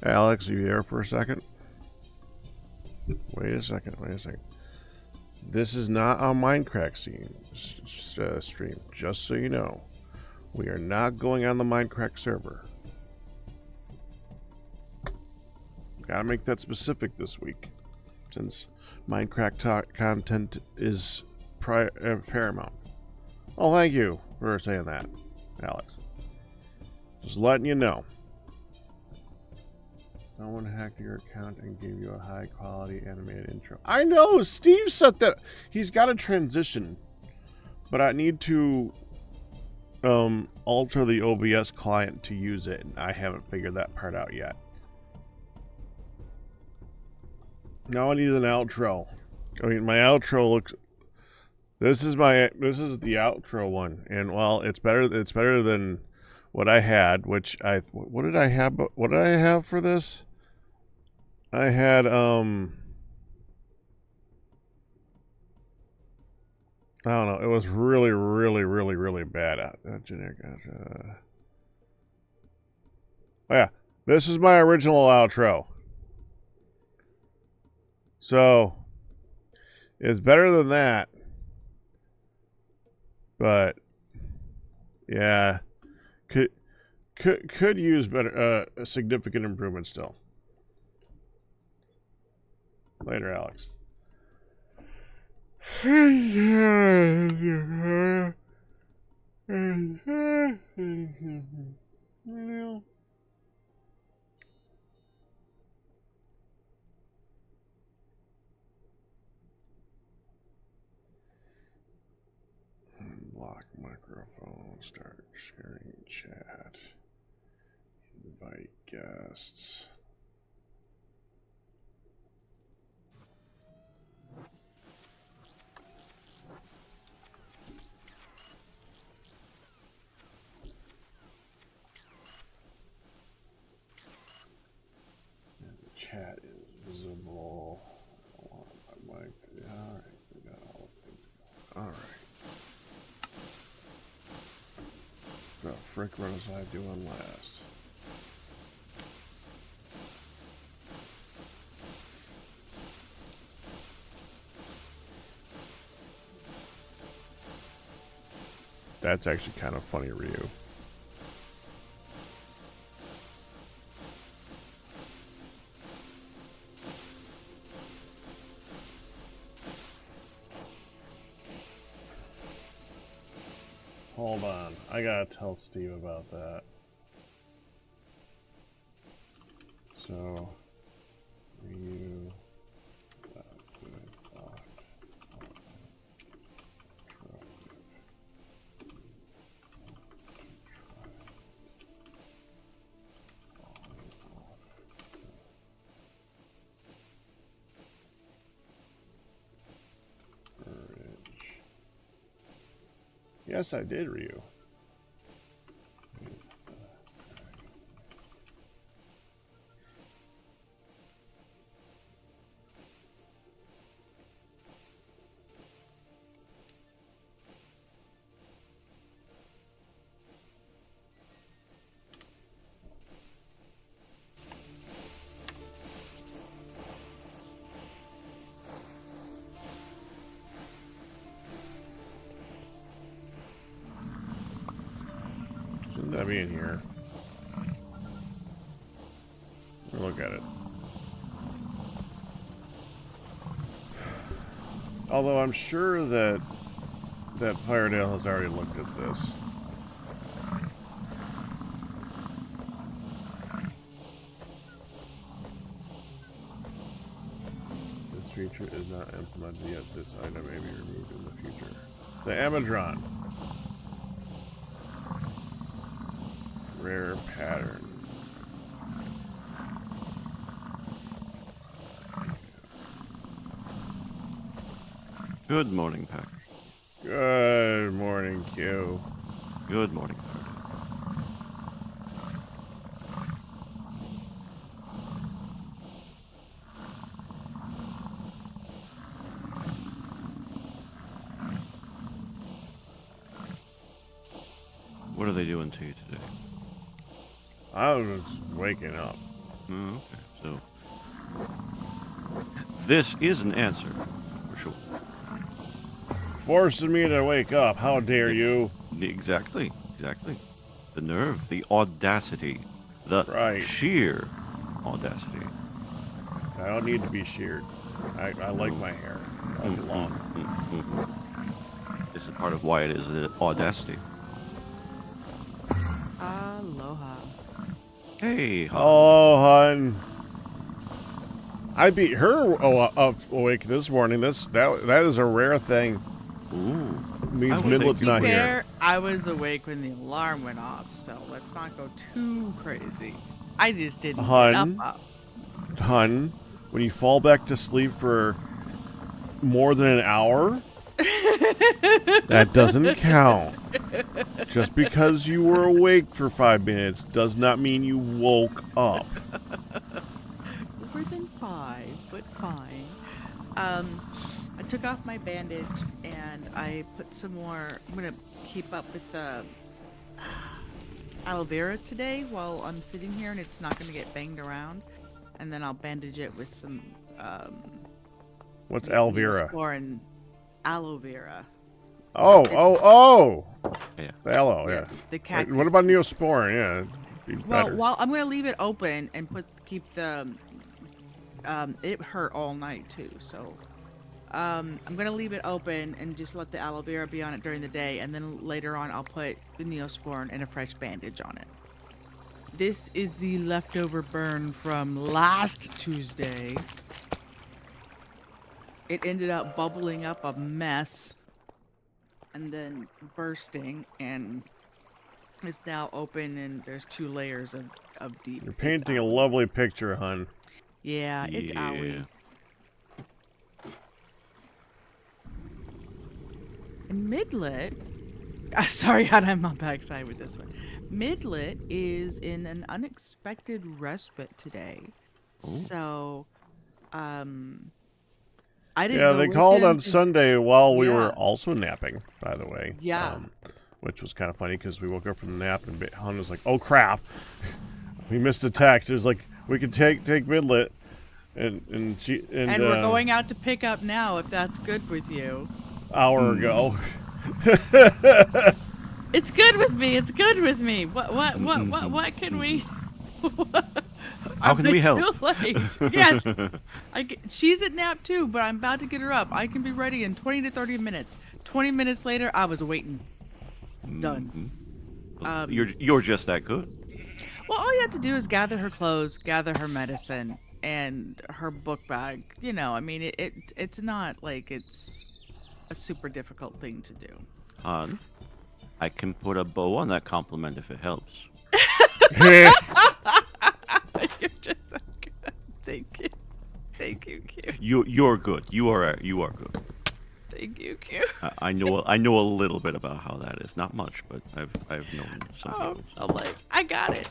Alex, are you there for a second? Wait a second. This is not a Minecraft stream, just so you know. We are not going on the Minecraft server. Gotta make that specific this week, since Minecraft content is paramount. Oh, thank you for saying that, Alex. Just letting you know. No one hacked your account and gave you a high-quality animated intro. I know! Steve said that. He's got a transition. But I need to alter the OBS client to use it, and I haven't figured that part out yet. Now I need an outro. I mean, my outro looks... This is the outro one, and well, it's better than what I had, which what did I have for this? I had I don't know, it was really bad. Oh yeah, this is my original outro. So it's better than that. But yeah, could use better, a significant improvement still. Later, Alex. Unlock microphone, start sharing chat, invite guests. Chat is visible. Alright, we got all the things going. Alright. The frick was I doing last? That's actually kind of funny, Ryu. Hold on, I gotta tell Steve about that. So, Ryu Yes, I did, Ryu. Shouldn't that be in here? Look at it. Although I'm sure that Firedale has already looked at this. This feature is not implemented yet. This item may be removed in the future. The Amadron. Rare pattern. Good morning, Pack. Good morning, Q. Good morning, Pack. What are they doing to you today? I was just waking up. Oh, okay. So this is an answer for sure. Forcing me to wake up. How dare you? Exactly. Exactly. The nerve, the audacity, the Right. sheer audacity. I don't need to be sheared. I like my hair. I like it long. This is part of why it is the audacity. Aloha. Hey, Oh, hun. I beat her up awake this morning. That is a rare thing. Ooh. It means I would Midlet's take not you. here. Fair, I was awake when the alarm went off, so let's not go too crazy. I just didn't Hun. get up. Hun, when you fall back to sleep for more than an hour, that doesn't count. Just because you were awake for 5 minutes does not mean you woke up. More than 5, but fine. I took off my bandage and I put some more. I'm gonna keep up with the aloe vera today while I'm sitting here, and it's not gonna get banged around. And then I'll bandage it with some What's Alvera? and aloe vera. Oh! Yeah. The aloe, yeah. The cactus. What about Neosporin? Yeah, it'd be Well, better. I'm gonna leave it open and keep the. It hurt all night too, so. I'm gonna leave it open and just let the aloe vera be on it during the day, and then later on I'll put the Neosporin and a fresh bandage on it. This is the leftover burn from last Tuesday. It ended up bubbling up a mess and then bursting, and it's now open, and there's 2 layers of deep. You're painting a lovely picture, hun. Yeah, it's owie. And Midlet, sorry, I'm on backside with this one. Midlet is in an unexpected respite today. Ooh. So, I didn't Yeah, go they with called him on Sunday while we were Yeah. also napping, by the way. Yeah. Which was kind of funny because we woke up from the nap and Han was like, "Oh crap, we missed a text." It was like we could take Midlet, and we're going out to pick up now, if that's good with you. hour ago. It's good with me. It's good with me. What can we? How can we help? Too late. Yes. She's at nap too, but I'm about to get her up. I can be ready in 20 to 30 minutes. 20 minutes later, I was waiting. Done. You're just that good. Well, all you have to do is gather her clothes, gather her medicine, and her book bag. You know, I mean, it's not like it's a super difficult thing to do. Han, I can put a bow on that compliment if it helps. You're just so good. Thank you. Thank you, Q. You're good. You are good. Thank you, Q. I know a little bit about how that is. Not much, but I've known some people. I'm like, I got it.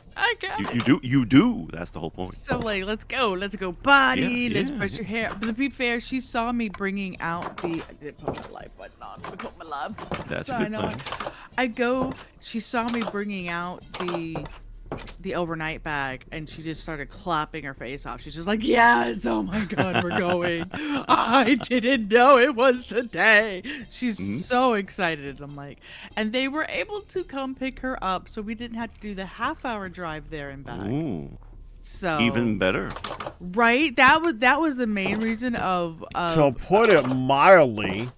You do. That's the whole point. So like, let's go, body. Yeah, Let's yeah, brush your hair. But to be fair, she saw me bringing out I did put my live button on. I put my live. That's So a I good know plan. She saw me bringing out the overnight bag, and she just started clapping her face off. She's just like, yes, oh my god, we're going. I didn't know it was today. She's so excited. I'm like, and they were able to come pick her up, so we didn't have to do the half-hour drive there and back. Ooh, So even better. right, that was the main reason of To put it mildly,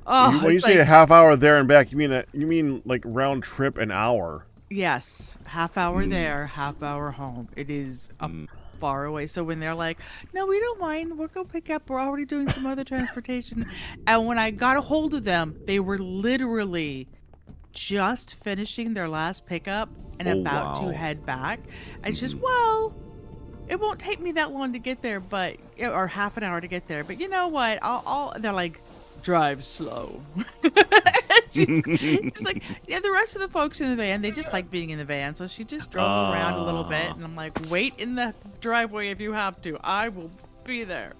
oh, when you it's say a like, half hour there and back, you mean like round trip an hour. yes, half hour there, half hour home. It is far away. So when they're like, no, we don't mind, we'll go pick up, we're already doing some other transportation. And when I got a hold of them, they were literally just finishing their last pickup and about wow. to head back. And it's just, well, it won't take me that long to get there, but or half an hour to get there. But you know what? They're like, drive slow. she's like, yeah, the rest of the folks in the van, they just like being in the van. So she just drove around a little bit, and I'm like, wait in the driveway if you have to. I will be there.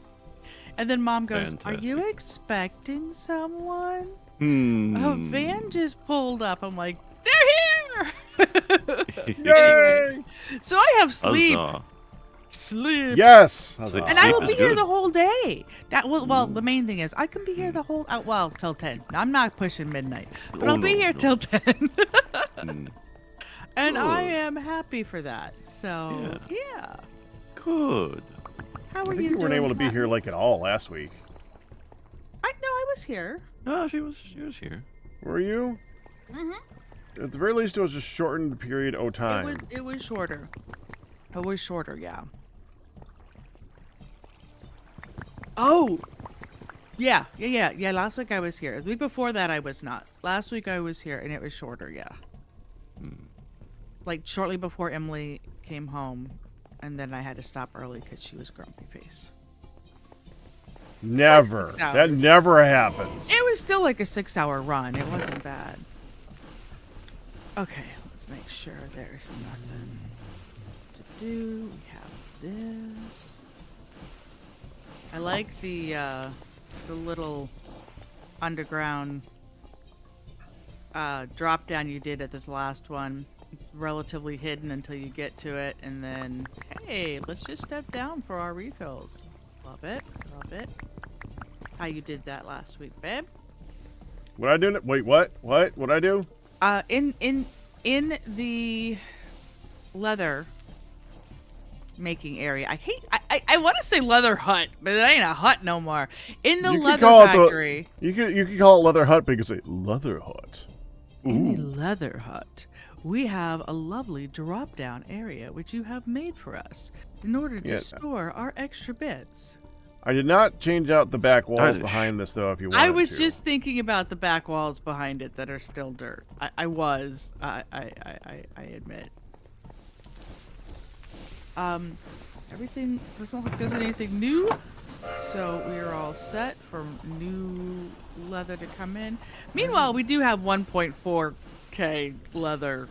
And then Mom goes, Fantastic. are you expecting someone? Hmm. A van just pulled up. I'm like, they're here! Yay! So I have sleep. Huzzah. Sleep. Yes. And And I will Sleep be is here good. the whole day. That will, well, the main thing is I can be here the whole, well, till 10. I'm not pushing midnight, but Oh, I'll be no, here no. till 10. Mm, And I Good. am happy for that. So, yeah. Good. How I are think you you weren't doing, able to be Captain? here like at all last week. I was here. No, she was here. Were you? Mm-hmm. At the very least, it was a shortened period of time. It was shorter. It was shorter, yeah. Oh, yeah. Last week I was here. The week before that I was not. Last week I was here and it was shorter, yeah. Mm. Like shortly before Emily came home, and then I had to stop early because she was grumpy face. Never. 6 That hours. never happens. It was still like a 6-hour run. It wasn't bad. Okay, let's make sure there's nothing to do. We have this. I like the little underground drop down you did at this last one. It's relatively hidden until you get to it, and then hey, let's just step down for our refills. Love it, love it. How you did that last week, babe? What I do? Wait, what? What? What I do? In the leather making area. I want to say leather hut, but it ain't a hut no more. In the You could leather call it the- factory. You can call it Leather Hut, but you can say Leather Hut. In the leather hut, we have a lovely drop down area which you have made for us in order to Yes. store our extra bits. I did not change out the back walls Stylish. behind this, though, if you wanted I was to. just thinking about the back walls behind it that are still dirt. I admit. Everything doesn't look like there's anything new, so we are all set for new leather to come in. Meanwhile, we do have 1.4K leather,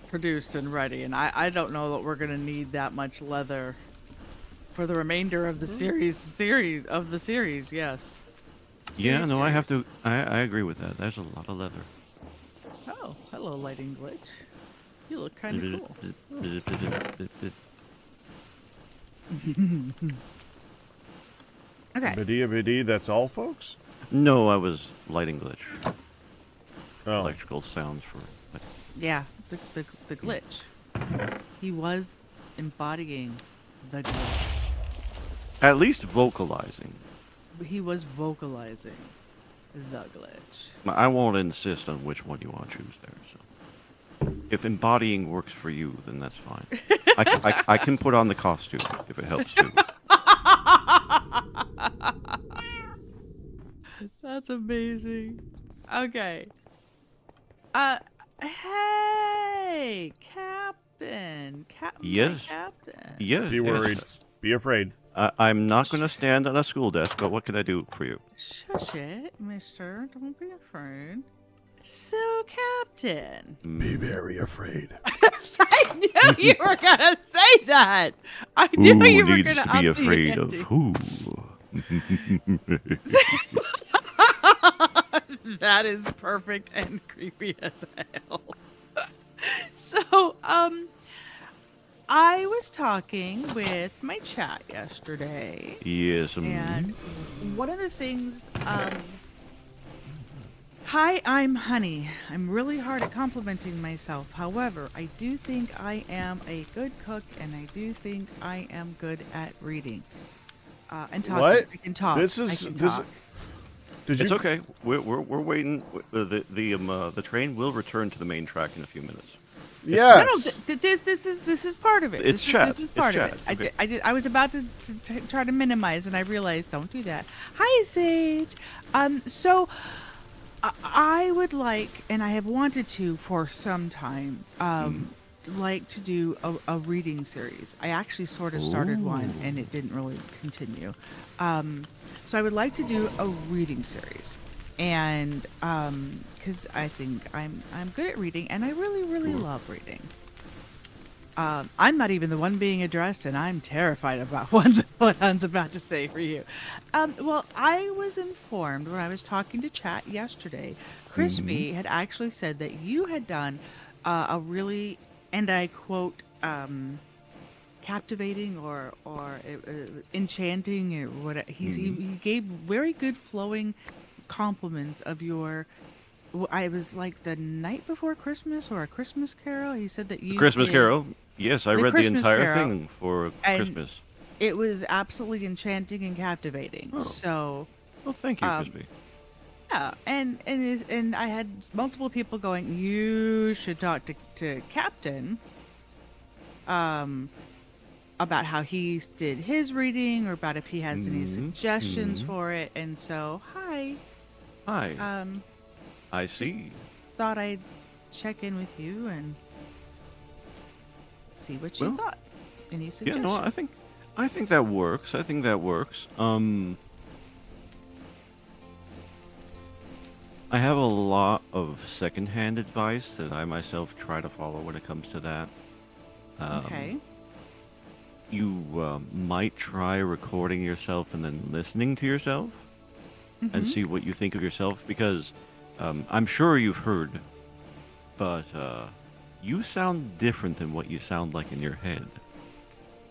produced and ready, and I don't know that we're gonna need that much leather for the remainder of the series. Yes. Yeah, no, I have Series. to. I agree with that. There's a lot of leather. Oh, hello, lighting glitch. You look kind of cool. Okay. Biddy, that's all, folks? No, I was lighting glitch. Oh. Electrical sounds for. Yeah, the glitch. He was embodying the glitch. At least vocalizing. He was vocalizing the glitch. I won't insist on which one you want to choose there. So, if embodying works for you, then that's fine. I can put on the costume if it helps too. That's amazing. Okay. Hey, Captain. Yes. Captain. Yes. Be worried. Be afraid. I'm not going to stand on a school desk, but what can I do for you? Shush it, mister. Don't be afraid. So, Captain. Be very afraid. I knew you were gonna say that. I knew Who you were needs gonna to be up the afraid of ante. who? That is perfect and creepy as hell. So, I was talking with my chat yesterday, Yes. and one of the things, hi, I'm Honey. I'm really hard at complimenting myself. However, I do think I am a good cook, and I do think I am good at reading. And talking. What? I can talk. This I is can this. talk. Did you? It's okay. We're waiting. The train will return to the main track in a few minutes. Yes. No, this is part of it. It's this chat. Is, this is It's part chat. of it. Okay. I was about to try to minimize, and I realized don't do that. Hi, Sage. So I would like, and I have wanted to for some time, like to do a reading series. I actually sort of started one, and it didn't really continue. So I would like to do a reading series. And because I think I'm good at reading, and I really love reading. I'm not even the one being addressed, and I'm terrified about what Hun's about to say for you. Well, I was informed when I was talking to chat yesterday, Crispy had actually said that you had done a really, and I quote, captivating or enchanting or what. He gave very good flowing compliments of your. I was like the night before Christmas or a Christmas Carol. He said that The you Christmas did Carol. Yes, I the read the Christmas entire Carol, thing for and Christmas. it was absolutely enchanting and captivating. Oh. So, Well, thank you, um, Crispy. yeah, and I had multiple people going, you should talk to Captain, about how he did his reading or about if he has any suggestions for it. And so, hi, Hi. um, I see. thought I'd check in with you and see what you Well, thought. Any Yeah, suggestions? no, I think that works. I think that works. I have a lot of secondhand advice that I myself try to follow when it comes to that. Okay. You might try recording yourself and then listening to yourself and see what you think of yourself, because I'm sure you've heard, but you sound different than what you sound like in your head.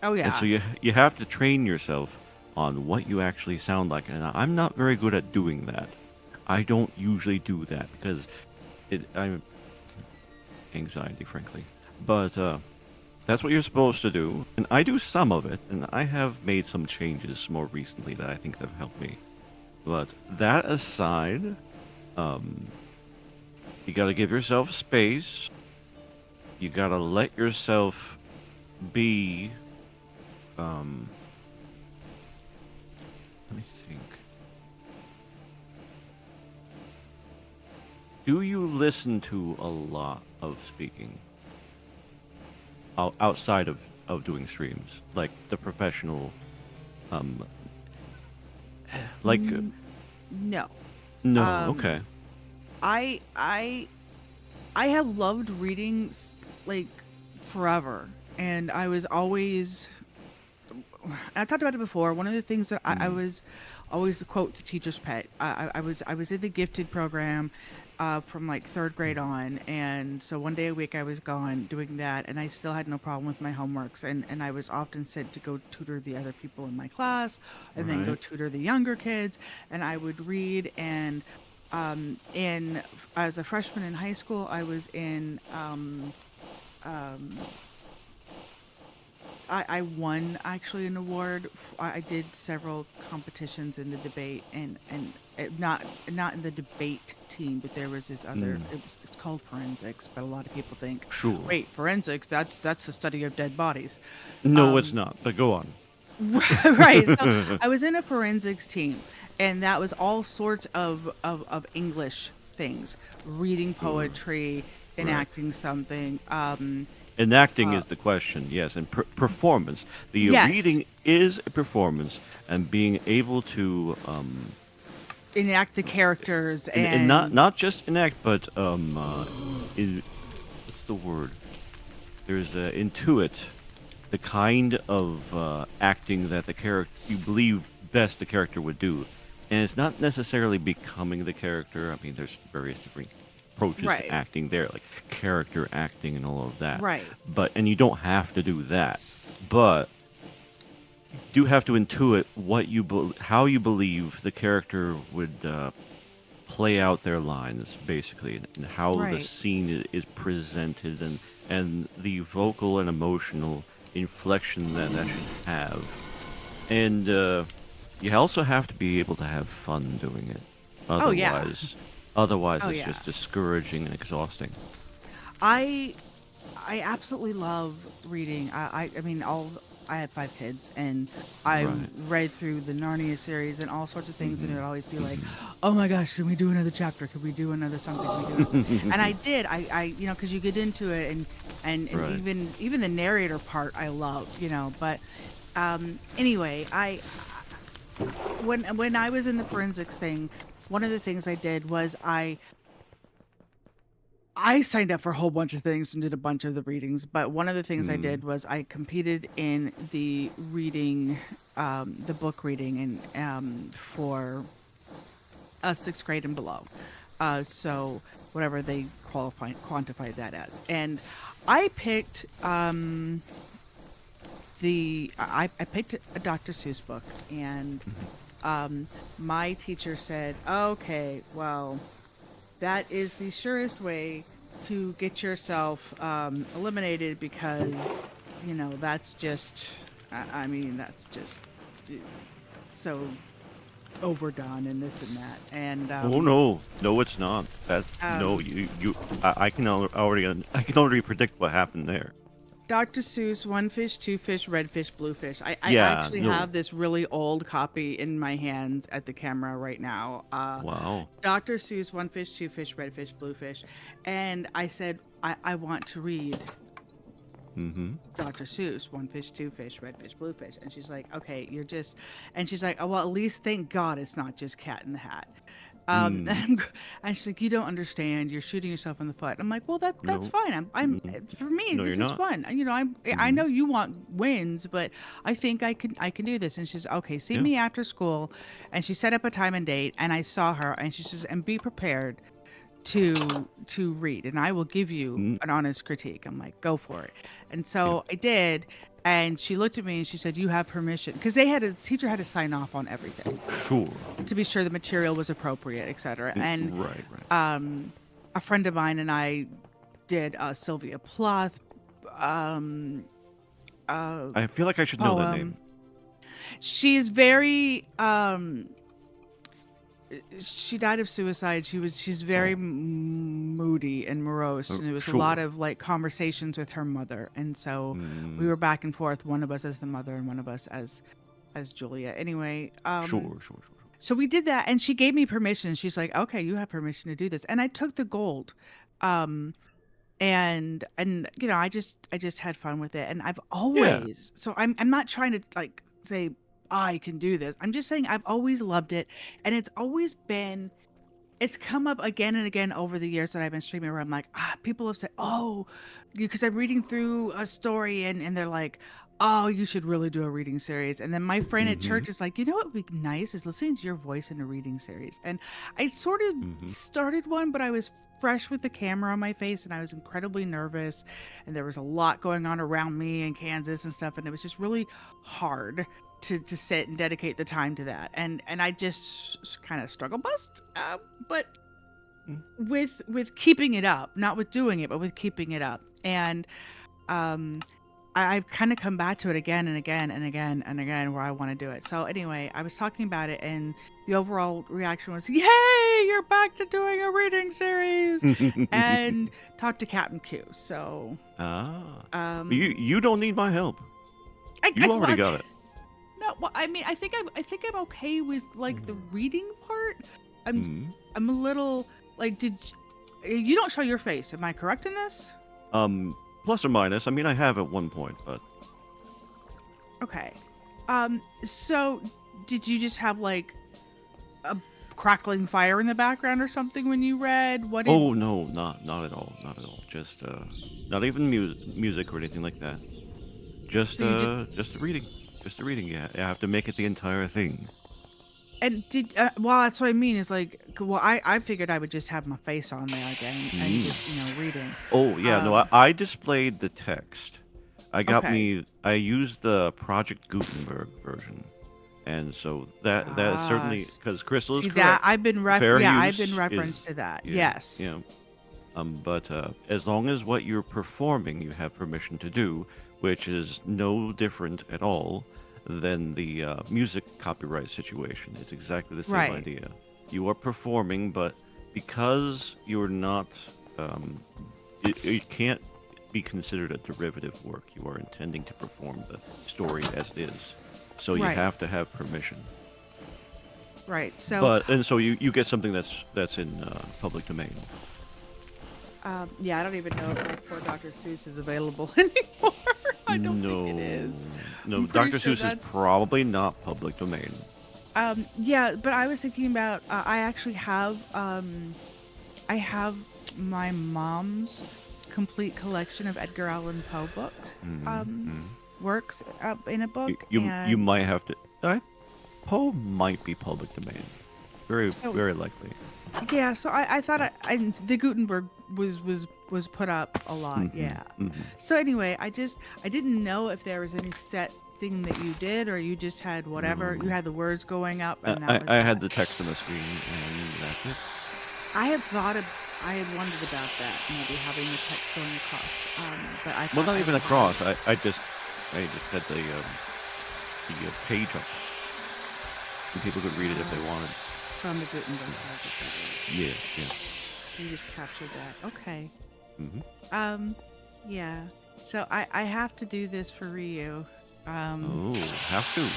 Oh yeah. And so you have to train yourself on what you actually sound like, and I'm not very good at doing that. I don't usually do that because I'm anxiety, frankly. But that's what you're supposed to do, and I do some of it, and I have made some changes more recently that I think have helped me. But that aside, you gotta give yourself space. You gotta let yourself be. Let me think. Do you listen to a lot of speaking outside of doing streams, like the professional, um, like? No. No, Um, okay. I have loved reading like forever, and I was always. I talked about it before. One of the things that I was always a quote the teacher's pet. I was in the gifted program from like third grade on, and so one day a week I was gone doing that, and I still had no problem with my homeworks, and I was often sent to go tutor the other people in my class, and then go Right. tutor the younger kids, and I would read. And in as a freshman in high school, I was in um, I won actually an award. I did several competitions in the debate, and not in the debate team, but there was this other. It's called forensics, but a lot of people think, Sure. wait, forensics? That's the study of dead bodies. No, it's not. But go on. Right. So I was in a forensics team, and that was all sorts of English things, reading poetry, enacting something. Enacting is the question, yes, and performance. The Yes. reading is a performance, and being able to Enact the characters and not just enact, but what's the word? There's intuit, the kind of acting that the character you believe best the character would do, and it's not necessarily becoming the character. I mean, there's various different approaches Right. to acting there, like character acting and all of that. Right. And you don't have to do that, but you do have to intuit what how you believe the character would play out their lines, basically, and how the Right. scene is presented, and the vocal and emotional inflection that should have. And you also have to be able to have fun doing it. Oh, yeah. Otherwise Oh, it's yeah. just discouraging and exhausting. I absolutely love reading. I mean, I had 5 kids, and I Right. read through the Narnia series and all sorts of things, and it would always be like, oh my gosh, can we do another chapter? Could we do another something? Can we do another something? And I did. I because you get into it, and Right. even the narrator part I love, But anyway, when I was in the forensics thing, one of the things I did was I signed up for a whole bunch of things and did a bunch of the readings, but one of the things I did was I competed in the reading, the book reading, and for 6th grade and below. So whatever they quantified that as, and I picked I picked a Dr. Seuss book, and my teacher said, "Okay, well, that is the surest way to get yourself eliminated because, that's just, I mean, that's just so overdone and this and that." And Oh no, it's not. That no, I can already predict what happened there. Dr. Seuss, one fish, two fish, red fish, blue fish. I Yeah, actually no. have this really old copy in my hands at the camera right now. Wow. Dr. Seuss, one fish, two fish, red fish, blue fish. And I said, I want to read Mm-hmm. Dr. Seuss, one fish, two fish, red fish, blue fish. And she's like, okay, and she's like, oh, well, at least thank God it's not just Cat in the Hat. And she's like, you don't understand. You're shooting yourself in the foot. I'm like, well, that's No. fine. For me, No, this you're is not. fun. I know you want wins, but I think I can do this. And she's okay. See Yeah. me after school, and she set up a time and date, and I saw her, and she says, and be prepared to read, and I will give you an honest critique. I'm like, go for it. And so I did. And she looked at me and she said, you have permission. Because the teacher had to sign off on everything Sure. to be sure the material was appropriate, etc. And Right. a friend of mine and I did Sylvia Plath. I feel like I should know that name. She's very she died of suicide. She's very moody and morose, and it was a lot of like conversations with her mother, and so we were back and forth, one of us as the mother and one of us as Julia. Anyway, Sure. so we did that, and she gave me permission. She's like, okay, you have permission to do this, and I took the gold. And I just had fun with it, and I've always so I'm not trying to like say I can do this. I'm just saying I've always loved it, and it's come up again and again over the years that I've been streaming where I'm like, people have said, oh, because I'm reading through a story and they're like, oh, you should really do a reading series. And then my friend at church is like, what would be nice is listening to your voice in a reading series. And I sort of started one, but I was fresh with the camera on my face and I was incredibly nervous, and there was a lot going on around me in Kansas and stuff, and it was just really hard to sit and dedicate the time to that, and I just kind of struggle bust, but with keeping it up, not with doing it, but with keeping it up. And I've kind of come back to it again and again and again and again where I want to do it. So anyway, I was talking about it, and the overall reaction was, yay, you're back to doing a reading series. And talk to Captain Q. So you don't need my help. You already got it. No, well, I mean, I think I'm okay with like the reading part. I'm a little like, you don't show your face? Am I correct in this? Plus or minus. I mean, I have at one point, but okay. So did you just have like a crackling fire in the background or something when you read? Oh no, not at all. Just not even music or anything like that. Just the reading. Just the reading, yeah. I have to make it the entire thing. And well, that's what I mean. Is like, well, I figured I would just have my face on there again and just reading. Oh yeah, no, I displayed the text. I used the Project Gutenberg version, and so that certainly, because Crystal is correct. That I've been I've been referenced to that. Yes. Yeah. But as long as what you're performing, you have permission to do, which is no different at all than the music copyright situation. It's exactly the same idea. You are performing, but because you're not, it can't be considered a derivative work. You are intending to perform the story as it is, so you have to have permission. Right. So. So you get something that's in public domain. Yeah, I don't even know if poor Dr. Seuss is available anymore. I don't think it is. No, Dr. Seuss is probably not public domain. Yeah, but I was thinking about, I actually have, I have my mom's complete collection of Edgar Allan Poe books, works in a book. You might have to. Poe might be public domain. Very likely. Yeah, so I thought the was put up a lot. Mhm, Yeah. mhm. So anyway, I didn't know if there was any set thing that you did, or you just had whatever. You No. had the words going up, and that I, was I that. had the text on the screen, and that's it. I had wondered about that, maybe having the text going across. But I Well, thought not I even would across. have I just had the page up, and people could read it if they wanted. from the Gutenberg project. That Yeah, yeah. way. You just captured that. Okay. hmm Yeah. So I have to do this for Ryu. Oh, have to.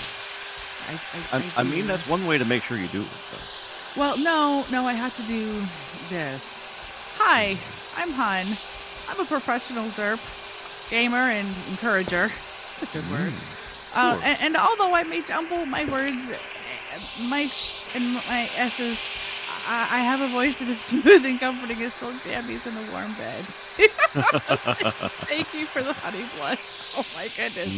I mean, do. that's one way to make sure you do it. Though. Well, no, I have to do this. Hi, I'm Hun. I'm a professional derp, gamer, and encourager. It's a good word. Sure. And although I may jumble my words, my and my s's, I have a voice that is smooth and comforting as silk jammies in a warm bed. Thank you for the honey blush. Oh my goodness,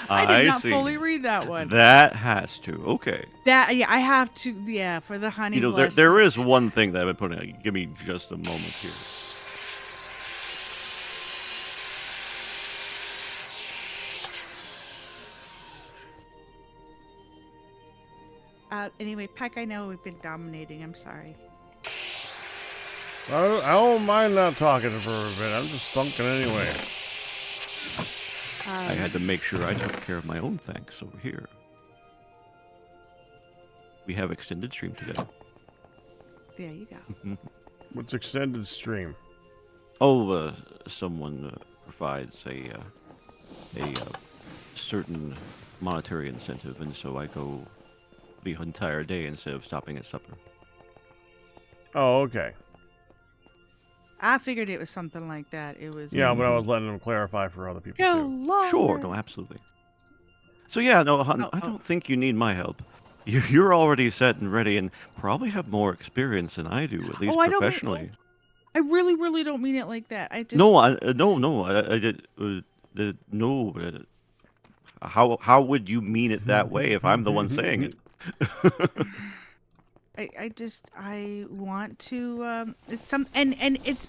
I did not see. fully read that one. That has to. Okay. That I have to for the honey You know, blush. there is one thing that I've been putting out. Give me just a moment here. Anyway, Peck, I know we've been dominating. I'm sorry. I don't mind not talking for a bit. I'm just spunking anyway. I had to make sure I took care of my own thanks over here. We have extended stream today. There you go. What's extended stream? Oh, someone provides a certain monetary incentive, and so I go the entire day instead of stopping at supper. Oh, okay. I figured it was something like that. It was. Yeah, but I was letting them clarify for other people Go too. Lord. Sure, no, absolutely. So yeah, no, hon, I don't think you need my help. You're already set and ready, and probably have more experience than I do, at least professionally. I really, really don't mean it like that. I just. No, I did. No. How would you mean it that way if I'm the one saying it? I want to it's some and it's,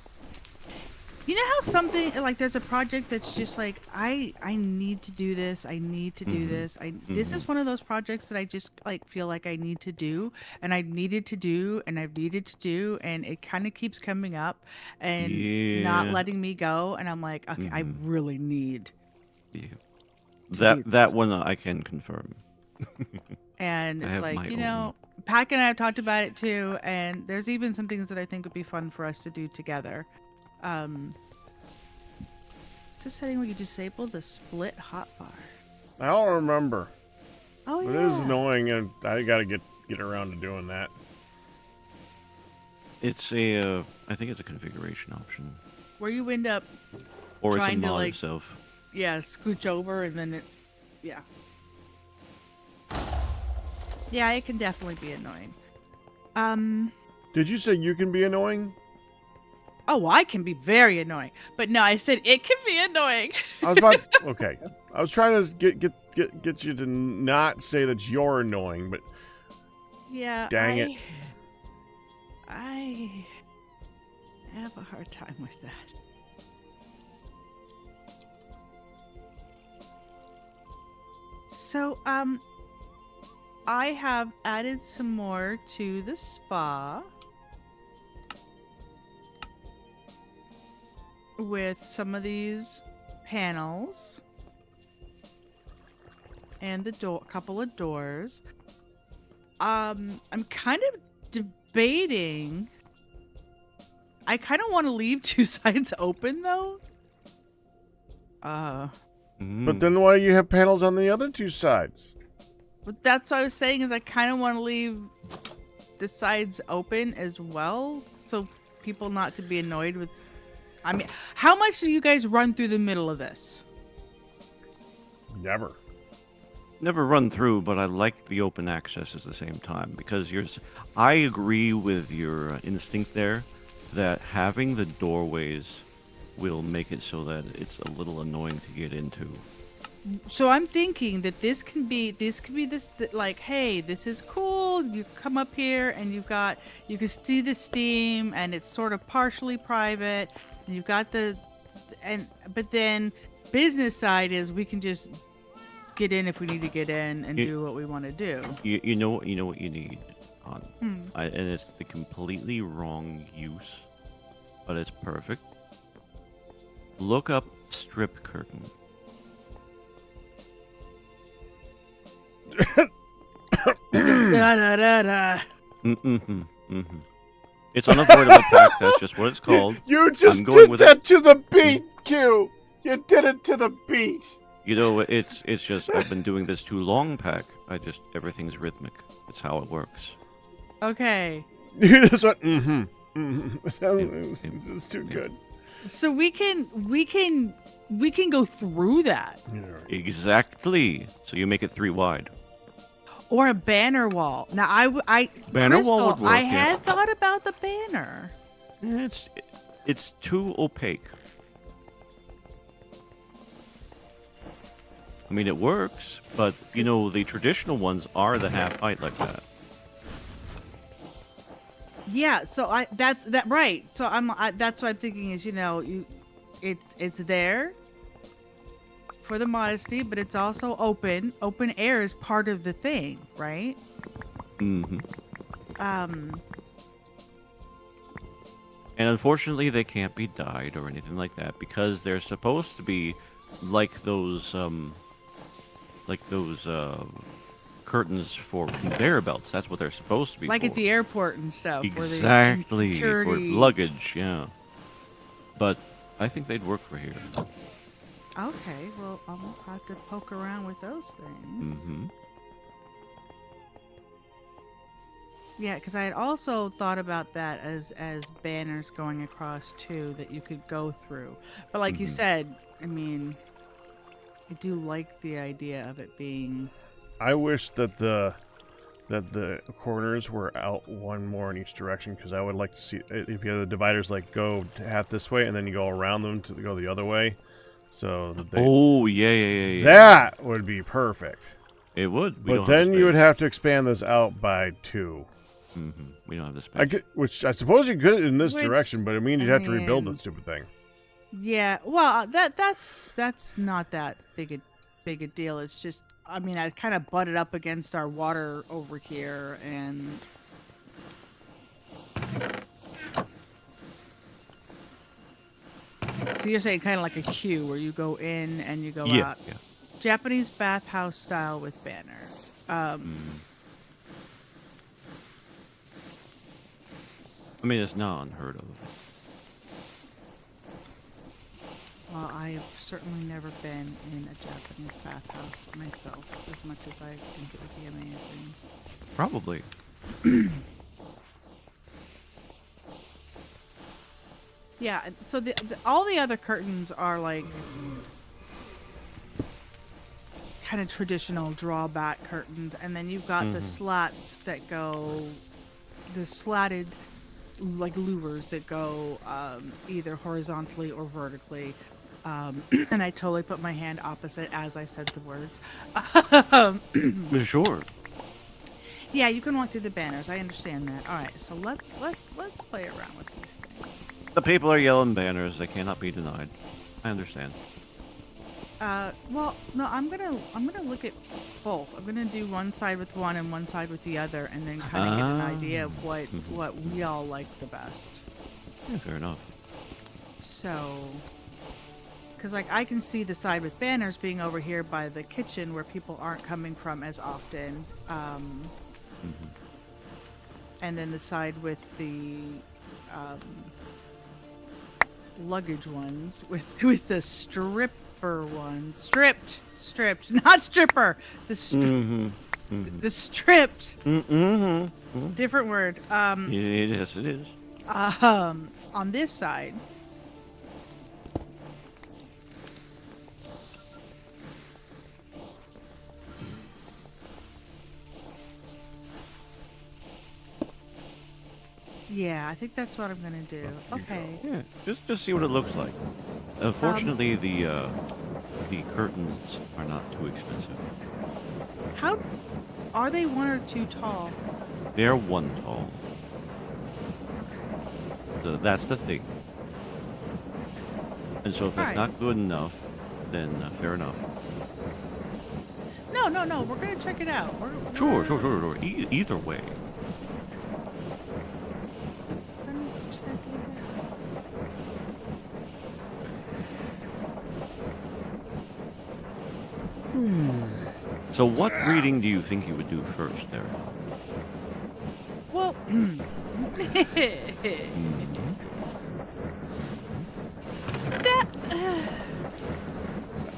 you know how something like there's a project that's just like I need to do this, I need to do this. This is one of those projects that I just like feel like I need to do, and I've needed to do, and I've needed to do, and it kind of keeps coming up and not letting me go, and I'm like, okay, I really need that one I can confirm. and I it's have like, my you know, Pack and I have talked about it too, and there's even some things that I think would be fun for us to do together. Just setting where you disable the split hotbar. I don't remember. Oh It yeah. is annoying, and I gotta get around to doing that. It's a, I think it's a configuration option, Where you end up, or it's a trying to, mod like, itself. yeah, scooch over and then it, yeah. Yeah, it can definitely be annoying. Did you say you can be annoying? Oh, I can be very annoying, but no, I said it can be annoying. I was about okay. I was trying to get you to not say that you're annoying, but Yeah. Dang it. I have a hard time with that. So, I have added some more to the spa with some of these panels and the couple of doors. I'm kind of debating. I kind of want to leave two sides open though. but then why do you have panels on the other two sides? But that's what I was saying is I kind of want to leave the sides open as well, so people not to be annoyed with. I mean, how much do you guys run through the middle of this? Never. Never run through, but I like the open access at the same time because I agree with your instinct there that having the doorways will make it so that it's a little annoying to get into. So I'm thinking that this can be like, hey, this is cool. cold. You come up here and you can see the steam, and it's sort of partially private. And you've got but then business side is we can just get in if we need to get in and do what we want to do. You know what you need, on, Hmm. and it's the completely wrong use, but it's perfect. Look up strip curtain. Da, da, da, da. It's unavoidable, pack. That's just what it's called. You just I'm going did with that to the beat, Q. You did it to the beat. You know, it's just I've been doing this too long, pack. Everything's rhythmic. That's how it works. Okay. You just went, It's too good. So we can go through that. Exactly. So you make it 3 wide. Or a banner wall. Now Banner Crystal, wall would work. I yeah. had thought about the banner. It's too opaque. I mean, it works, but you know the traditional ones are the half height like that. Yeah, so that's right. So that's what I'm thinking is, it's there for the modesty, but it's also open. Open air is part of the thing, right? Mm-hmm. Um And unfortunately, they can't be dyed or anything like that because they're supposed to be like those curtains for conveyor belts. That's what they're supposed to be like for. at the airport and stuff. Exactly, Where for the luggage, yeah. But I think they'd work for here. Okay, well, I'll have to poke around with those things. Mm-hmm. Yeah, because I had also thought about that as banners going across too that you could go through. But like you said, I mean, I do like the idea of it being. I wish that the corners were out one more in each direction, because I would like to see if you have the dividers like go half this way and then you go around them to go the other way. So that they, yeah. that would be perfect. It would. But then you would have to expand this out by 2. Mm-hmm. We don't have the space. Which I suppose you could in this Which, direction, but it means you'd have to rebuild that stupid thing. Yeah, well, that's not that big a deal. It's just, I mean, I kind of butted up against our water over here, and so you're saying kind of like a queue where you go in and you go out. Yeah. Japanese bathhouse style with banners. I mean, it's not unheard of. Well, I have certainly never been in a Japanese bathhouse myself, as much as I think it would be amazing. Probably. Yeah, so all the other curtains are like kind of traditional drawback curtains, and then you've got the slats that go, the slatted like louvers that go either horizontally or vertically. And I totally put my hand opposite as I said the words. Sure. Yeah, you can walk through the banners. I understand that. All right, so let's play around with these things. The people are yelling banners. They cannot be denied. I understand. Well, no, I'm gonna look at both. I'm gonna do one side with one and one side with the other, and then kind of get an idea of what we all like the best. Yeah, fair enough. So, because like I can see the side with banners being over here by the kitchen where people aren't coming from as often, and then the side with the luggage ones with the stripper ones, stripped, not stripper, the stripped, different word. Yes, it is. On this side. Yeah, I think that's what I'm gonna do. Okay. Yeah, just see what it looks like. Unfortunately, the curtains are not too expensive. How are they 1 or 2 tall? They're one tall. So that's the thing. And so if it's Alright. not good enough, then fair enough. No, no, no. We're gonna check it out. Sure. Either way. We're gonna check it out. So what reading do you think you would do first there? Well, that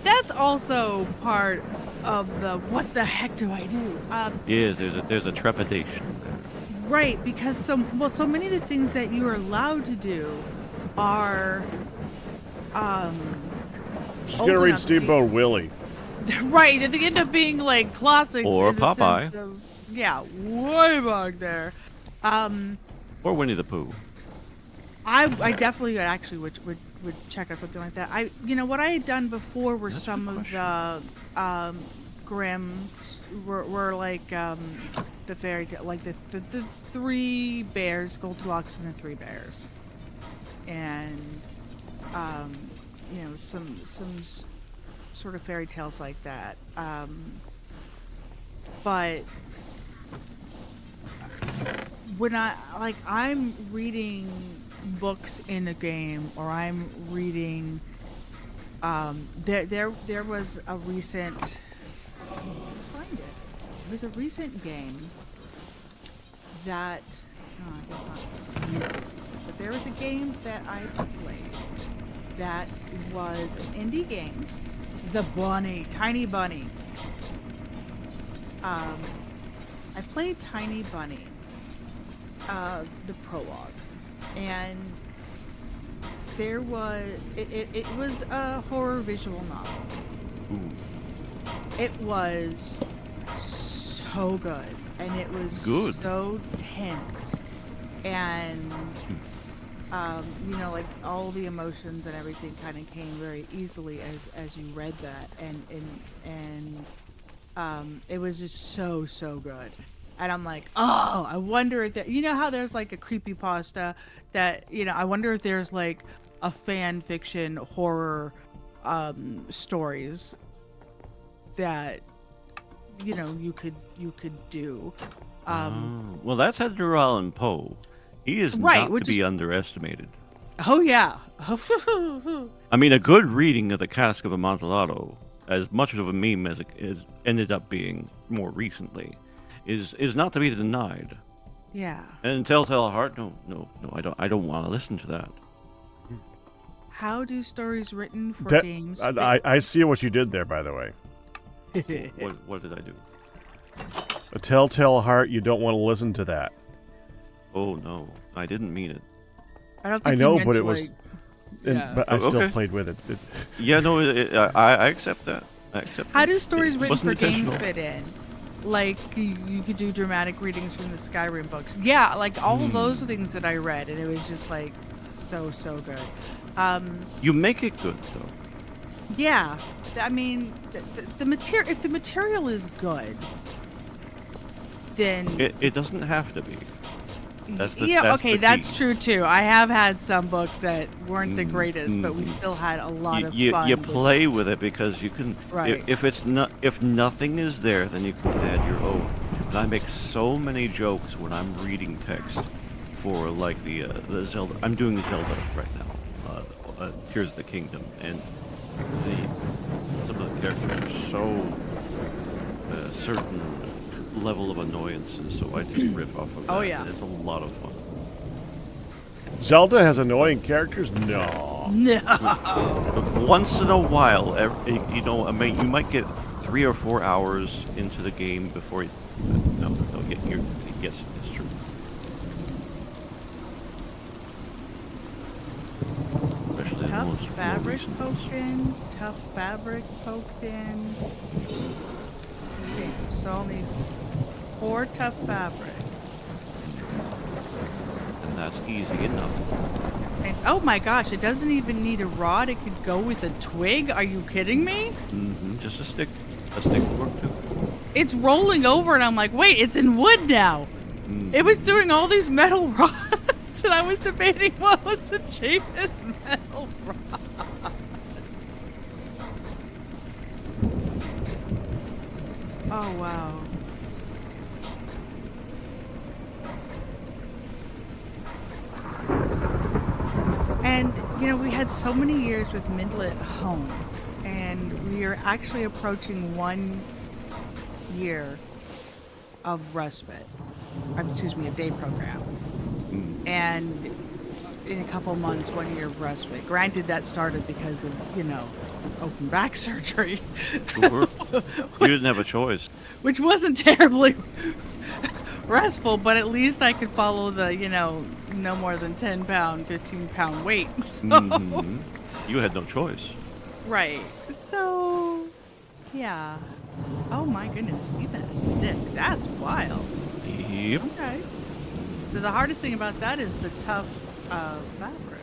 that's also part of the what the heck do I do? Yes, there's a trepidation there. Right, because so many of the things that you are allowed to do are She's old gonna read enough to be- Steamboat Willie. right, and they end up being like classics Or in the sense Popeye. of- yeah, way back there. Or Winnie the Pooh. I definitely actually would check out something like that. What I had done before were That's a some good of the Grimm were like the fairy tale, like the three bears, Goldilocks and the Three Bears, and some sort of fairy tales like that. But when I'm reading books in a game, or I'm reading there was a recent find it. There's a recent game that no, I guess not super recent, but there was a game that I played that was an indie game. The Bunny, Tiny Bunny. I played Tiny Bunny, the prologue, and there was it was a horror visual novel. Ooh. It was so good, and it was Good. so tense, and like all the emotions and everything kind of came very easily as you read that, and it was just so good. And I'm like, oh, I wonder if there, how there's like a creepypasta that, I wonder if there's like a fan fiction horror stories that, you could do. Well, that's Edgar Allan Poe. He is Right, not which to be is- underestimated. Oh, yeah. I mean, a good reading of The Cask of Amontillado, as much of a meme as it is ended up being more recently, is not to be denied. Yeah. And Telltale Heart, no, I don't want to listen to that. How do stories written for That- games I see what you did there, by the way. fit? What did I do? A telltale heart, you don't want to listen to that. Oh no, I didn't mean it. I don't think I you know, meant but to, it was... like- And, Yeah. But I Oh, still okay. played with it. Yeah, no, I accept that. I accept How that. do stories It written for wasn't games intentional. fit in? Like, you could do dramatic readings from the Skyrim books. Yeah, like all of those things that I read, and it was just like so good. You make it good though. Yeah, I mean, the material. If the material is good, then It doesn't have to be. That's the yeah, that's okay, the that's key. true too. I have had some books that weren't the Mm, greatest, but we mm. still had a lot of You fun. you with- play with it because you can. Right. If it's not, if nothing is there, then you can add your own. And I make so many jokes when I'm reading text for like the Zelda. I'm doing Zelda right now. Tears of the Kingdom, and some of the characters are so certain level of annoyance, and so I just riff off of that. Oh, yeah. It's a lot of fun. Zelda has annoying characters? No. No. Once in a while, I mean, you might get 3 or 4 hours into the game before you. No, yes, it's true. Especially the Tough most more fabric recent poked ones. in. Tough fabric poked in. So I'll need 4 tough fabric. And that's easy enough. And oh my gosh, it doesn't even need a rod. It could go with a twig. Are you kidding me? Just a stick. A stick will work too. It's rolling over, and I'm like, wait, it's in wood now. It was doing all these metal rods, and I was debating what was the cheapest metal rod. Oh, wow. And, you know, we had so many years with Midlet home, and we are actually approaching 1 year of respite. Excuse me, a day program. And in a couple months, 1 year of respite. Granted, that started because of, you know, open back surgery. Sure. You didn't have a choice. Which wasn't terribly restful, but at least I could follow the, you know, no more than 10-pound, 15-pound weight. So. Mhm. You had no choice. Right. So, yeah. Oh my goodness, even a stick. That's wild. Yep. Okay. So the hardest thing about that is the tough fabric.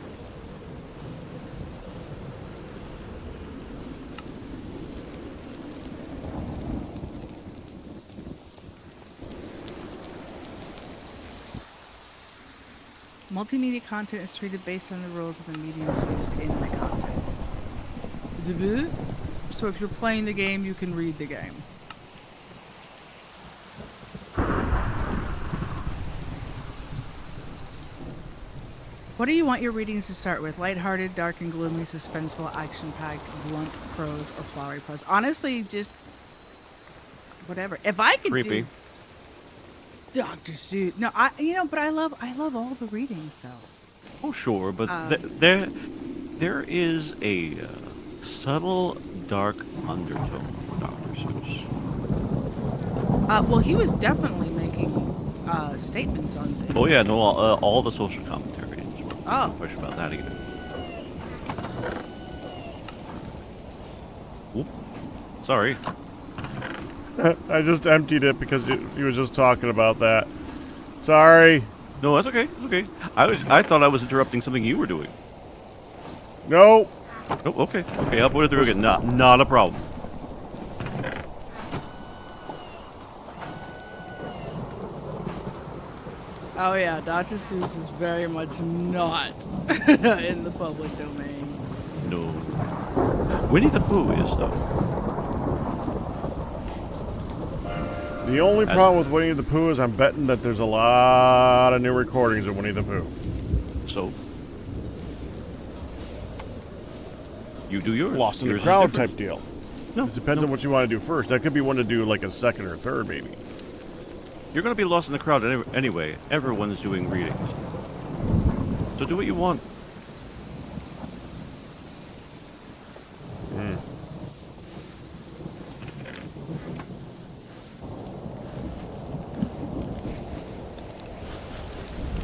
Multimedia content is treated based on the rules of the mediums used in the content. So if you're playing the game, you can read the game. What do you want your readings to start with? Lighthearted, dark and gloomy, suspenseful, action-packed, blunt prose, or flowery prose? Honestly, just whatever. If I could Creepy. do Dr. Seuss. No, but I love all the readings though. Oh, sure, but there is a subtle, dark undertone for Dr. Seuss. Well, he was definitely making statements on things. Oh yeah, no, all the social commentaries were Oh. no question about that either. Oop. Sorry. I just emptied it because he was just talking about that. Sorry. No, that's okay. It's okay. I thought I was interrupting something you were doing. No. Oh, okay. Okay, I'll put it through again. Not a problem. Oh yeah, Dr. Seuss is very much not in the public domain. No. Winnie the Pooh is, though. The only problem with Winnie the Pooh is I'm betting that there's a lot of new recordings of Winnie the Pooh. So, you do yours. Lost in the Yours is crowd different. type deal. No, It depends on what you want to do first. That could be one to do like a second or third, maybe. You're going to be lost in the crowd anyway. Everyone is doing readings. So do what you want.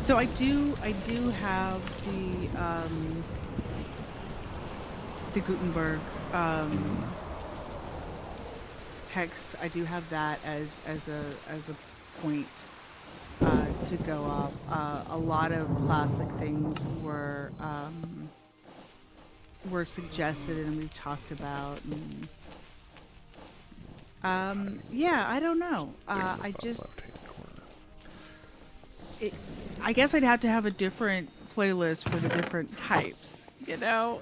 So I do have the Gutenberg text. I do have that as a point to go up. A lot of classic things were suggested and we've talked about. And, yeah, I don't know. I just. I guess I'd have to have a different playlist for the different types, you know?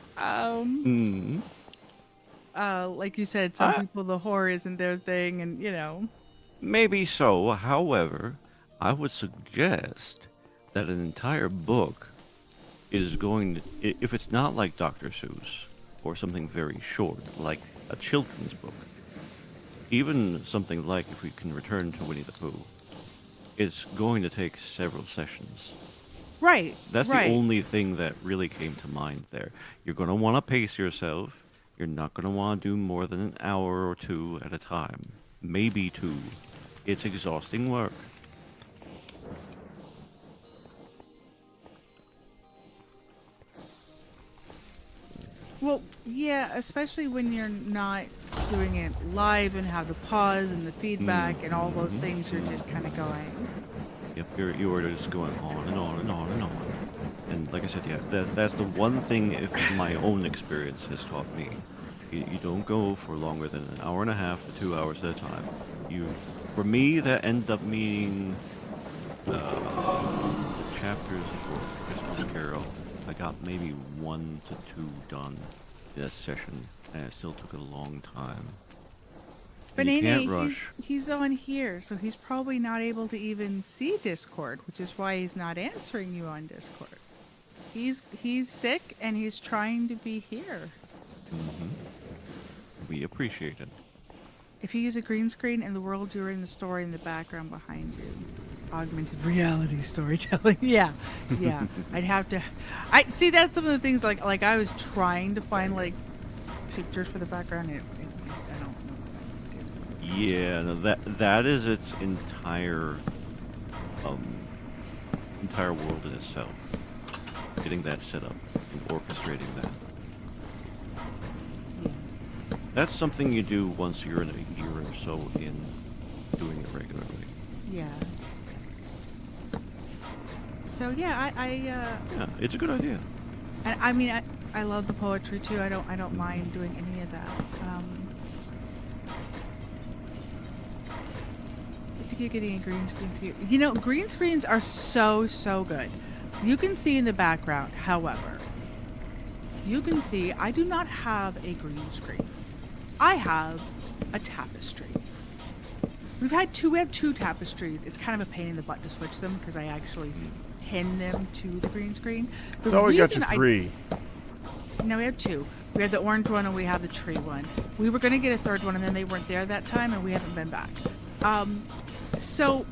Like you said, some people, the horror isn't their thing, and, you know. Maybe so. However, I would suggest that an entire book is going to, if it's not like Dr. Seuss or something very short, like a children's book, even something like, if we can return to Winnie the Pooh, it's going to take several sessions. Right. That's right. the only thing that really came to mind there. You're going to want to pace yourself. You're not going to want to do more than an hour or two at a time. Maybe 2. It's exhausting work. Well, yeah, especially when you're not doing it live and have to pause and the feedback and all those things, you're just kind of going. Yep, you are just going on and on and on and on. And like I said, yeah, that's the one thing, if my own experience has taught me. You don't go for longer than an hour and a half to 2 hours at a time. For me, that ended up meaning The chapters for Christmas Carol, I got maybe 1 to 2 done in a session, and it still took a long time. But And you Nene, can't rush. he's on here, so he's probably not able to even see Discord, which is why he's not answering you on Discord. He's sick and he's trying to be here. We appreciate it. If you use a green screen and the world you're in, the story in the background behind you, augmented reality storytelling. Yeah, I'd have to. I see that's some of the things like I was trying to find like pictures for the background. I don't know what I can do. Yeah, no, that is its entire world in itself. Getting that set up and orchestrating that. Yeah. That's something you do once you're in a year or so in doing it regularly. Yeah. So yeah, Yeah, it's a good idea. and I mean I love the poetry too. I don't mind doing any of that. I think you're getting a green screen view. You know, green screens are so good. You can see in the background, however, you can see I do not have a green screen. I have a tapestry. We have two tapestries. It's kind of a pain in the butt to switch them because I actually pin them to the green screen. The So we got reason to 3. No, we have 2. We have the orange one and we have the tree one. We were going to get a third one and then they weren't there that time and we haven't been back. So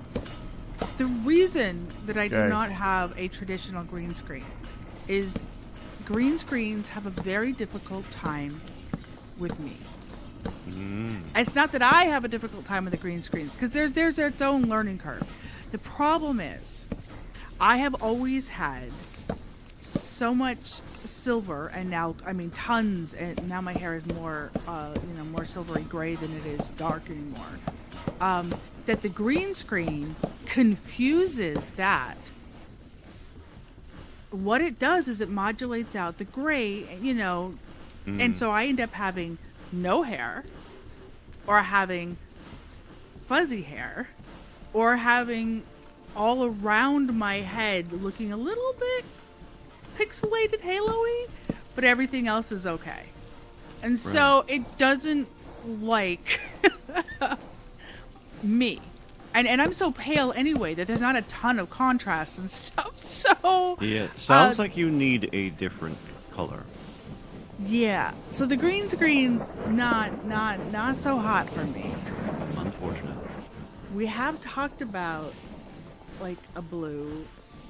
the reason that I do Okay. not have a traditional green screen is green screens have a very difficult time with me. It's not that I have a difficult time with the green screens because there's its own learning curve. The problem is I have always had so much silver and now tons, and now my hair is more more silvery gray than it is dark anymore, that the green screen confuses that. What it does is it modulates out the gray, and so I end up having no hair or having fuzzy hair or having all around my head looking a little bit pixelated halo-y, but everything else is okay. And so it doesn't like me. And I'm so pale anyway that there's not a ton of contrast and stuff. So Yeah, sounds like you need a different color. yeah. So the green screen's not so hot for me. Unfortunate. We have talked about like a blue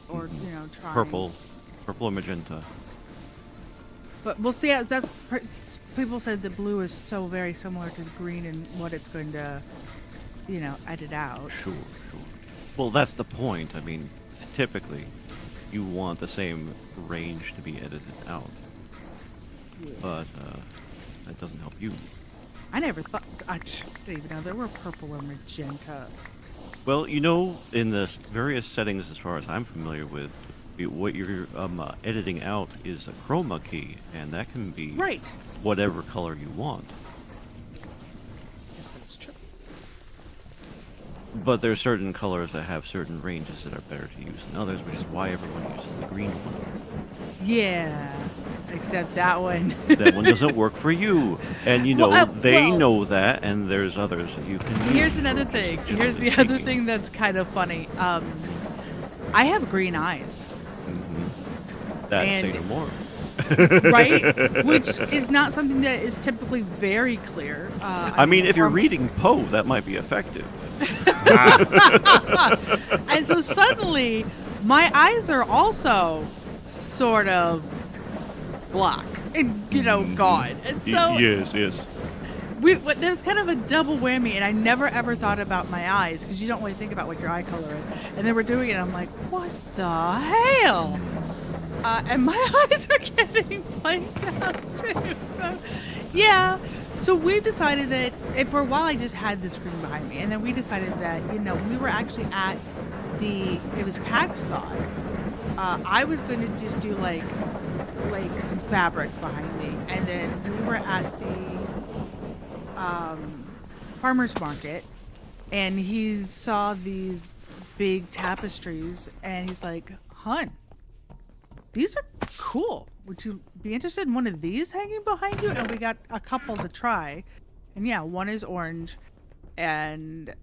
or trying Purple or magenta. But we'll see. People said the blue is so very similar to the green and what it's going to, edit out. Sure. Well, that's the point. I mean, typically, you want the same range to be edited out. Yeah. But that doesn't help you. I never thought. I didn't even know there were purple or magenta. Well, in the various settings, as far as I'm familiar with, what you're editing out is a chroma key, and that can be Right. whatever color you want. Yes, that's true. But there's certain colors that have certain ranges that are better to use than others, which is why everyone uses the green one. Yeah, except that one. That one doesn't work for you, and they know that, and there's others that you can use. Here's another thing. Here's the other speaking. thing that's kind of funny. I have green eyes, That and- say no more. right? Which is not something that is typically very clear. I mean, if you're reading Poe, that might be effective. And so suddenly, my eyes are also sort of black and gone. And so Yes. there's kind of a double whammy, and I never ever thought about my eyes because you don't really think about what your eye color is. And then we're doing it, and I'm like, what the hell? And my eyes are getting blanked out too. So, yeah. So we decided that for a while I just had the screen behind me, and then we decided that we were actually at it was PAX Thought. I was going to just do like some fabric behind me, and then we were at the farmer's market, and he saw these big tapestries, and he's like, "Hun, these are cool. Would you be interested in one of these hanging behind you?" And we got a couple to try, and yeah, one is orange, and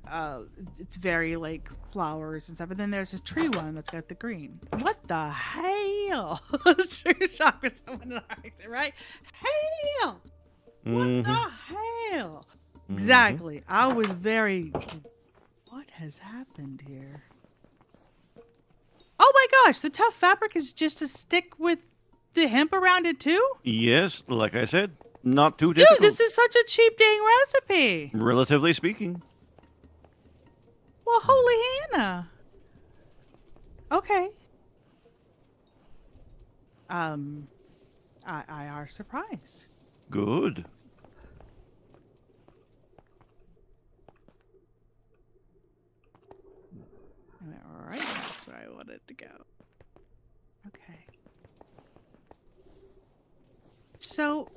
it's very like flowers and stuff. And then there's this tree one that's got the green. What the hell? True shock for someone in our accent, right? Hell! What the hell? Exactly. I was very. What has happened here? Oh my gosh! The tough fabric is just a stick with the hemp around it too. Yes, like I said, not too Dude, difficult. this is such a cheap dang recipe. Relatively speaking. Well, holy Hannah. Okay. I are surprised. Good. All right, that's where I wanted to go. Okay. So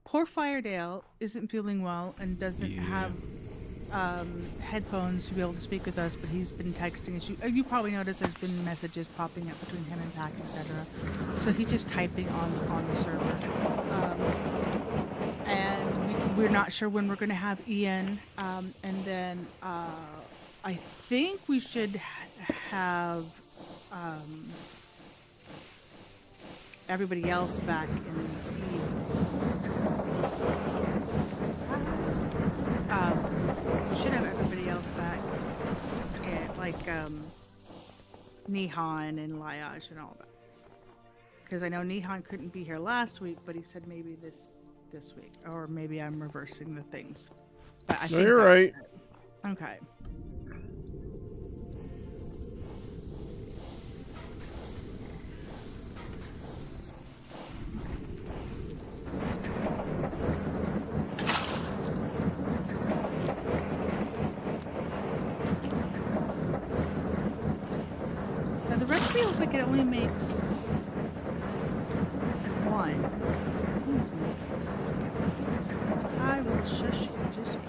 poor Firedale isn't feeling well and doesn't have headphones to be able to speak with us, but he's been texting us. You probably noticed there's been messages popping up between him and Pack, etc. So he's just typing on the server, and we're not sure when we're going to have Ian. And then I think we should have everybody else back in the we should have everybody else back, like Nihan and Liage and all that. Because I know Nihan couldn't be here last week, but he said maybe this week, or maybe I'm reversing the things. But I think you're right. Okay. Now the recipe looks like it only makes one. I will shush you. Just wait.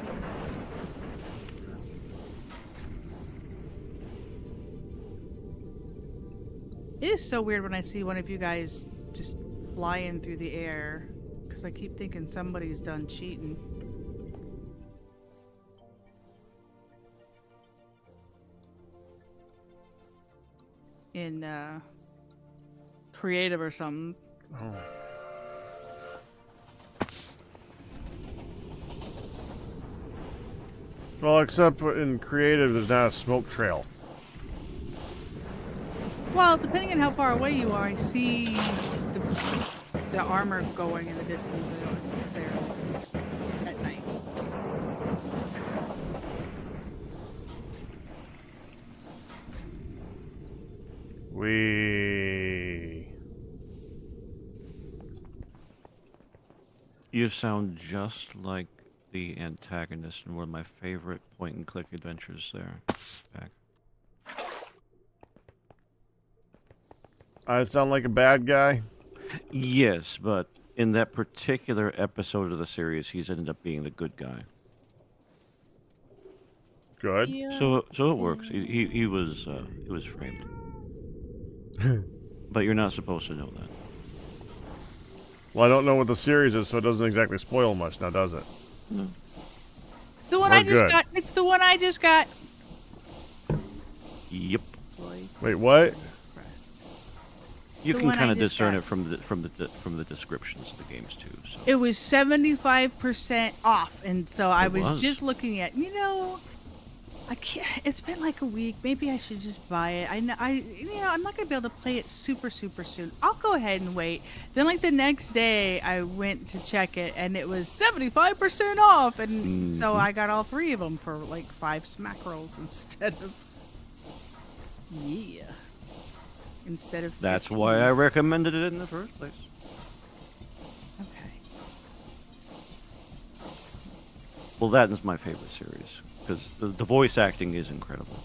It is so weird when I see one of you guys just flying through the air, because I keep thinking somebody's done cheating. In creative or something. Oh. Well, except in creative, there's not a smoke trail. Well, depending on how far away you are, I see the armor going in the distance. I don't necessarily see it at night. You sound just like the antagonist in one of my favorite point-and-click adventures there. Back. I sound like a bad guy? Yes, but in that particular episode of the series, he's ended up being the good guy. Good. Yeah. So it works. He was framed. But you're not supposed to know that. Well, I don't know what the series is, so it doesn't exactly spoil much now, does it? No. The one We're I just good. got. It's the one I just got. Yep. Wait, what? You The can one I kind of just discern got. it from the descriptions of the games too. So It was 75% off, and so I was was. just looking at. I can't. It's been like a week. Maybe I should just buy it. I'm not gonna be able to play it super soon. I'll go ahead and wait. Then, like the next day, I went to check it, and it was 75% off, and so I got all three of them for like 5 smack rolls instead of. Yeah. Instead of. that's 15. why I recommended it in the first place. Okay. Well, that is my favorite series because the voice acting is incredible.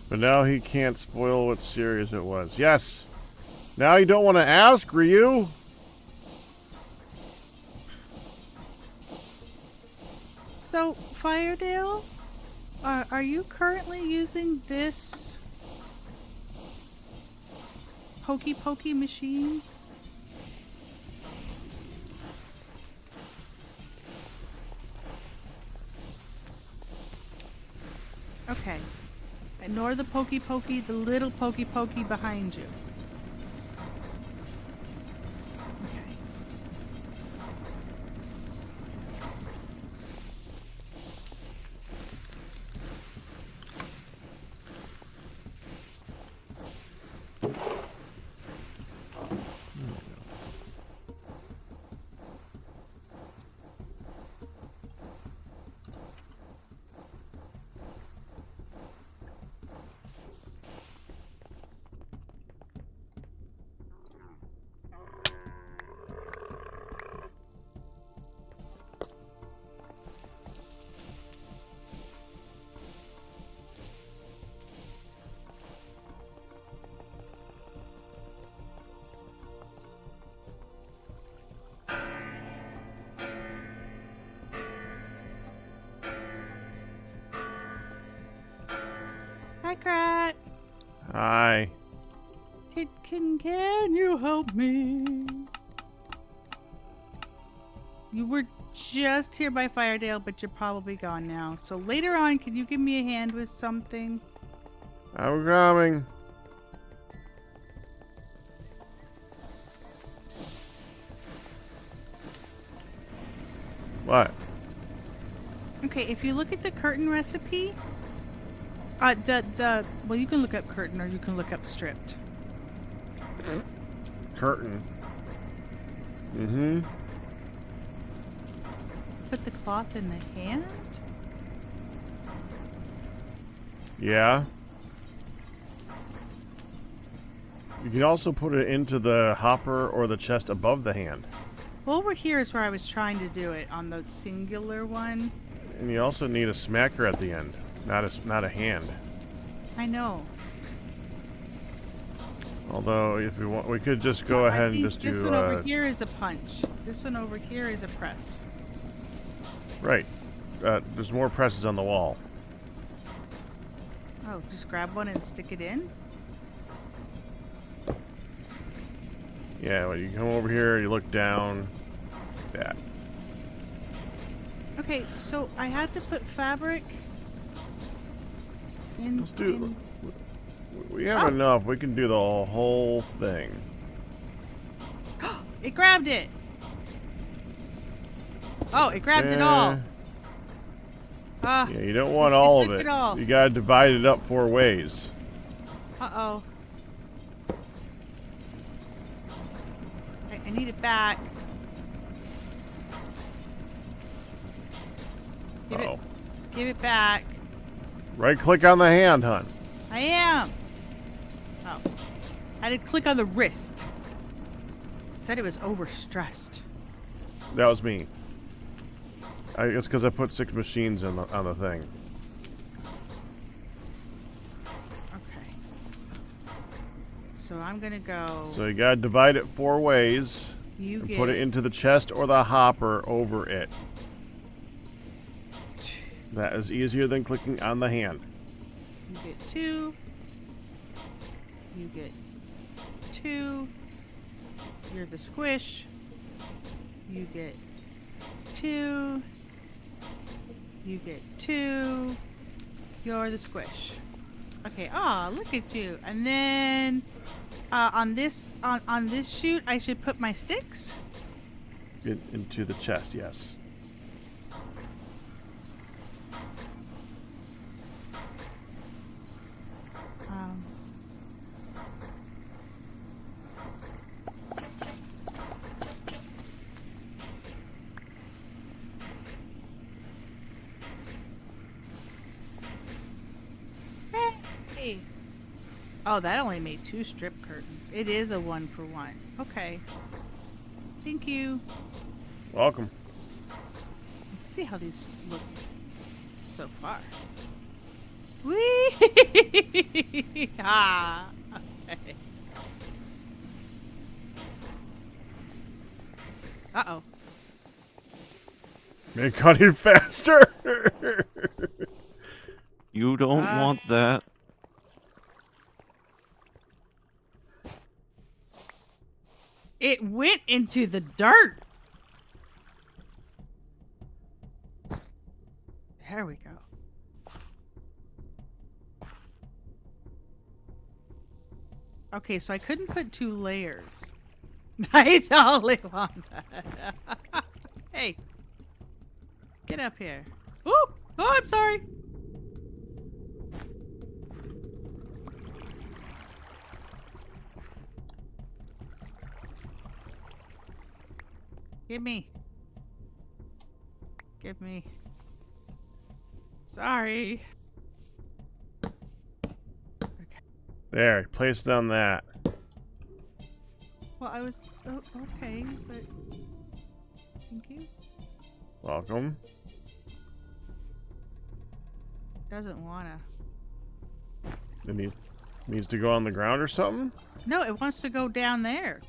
But now he can't spoil what series it was. Yes! Now you don't want to ask, Ryu? So, Firedale, Are you currently using this pokey machine? Okay. Ignore the pokey, the little pokey behind you. Okay. Hi, Krat. Hi. Can you help me? You were just here by Firedale, but you're probably gone now. So later on, can you give me a hand with something? I'm coming. What? Okay, if you look at the curtain recipe, well, you can look up curtain or you can look up stripped. Curtain. Mm-hmm. Put the cloth in the hand? Yeah. You can also put it into the hopper or the chest above the hand. Well, over here is where I was trying to do it, on the singular one. And you also need a smacker at the end, not a hand. I know. Although, if we want, we could just go ahead and just this do. This one over here is a punch. This one over here is a press. Right. There's more presses on the wall. Oh, just grab one and stick it in? Yeah, well, you come over here, you look down, like that. Okay, so I had to put fabric in. Let's do. We have enough. We can do the whole thing. It grabbed it. Oh, it grabbed it all. Yeah, you don't want all of it. You gotta divide it up 4 ways. Uh-oh. I need it back. Give it back. Right click on the hand, hun. I am. Oh. I had to click on the wrist. It said it was overstressed. That was me. It's because I put 6 machines on the thing. Okay. So I'm gonna go. So you gotta divide it 4 ways. You and put it into the chest or the hopper over it. That is easier than clicking on the hand. You get 2. You get 2. You're the squish. You get 2. You get 2. You're the squish. Okay. Ah, look at you. And then on this chute, I should put my sticks. Into the chest, yes. Hey. Oh, that only made 2 strip curtains. It is a 1-for-1. Okay. Thank you. Welcome. Let's see how these look so far. Whee! Ah. Okay. Uh-oh. Make cutting faster. You don't want that. It went into the dirt. There we go. Okay, so I couldn't put 2 layers. I totally want that. Hey. Get up here. Ooh! Oh, I'm sorry. Give me. Give me. Sorry. Okay. There, place down that. Well, I was... Oh, okay, but... Thank you. Welcome. Doesn't wanna. It needs to go on the ground or something? No, it wants to go down there.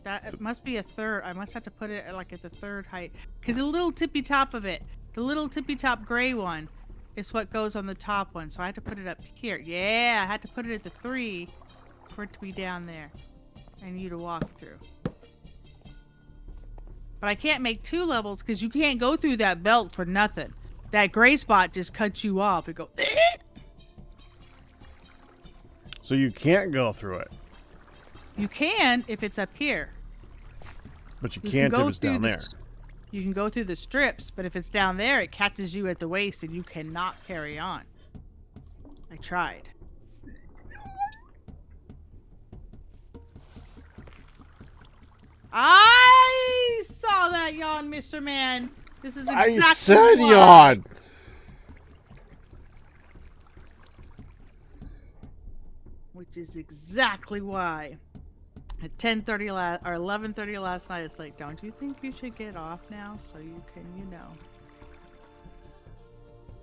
It must be a third. I must have to put it like at the 3rd height. Because the little tippy top of it, the little tippy top gray one, is what goes on the top one. So I had to put it up here. Yeah, I had to put it at the 3 for it to be down there. And you to walk through. But I can't make 2 levels because you can't go through that belt for nothing. That gray spot just cuts you off. It goes... So you can't go through it. You can if it's up here. But you can't if it's down there. You can go through the strips, but if it's down there, it catches you at the waist and you cannot carry on. I tried. I saw that yawn, Mr. Man. This is exactly I said why. yawn. Which is exactly why. At 10:30 or 11:30 last night, it's like, don't you think you should get off now so you can,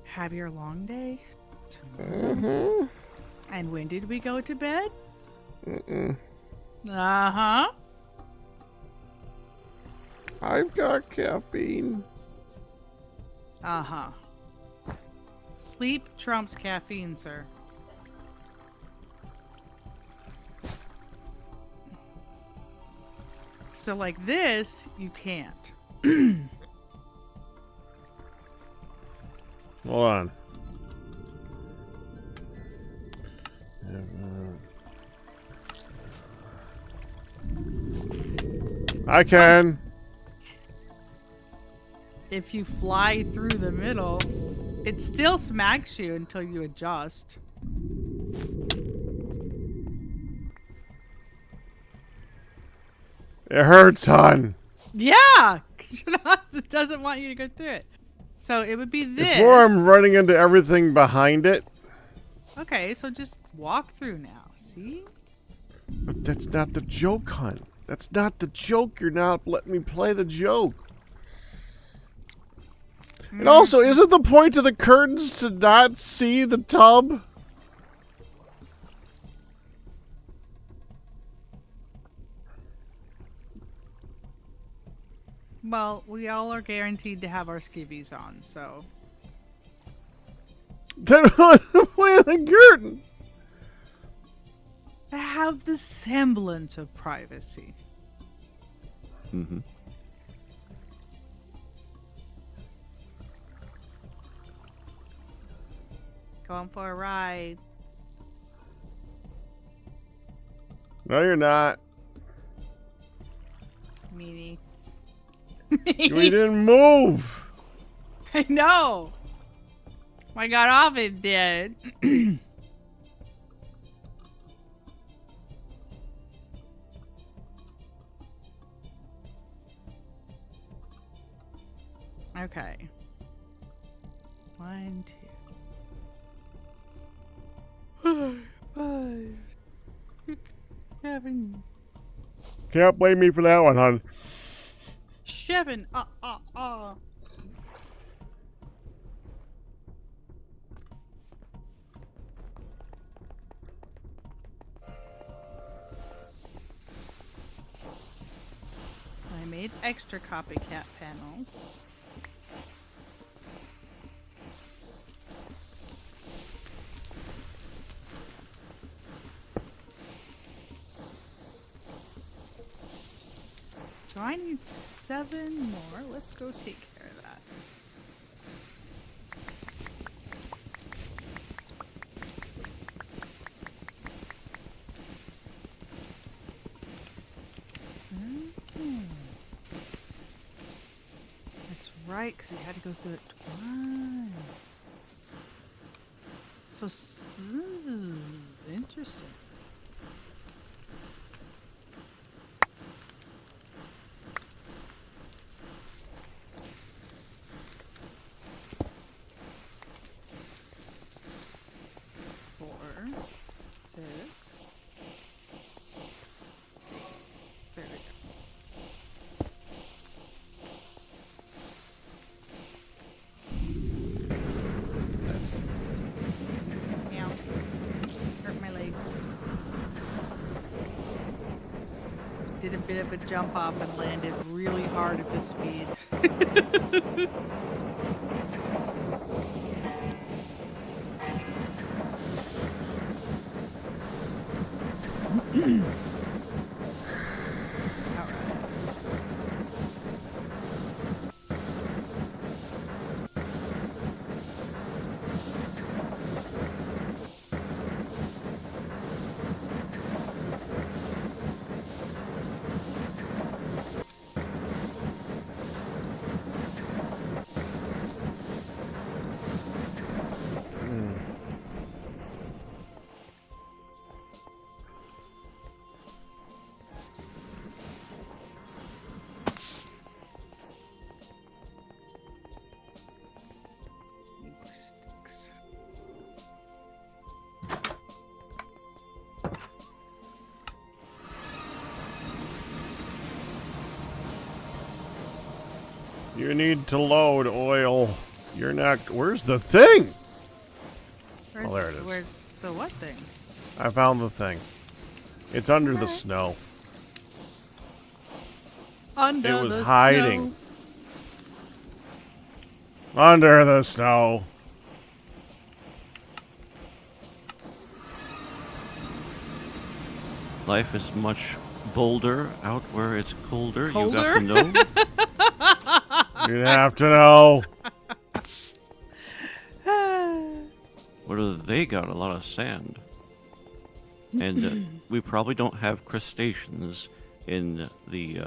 have your long day? Mm-hmm. And when did we go to bed? Mm-mm. Uh-huh. I've got caffeine. Uh-huh. Sleep trumps caffeine, sir. So like this, you can't. Hold on. I can. If you fly through the middle, it still smacks you until you adjust. It hurts, hon. Yeah! 'Cause it doesn't want you to go through it. So it would be this. Before I'm running into everything behind it. Okay, so just walk through now. See? But that's not the joke, hon. That's not the joke. You're not letting me play the joke. And also, isn't the point of the curtains to not see the tub? Well, we all are guaranteed to have our skivvies on, so. Then what's the point of the curtain? To have the semblance of privacy. Mm-hmm. Going for a ride. No, you're not. Meanie. We didn't move. I know. I got off it did. Okay. 1, 2, 5, 6, 7. Can't blame me for that one, hon. 7. I made extra copycat panels. So I need 7 more. Let's go take care of that. That's right, because you had to go through it twice. So this is interesting. There we go. Meow. Hurt my legs. Did a bit of a jump off and landed really hard at this speed. You need to load oil. You're not. Where's the thing? Where's, Oh, there it is. Where's the what thing? I found the thing. It's under the Alright. snow. Under It was the hiding. snow. Under the snow. Life is much bolder out where it's colder. Colder? You got to know. You'd have to know. What do they got? A lot of sand. And we probably don't have crustaceans in the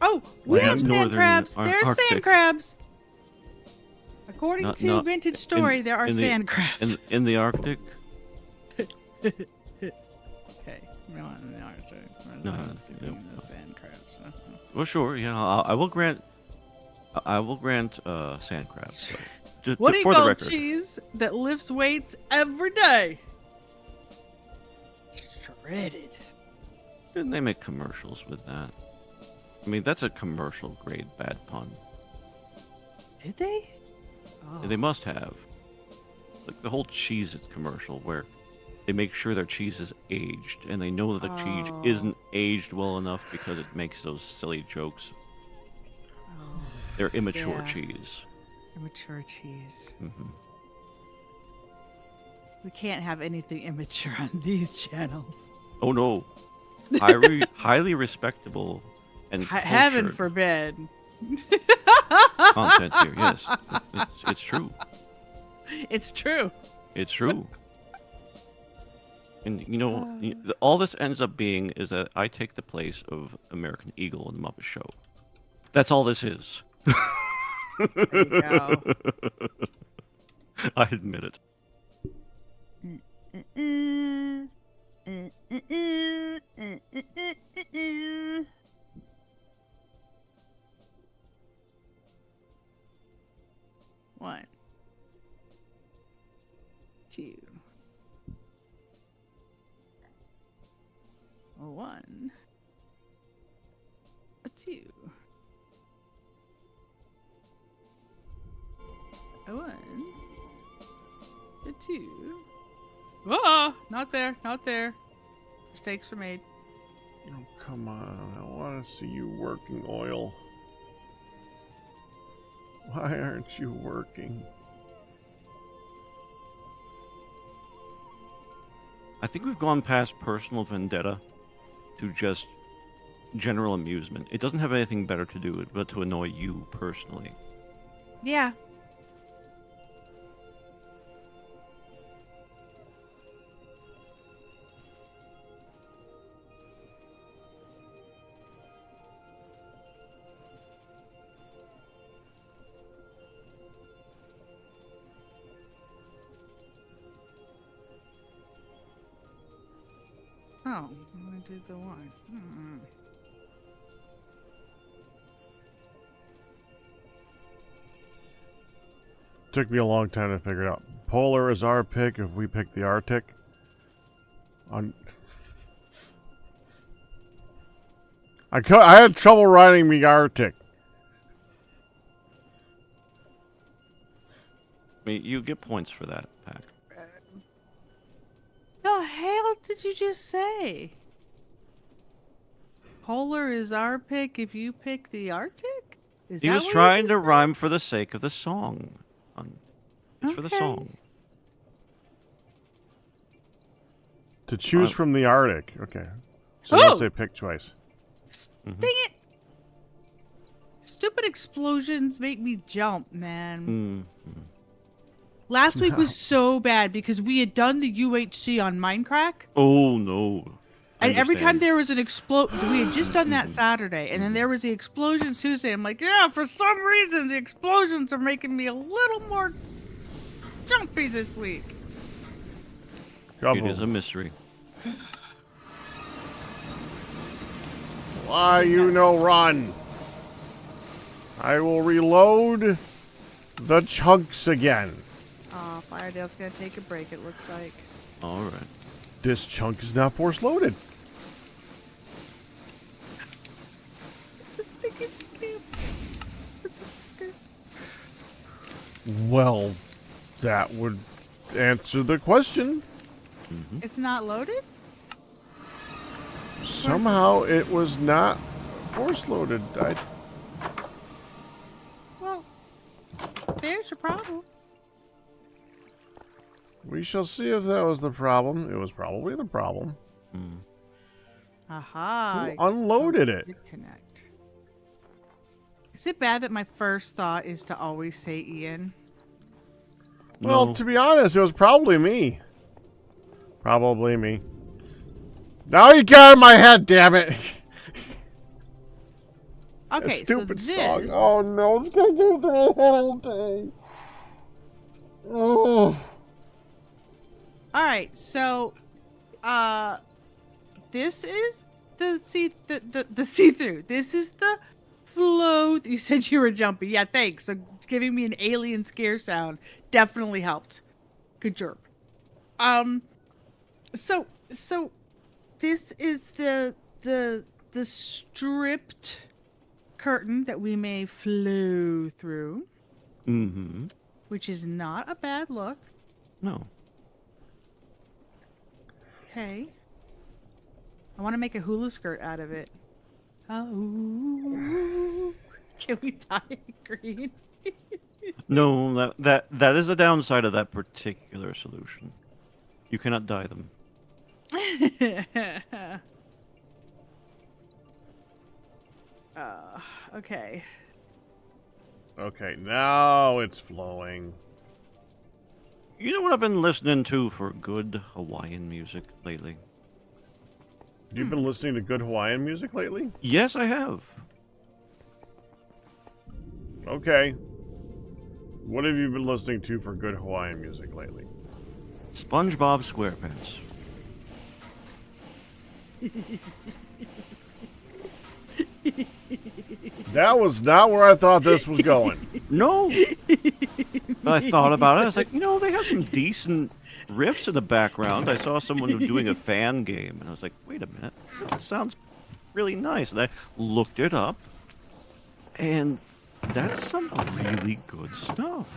Oh, we have sand northern crabs. There's Arctic. sand crabs. According Not- to not Vintage Story, there are in the- sand crabs. in the Arctic. Okay, not in the Arctic. No, We're not no, sleeping in no. the sand crabs. Well, sure. Yeah, I will grant. I will grant sand crabs. What do you for the call record. cheese that lifts weights every day? Shredded. Didn't they make commercials with that? I mean, that's a commercial grade bad pun. Did they? Oh. They must have. Like the whole Cheez-It commercial where they make sure their cheese is aged, and they know that the cheese Oh. isn't aged well enough because it makes those silly jokes. Oh, They're immature Yeah. cheese. immature cheese. Hmm. We can't have anything immature on these channels. Oh no, highly respectable and Heaven cultured forbid. content here. Yes, it's true. It's true. It's true. And all this ends up being is that I take the place of American Eagle in the Muppet Show. That's all this is. There you go. I admit it. One, two, one, a two, a one, a two. Whoa! Not there, not there. Mistakes were made. Oh, come on. I want to see you working oil. Why aren't you working? I think we've gone past personal vendetta to just general amusement. It doesn't have anything better to do but to annoy you personally. Yeah. Oh, I did the one. Took me a long time to figure it out. Polar is our pick if we pick the Arctic. I had trouble writing the Arctic. I mean, you get points for that, Pack. The hell did you just say? Polar is our pick if you pick the Arctic? Is He that was what trying just to said? rhyme for the sake of the song. It's for the Okay. song. To choose from the Arctic. Okay. So Oh! don't say pick twice. Dang it! Stupid explosions make me jump, man. Last week was so bad because we had done the UHC on Minecraft. Oh, no. I And every time understand. there was an we had just done that Saturday, and then there was the explosions Tuesday. I'm like, yeah, for some reason the explosions are making me a little more jumpy this week. It is a mystery. Why you no run? I will reload the chunks again. Oh, Firedale's gonna take a break, it looks like. All right. This chunk is not force loaded. Well, that would answer the question. It's not loaded? Somehow it was not force loaded. Well, there's your problem. We shall see if that was the problem. It was probably the problem. Aha. Who unloaded it? Connect. Is it bad that my first thought is to always say Ian? Well, No. to be honest, it was probably me. Probably me. Now you got in my head, damn it! Okay, That stupid so song. this... Oh no, it's gonna go through my head all day. Oh. Alright, so this is the see-through. This is the flow. You said you were jumpy. Yeah, thanks. So giving me an alien scare sound definitely helped. Good job. So this is the stripped curtain that we may flow through, which is not a bad look. No. Okay. I want to make a hula skirt out of it. Oh, can we dye it green? No, that is the downside of that particular solution. You cannot dye them. Okay. Okay, now it's flowing. You know what I've been listening to for good Hawaiian music lately? You've been listening to good Hawaiian music lately? Yes, I have. Okay. What have you been listening to for good Hawaiian music lately? SpongeBob SquarePants. That was not where I thought this was going. No! I thought about it. I was like, they have some decent riffs in the background. I saw someone doing a fan game, and I was like, wait a minute. That sounds really nice. And I looked it up, and that's some really good stuff.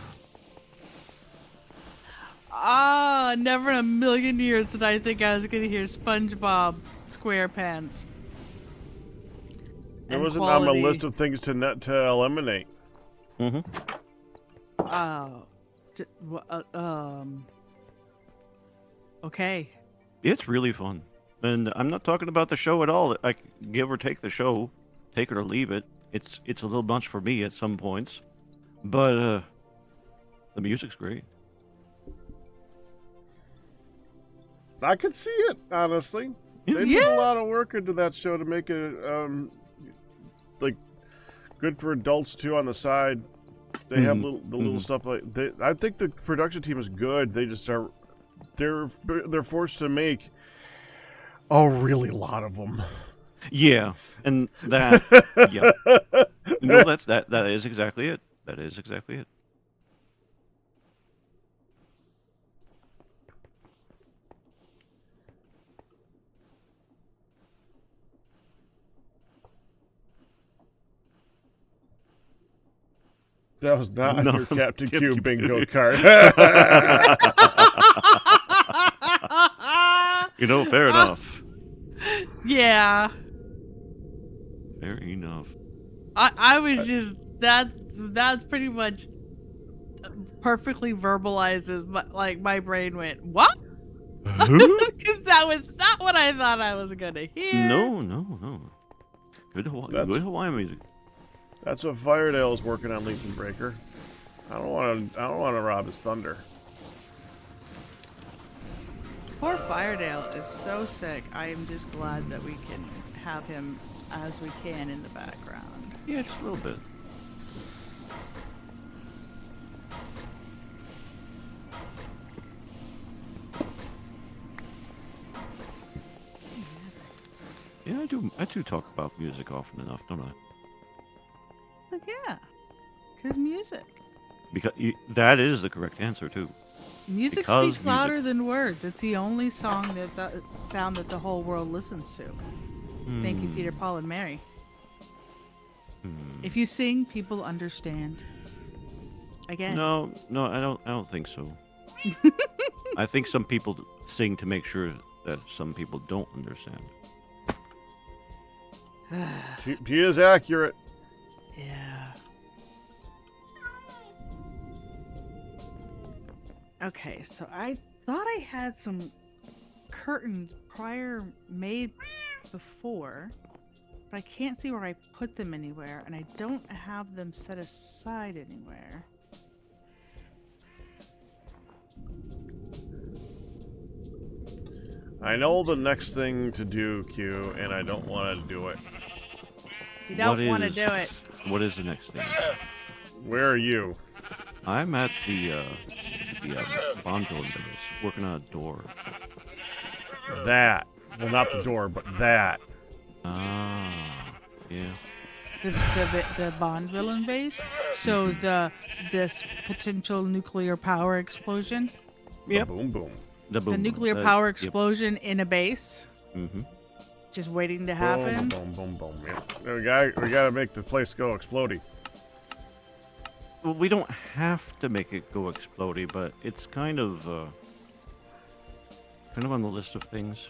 Never in a million years did I think I was going to hear SpongeBob SquarePants. It And wasn't on my quality. list of things to eliminate. Okay. It's really fun. And I'm not talking about the show at all. I give or take the show, take it or leave it. It's a little much for me at some points, but the music's great. I could see it, honestly. They put a lot of work into that show to make it like good for adults too. On the side, they have little stuff like. I think the production team is good. They just are. They're forced to make a really lot of them. Yeah, and that. Yeah. No, that is exactly it. That is exactly it. That was not your Captain Q bingo card. Fair enough. Yeah. Fair enough. I was just that's pretty much perfectly verbalizes my brain went what? Because that was not what I thought I was gonna hear. No. Good Hawaiian music. That's what Firedale is working on, Legion Breaker. I don't want to rob his thunder. Poor Firedale is so sick. I am just glad that we can have him as we can in the background. Yeah, just a little bit. Yeah, I do talk about music often enough, don't I? Like, yeah, because music. Because that is the correct answer too. Music speaks louder than words. It's the only sound that the whole world listens to. Thank you, Peter, Paul, and Mary. If you sing, people understand. Again. No, I don't think so. I think some people sing to make sure that some people don't understand. She is accurate. Yeah. Okay, so I thought I had some curtains made before, but I can't see where I put them anywhere, and I don't have them set aside anywhere. I know the next thing to do, Q, and I don't want to do it. You don't want to do it. What is the next thing? Where are you? I'm at the Bonneville base, working on a door. That. Well, not the door, but that. Ah, yeah. The Bond villain base. So this potential nuclear power explosion. Yep. Boom boom. The nuclear power explosion in a base. Mm-hmm. Just waiting to happen. Boom boom boom. Yeah. We gotta make the place go explodey. Well, we don't have to make it go explodey, but it's kind of on the list of things.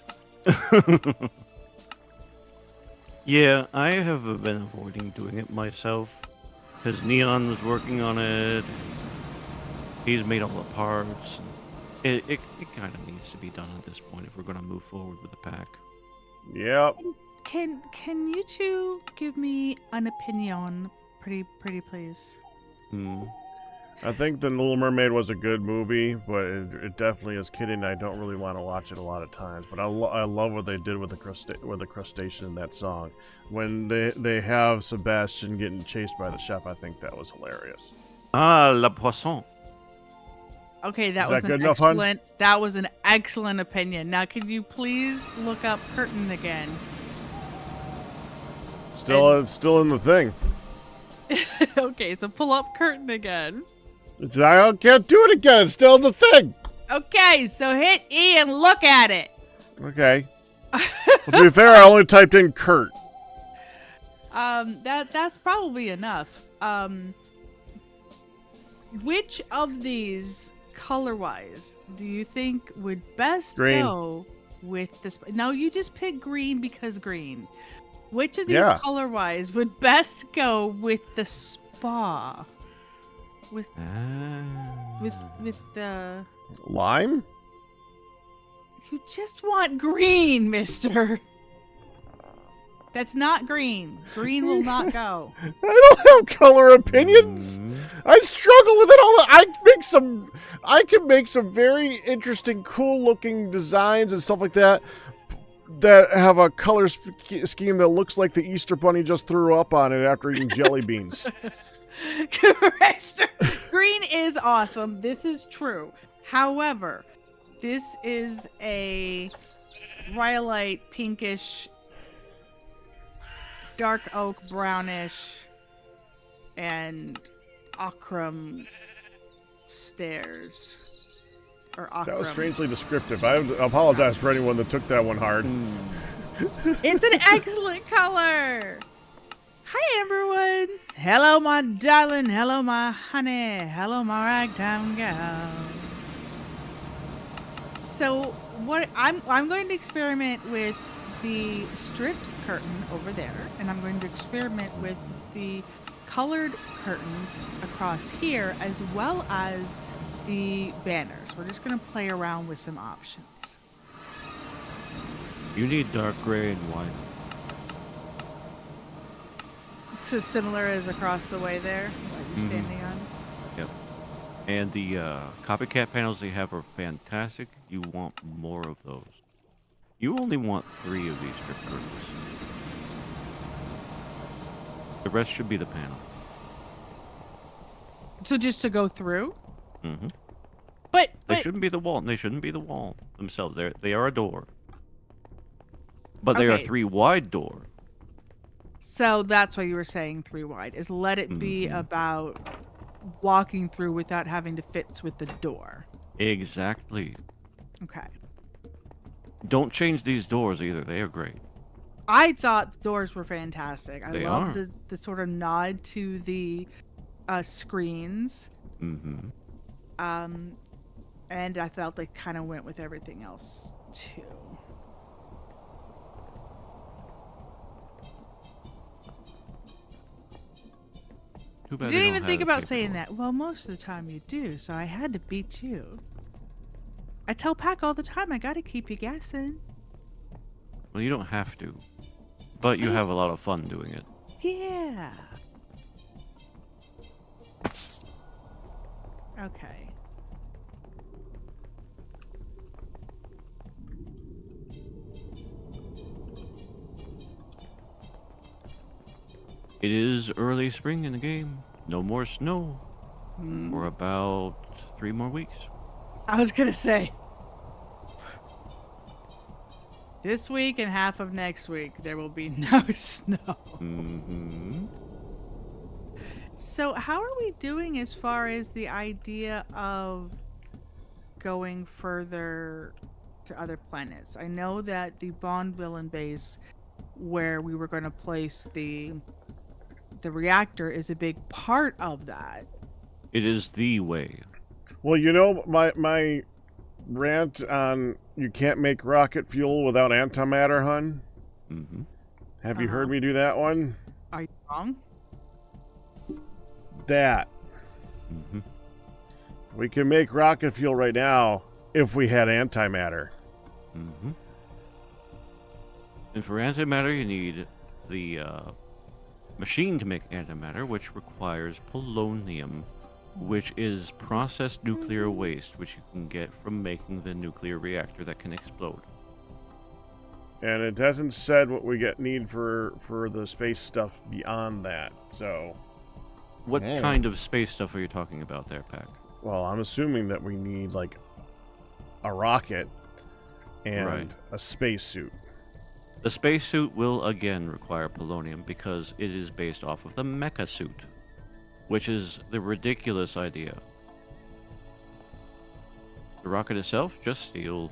Yeah, I have been avoiding doing it myself because Neon was working on it. He's made all the parts. It kind of needs to be done at this point if we're going to move forward with the pack. Yep. Can you two give me an opinion, pretty please? I think The Little Mermaid was a good movie, but it definitely is kidding. I don't really want to watch it a lot of times, but I love what they did with the crustacean in that song. When they have Sebastian getting chased by the chef, I think that was hilarious. Ah, la poisson. Okay, that was an excellent opinion. Now, can you please look up curtain again? Still in the thing. Okay, so pull up curtain again. I can't do it again. It's still in the thing. Okay, so hit E and look at it. Okay. Well, to be fair, I only typed in Kurt. That's probably enough. Which of these, color-wise, do you think would best go with this? No, you just pick green because green. Which of these color-wise would best go with the spa? With the lime? You just want green, mister. That's not green. Green will not go. I don't have color opinions. I struggle with it all. I can make some very interesting, cool-looking designs and stuff like that have a color scheme that looks like the Easter Bunny just threw up on it after eating jelly beans. Correct. Green is awesome. This is true. However, this is a rhyolite pinkish, dark oak brownish, and ochrum stairs. Or ochrum. That was strangely descriptive. I apologize for anyone that took that one hard. It's an excellent color. Hi, everyone. Hello, my darling. Hello, my honey. Hello, my ragtime gal. So, what I'm going to experiment with the stripped curtain over there, and I'm going to experiment with the colored curtains across here, as well as the banners. We're just going to play around with some options. You need dark gray and white. It's as similar as across the way there, what you're standing on. Yep. And the copycat panels they have are fantastic. You want more of those. You only want 3 of these strip curtains. The rest should be the panel. So just to go through? Mm-hmm. But They shouldn't be the wall. They shouldn't be the wall themselves. They are a door. But they are Okay. 3 wide door. So that's why you were saying 3 wide, is let it be about walking through without having to fit with the door. Exactly. Okay. Don't change these doors either. They are great. I thought the doors were fantastic. I They love are. the sort of nod to the screens. Mm-hmm. And I felt they kind of went with everything else too. Too You bad they didn't don't even have think a about paper saying door. that. Well, most of the time you do, so I had to beat you. I tell Pac all the time, I gotta keep you guessing. Well, you don't have to. But you have a lot of fun doing it. Yeah. Okay. It is early spring in the game. No more snow for about 3 more weeks. I was gonna say. This week and half of next week, there will be no snow. Mm-hmm. So, how are we doing as far as the idea of going further to other planets? I know that the Bond villain base, where we were going to place the reactor, is a big part of that. It is the way. Well, you know, my rant on you can't make rocket fuel without antimatter, hun? Mm-hmm. Have you heard me do that one? Are you wrong? That. Mm-hmm. We can make rocket fuel right now if we had antimatter. Mm-hmm. And for antimatter, you need the machine to make antimatter, which requires polonium, which is processed nuclear waste, which you can get from making the nuclear reactor that can explode. And it hasn't said what we need for the space stuff beyond that. So, What kind of space stuff are you talking about there, Pac? well, I'm assuming that we need like a rocket and Right. a spacesuit. The spacesuit will again require polonium because it is based off of the mecha suit, which is the ridiculous idea. The rocket itself, just steel.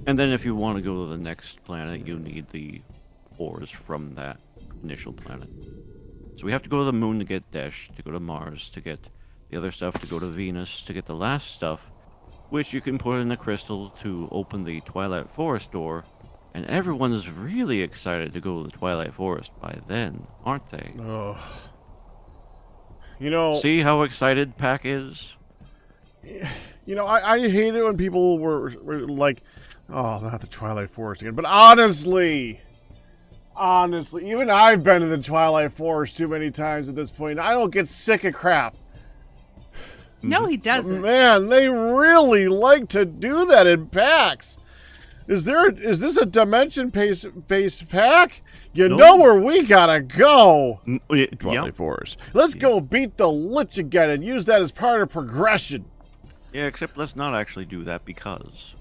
And then if you want to go to the next planet, you need the ores from that initial planet. So we have to go to the moon to get Dash, to go to Mars, to get the other stuff, to go to Venus, to get the last stuff, which you can put in the crystal to open the Twilight Forest door, And everyone's really excited to go to the Twilight Forest by then, aren't they? Oh. You know, See how excited Pack is? I hate it when people were like, oh, not the Twilight Forest again. But honestly, even I've been to the Twilight Forest too many times at this point. I don't get sick of crap. No, he doesn't. Man, they really like to do that in packs. Is this a dimension-based pack? You know where we gotta go. Twilight Forest. Let's go beat the Lich again and use that as part of progression. Yeah, except let's not actually do that because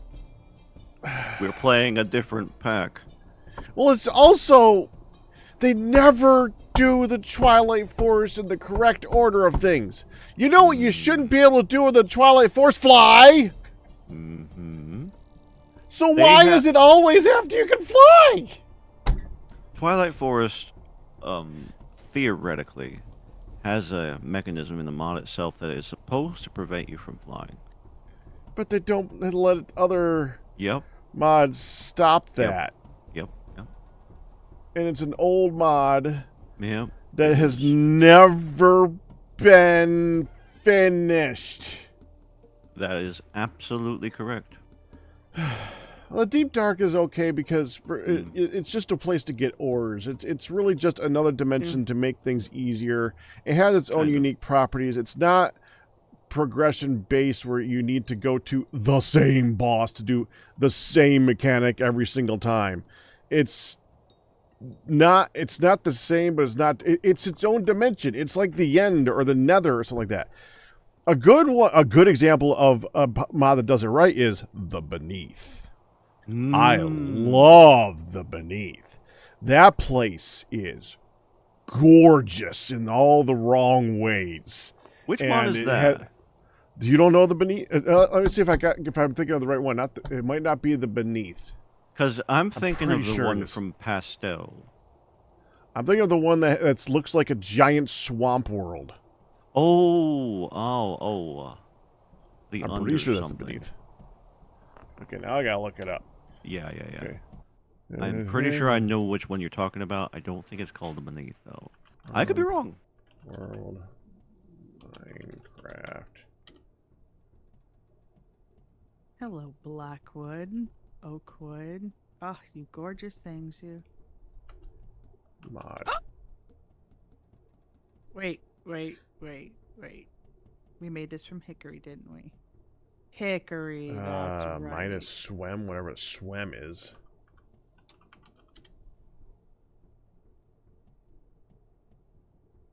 we're playing a different pack. Well, it's also, they never do the Twilight Forest in the correct order of things. You know what you shouldn't be able to do in the Twilight Forest? Fly! Mm-hmm. So why is it always after you can fly? Twilight Forest, theoretically, has a mechanism in the mod itself that is supposed to prevent you from flying. But they don't let other Yep. mods stop that. Yep. And it's an old mod Yep. that has never been finished. That is absolutely correct. Well, the Deep Dark is okay because it's just a place to get ores. It's really just another dimension to make things easier. It has its own unique properties. It's not progression based where you need to go to the same boss to do the same mechanic every single time. It's not the same, but it's its own dimension. It's like the End or the Nether or something like that. A good example of a mod that does it right is the Beneath. I love the Beneath. That place is gorgeous in all the wrong ways. Which mod is that? You don't know the Beneath? Let me see if I'm thinking of the right one. It might not be the Beneath. Because I'm thinking of the one it is. from Pastel. I'm thinking of the one that looks like a giant swamp world. Oh. The I'm pretty sure that's the Beneath. Okay, now I gotta look it up. Yeah. Okay. I'm pretty sure I know which one you're talking about. I don't think it's called the Beneath, though. I could be wrong. World Minecraft. Hello, Blackwood. Oakwood. Oh, you gorgeous things, you. Mod. Wait. We made this from Hickory, didn't we? Hickory, that's right. Minus Swem, whatever Swem is.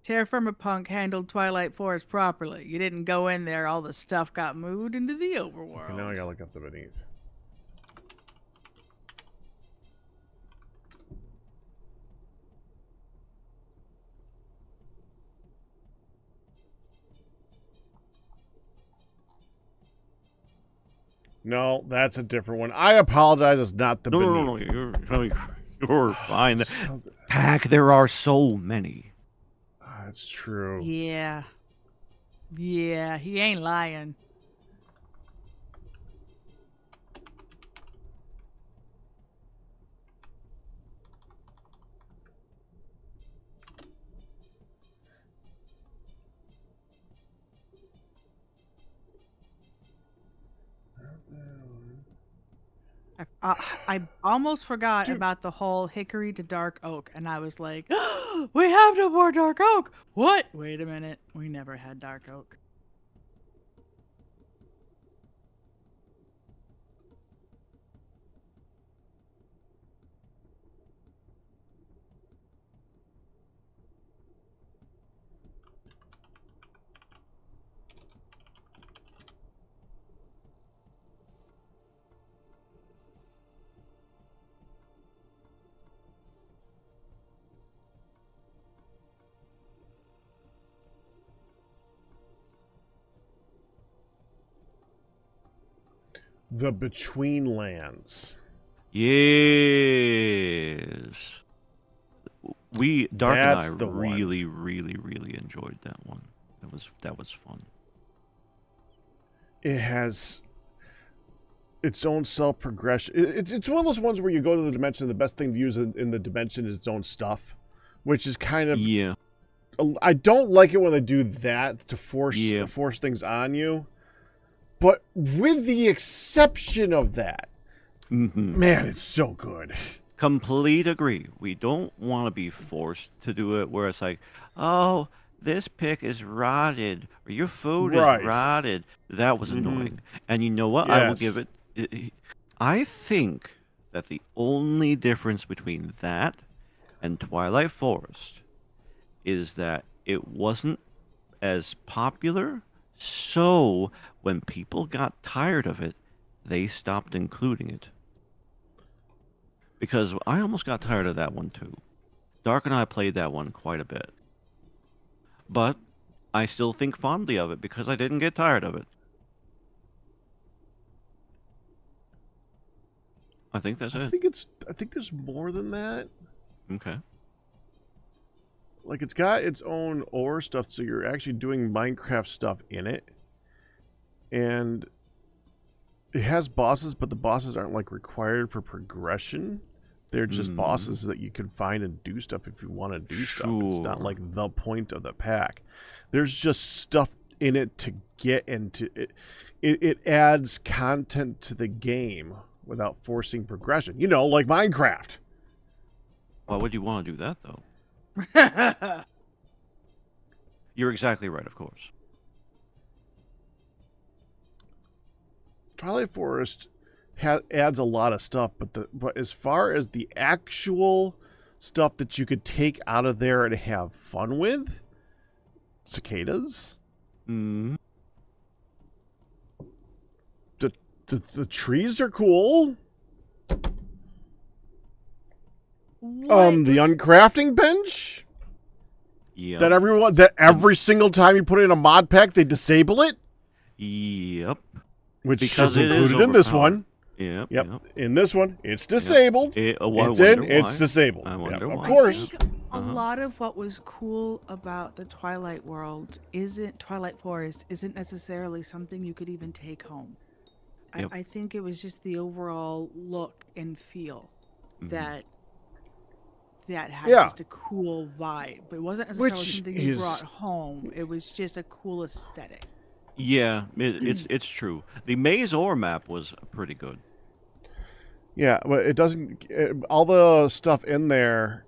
Terrafirmacraft handled Twilight Forest properly. You didn't go in there, all the stuff got moved into the overworld. Okay, now I gotta look up the Beneath. No, that's a different one. I apologize. It's not the Beneath. No, you're fine. Pack, there are so many. That's true. Yeah, he ain't lying. I almost forgot about the whole Hickory to Dark Oak, and I was like, oh, we have no more Dark Oak. What? Wait a minute. We never had Dark Oak. The Betweenlands. Yes. Dark and I That's the one. really enjoyed that one. That was fun. It has its own self progression. It's one of those ones where you go to the dimension. The best thing to use in the dimension is its own stuff, which is kind of I don't like it when they do that to force things on you. But with the exception of that, man, it's so good. Complete agree. We don't want to be forced to do it where it's like, oh, this pick is rotted or your food is rotted. That was annoying. And you know what? Yes. I will give it. I think that the only difference between that and Twilight Forest is that it wasn't as popular. So when people got tired of it, they stopped including it. Because I almost got tired of that one too. Dark and I played that one quite a bit. But I still think fondly of it because I didn't get tired of it. I think that's it. I think there's more than that. Okay. Like, it's got its own ore stuff, so you're actually doing Minecraft stuff in it. And it has bosses, but the bosses aren't, like, required for progression. They're just bosses that you can find and do stuff if you want to do stuff. It's not, like, the point of the pack. There's just stuff in it to get into it. It adds content to the game without forcing progression. You know, like Minecraft. Why would you want to do that, though? You're exactly right, of course. Twilight Forest adds a lot of stuff, but as far as the actual stuff that you could take out of there and have fun with, cicadas. The trees are cool. The uncrafting bench. Yeah. That every single time you put it in a mod pack, they disable it. Yep. Which because is included in this one. Yep. In this one, it's disabled. It's disabled. I wonder why. Of course. I think a lot of what was cool about the Twilight Forest isn't necessarily something you could even take home. Yep. I think it was just the overall look and feel that had just a cool vibe. It wasn't necessarily something you brought home. It was just a cool aesthetic. Yeah, it's true. The Maze Ore map was pretty good. Yeah, but it doesn't. All the stuff in there.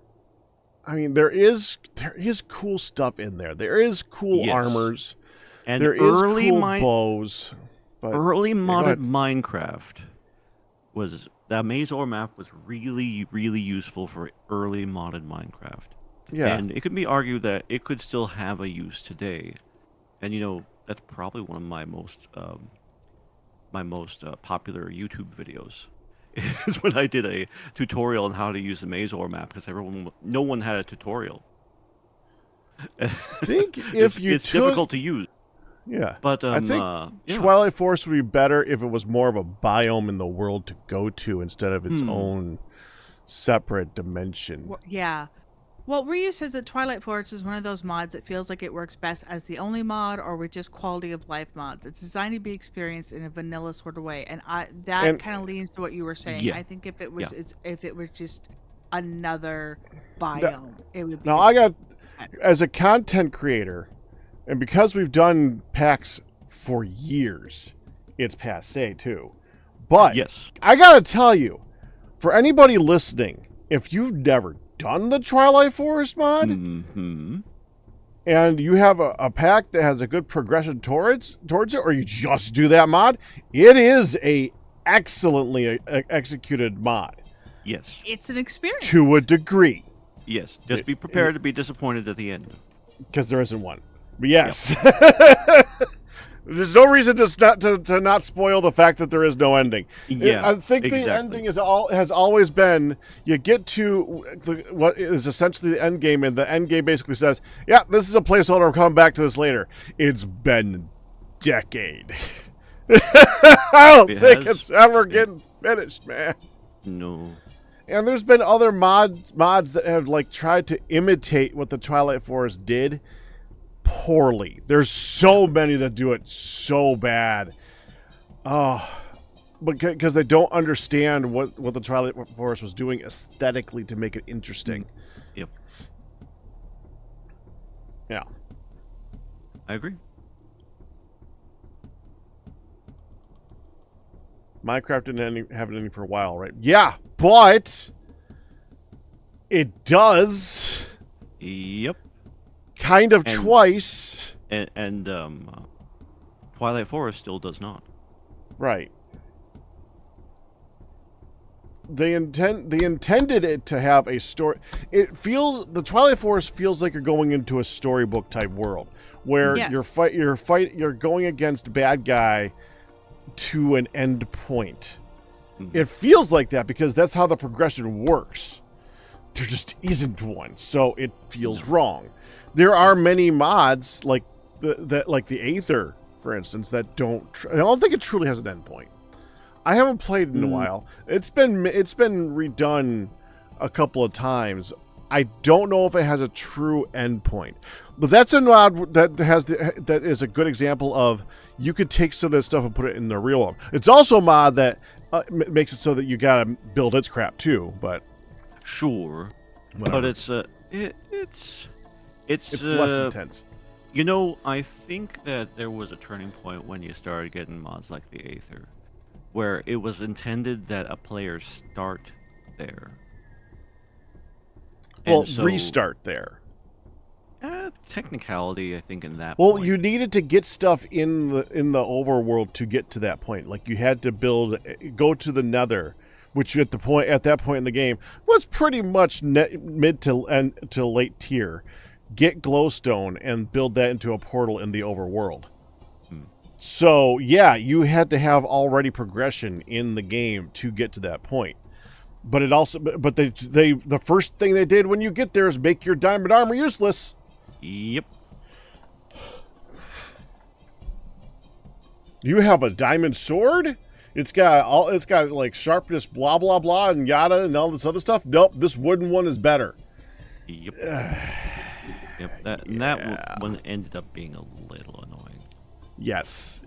I mean, there is cool stuff in there. There is cool armors. And there is cool bows. But, early modded Minecraft that Maze Ore map was really, really useful for early modded Minecraft. Yeah, and it could be argued that it could still have a use today. And you know, that's probably one of my most popular YouTube videos. Is when I did a tutorial on how to use the Maze Ore map because no one had a tutorial. I think it's difficult to use. Yeah, but I think Twilight Forest would be better if it was more of a biome in the world to go to instead of its own separate dimension. Well, Ryu says that Twilight Forest is one of those mods that feels like it works best as the only mod or with just quality of life mods. It's designed to be experienced in a vanilla sort of way, and that kind of leans to what you were saying. Yeah. I think if it was just another biome, it would be. Now, as a content creator, and because we've done packs for years, it's passé too. But I gotta tell you, for anybody listening, if you've never done the Twilight Forest mod, and you have a pack that has a good progression towards it, or you just do that mod, it is a excellently executed mod. Yes. It's an experience. To a degree. Yes. Just be prepared to be disappointed at the end. Because there isn't one. But yes. There's no reason to not spoil the fact that there is no ending. Yeah, I think the ending has always been you get to what is essentially the end game, and the end game basically says, "Yeah, this is a placeholder. I'll come back to this later." It's been a decade. I don't think it's ever getting finished, man. No. And there's been other mods that have tried to imitate what the Twilight Forest did. Poorly. There's so many that do it so bad. Oh, because they don't understand what the Twilight Forest was doing aesthetically to make it interesting. Yep. Yeah. I agree. Minecraft didn't have it any for a while, right? Yeah, but it does. Yep. Kind of And- twice. And Twilight Forest still does not. Right. They intended it to have a story. The Twilight Forest feels like you're going into a storybook type world where Yes. you're going against a bad guy to an end point. Mhm. It feels like that because that's how the progression works. There just isn't one, so it feels wrong. There are many mods like the Aether, for instance, that don't. I don't think it truly has an end point. I haven't played in a while. It's been redone a couple of times. I don't know if it has a true end point, but that's a mod that is a good example of you could take some of this stuff and put it in the real one. It's also a mod that makes it so that you gotta build its crap too. But Sure, whatever. but it's less intense. You know, I think that there was a turning point when you started getting mods like the Aether, where it was intended that a player start there. Well, And so, restart there. technicality, I think, in that. Well, point. you needed to get stuff in the overworld to get to that point. Like you had to go to the Nether, which at that point in the game was pretty much mid to late tier. Get glowstone and build that into a portal in the overworld. So yeah, you had to have already progression in the game to get to that point. But it also, but they the first thing they did when you get there is make your diamond armor useless. Yep. You have a diamond sword? It's got like sharpness, blah blah blah, and yada, and all this other stuff. Nope, this wooden one is better. Yep. Yep. That one ended up being a little annoying. Yes.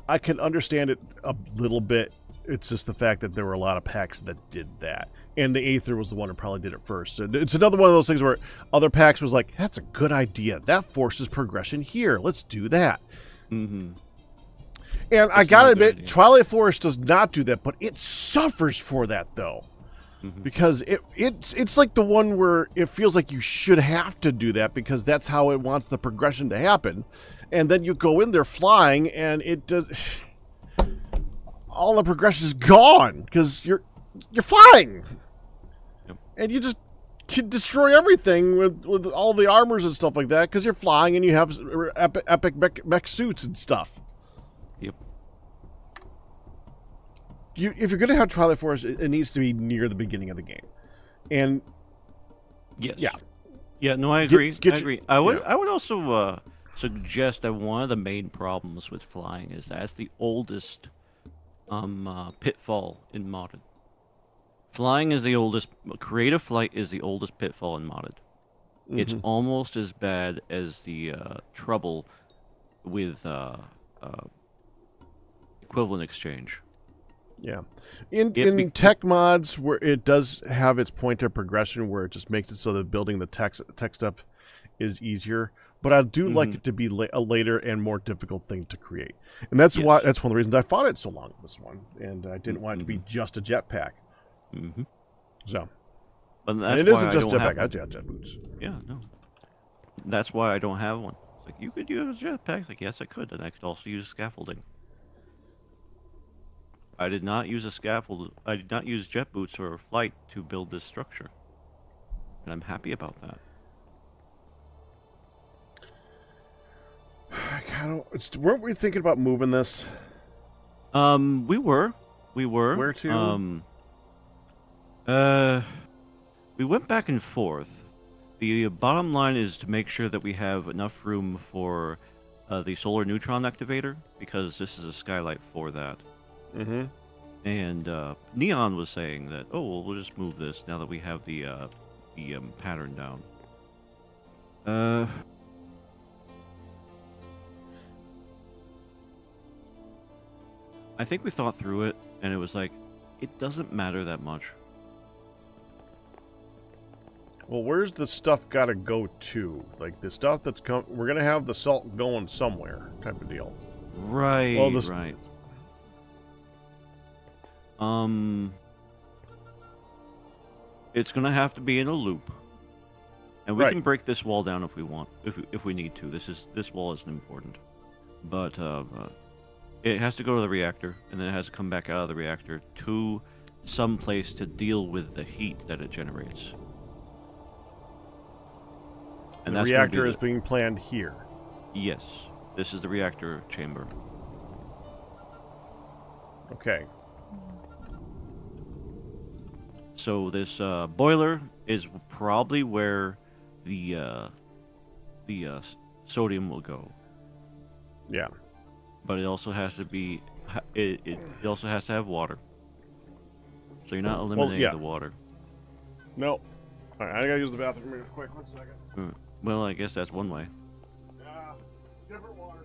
I can understand it a little bit. It's just the fact that there were a lot of packs that did that. And the Aether was the one that probably did it first. So it's another one of those things where other packs was like, that's a good idea. That forces progression here. Let's do that. Mm-hmm. And I gotta admit, Twilight Forest does not do that, but it suffers for that, though. Mm-hmm. Because it's like the one where it feels like you should have to do that because that's how it wants the progression to happen. And then you go in there flying, and it does. All the progression is gone because you're flying, Yep. and you just can destroy everything with all the armors and stuff like that because you're flying and you have epic mech suits and stuff. Yep. If you're going to have Twilight Forest, it needs to be near the beginning of the game, and Yes. yeah. Yeah. No, I agree. get I your- agree. I would also suggest that one of the main problems with flying is that's the oldest pitfall in modded. Flying is the oldest. Creative flight is the oldest pitfall in modded. It's almost as bad as the trouble with equivalent exchange. Yeah, in tech mods where it does have its point of progression where it just makes it so that building the tech stuff is easier. But I do like it to be a later and more difficult thing to create, and that's Yes. why that's one of the reasons I fought it so long in this one, and I didn't want it to be just a jetpack. Mm-hmm. So, But and that's it why isn't I just don't jetpack. have I one. got jet boots. Yeah, no. That's why I don't have one. It's like, you could use a jetpack. It's like, yes, I could. And I could also use scaffolding. I did not use a scaffold. I did not use jet boots or flight to build this structure. And I'm happy about that. Weren't we thinking about moving this? We were. Where to? We went back and forth. The bottom line is to make sure that we have enough room for the solar neutron activator, because this is a skylight for that. Mm-hmm. And Neon was saying that, oh, well, we'll just move this now that we have the pattern down. I think we thought through it, and it was like, it doesn't matter that much. Well, where's the stuff got to go to? Like the stuff that's we're gonna have the salt going somewhere, type of deal. Right. Well, right. It's gonna have to be in a loop, and we Right. can break this wall down if we want, if we need to. This wall isn't important, but it has to go to the reactor, and then it has to come back out of the reactor to some place to deal with the heat that it generates. And The that's gonna reactor be is being planned here. Yes, this is the reactor chamber. Okay. So this boiler is probably where the sodium will go. Yeah. But it also has to be it also has to have water. So you're not eliminating the water. No. All right, I gotta use the bathroom real quick. 1 second. Well, I guess that's one way. Yeah. Different water.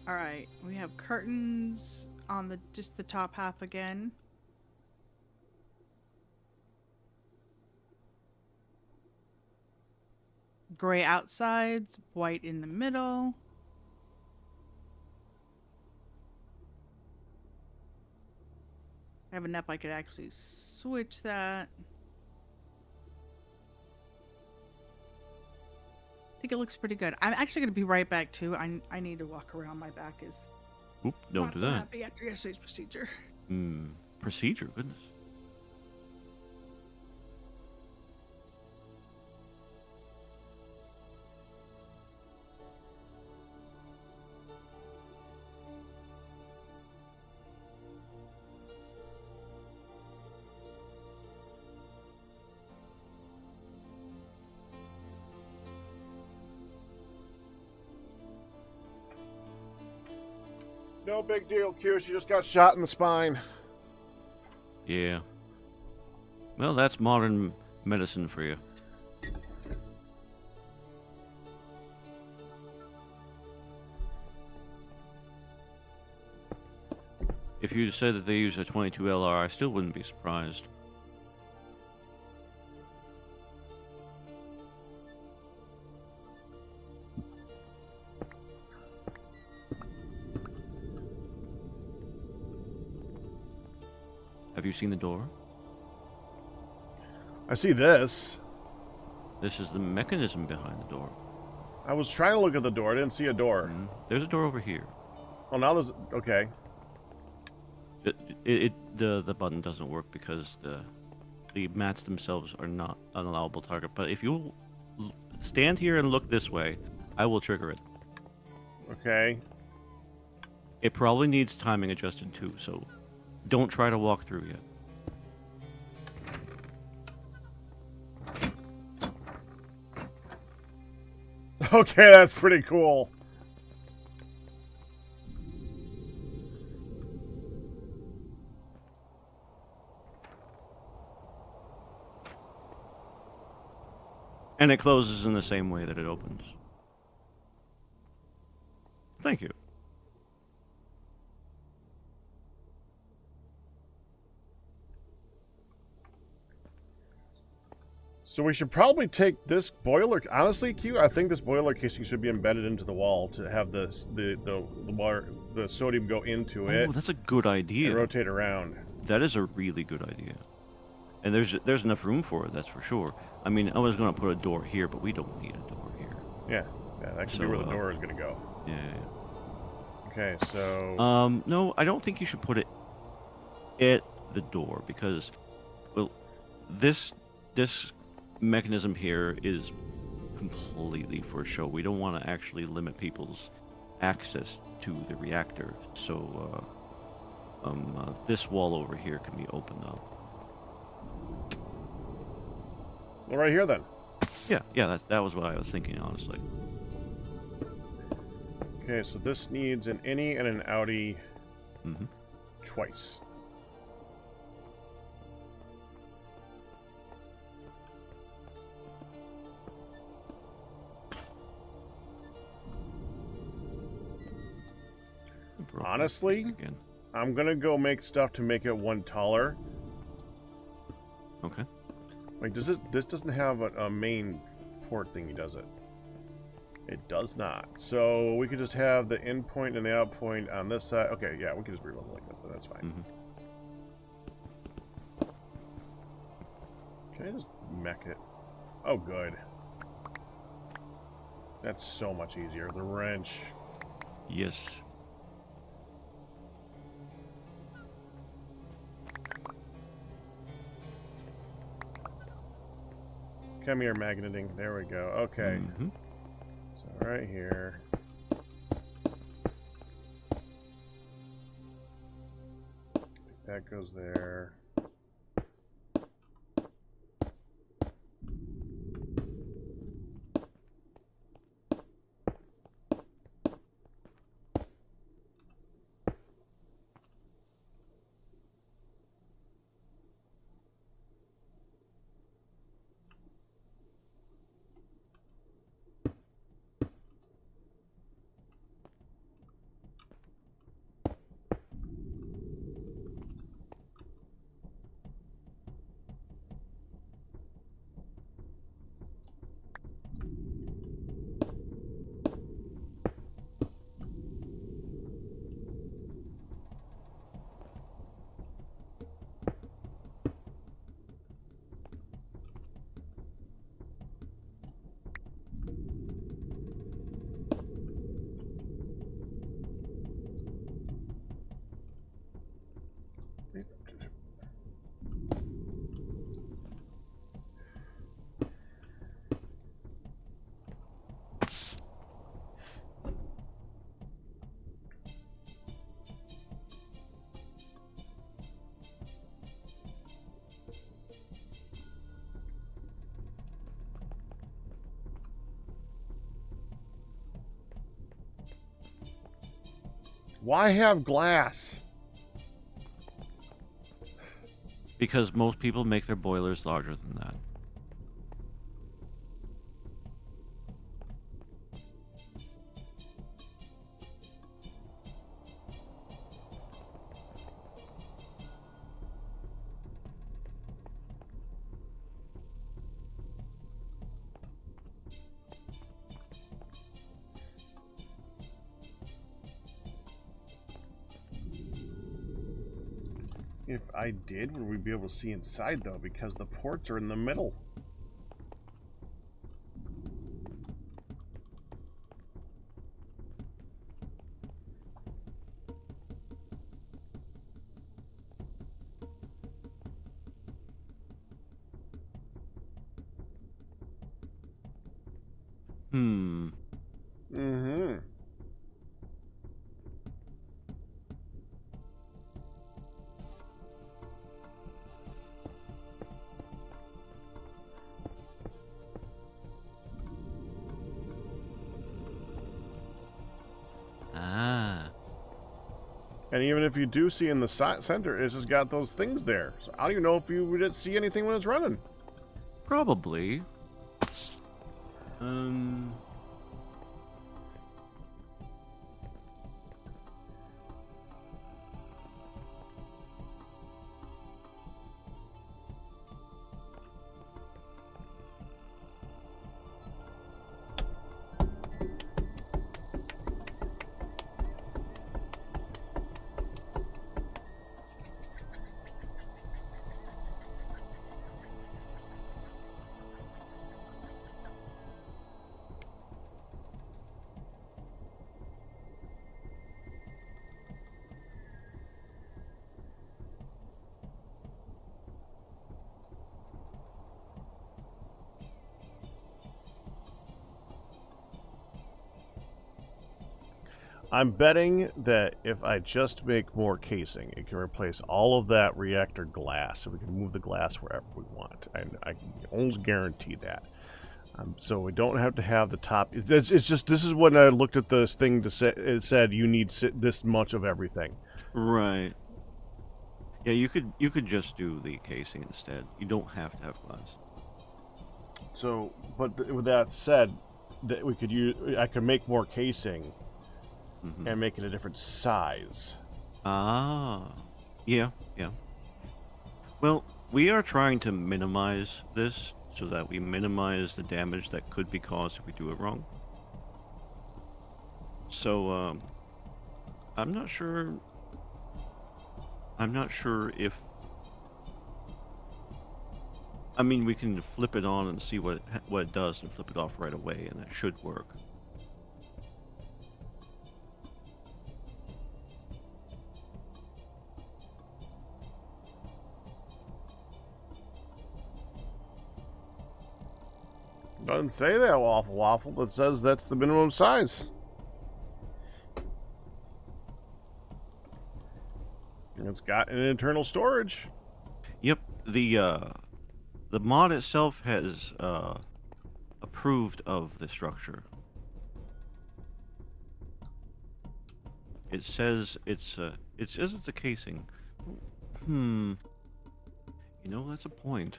All right, we have curtains on just the top half again. Gray outsides, white in the middle. I have enough I could actually switch that. I think it looks pretty good. I'm actually going to be right back too. I need to walk around. My back is Oop, don't not do so that. happy after yesterday's procedure. Procedure, goodness. No big deal, Q. She just got shot in the spine. Yeah. Well, that's modern medicine for you. If you said that they use a 22 LR, I still wouldn't be surprised. Have you seen the door? I see this. This is the mechanism behind the door. I was trying to look at the door. I didn't see a door. There's a door over here. Oh, now there's... Okay. The button doesn't work because the mats themselves are not an allowable target. But if you stand here and look this way, I will trigger it. Okay. It probably needs timing adjusted too, so don't try to walk through yet. Okay, that's pretty cool. And it closes in the same way that it opens. Thank you. So we should probably take this boiler. Honestly, Q, I think this boiler casing should be embedded into the wall to have the sodium go into it. Oh, that's a good idea. And rotate around. That is a really good idea. And there's enough room for it, that's for sure. I mean, I was going to put a door here, but we don't need a door here. Yeah, that could be where the door is going to go. Yeah. Okay, so... No, I don't think you should put it at the door because, well, this mechanism here is completely for show. We don't want to actually limit people's access to the reactor. So, this wall over here can be opened up. Well, right here then. Yeah, that was what I was thinking, honestly. Okay, so this needs an innie and an outie twice. broke my Honestly, piece again. I'm gonna go make stuff to make it one taller. Okay. Like, this doesn't have a main port thingy, does it? It does not. So we could just have the in point and the out point on this side. Okay, yeah, we can just reload it like this, then that's fine. Can I just mech it? Oh, good. That's so much easier. The wrench. Yes. Come here, magneting. There we go. Okay. So right here. That goes there. Why have glass? Because most people make their boilers larger than that. If I did, would we be able to see inside, though? Because the ports are in the middle. Mm-hmm. Ah. And even if you do see in the center, it's just got those things there. So I don't even know if you would see anything when it's running. Probably. I'm betting that if I just make more casing, it can replace all of that reactor glass, so we can move the glass wherever we want. I can almost guarantee that. So we don't have to have the top. It's just, this is when I looked at this thing to say, it said you need this much of everything. Right. Yeah, you could just do the casing instead. You don't have to have glass. So, but with that said, that we could use, I could make more casing. and make it a different size. Ah, yeah, yeah. Well, we are trying to minimize this so that we minimize the damage that could be caused if we do it wrong. So, I'm not sure. I'm not sure if. I mean, we can flip it on and see what it does and flip it off right away, and that should work. Doesn't say that, Waffle Waffle. It says that's the minimum size. And it's got an internal storage. Yep, the mod itself has approved of the structure. It says it's a casing. You know, that's a point.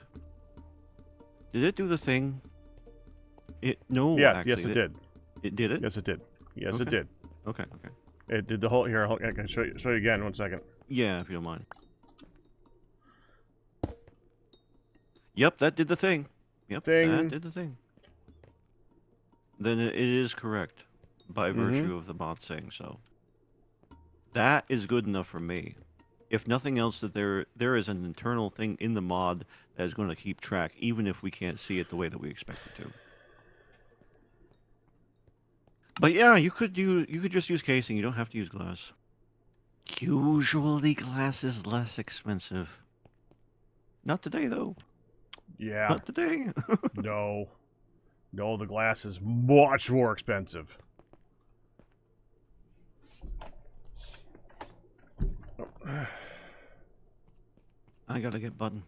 Did it do the thing? No. Yeah, actually, yes, it did. It did it? Yes, it did. Yes, Okay. it did. Okay. It did the whole. Here, I can show you again. 1 second. Yeah, if you don't mind. Yep, that did the thing. Yep, that did the thing. Then it is correct by virtue of the mod saying so. That is good enough for me. If nothing else, that there is an internal thing in the mod that is going to keep track, even if we can't see it the way that we expect it to. But yeah, you could just use casing. You don't have to use glass. Usually glass is less expensive. Not today though. Yeah. Not today. No, the glass is much more expensive. I gotta get button.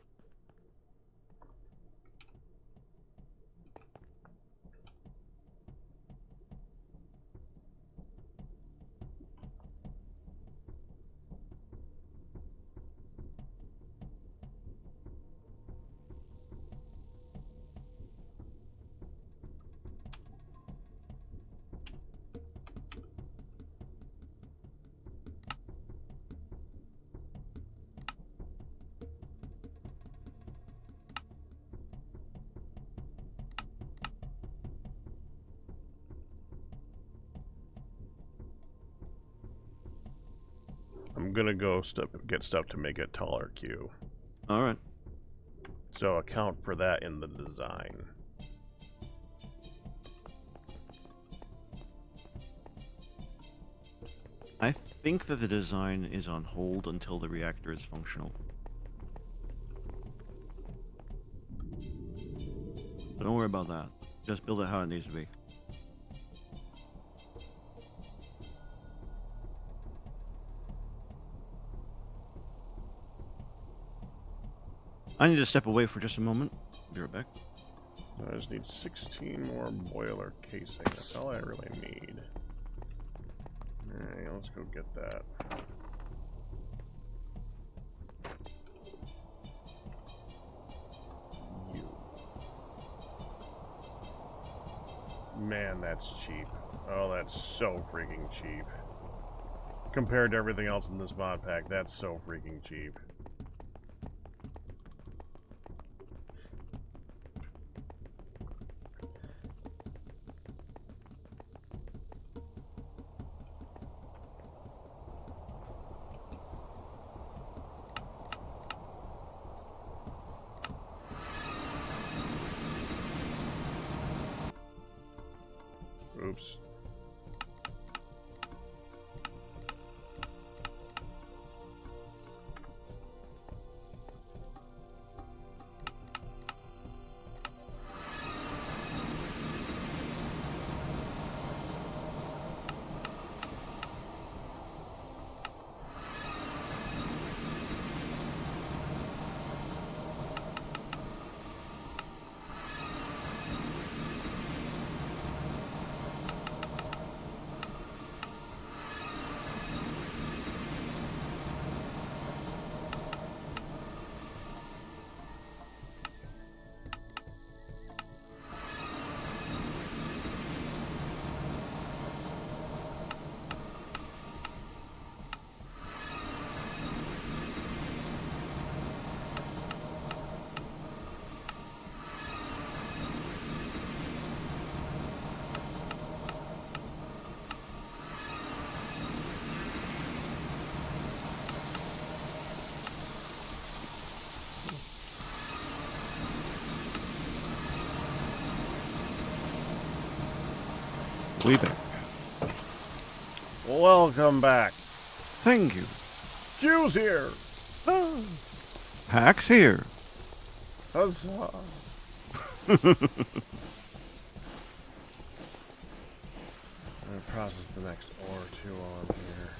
I'm gonna go get stuff to make it taller Q. All right. So account for that in the design. I think that the design is on hold until the reactor is functional. But don't worry about that. Just build it how it needs to be. I need to step away for just a moment. Be right back. I just need 16 more boiler casing. That's all I really need. Alright, let's go get that. Man, that's cheap. Oh, that's so freaking cheap. Compared to everything else in this mod pack, that's so freaking cheap. Oops. Weeping. Welcome back. Thank you. Q's here. Pack's here. Huzzah. I'm gonna process the next ore too while I'm here.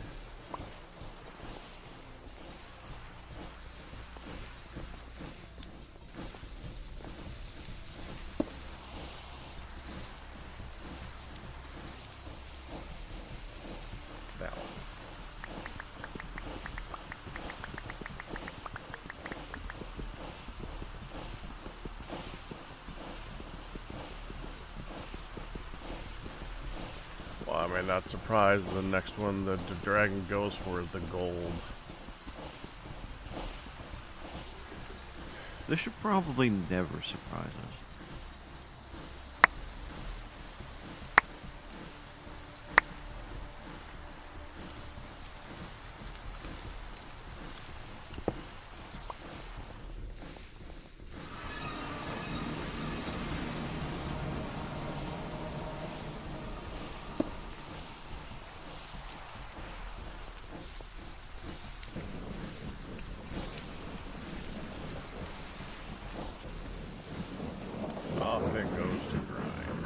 That one. Well, I mean, not surprised. The next one that the dragon goes for is the gold. This should probably never surprise us. Off it goes to grind.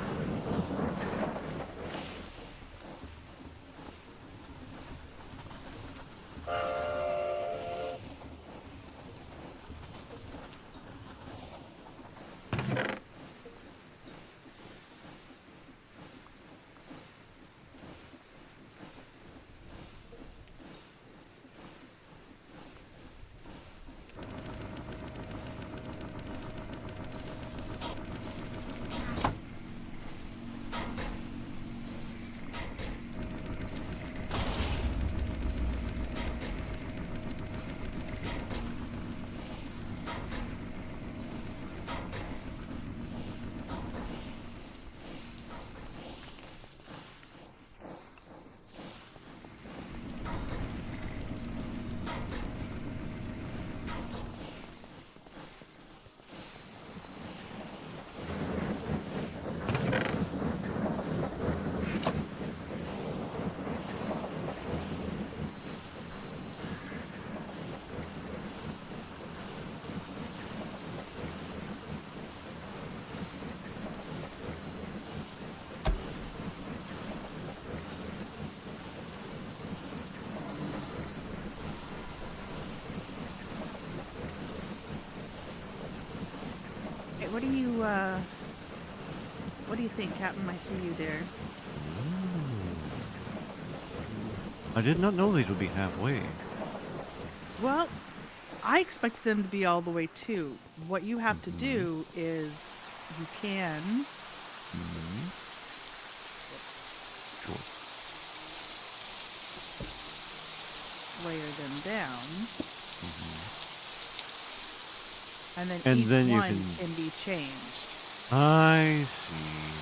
Hey, what do you think, Captain? I see you there. I did not know these would be halfway. Well, I expected them to be all the way too. What you have to do is you can Mm-hmm. Sure. layer them down, and then And each then you one can- be changed. I see.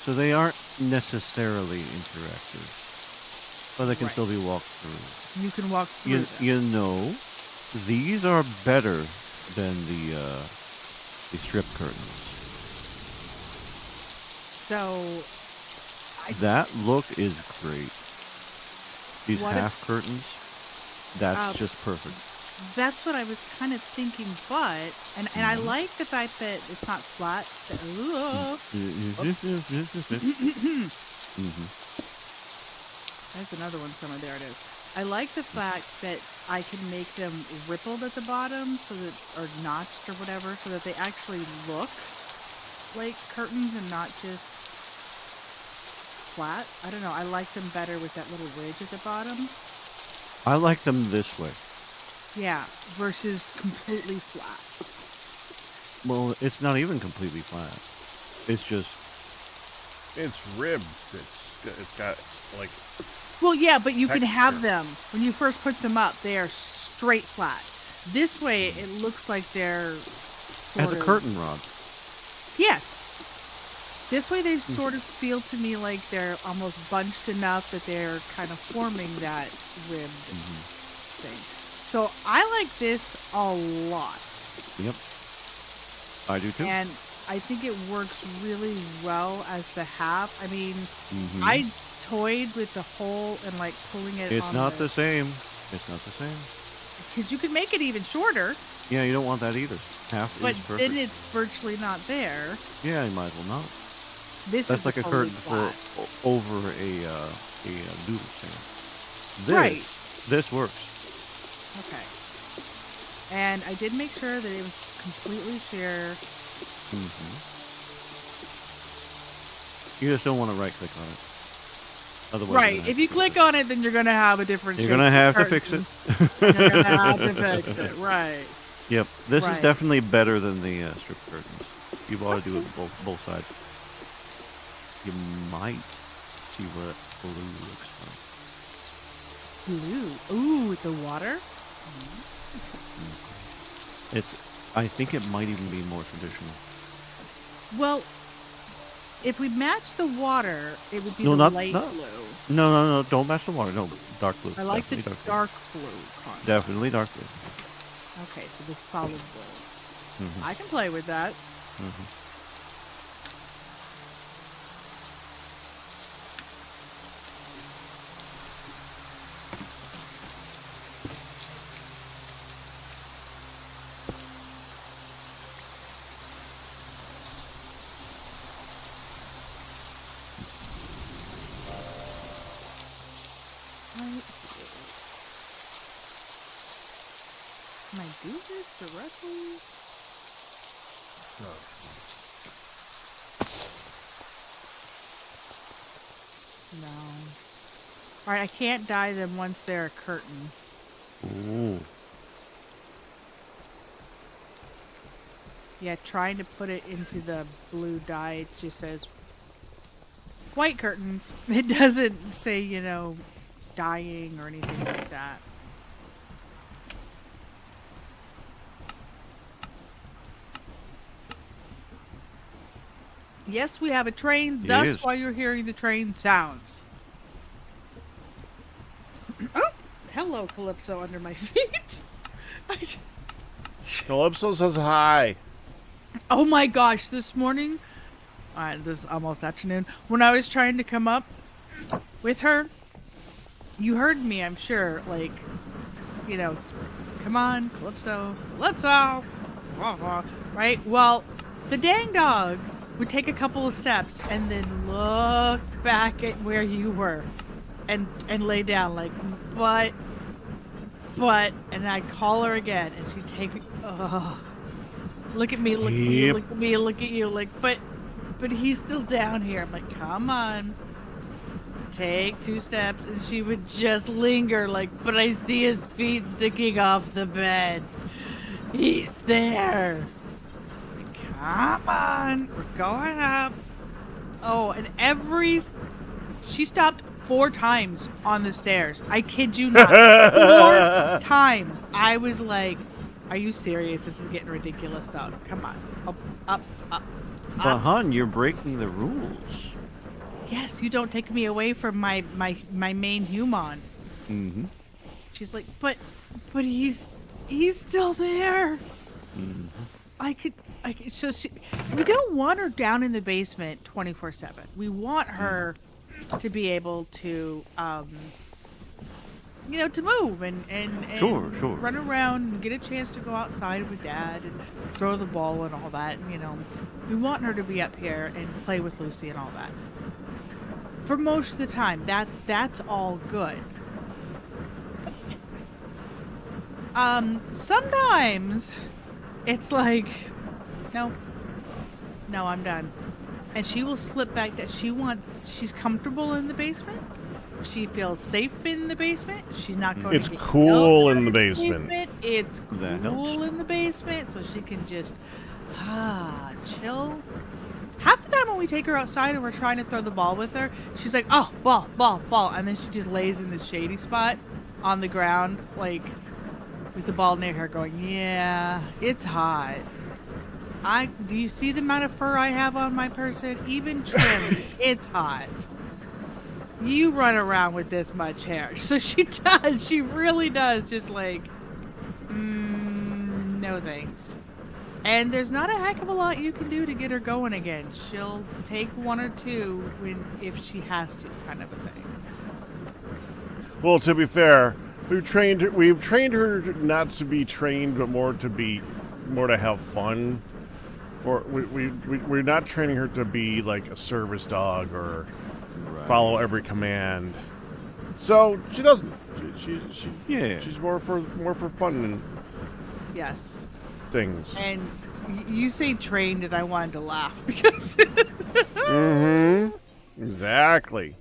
So they aren't necessarily interactive, but they can Right. still be walked through. You can walk through You, them. you know, these are better than the strip curtains. So, That look is great. These What if- half curtains, that's Uh, just perfect. that's what I was kind of thinking, but and I like the fact that it's not flat. That, Mhm. there's another one somewhere. There it is. I like the fact that I can make them rippled at the bottom, so that or notched or whatever, so that they actually look like curtains and not just flat. I don't know. I like them better with that little ridge at the bottom. I like them this way. Yeah, versus completely flat. Well, it's not even completely flat. It's just It's ribbed. It's got like Well, yeah, but you can have texture. them when you first put them up. They are straight flat. This way, it looks like they're sort as a of curtain rod. Yes. This way, they sort of feel to me like they're almost bunched enough that they're kind of forming that ribbed thing. So I like this a lot. Yep. I do too. And I think it works really well as the half. I mean, Hmm. I toyed with the hole and like pulling it It's on not the same. It's not the same. because you can make it even shorter, Yeah, you don't want that either. Half but is perfect. then it's virtually not there. Yeah, you might as well not. This That's is like a totally curtain flat. for over a noodle stand. This Right. this works. Okay. And I did make sure that it was completely sheer. Hmm. You just don't want to right click on it. Otherwise, you're Right. gonna have If to you fix click it. on it, then you're gonna have a different. You're shape gonna of have to fix curtain. it. You're gonna have to fix it. Right. Yep, this is Right. definitely better than the strip curtains. You ought to do it both sides. You might see what blue looks like. Blue. Ooh, with the water. It's. I think it might even be more traditional. Well, if we match the water, it would be No, the not light no. blue. No. Don't match the water. No, dark blue. I like the Definitely dark blue concept. Definitely dark blue. Okay, so the solid blue. Hmm. I can play with that. Hmm. Light blue. Can I do this directly? No. Alright, I can't dye them once they're a curtain. Ooh. Yeah, trying to put it into the blue dye, it just says white curtains. It doesn't say, you know, dyeing or anything like that. Yes, we have a train, It thus is. why you're hearing the train sounds. Oh, hello, Calypso under my feet. Calypso says hi. Oh my gosh, this morning, this is almost afternoon, when I was trying to come up with her, you heard me, I'm sure, like, you know, come on, Calypso, Calypso, right? Well, the dang dog would take a couple of steps and then look back at where you were and lay down like, but, and I'd call her again and she'd take, look at me, look at me, Yep. look at me, look at you, like, but he's still down here. I'm like, come on. Take 2 steps, and she would just linger, like, but I see his feet sticking off the bed. He's there. Come on, we're going up. Oh, and she stopped 4 times on the stairs. I kid you not. 4 times. I was like, are you serious? This is getting ridiculous, dog. Come on. Up. But hon, you're breaking the rules. Yes, you don't take me away from my main human. Mm-hmm. She's like, but he's still there. Mm-hmm. So we don't want her down in the basement 24/7. We want her to be able to, you know, to move and Sure. run around and get a chance to go outside with Dad and throw the ball and all that. And, you know, we want her to be up here and play with Lucy and all that. For most of the time, that's all good. Sometimes it's like, no, I'm done. And she will slip back that she's comfortable in the basement. She feels safe in the basement. She's not going It's to get cool killed in the basement. It's That cool helps. in the basement, so she can just chill. Half the time when we take her outside and we're trying to throw the ball with her, she's like, oh, ball. And then she just lays in this shady spot on the ground, like, with the ball near her going, yeah, it's hot. Do you see the amount of fur I have on my person? Even trimmed, it's hot. You run around with this much hair. So she does. She really does. Just like, no thanks. And there's not a heck of a lot you can do to get her going again. She'll take one or two if she has to, kind of a thing. Well, to be fair, we've trained her not to be trained, but more to have fun. We're not training her to be like a service dog or follow every command. So she doesn't. She's more for fun and Yes. things. And you say trained, and I wanted to laugh because Exactly.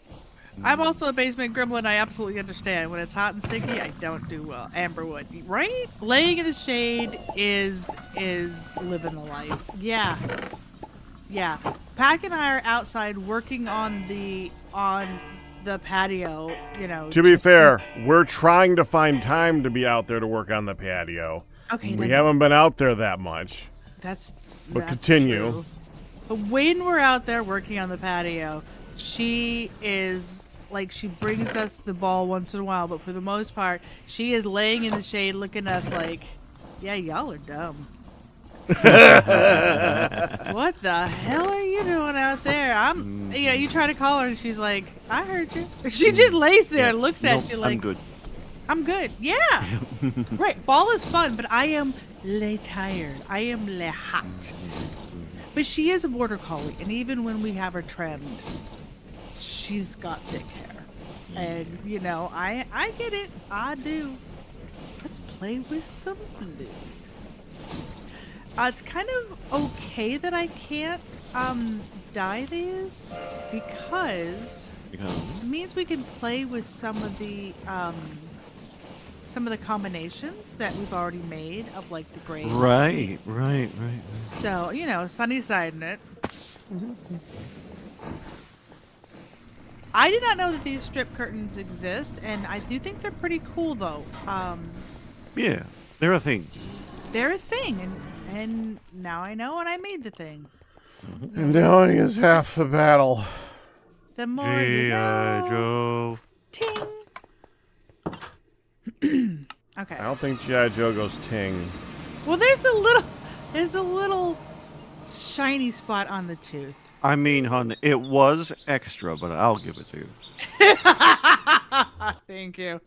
I'm also a basement gremlin. I absolutely understand. When it's hot and sticky, I don't do well. Amberwood, right? Laying in the shade is living the life. Yeah. Pack and I are outside working on the patio. You know. To be fair, we're trying to find time to be out there to work on the patio. Okay. We haven't been out there that much. That's continue. True. But when we're out there working on the patio, she is like, she brings us the ball once in a while, but for the most part, she is laying in the shade looking at us like, yeah, y'all are dumb. What the hell are you doing out there? You try to call her and she's like, I heard you. She just lays there and looks at you like, I'm good. Yeah. Right. Ball is fun, but I am tired. I am hot. But she is a border collie, and even when we have her trimmed, she's got thick hair. And, I get it. I do. Let's play with some blue. It's kind of okay that I can't dye these because it means we can play with some of the combinations that we've already made of like the gray. Right. So, sunny side in it. I did not know that these strip curtains exist, and I do think they're pretty cool though. Yeah, they're a thing. They're a thing, and now I know, and I made the thing. And knowing is half the battle. The more you know. Joe. Ting. Okay. I don't think G.I. Joe goes ting. Well, there's the little shiny spot on the tooth. I mean, hon, it was extra, but I'll give it to you. Thank you.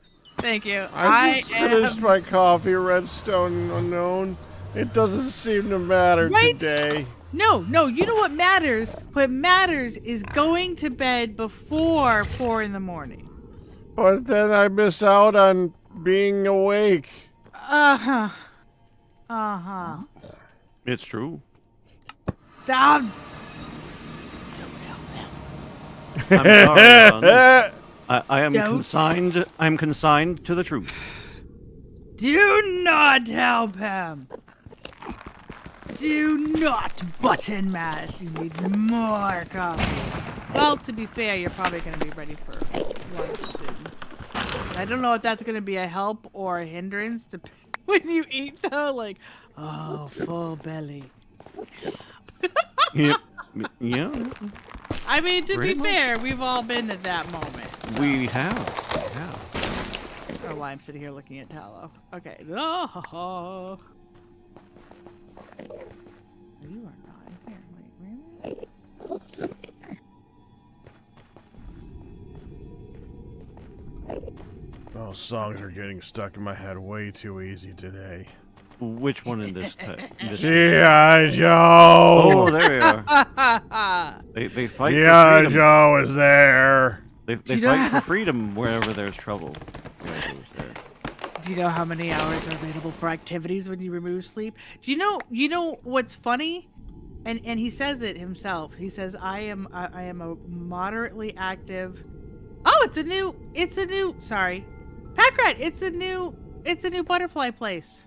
I just finished my coffee, Redstone Unknown. It doesn't seem to matter today. No, you know what matters? What matters is going to bed before 4 a.m. But then I miss out on being awake. Uh-huh. It's true. Down. I'm sorry, hon. I am Don't. consigned. I'm consigned to the truth. Do not help him. Do not button mash. You need more coffee. Well, to be fair, you're probably going to be ready for lunch soon. I don't know if that's going to be a help or a hindrance to when you eat, though. Like, oh, full belly. Yeah. I mean, to Pretty be much. fair, we've all been at that moment. So. We have. I don't know why I'm sitting here looking at tallow. Okay. Oh. You are not here. Wait, really? Those songs are getting stuck in my head way too easy today. Which one in this? G.I. Joe! Oh, there you are. They fight for G.I. freedom. Joe is there. They you know fight for freedom wherever there's trouble. G.I. Joe's there. Do you know how many hours are available for activities when you remove sleep? Do you know what's funny? And he says it himself. He says, I am a moderately active. Oh, it's a new sorry. Packrat, it's a new butterfly place.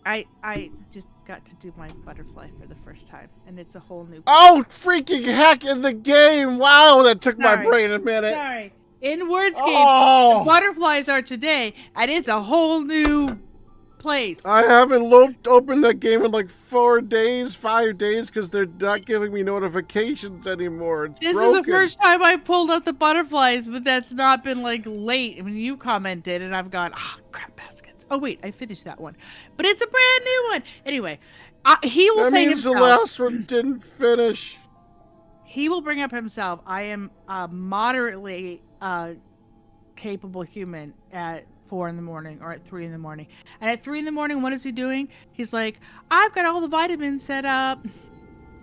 I just got to do my butterfly for the first time, and it's a whole new. Oh, freaking heck in the game! Wow, that took my Sorry. brain a minute. Sorry. In Wordscape, Oh. the butterflies are today, and it's a whole new place. I haven't opened that game in like 5 days, because they're not giving me notifications anymore. It's This broken. is the first time I pulled out the butterflies, but that's not been like late. I mean, you commented, and I've gone, crap baskets. Oh wait, I finished that one, but it's a brand new one. Anyway, he will That say means the himself. last one didn't finish. He will bring up himself. I am a moderately capable human at 4 in the morning or at 3 in the morning. And at 3 in the morning, what is he doing? He's like, I've got all the vitamins set up,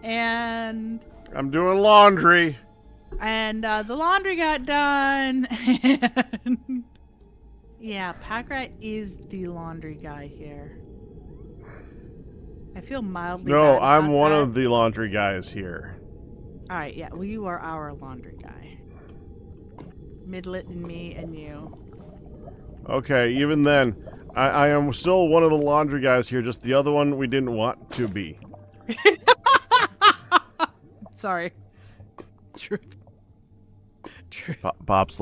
and I'm doing laundry. the laundry got done. And yeah, Packrat is the laundry guy here. I feel mildly No, bad I'm about one that. of the laundry guys here. All right, yeah. Well, you are our laundry guy. Midlet and me and you. Okay, even then, I am still one of the laundry guys here, just the other one we didn't want to be. Sorry. Truth. Pops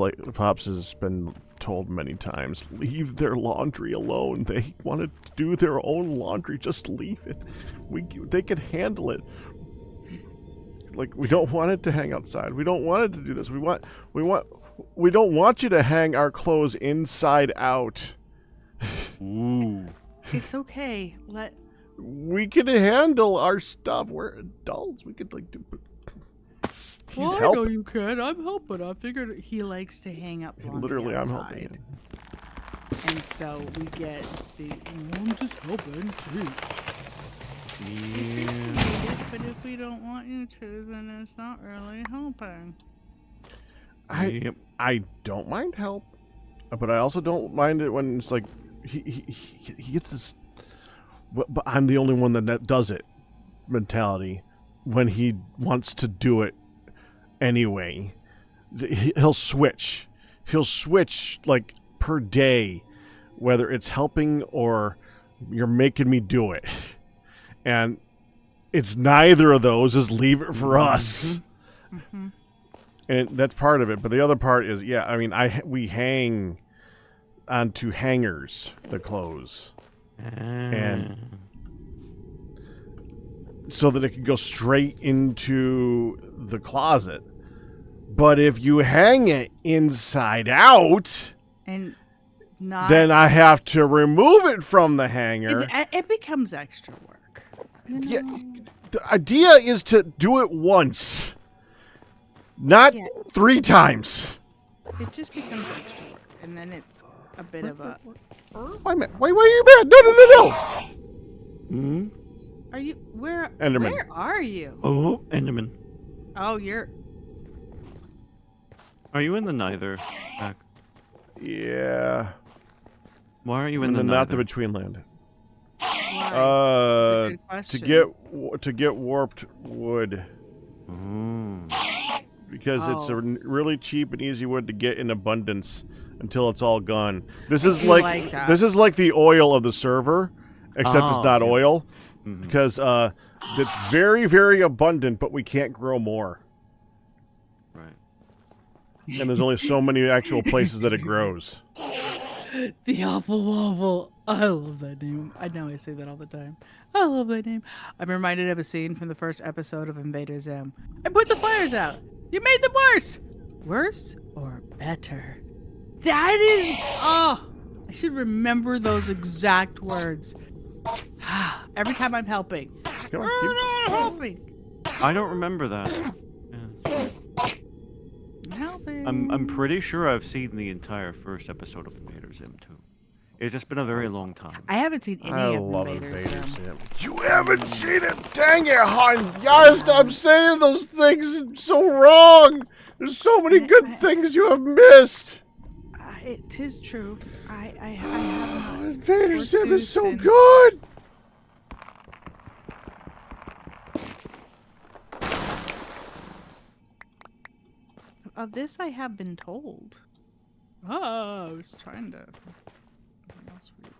has been told many times, leave their laundry alone. They want to do their own laundry. Just leave it. They can handle it. Like, we don't want it to hang outside. We don't want it to do this. We don't want you to hang our clothes inside out. Ooh. It's okay. We can handle our stuff. We're adults. We could like do. He's I know helping. you can. I'm helping. I figured he likes to hang up laundry Literally, I'm outside. helping him. And so we get the I'm just helping too. Yeah. But if we don't want you to, then it's not really helping. Yep. I don't mind help, but I also don't mind it when it's like he gets this. But I'm the only one that does it mentality when he wants to do it anyway. He'll switch. He'll switch like per day, whether it's helping or you're making me do it. And it's neither of those. Just leave it for us. Mm-hmm. And that's part of it. But the other part is, yeah, I mean, we hang onto hangers the clothes. And so that it can go straight into the closet. But if you hang it inside out, And not then I have to remove it from the hanger. it becomes extra work. You know? Yeah, the idea is to do it once, not 3 times. It just becomes extra work, and then it's a bit of a. Wait, why are you mad? No. Hmm? Are you where? Enderman. Where are you? Oh, Enderman. Oh, you're. Are you in the Neither? Jack? Yeah. Why are you in And the then Neither? not the between land. Why? That's a good question. To get warped wood, because it's a really cheap and easy wood to get in abundance until it's all gone. This is like that. this is like the oil of the server, except it's not yeah. oil, Mhm. because it's very, very abundant, but we can't grow more, Right. and there's only so many actual places that it grows. The Awful Waffle. I love that name. I know I say that all the time. I love that name. I'm reminded of a scene from the first episode of Invader Zim. I put the fires out. You made them worse. Worse or better? That is. Oh, I should remember those exact words. Every time I'm helping. Come on, I'm helping. I don't remember that. Yeah. I'm helping. I'm pretty sure I've seen the entire first episode of Invader Zim too. It's just been a very long time. I haven't seen any I of love Invader Invader Zim. Zim. You haven't seen it? Dang it, hon! Gotta stop saying those things. It's so wrong. There's so many good things you have missed. It is true. I have not. Invader Zim is so and- good. Of this, I have been told. Oh, I was trying to. Something else for you.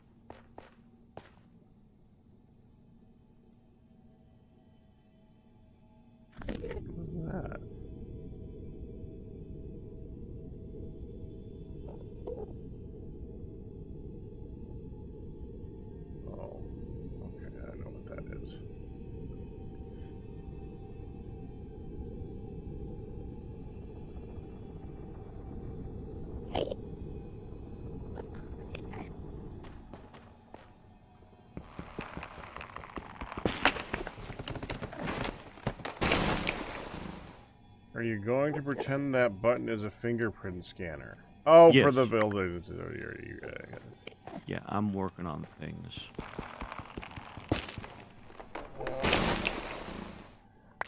What's that? Oh, okay, I know what that is. Are you going to pretend that button is a fingerprint scanner? Oh, for Yes. the building. Yeah, I'm working on things.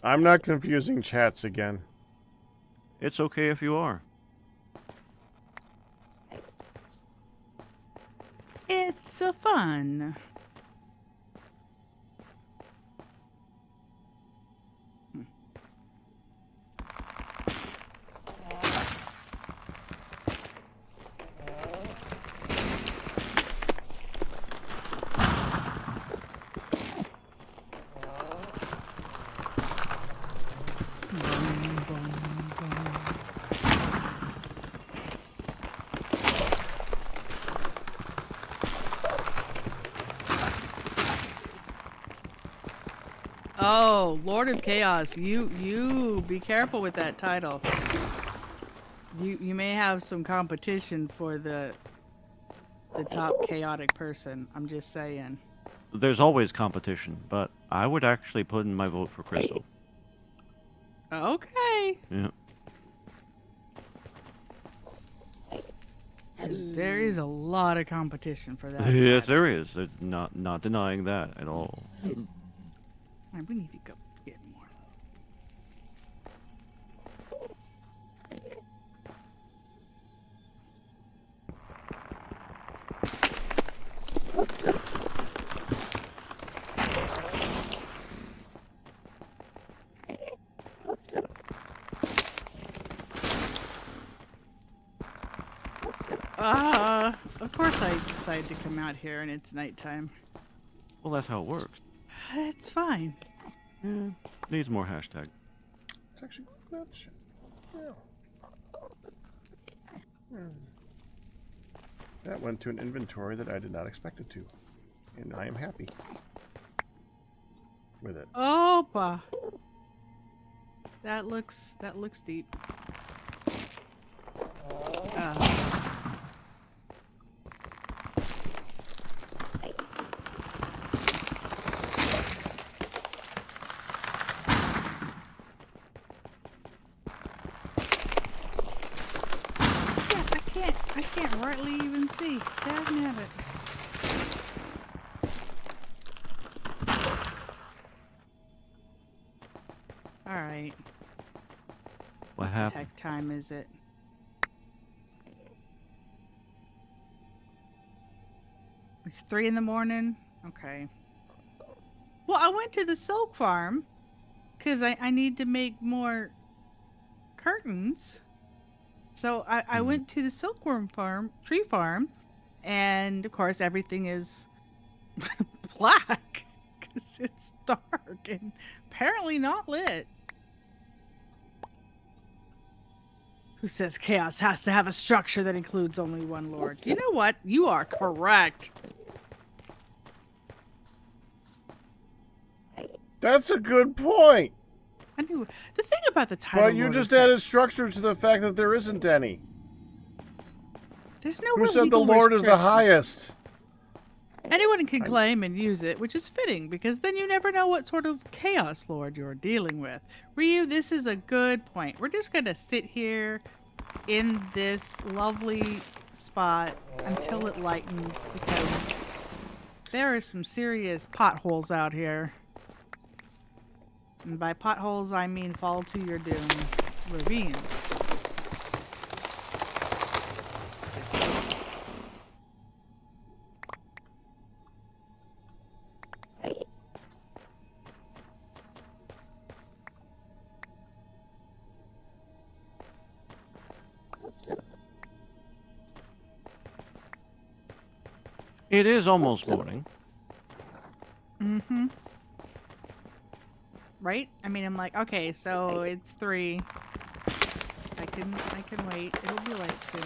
I'm not confusing chats again. It's okay if you are. It's a fun. Oh, Lord of Chaos, you be careful with that title. You may have some competition for the top chaotic person. I'm just saying. There's always competition, but I would actually put in my vote for Crystal. Okay. Yeah. There is a lot of competition for that. Yes, title. there is. Not denying that at all. Alright, we need to go get more. Of course I decided to come out here and it's nighttime. Well, that's how it works. It's fine. Yeah. Needs more hashtag. It's actually good shit. Yeah. That went to an inventory that I did not expect it to. And I am happy with it. Opa. That looks deep. I can't rightly even see. Dagnabbit. Alright. What happened? Heck time is it? It's 3 in the morning? Okay. Well, I went to the silk farm because I need to make more curtains. So I went to the silkworm farm, tree farm, and of course everything is black because it's dark and apparently not lit. Who says chaos has to have a structure that includes only one lord? You know what? You are correct. That's a good point. I knew the thing about the title. But you Lord just of added Chaos, structure to the fact that there isn't any. there's no Who said the legal Lord is the restriction. highest? Anyone can claim and use it, which is fitting because then you never know what sort of chaos lord you're dealing with. Ryu, this is a good point. We're just gonna sit here in this lovely spot until it lightens because there are some serious potholes out here. And by potholes, I mean fall to your doom ravines. Just saying. It is almost morning. Mm-hmm. Right? I mean, I'm like, okay, so it's 3. I can wait. It'll be light soon.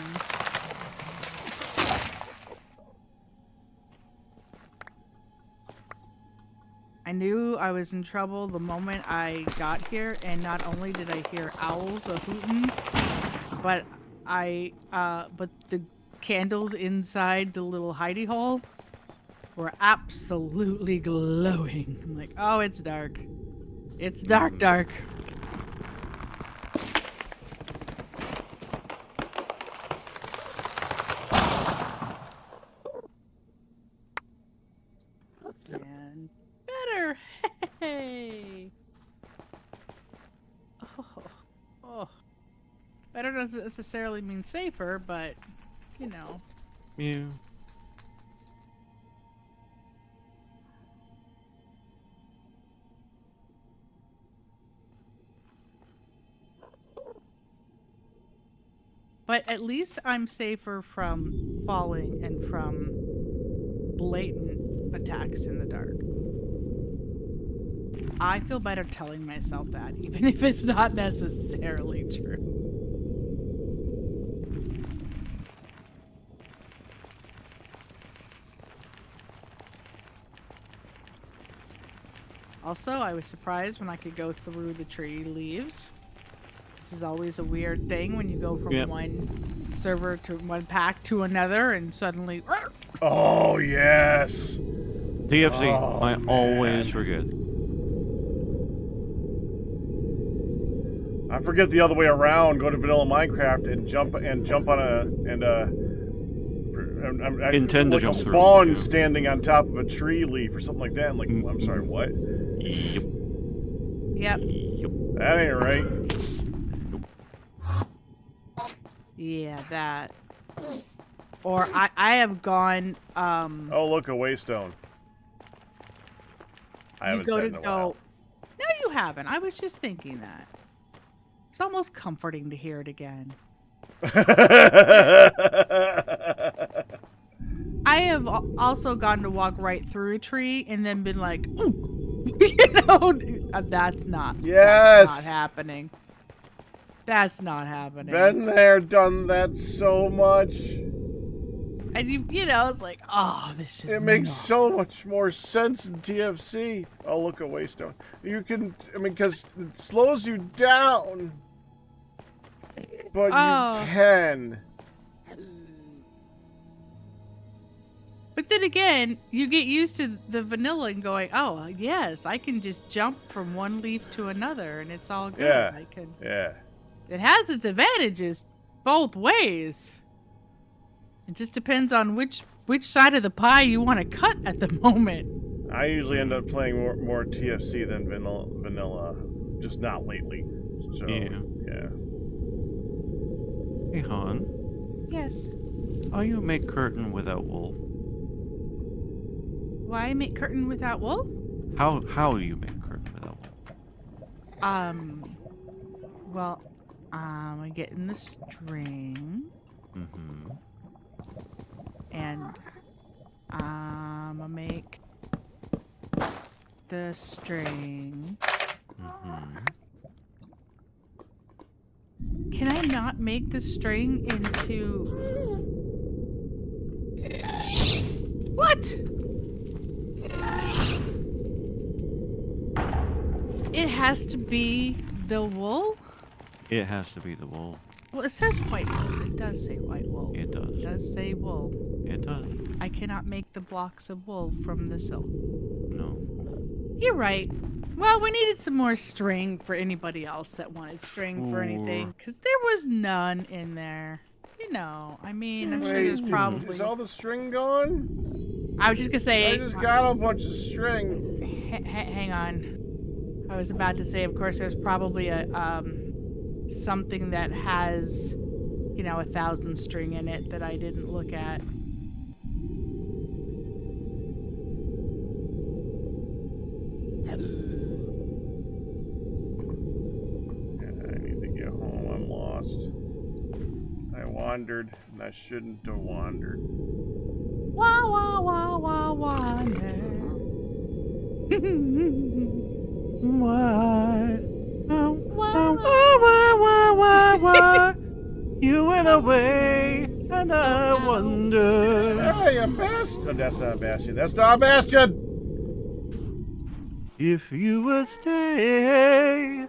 I knew I was in trouble the moment I got here, and not only did I hear owls a-hooting, but but the candles inside the little hidey hole were absolutely glowing. I'm like, oh, it's dark. It's dark, dark. better doesn't necessarily mean safer, but you know. Yeah. But at least I'm safer from falling and from blatant attacks in the dark. I feel better telling myself that, even if it's not necessarily true. Also, I was surprised when I could go through the tree leaves. This is always a weird thing when you go from one server to one pack to another and suddenly... Oh, yes. TFC, Oh, I man. always forget. I forget the other way around. Go to vanilla Minecraft and jump on a Intend to like jump a through, spawn yeah. standing on top of a tree leaf or something like that. I'm like, I'm sorry, what? Yep. Yep. Yep. That ain't right. Yeah, that. Or I have gone, Oh, look, a waystone. I you haven't go said to in a go... while. No, you haven't. I was just thinking that. It's almost comforting to hear it again. I have also gone to walk right through a tree and then been like, ooh, that's not happening. That's not happening. Been there, done that so much. And you know, it's like, oh, this is It makes so much more sense in TFC. Oh, look, a waystone. You can, because it slows you down. But you can. But then again, you get used to the vanilla and going, oh, yes, I can just jump from one leaf to another and it's all good. Yeah. I can. Yeah. It has its advantages both ways. It just depends on which side of the pie you want to cut at the moment. I usually end up playing more TFC than vanilla, just not lately. So, yeah. Hey, Han. Yes. How you make curtain without wool? Why make curtain without wool? How you make curtain without wool? Well, I'm getting the string. Mm-hmm. And I'm gonna make the string. Mm-hmm. Can I not make the string into... What? It has to be the wool? It has to be the wool. Well, it says white wool. It does say white wool. It does. It does say wool. It does. I cannot make the blocks of wool from the silk. No. You're right. Well, we needed some more string for anybody else that wanted string for anything, because there was none in there. You know, I mean, I'm sure there's probably... Is all the string gone? I was just gonna say... I just got a bunch of string. Hang on. I was about to say, of course, there's probably a, something that has, 1,000 string in it that I didn't look at. I need to get home. I'm lost. I wandered, and I shouldn't have wandered. Wah, wah, wah, wah, wander. Why? Why? You went away, and I wonder Hey, a bastion! Oh, that's not a bastion. That's not a bastion! if you would stay,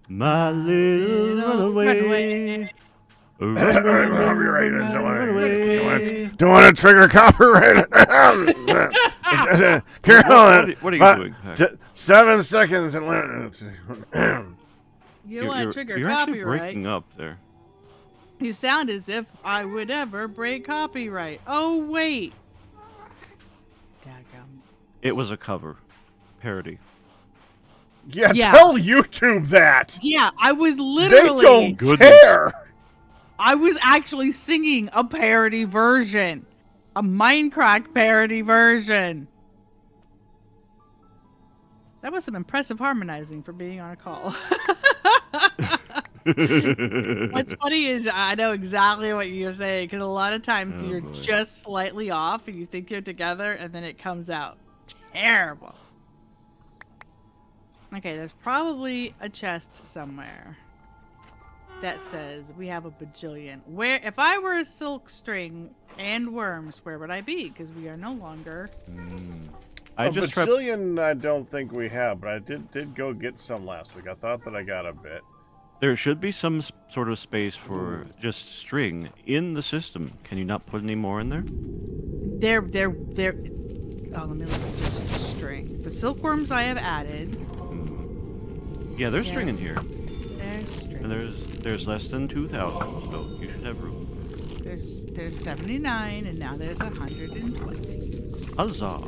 my little runaway. Don't want to trigger copyright. Carolyn, What are you doing? 7 seconds and You want to trigger You're actually copyright? breaking up there. You sound as if I would ever break copyright. Oh, wait. Daggum. It was a cover. Parody. Yeah, Yeah. tell YouTube that. Yeah, I was literally... They don't care. I was actually singing a parody version. A Minecraft parody version. That was some impressive harmonizing for being on a call. What's funny is I know exactly what you're saying, because a lot of times you're just slightly off and you think you're together and then it comes out terrible. Okay, there's probably a chest somewhere that says we have a bajillion. Where, if I were a silk string and worms, where would I be? Because we are no longer. A bajillion I don't think we have, but I did go get some last week. I thought that I got a bit. There should be some sort of space for just string in the system. Can you not put any more in there? They're. Oh, let me look at just string. The silkworms I have added. Yeah, there's string in here. There's string. And there's less than 2,000, so you should have room. There's 79, and now there's 120. Huzzah!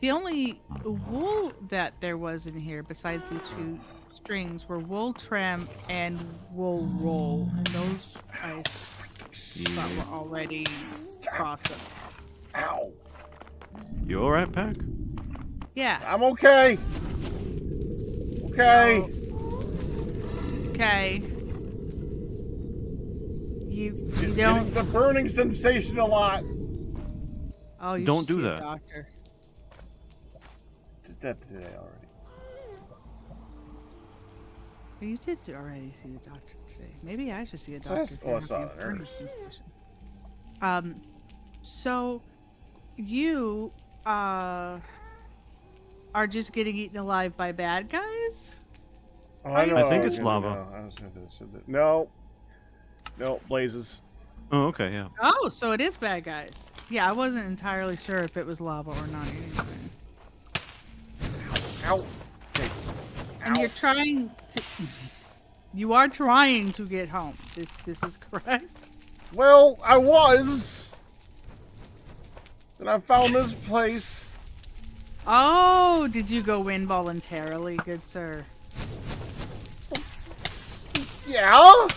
The only wool that there was in here, besides these few strings, were wool trim and wool roll, and those I thought were already processed. Ow! You alright, Pack? Yeah. I'm okay. Okay. Okay. You Getting don't. the burning sensation a lot. Oh, you Don't should do see a that. doctor. Did that today already. You did already see the doctor today. Maybe I should see a So doctor. I saw it earlier. So you are just getting eaten alive by bad guys? Oh, I know. I think I it's was lava. gonna- I was gonna say that. No. No, blazes. Oh, okay, yeah. Oh, so it is bad guys. Yeah, I wasn't entirely sure if it was lava or not. Ow. Okay. And you're trying to. You are trying to get home. This is correct. Well, I was. And I found this place. Oh, did you go in voluntarily, good sir? Yeah.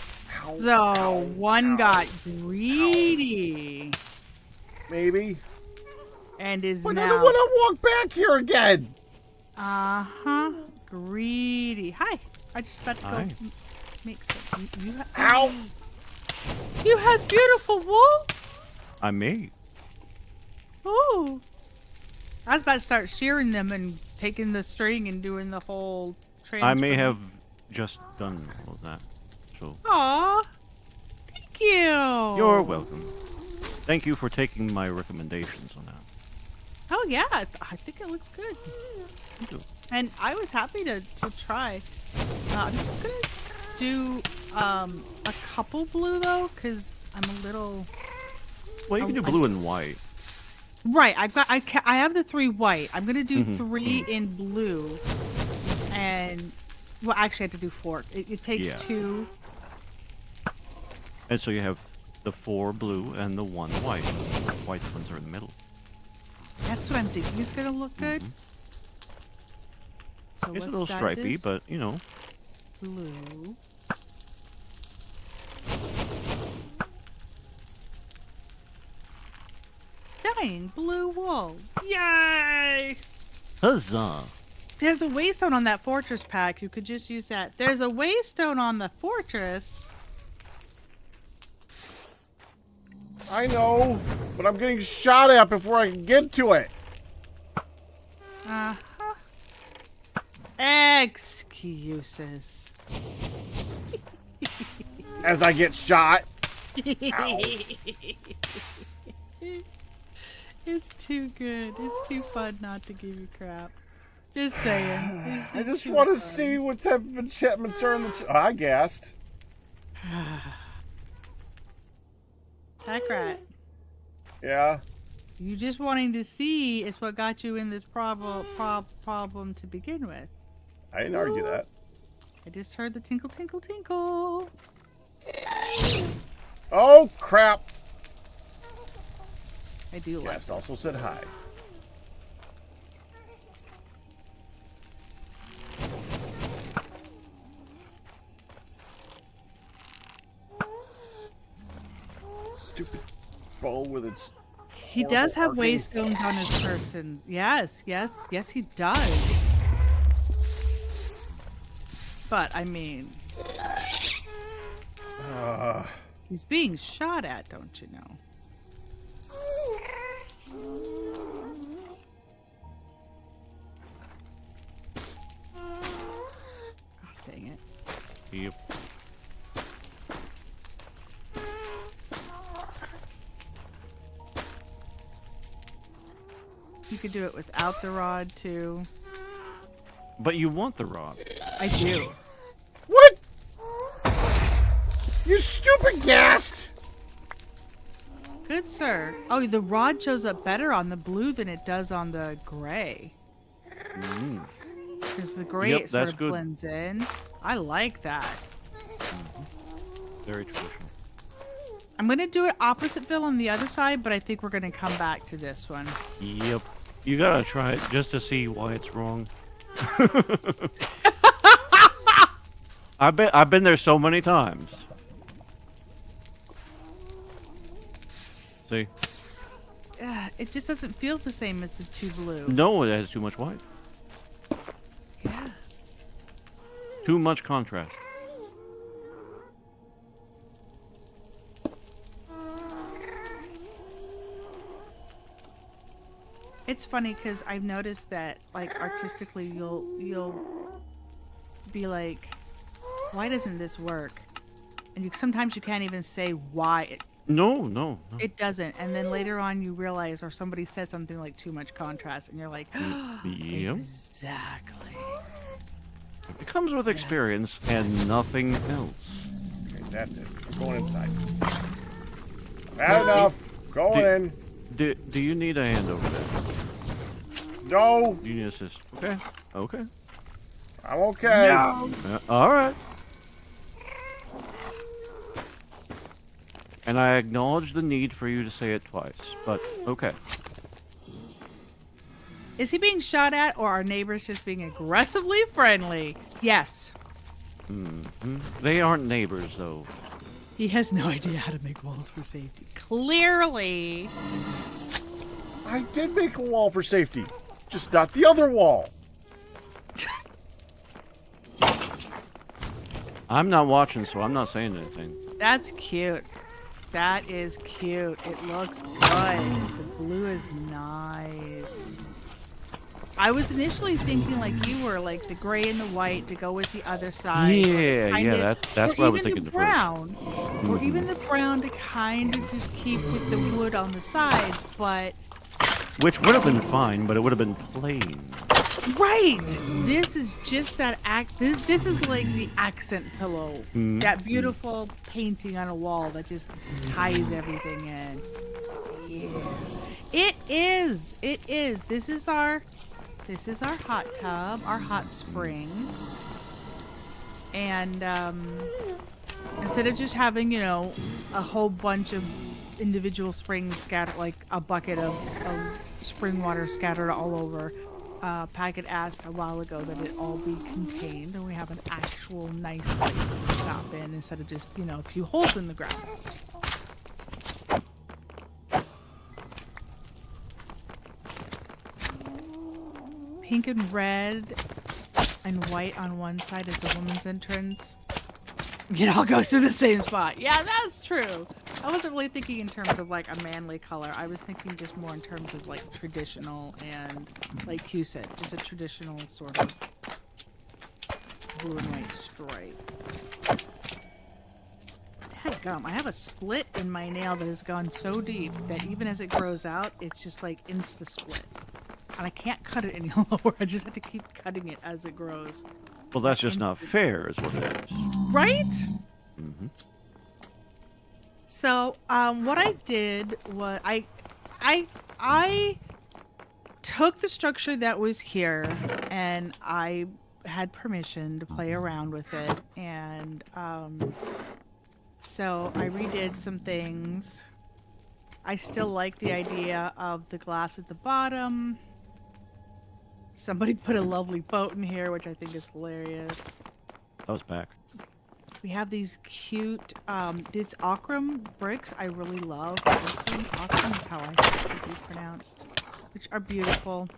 So one got greedy Maybe. and is But I now. don't want to walk back here again. Greedy. Hi. I just about to go Hi. make some. Ow. You have beautiful wool. I may. Ooh. I was about to start shearing them and taking the string and doing the whole transfer. I may have just done all of that. So Aw. Thank you. you're welcome. Thank you for taking my recommendations on that. Oh yeah, I think it looks good. You too. And I was happy to try. I'm just gonna do a couple blue though, cause I'm a little. Well, you can do blue and white. Right, I have the 3 white. I'm gonna do 3 in blue, and well, actually, I have to do 4. It takes Yeah. 2. And so you have the 4 blue and the 1 white. The white ones are in the middle. That's what I'm thinking is gonna look good. So It's a let's little start stripey, this but you know. blue. Dying blue wool. Yay! Huzzah! There's a waystone on that fortress pack. You could just use that. There's a waystone on the fortress. I know, but I'm getting shot at before I can get to it. Uh-huh. Excuses. As I get shot. It's too good. It's too fun not to give you crap. Just saying. I just want to see what type of enchantments are in the... I gassed. Pack rat. Yeah. You just wanting to see is what got you in this problem to begin with. I didn't argue that. I just heard the tinkle, tinkle, tinkle. Oh, crap. I do like Guest also said hi. Stupid bow with its. He does have horrible waystones on his person. Yes, yes, yes, he does. But, I mean, he's being shot at, don't you know? Oh, dang it. Yep. You could do it without the rod, too. But you want the rod. I do. What? You stupid ghast! Good, sir. Oh, the rod shows up better on the blue than it does on the gray. Because the gray Yep, it sort that's of good. blends in. I like that. Very traditional. I'm going to do it oppositeville on the other side, but I think we're going to come back to this one. Yep. You gotta try it just to see why it's wrong. I've been there so many times. See? It just doesn't feel the same as the two blue. No, it has too much white. Yeah. Too much contrast. It's funny because I've noticed that, like, artistically, you'll be like, why doesn't this work? And sometimes you can't even say why No. it doesn't. And then later on you realize, or somebody says something like too much contrast, and you're like, Yep. exactly. It comes with experience and nothing else. Okay, that's it. Going inside. Had enough. Going in. Do you need a hand over there? No, Do you need assist? Okay. Okay. I'm okay. All right. And I acknowledge the need for you to say it twice, but okay. Is he being shot at, or are neighbors just being aggressively friendly? Yes. They aren't neighbors, though. He has no idea how to make walls for safety. Clearly. I did make a wall for safety, just not the other wall. I'm not watching, so I'm not saying anything. That's cute. That is cute. It looks good. The blue is nice. I was initially thinking like you were, like the gray and the white to go with the other side. Yeah, that's what I was thinking the the brown. Or even the brown to kind of just keep with the wood on the sides, but... Which would have been fine, but it would have been plain. Right! This is just that this is like the accent pillow. That beautiful painting on a wall that just ties everything in. Yeah. It is. This is our hot tub, our hot spring. And instead of just having, you know, a whole bunch of individual springs scattered, like a bucket of spring water scattered all over, Packet asked a while ago that it all be contained and we have an actual nice place to stop in instead of just, you know, a few holes in the ground. Pink and red and white on one side is the woman's entrance. It all goes to the same spot. Yeah, that's true. I wasn't really thinking in terms of like a manly color. I was thinking just more in terms of like traditional and, like you said, just a traditional sort of blue and white stripe. Dadgum, I have a split in my nail that has gone so deep that even as it grows out, it's just like insta-split. And I can't cut it any lower. I just have to keep cutting it as it grows. Well, that's just not fair, is what it is. Right? Mm-hmm. So, what I did was I took the structure that was here and I had permission to play around with it, and so I redid some things. I still like the idea of the glass at the bottom. Somebody put a lovely boat in here, which I think is hilarious. That was back. We have these cute, these ochrum bricks I really love. Ochrum is how I think it would be pronounced, which are beautiful.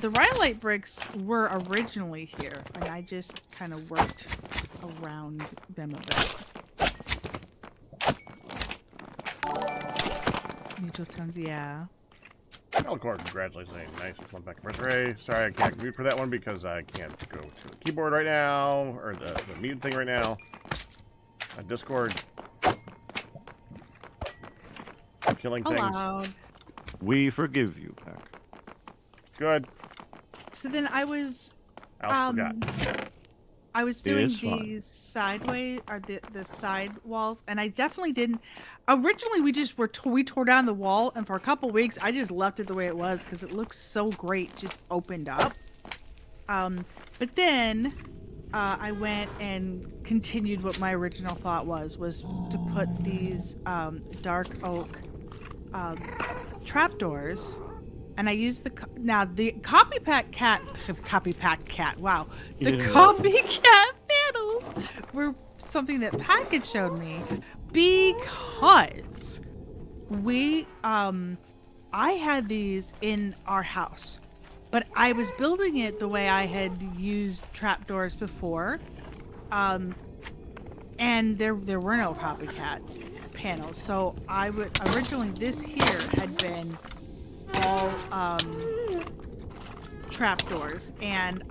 The rhyolite bricks were originally here, and I just kind of worked around them a bit. Mutual tones, yeah. Alcor, congratulations. Nice one back to birthday. Sorry I can't mute for that one because I can't go to the keyboard right now, or the mute thing right now. Discord. Killing things. Allowed. We forgive you, Pack. Good. So then I was Forgot. I was doing is fine. these sideways, or the side walls, and I definitely didn't. Originally, we tore down the wall, and for a couple weeks, I just left it the way it was because it looks so great, just opened up. But then I went and continued what my original thought was to put these dark oak trapdoors. And I used the copypack cat. Wow, the copycat panels were something that Pack had showed me because I had these in our house, but I was building it the way I had used trapdoors before, and there were no copycat panels. So originally this here had been all trapdoors, and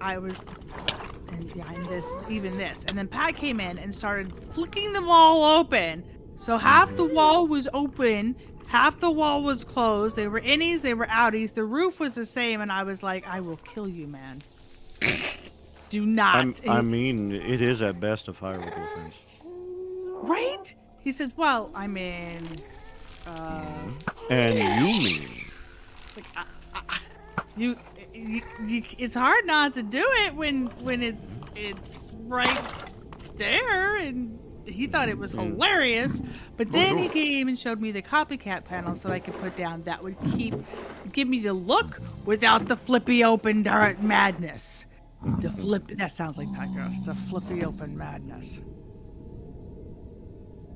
behind this, even this, and then Pat came in and started flicking them all open. So half the wall was open, half the wall was closed. They were innies, they were outies. The roof was the same, and I was like, I will kill you, man. Do not. I mean, it is at best a fire defense. Right? He said, well, I mean, and you mean? it's like, you, it's hard not to do it when it's right there, and he thought it was hilarious. But then he came and showed me the copycat panels that I could put down that would give me the look without the flippy open madness. That sounds like Packers. It's a flippy open madness.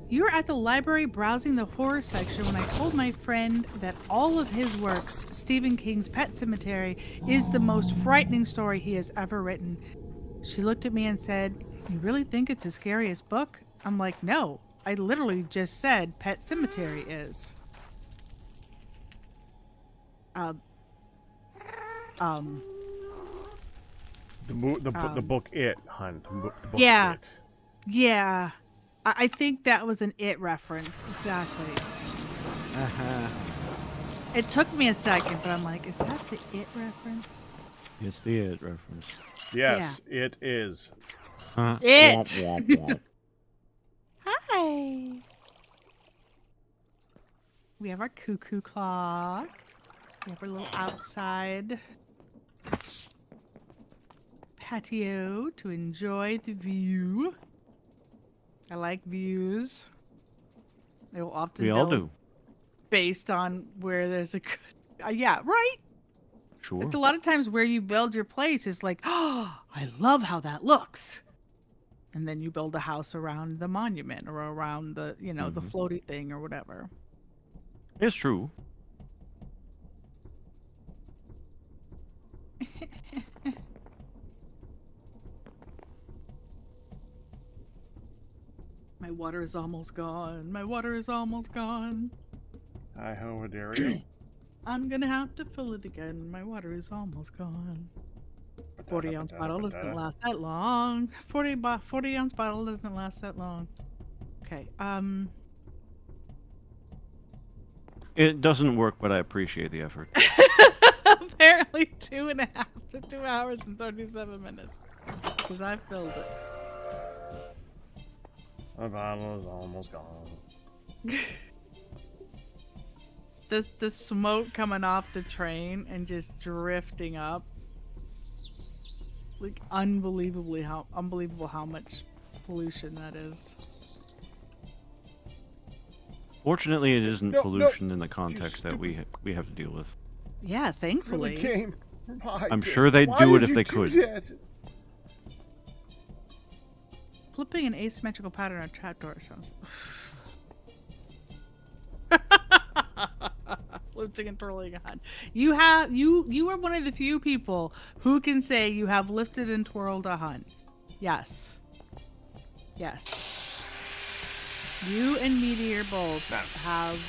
You were at the library browsing the horror section when I told my friend that all of his works, Stephen King's Pet Sematary, is the most frightening story he has ever written. She looked at me and said, "You really think it's the scariest book?" I'm like, no, I literally just said Pet Sematary is. The book It, hun. The book Yeah. It. Yeah. I think that was an It reference. Exactly. Uh-huh. It took me a second, but I'm like, is that the It reference? It's the It reference. Yes, it is. It. Womp, womp, womp. Hi. We have our cuckoo clock. We have our little outside patio to enjoy the view. I like views. They will often We all build do. based on where there's a good... yeah, right? Sure. It's a lot of times where you build your place is like, oh, I love how that looks. And then you build a house around the monument or around the, the floaty thing or whatever. It's true. My water is almost gone. My water is almost gone. Hi ho, Dario. I'm gonna have to fill it again. My water is almost gone. 40-ounce bottle doesn't last that long. 40-ounce bottle doesn't last that long. Okay. It doesn't work, but I appreciate the effort. Apparently 2.5 to 2 hours and 37 minutes. Because I filled it. My bottle is almost gone. The smoke coming off the train and just drifting up. Like unbelievable how much pollution that is. Fortunately, it isn't No, pollution in the context that we have to deal with. Yeah, thankfully. Really came. I'm sure they'd do it if they could. Flipping an asymmetrical pattern on trapdoor sounds. Lifting and twirling a hunt. You are one of the few people who can say you have lifted and twirled a hunt. Yes. Yes. You and Meteor both have.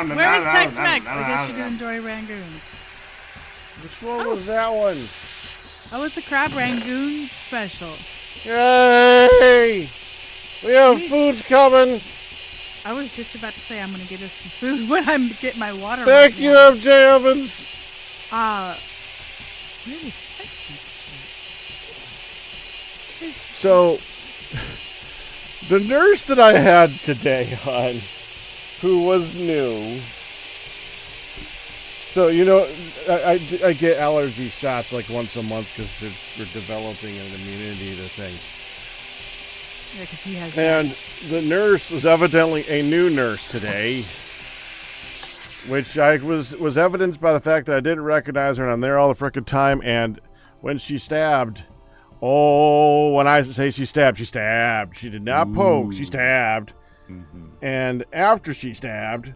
Where's Tex-Mex? I guess you do enjoy Rangoons. Which one was that one? Oh, it's a crab Rangoon special. Yay! We have food's coming. I was just about to say I'm gonna get us some food when I'm getting my water. Thank you, MJ Evans. Where is Tex-Mex? So, the nurse that I had today, hon, who was new. So, you know, I get allergy shots like once a month because we're developing an immunity to things. Yeah, because he has. And the nurse was evidently a new nurse today, which I was evidenced by the fact that I didn't recognize her, and I'm there all the frickin' time. And when she stabbed, when I say she stabbed, she stabbed. She did not poke. She stabbed. Mm-hmm. And after she stabbed,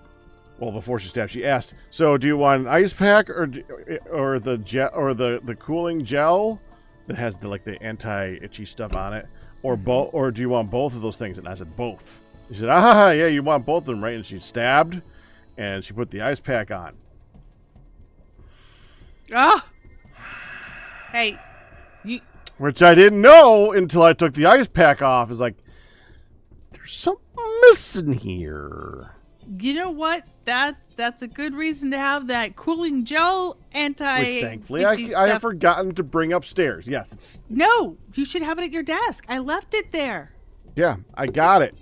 well, before she stabbed, she asked, "So, do you want an ice pack or the gel or the cooling gel that has the anti-itchy stuff on it, or both, or do you want both of those things?" And I said, "Both." She said, yeah, you want both of them, right?" And she stabbed, and she put the ice pack on. Ah. Hey, you. Which I didn't know until I took the ice pack off. It's like, there's something missing here. You know what? That's a good reason to have that cooling gel Which thankfully I have forgotten to bring upstairs. Yes, it's... No, you should have it at your desk. I left it there. Yeah, I got it.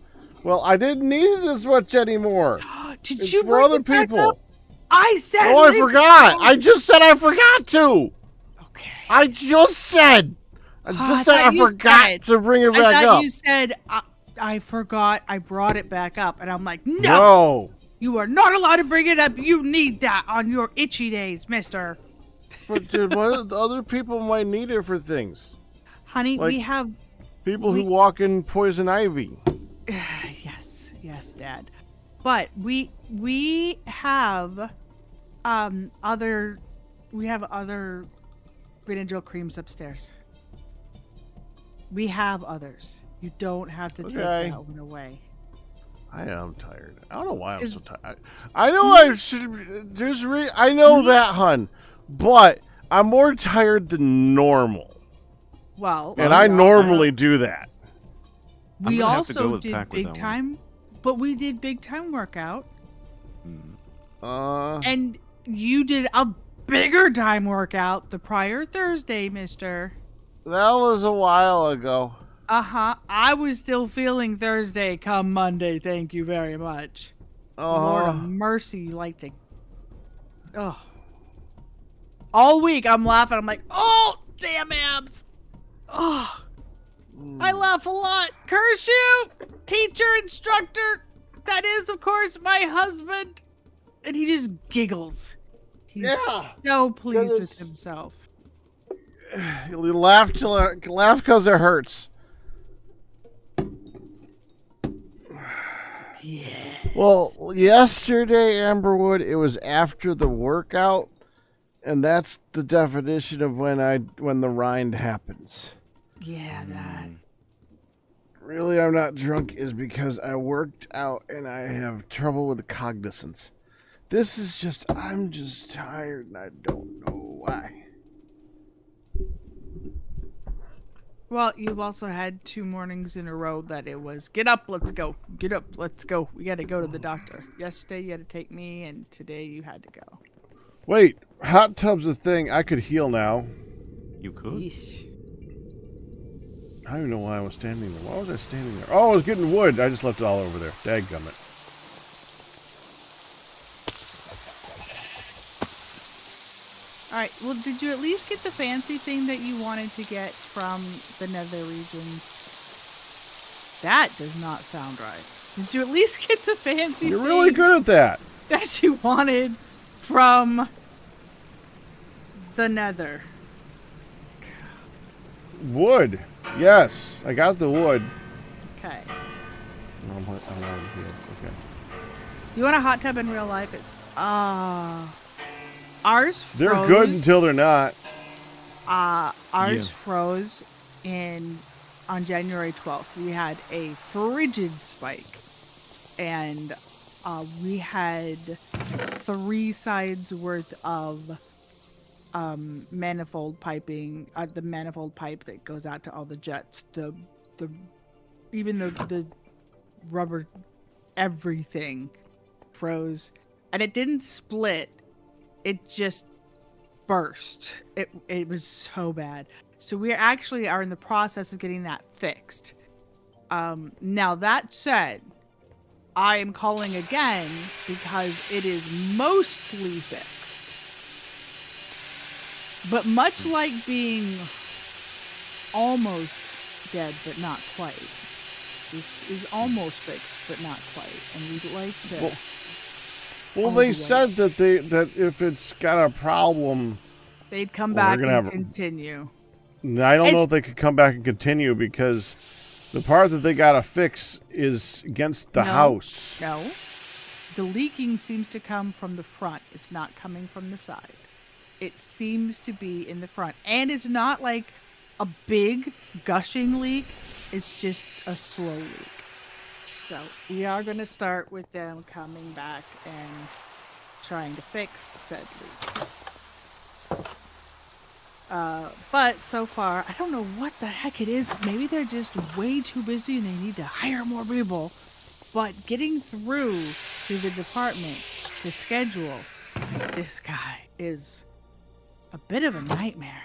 Well, I didn't need it as much anymore. Did it's you for other people? I said. Oh, I forgot. I just said I forgot to. Okay. I just said I forgot to bring it back I up. thought you said I forgot. I brought it back up, and I'm like, no. No. You are not allowed to bring it up. You need that on your itchy days, mister. But dude, other people might need it for things. Honey, like we have... People who walk in poison ivy. Yes, Dad. But we have other Benadryl creams upstairs. We have others. You don't have to take that one away. I am tired. I don't know why I'm so tired. I know I should. I know that, hun, but I'm more tired than normal. Well, and I normally do that. We also did big time, but we did big time workout. And you did a bigger time workout the prior Thursday, mister. That was a while ago. I was still feeling Thursday come Monday. Thank you very much. Lord of mercy, you like to... All week I'm laughing. I'm like, oh, damn abs. Oh, I laugh a lot. Curse you, teacher, instructor. That is, of course, my husband. And he just giggles. He's so pleased with himself. You laugh because it hurts. Yes. Well, yesterday, Amberwood, it was after the workout, and that's the definition of when the rind happens. Yeah, that. Really, I'm not drunk is because I worked out and I have trouble with cognizance. This is just, I'm just tired and I don't know why. Well, you've also had 2 mornings in a row that it was, get up, let's go. Get up, let's go. We got to go to the doctor. Yesterday you had to take me, and today you had to go. Wait, hot tub's a thing. I could heal now. You could? Yeesh. I don't even know why I was standing there. Why was I standing there? Oh, I was getting wood. I just left it all over there. Dadgummit. All right. Well, did you at least get the fancy thing that you wanted to get from the nether regions? That does not sound right. Did you at least get the fancy You're thing really good at that. that you wanted from the nether? Wood. Yes, I got the wood. Okay. I'm already here. Okay. Do you want a hot tub in real life? It's ours froze. They're good until they're not. Ours Yeah. froze on January 12th. We had a frigid spike, and we had 3 sides worth of manifold piping. The manifold pipe that goes out to all the jets. Even the rubber, everything froze, and it didn't split. It just burst. It was so bad. So we actually are in the process of getting that fixed. Now that said, I am calling again because it is mostly fixed. But much like being almost dead but not quite, this is almost fixed but not quite, and we'd like to. Well, they said that that if it's got a problem, They'd come Well, back they're gonna and have- continue. I don't know if they could come back and continue because the part that they gotta fix is against the No. house. No. The leaking seems to come from the front. It's not coming from the side. It seems to be in the front. And it's not like a big gushing leak. It's just a slow leak. So we are going to start with them coming back and trying to fix said leak. But so far, I don't know what the heck it is. Maybe they're just way too busy and they need to hire more people. But getting through to the department to schedule this guy is a bit of a nightmare.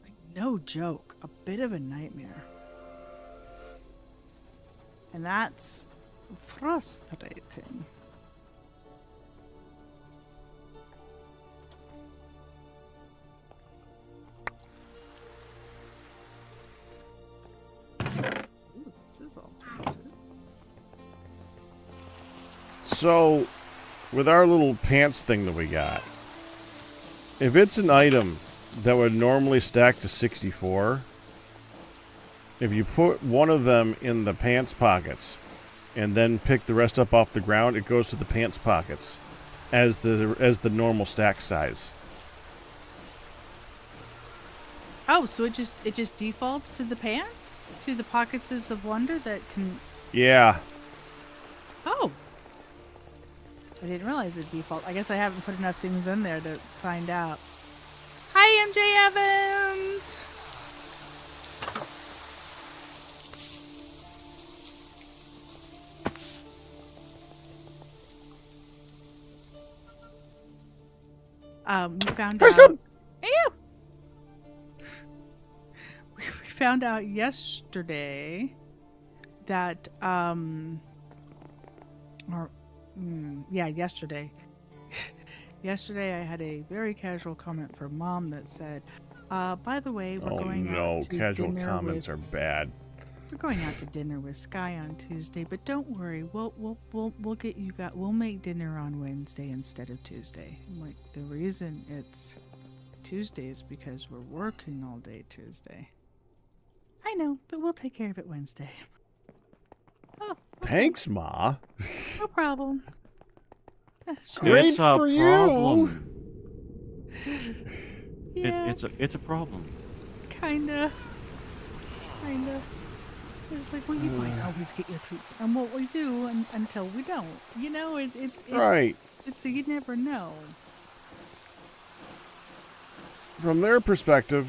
Like, no joke, a bit of a nightmare. And that's frustrating. Ooh, this is all printed. So, with our little pants thing that we got, if it's an item that would normally stack to 64, if you put one of them in the pants pockets and then pick the rest up off the ground, it goes to the pants pockets as the normal stack size. Oh, so it just defaults to the pants? To the pockets of wonder that can... Yeah. Oh! I didn't realize it default. I guess I haven't put enough things in there to find out. Hi, MJ Evans! We found out... Hey, you! We found out yesterday that, yesterday. Yesterday I had a very casual comment from Mom that said, by the way, we're going out to casual dinner comments with... are bad. We're going out to dinner with Sky on Tuesday, but don't worry, we'll get you got. We'll make dinner on Wednesday instead of Tuesday. I'm like, the reason it's Tuesday is because we're working all day Tuesday. I know, but we'll take care of it Wednesday. Oh, Thanks, Ma. no problem. Yeah, sure. Great It's a for you. problem. Yeah, It's a problem. kinda. It's like, well, you guys always get your treats, and what we do until we don't. You know, it's Right. It's you never know. From their perspective,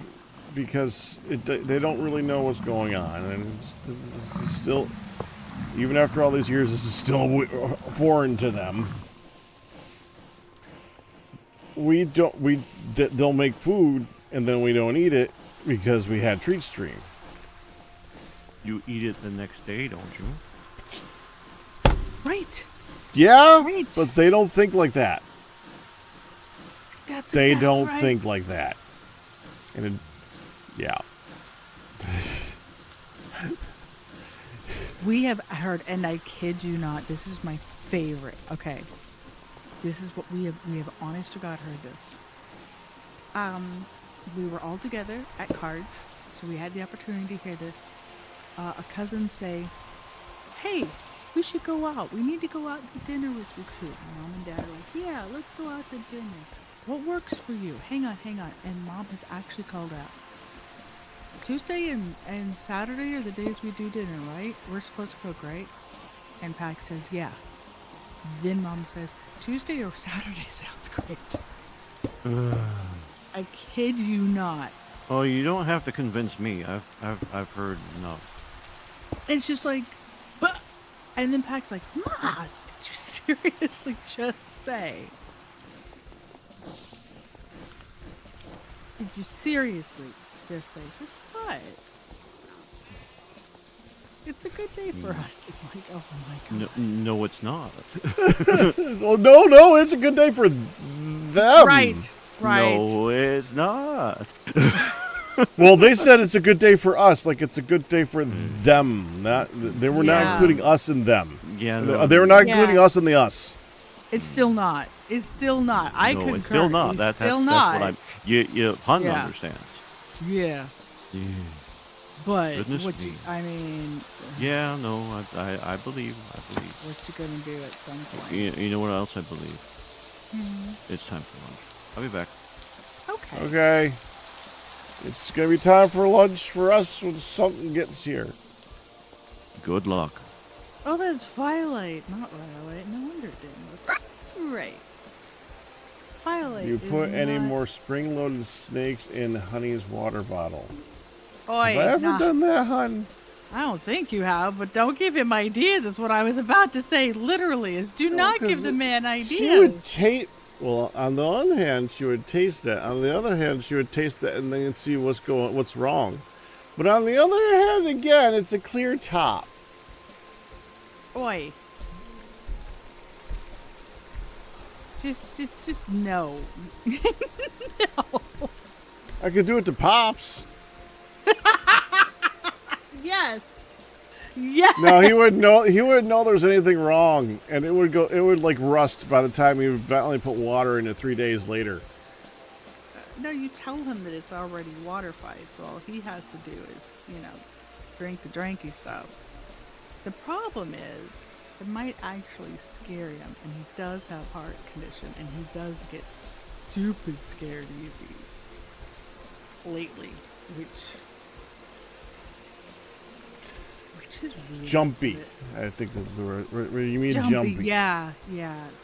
because they don't really know what's going on, and this is still, even after all these years, this is still foreign to them. They'll make food and then we don't eat it because we had treat stream. You eat it the next day, don't you? Right. Yeah, Right. but they don't think like that. That's they exactly don't right. think like that. And it, yeah. We have heard, and I kid you not, this is my favorite. Okay, this is what we have honest to God heard this. We were all together at cards, so we had the opportunity to hear this. A cousin say, "Hey, we should go out. We need to go out to dinner with you two." Mom and Dad are like, "Yeah, let's go out to dinner. What works for you? Hang on." And Mom has actually called out. Tuesday and Saturday are the days we do dinner, right? We're supposed to cook, right? And Pack says, yeah. Then Mom says, Tuesday or Saturday sounds great. I kid you not. Oh, you don't have to convince me. I've heard enough. It's just like, but, and then Pack's like, Ma, did you seriously just say? Did you seriously just say? She's what? It's a good day for us. I'm like, oh my God. No, it's not. Well, no, it's a good day for them. Right. No, it's not. Well, they said it's a good day for us, like it's a good day for them. They were not including us and them. Yeah, no. They were not including us and the us. It's still not. It's still not. I concur. It's still not. It's That's what I'm. Hun understands. Yeah. But Goodness what me. I mean. Yeah, no, I believe. What you gonna do at some point? You know what else I believe? It's time for lunch. I'll be back. Okay. Okay. It's going to be time for lunch for us when something gets here. Good luck. Oh, that's Violet, not Violet. No wonder it didn't look right. Violet. You put is any not... more spring-loaded snakes in Honey's water bottle? Oi, Have I ever nah. done that, hon? I don't think you have, but don't give him ideas. Is what I was about to say. Literally, is do not give the man ideas. She would taste. Well, on the one hand, she would taste it. On the other hand, she would taste it and then see what's wrong. But on the other hand, again, it's a clear top. Oi. Just no. No. I could do it to Pops. Yes. Yes. No, he wouldn't know. He wouldn't know there's anything wrong, and it would like rust by the time he would only put water in it 3 days later. No, you tell him that it's already waterfied, so all he has to do is, drink the dranky stuff. The problem is, it might actually scare him, and he does have heart condition, and he does get stupid scared easy lately, which is weird. Jumpy. I think that's the word. You mean jumpy? Yeah,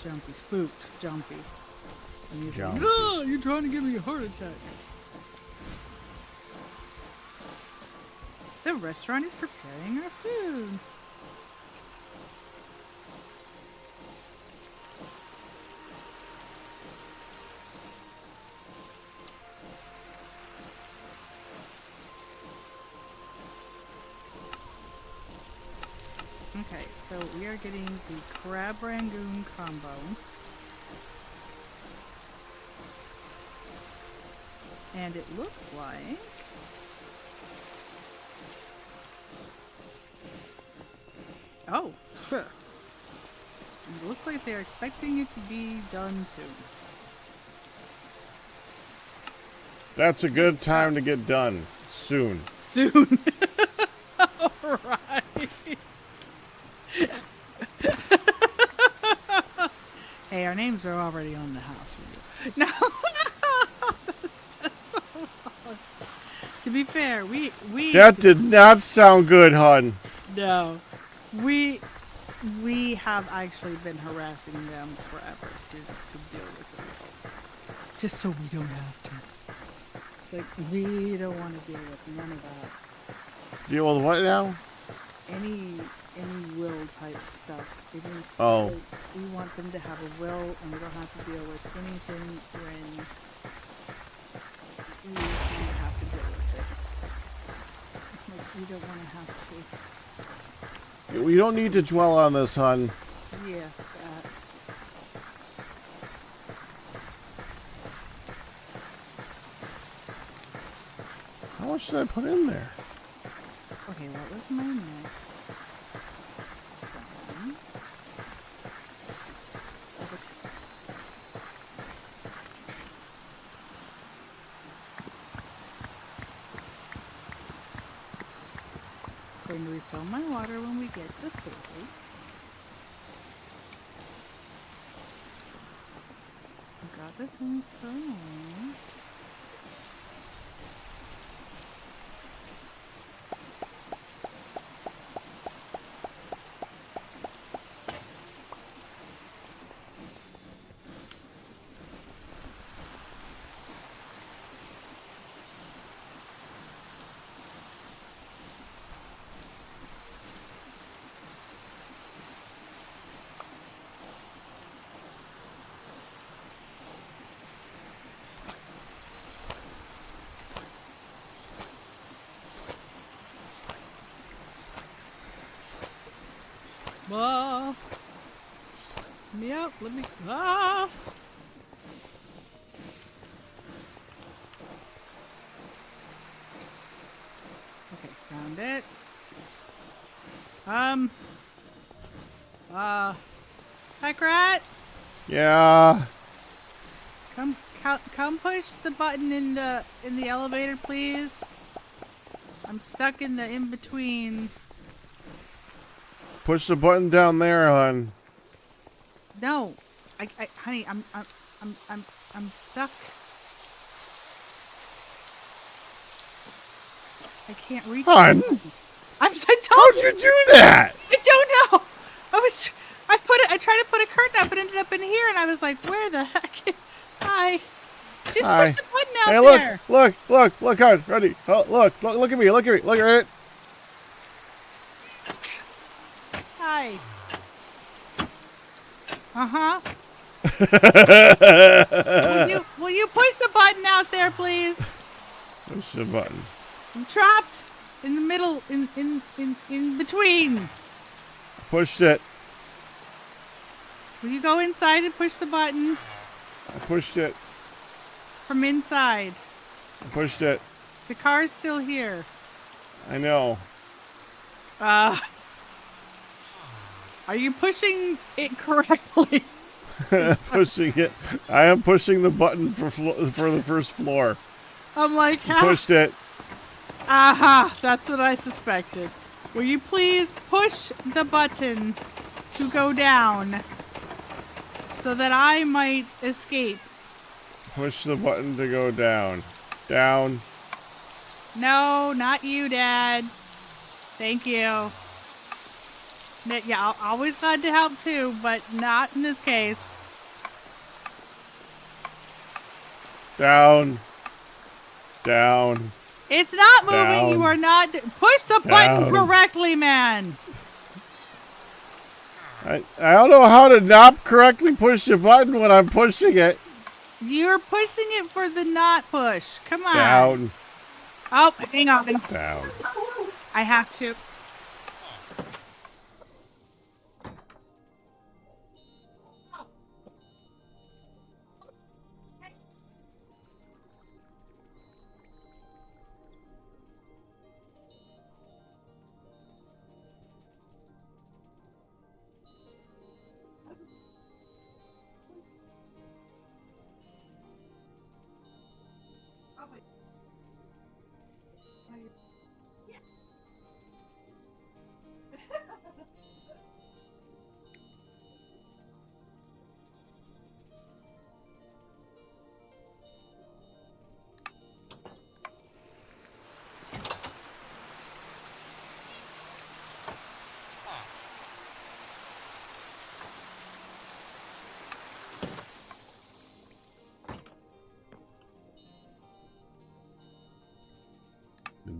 jumpy, spooked, jumpy. And he's Jumpy. like, "No, you're trying to give me a heart attack." The restaurant is preparing our food. Okay, so we are getting the crab rangoon combo. And it looks like it looks like they're expecting it to be done soon. That's a good time to get done. Soon. Soon. Alright. Hey, our names are already on the house review. No. That's so wrong. To be fair, we That did not sound good, hon. No. We have actually been harassing them forever to deal with it. Just so we don't have to. It's like, we don't want to deal with none of that. Deal with what now? Any will type stuff. Oh. We want them to have a will, and we don't have to deal with anything when we have to deal with things. Like, we don't want to have to. We don't need to dwell on this, hon. Yeah, much did I put in there? Okay, what was my next? One. Going to refill my water when we get to 30. Got the thing going. Ah. Yep, let me. Ah. Okay, found it. Pack rat, Yeah. come push the button in the elevator, please. I'm stuck in the in between. Push the button down there, hon. No, honey, I'm stuck. I can't reach. Hon, I told how'd you. you do that? I don't know. I tried to put a curtain up, but ended up in here, and I was like, where the heck? Hi. Just Hi. push the button out Hey, there. look, hon. Ready? Oh, look at me, look at it. Hi. Uh-huh. Will you push the button out there, please? Push the button. I'm trapped in the middle, in between. Pushed it. Will you go inside and push the button I pushed it. from inside? I pushed it. The car's still here. I know. Are you pushing it correctly? Pushing it. I am pushing the button for the first floor. I'm like, how? Pushed it. Aha, that's what I suspected. Will you please push the button to go down so that I might escape? Push the button to go down. Down. No, not you, Dad. Thank you. Yeah, always glad to help too, but not in this case. Down. Down. It's not moving. Down. You are not. Push the button correctly, man. I don't know how to not correctly push the button when I'm pushing it. You're pushing it for the not push. Come on. Down. Oh, hang on. Down. I have to.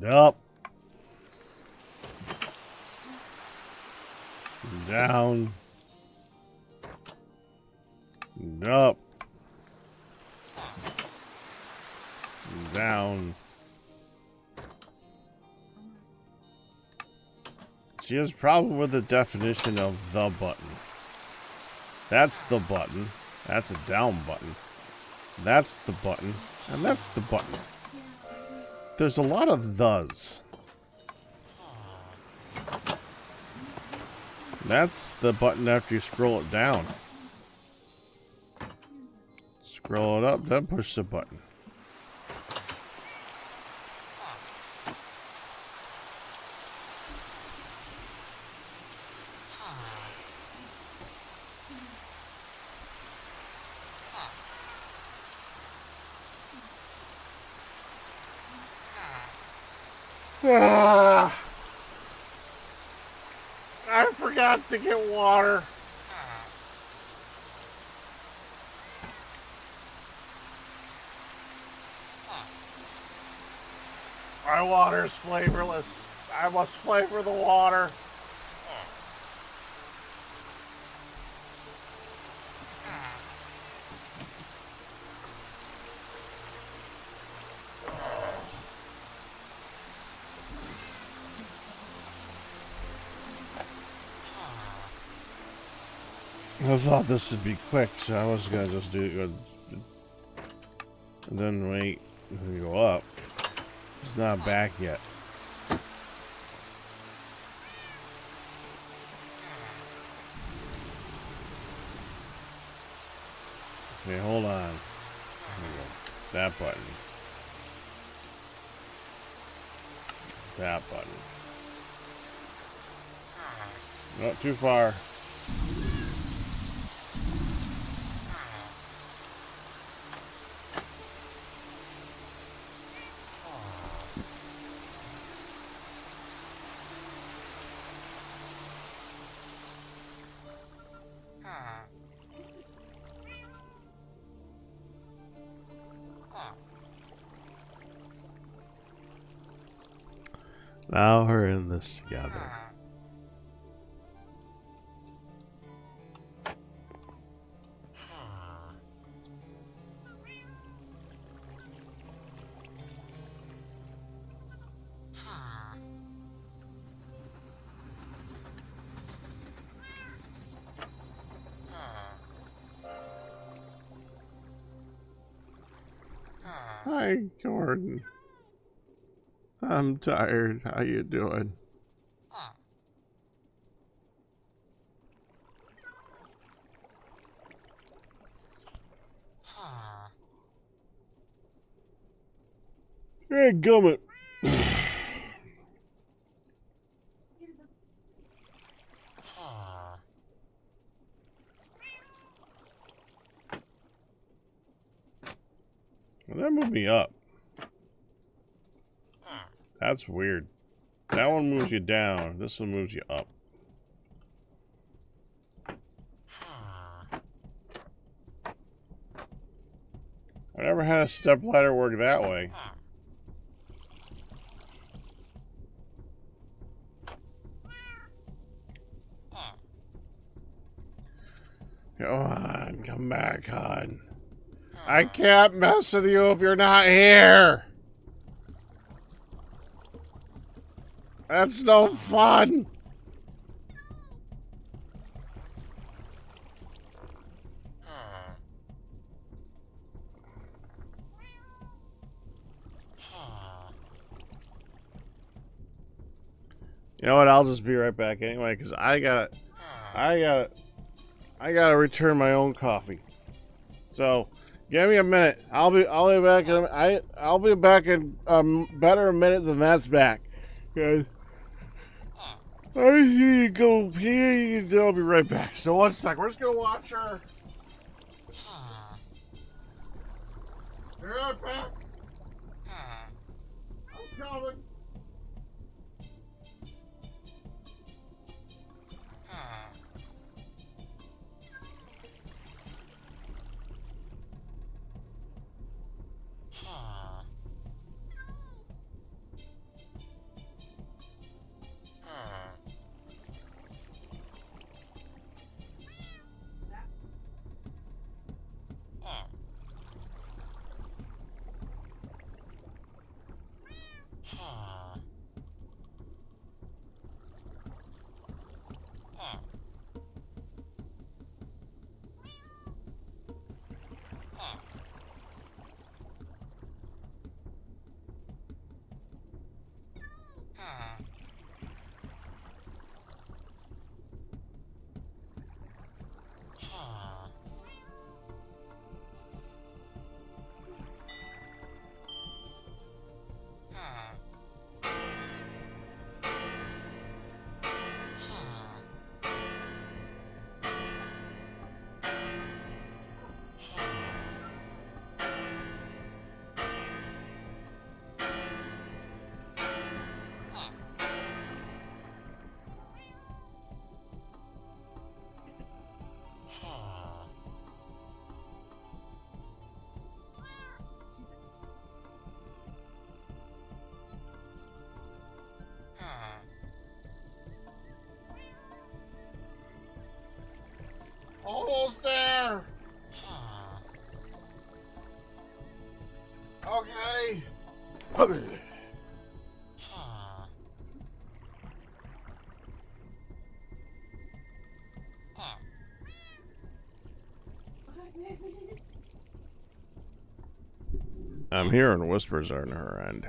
Up. Down. Up. Down. She has a problem with the definition of the button. That's the button. That's a down button. That's the button. And that's the button. There's a lot of thes. That's the button after you scroll it down. Scroll it up, then push the button. Ah, I forgot to get water. My water's flavorless. I must flavor the water. I thought this would be quick, so I was gonna just do it and then wait and go up. It's not back yet. Okay, hold on. There we go. That button. That button. Not too far. Now we're in this together. Hi, Gordon. I'm tired. How you doing? Hey, gummit. Well, that moved me up. That's weird. That one moves you down. This one moves you up. I never had a step ladder work that way. Come on, come back, hon. I can't mess with you if you're not here. That's no fun. You know what? I'll just be right back anyway, because I gotta return my own coffee. So, give me a minute. I'll be back in. I'll be back in better a minute than that's back. Guys, I need to go pee. I'll be right back. So 1 sec. We're just gonna watch her. Be right back. I'm coming. Okay. I'm hearing whispers on her end.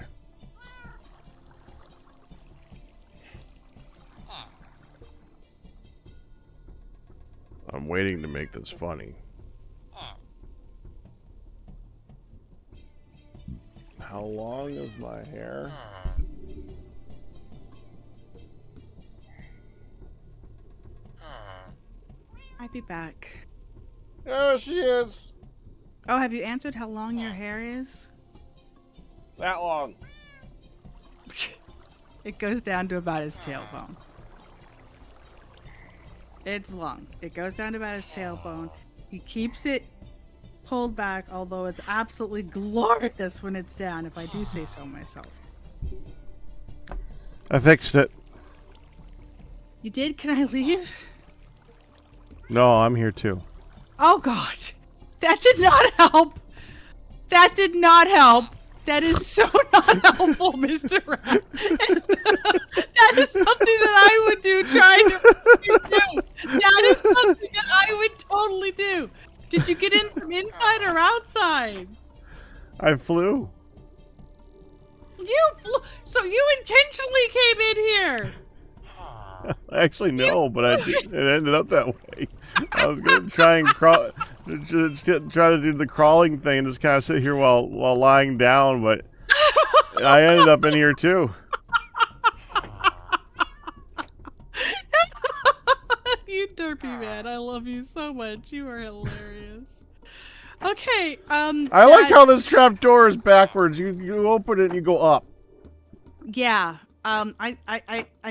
I'm waiting to make this funny. How long is my hair? I'll be back. There she is. Oh, have you answered how long your hair is? That long. It goes down to about his tailbone. It's long. It goes down to about his tailbone. He keeps it pulled back, although it's absolutely glorious when it's down, if I do say so myself. I fixed it. You did? Can I leave? No, I'm here too. Oh, God. That did not help. That did not help. That is so not helpful, Mr. Rat. That is something that I would do trying to do. That is something that I would totally do. Did you get in from inside or outside? I flew. You flew. So you intentionally came in here. Actually, no, but it ended up that way. I was going to try and crawl, try to do the crawling thing and just kind of sit here while lying down, but I ended up in here too. You derpy man, I love you so much. You are hilarious. Okay, I like how this trap door is backwards. You open it and you go up. Yeah. I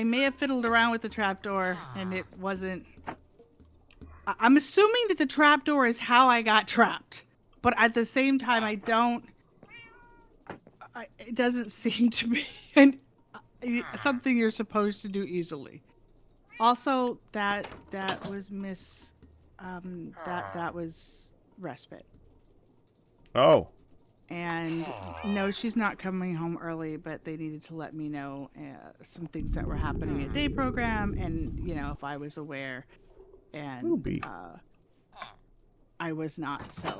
may have fiddled around with the trapdoor and it wasn't. I'm assuming that the trapdoor is how I got trapped, but at the same time, it doesn't seem to be something you're supposed to do easily. Also, that was that was respite. Oh. And no, she's not coming home early, but they needed to let me know some things that were happening at day program, and if I was aware, and I was not. So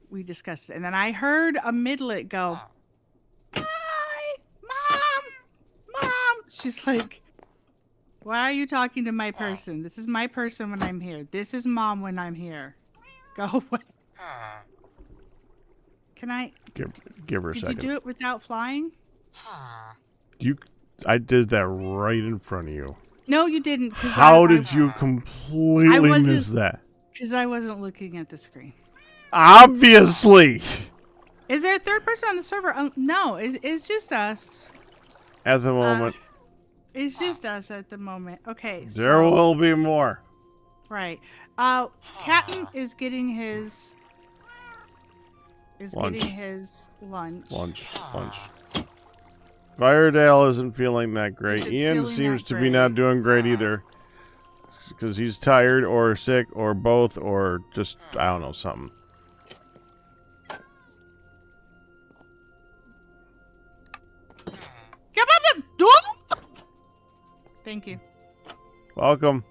we discussed it, and then I heard a midlet go, "Hi, mom." She's like, "Why are you talking to my person? This is my person when I'm here. This is mom when I'm here. Go away." Can I give her a second? Did you do it without flying? I did that right in front of you. No, you didn't. How did you completely miss that? Because I wasn't looking at the screen. Obviously. Is there a third person on the server? No, it's just us. At the moment. It's just us at the moment. Okay. There will be more. Right. Captain is getting his. Lunch. Getting his lunch. Lunch. Firedale isn't feeling that great. Ian seems to be not doing great either. Because he's tired or sick or both or just, I don't know, something. Come on the door! Thank you. Welcome.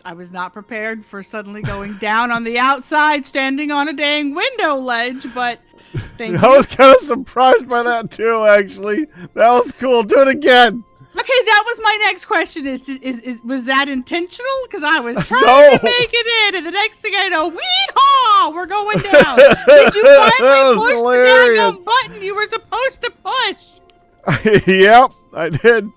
I was not prepared for suddenly going down on the outside, standing on a dang window ledge, but thank you. I was kind of surprised by that too, actually. That was cool. Do it again. Okay, that was my next question. Was that intentional? Because I was trying to make it in, and the next thing I know, wee-haw, we're going down. Did you finally push the daggone button you were supposed to push? Yep, I did.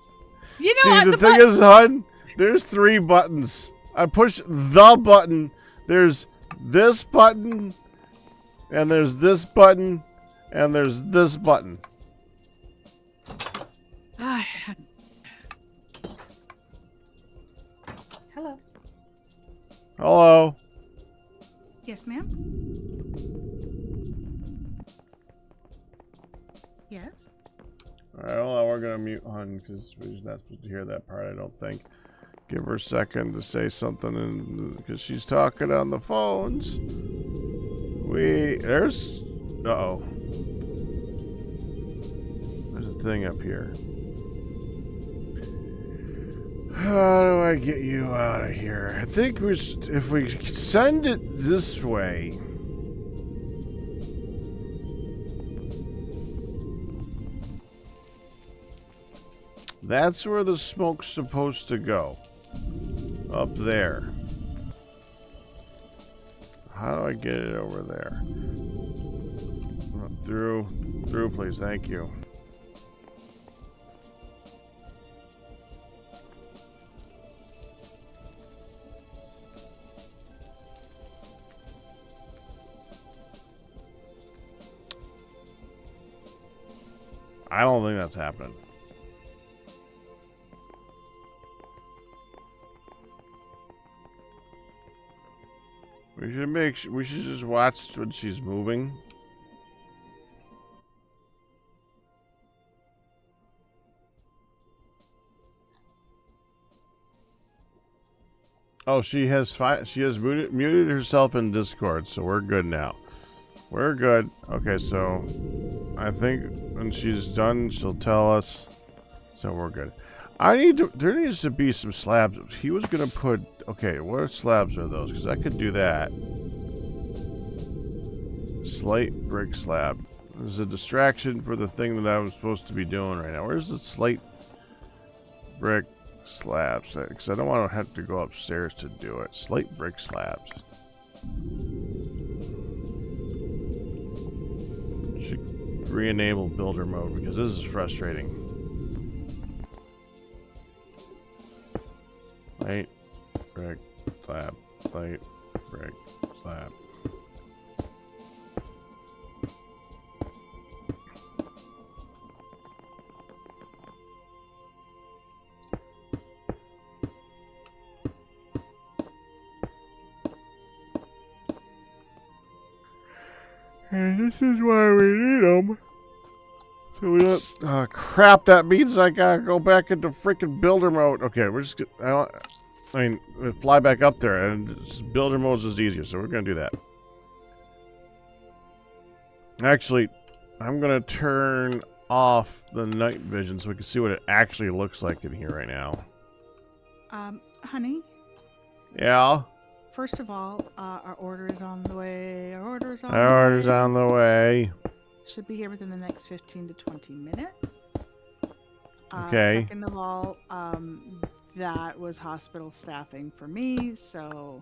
You know, see, the thing is, hon, there's 3 buttons. I push the button. There's this button, and there's this button, and there's this button. Hello. Hello. Yes, ma'am. Yes. Alright, well, we're gonna mute hon because we're not supposed to hear that part, I don't think. Give her a second to say something because she's talking on the phones. Uh-oh. thing up here. How do I get you out of here? I think if we send it this way. That's where the smoke's supposed to go. Up there. How do I get it over there? Through, please. Thank you. I don't think that's happening. We should just watch when she's moving. Oh, she has muted herself in Discord, so we're good now. We're good. Okay, so I think when she's done, she'll tell us. So we're good. There needs to be some slabs. He was gonna put. Okay, what slabs are those? Because I could do that. Slate brick slab. There's a distraction for the thing that I was supposed to be doing right now. Where's the slate brick slabs? Because I don't want to have to go upstairs to do it. Slate brick slabs. Should re-enable builder mode because this is frustrating. Slate brick slab. Slate brick slab. And this is why we need them. So we don't. Crap! That means I gotta go back into freaking builder mode. Okay, we're just. I mean, we fly back up there, and builder mode is easier, so we're gonna do that. Actually, I'm gonna turn off the night vision so we can see what it actually looks like in here right now. Honey. Yeah. First of all, our order is on the way. Our order's on the way. Should be here within the next 15 to 20 minutes. Okay. Second of all, that was hospital staffing for me, so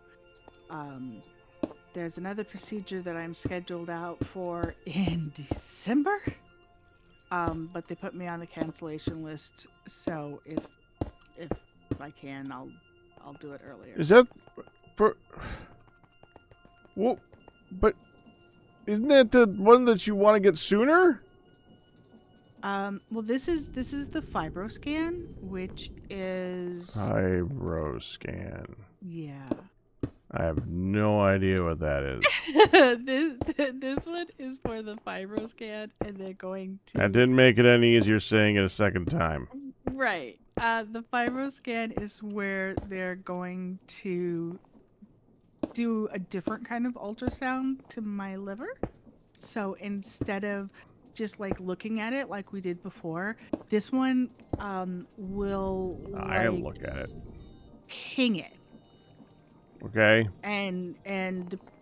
there's another procedure that I'm scheduled out for in December. But they put me on the cancellation list, so if I can, I'll do it earlier. Is that for? Well, but isn't that the one that you want to get sooner? Well, this is the FibroScan, which is FibroScan. Yeah. I have no idea what that is. This one is for the FibroScan, and they're going to. That didn't make it any easier saying it a second time. Right. The FibroScan is where they're going to do a different kind of ultrasound to my liver. So instead of just like looking at it like we did before, this one will I look at it. Ping it. Okay. And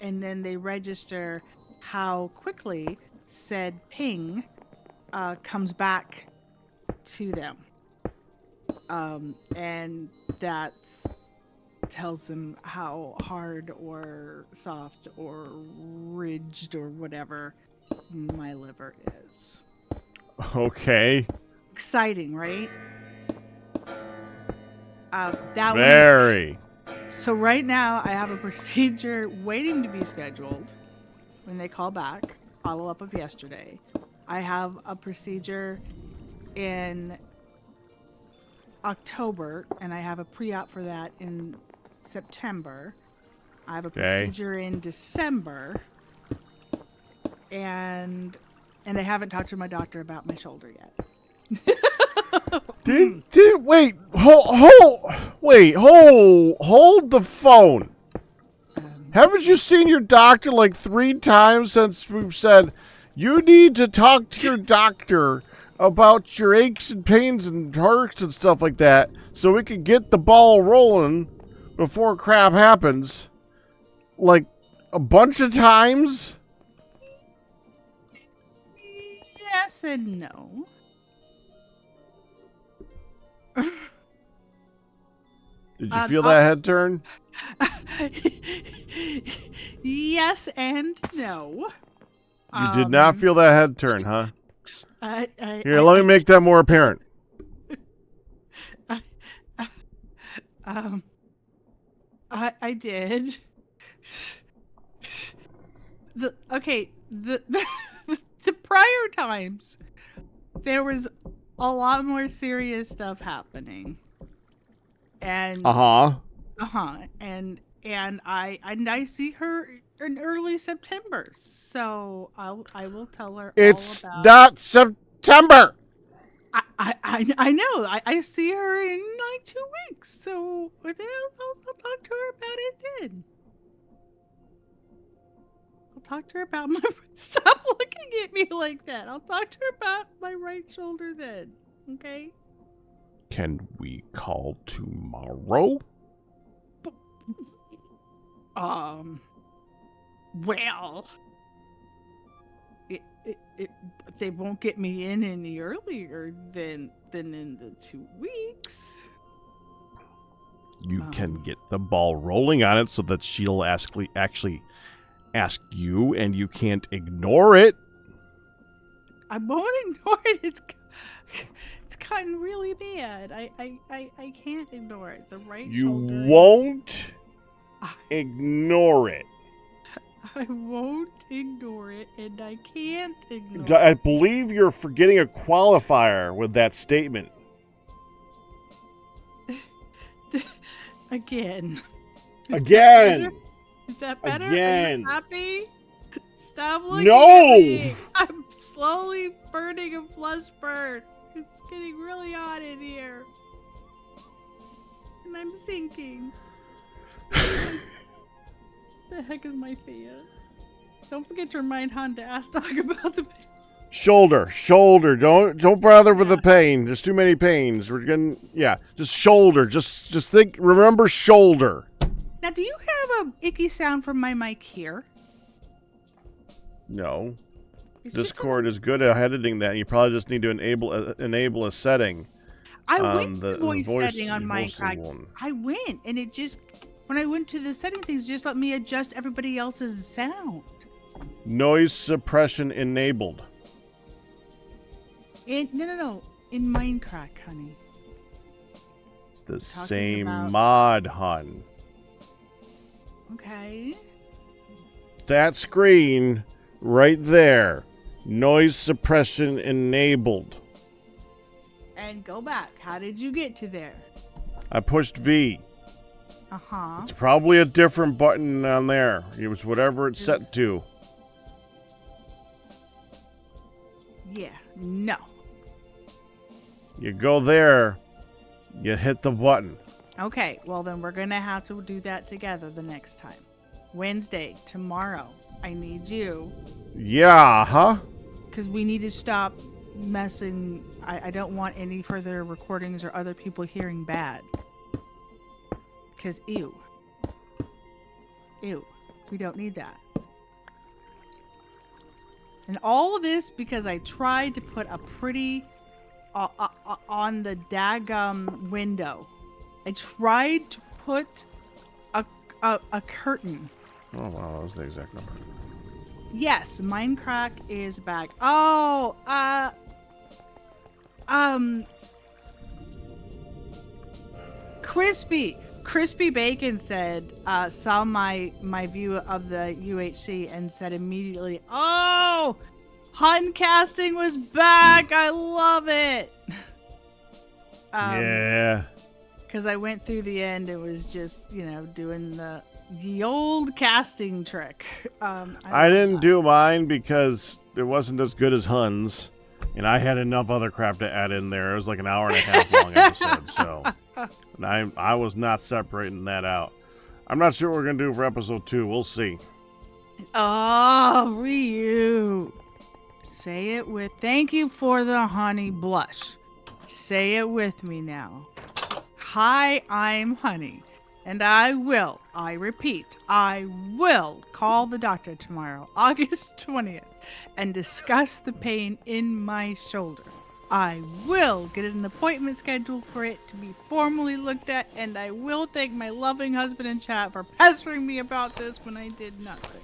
then they register how quickly said ping comes back to them. And that tells them how hard or soft or ridged or whatever my liver is. Okay. Exciting, right? That Very. So right now I have a procedure waiting to be scheduled when they call back. Follow up of yesterday. I have a procedure in October, and I have a pre-op for that in September. I have a procedure in December, and I haven't talked to my doctor about my shoulder yet. Wait, hold the phone. Haven't you seen your doctor like 3 times since we've said you need to talk to your doctor about your aches and pains and hurts and stuff like that so we can get the ball rolling before crap happens. Like, a bunch of times? Yes and no. Did you feel that head turn? Yes and no. You did not feel that head turn, huh? Here, let me I- make that more apparent. I did. The prior times there was a lot more serious stuff happening. And and I see her in early September. So I will tell her It's all about not September. I know. I see her in like 2 weeks. So I'll talk to her about it then. I'll talk to her about my... Stop looking at me like that. I'll talk to her about my right shoulder then. Okay? Can we call tomorrow? Well... they won't get me in any earlier than in the 2 weeks. You can get the ball rolling on it so that she'll actually ask you, and you can't ignore it. I won't ignore it. It's gotten really bad. I can't ignore it. The right shoulder. You won't ignore it. I won't ignore it, and I can't ignore it. I believe you're forgetting a qualifier with that statement. Again. Again. Is that better? Again. Are you happy? Stop looking No! at me. I'm slowly burning a flesh burn. It's getting really hot in here. And I'm sinking. The heck is my fan? Don't forget to remind Han to ask Doc about the pain. Shoulder. Don't bother with the pain. There's too many pains. We're gonna, just shoulder. Just think. Remember shoulder. Now, do you have a icky sound from my mic here? No. It's just Discord is good at editing that. You probably just need to enable a setting. I went to the voice voice setting on Minecraft. one. I went, and it just, when I went to the setting things, just let me adjust everybody else's sound. Noise suppression enabled. No. In Minecraft, honey. It's the Talking same about- mod, hun. Okay. That screen right there. Noise suppression enabled. And go back. How did you get to there? I pushed V. Uh-huh. It's probably a different button on there. It was whatever it's set to. Yeah. No. You go there, you hit the button. Okay, well then we're gonna have to do that together the next time. Wednesday, tomorrow, I need you. Yeah, huh? Because we need to stop messing. I don't want any further recordings or other people hearing bad. Because ew. Ew. We don't need that. And all of this because I tried to put a pretty... on the daggum window. I tried to put a curtain. Oh, wow, that was the exact number. Yes, Minecraft is back. Oh, Crispy Bacon said, saw my view of the UHC and said immediately, "Oh, Hun casting was back. I love it." Yeah. Because I went through the end, it was just, doing the old casting trick. I didn't do mine because it wasn't as good as Hun's, and I had enough other crap to add in there. It was like an hour and a half long episode, so and I was not separating that out. I'm not sure what we're gonna do for episode 2. We'll see. Oh, Ryu. Say it with. Thank you for the honey blush. Say it with me now. Hi, I'm Honey. And I repeat, I will call the doctor tomorrow, August 20th, and discuss the pain in my shoulder. I will get an appointment scheduled for it to be formally looked at, and I will thank my loving husband in chat for pestering me about this when I did nothing.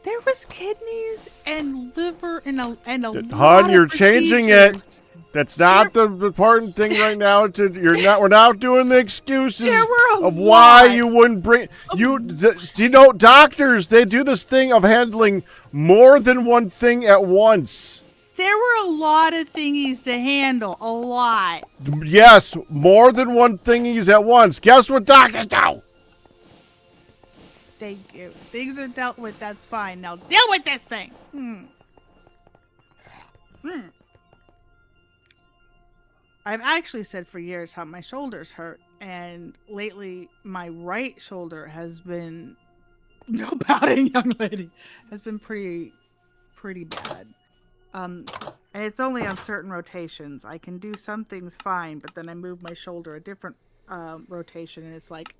There was kidneys and liver and a lot Hun, of you're changing it. procedures. That's not the important thing right now. We're not doing the excuses There were a of why lot. you wouldn't bring you know, doctors, they do this thing of handling more than one thing at once. There were a lot of thingies to handle. A lot. Yes, more than one thingies at once. Guess what doctors do? Thank you. Things are dealt with. That's fine. Now deal with this thing. I've actually said for years how my shoulders hurt, and lately my right shoulder has been no pouting, young lady, has been pretty bad. And it's only on certain rotations. I can do some things fine, but then I move my shoulder a different rotation, and it's like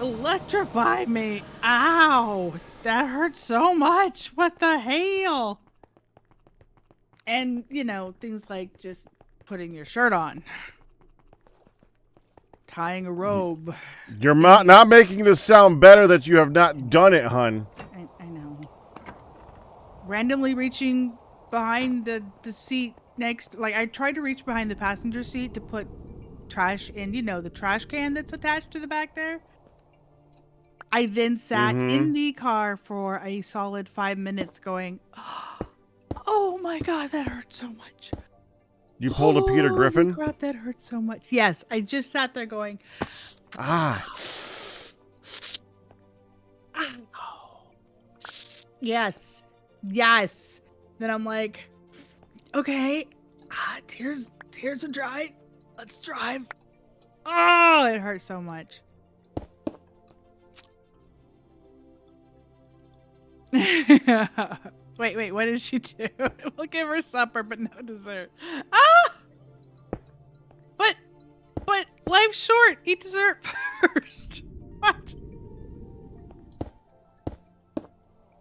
electrify me. Ow, that hurts so much. What the hell? And, you know, things like just putting your shirt on. Tying a robe. You're not making this sound better that you have not done it, hun. I know. Randomly reaching behind the seat next. Like, I tried to reach behind the passenger seat to put trash in, you know, the trash can that's attached to the back there. I then sat in the car for a solid 5 minutes going, oh my god, that hurts so much. You pulled a Peter Griffin? Holy crap, that hurts so much. Yes, I just sat there going, yes. Then I'm like, okay, tears are dried. Let's drive. Oh, it hurts so much. Wait, what did she do? We'll give her supper, but no dessert. But life's short. Eat dessert first. What?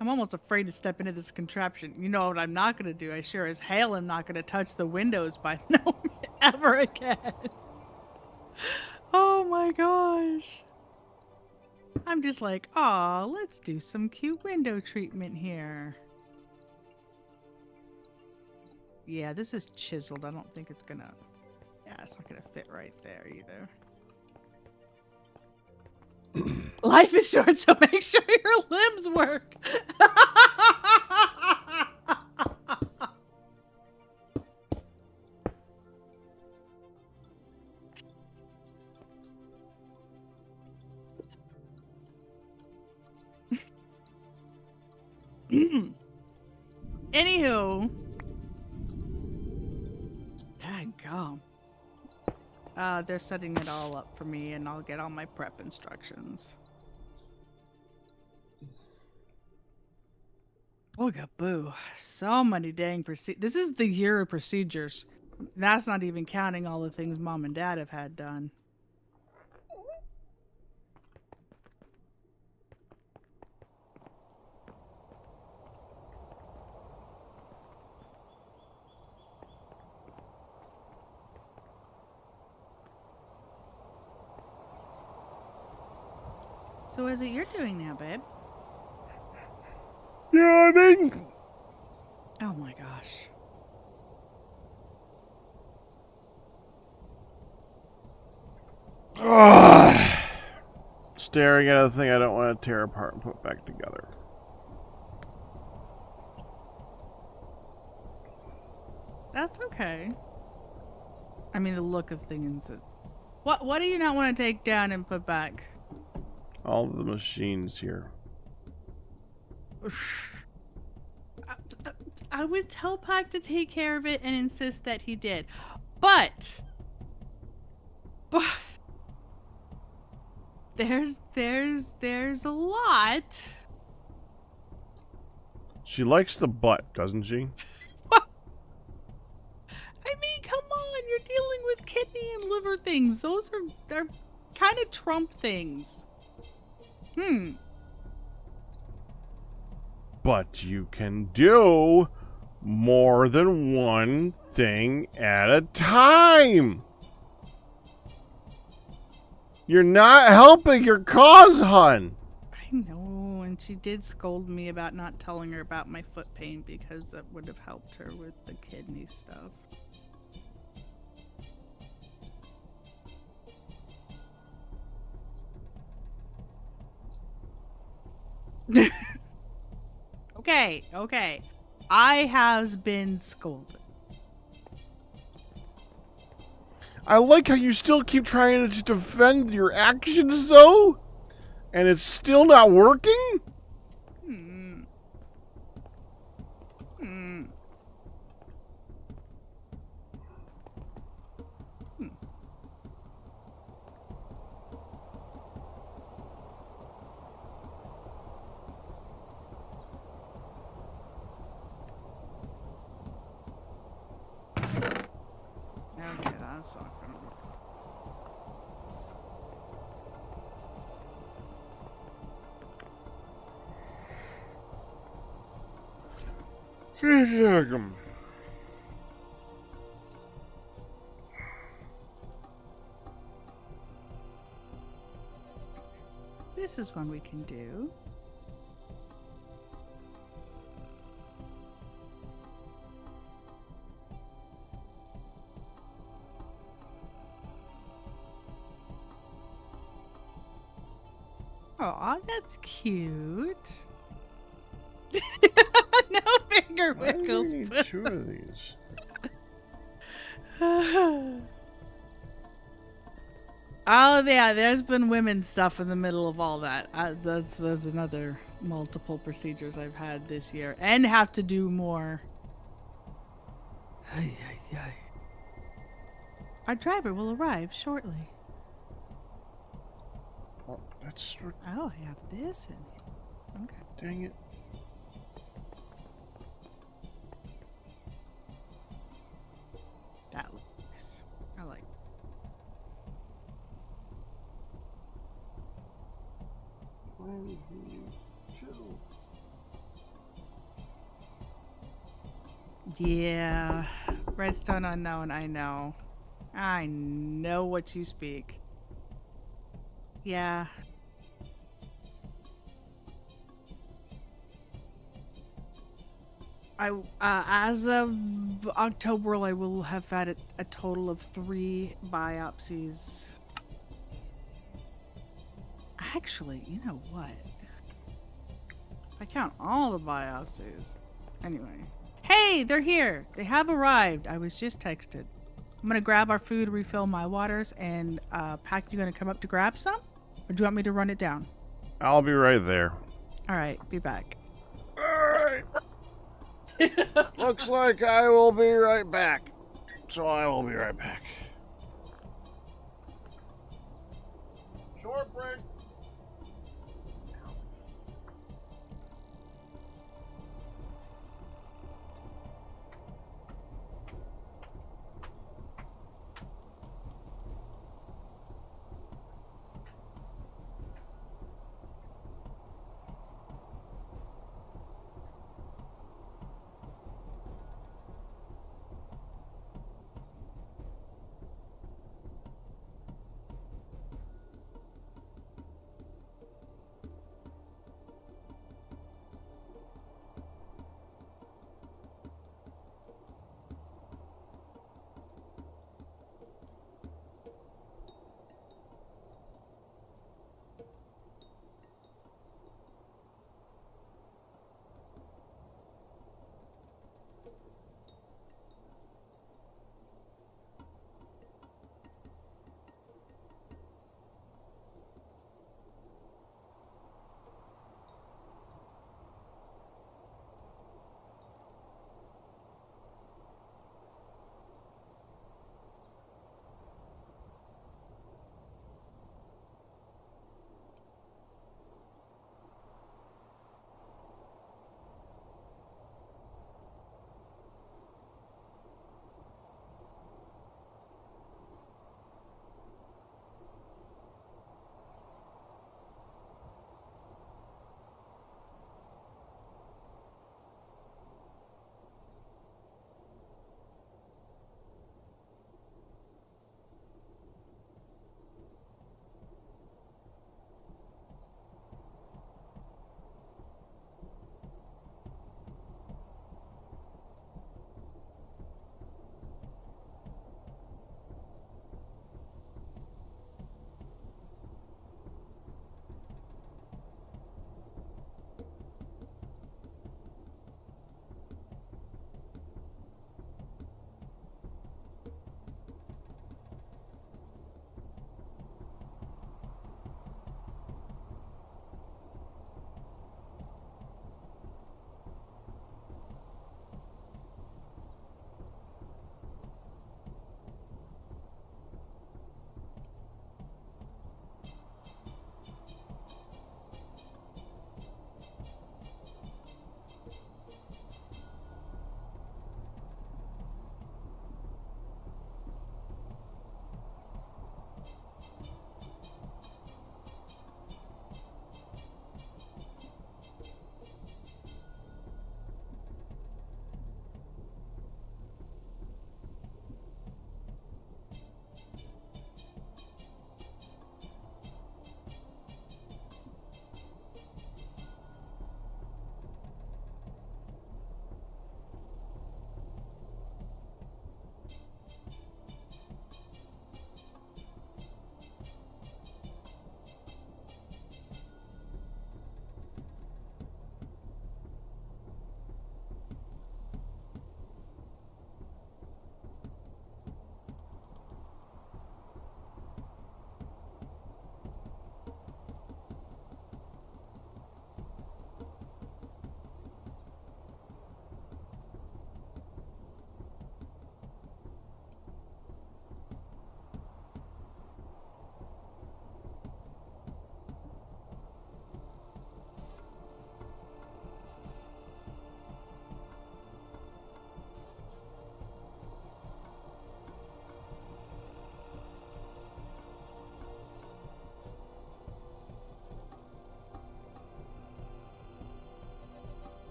I'm almost afraid to step into this contraption. You know what I'm not going to do? I sure as hell am not going to touch the windows by no ever again. Oh my gosh. I'm just like, aw, let's do some cute window treatment here. Yeah, this is chiseled. I don't think it's gonna... Yeah, it's not gonna fit right there either. Life is short, so make sure your limbs work. Anywho. Daggum. They're setting it all up for me, and I'll get all my prep instructions. Boogaboo. So many dang This is the year of procedures. That's not even counting all the things Mom and Dad have had done. So what is it you're doing now, babe? Yawning. Oh my gosh. Staring at a thing I don't want to tear apart and put back together. That's okay. I mean, the look of things. What do you not want to take down and put back? All the machines here. I would tell Pac to take care of it and insist that he did. But There's a lot. She likes the butt, doesn't she? I mean, come on, you're dealing with kidney and liver things. They're kind of Trump things. But you can do more than one thing at a time. You're not helping your cause, hun. I know, and she did scold me about not telling her about my foot pain because that would have helped her with the kidney stuff. Okay. I have been scolded. I like how you still keep trying to defend your actions, though, and it's still not working? Hmm. Okay, that's not gonna work. This is one we can do. Aw, that's cute. No finger Why do we wiggles. need two of these? Oh yeah, there's been women's stuff in the middle of all that. That's another multiple procedures I've had this year, and have to do more. Our driver will arrive shortly. Oh, that's... Oh, I have this in it. Okay. Dang it. That looks nice. I like it. Yeah. Redstone unknown, I know. I know what you speak. Yeah. As of October, I will have had a total of 3 biopsies. Actually, you know what? I count all the biopsies. Anyway. Hey, they're here. They have arrived. I was just texted. I'm gonna grab our food, refill my waters, and Pack, you gonna come up to grab some? Or do you want me to run it down? I'll be right there. Alright, be back. Alright. Looks like I will be right back. So I will be right back. Short break.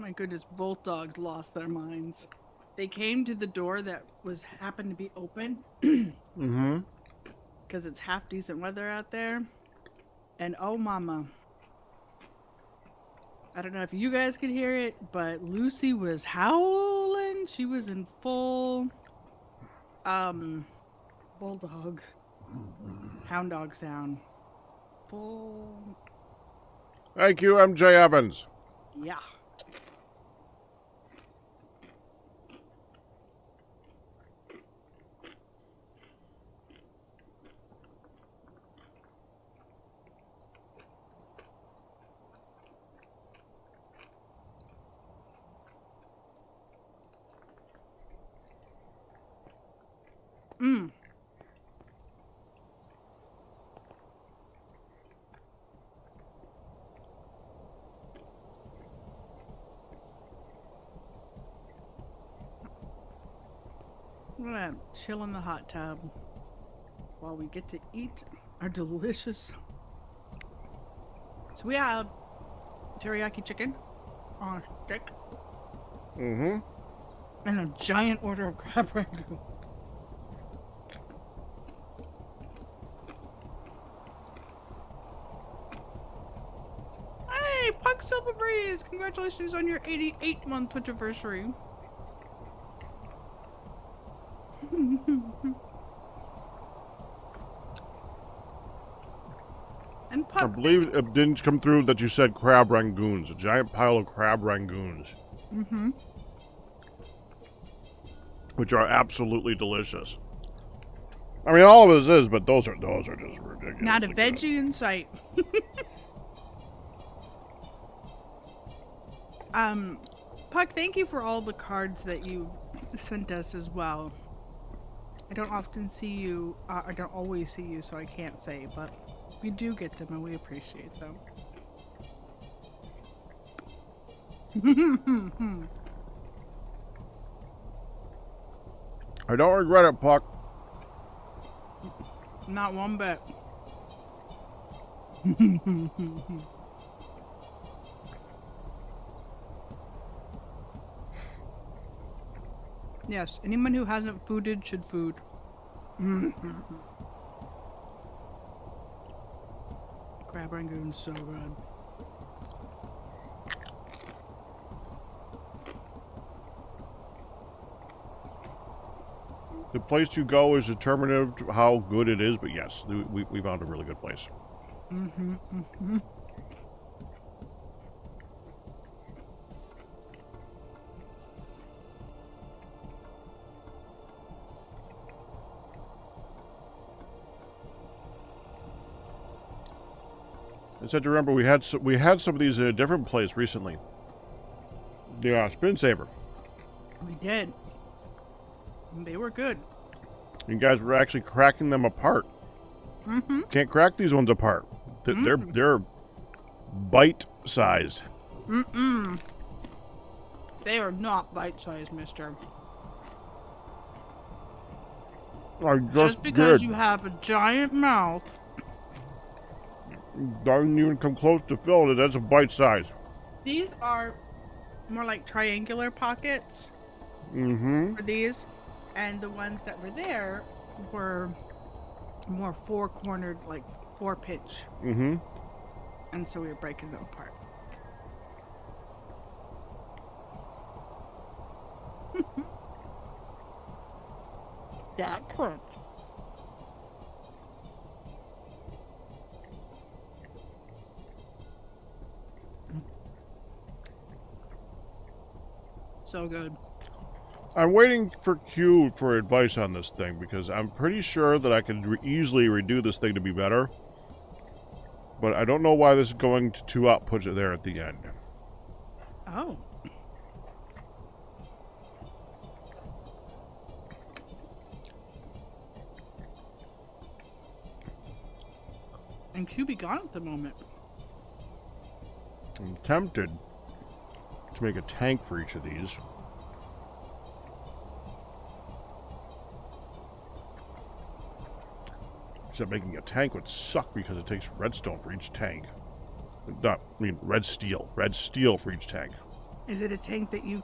My goodness, both dogs lost their minds. They came to the door that happened to be open. Mm-hmm. Because it's half decent weather out there. And oh mama. I don't know if you guys could hear it, but Lucy was howling. She was in full bulldog, hound dog sound. Full. Thank you, MJ Evans. Yeah. Mm. I'm gonna chill in the hot tub while we get to eat our delicious. So we have teriyaki chicken on a stick Mm-hmm. and a giant order of crab rangoon. Hey, Puck Silver Breeze! Congratulations on your 88-month anniversary. And Puck, I believe it didn't come through that you said crab rangoons. A giant pile of crab rangoons. Mm-hmm. Which are absolutely delicious. I mean, all of this is, but those are just ridiculous. Not a veggie in sight. Puck, thank you for all the cards that you sent us as well. I don't often see you, I don't always see you, so I can't say, but we do get them and we appreciate them. I don't regret it, Puck. Not one bit. Yes, anyone who hasn't fooded should food. Crab rangoon's so good. The place you go is determinative to how good it is, but yes, we found a really good place. Mm-hmm, mm-hmm. I said to remember we had some of these at a different place recently. The spin saver. We did. They were good. You guys were actually cracking them apart. Mm-hmm. Can't crack these ones apart. They're bite-sized. Mm-mm. They are not bite-sized, mister. Just because you have a giant mouth. Doesn't even come close to filling it. That's a bite size. These are more like triangular pockets. Mm-hmm. For these. And the ones that were there were more four-cornered, like 4-pinch. Mm-hmm. And so we were breaking them apart. That crunch. So good. I'm waiting for Q for advice on this thing because I'm pretty sure that I could easily redo this thing to be better. But I don't know why this is going to 2 outputs there at the end. Oh. And Q be gone at the moment. I'm tempted to make a tank for each of these. Except making a tank would suck because it takes redstone for each tank. Not, I mean, red steel. Red steel for each tank. Is it a tank that you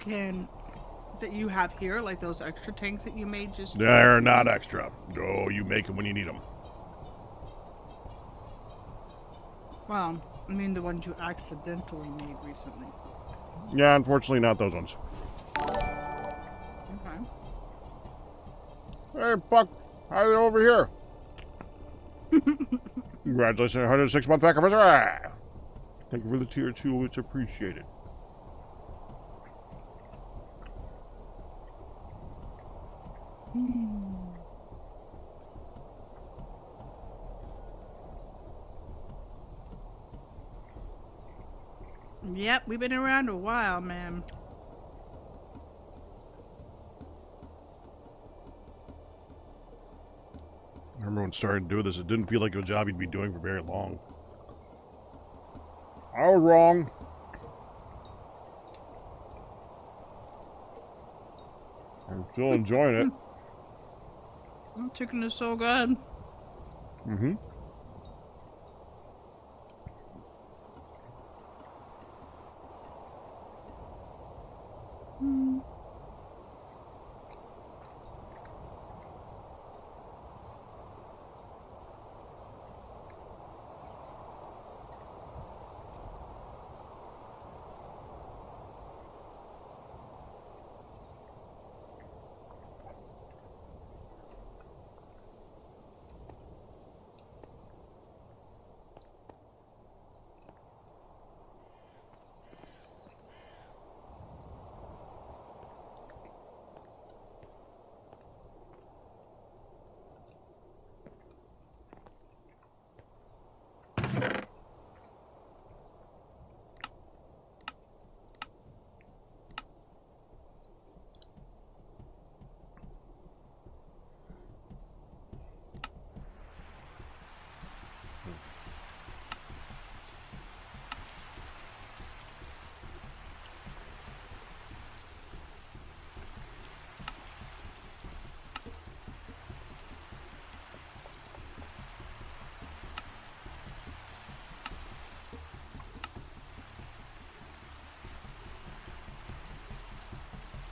have here, like those extra tanks that you made just? They're not extra. Oh, you make them when you need them. Well, I mean the ones you accidentally made recently. Yeah, unfortunately not those ones. Okay. Hey, Buck, how are you over here? Congratulations on 106 month pack anniversary. Thank you for the tier 2, it's appreciated. Yep, we've been around a while, man. I remember when started to do this, it didn't feel like a job you'd be doing for very long. I was wrong. I'm still enjoying it. Chicken is so good. Mm-hmm.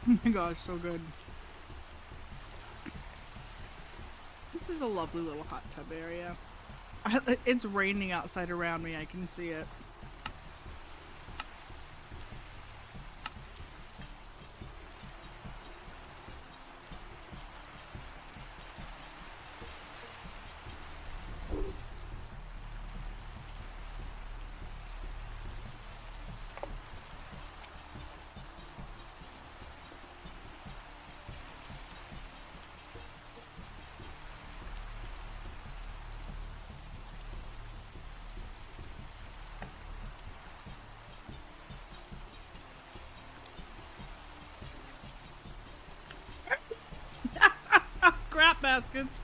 Oh my gosh, so good. This is a lovely little hot tub area. It's raining outside around me, I can see it. Crap baskets.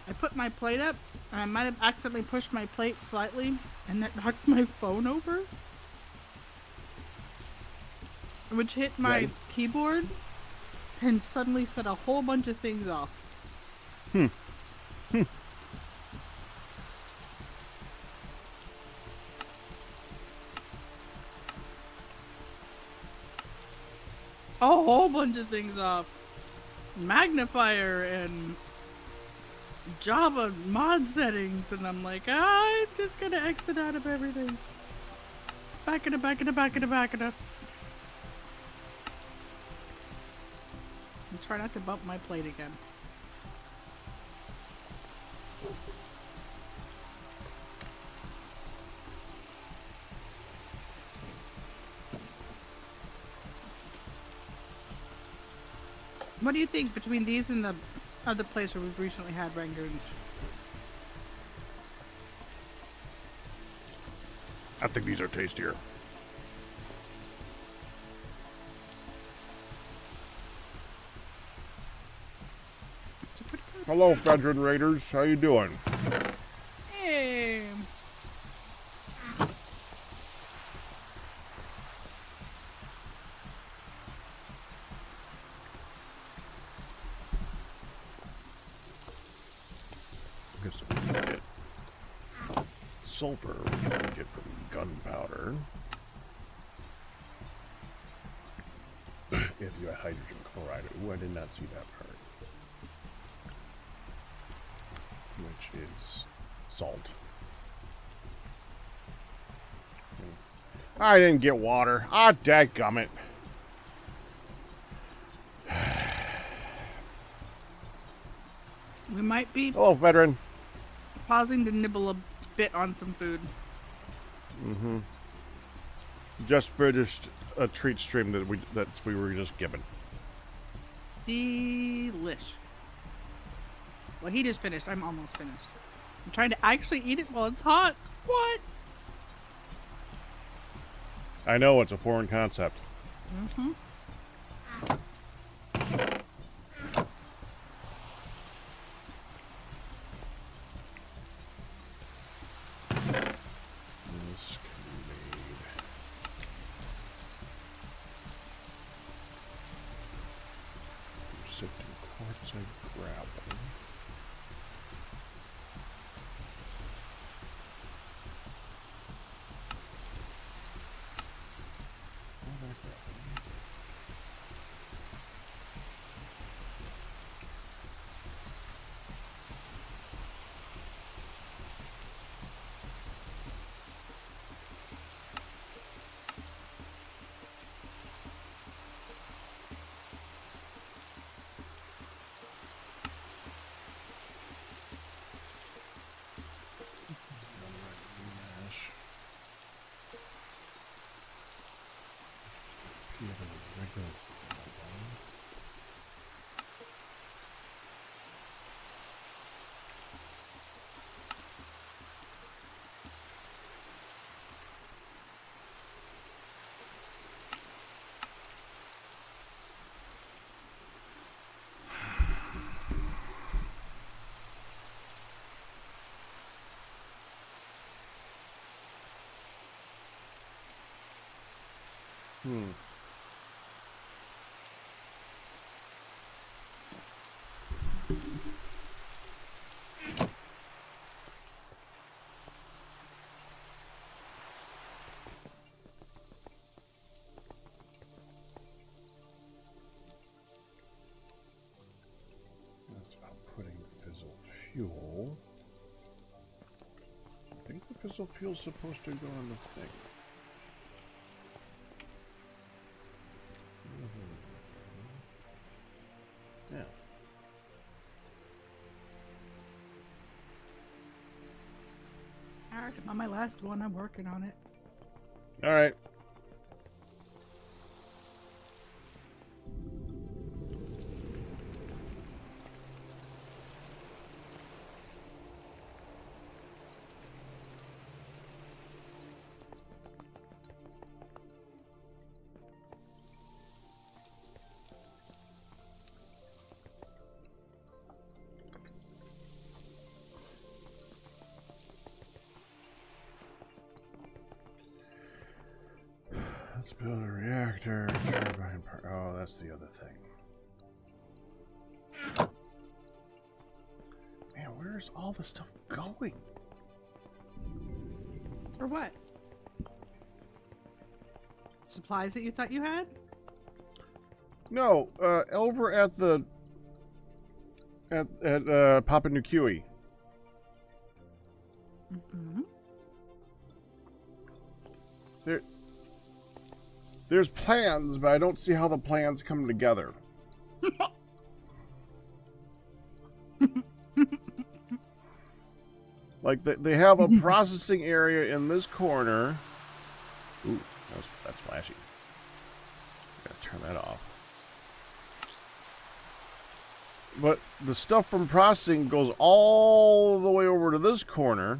I put my plate up, and I might have accidentally pushed my plate slightly, and that knocked my phone over, which hit my keyboard, and suddenly set a whole bunch of things off. A whole bunch of things off. Magnifier and Java mod settings, and I'm like, I'm just gonna exit out of everything. Back it up, back it up, back it up, back it up. And try not to bump my plate again. What do you think between these and the other place where we've recently had rangoons? I think these are tastier. They're pretty good. Hello, veteran raiders. How you doing? Hey. Get some get sulfur. We can get from gunpowder. If you had hydrogen chloride. Ooh, I did not see that part. Which is salt. I didn't get water. Ah, dadgummit. We might be Hello, veteran. pausing to nibble a bit on some food. Mm-hmm. Just finished a treat stream that we were just given. Delish. Well, he just finished. I'm almost finished. I'm trying to actually eat it while it's hot. What? I know it's a foreign concept. Mm-hmm. This can be made. From sifting quartzite gravel. That's outputting fizzle fuel. I think the fizzle fuel's supposed to go on the thing. Yeah. Alright, I'm on my last one. I'm working on it. All right. Let's build a reactor. Turbine part. Oh, that's the other thing. Man, where's all the stuff going? For what? Supplies that you thought you had? No, over at the at Papa Nukui. Mm-hmm. There's plans, but I don't see how the plans come together. Like they have a processing area in this corner. Ooh, that's flashy. Gotta turn that off. But the stuff from processing goes all the way over to this corner,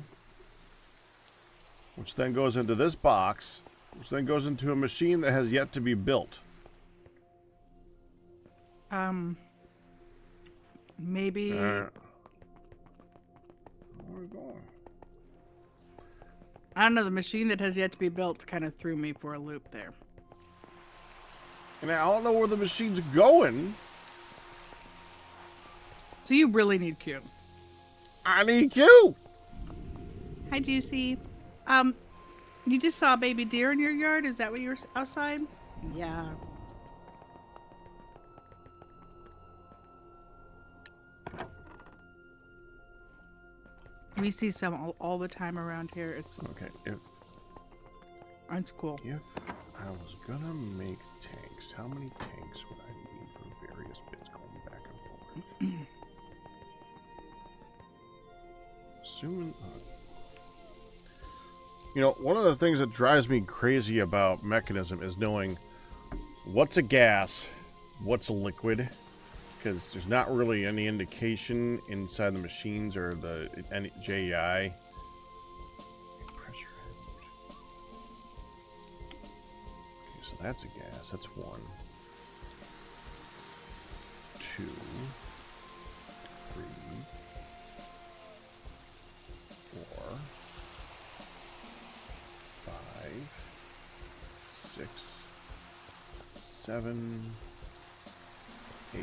which then goes into this box, which then goes into a machine that has yet to be built. Maybe. Where are we going? I don't know. The machine that has yet to be built kind of threw me for a loop there. And I don't know where the machine's going. So you really need Q. I need Q. Hi, Juicy. You just saw a baby deer in your yard? Is that what you were outside? Yeah. We see some all the time around here. It's Okay, it's cool. if I was gonna make tanks, how many tanks would I need for various bits going back and forth? Assuming, you know, one of the things that drives me crazy about Mechanism is knowing what's a gas, what's a liquid, because there's not really any indication inside the machines or the any JEI. Pressure head. Okay, so that's a gas. That's 1, 2, 3, 4, 5, 6, 7, 8.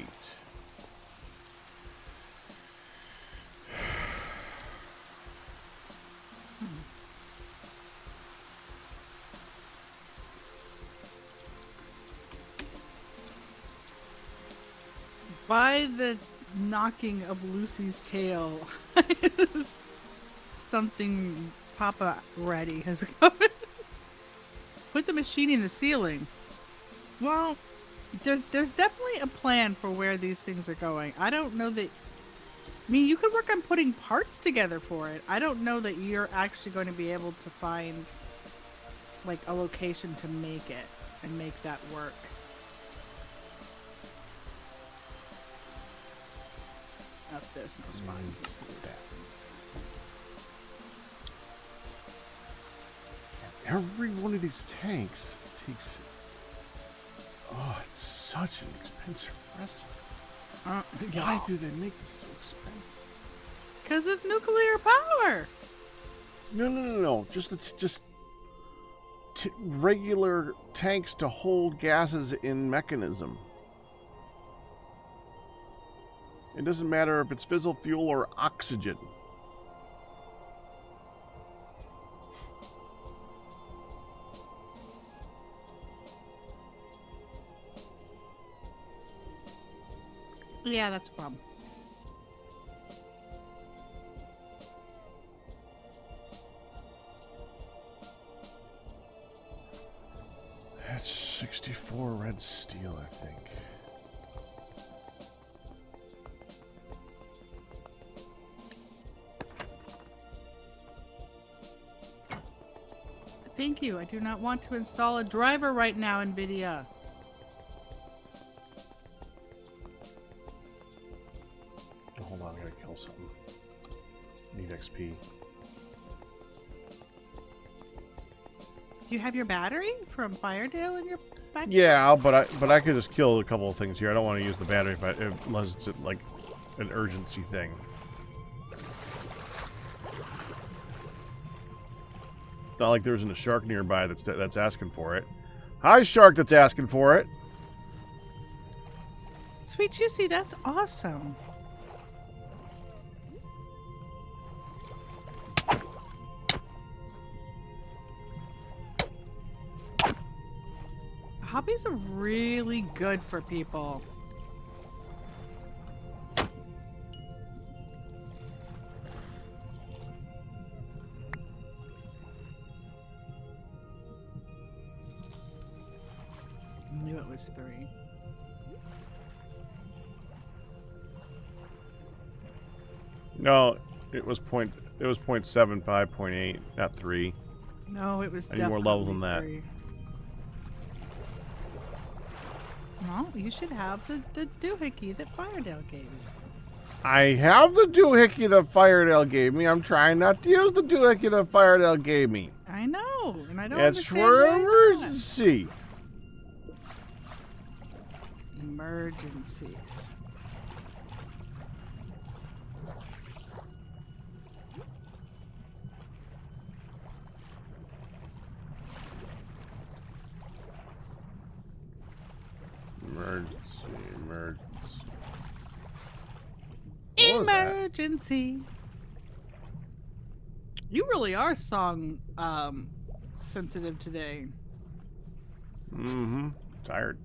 By the knocking of Lucy's tail, something Papa Ready has come. Put the machine in the ceiling. Well, there's definitely a plan for where these things are going. I don't know that. I mean, you could work on putting parts together for it. I don't know that you're actually going to be able to find like a location to make it and make that work. Up there's no spines. Every one of these tanks takes. Oh, it's such an expensive recipe. Why do they make it so expensive? Because it's nuclear power. No. Just regular tanks to hold gases in Mechanism. It doesn't matter if it's fissile fuel or oxygen. Yeah, that's a problem. That's 64 red steel, I think. Thank you. I do not want to install a driver right now, NVIDIA. Hold on, I gotta kill something. Need XP. Do you have your battery from Firedale in your back? Yeah, but I could just kill a couple of things here. I don't want to use the battery unless it's like an urgency thing. Not like there isn't a shark nearby that's asking for it. Hi, shark that's asking for it. Sweet Juicy, that's awesome. Hobbies are really good for people. I knew it was 3. No, it was 0.75, 0.8, not 3. No, it was I need more levels than that. 3. No, you should have the doohickey that Firedale gave you. I have the doohickey that Firedale gave me. I'm trying not to use the doohickey that Firedale gave me. I know, and I don't It's understand for why it's not. emergency. Emergencies. What was that? Emergency. You really are song sensitive today. Mm-hmm. Tired.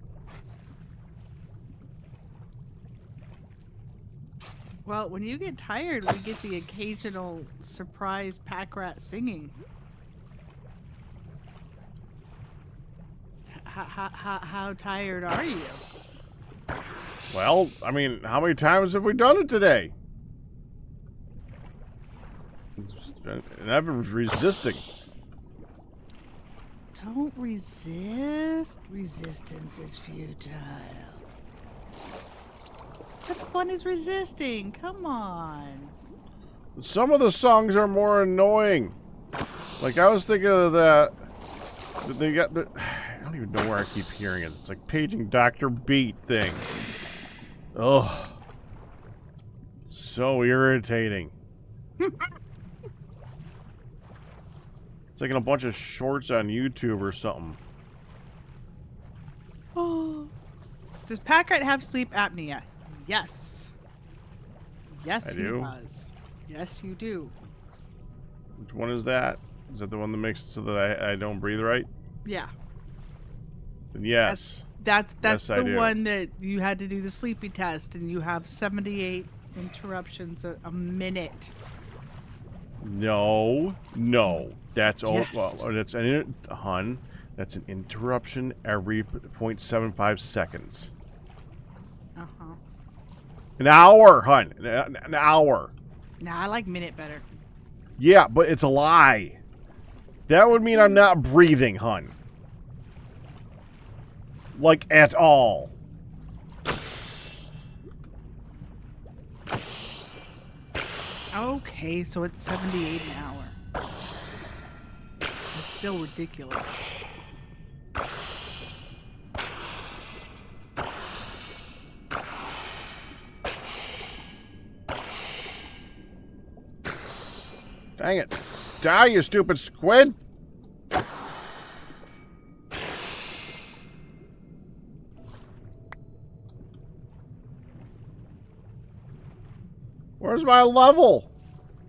Well, when you get tired, we get the occasional surprise pack rat singing. How tired are you? Well, I mean, how many times have we done it today? And I've been resisting. Don't resist. Resistance is futile. What fun is resisting? Come on. Some of the songs are more annoying. Like, I was thinking of that. They got the. I don't even know where I keep hearing it. It's like paging Dr. Beat thing. Ugh. So irritating. It's like in a bunch of shorts on YouTube or something. Oh. Does pack rat have sleep apnea? Yes. Yes, I he do. does. Yes, you do. Which one is that? Is that the one that makes it so that I don't breathe right? Yeah. Then yes. That's Yes, I the do. one that you had to do the sleepy test, and you have 78 interruptions a minute. No. That's all. Yes. Well, that's an hun. That's an interruption every 0.75 seconds. Uh-huh. An hour, hun. An hour. Nah, I like minute better. Yeah, but it's a lie. That would mean I'm not breathing, hun. Like, at all. Okay, so it's 78 an hour. It's still ridiculous. Dang it. Die, you stupid squid. Where's my level?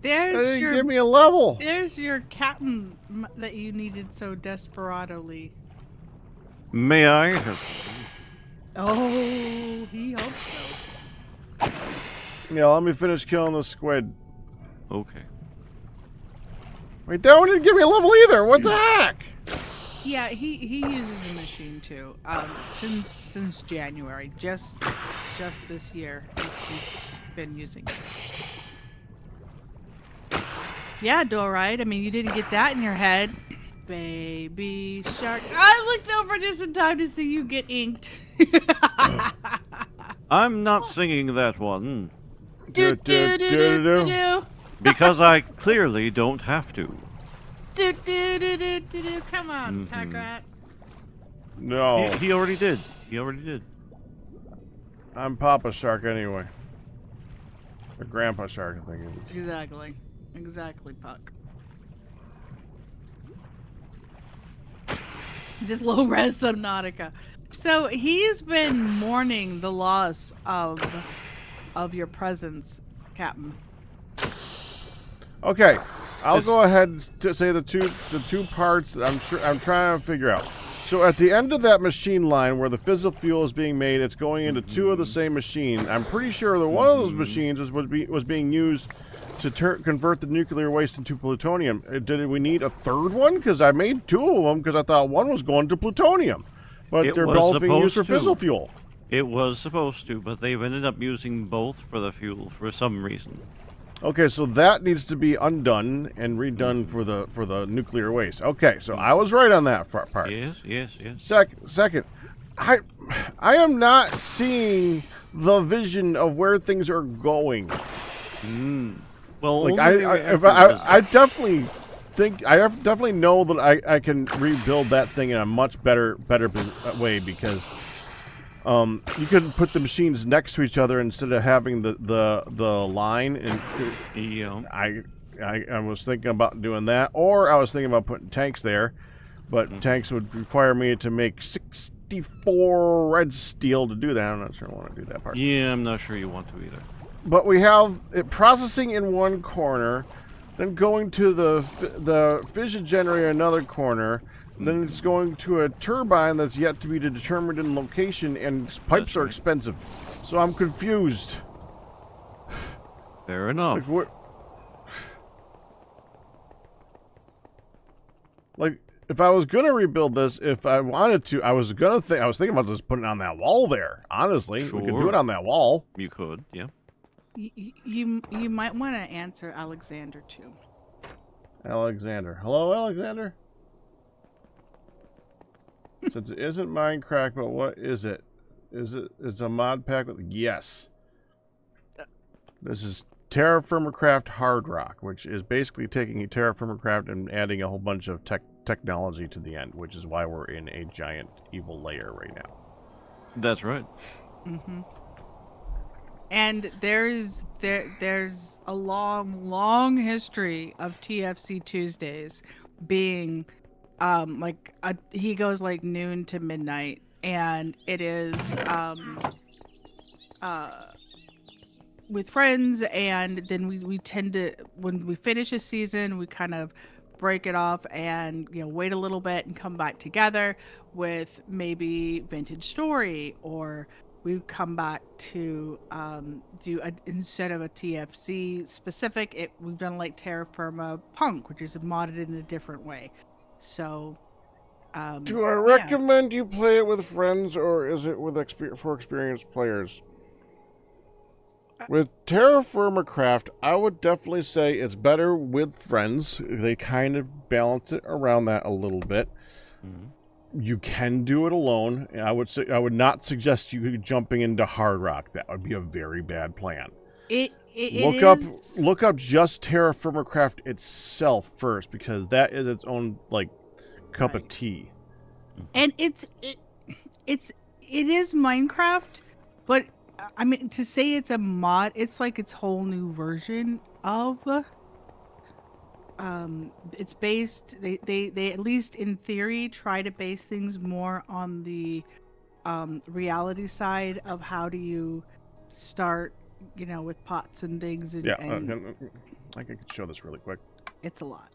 They There's didn't your give me a level. there's your captain that you needed so desperately. May I? Oh, he hopes so. Yeah, let me finish killing the squid. Okay. Wait, that one didn't give me a level either. What the heck? Yeah, he uses a machine too. Since January, just this year, he's been using it. Yeah, Dorite. I mean, you didn't get that in your head, baby shark. I looked over just in time to see you get inked. I'm not singing that one do do do do do do because I clearly don't have to. do do do do do do. Come on, pack rat. No. He already did. He already did. I'm Papa Shark anyway. Or Grandpa Shark, I think it is. Exactly, Puck. Just low res Subnautica. So he's been mourning the loss of your presence, Captain. Okay, I'll go ahead to say the two parts that I'm trying to figure out. So at the end of that machine line where the fissile fuel is being made, it's going into two of the same machine. I'm pretty sure that one of those machines was being used to convert the nuclear waste into plutonium. Did we need a third one? Because I made two of them because I thought one was going to plutonium, but they're both being used for fissile fuel. It was supposed to, but they've ended up using both for the fuel for some reason. Okay, so that needs to be undone and redone for the nuclear waste. Okay, so I was right on that part. Yes. Second, I am not seeing the vision of where things are going. Well, Like I definitely think I definitely know that I can rebuild that thing in a much better way because you could put the machines next to each other instead of having the line, and yeah. I was thinking about doing that, or I was thinking about putting tanks there, but tanks would require me to make 16 54 red steel to do that. I'm not sure I want to do that part. Yeah, I'm not sure you want to either. But we have it processing in one corner, then going to the fission generator in another corner, then it's going to a turbine that's yet to be determined in location, and pipes are expensive. So I'm confused. Fair enough. Like, what? Like, if I was gonna rebuild this, if I wanted to, I was thinking about just putting it on that wall there. Honestly, we could do it on that wall. You could, yeah. You might want to answer Alexander too. Alexander, hello, Alexander. Since it isn't Minecraft, but what is it? It's a mod pack with yes. This is Terrafirmacraft Hardrock, which is basically taking Terrafirmacraft and adding a whole bunch of technology to the end, which is why we're in a giant evil layer right now. That's right. Mm-hmm. And there's a long history of TFC Tuesdays being he goes like noon to midnight, and it is with friends, and then we tend to, when we finish a season, we kind of break it off and wait a little bit and come back together with maybe vintage story, or we come back to instead of a TFC specific, we've done like Terra Firma Punk, which is modded in a different way. So do I recommend you play it with friends, or is it with for experienced players? With Terrafirmacraft, I would definitely say it's better with friends. They kind of balance it around that a little bit. Mm-hmm. You can do it alone. I would not suggest you jumping into Hardrock. That would be a very bad plan. Look up just Terrafirmacraft itself first, because that is its own cup of tea. And it is Minecraft, but I mean, to say it's a mod, it's like its whole new version of. It's based. They at least in theory try to base things more on the reality side of how do you start, with pots and things. And, I can show this really quick. It's a lot.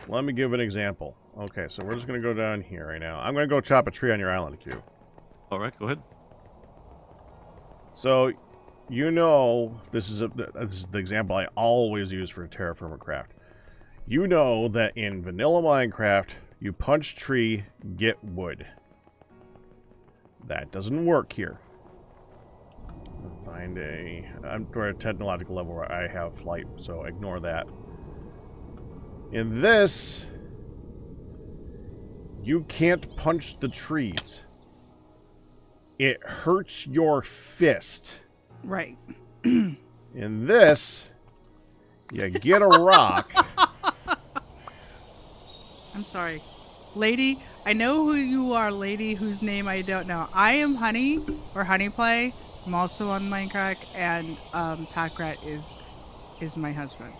Let me give an example. Okay, so we're just gonna go down here right now. I'm gonna go chop a tree on your island, Q. All right, go ahead. So, this is the example I always use for Terrafirmacraft. You know that in vanilla Minecraft, you punch tree, get wood. That doesn't work here. We're at a technological level where I have flight, so ignore that. In this, you can't punch the trees. It hurts your fist. Right. In this, you get a rock. I'm sorry. Lady, I know who you are, lady, whose name I don't know. I am Honey, or Honeyplay. I'm also on Minecraft, and Packrat is my husband.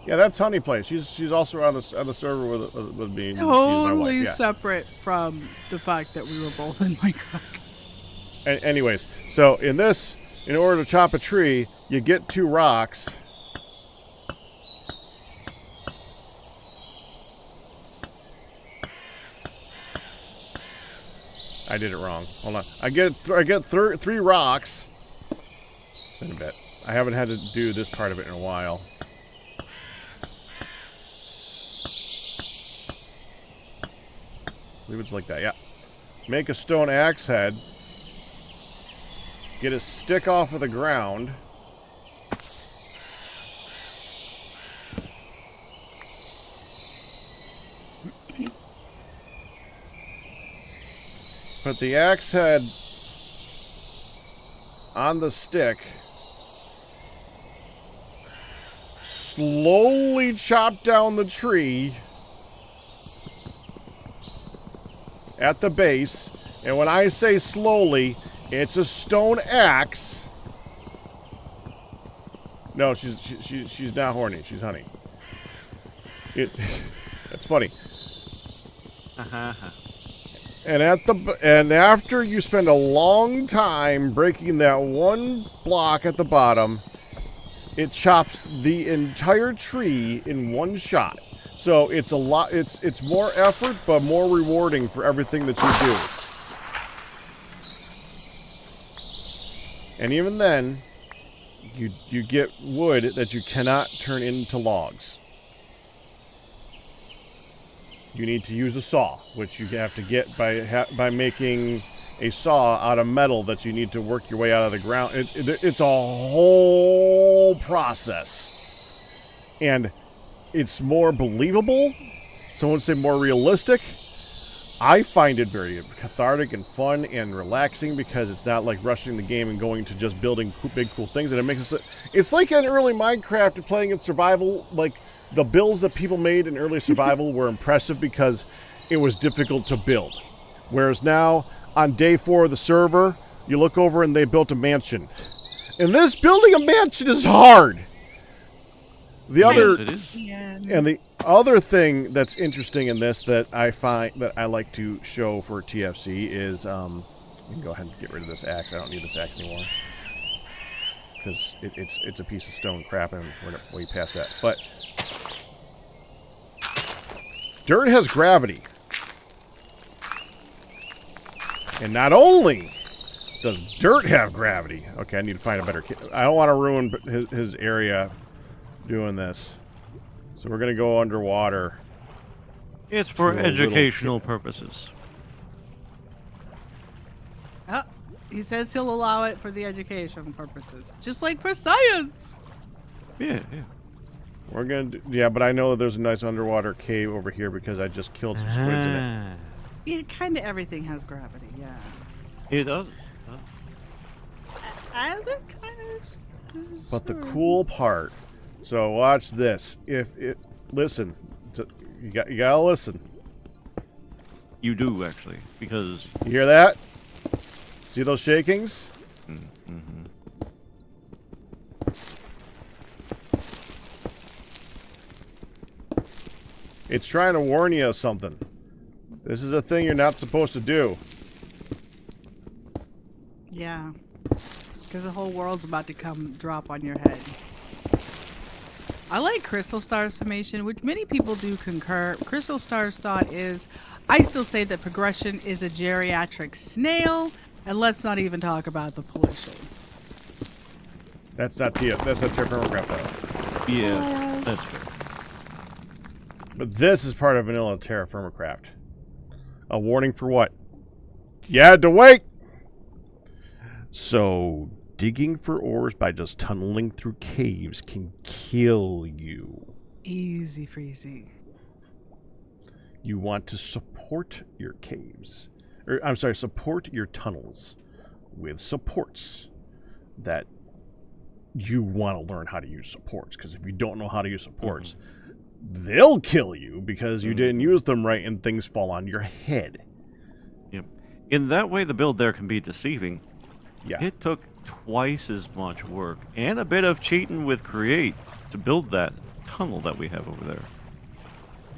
Yeah, that's Honeyplay. She's also on the server with me. Totally my wife. Yeah. Separate from the fact that we were both in Minecraft. Anyways, so in this, in order to chop a tree, you get 2 rocks. I did it wrong. Hold on. I get 3 rocks. It's been a bit. I haven't had to do this part of it in a while. I believe it's like that. Yeah. Make a stone axe head. Get a stick off of the ground. Put the axe head on the stick. Slowly chop down the tree at the base. And when I say slowly, it's a stone axe. No, she's not horny. She's honey. That's funny. And after you spend a long time breaking that one block at the bottom, it chops the entire tree in one shot. So it's a lot. It's more effort, but more rewarding for everything that you do. And even then, you get wood that you cannot turn into logs. You need to use a saw, which you have to get by making a saw out of metal that you need to work your way out of the ground. It's a whole process. And it's more believable. Some would say more realistic. I find it very cathartic and fun and relaxing because it's not like rushing the game and going to just building big cool things. And it makes it's like an early Minecraft playing in survival. Like the builds that people made in early survival were impressive because it was difficult to build. Whereas now, on day 4 of the server, you look over and they built a mansion. And this building a mansion is hard. The other, Yes, it is. Yeah. and the other thing that's interesting in this that I find that I like to show for TFC is, you can go ahead and get rid of this axe. I don't need this axe anymore because it's a piece of stone crap, and we're way past that. But dirt has gravity, and not only does dirt have gravity. Okay, I need to find a better. I don't want to ruin his area doing this, so we're gonna go underwater. It's for To a little educational purposes. Oh, he says he'll allow it for the education purposes, just like for science. Yeah, yeah. We're gonna do, yeah, but I know that there's a nice underwater cave over here because I just killed some squids in it. Ah, Yeah, kind of everything has gravity. Yeah. it does. As it kind of. But the cool part, so watch this. Listen, you gotta listen. You do actually, because You hear that? See those shakings? mhm. It's trying to warn you of something. This is a thing you're not supposed to do. Yeah. Because the whole world's about to come drop on your head. I like Crystal Star's summation, which many people do concur. Crystal Star's thought is, I still say that progression is a geriatric snail, and let's not even talk about the pollution. That's not Terrafirmacraft though. Yeah, that's fair. But this is part of vanilla Terrafirmacraft. A warning for what? You had to wait! So, digging for ores by just tunneling through caves can kill you. Easy freezy. You want to support your caves. I'm sorry, support your tunnels with supports that you want to learn how to use supports. Because if you don't know how to use supports, they'll kill you because you didn't use them right and things fall on your head. Yep. In that way, the build there can be deceiving. Yeah. It took twice as much work and a bit of cheating with Create to build that tunnel that we have over there.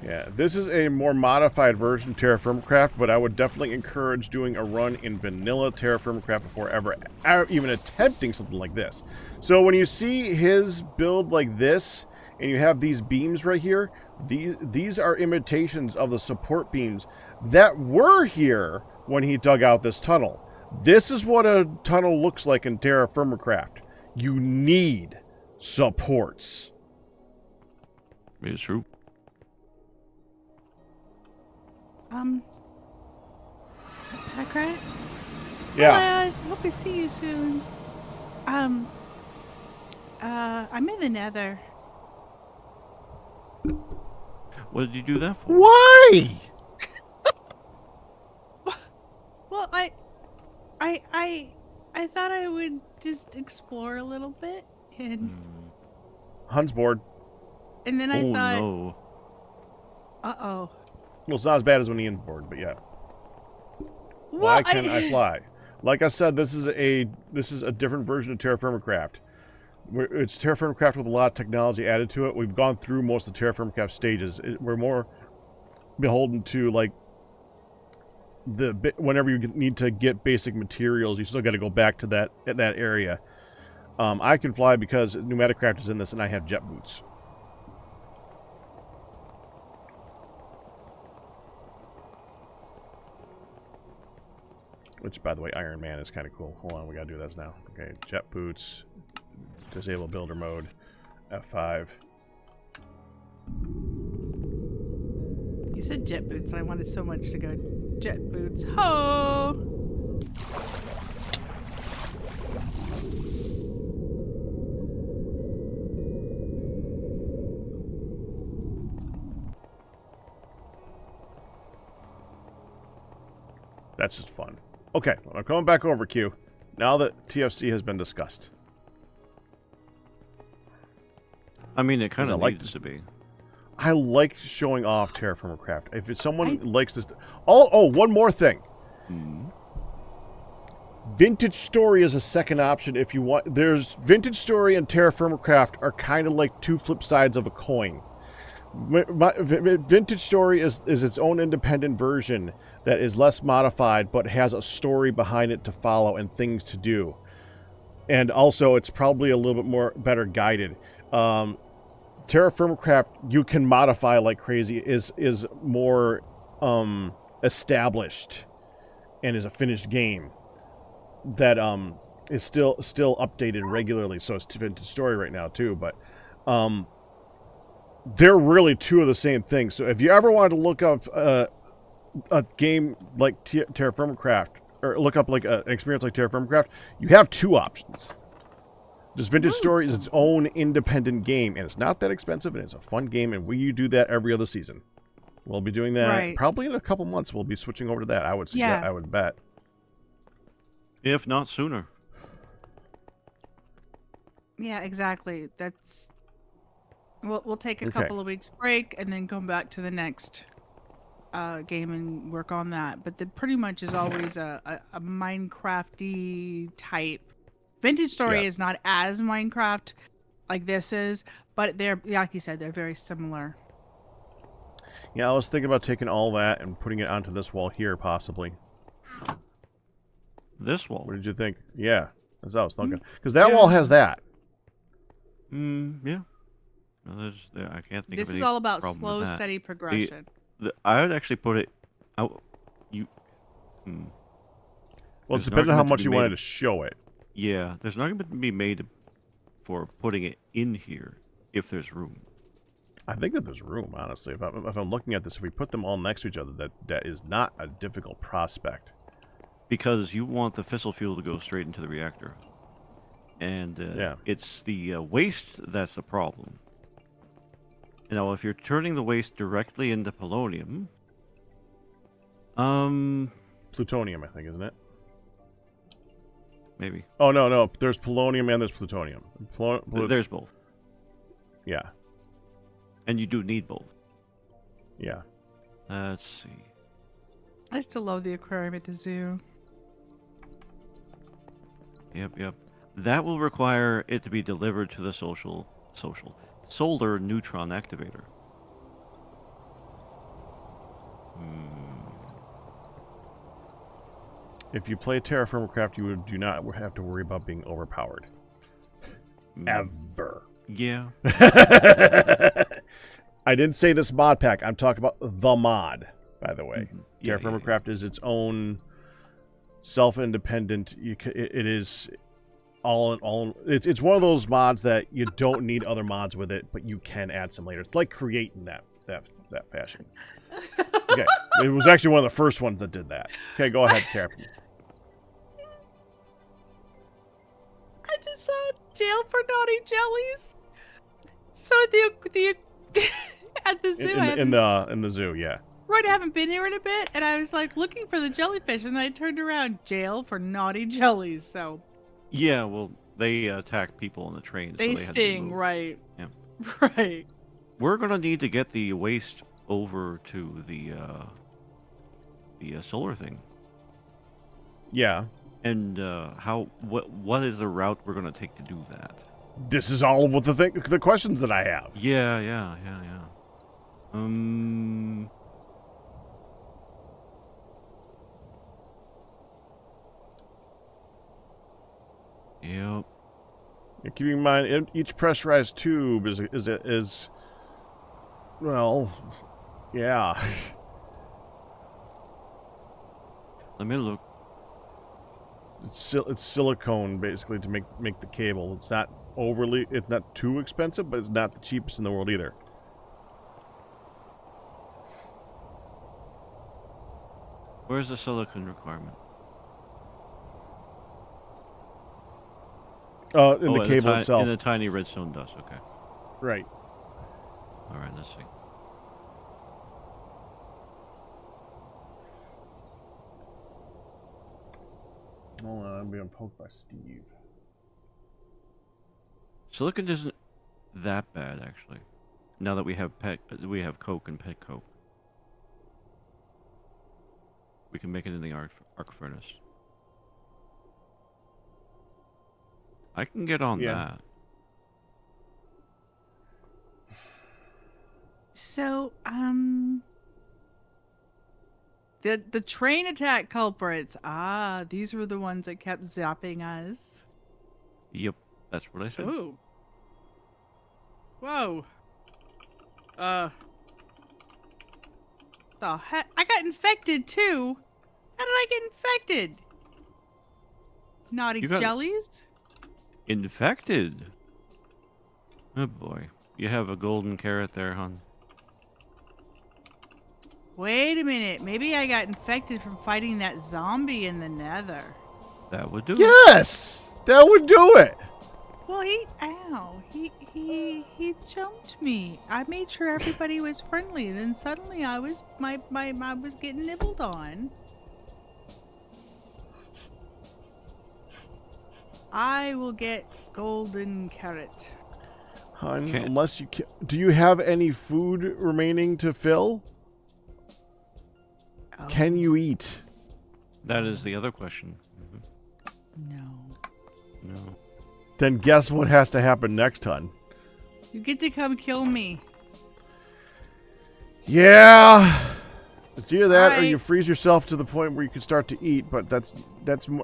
Yeah, this is a more modified version of Terrafirmacraft, but I would definitely encourage doing a run in vanilla Terrafirmacraft before ever even attempting something like this. So when you see his build like this, and you have these beams right here, these are imitations of the support beams that were here when he dug out this tunnel. This is what a tunnel looks like in Terrafirmacraft. You need supports. It's true. Packrat? Yeah. I hope to see you soon. I'm in the nether. What did you do that for? Why? Well, I thought I would just explore a little bit, and Hun's bored. then I Oh thought, no. uh-oh. Well, it's not as bad as when Ian's bored, but yeah. Well, Why can't I fly? Like I said, this is a different version of Terrafirmacraft. It's Terrafirmacraft with a lot of technology added to it. We've gone through most of the Terrafirmacraft stages. We're more beholden to like whenever you need to get basic materials, you still got to go back to that area. I can fly because Pneumaticraft is in this, and I have jet boots. Which, by the way, Iron Man is kind of cool. Hold on, we gotta do this now. Okay, jet boots, disable builder mode, F5. You said jet boots, and I wanted so much to go jet boots. Ho! That's just fun. Okay, I'm coming back over, Q. Now that TFC has been discussed. I mean, it kind of needs to be. I like showing off Terrafirmacraft. If it's someone likes this... Oh, one more thing. Vintage Story is a second option if you want. There's Vintage Story and Terrafirmacraft are kind of like two flip sides of a coin. Vintage Story is its own independent version that is less modified but has a story behind it to follow and things to do. And also, it's probably a little bit more better guided. Terrafirmacraft, you can modify like crazy, is more established and is a finished game that is still updated regularly. So it's Vintage Story right now too, but they're really two of the same thing. So if you ever wanted to look up a game like Terrafirmacraft, or look up like an experience like Terrafirmacraft, you have two options. Just Vintage Story is its own independent game, and it's not that expensive, and it's a fun game, and we do that every other season. We'll be doing that probably in a couple months. We'll be switching over to that. I would suggest, I would bet. If not sooner. Yeah, exactly. That's... We'll take a couple of weeks break and then come back to the next game and work on that. But it pretty much is always a Minecraft-y type. Vintage Story is not as Minecraft like this is, but they're, like you said, they're very similar. Yeah, I was thinking about taking all that and putting it onto this wall here, possibly. This wall? What did you think? Yeah, that's what I was thinking. Because that wall has that. Yeah. No, I can't think this of any is all about problem slow, with that. steady progression. I would actually put it out. Well, it depends on how much you wanted to show it. Yeah, there's an argument to be made for putting it in here if there's room. I think that there's room, honestly. If I'm looking at this, if we put them all next to each other, that is not a difficult prospect. Because you want the fissile fuel to go straight into the reactor. And it's the waste that's the problem. Now, if you're turning the waste directly into polonium... Plutonium, I think, isn't it? Maybe. Oh, no. There's polonium and there's plutonium. There's both. Yeah. And you do need both. Yeah. Let's see. I still love the aquarium at the zoo. Yep. That will require it to be delivered to the solar neutron activator. If you play Terrafirmacraft, you do not have to worry about being overpowered. Ever. Yeah. I didn't say this mod pack. I'm talking about the mod, by the way. Yeah, Terrafirmacraft is its own self-independent. It is all. It's one of those mods that you don't need other mods with it, but you can add some later. It's like creating that fashion. Okay, it was actually one of the first ones that did that. Okay, go ahead, Captain. I just saw jail for naughty jellies. So the at the zoo in the zoo, yeah. Right, I haven't been here in a bit, and I was like looking for the jellyfish, and then I turned around, jail for naughty jellies. So yeah, well, they attack people on the train. They so sting, right? Yeah, right. We're gonna need to get the waste over to the solar thing. Yeah. And what is the route we're gonna take to do that? This is all of what the questions that I have. Yeah. Yep. And keeping in mind, each pressurized tube is well, yeah. Let me look. It's silicone basically to make the cable. It's not too expensive, but it's not the cheapest in the world either. Where's the silicone requirement? In the cable itself. In the tiny redstone dust. Okay. Right. All right. Let's see. Hold on, I'm being poked by Steve. Silicon isn't that bad, actually. Now that we have coke and pet coke, we can make it in the arc furnace. I can get on that. So, the train attack culprits. Ah, these were the ones that kept zapping us. Yep, that's what I said. Ooh. Whoa. The heck? I got infected too. How did I get infected? Naughty jellies? Infected? Oh boy. You have a golden carrot there, hon. Wait a minute. Maybe I got infected from fighting that zombie in the nether. That would do it. Yes! That would do it! Well, he jumped me. I made sure everybody was friendly. Then suddenly I was getting nibbled on. I will get golden carrot. Hun, unless you can, do you have any food remaining to fill? Oh. Can you eat? That is the other question. No. No. Then guess what has to happen next, hun? You get to come kill me. Yeah. It's either that or Alright. you freeze yourself to the point where you can start to eat, but that's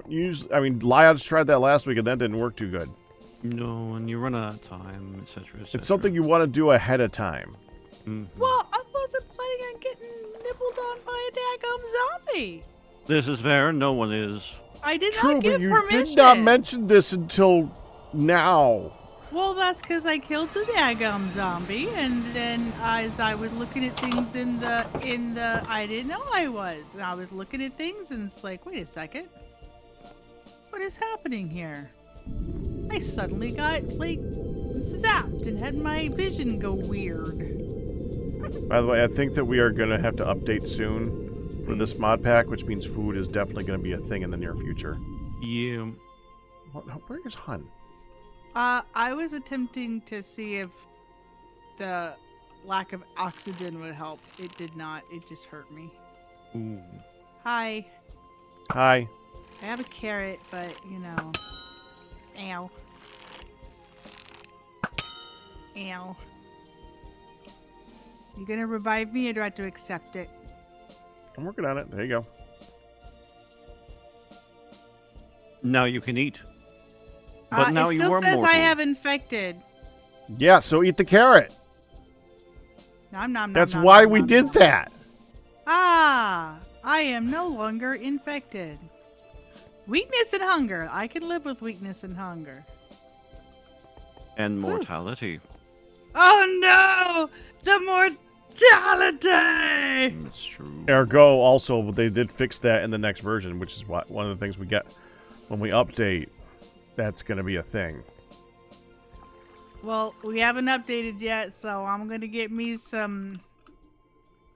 usually, I mean, Lyons tried that last week and that didn't work too good. No, and you run out of time, etc. It's something you want to do ahead of time. Well, I wasn't planning on getting nibbled on by a daggum zombie. This is fair. No one is. I did True, not give but you permission. did not mention this until now. Well, that's because I killed the daggum zombie, and then as I was looking at things in the, I didn't know I was. And I was looking at things, and it's like, wait a second, what is happening here? I suddenly got like zapped and had my vision go weird. By the way, I think that we are going to have to update soon for this mod pack, which means food is definitely going to be a thing in the near future. Yeah. Where is Hun? I was attempting to see if the lack of oxygen would help. It did not. It just hurt me. Ooh. Hi. Hi. I have a carrot, but, you know. Ow. Ow. You gonna revive me or do I have to accept it? I'm working on it. There you go. Now you can eat. But now it you still are says mortal. I have infected. Yeah, so eat the carrot. Nom, nom, nom, That's nom, why nom, we nom, did nom. that. Ah, I am no longer infected. Weakness and hunger. I can live with weakness and hunger. And mortality. Oh no! The mortality! That's true. Ergo, also, they did fix that in the next version, which is one of the things we get when we update. That's going to be a thing. Well, we haven't updated yet, so I'm gonna get me some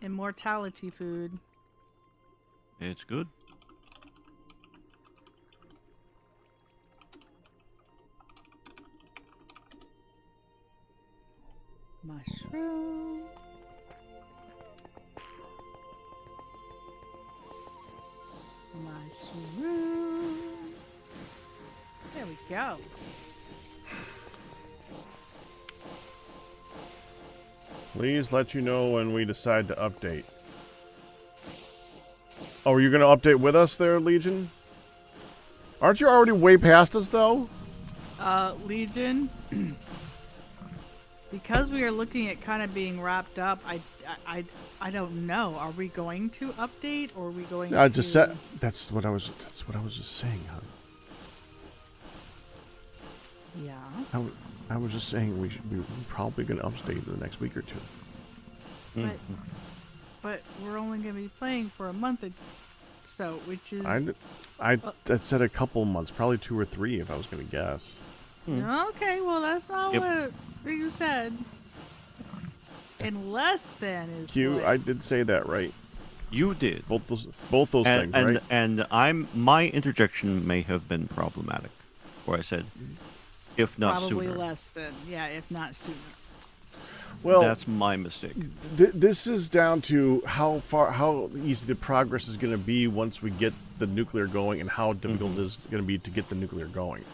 immortality food. It's good. Mushroom. Mushroom. There we go. Please let you know when we decide to update. Oh, are you going to update with us there, Legion? Aren't you already way past us, though? Legion, because we are looking at kind of being wrapped up, I don't know. Are we going to update or are we going I to... just said that's what I was just saying, hon. Yeah. I was just saying we're probably going to update in the next week or two. But we're only going to be playing for a month or so, which is... I said a couple months, probably 2 or 3 if I was going to guess. Okay, well, that's not Yep. what you said. And less than is Q, what... I did say that, right? You did. Both those things, right? And my interjection may have been problematic, where I said, if not Probably sooner. less than, yeah, if not sooner. Well, That's my mistake. This is down to how easy the progress is going to be once we get the nuclear going, and how difficult it is going to be to get the nuclear going.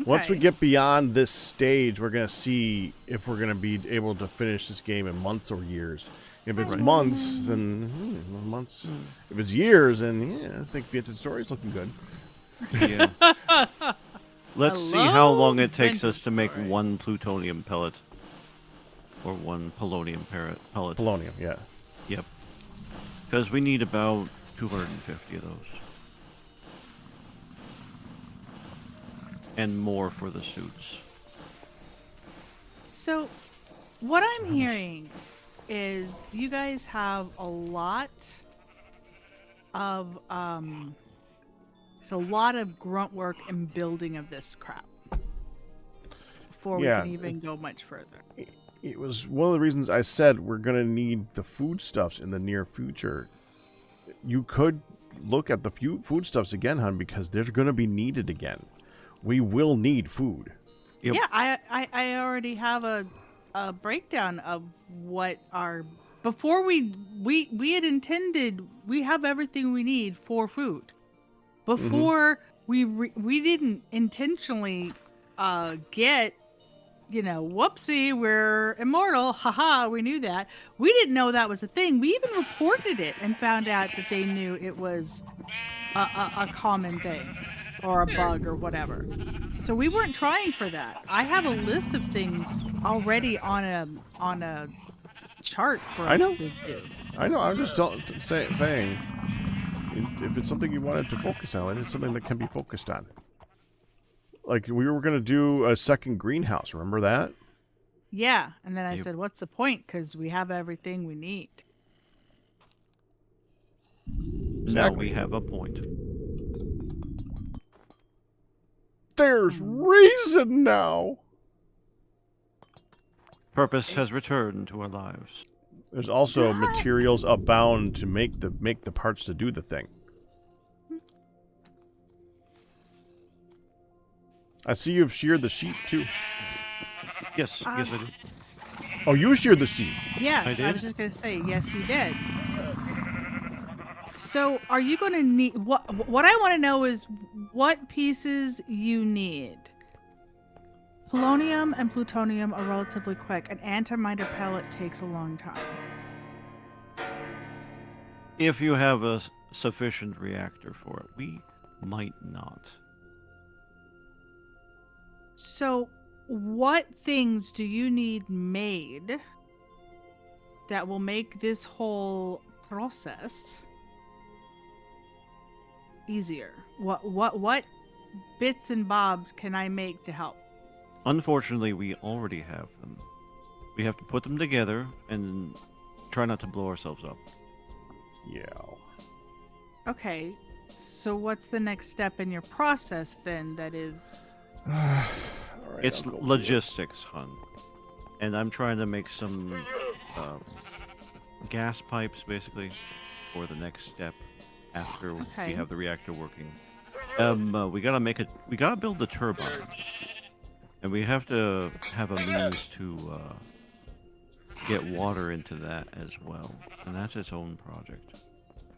Once we Okay. get beyond this stage, we're going to see if we're going to be able to finish this game in months or years. If it's months, then months. If it's years, then yeah, I think Vintage Story's looking good. Yeah. Let's see how long it takes us to make one plutonium pellet. Or one polonium pellet. Polonium, yeah. Yep. Because we need about 250 of those. And more for the suits. So, what I'm hearing is you guys have a lot of it's a lot of grunt work and building of this crap before we Yeah. can even go much further. It was one of the reasons I said we're going to need the foodstuffs in the near future. You could look at the foodstuffs again, hon, because they're going to be needed again. We will need food. Yep. Yeah, I already have a breakdown of what our... Before we had intended, we have everything we need for food. Before we didn't intentionally get, whoopsie, we're immortal. Haha, we knew that. We didn't know that was a thing. We even reported it and found out that they knew it was a common thing or a bug or whatever. So we weren't trying for that. I have a list of things already on a chart for us to do. I know. I'm just saying, if it's something you wanted to focus on, it's something that can be focused on. Like, we were going to do a second greenhouse. Remember that? Yeah, and then I Yep. said, what's the point? Because we have everything we need. Now we have a point. There's reason now. Purpose has returned to our lives. There's also materials abound to make the parts to do the thing. I see you've sheared the sheep too. Yes, yes I did. Oh, you sheared the sheep. Yes, I I did? was just going to say, yes, you did. So, are you going to need... What I want to know is what pieces you need. Polonium and plutonium are relatively quick. An antimatter pellet takes a long time. If you have a sufficient reactor for it, we might not. So, what things do you need made that will make this whole process easier? What bits and bobs can I make to help? Unfortunately, we already have them. We have to put them together and try not to blow ourselves up. Yeah. Okay, so what's the next step in your process then that is... All right, It's I'll go for it. logistics, hun. And I'm trying to make some gas pipes, basically, for the next step after Okay. we have the reactor working. We gotta build the turbine. And we have to have a means to get water into that as well. And that's its own project.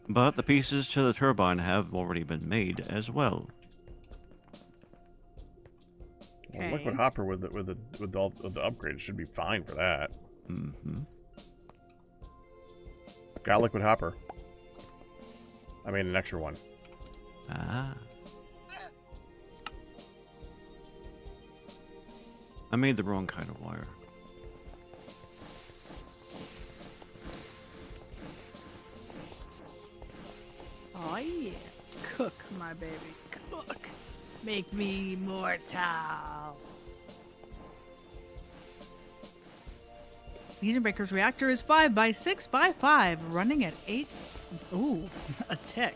But the pieces to the turbine have already been made as well. Well, liquid hopper with all of the upgrades should be fine for that. Mm-hmm. Got liquid hopper. I mean, an extra one. Ah. I made the wrong kind of wire. Oh yeah. Cook, my baby. Cook. Make me immortal. Fusion Breaker's reactor is 5 by 6 by 5, running at 8. Ooh, a tick.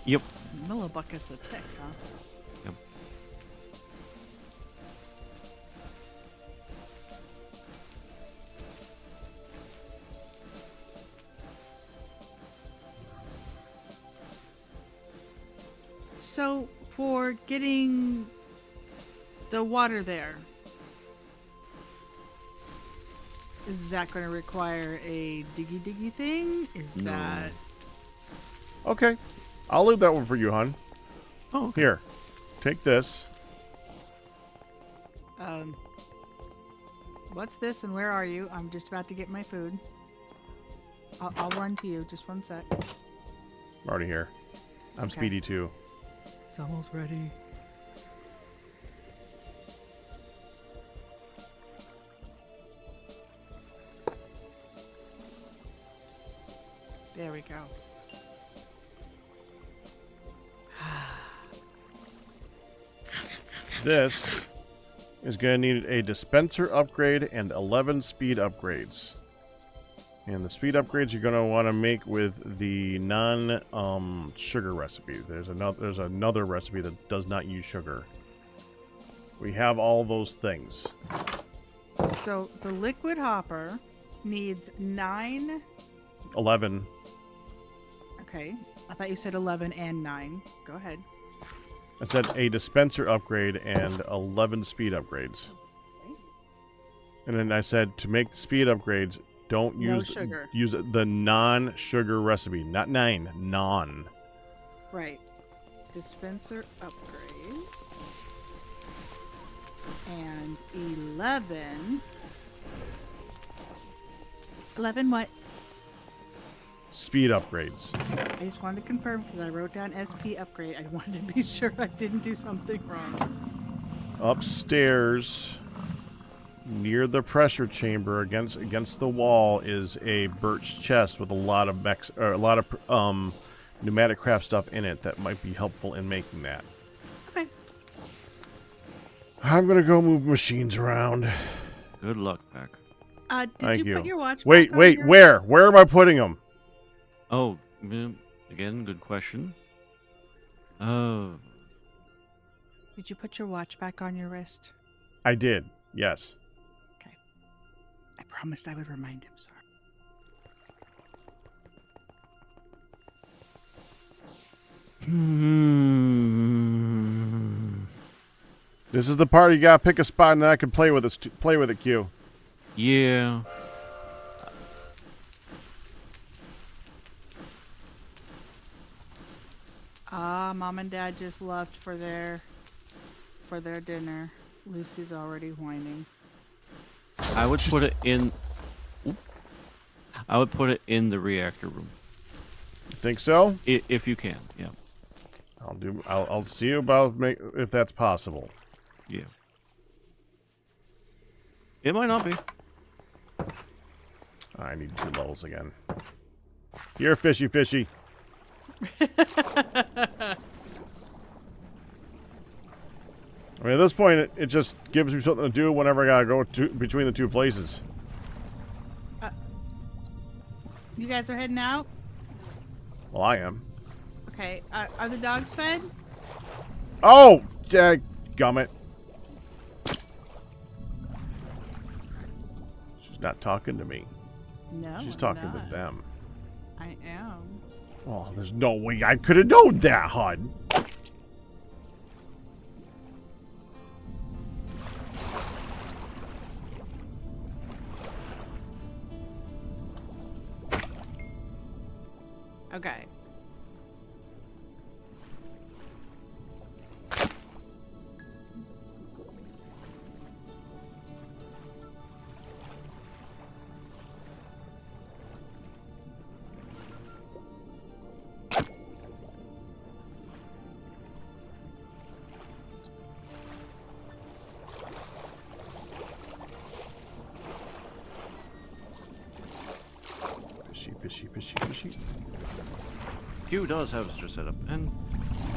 Yep. Millibuckets a tick, huh? Yep. So, for getting the water there, is that going to require a diggy thing? Is No. that... Okay. I'll leave that one for you, hon. Oh, okay. Here. Take this. What's this and where are you? I'm just about to get my food. I'll run to you. Just one sec. I'm already here. I'm Okay. speedy too. It's almost ready. There we go. This is going to need a dispenser upgrade and 11 speed upgrades. And the speed upgrades you're going to want to make with the non-sugar recipe. There's another recipe that does not use sugar. We have all those things. So the liquid hopper needs 9. 11. Okay. I thought you said 11 and 9. Go ahead. I said a dispenser upgrade and 11 speed upgrades. And then I said to make the speed upgrades, don't No use sugar. use the non-sugar recipe, not 9, non. Right. Dispenser upgrade. And 11. 11 what? Speed upgrades. I just wanted to confirm because I wrote down SP upgrade. I wanted to be sure I didn't do something wrong. Upstairs, near the pressure chamber, against the wall, is a birch chest with a lot of pneumatic craft stuff in it that might be helpful in making that. Okay. I'm gonna go move machines around. Good luck, Pack. Did Thank you you. put your watch Wait, back on wait, your- where? Where am I putting them? Oh, again, good question. Did you put your watch back on your wrist? I did. Yes. Okay. I promised I would remind him, sir. This is the part you gotta pick a spot and then I can play with it. Play with it, Q. Yeah. Mom and Dad just left for their dinner. Lucy's already whining. I would put it in. Oop. I would put it in the reactor room You think so? if you can. Yeah. I'll see about if that's possible. Yeah. It might not be. I need 2 levels again. Here, fishy, fishy. I mean, at this point, it just gives me something to do whenever I gotta go between the 2 places. You guys are heading out? Well, I am. Okay. Are the dogs fed? Oh, gummit. She's not talking to me. No. She's I'm talking to not. them. I am. Oh, there's no way I could have known that, hon. Okay. fishy, fishy, fishy. Q does have a setup, and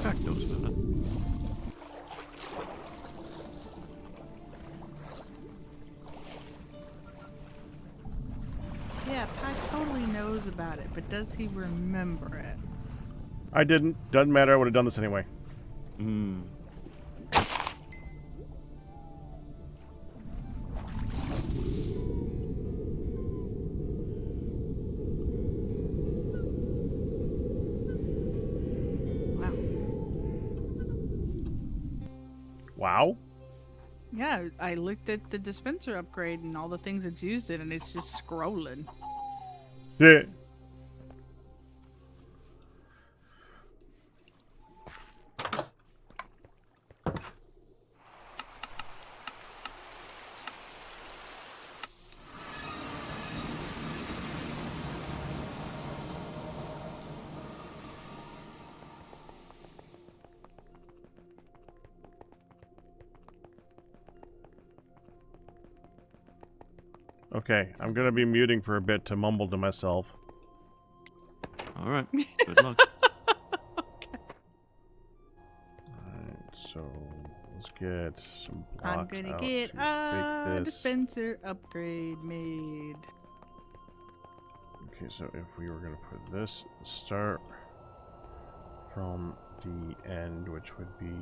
Pack knows about it. Yeah, Pack totally knows about it, but does he remember it? I didn't. Doesn't matter. I would have done this anyway. Hmm. Wow. Wow. Yeah, I looked at the dispenser upgrade and all the things it's used in, and it's just scrolling. Yeah. Okay, I'm gonna be muting for a bit to mumble to myself. All right. Good luck. Alright, so let's get some blocks I'm gonna out get to a fake this. dispenser upgrade made. Okay, so if we were gonna put this start from the end, which would be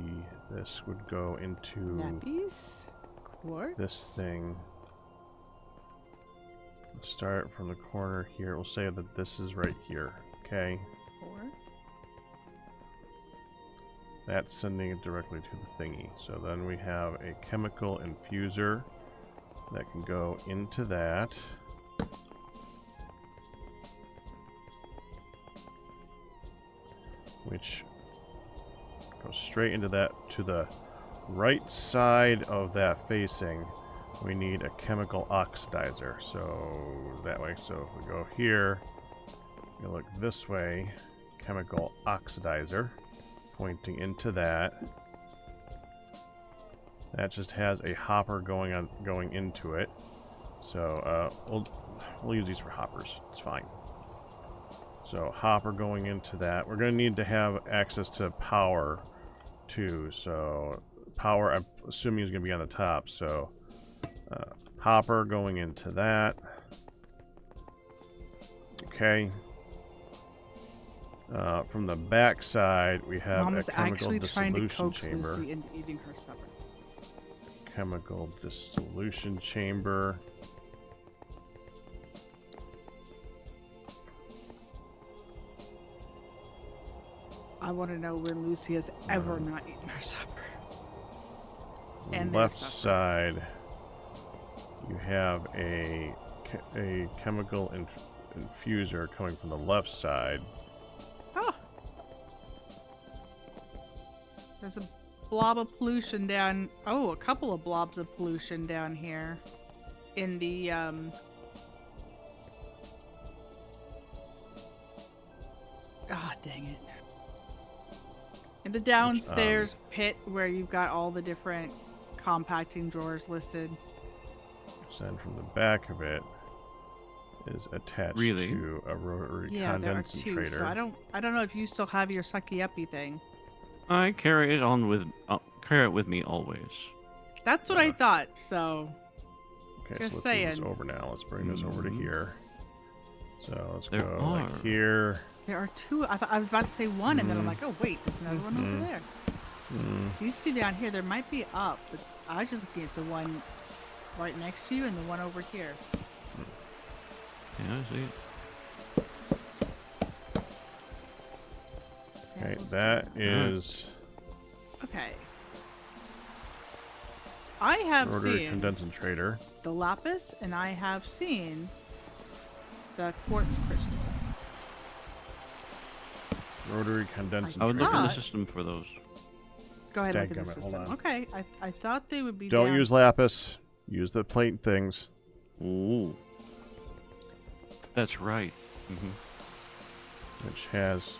this would go into Nappies? Quartz? this thing. Start from the corner here. We'll say that this is right here. Okay. 4. That's sending it directly to the thingy. So then we have a chemical infuser that can go into that. Which goes straight into that. To the right side of that facing, we need a chemical oxidizer. So that way, so if we go here, you look this way, chemical oxidizer, pointing into that. That just has a hopper going into it. So we'll use these for hoppers. It's fine. So hopper going into that. We're going to need to have access to power too. So power, I'm assuming, is going to be on the top. So hopper going into that. Okay. From the back side, we have Mom is a chemical actually trying to dissolution coax chamber. Lucy into eating her supper. Chemical dissolution chamber. I want to know where Lucy has ever not eaten her supper. And Left their supper. side, you have a chemical infuser coming from the left side. Oh. There's a blob of pollution down. Oh, a couple of blobs of pollution down here. In the ah, dang it. In the downstairs pit where you've got all the different compacting drawers listed. Then from the back of it is attached to a rotary Yeah, there are two. condensator. So I don't know if you still have your sucky uppy thing. I carry it on with carry it with me always. That's what I thought. So Okay, just so let's saying. move this over now. Let's bring this over to here. So let's There go are. like here. there are two. I was about to say one, and then I'm like, oh wait, there's another one over there. These two down here, there might be up, but I was just looking at the one right next to you and the one over here. Yeah, I see it. Okay, Samples that down. is Okay. I have rotary seen condensator. the lapis, and I have seen the quartz crystal. Rotary condensator. I would look in the thought- system for those. Go ahead and look at the Dadgummit, hold system. on. Okay, I thought they would be Don't down. use lapis. Use the plate things. Ooh. That's right. Mm-hmm. Which has,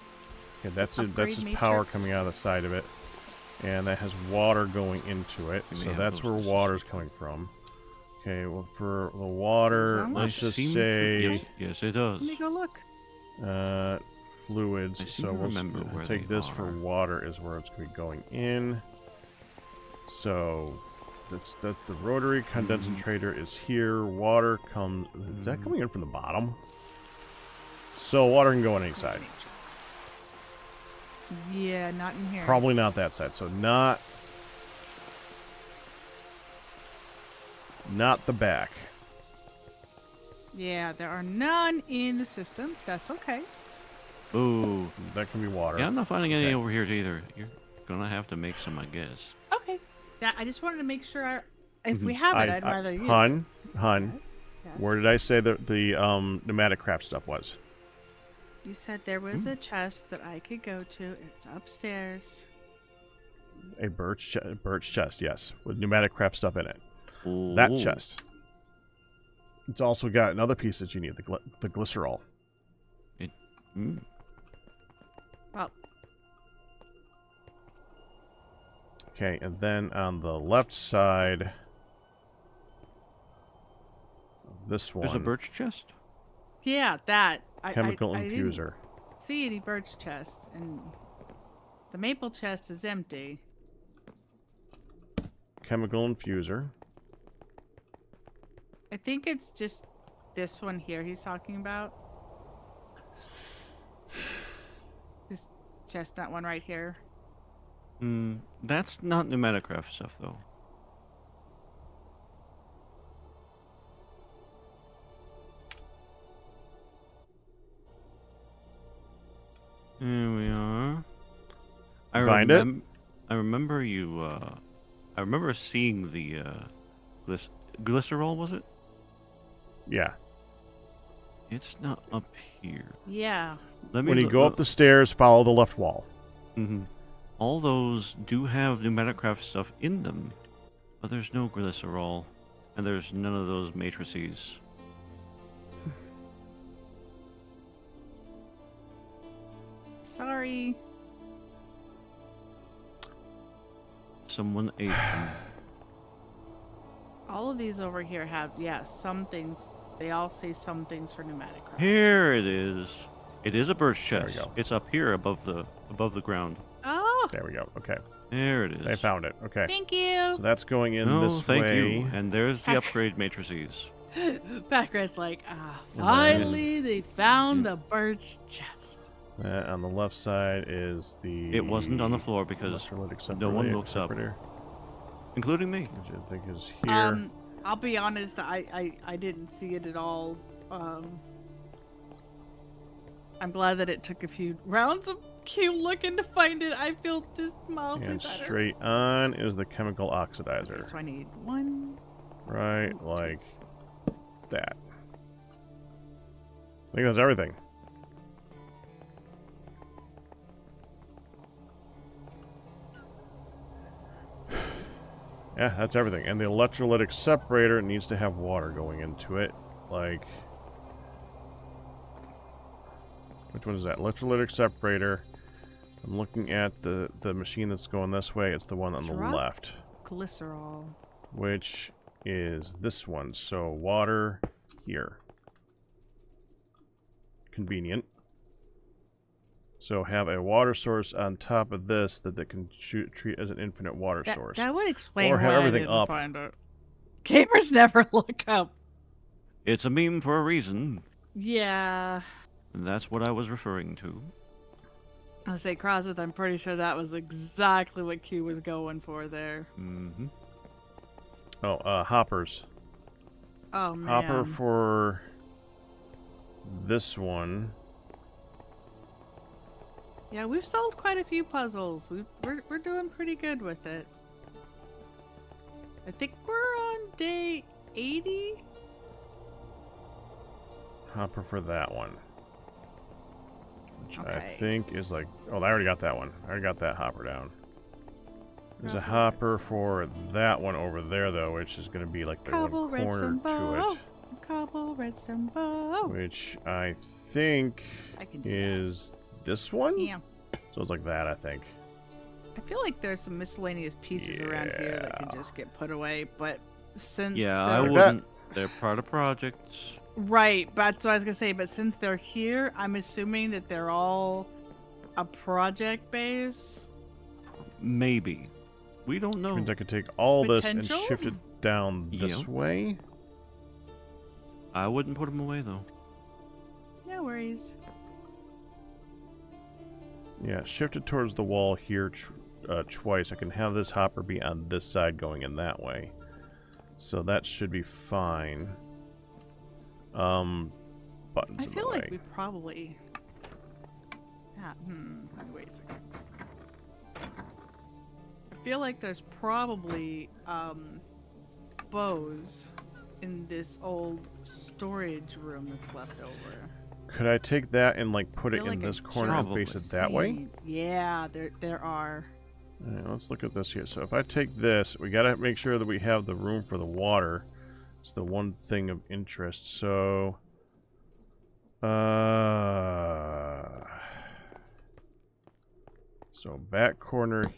yeah, that's Upgrade just power matrix. coming out of the side of it, and that has water going into it. You may So have that's those where in the water's system. coming from. Okay, well for the water, Seems let's just Seem to- say yes, it does. Let me go look. Fluids. I seem So to we'll remember where take they this for are. water is where it's going to be going in. So that's the rotary condensator is here. Water comes. Is that coming in from the bottom? So water can go on any side. Matrix. Yeah, not in here. Probably not that side. So not the back. Yeah, there are none in the system. That's okay. Oh, That can be water. yeah, I'm not finding any Okay. over here either. You're gonna have to make some, I guess. Okay. Yeah, I just wanted to make sure if we have it, I'd rather use Hun, it. Yes. where did I say that the pneumatic craft stuff was? You said there was a chest that I could go to. It's upstairs. A birch chest, yes, with pneumatic craft stuff in it. Oh. That chest. It's also got another piece that you need, the glycerol. Well, Okay, and then on the left side, this one. There's a birch chest. yeah, that. Chemical I didn't infuser. see any birch chests, and the maple chest is empty. Chemical infuser. I think it's just this one here he's talking about. This chestnut one right here. That's not pneumatic craft stuff, though. Here we are. Find it? I remember you. I remember seeing the glycerol. Was it? Yeah. It's not up here. Yeah. Let me. When you go up the stairs, follow the left wall. All those do have pneumatic craft stuff in them, but there's no glycerol, and there's none of those matrices. Sorry. Someone ate them. All of these over here have, some things. They all say some things for pneumatic craft. Here it is. It is a birch There we chest. go. It's up here above the ground. Oh, There we go. Okay. There it is. I found it. Okay. thank you. So that's going in No, this thank way. you. And there's the upgrade matrices. Backred's like, finally they found the birch chest. On the left side is the... It wasn't on the floor because electrolytic no one separator- looks up. separator, Including me. Which I think is here. I'll be honest, I didn't see it at all. I'm glad that it took a few rounds of Q looking to find it. I feel just mildly And better. straight on is the chemical Okay, oxidizer. so I need one. Right, two, like six. that. I think that's everything. Yeah, that's everything. And the electrolytic separator needs to have water going into it. Like... Which one is that? Electrolytic separator. I'm looking at the machine that's going this way. It's the one on the Hardrock? left. Glycerol. Which is this one. So water here. Convenient. So have a water source on top of this that can treat as an infinite water source. That would explain Or have why everything I didn't up. find it. Gamers never look up. It's a meme for a reason. Yeah. And that's what I was referring to. I'll say Crosset, I'm pretty sure that was exactly what Q was going for there. Mm-hmm. Oh, hoppers. Oh, man. Hopper for this one. Yeah, we've solved quite a few puzzles. We're doing pretty good with it. I think we're on day 80. Hopper for that one. Which I Okay. think is like... Oh, I already got that one. I already got that hopper down. There's a Cobble hopper redstone. for that one over there, though, which is going to be like the Cobble one corner redstone to bow. it. Cobble redstone bow. Which I think I can do is this one? that. Yeah. So it's like that, I think. I feel like there's some miscellaneous pieces around here that can Yeah. just get put away, but since Yeah, I they're- Like that? wouldn't. They're part of projects. Right, that's what I was gonna say. But since they're here, I'm assuming that they're all a project base. Maybe. We don't Which know. means I could take all this and Potential? shift it down this Yep. way. I wouldn't put them away though. No worries. Yeah, shift it towards the wall here twice. I can have this hopper be on this side going in that way. So that should be fine. Buttons I in the feel like way. we probably. Yeah. Wait a second. I feel like there's probably bows in this old storage room that's left over. Could I take that and like put I it feel in like I this corner and Probably. face it that way? seen- Yeah, there are. Alright, let's look at this here. So if I take this, we gotta make sure that we have the room for the water. It's the one thing of interest. So, so back corner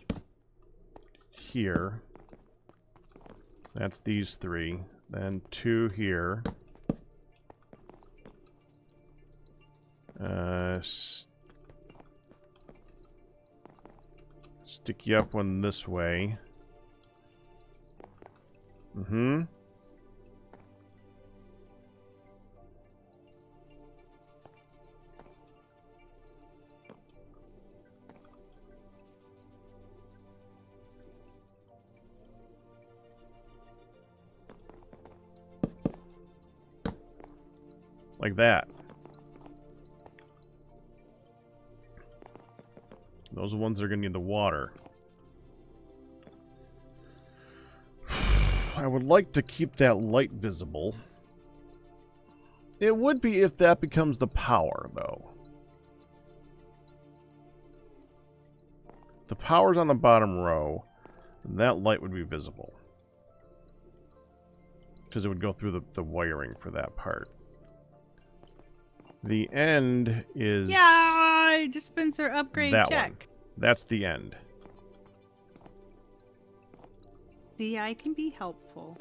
here. That's these three. Then two here. Stick you up one this way. Mm-hmm. Like that. Those are the ones that are going to need the water. I would like to keep that light visible. It would be if that becomes the power, though. The power's on the bottom row, and that light would be visible. Because it would go through the wiring for that part. The end is... Yeah, dispenser upgrade that check. one. That's the end. See, I can be helpful.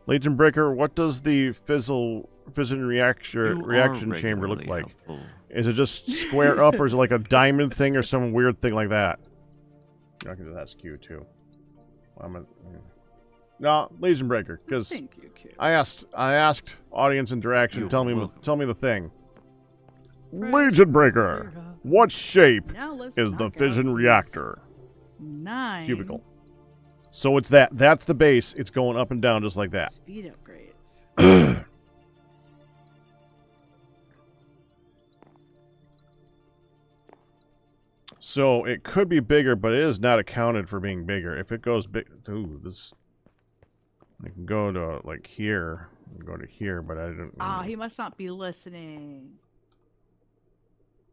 Legion Breaker, what does the fission reaction chamber look like? Helpful. Is it just square up, or is it like a diamond thing, or some weird thing like that? I can do that skew too. No, Legion Breaker, because Thank you, Q. I asked audience interaction. You're Tell me welcome. the thing. Legion Breaker, what shape Now let's is the knock out fission these reactor? 9 Cubicle. So it's that. That's the base. It's going up and down just like that. speed upgrades. So it could be bigger, but it is not accounted for being bigger. If it goes big, ooh, this. I can go to like here, go to here, but I didn't. Ah, he must not be listening.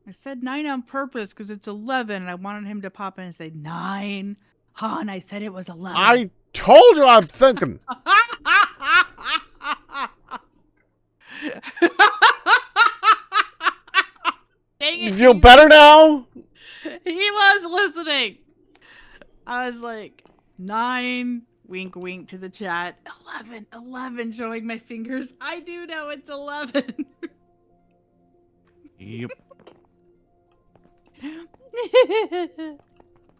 I said 9 on purpose because it's 11, and I wanted him to pop in and say 9. Han, I said it was 11. I told you I'm thinking. Dang You it, feel better now? He was listening. I was like, 9, wink, wink to the chat. 11, showing my fingers. I do know it's 11. Yep.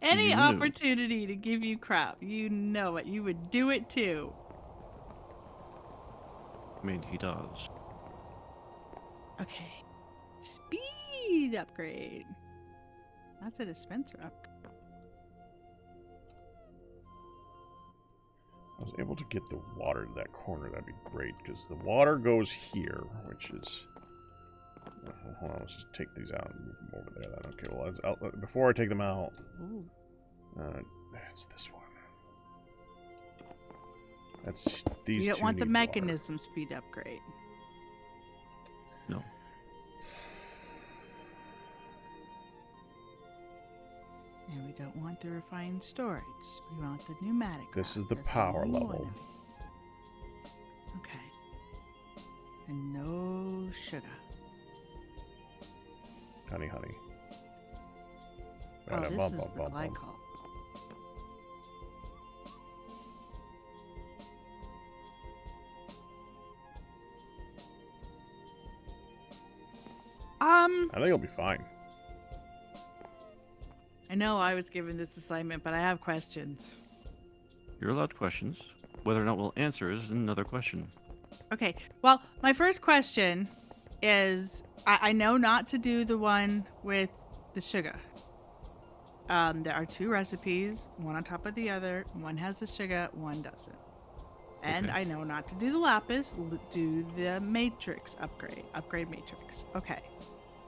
Any You knew. opportunity to give you crap, you know it. You would do it too. I mean, he does. Okay. Speed upgrade. That's a dispenser upgrade. I was able to get the water to that corner. That'd be great, because the water goes here, which is... Hold on, let's just take these out and move them over there. Then. Okay, well, before I take them out, Ooh. it's this one. That's these You don't two want the need mechanism speed upgrade. No. And we don't want the refined storage. We want the pneumatic. This route. is the That's power all we level. wanna be. Okay. And no sugar. Honey, honey. Oh, Bada this bum, is bum, the bum, bum. glycol. I think it'll be fine. I know I was given this assignment, but I have questions. You're allowed questions. Whether or not we'll answer is another question. Okay, well, my first question is, I know not to do the one with the sugar. There are 2 recipes, one on top of the other. One has the sugar, one doesn't. And Okay. I know not to do the lapis, do the matrix upgrade matrix. Okay.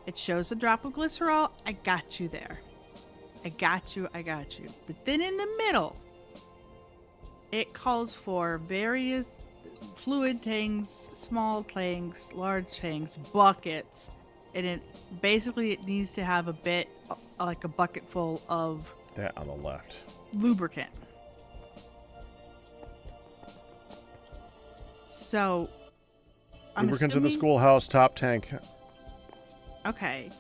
It shows a drop of glycerol. I got you there. I got you. But then in the middle, it calls for various fluid tanks, small tanks, large tanks, buckets. And it needs to have a bit, like a bucket full of That on the left. lubricant. So, Lubricants in the schoolhouse, top tank. Okay.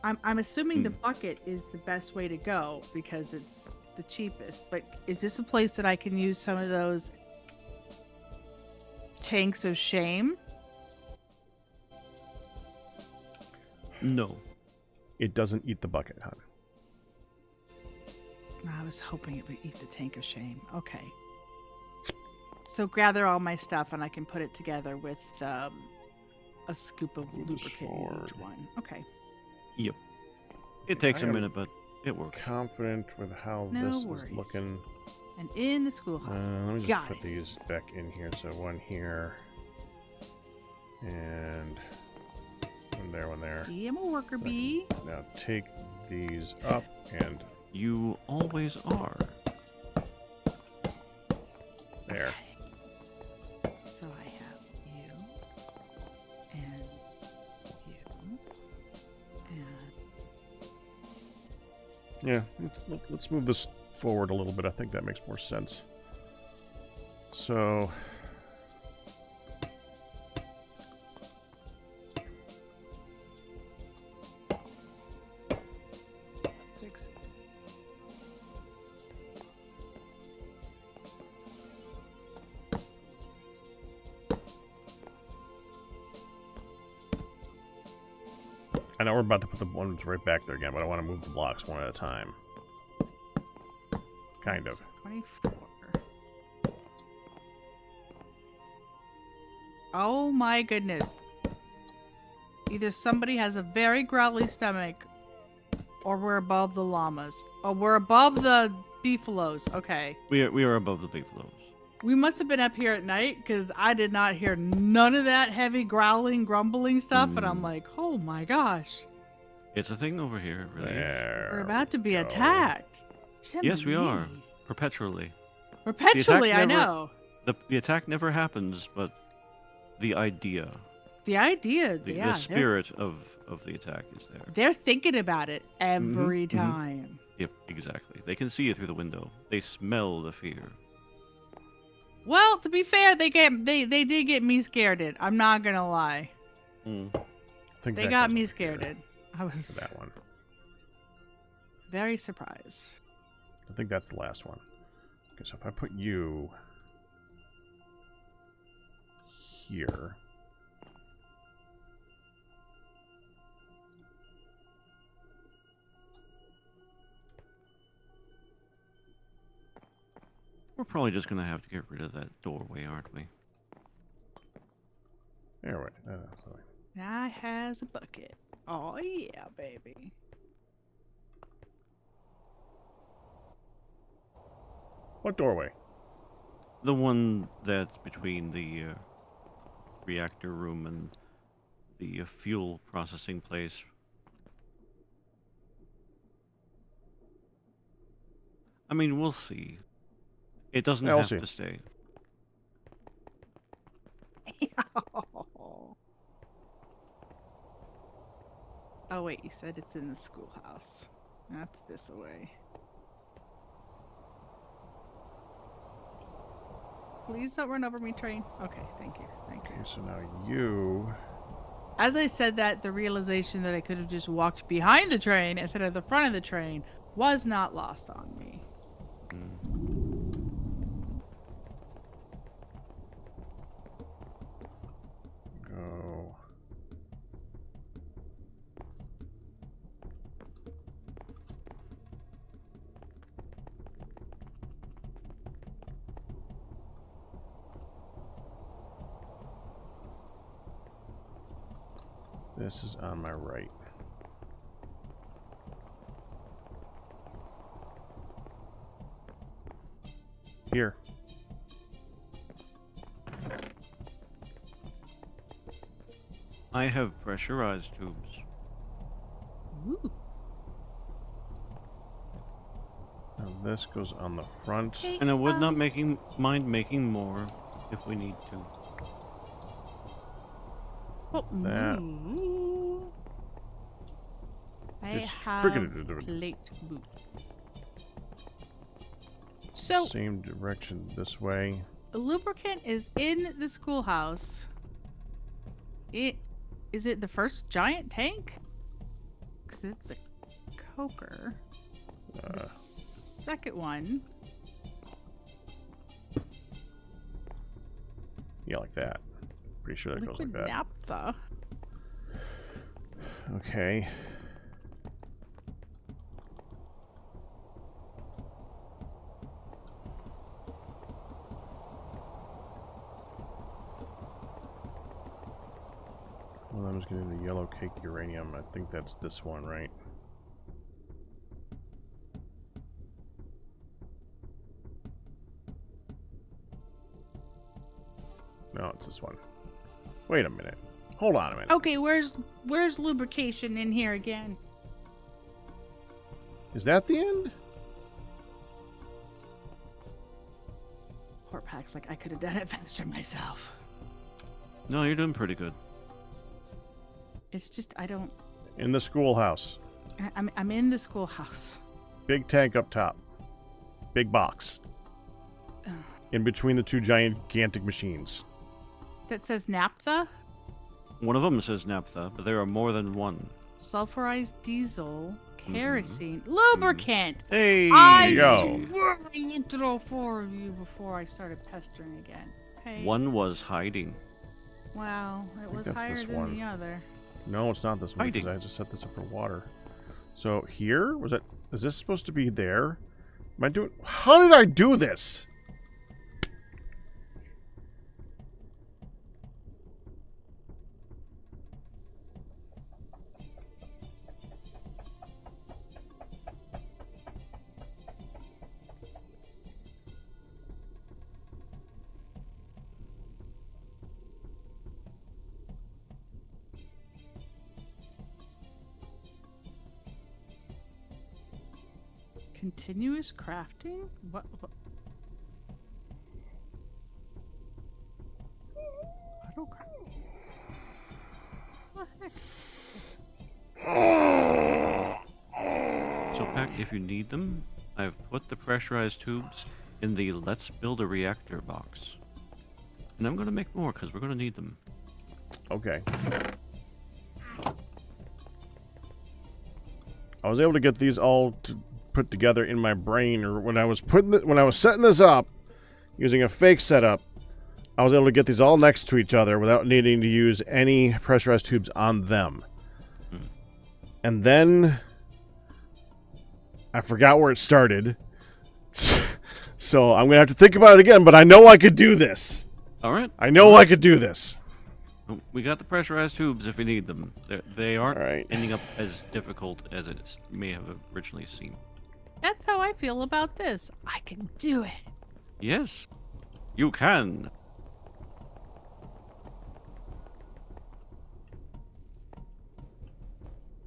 I'm assuming the bucket is the best way to go because it's the cheapest. But is this a place that I can use some of those tanks of shame? No. It doesn't eat the bucket, hon. I was hoping it would eat the tank of shame. Okay. So gather all my stuff and I can put it together with a scoop of With the lubricant in sword. each one. Okay. Yep. It takes I a am minute, but it works. Confident with how No this worries. is looking. And in the schoolhouse. Let me just Got put it. these back in here. So one here. And one there. See, I'm a worker bee. Now take these up and You always are. there. Okay. So I have you and you and Yeah, let's move this forward a little bit. I think that makes more sense. So, six. I know we're about to put the ones right back there again, but I want to move the blocks one at a time. Kind of. So 24. Oh my goodness. Either somebody has a very growly stomach, or we're above the llamas. Oh, we're above the beefaloes. Okay. We are above the buffaloes. We must have been up here at night because I did not hear none of that heavy growling, grumbling stuff. And I'm like, oh my gosh. It's a thing over here, really. There. We're about to be go. attacked. Yes, we are. Jiminy. Perpetually. Perpetually, I never- know. The attack never happens, but the idea, The idea, the yeah. spirit of the attack is there. They're thinking about it every mhm. time. Yep, exactly. They can see it through the window. They smell the fear. Well, to be fair, they did get me scared. I'm not gonna lie. Mm. I think They that got goes me over scared. here I for was that one. very surprised. I think that's the last one. Okay, so if I put you here. We're probably just gonna have to get rid of that doorway, aren't we? There we go. Now has a bucket. Oh yeah, baby. What doorway? The one that's between the reactor room and the fuel processing place. I mean, we'll see. It doesn't Yeah, we'll have see. to stay. Oh wait, you said it's in the schoolhouse. That's this away. Please don't run over me, train. Okay, thank you. Thank you. Okay, so now you. As I said that, the realization that I could have just walked behind the train instead of the front of the train was not lost on me. Go. This is on my right. Here. I have pressurized tubes. Ooh. And this goes on the front. Hey, And I would not mind making more if we need to. Oh, That. I It's have freaking plate boot. So, same direction this way. the lubricant is in the schoolhouse. Is it the first giant tank? Because it's a coker. The second one. Yeah, like that. Pretty sure that goes like Liquid that. naphtha. Okay. Well, I'm just getting the yellow cake uranium. I think that's this one, right? No, it's this one. Wait a minute. Hold on a minute. Okay, where's lubrication in here again? Is that the end? Poor Pax, like I could have done it faster myself. No, you're doing pretty good. It's just I don't. In the schoolhouse. I'm in the schoolhouse. Big tank up top. Big box. Ugh. In between the two gigantic machines. That says naphtha, One of them says naphtha, but there are more than one. sulfurized diesel, kerosene, lubricant. Hey! I you go. swear I looked at all four of you before I started pestering again. Okay. One was hiding. Wow, it think was that's higher this than one. the other. No, it's not this one because Hiding. I just set this up for water. So here was it? Is this supposed to be there? Am I doing? How did I do this? Continuous crafting? What? Hardrock. What the heck? So, Pack, if you need them, I've put the pressurized tubes in the Let's Build a Reactor box. And I'm going to make more because we're going to need them. Okay. I was able to get these all put together in my brain, or when I was setting this up using a fake setup, I was able to get these all next to each other without needing to use any pressurized tubes on them. And then I forgot where it started. So I'm going to have to think about it again, but I know I could do this. All right. I know I could do this. We got the pressurized tubes if we need them. They aren't All right. ending up as difficult as it may have originally seemed. That's how I feel about this. I can do it. Yes, you can.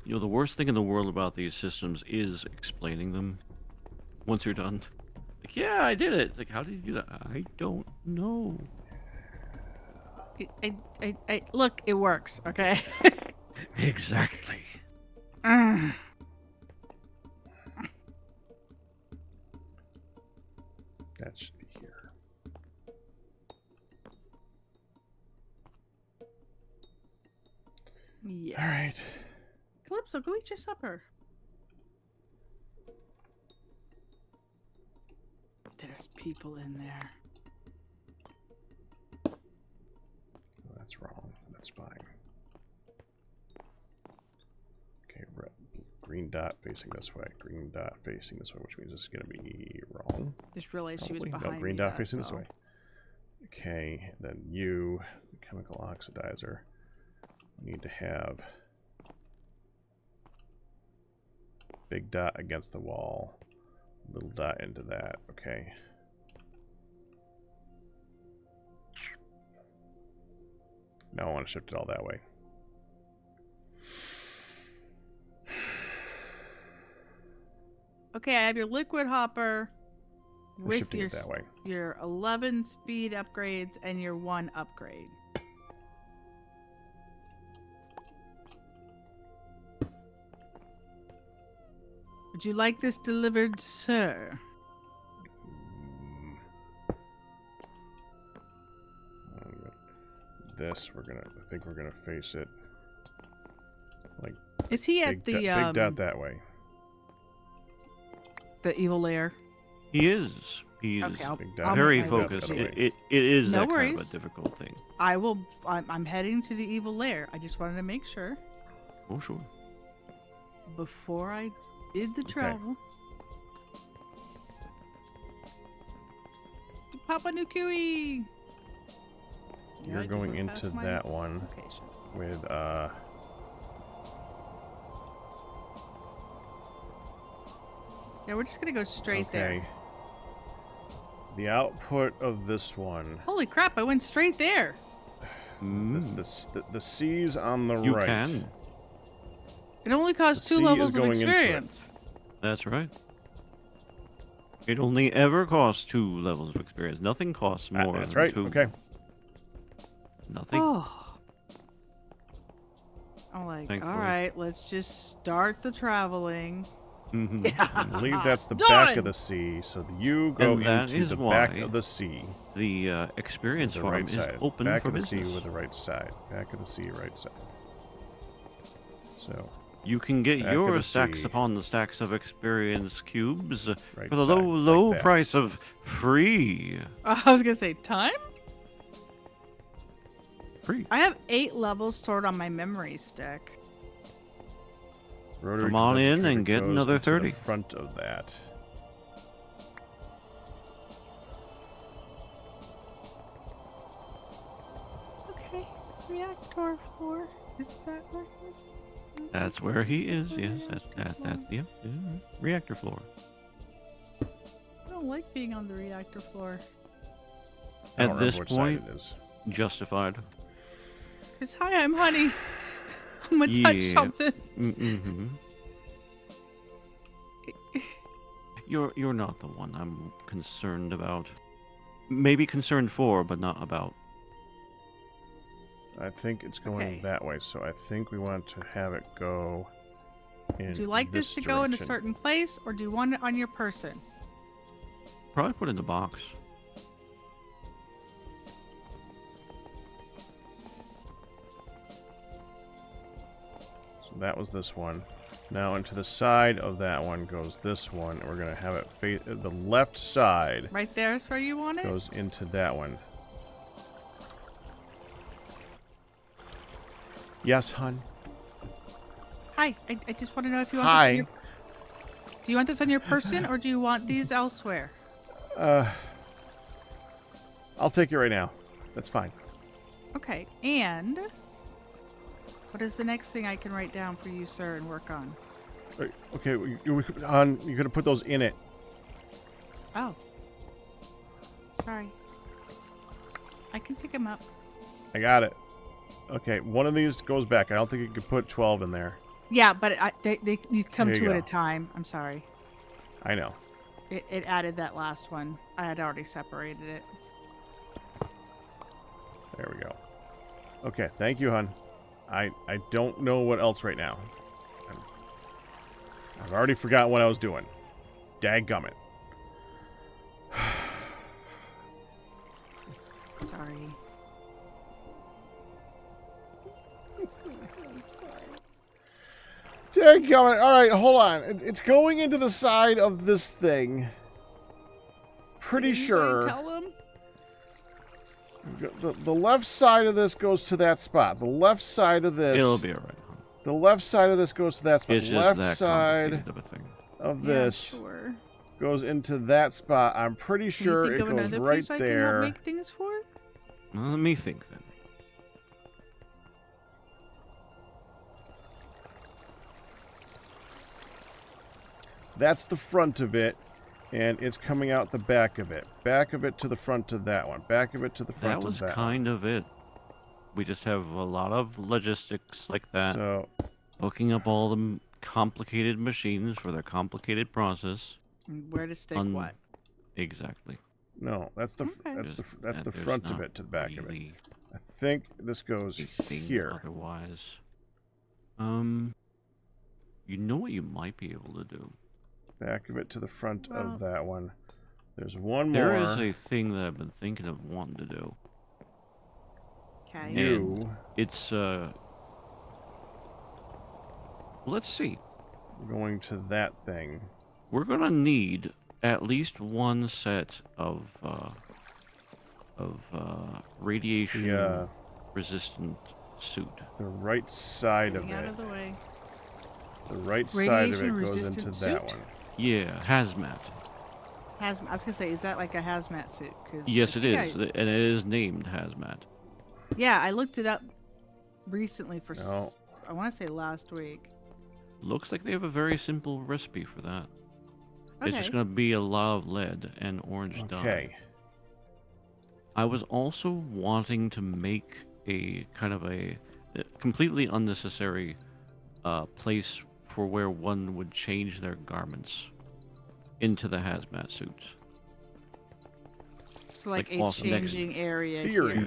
You know, the worst thing in the world about these systems is explaining them once you're done. Like, yeah, I did it. Like, how did you do that? I don't know. Look, it works, okay? Exactly. Mm. That should be here. Yeah. All right. Calypso, go eat your supper. There's people in there. That's wrong. That's fine. Okay, red, green dot facing this way. Green dot facing this way, which means it's going to be wrong. Just realized she was Probably. behind No, green me, dot facing that's this all. way. Okay, then you, the chemical oxidizer. We need to have Big dot against the wall. Little dot into that. Okay. Now I want to shift it all that way. Okay, I have your liquid hopper We're with shifting it that way. your 11 speed upgrades and your 1 upgrade. Would you like this delivered, sir? This I think we're gonna face it like Is he at the big dot that way. the evil lair? He is. He's Okay, Big dot. very I'll- focused. I'll- It is No that kind of worries. a difficult thing. I will. I'm heading to the evil lair. I just wanted to make sure Oh, sure. before I did the travel. Papa Nukui. You're going into that one Location. with Yeah, we're just gonna go straight okay. there. The output of this one. Holy crap! I went straight there. The C's on the You right. can. It only costs The 2 C levels is of going into it. experience. That's right. It only ever costs 2 levels of experience. Nothing costs more That's than right. 2. Okay. Nothing. Oh. I'm like, Thankfully. all right, let's just start the traveling. Mhm. I believe that's the back of Done! the C, so you go And that into is the back why of the C. The experience The farm right is side. open back for of the business. C with the right side. Back of the C, right side. So, You can get back of your the stacks C. upon the stacks of experience cubes right for the side, low like that. price of free. I was gonna say time. Free. I have 8 levels stored on my memory stick. Rotary Come on conductor in trigger and get goes another into 30. The front of that. Okay, reactor floor. Is that where it is? That's where he is. Yes, that's yeah. Reactor floor. I don't like being on the reactor floor. I don't At remember this which point, side it is. justified. Cause hi, I'm Honey. I'm gonna touch Yeah. something. Mm-hmm. You're not the one I'm concerned about. Maybe concerned for, but not about. I think it's going Okay. that way, so I think we want to have it go in Do you like this to go in a direction. certain place, or do you want it on your person? Probably put in the box. So that was this one. Now into the side of that one goes this one, and we're going to have it face the left side Right there is where you want it. goes into that one. Yes, hun. Hi, I just want to know if you want Hi. this on your... Do you want this on your person, or do you want these elsewhere? I'll take it right now. That's fine. Okay, and what is the next thing I can write down for you, sir, and work on? Okay, you're gonna put those in it. Oh, sorry. I can pick them up. I got it. Okay, one of these goes back. I don't think you could put 12 in there. Yeah, but you come There you two at go. a time. I'm sorry. I know. It added that last one. I had already separated it. There we go. Okay, thank you, hun. I don't know what else right now. I've already forgotten what I was doing. Dadgummit. Sorry. Dadgummit. All right, hold on. It's going into the side of this thing. Pretty Didn't they sure. Tell them. The left side of this goes to that spot. The left side of this. It'll be alright. The left side of this goes to that spot. It's The just left that side complicated of a thing. of Yeah, this sure. goes into that spot. I'm pretty Can sure you think it of goes another right place I can there. help make things for? Well, let me think then. That's the front of it, and it's coming out the back of it. Back of it to the front of that one. Back of it to the front That was of that kind of it. We just have a lot of logistics like that. So, Hooking up all the complicated machines for their complicated process. And where to stick what? Exactly. no, that's the Okay. that's the There's front of not it to the back of it. really I think this goes anything here. Otherwise, you know what you might be able to do? Back of it to the front Well, of that one. There's one more. There is a thing that I've been thinking of wanting to do. Okay. You It's let's see. going to that thing. We're gonna need at least one set of radiation The resistant suit. the right side of Getting out it. of the way. The right side of it Radiation goes into resistant that suit? one. Yeah, hazmat. Hazmat. I was gonna say, is that like a hazmat suit? 'Cause Yes, I it think is, and it is named hazmat. Yeah, I looked it up recently for. No. I want to say last week. Looks like they have a very simple recipe for that. Okay. It's just gonna be a lot of lead and orange dye. Okay. I was also wanting to make a kind of a completely unnecessary place for where one would change their garments into the hazmat suits. So like like a off next changing area Theory. here.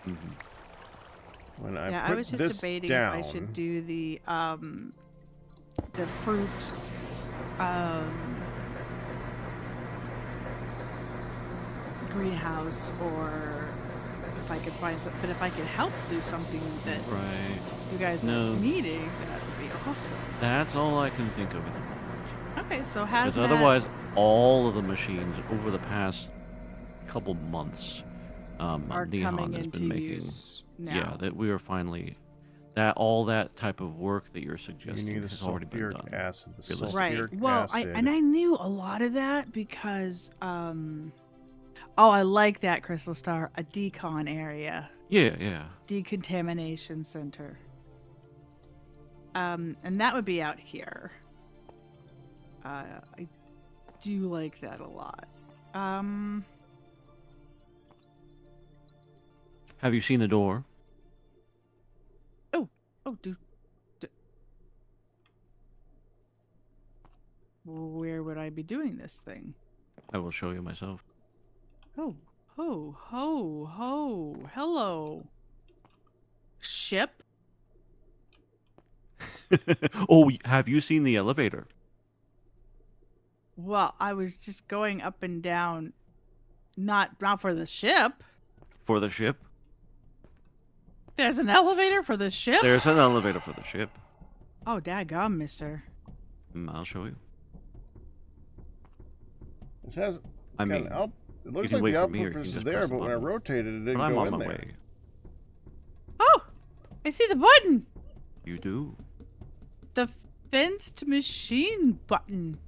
Mm-hmm. When I Yeah, put I was just this debating down, if I should do the fruit greenhouse, or if I could find some. But if I could help do something that Right. you guys No. are needing, that would be awesome. That's all I can think of at the moment. Okay, so Because hazmat. otherwise, all of the machines over the past couple months, are Neon coming has into been making. use now. Yeah, that we are finally all that type of work that you're you suggesting need the has already been sulfuric done. acid. The Realistic. Right. sulfuric Well, acid. I knew a lot of that because oh, I like that, Crystal Star, a decon area, Yeah, yeah. decontamination center. And that would be out here. I do like that a lot. Have you seen the door? Oh, where would I be doing this thing? I will show you myself. Oh, ho, ho, ho, hello. Ship? Oh, have you seen the elevator? Well, I was just going up and down, not for the ship. For the ship? There's an elevator for the ship? There's an elevator for the ship. Oh, daggum, mister. I'll show you. It has. I mean, it looks can like wait the for me or output you can is just there, press the but when I button. rotated it, it didn't but I'm go on in my there. way. Oh, I see the button. You do? The fenced machine button.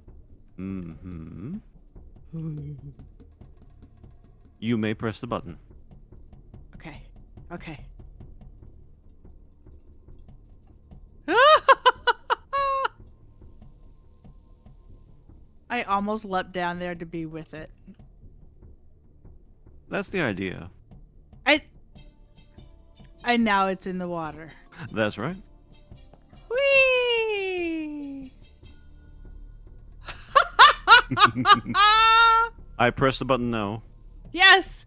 Mm-hmm. You may press the button. Okay, okay. I almost leapt down there to be with it. That's the idea. And now it's in the water. That's right. Whee! I press the button now. Yes!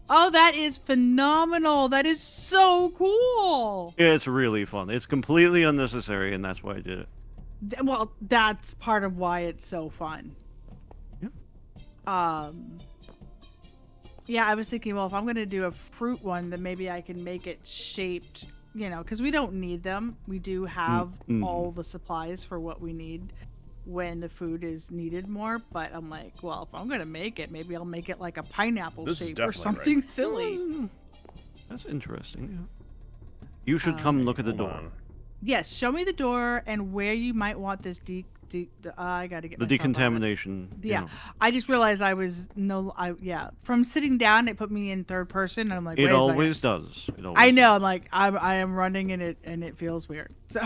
Oh, that is phenomenal. That is so cool. It's really fun. It's completely unnecessary, and that's why I did it. Well, that's part of why it's so fun. Yeah. Yeah, I was thinking, well, if I'm going to do a fruit one, then maybe I can make it shaped, because we don't need them. We do have all the supplies for what we need when the food is needed more. But I'm like, well, if I'm going to make it, maybe I'll make it like a pineapple This is shape or definitely something right. silly. That's interesting. Yeah. You should come look at the Hold door. on. Yes, show me the door and where you might want this I got to get The myself out of it. decontamination. Yeah, I just realized from sitting down, it put me in third person, and I'm like, It wait a second. always does. It always I know. I'm like, I am running in it, and it feels weird. So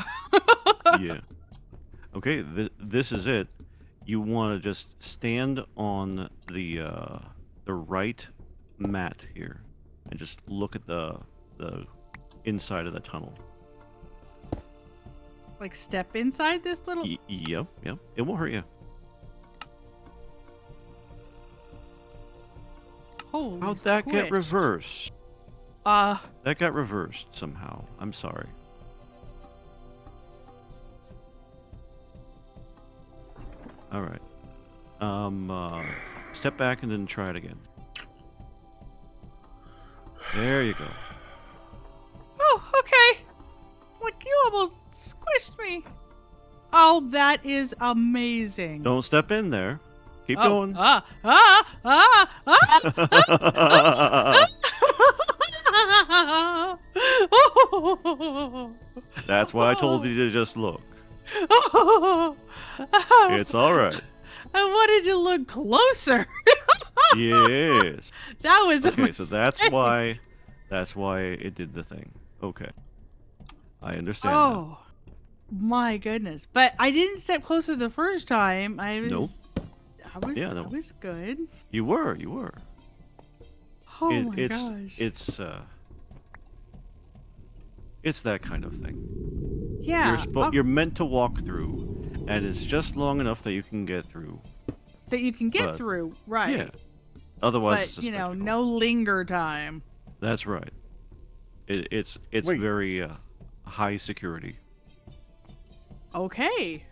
Yeah. Okay, this is it. You want to just stand on the right mat here, and just look at the inside of the tunnel. Like step inside this little. Yep. It won't hurt you. Holy How'd that get squid. reversed? That got reversed somehow. I'm sorry. All right. Step back and then try it again. There you go. Oh, okay. Like you almost squished me. Oh, that is amazing. Don't step in there. Keep Oh, going. That's why I told you to just look. It's all right. I wanted to look closer. Yes. That was Okay, so mistake. that's why it did the thing. Okay. I understand Oh, my goodness! But I didn't step closer the first time. I was. Nope. I was good. now. You were. Oh my gosh. It's that kind of thing. Yeah. You're meant to walk through, and it's just long enough that you can get through. That you can get but- through, right? Yeah. Otherwise, it's a But spectacle. no linger time. That's right. It's Wait. very high security. Okay.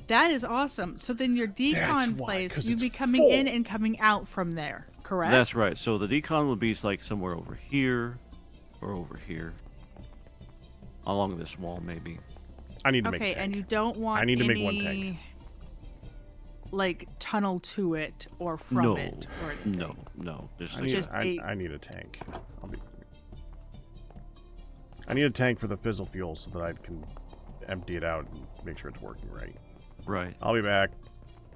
That is awesome. So then your decon why, place, 'cause you'd it's be coming full. in and coming out from there, correct? That's right. So the decon would be like somewhere over here, or over here, along this wall maybe. I need to make a Okay, tank. and you don't want I need to any, make one tank. like tunnel to it or from No, it or anything. no. There's I like need, Just I need a tank. I need a tank for the fizzle fuel so that I can empty it out and make sure it's working right. right. I'll be back.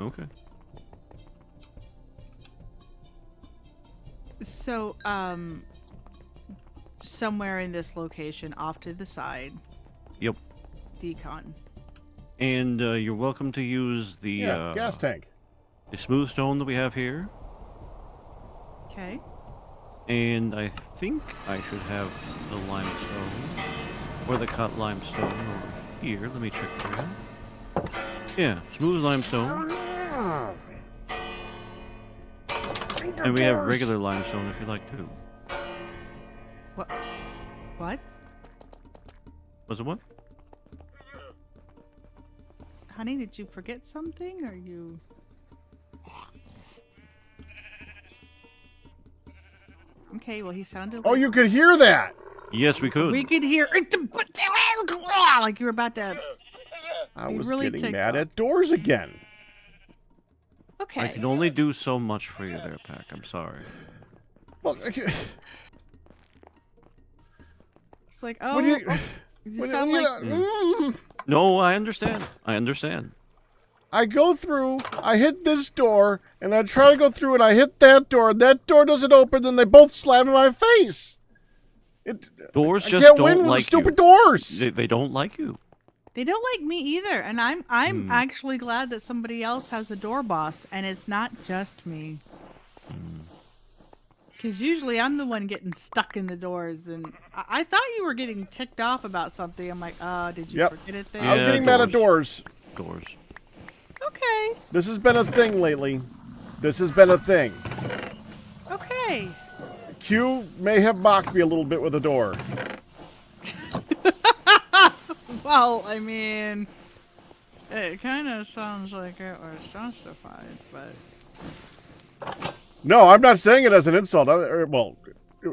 Okay. So, somewhere in this location, off to the side. Yep. Decon. And you're welcome to use the Gas tank. the smooth stone that we have here. Okay. And I think I should have the limestone or the cut limestone over here. Let me check for you. Yeah, smooth limestone. And we have regular limestone if you like too. What? What? Was it what? Honey, did you forget something? Or you? Okay, well, he sounded like... Oh, you could hear that! Yes, we could. We could hear... Like you were about to... I You was really getting ticked mad off. at doors again. Okay. I can only do so much for you there, Pack. I'm sorry. Well, It's like, oh... when you, oh, you when sound you- like... No, I understand. I understand. I go through, I hit this door, and I try to go through, and I hit that door, and that door doesn't open, and they both slam in my face. Doors I just can't win don't with like the stupid you. doors. They don't like you. They don't like me either, and I'm Hmm. actually glad that somebody else has a door boss, and it's not just me. Hmm. Because usually I'm the one getting stuck in the doors, and I thought you were getting ticked off about something. I'm like, did you Yep. forget it there? I was Yeah, getting mad at doors. Doors. Okay, This has been a thing lately. This has been a thing. okay. Q may have mocked me a little bit with a door. Well, I mean, it kind of sounds like it was justified, but... No, I'm not saying it as an insult. Well,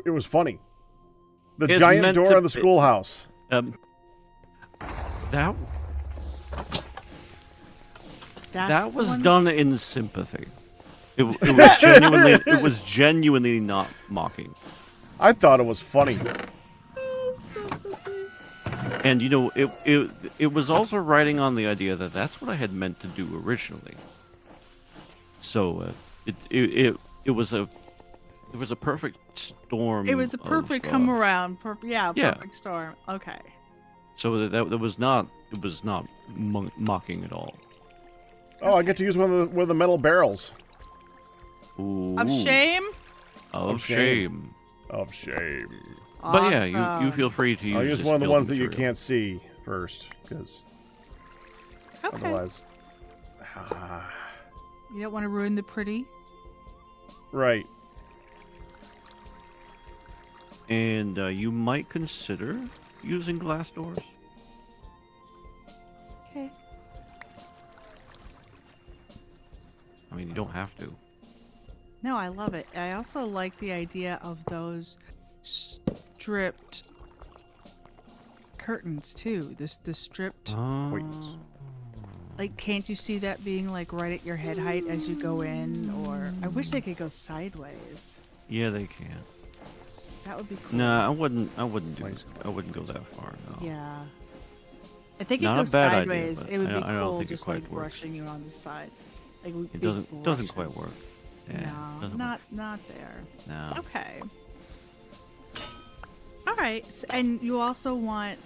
it was funny. The It's giant meant door to of the be- schoolhouse. That That's was the one- done in sympathy. It was genuinely it was genuinely not mocking. I thought it was funny. And you know, it was also writing on the idea that that's what I had meant to do originally. So it was a perfect storm. It was a perfect come around. Yeah, Yeah. perfect storm. Okay. So that was not It was not mocking at all. Oh, I get to use one of the metal barrels. Ooh. Of shame? Of shame. Of shame. But yeah, you feel free to use. I'll use this one of the ones that building you material. can't see first, because Okay. otherwise. You don't want to ruin the pretty. Right. And you might consider using glass doors. Okay. I mean, you don't have to. No, I love it. I also like the idea of those stripped curtains too. The stripped. Wait. Like, can't you see that being like right at your head height as you go in? Or I wish they could go sideways. Yeah, they can. That would be cool. Nah, I wouldn't do. I wouldn't go that far. No. Yeah. I think it Not a goes bad idea, sideways. but It would be I don't cool, think it just quite like works. brushing you on the side. Like It big doesn't quite brushes. work. Yeah, No, doesn't not there. work. No. Okay. All right, and you also want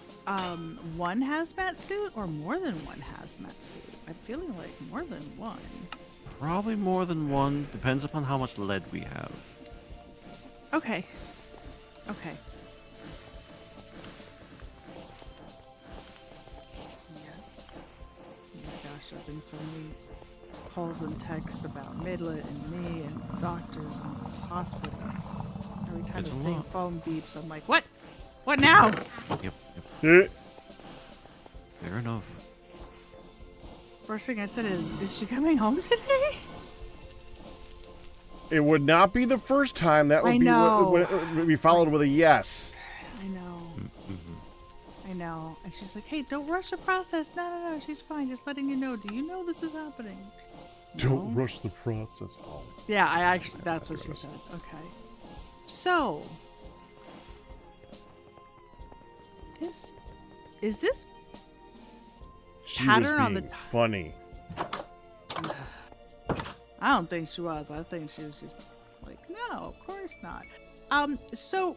one hazmat suit or more than one hazmat suit? I'm feeling like more than one. Probably more than one. Depends upon how much lead we have. Okay. Okay. Yes. Oh my gosh, I've been so many calls and texts about Midlet and me and doctors and hospitals. Every time It's the a thing lot. phone beeps, I'm like, what? What now? Yep. Eh. Fair enough. First thing I said is she coming home today? It would not be the first time. That would I be know. what would be followed with a yes. I know. Mm-hmm. I know. And she's like, hey, don't rush the process. No, she's fine. Just letting you know. Do you know this is happening? Don't No? rush the process. Oh. Yeah, I actually, that's what she said. Okay. So, is this She pattern was on the being funny. I don't think she was. I think she was just like, no, of course not. So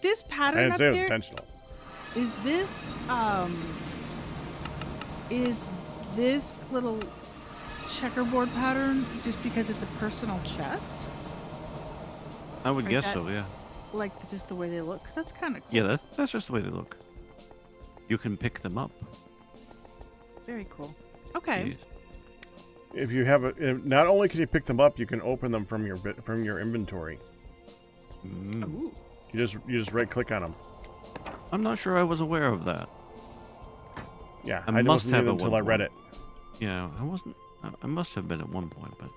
this I pattern didn't up say it was here, intentional. is this little checkerboard pattern just because it's a personal chest? I would Or is guess that- so. Yeah. Like just the way they look? Because that's kind of cool. Yeah. That's just the way they look. You can pick them up. Very cool. Okay. Yes. If you have not only can you pick them up, you can open them from your inventory. Mm. Ooh. You just right click on them. I'm not sure I was aware of that. Yeah, I I must wasn't have either at until one I read point. it. Yeah, I wasn't. I must have been at one point, but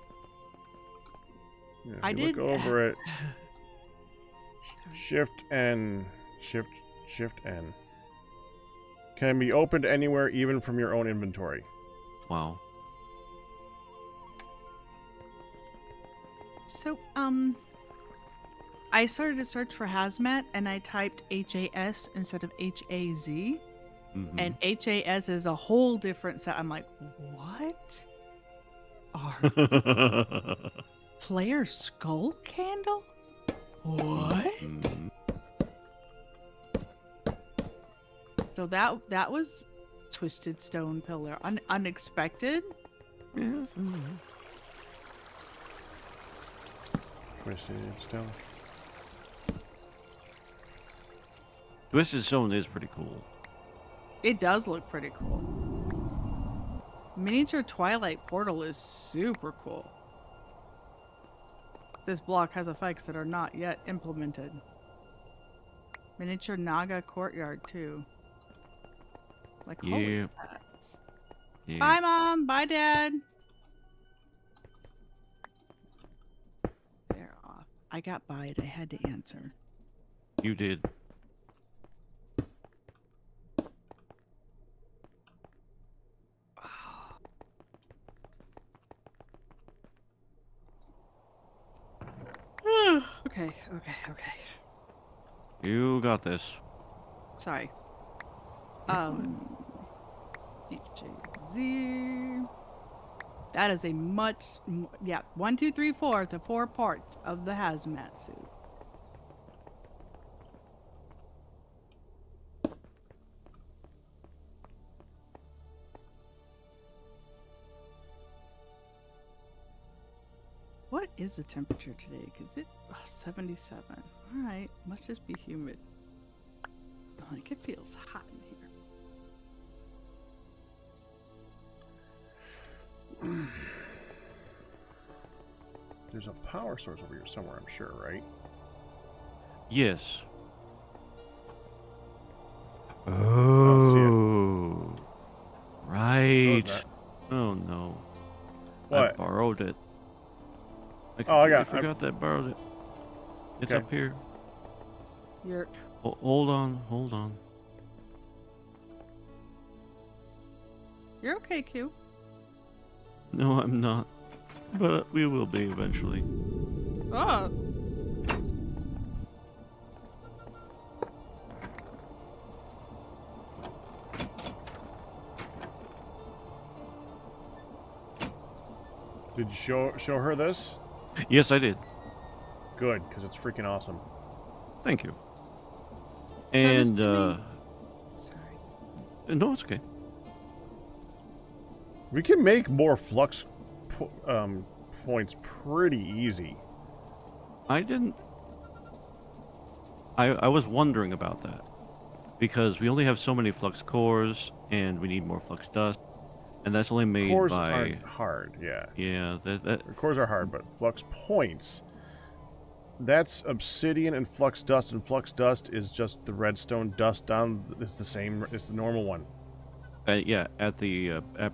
Yeah, if I you did- look over it. Shift N. Shift N. Can be opened anywhere, even from your own inventory. wow. So, I started to search for hazmat and I typed HAS instead of HAZ. Mhm. And HAS is a whole different set. I'm like, what? Are player skull candle? What? Mhm. So that was twisted stone pillar. Unexpected. Yeah. Mhm. Twisted stone. Twisted Stone is pretty cool. It does look pretty cool. Miniature Twilight Portal is super cool. This block has effects that are not yet implemented. Miniature Naga Courtyard too. Like holy Yeah. cats. Yeah. Bye mom, bye dad. They're off. I got bite. I had to answer. You did. Okay. You got this. Sorry. HJZ. That is a much, yeah, 1, 2, 3, 4, the 4 parts of the hazmat suit. What is the temperature today? Because it's 77. All right, must just be humid. Like, it feels hot in here. There's a power source over here somewhere, I'm sure, right? Yes. Oh, Right. that. Oh no. I What? borrowed it. I forgot that I borrowed it. It's Okay. up here. You're Hold on. okay, Q. No, I'm not. But we will be eventually. Oh. Did you show her this? Yes, I did. Good, because it's freaking awesome. Thank you. So I'm And assuming- Sorry. no, it's okay. We can make more flux points pretty easy. I didn't. I was wondering about that because we only have so many flux cores, and we need more flux dust, and that's only made Cores by. aren't hard, yeah. Yeah, The cores are hard, but flux points. That's obsidian and flux dust is just the redstone dust down. It's the same. It's the normal one. Yeah, at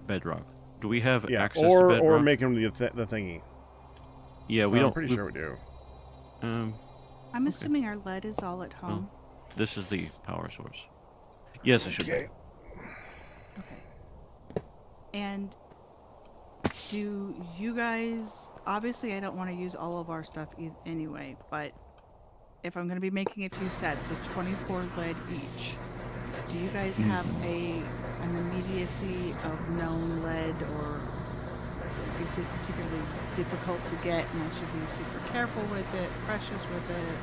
Bedrock. Do we have Yeah, access to or Bedrock? making the thingy. Yeah, we don't. I'm pretty sure we do. I'm Okay. assuming our lead is all at home. This is the power source. Yes, it should Okay. be. Okay. And do you guys... Obviously, I don't want to use all of our stuff anyway, but if I'm going to be making a few sets of 24 lead each, do you guys have an immediacy of known lead, or is it particularly difficult to get and I should be super careful with it, precious with it?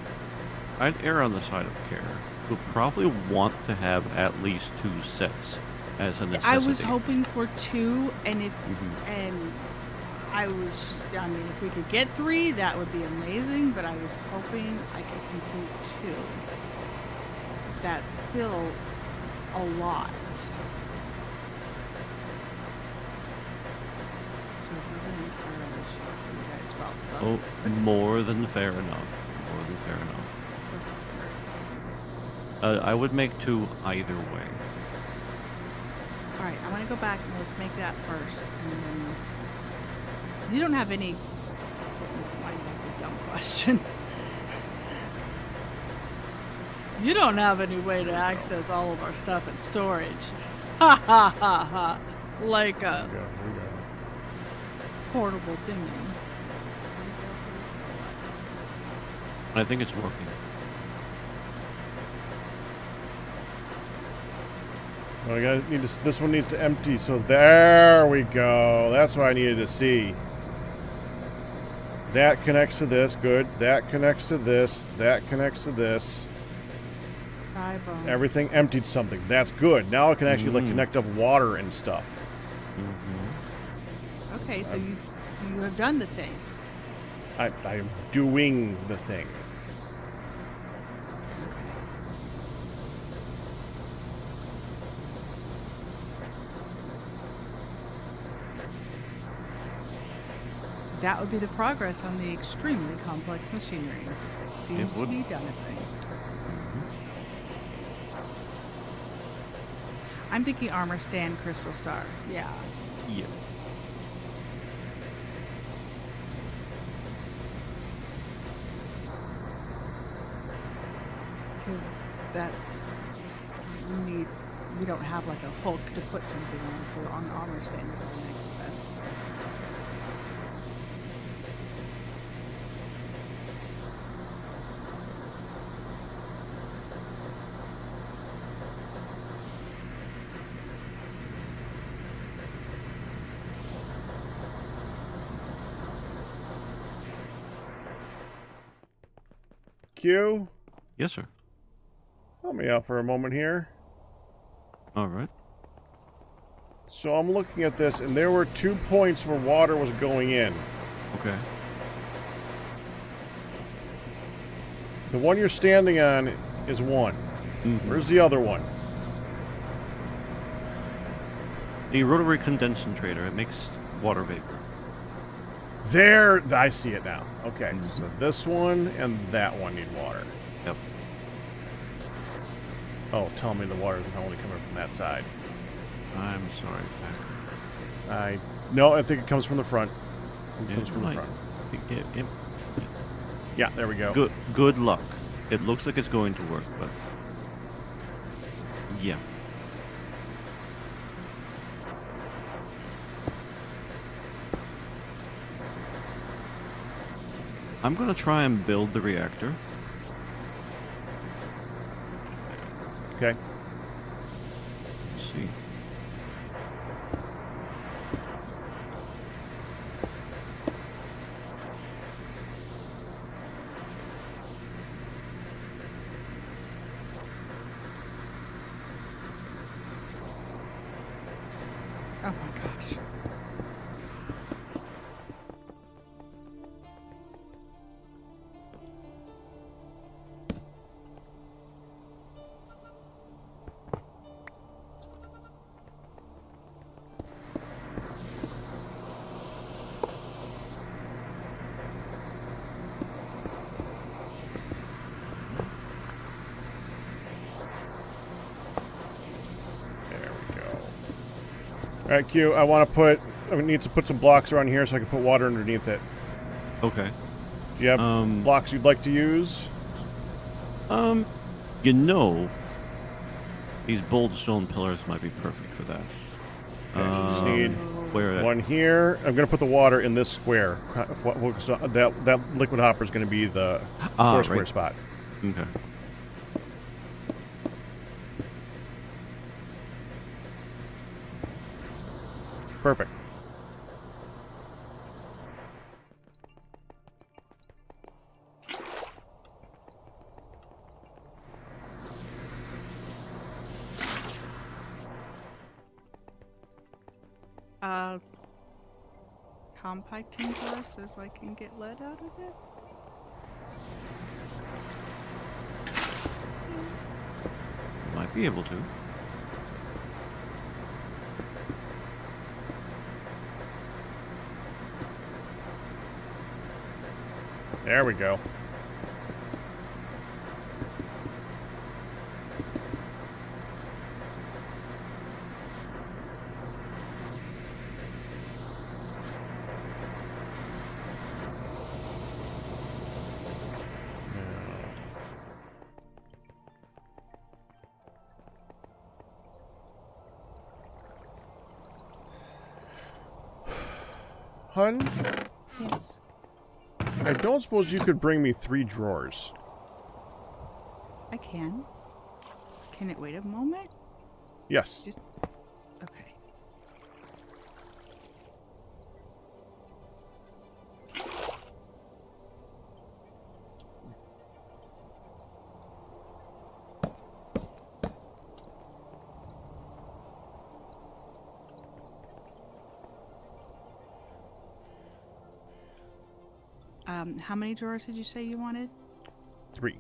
I'd err on the side of care. We'll probably want to have at least 2 sets as a necessity. I was hoping for 2, and if Mhm. I mean, if we could get 3, that would be amazing, but I was hoping I could complete 2. That's still a lot. So it wasn't entirely sure how you guys felt. Oh, more than fair enough. More than fair enough. I would make 2 either way. Alright, I want to go back and let's make that first, and then... You don't have any... Why, that's a dumb question. You don't have any way to access all of our stuff in storage. Ha ha ha ha. Like a Here we go. portable thingy. I think it's working. Well, I gotta need to, this one needs to empty, so there we go. That's what I needed to see. That connects to this, good. That connects to this. That connects to this. Tri-bone. Everything emptied something. That's good. Now I can actually like connect up water and stuff. Okay, so you have done the thing. I am doing the thing. That would be the progress on the extremely complex machinery. Seems to would. be done, I think. I'm thinking armor stand, crystal star. Yeah. Yeah. Because that we don't have like a hook to put something on, so on armor stand is our next best. Q, Yes, sir. help me out for a moment here. All right. So I'm looking at this, and there were 2 points where water was going in. Okay. The one you're standing on is one. Mhm. Where's the other one? The rotary condensator. It makes water vapor. There, I see it now. Okay, so this one and that one need water. Yep. Oh, tell me the water is only coming from that side. I'm sorry, Pack. No, I think it comes from the front. It Yeah, comes from the might. front. It- Yeah, there we go. Good luck. It looks like it's going to work, but yeah. I'm gonna try and build the reactor. Okay. Let's see. Oh my gosh. There we go. All right, Q. I need to put some blocks around here so I can put water underneath it. Okay. Do you have blocks you'd like to use? You know, these bold stone pillars might be perfect for that. Just need Where? one here. I'm going to put the water in this square. So that liquid hopper is going to be the square Right. spot. Okay. Perfect. Compacting jar says I can get lead out of it. Might be able to. There we go. Hun, Yes. I don't suppose you could bring me 3 drawers. I can. Can it wait a moment? Yes. Just okay. How many drawers did you say you wanted? 3.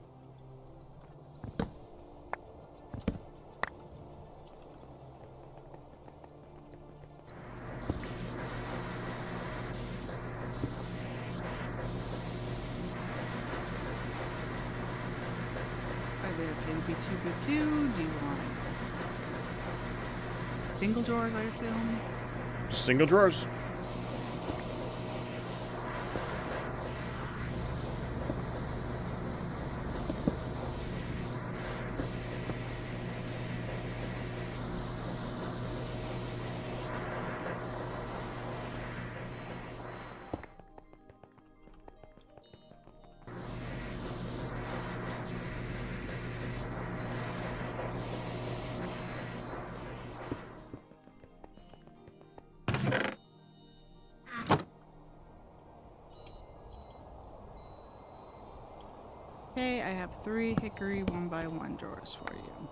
Are they okay to be 2x2? Do you want single drawers, I assume? Just single drawers. Okay, I have 3 hickory 1x1 drawers for you.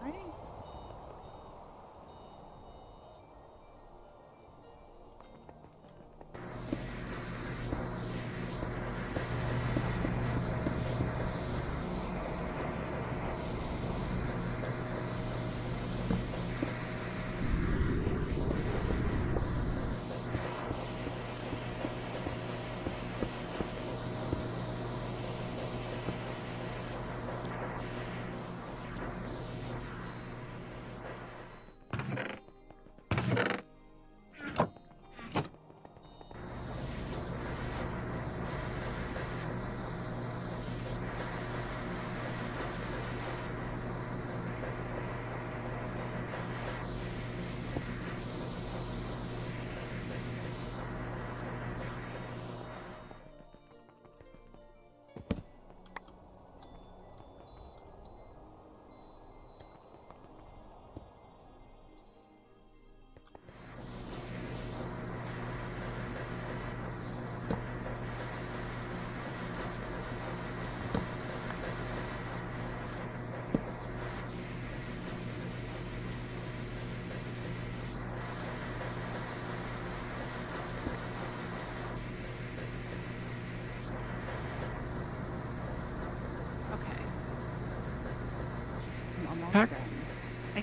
Alright.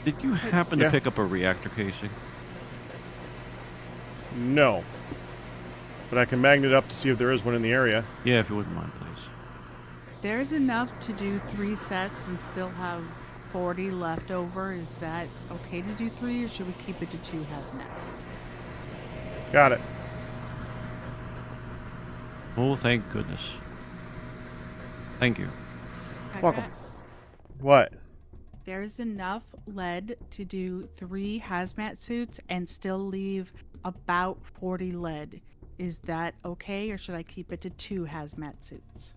Did you happen Yeah. to pick up a reactor casing? No. But I can magnet up to see if there is one in the area. Yeah, if you wouldn't mind, please. There's enough to do 3 sets and still have 40 left over. Is that okay to do 3, or should we keep it to 2 hazmats? Got it. Oh, thank goodness. Thank you. Welcome. What? There's enough lead to do 3 hazmat suits and still leave about 40 lead. Is that okay, or should I keep it to 2 hazmat suits?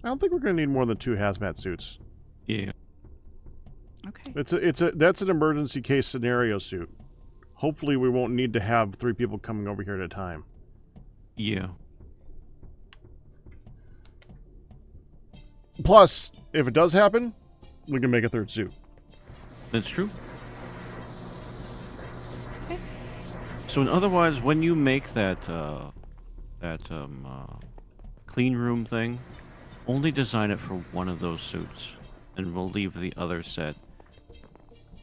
I don't think we're going to need more than 2 hazmat suits. Yeah. Okay. That's an emergency case scenario suit. Hopefully we won't need to have 3 people coming over here at a time. Yeah. Plus, if it does happen, we can make a 3rd suit. That's true. Okay. So, otherwise, when you make that clean room thing, only design it for one of those suits, and we'll leave the other set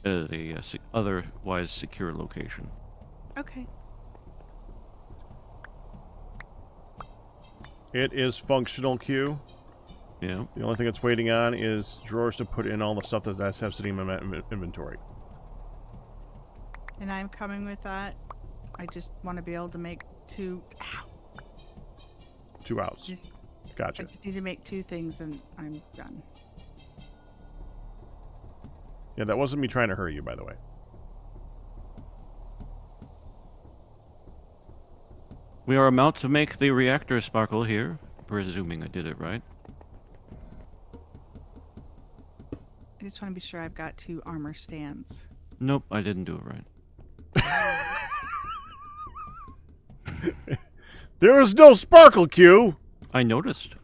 at a otherwise secure location. Okay. It is functional, Q. Yeah. The only thing it's waiting on is drawers to put in all the stuff that I have sitting in my inventory. And I'm coming with that. I just want to be able to make 2. Ow. 2 outs. Just, I Gotcha. just need to make 2 things and I'm done. Yeah, that wasn't me trying to hurry you, by the way. We are about to make the reactor sparkle here, presuming I did it right. I just want to be sure I've got 2 armor stands. Nope, I didn't do it right. There is no sparkle, Q! I noticed.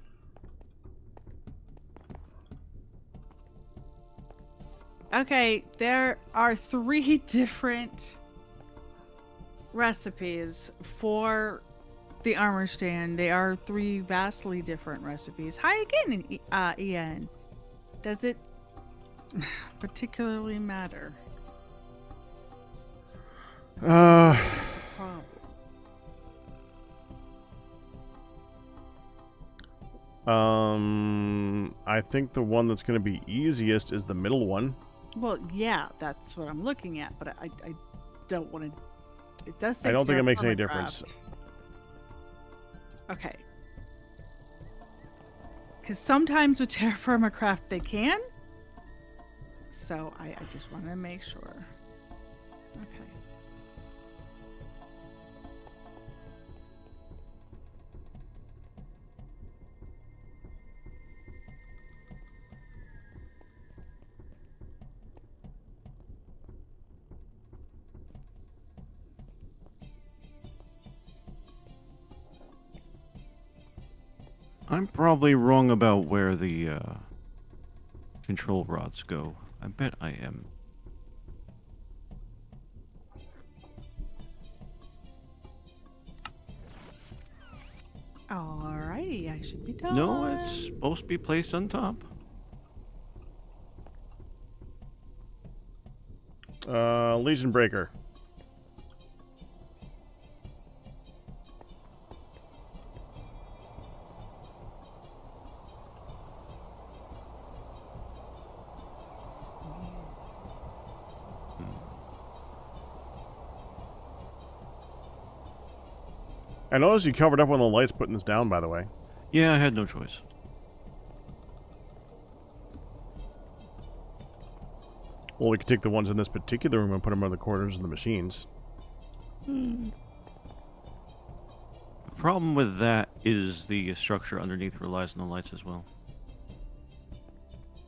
Okay, there are 3 different recipes for the armor stand. They are 3 vastly different recipes. Hi again, Ian. Does it particularly matter? Problem. I think the one that's going to be easiest is the middle one. Well, yeah, that's what I'm looking at, but I don't want to. It does say I don't think it makes any Terrafirmacraft. difference. Okay. Because sometimes with Terrafirmacraft they can. So I just want to make sure. Okay. I'm probably wrong about where the control rods go. I bet I am. Alrighty, I should be done. No, it's supposed to be placed on top. Legion Breaker. I noticed you covered up one of the lights putting this down, by the way. Yeah, I had no choice. Well, we could take the ones in this particular room and put them in the corners of the machines. The problem with that is the structure underneath relies on the lights as well.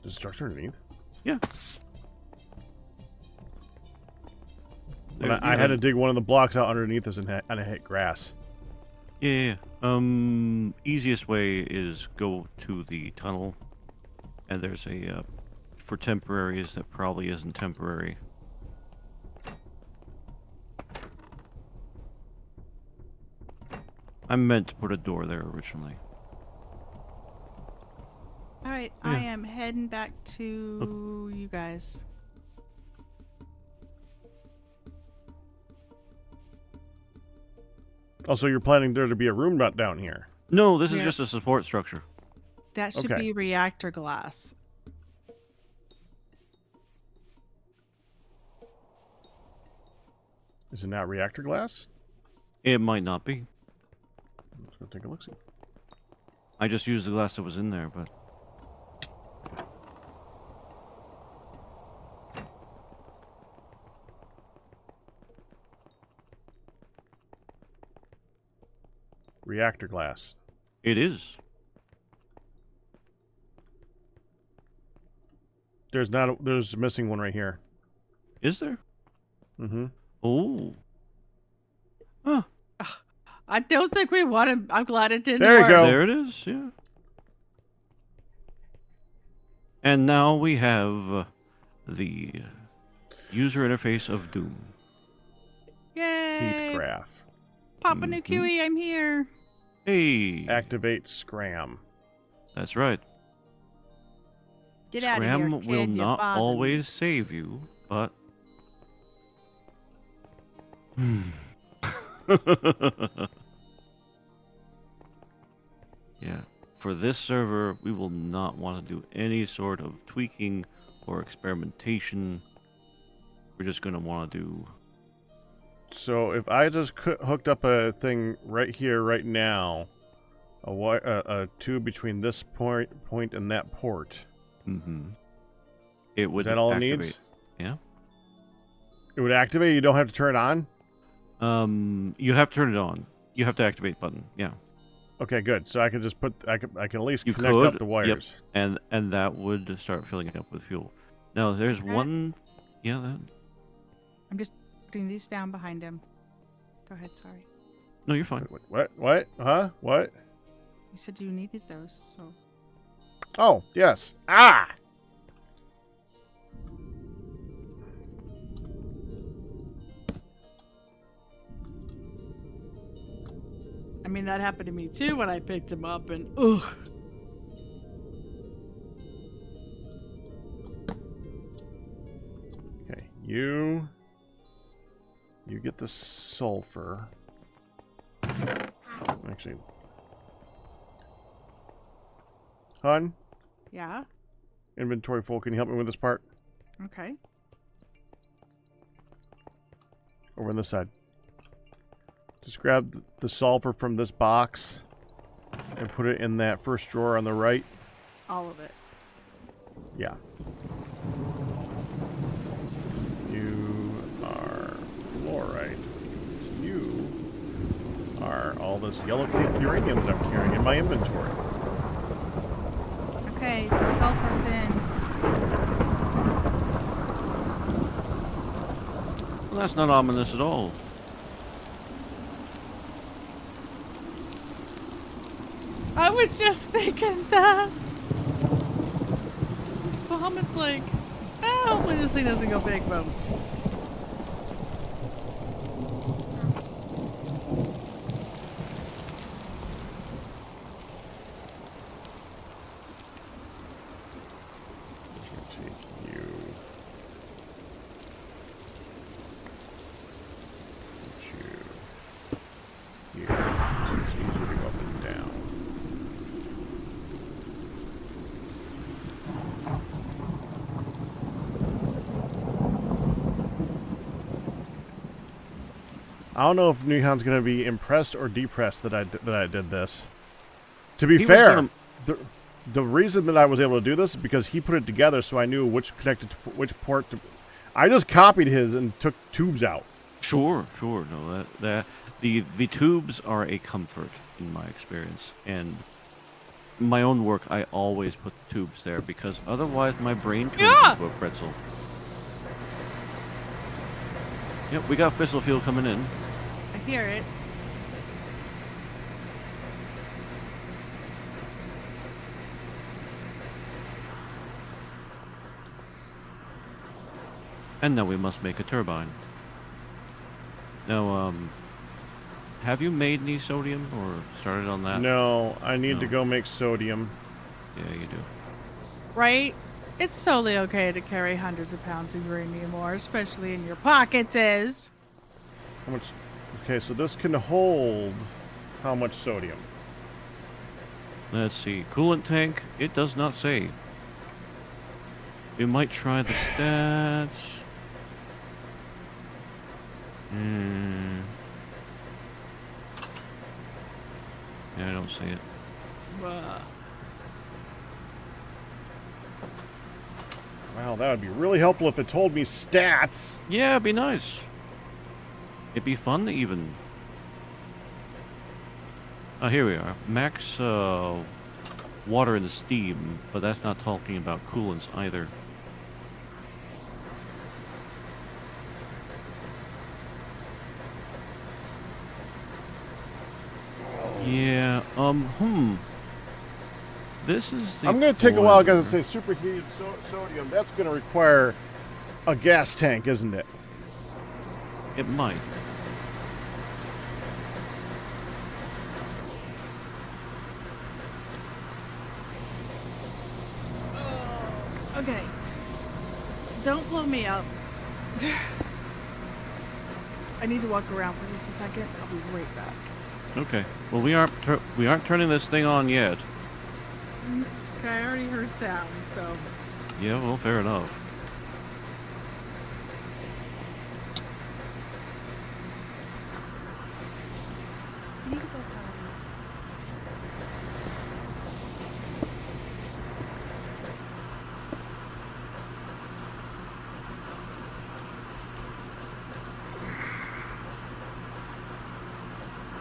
There's a structure underneath? Yeah. But I had to dig one of the blocks out underneath us and I hit grass. Yeah. Easiest way is go to the tunnel, and there's a for temporaries that probably isn't temporary. I meant to put a door there originally. All right, Yeah. I am heading back to you guys. Also, you're planning there to be a room down here. No, this is Yeah. just a support structure. That should Okay. be reactor glass. Is it not reactor glass? It might not be. Let's go take a look. See. I just used the glass that was in there, but Reactor glass. it is. There's a missing one right here. Is there? Mm-hmm. Oh. Huh. I don't think we want to. I'm glad it didn't There you work. go. There it is, yeah. And now we have the user interface of Doom. Yay! Heat graph. Papa New Mhm. Kiwi, I'm here. Hey, Activate scram. that's right. Get out of here, Scram kid. will You're not bothering me. always save you, but... Yeah, for this server, we will not want to do any sort of tweaking or experimentation. We're just going to want to do... So if I just hooked up a thing right here, right now, a tube between this point and that port, It would is that all activate. it needs? Yeah. It would activate. You don't have to turn it on. You have to turn it on. You have to activate button. Yeah. Okay, good. So I can just I can at least You connect could, up the wires. Yep. And that would start filling it up with fuel. Now there's Okay. one. Yeah. I'm just putting these down behind him. Go ahead, sorry. No, you're fine. What? Huh? What? You said you needed those, so. Oh, yes. Ah! I mean, that happened to me too when I picked him up, and ugh. Okay, you get the sulfur. Actually, Hun, Yeah. inventory full. Can you help me with this part? Okay. Over on this side. Just grab the sulfur from this box and put it in that first drawer on the right. All of it. Yeah. You are fluorite. You are all this yellow uranium that I'm carrying in my inventory. Okay, the sulfur's in. Well, that's not ominous at all. I was just thinking that. Muhammad's like, oh, hopefully this thing doesn't go big, boom. Take you. Put you here. So it's easier to go up and down. I don't know if Nihon's going to be impressed or depressed that I did this. To be He was fair, gonna- the reason that I was able to do this is because he put it together, so I knew which connected to which port. I just copied his and took tubes out. Sure. No, the tubes are a comfort in my experience, and in my own work, I always put the tubes there because otherwise my brain turns Yeah. into a pretzel. Yep, we got fissile fuel coming in. I hear it. And now we must make a turbine. Now, have you made any sodium or started on that? No, I need to No. go make sodium. Yeah, you do. right? It's totally okay to carry hundreds of pounds of uranium ore, especially in your pockets, is. How much? Okay, so this can hold how much sodium? Let's see. Coolant tank. It does not say. We might try the stats. Yeah, I don't see it. Wow, that would be really helpful if it told me stats. Yeah, it'd be nice. It'd be fun even. Oh, here we are. Max water and steam, but that's not talking about coolants either. Yeah, This is the I'm going to take a while, boiler. guys, to say superheated sodium. That's going to require a gas tank, isn't it? It might. Okay. Don't blow me up. I need to walk around for just a second. I'll be right back. Okay. Well, we aren't turning this thing on yet. Okay, I already heard sound, so. Yeah, well, fair enough. I need to go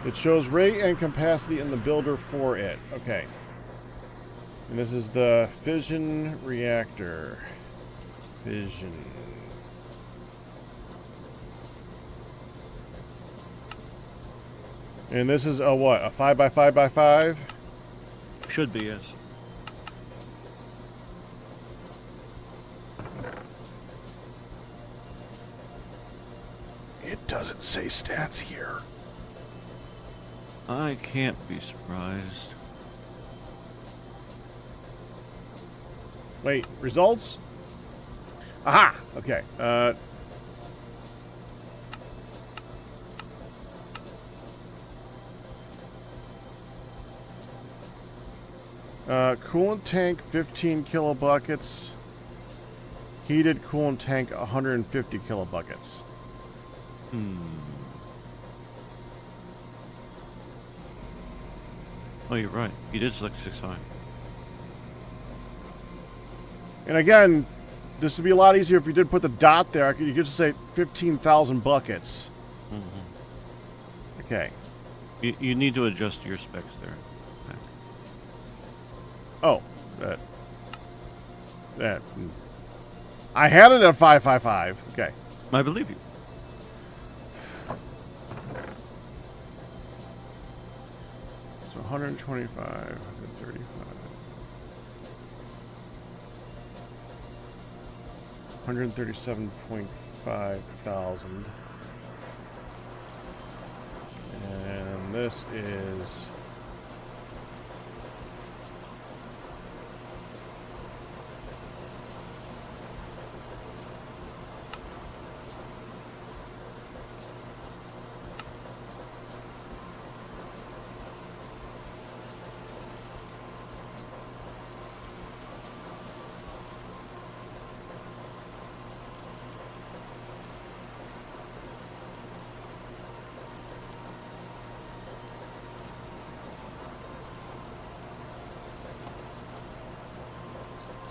potties. It shows rate and capacity in the builder for it. Okay. And this is the fission reactor. Fission. And this is a what? A 5x5x5? Should be, yes. It doesn't say stats here. I can't be surprised. Wait, results? Aha! Okay. Coolant tank 15 kilobuckets. Heated coolant tank 150 kilobuckets. Oh, you're right. You did select 6i. And again, this would be a lot easier if you did put the dot there. You could just say 15,000 buckets. Okay. You need to adjust your specs there. Oh, that. I had it at 555. Okay. I believe you. So 125, 135. 137.5 thousand. And this is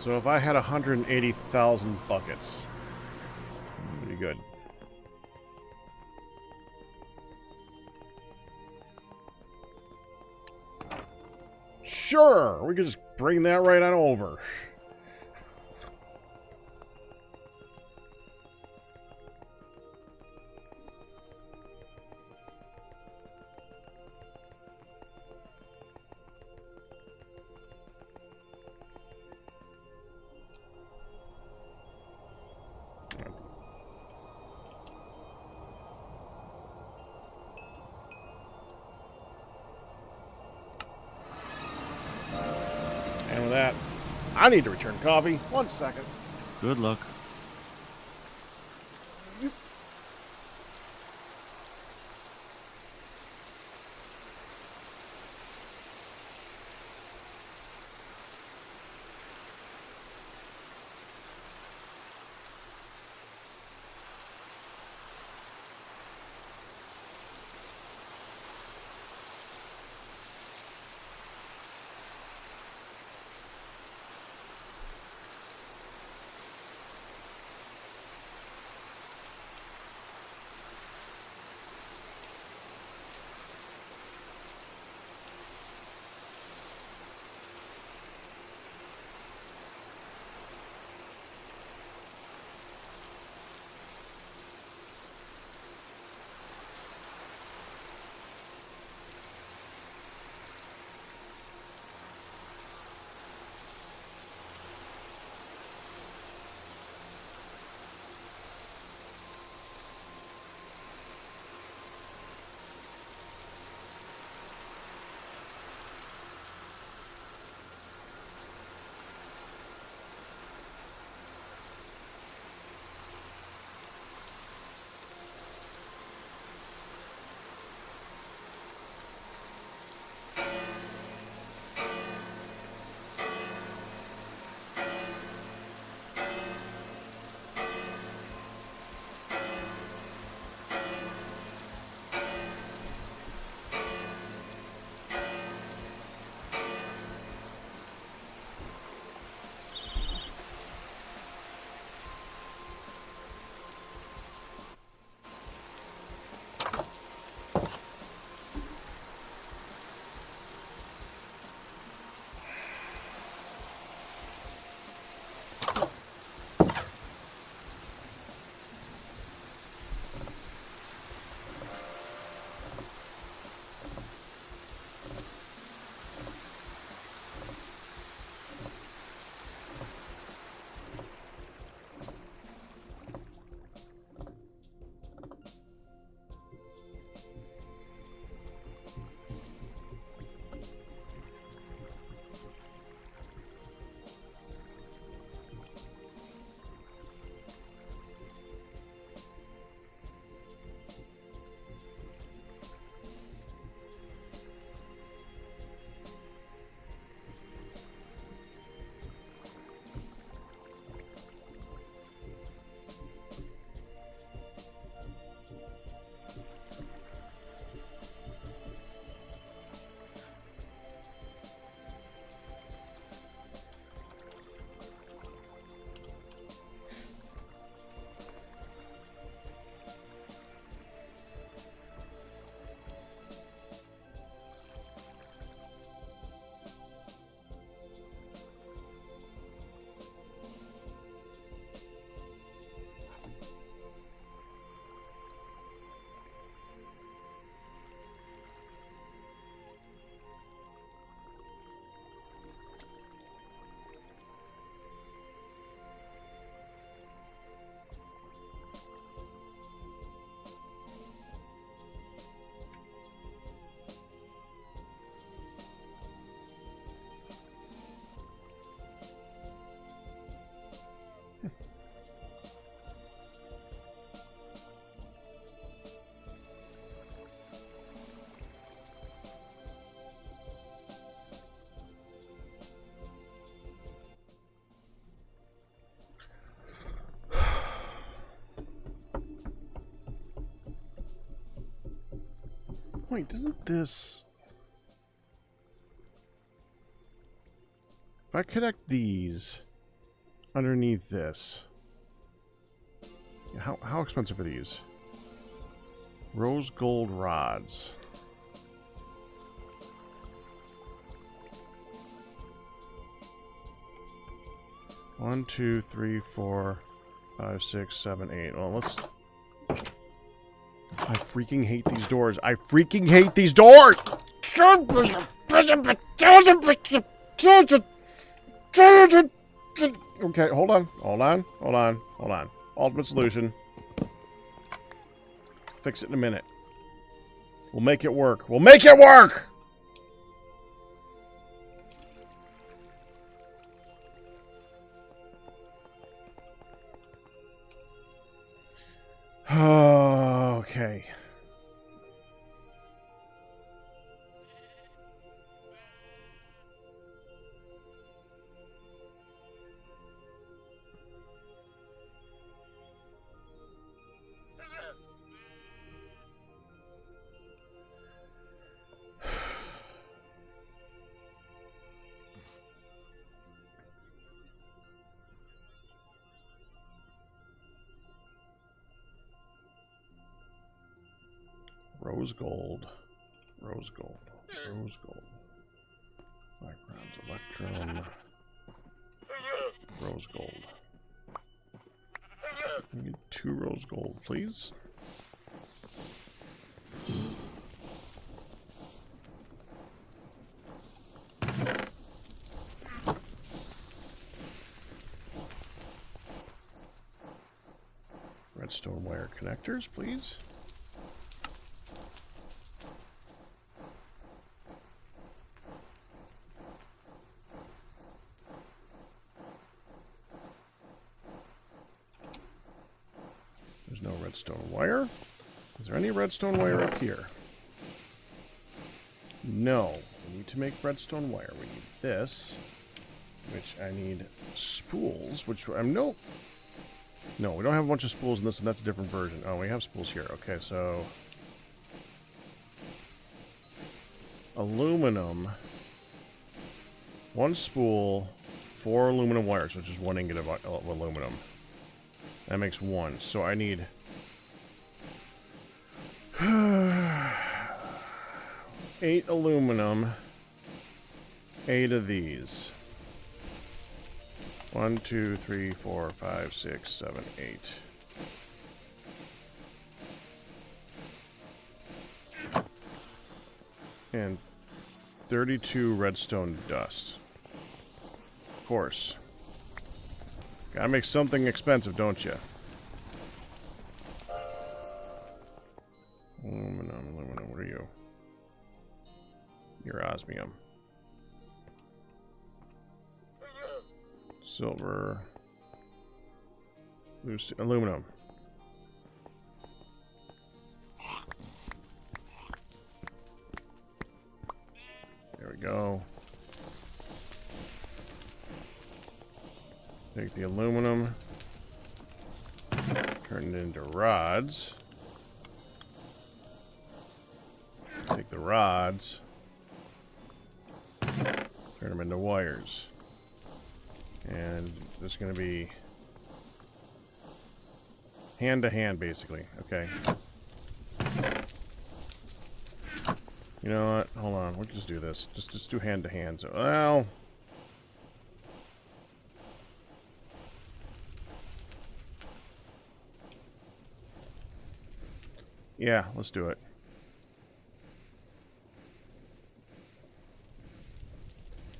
so if I had 180,000 buckets, pretty good. Sure, we could just bring that right on over. I need to return coffee. 1 second. Good luck. Wait, doesn't this... If I connect these underneath this... How expensive are these? Rose gold rods. One, two, three, 4, 5, 6, 7, 8. Well, let's... I freaking hate these doors. I freaking hate these doors! Okay, hold on. Ultimate solution. Fix it in a minute. We'll make it work. Okay. Rose gold. Rose gold. Rose gold. Backgrounds, electrum. Rose gold. I need 2 rose gold, please. Redstone wire connectors, please. There's no redstone wire. Is there any redstone wire up here? No. We need to make redstone wire. We need this, which I need spools, which I'm no, we don't have a bunch of spools in this, and that's a different version. Oh, we have spools here. Okay, so aluminum, 1 spool, 4 aluminum wires, which is 1 ingot of aluminum. That makes 1. So I need 8 aluminum, 8 of these. 1, 2, 3, 4, 5, 6, 7, 8. And 32 redstone dust. Of course. Gotta make something expensive, don't you? Aluminum, what are you? You're osmium. Silver. Aluminum. There we go. Take the aluminum, turn it into rods. Take the rods, turn them into wires. And this is going to be hand to hand, basically. Okay. You know what? Hold on. We'll just do this. Just do hand to hand. So, well. Yeah, let's do it.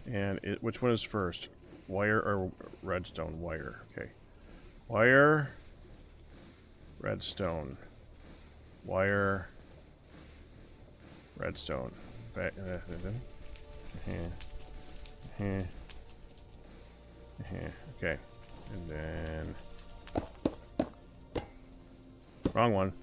And which one is first? Wire or redstone? Wire. Okay. Wire. Redstone. Wire. Redstone. Okay. And then... Wrong one.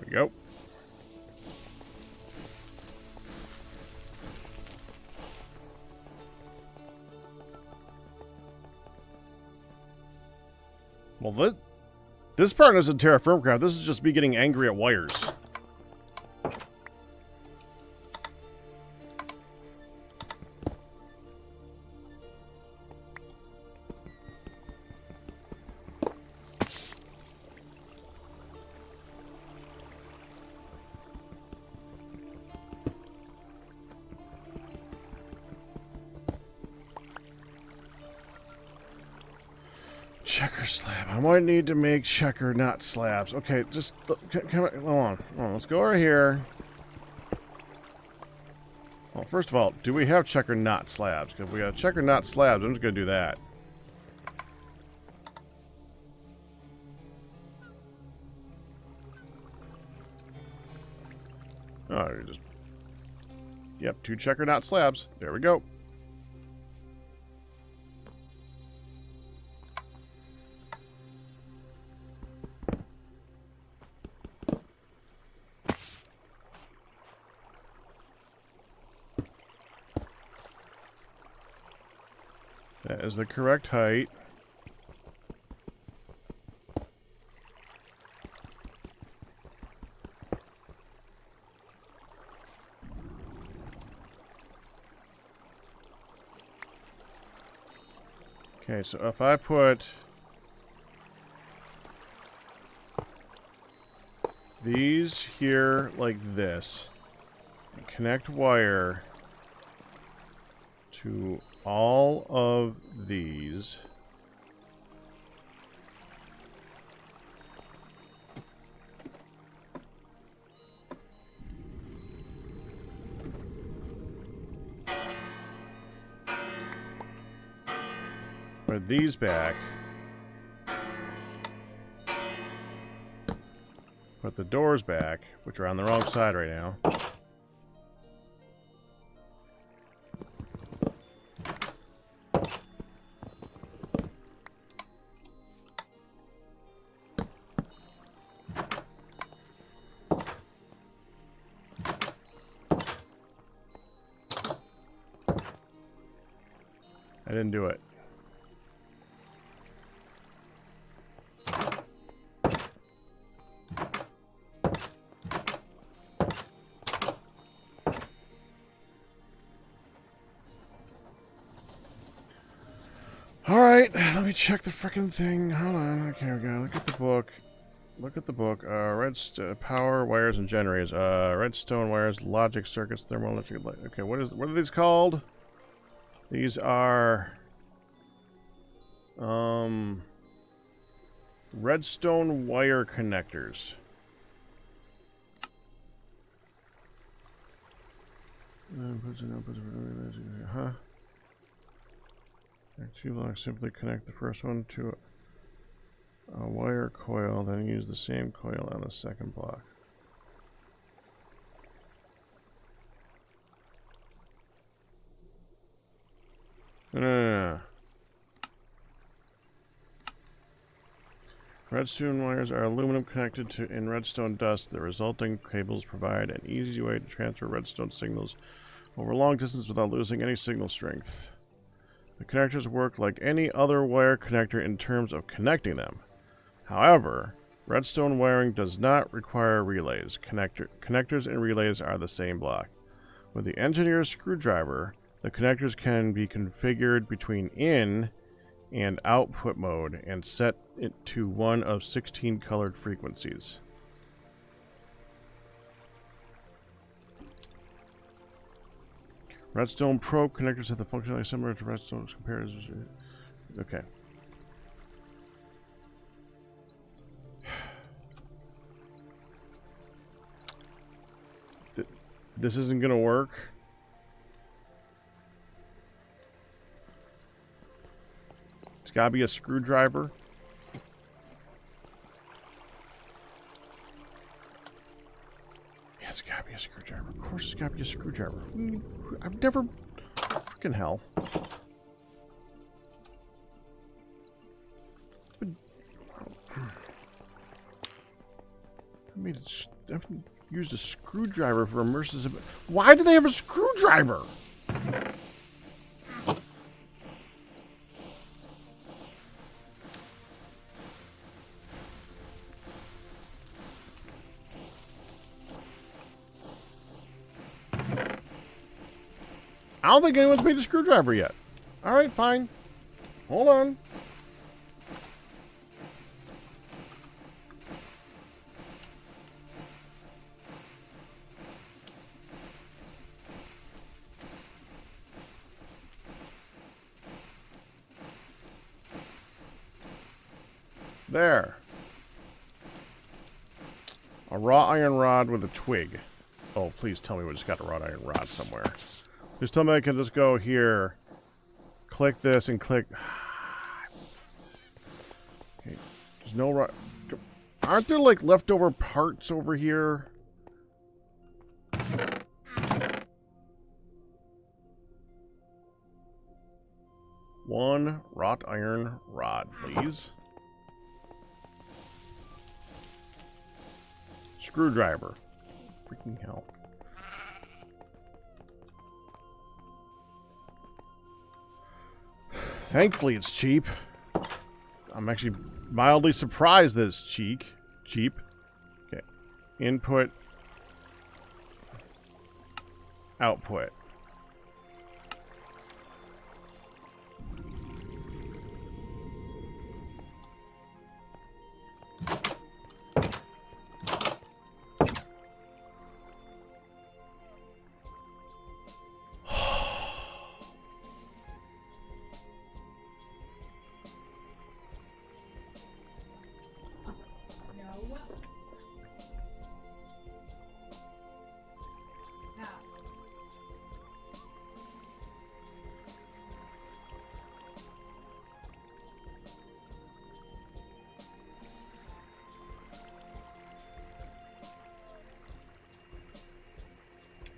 Go. Well, this part isn't Terrafirmacraft. This is just me getting angry at wires. checker slab. I might need to make checker, not slabs. Okay, just come on. Let's go over here. Well, first of all, do we have checker, not slabs? Because if we got checker, not slabs, I'm just going to do that. Oh, just... Yep, 2 checker, not slabs. There we go. That is the correct height. Okay, so if I put these here like this, and connect wire to all of these, put these back, put the doors back, which are on the wrong side right now. I didn't do it. Alright, let me check the frickin' thing. Hold on. Okay, we go. Look at the book. Look at the book. Power, wires, and generators. Redstone wires, logic circuits, thermoelectric light. Okay, what are these called? These are... redstone wire connectors. Huh? Too long. Simply connect the first one to a wire coil, then use the same coil on the second block. No. Redstone wires are aluminum connected to in redstone dust. The resulting cables provide an easy way to transfer redstone signals over long distance without losing any signal strength. The connectors work like any other wire connector in terms of connecting them. However, redstone wiring does not require relays. Connectors and relays are the same block. With the engineer's screwdriver, the connectors can be configured between in and output mode and set it to one of 16 colored frequencies. Redstone probe connectors have the functionality similar to redstone compared. Okay. This isn't gonna work. It's gotta be a screwdriver. Yeah, it's gotta be a screwdriver. Of course, it's gotta be a screwdriver. I've never. Freaking hell. I've used a screwdriver for immersive. Why do they have a screwdriver? I don't think anyone's made a screwdriver yet. Alright, fine. Hold on. There. A raw iron rod with a twig. Oh, please tell me we just got a wrought iron rod somewhere. Just tell me I can just go here, click this, and click. Okay. There's no raw. Aren't there like leftover parts over here? One wrought iron rod, please. Screwdriver. Freaking hell. Thankfully, it's cheap. I'm actually mildly surprised that it's cheap. Okay. Input. Output.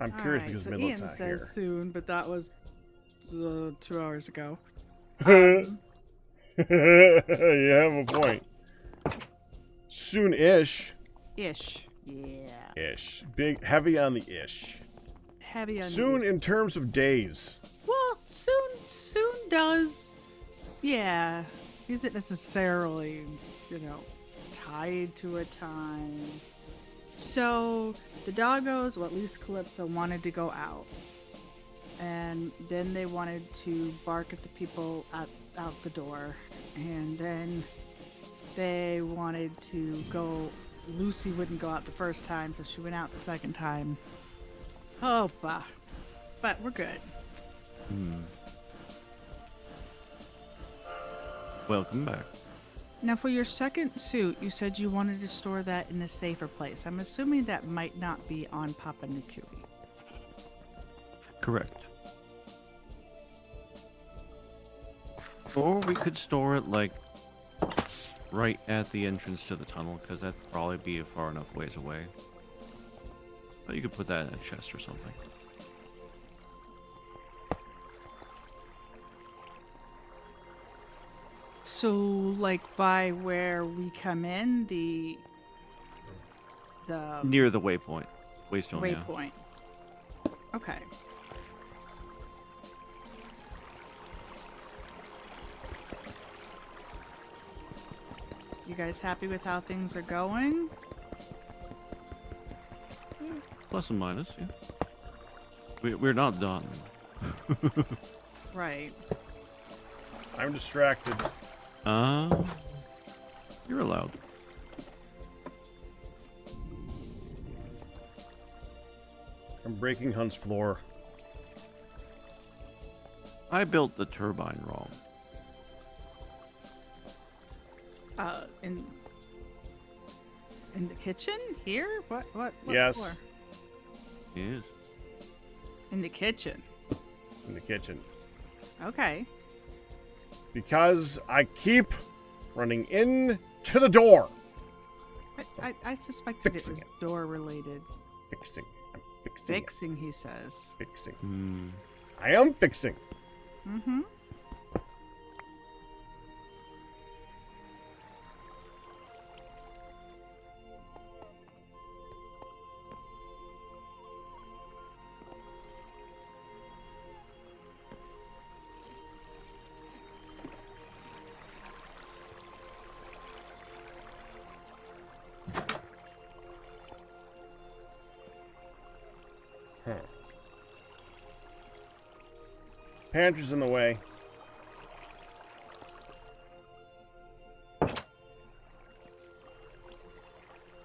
I'm curious because so Midland's Ian not says here. soon, but that was 2 hours ago. You have a point. Soon-ish. Ish. Yeah. Ish. Big, heavy on the ish. Heavy on Soon the- in terms of days. Well, soon does. Yeah. Isn't necessarily, tied to a time. So the doggos, or at least Calypso, wanted to go out. And then they wanted to bark at the people out the door. And then they wanted to go. Lucy wouldn't go out the first time, so she went out the second time. Oh, bah. But we're good. Welcome back. Now, for your second suit, you said you wanted to store that in a safer place. I'm assuming that might not be on Papa Nukui. Correct. Or we could store it, like, right at the entrance to the tunnel, because that'd probably be a far enough ways away. But you could put that in a chest or something. So, like, by where we come in, the Near the waypoint. Waystone, yeah. waypoint. Okay. You guys happy with how things are going? Plus and minus, yeah. We're not done. Right. I'm distracted. You're allowed. I'm breaking Hunt's floor. I built the turbine wrong. In the kitchen? Here? What Yes. floor? Yes. In the kitchen. In the kitchen. Okay. Because I keep running in to the door. I suspected it Fixing was it. door related. Fixing. I'm fixing. Fixing, he says. Fixing. I am fixing. Mm-hmm. Pantry's in the way.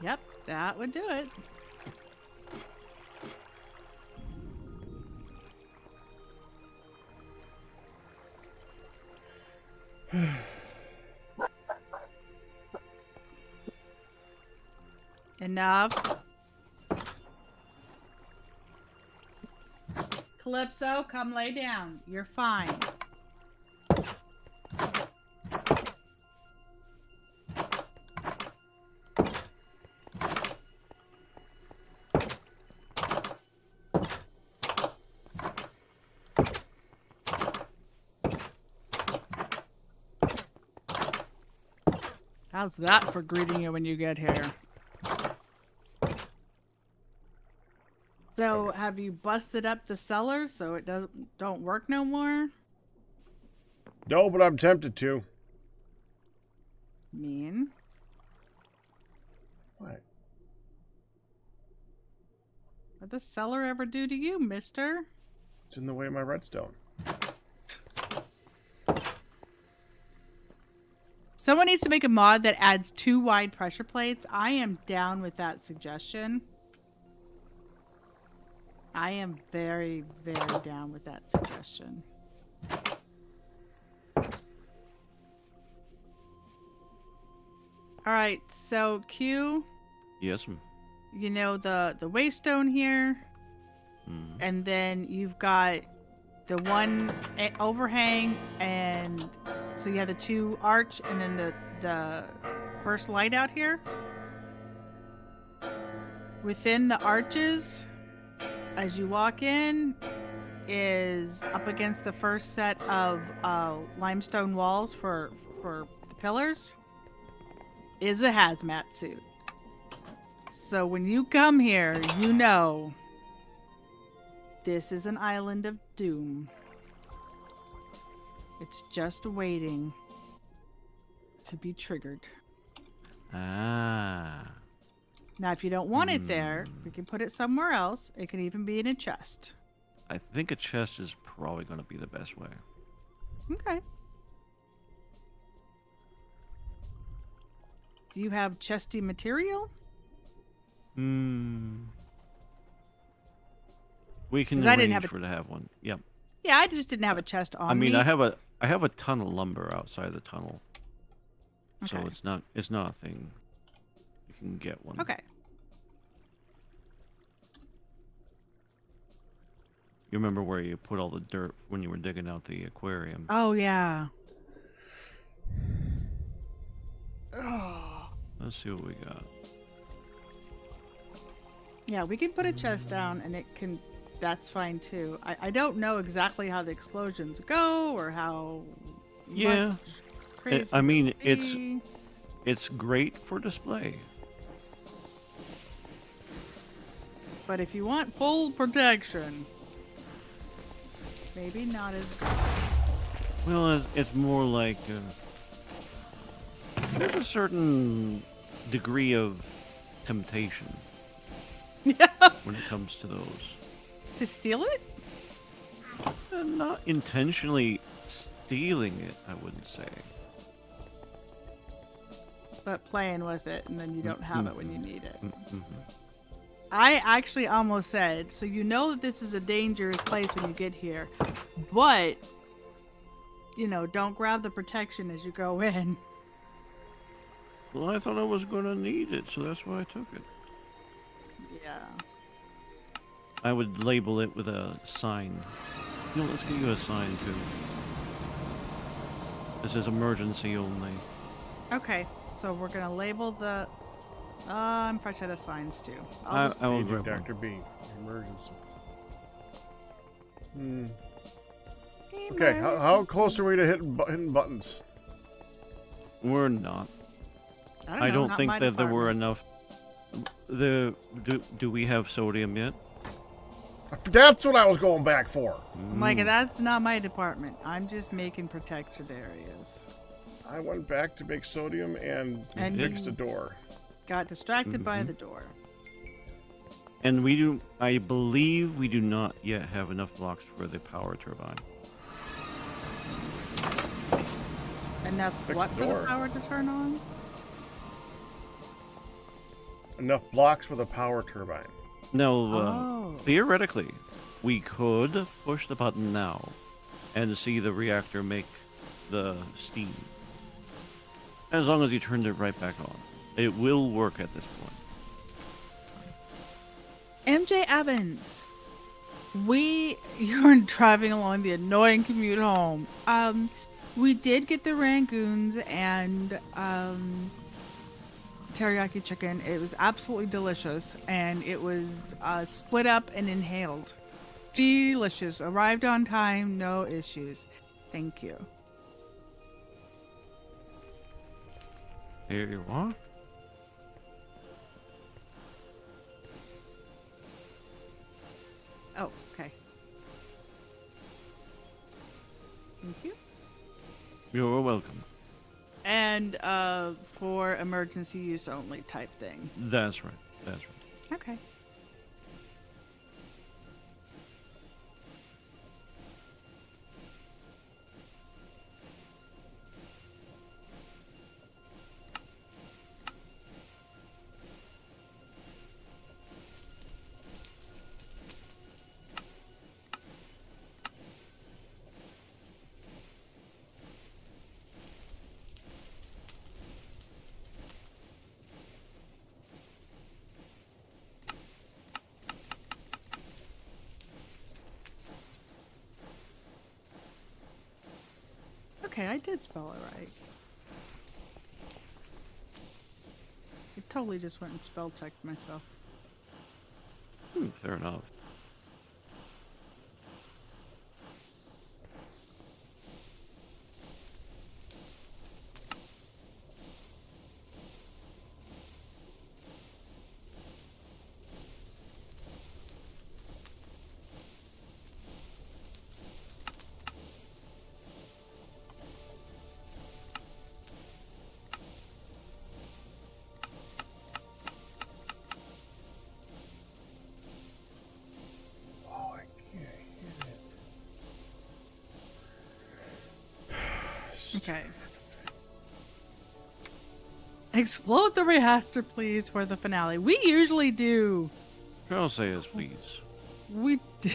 Yep, that would do it. Enough. Calypso, come lay down. You're fine. How's that for greeting you when you get here? So, have you busted up the cellar so it don't work no more? No, but I'm tempted to. Mean. What? What'd the cellar ever do to you, mister? It's in the way of my redstone. Someone needs to make a mod that adds 2 wide pressure plates. I am down with that suggestion. I am very, very down with that suggestion. All right, so Q, Yes, ma'am. you know the waystone here, Mm. and then you've got the one overhang, and so you have the 2 arch, and then the first light out here. Within the arches, as you walk in, is up against the first set of limestone walls for the pillars, is a hazmat suit. So when you come here, you know this is an island of doom. It's just waiting to be triggered. Ah. Now, if you don't want it there, we can put it somewhere else. It can even be in a chest. I think a chest is probably going to be the best way. Okay. Do you have chesty material? Hmm. We can 'Cause I didn't arrange have for to have one. Yep. Yeah, I just didn't have a chest on I mean, me. I have a ton of lumber outside the tunnel, so Okay. it's not a thing. You can get one. Okay. You remember where you put all the dirt when you were digging out the aquarium? Oh, yeah. Oh. Let's see what we got. Yeah, we can put a chest down and it can... That's fine, too. I don't know exactly how the explosions go or how... Yeah. much crazy I mean, it would be. it's great for display. But if you want full protection, maybe not as good. Well, it's more like there's a certain degree of temptation Yeah. when it comes to those. To steal it? Not intentionally stealing it, I wouldn't say. But playing with it, and then you don't have it when you need it. Mm-hmm. I actually almost said, so you know that this is a dangerous place when you get here, but, you know, don't grab the protection as you go in. Well, I thought I was going to need it, so that's why I took it. Yeah. I would label it with a sign. You know, let's get you a sign, too. This is emergency only. Okay, so we're going to label the... I'm probably should have signs, too. I'll just... I will Paging grab one. Dr. B. Emergency. Okay, how close are we to hitting buttons? We're not. I I know, don't not think my that there were department. enough. Do we have sodium yet? That's what I was going back for. I'm like, that's not my department. I'm just making protected areas. I went back to make sodium and And fixed you- a door. Got distracted by the door. And I believe we do not yet have enough blocks for the power turbine. Enough Fix what the for door. the power to turn on? Enough blocks for the power turbine. Now, Oh. theoretically, we could push the button now and see the reactor make the steam. As long as you turned it right back on. It will work at this point. MJ Evans, you were driving along the annoying commute home. We did get the rangoons and teriyaki chicken. It was absolutely delicious, and it was split up and inhaled. Delicious. Arrived on time, no issues. Thank you. Here you are. Oh, okay. Thank you. You're welcome. And for emergency use only type thing. That's right. That's right. Okay. Okay, I did spell it right. I totally just went and spell checked myself. Fair enough. Oh, I can't hit it. Okay. Explode the reactor, please, for the finale. We usually do. I'll say yes, please. We do.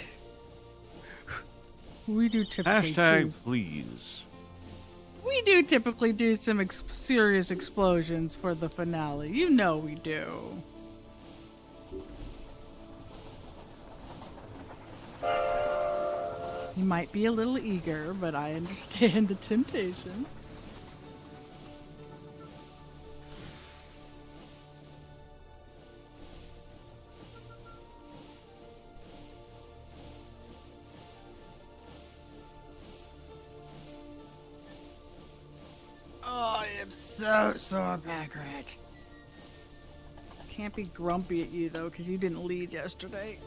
We do typically Hashtag do. please. We do typically do some serious explosions for the finale. You know we do. You might be a little eager, but I understand the temptation. Oh, I am so sore, Margaret. Can't be grumpy at you though, because you didn't lead yesterday.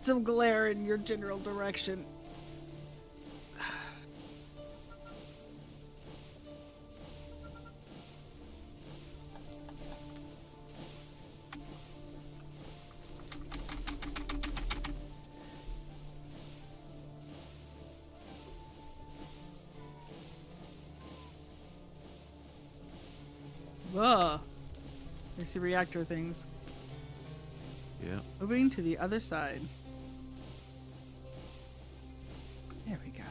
Some glare in your general direction. Whoa. I see reactor things. Yeah. Moving to the other side. There we go.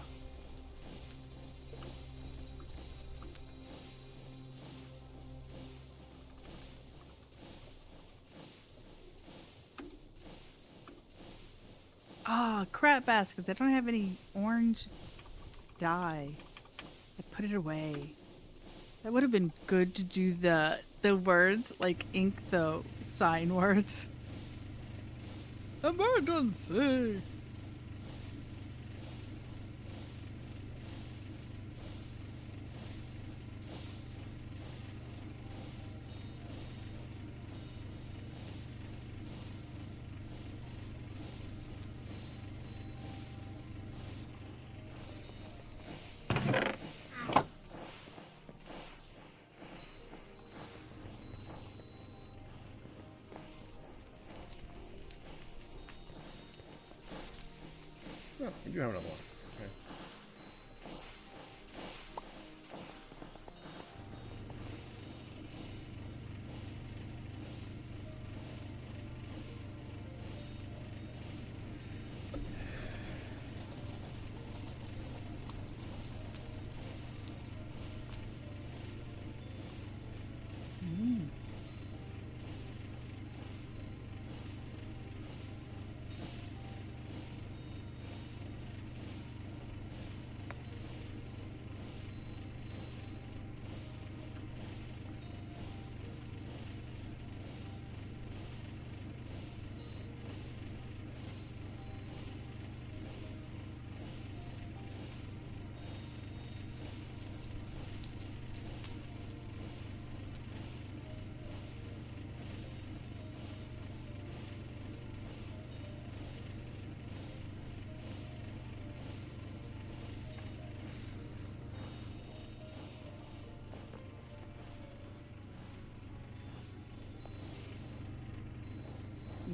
Ah, crap baskets. I don't have any orange dye. I put it away. That would have been good to do the words, like ink the sign words. Emergency! Oh, we do have another one. Okay.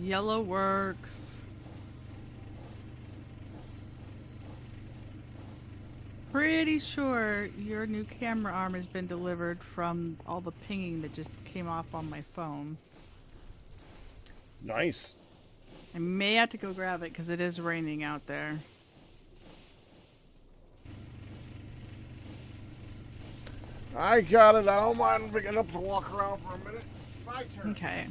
Yellow works. Pretty sure your new camera arm has been delivered from all the pinging that just came off on my phone. Nice. I may have to go grab it because it is raining out there. I got it. I don't mind picking up to walk around for a minute. My turn. Okay.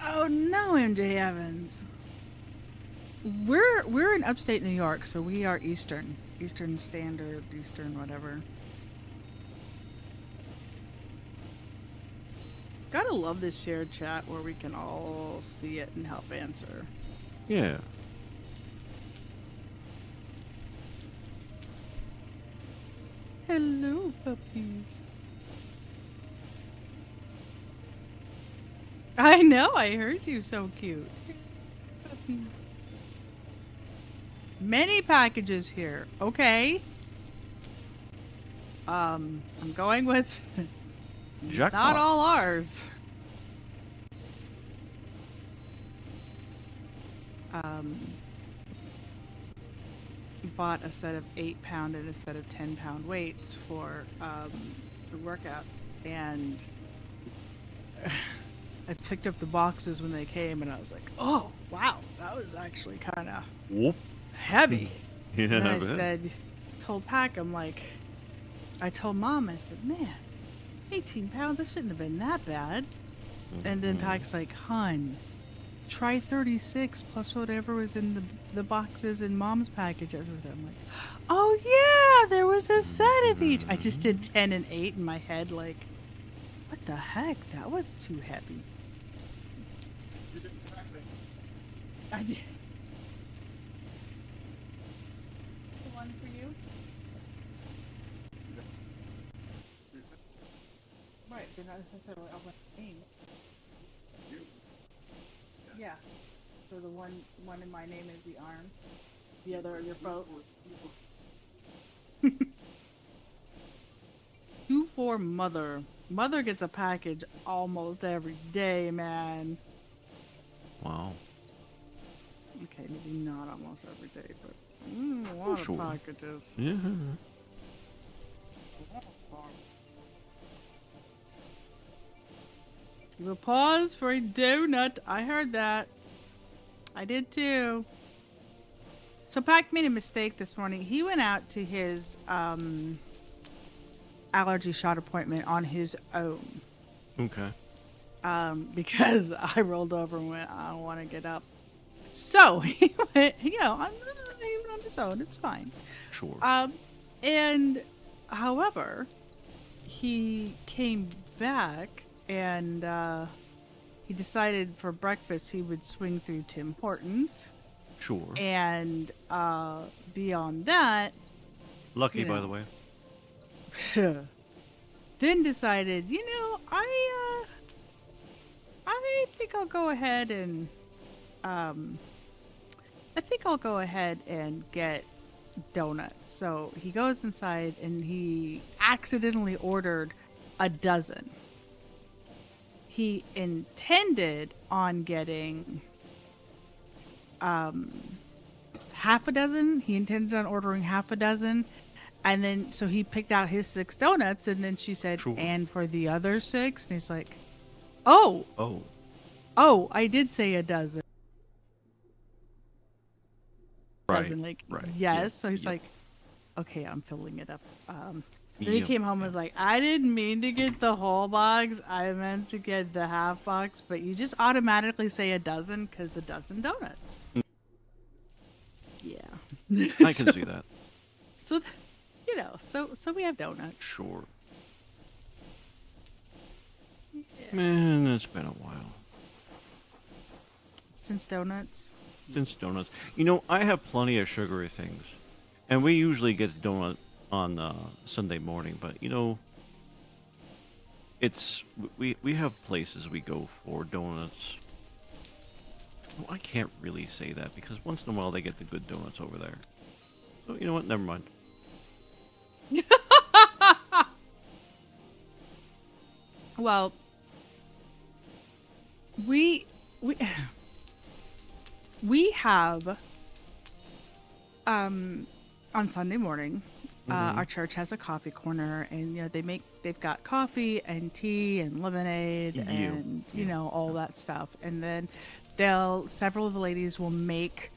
Oh no, MJ Evans. We're in upstate New York, so we are Eastern Standard, Eastern whatever. Gotta love this shared chat where we can all see it and help answer. Yeah. Hello, puppies. I know, I heard you. So cute. Puppy. Many packages here. Okay. I'm going with Jackpot. not all ours. Bought a set of 8-pound and a set of 10-pound weights for the workout, and I picked up the boxes when they came, and I was like, "Oh, wow, that was actually kind of Whoop. heavy." Yeah, And I I bet. said, told Pack, I'm like, I told Mom, I said, "Man, 18 pounds, that shouldn't have been that bad." And then Pack's like, "Hun, try 36 plus whatever was in the boxes in Mom's package." I was with her. I'm like, "Oh yeah, there was a set of each." I just did 10 and 8 in my head, like, what the heck? That was too heavy. I did. The one for you? Right, they're not necessarily all the name. Yeah. So the one in my name is the arm. The other are your folks. 2 for Mother. Mother gets a package almost every day, man. Wow. Okay, maybe not almost every day, but a lot Sure. of packages. Yeah. Give a pause for a donut. I heard that. I did too. So Pac made a mistake this morning. He went out to his allergy shot appointment on his own. Okay. Because I rolled over and went, "I don't want to get up." So he went, I'm even on his own. It's fine. Sure. And however, he came back and he decided for breakfast he would swing through Tim Hortons. Sure. And beyond that, Lucky, you by know. the way. then decided, I think I'll go ahead and get donuts. So he goes inside and he accidentally ordered a dozen. He intended on getting half a dozen. He intended on ordering half a dozen. And then, so he picked out his 6 donuts, and then she said, Sure. "And for the other 6?" And he's like, Oh, I did say a dozen. Right. Dozen, like, Right. yes. Yep. So he's Yep. like, "Okay, I'm filling it up." Then he Yep. came home and was like, "I didn't mean to get the whole box. I meant to get the half box, but you just automatically say a dozen because a dozen donuts." Yeah. I can see that. So, so we have donuts. Sure. Yeah. Man, it's been a while Since donuts. since donuts. I have plenty of sugary things, and we usually get donut on Sunday morning. But it's we have places we go for donuts. Well, can't really say that because once in a while they get the good donuts over there. So you know what? Never mind. Well, we we have on Sunday morning, our church has a coffee corner, and they've got coffee and tea and lemonade and all that stuff, and then several of the ladies will make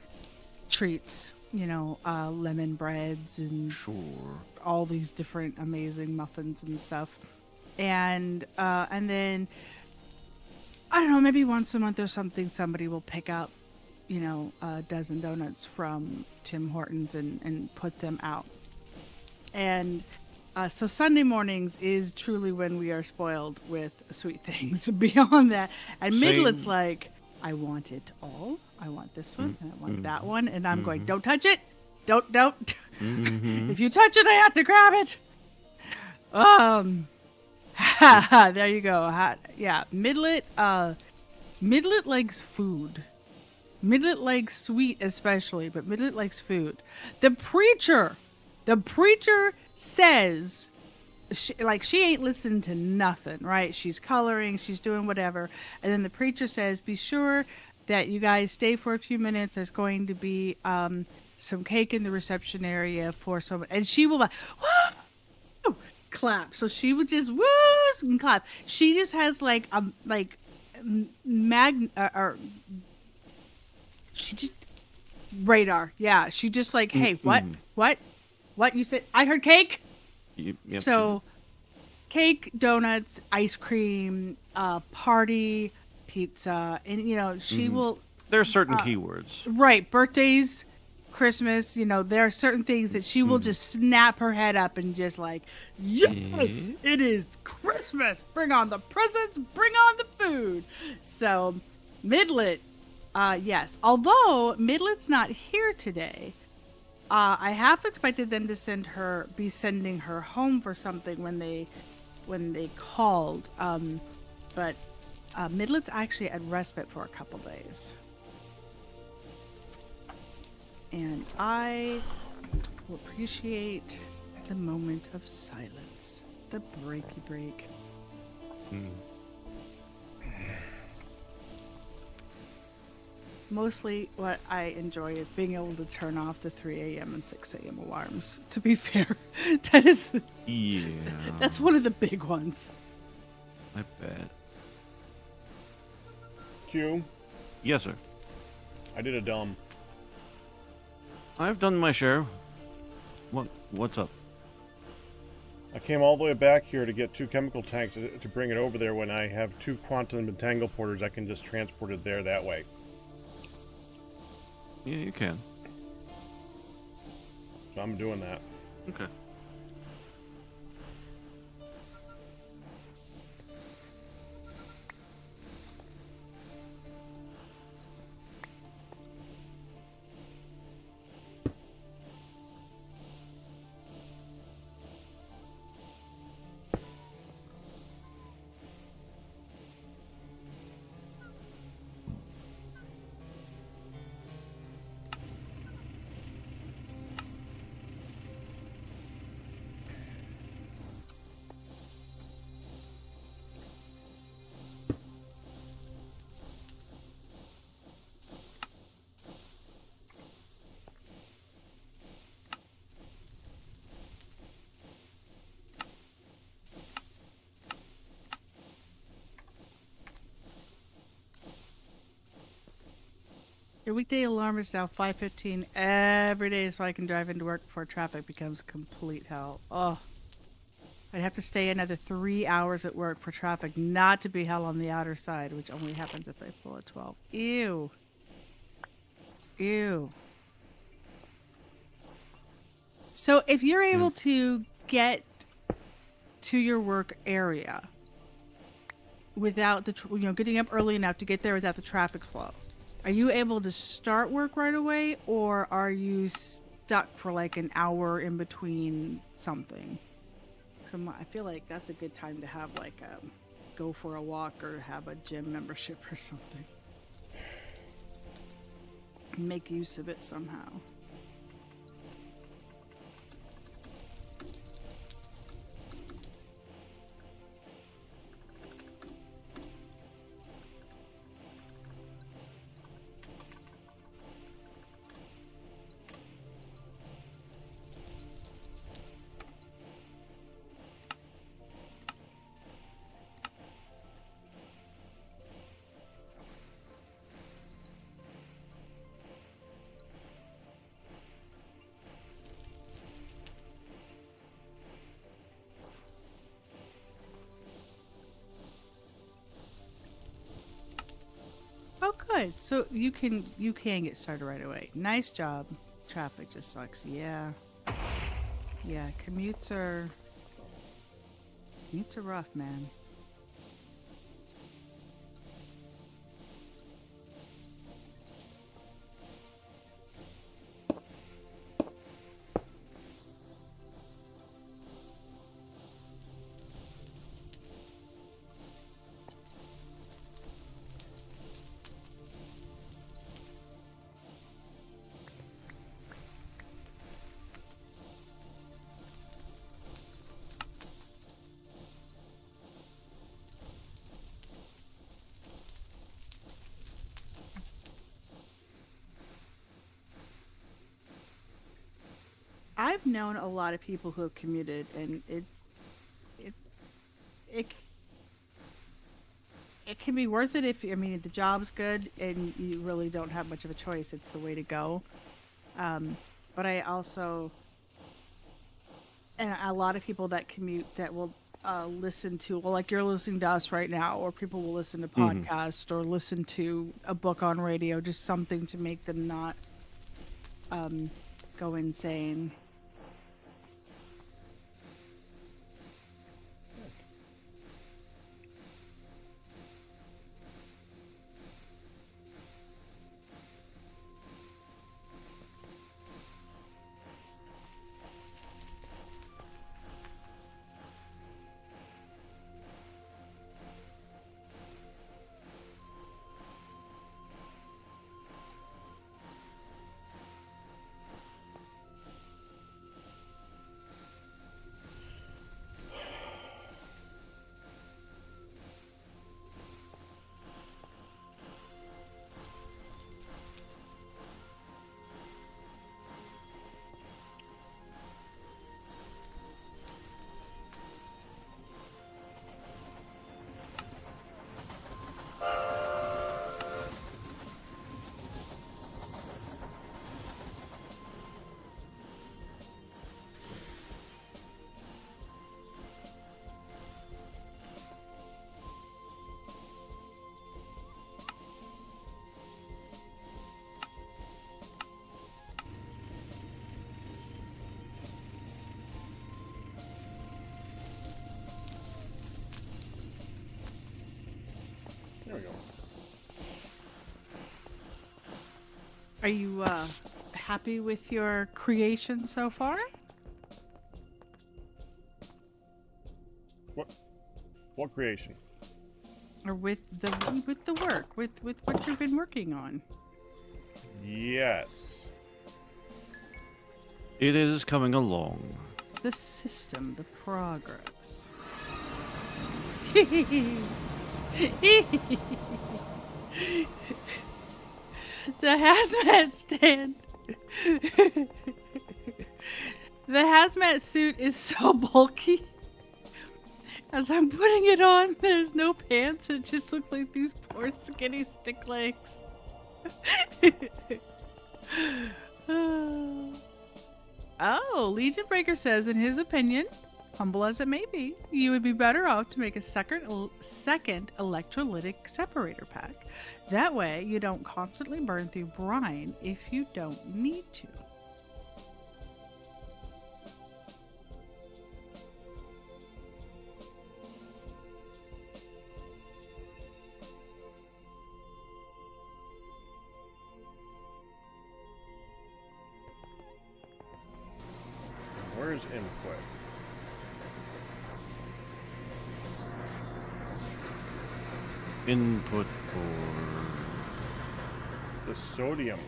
treats, lemon breads and Sure. all these different amazing muffins and stuff, and then I don't know, maybe once a month or something, somebody will pick up a dozen donuts from Tim Hortons and put them out. And so Sunday mornings is truly when we are spoiled with sweet things. Beyond that, and Midlet's like, I want it all. I want this one, and I want that one, and I'm going, don't touch it. Don't. If you touch it, I have to grab it. There you go. Yeah, Midlet. Midlet likes food. Midlet likes sweet especially, but Midlet likes food. The preacher says, she ain't listening to nothing, right? She's coloring, she's doing whatever. And then the preacher says, be sure that you guys stay for a few minutes. There's going to be some cake in the reception area for someone. And she will like, woo! Clap. So she would just woo and clap. She just has she just radar. Yeah, she just like, hey, what you said? I heard cake. Yep. So cake, donuts, ice cream, party, pizza, and she will. There are certain keywords. Right, birthdays, Christmas. There are certain things that she will just snap her head up and just like, yes, it is Christmas. Bring on the presents. Bring on the food. So, Midlet. Yes. Although Midlet's not here today, I half expected them to be sending her home for something when they called. But Midlet's actually at respite for a couple days, and I will appreciate the moment of silence, the breaky break. Mostly what I enjoy is being able to turn off the 3 a.m. and 6 a.m. alarms. To be fair, that's one of the big ones. I bet. Q, Yes, sir. I did a dumb. I've done my share. What's up? I came all the way back here to get 2 chemical tanks to bring it over there when I have 2 quantum entangle porters. I can just transport it there that way. Yeah, you can. So I'm doing that. Okay. Your weekday alarm is now 5:15 every day, so I can drive into work before traffic becomes complete hell. Oh, I'd have to stay another 3 hours at work for traffic not to be hell on the outer side, which only happens if I pull at 12. Ew. So if you're able to get to your work area without getting up early enough to get there without the traffic flow, are you able to start work right away, or are you stuck for like an hour in between something? I feel like that's a good time to have like go for a walk or have a gym membership or something. make use of it somehow. Oh, good. So you can get started right away. Nice job. Traffic just sucks. Yeah. Yeah. Commutes are rough, man. I've known a lot of people who have commuted, and it it it can be worth it if, I mean, the job's good and you really don't have much of a choice. It's the way to go. But I also, and a lot of people that commute that will listen to, well, like you're listening to us right now, or people will listen to podcasts or listen to a book on radio, just something to make them not go insane. There we go. Are you happy with your creation so far? What creation? Or with the work, with what you've been working on? Yes. It is coming along. The system, the progress. The hazmat stand. The hazmat suit is so bulky. As I'm putting it on, there's no pants. It just looks like these poor skinny stick legs. Oh, Legion Breaker says, in his opinion, humble as it may be, you would be better off to make a second electrolytic separator pack. That way, you don't constantly burn through brine if you don't need to. Where's input? Input for The sodium.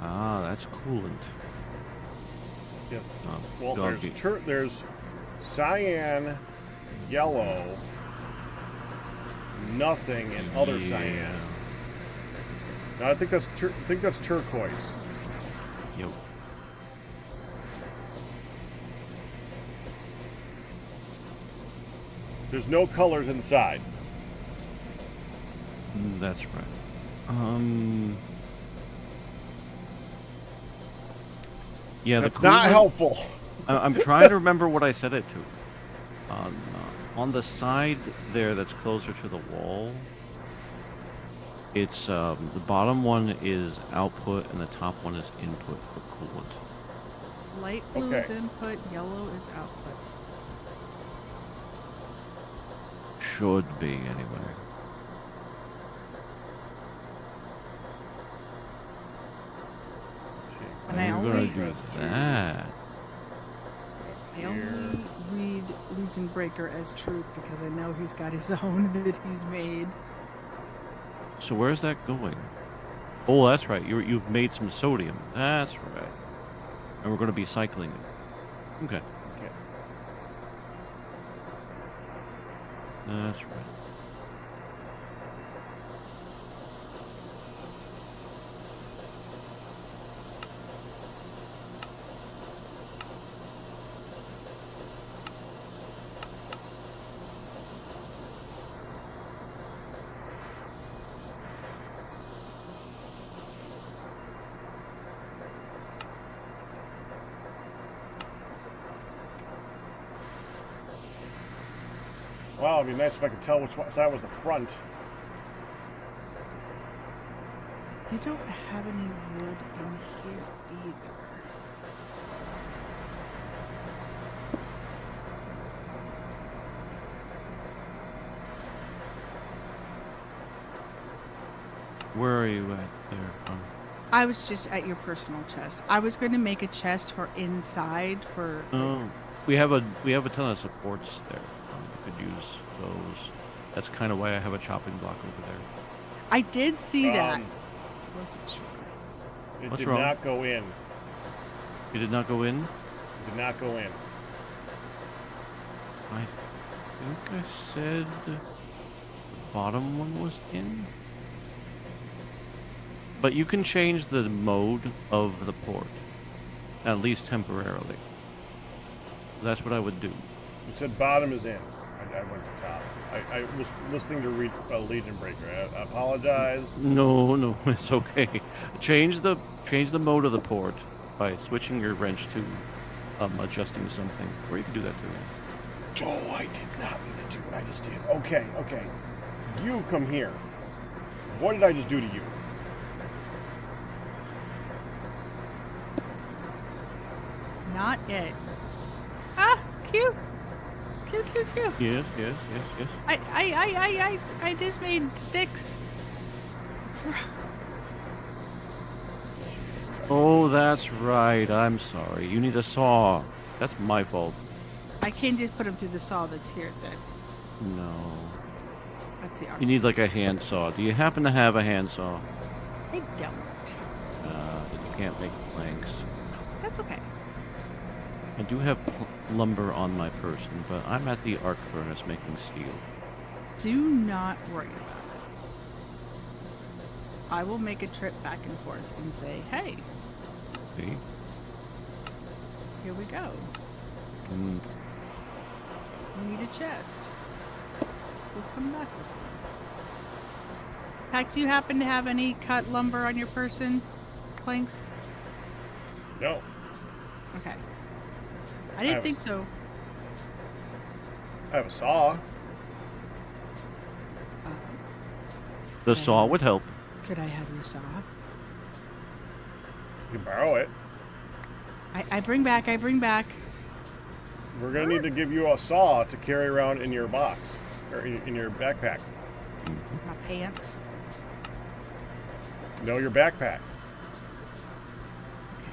Ah, that's coolant. Yeah. Oh, Well, doggy. there's cyan, yellow, nothing, and other cyan. No, I think that's turquoise. Yep. There's no colors inside. That's right. Yeah, That's the not coolant. helpful. I'm trying to remember what I set it to. On the side there, that's closer to the wall. It's the bottom one is output, and the top one is input for coolant. Light blue is Okay. input, yellow is output. Should be anyway. And I You're only, gonna do that. I only read Legion Breaker as truth because I know he's got his own that he's made. So where's that going? Oh, that's right. You've made some sodium. That's right. And we're going to be cycling it. Okay. Okay. That's right. Wow, it'd be nice if I could tell which side was the front. You don't have any wood in here either. Where are you at there? I was just at your personal chest. I was going to make a chest for inside for. Oh, we have a ton of supports there. You could use those. That's kind of why I have a chopping block over there. I did see that. Um, Wasn't sure. It What's did wrong? not go in. You did not go in? It did not go in. I think I said the bottom one was in. But you can change the mode of the port, at least temporarily. That's what I would do. You said bottom is in. I went to top. I was listening to Legion Breaker. I apologize. No, it's okay. Change the mode of the port by switching your wrench to adjusting something, or you can do that too. Oh, I did not mean to do what I just did. Okay. You come here. What did I just do to you? Not it. Ah, cute. Cute. Yes. I just made sticks. Oh, that's right. I'm sorry. You need a saw. That's my fault. I can't just put them through the saw that's here then. No. That's the You art. need like a handsaw. Do you happen to have a handsaw? I don't. Then you can't make planks. That's okay. I do have lumber on my person, but I'm at the arc furnace making steel. Do not worry about it. I will make a trip back and forth and say, hey, See? here we go. And We need a chest. We'll come back with it. Pac, do you happen to have any cut lumber on your person? Planks? No. Okay. I didn't have- think so. I have a saw. the saw would help. Could I have your saw? You can borrow it. I bring back. We're gonna need to give you a saw to carry around in your box or in your backpack. My pants. No, your backpack.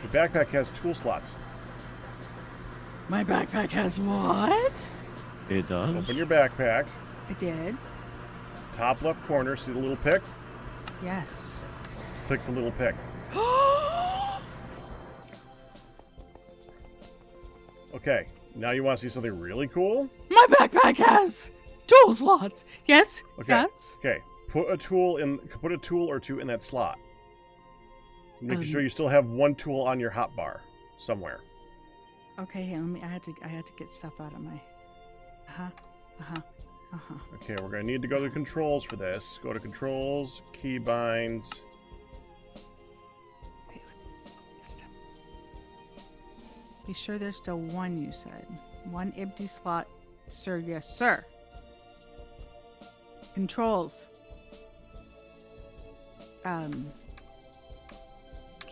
Your backpack has tool slots. My backpack has what? It does. Open your backpack. I did. Top left corner. See the little pick? Yes. Click the little pick. Okay, now you want to see something really cool? My backpack has tool slots. Yes. Okay. Yes. Okay, put a tool or two in that slot. Making sure Um, you still have one tool on your hotbar somewhere. Okay. Let me. I had to get stuff out of my. Okay, we're gonna need to go to controls for this. Go to controls, keybinds. Step. Be sure there's still one. You said one empty slot, sir. Yes, sir. Controls.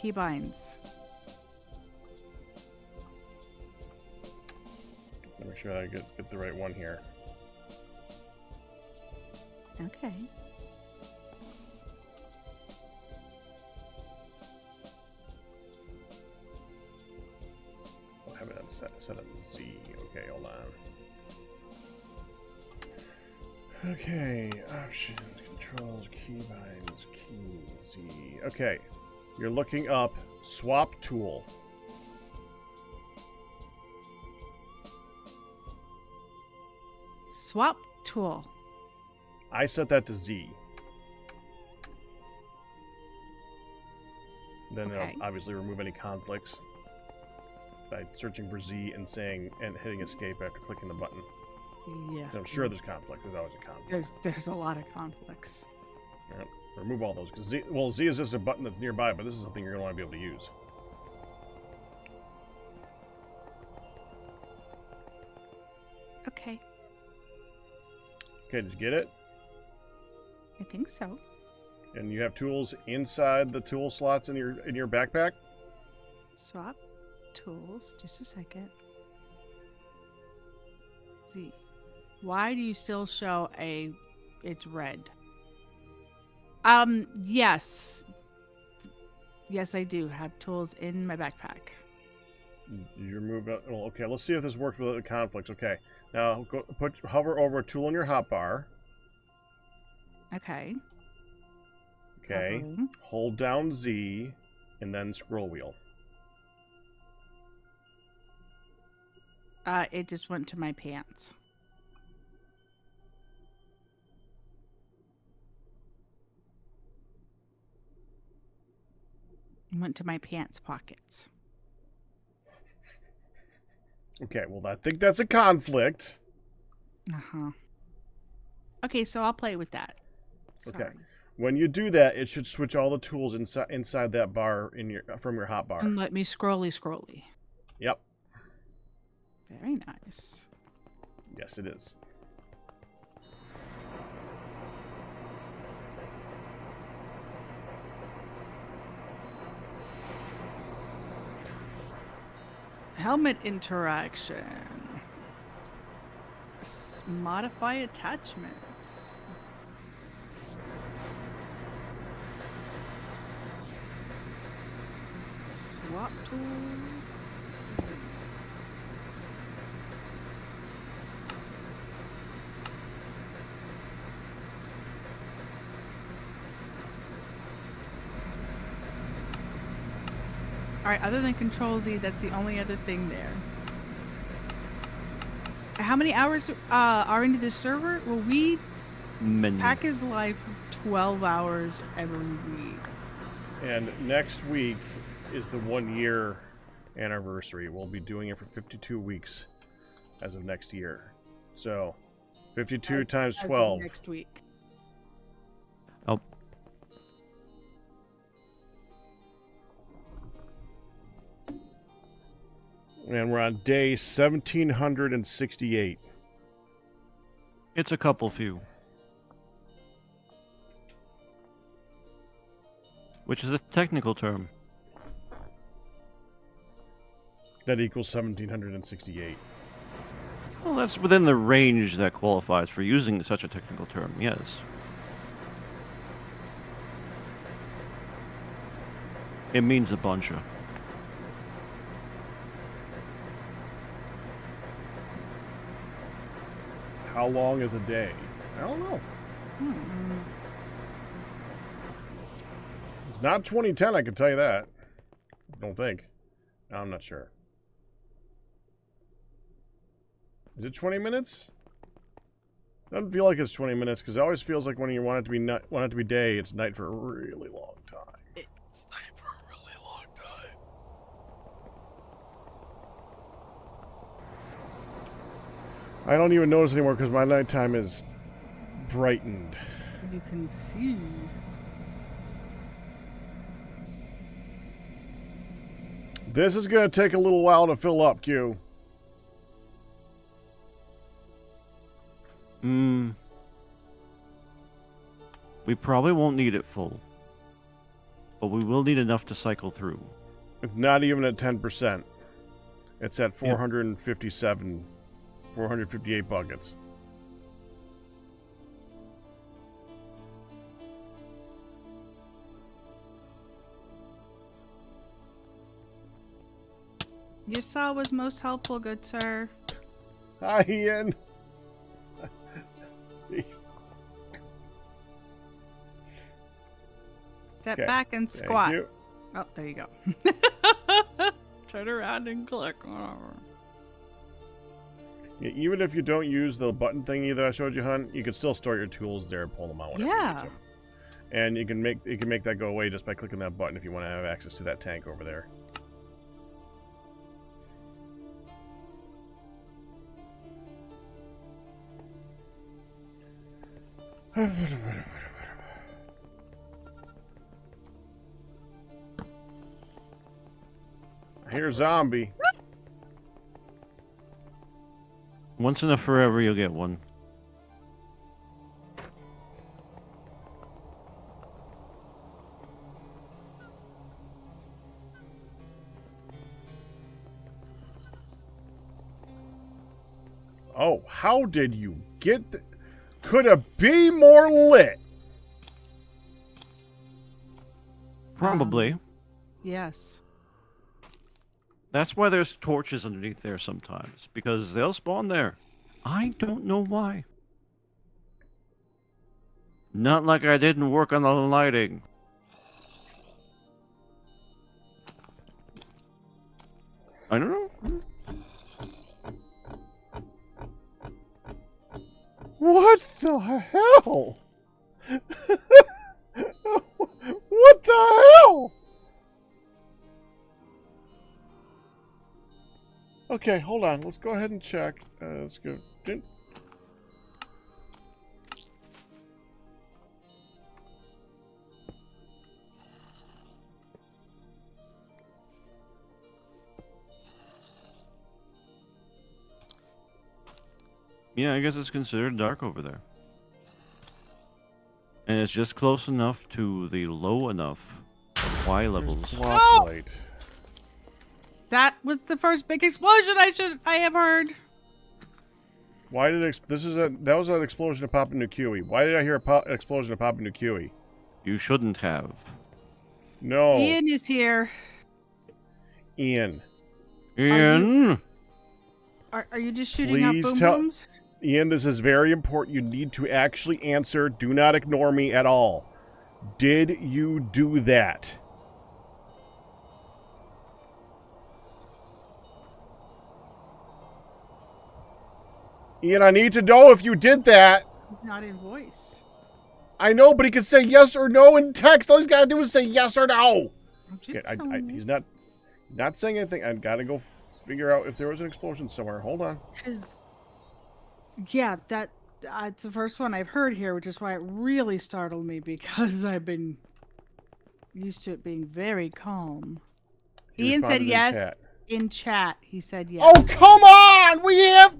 Keybinds. Let me make sure I get the right one here. Okay. I'll have it set up Z. Okay, hold on. Okay, options, controls, keybinds, key Z. Okay, you're looking up swap tool. Swap tool. I set that to Z. Then Okay. it'll obviously remove any conflicts by searching for Z and hitting escape after clicking the button. Yeah. I'm sure there's conflict. There's always a conflict. There's a lot of conflicts. All right, remove all those because Z is just a button that's nearby, but this is something you're gonna want to be able to use. Okay. Okay, did you get it? I think so. And you have tools inside the tool slots in your backpack? Swap tools. Just a second. Z. Why do you still show it's red? Yes. Yes, I do have tools in my backpack. You remove it. Well, okay, let's see if this works without the conflicts. Okay. Now hover over a tool in your hotbar. Okay. Okay. Hovering. Hold down Z and then scroll wheel. It just went to my pants. Went to my pants pockets. Okay, well, I think that's a conflict. Uh-huh. Okay, so I'll play with that. Sorry. Okay. When you do that, it should switch all the tools inside that bar from your hotbar. And let me scrolly. Yep. Very nice. Yes, it is. Helmet interaction. Modify attachments. Swap tools. Z. Alright, other than Control Z, that's the only other thing there. How many hours are into this server? Well, Menu. Pack is live 12 hours every week. And next week is the 1 year anniversary. We'll be doing it for 52 weeks as of next year. So 52 times As of 12. next week. Oh, And we're on day 1768. it's a couple few. Which is a technical term. That equals 1768. Well, that's within the range that qualifies for using such a technical term, yes. It means a bunch of. How long is a day? I don't know. It's not 2010, I can tell you that. Don't think. I'm not sure. Is it 20 minutes? Doesn't feel like it's 20 minutes because it always feels like when you want it to be day, it's night for a really long time. It's night for a really long time. I don't even notice anymore because my nighttime is brightened. You can see. This is going to take a little while to fill up, Q. We probably won't need it full. But we will need enough to cycle through. It's not even at 10%. It's at 457, 458 buckets. Your saw was most helpful, good sir. Hi, Ian. Step Okay, back and thank squat. you. Oh, there you go. Turn around and click. Yeah, even if you don't use the button thingy that I showed you, Hun, you can still store your tools there and pull them out. Whenever Yeah. You need to. And you can make that go away just by clicking that button if you want to have access to that tank over there. Here's zombie. Once in a forever, you'll get one. Oh, how did you get could it be more lit? Probably. Yes. That's why there's torches underneath there sometimes, because they'll spawn there. I don't know why. Not like I didn't work on the lighting. I don't know. What the hell? What the hell? Okay, hold on. Let's go ahead and check. Let's go. Yeah, I guess it's considered dark over there. And it's just close enough to the low enough Y levels. Clock light. That was the first big explosion I have heard. Why did that was an explosion of Papa Nukui. Why did I hear an explosion of Papa Nukui? You shouldn't have. No. Ian is here. Ian. Ian! Are you just shooting out Please boom tell- booms? Ian, this is very important. You need to actually answer. Do not ignore me at all. Did you do that? Ian, I need to know if you did that. He's not in voice. I know, but he can say yes or no in text. All he's got to do is say yes or no. I'm just Okay, telling you. he's not saying anything. I've got to go figure out if there was an explosion somewhere. Hold on. Because, yeah, it's the first one I've heard here, which is why it really startled me because I've been used to it being very calm. He Ian said responded in yes chat. in chat. He said yes. Oh, come on! We have...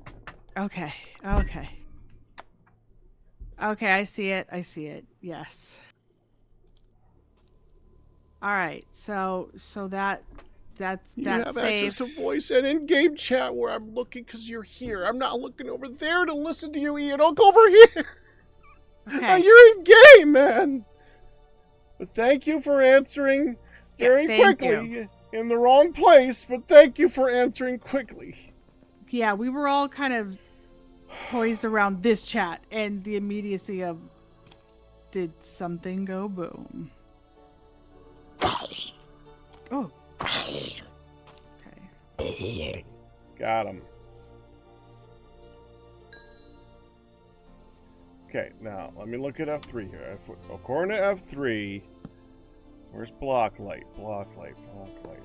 Okay. Okay, I see it. Yes. All right. So that's You that have save. access to voice and in-game chat where I'm looking because you're here. I'm not looking over there to listen to you, Ian. Look over here. Okay. You're in-game, man. But thank you for answering very thank quickly. In the wrong place, but thank you for answering quickly. Yeah, we were all kind of poised around this chat and the immediacy of did something go boom? Oh. Okay. Got him. Okay, now let me look at F3 here. According to F3, where's block light? Block light, block light.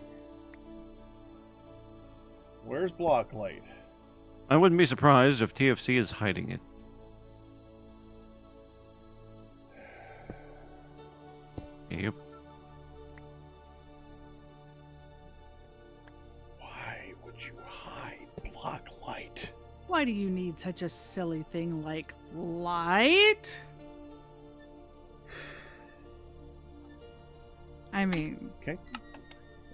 Where's block light? I wouldn't be surprised if TFC is hiding it. Yep. Why would you hide block light? Why do you need such a silly thing like light? I mean... Okay.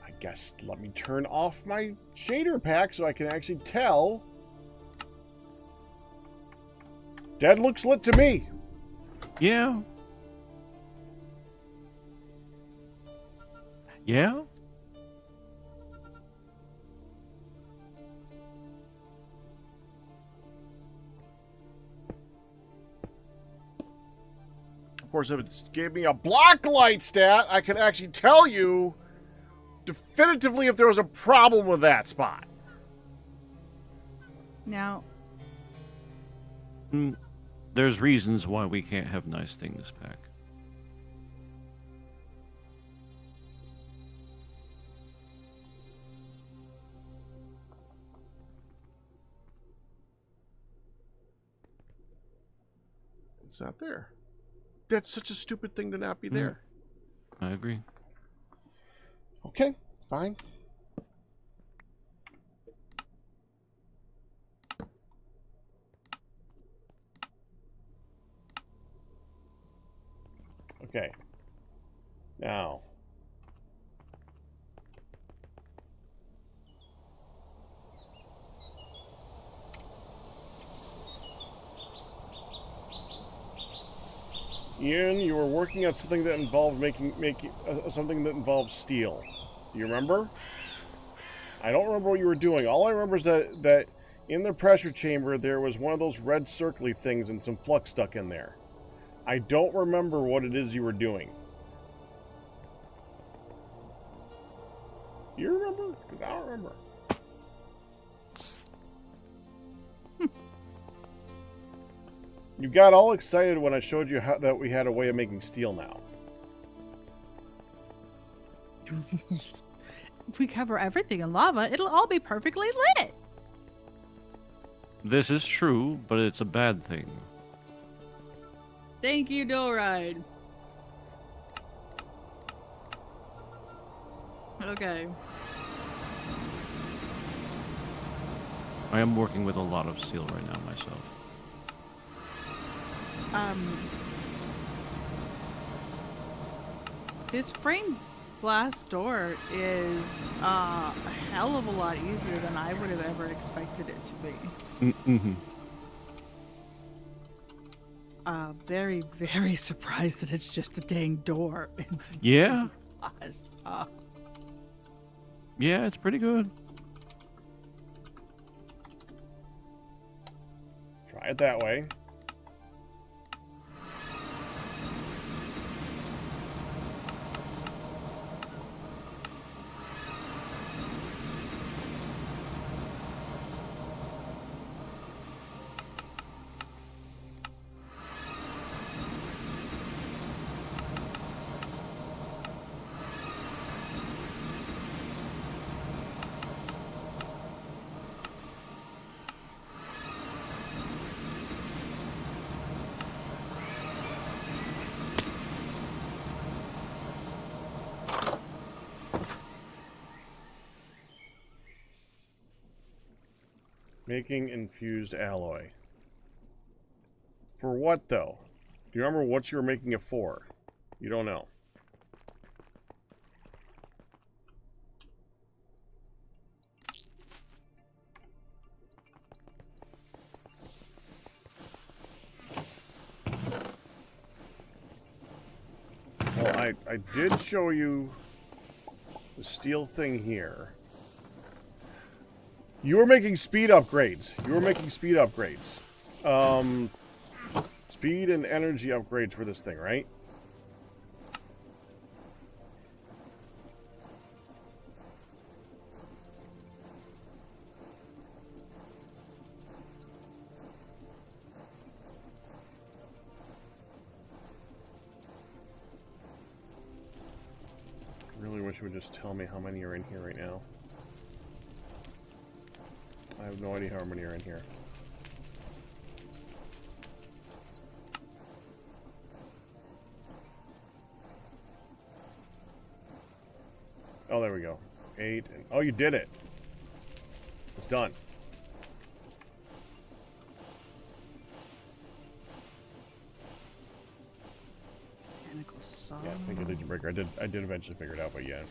I guess let me turn off my shader pack so I can actually tell. That looks lit to me. Yeah. Yeah? Of course, if it gave me a block light stat, I could actually tell you definitively if there was a problem with that spot. Now, There's reasons why we can't have nice things back. It's not there. That's such a stupid thing to not be there. I agree. Okay, fine. Okay. Now. Ian, you were working on something that involved making something that involved steel. Do you remember? I don't remember what you were doing. All I remember is that in the pressure chamber there was one of those red circly things and some flux stuck in there. I don't remember what it is you were doing. Do you remember? Because I don't remember. You got all excited when I showed you that we had a way of making steel now. if we cover everything in lava, it'll all be perfectly lit. This is true, but it's a bad thing. Thank you, Doride. Okay. I am working with a lot of steel right now myself. This frame glass door is a hell of a lot easier than I would have ever expected it to be. Mm-hmm. Very, very surprised that it's just a dang door. Into Yeah. glass. Yeah, it's pretty good. Try it that way. Making infused alloy. For what, though? Do you remember what you were making it for? You don't know. Well, I did show you the steel thing here. You were making speed upgrades. Speed and energy upgrades for this thing, right? really wish it would just tell me how many are in here right now. I have no idea how many are in here. Oh, there we go. 8. And, oh, you did it. It's done. Mechanical saw. Yeah, thank you, Legion Breaker. I did eventually figure it out, but yeah.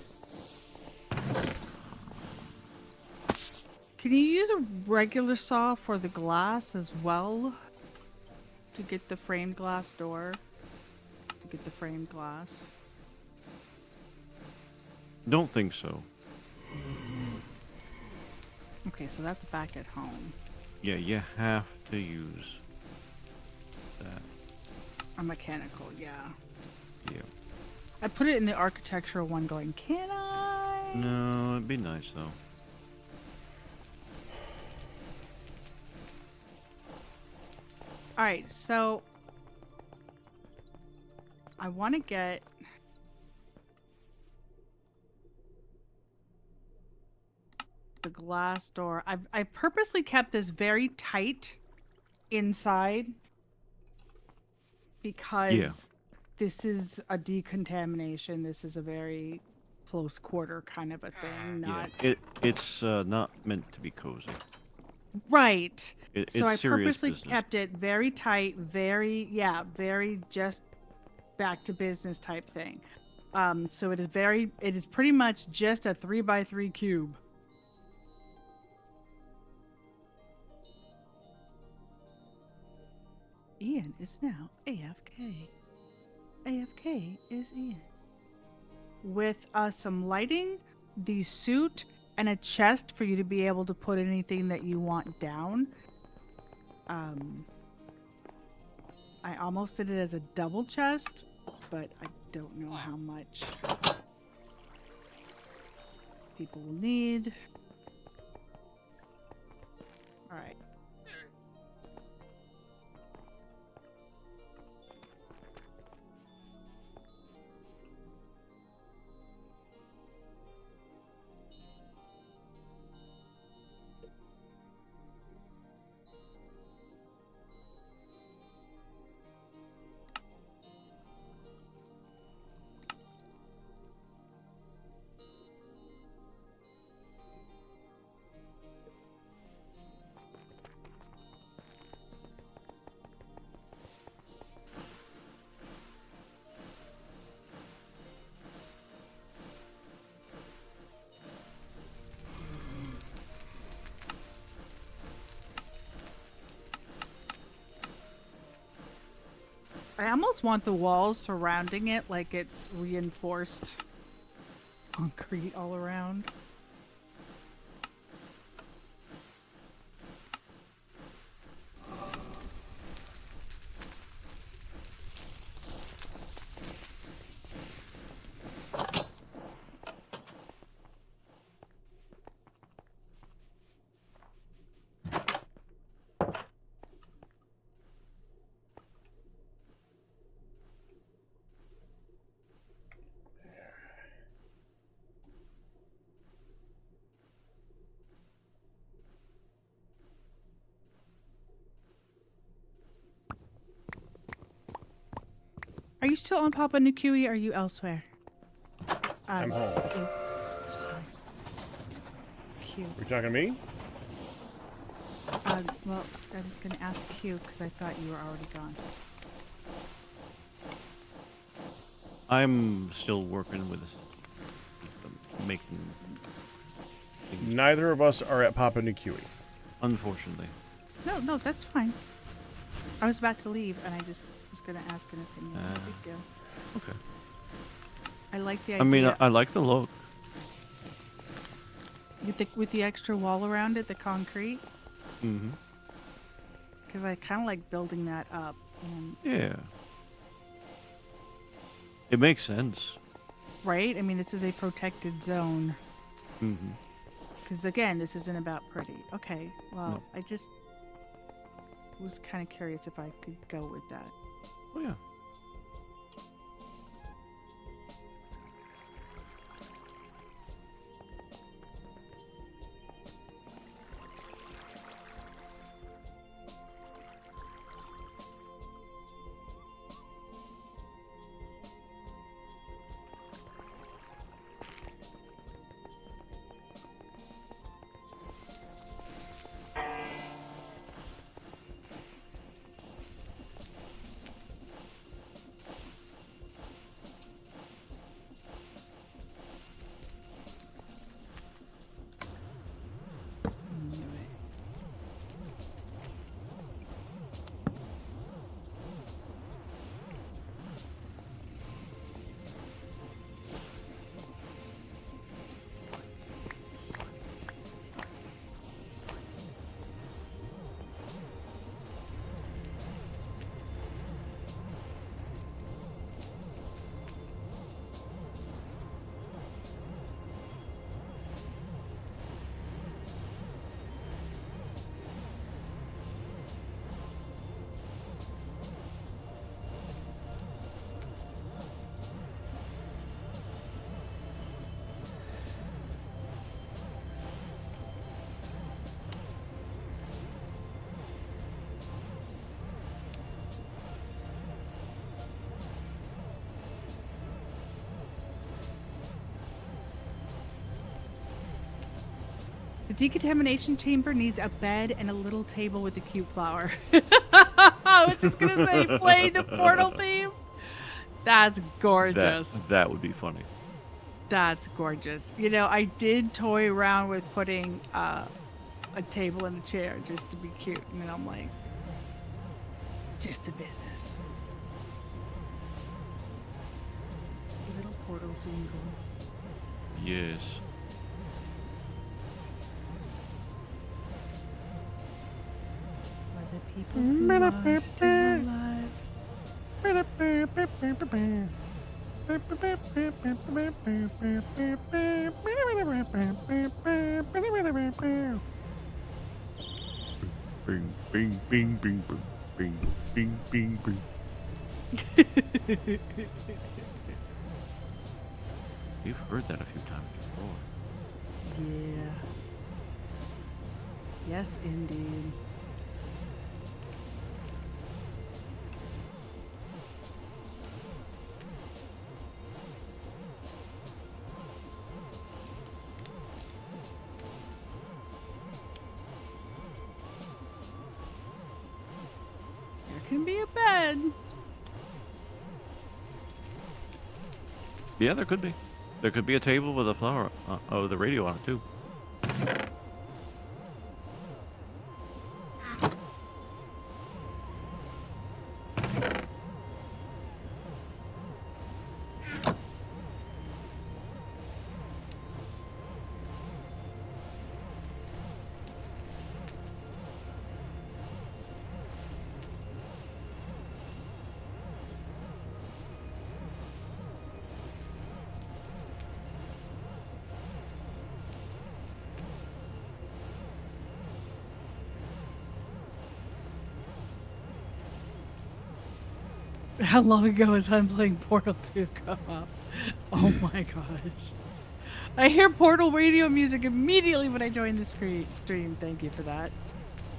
Can you use a regular saw for the glass as well? To get the framed glass door? To get the framed glass? Don't think so. Okay, so that's back at home. Yeah, you have to use that. A mechanical, yeah. Yeah. I put it in the architectural one going, can I? No, it'd be nice though. Alright, so I want to get the glass door. I purposely kept this very tight inside because this is a decontamination. This is a very close quarter kind of a thing. Not It's not meant to be cozy. right. It's So I serious purposely business. kept it very tight, very just back to business type thing. So it is pretty much just a 3x3 cube. Ian is now AFK. AFK is Ian. With some lighting, the suit, and a chest for you to be able to put anything that you want down. I almost did it as a double chest, but I don't know how much people will need. All right. I almost want the walls surrounding it like it's reinforced concrete all around. Are you still on Papua New Guinea or are you elsewhere? I'm home. Oh, sorry. Q. Are you talking to me? Well, I was going to ask Q because I thought you were already gone. I'm still working with making things, Neither of us are at Papua New Guinea. unfortunately. No, that's fine. I was about to leave and I just was going to ask an opinion. No big deal. Okay. I like the idea. I mean, I like the look. With the extra wall around it, the concrete. Mm-hmm. Because I kind of like building that up. And, Yeah. It makes sense. right? I mean, this is a protected zone. Mm-hmm. Because again, this isn't about pretty. Okay, well, No. I just was kind of curious if I could go with that. Oh yeah. The decontamination chamber needs a bed and a little table with a cute flower. I was just gonna say, play the Portal theme. That's gorgeous. That would be funny. That's gorgeous. You know, I did toy around with putting a table and a chair just to be cute, and then I'm like, just the business. Little portal jingle. Yes. For the people who are still alive. Bing, bing, bing, bing, bing, bing, bing, bing, bing. We've heard that a few times before. Yeah. Yes, indeed. There can be a bed. Yeah, there could be. There could be a table with a flower, the radio on it too. How long ago was I playing Portal 2 come up? Oh my gosh. I hear Portal radio music immediately when I join the stream. Thank you for that.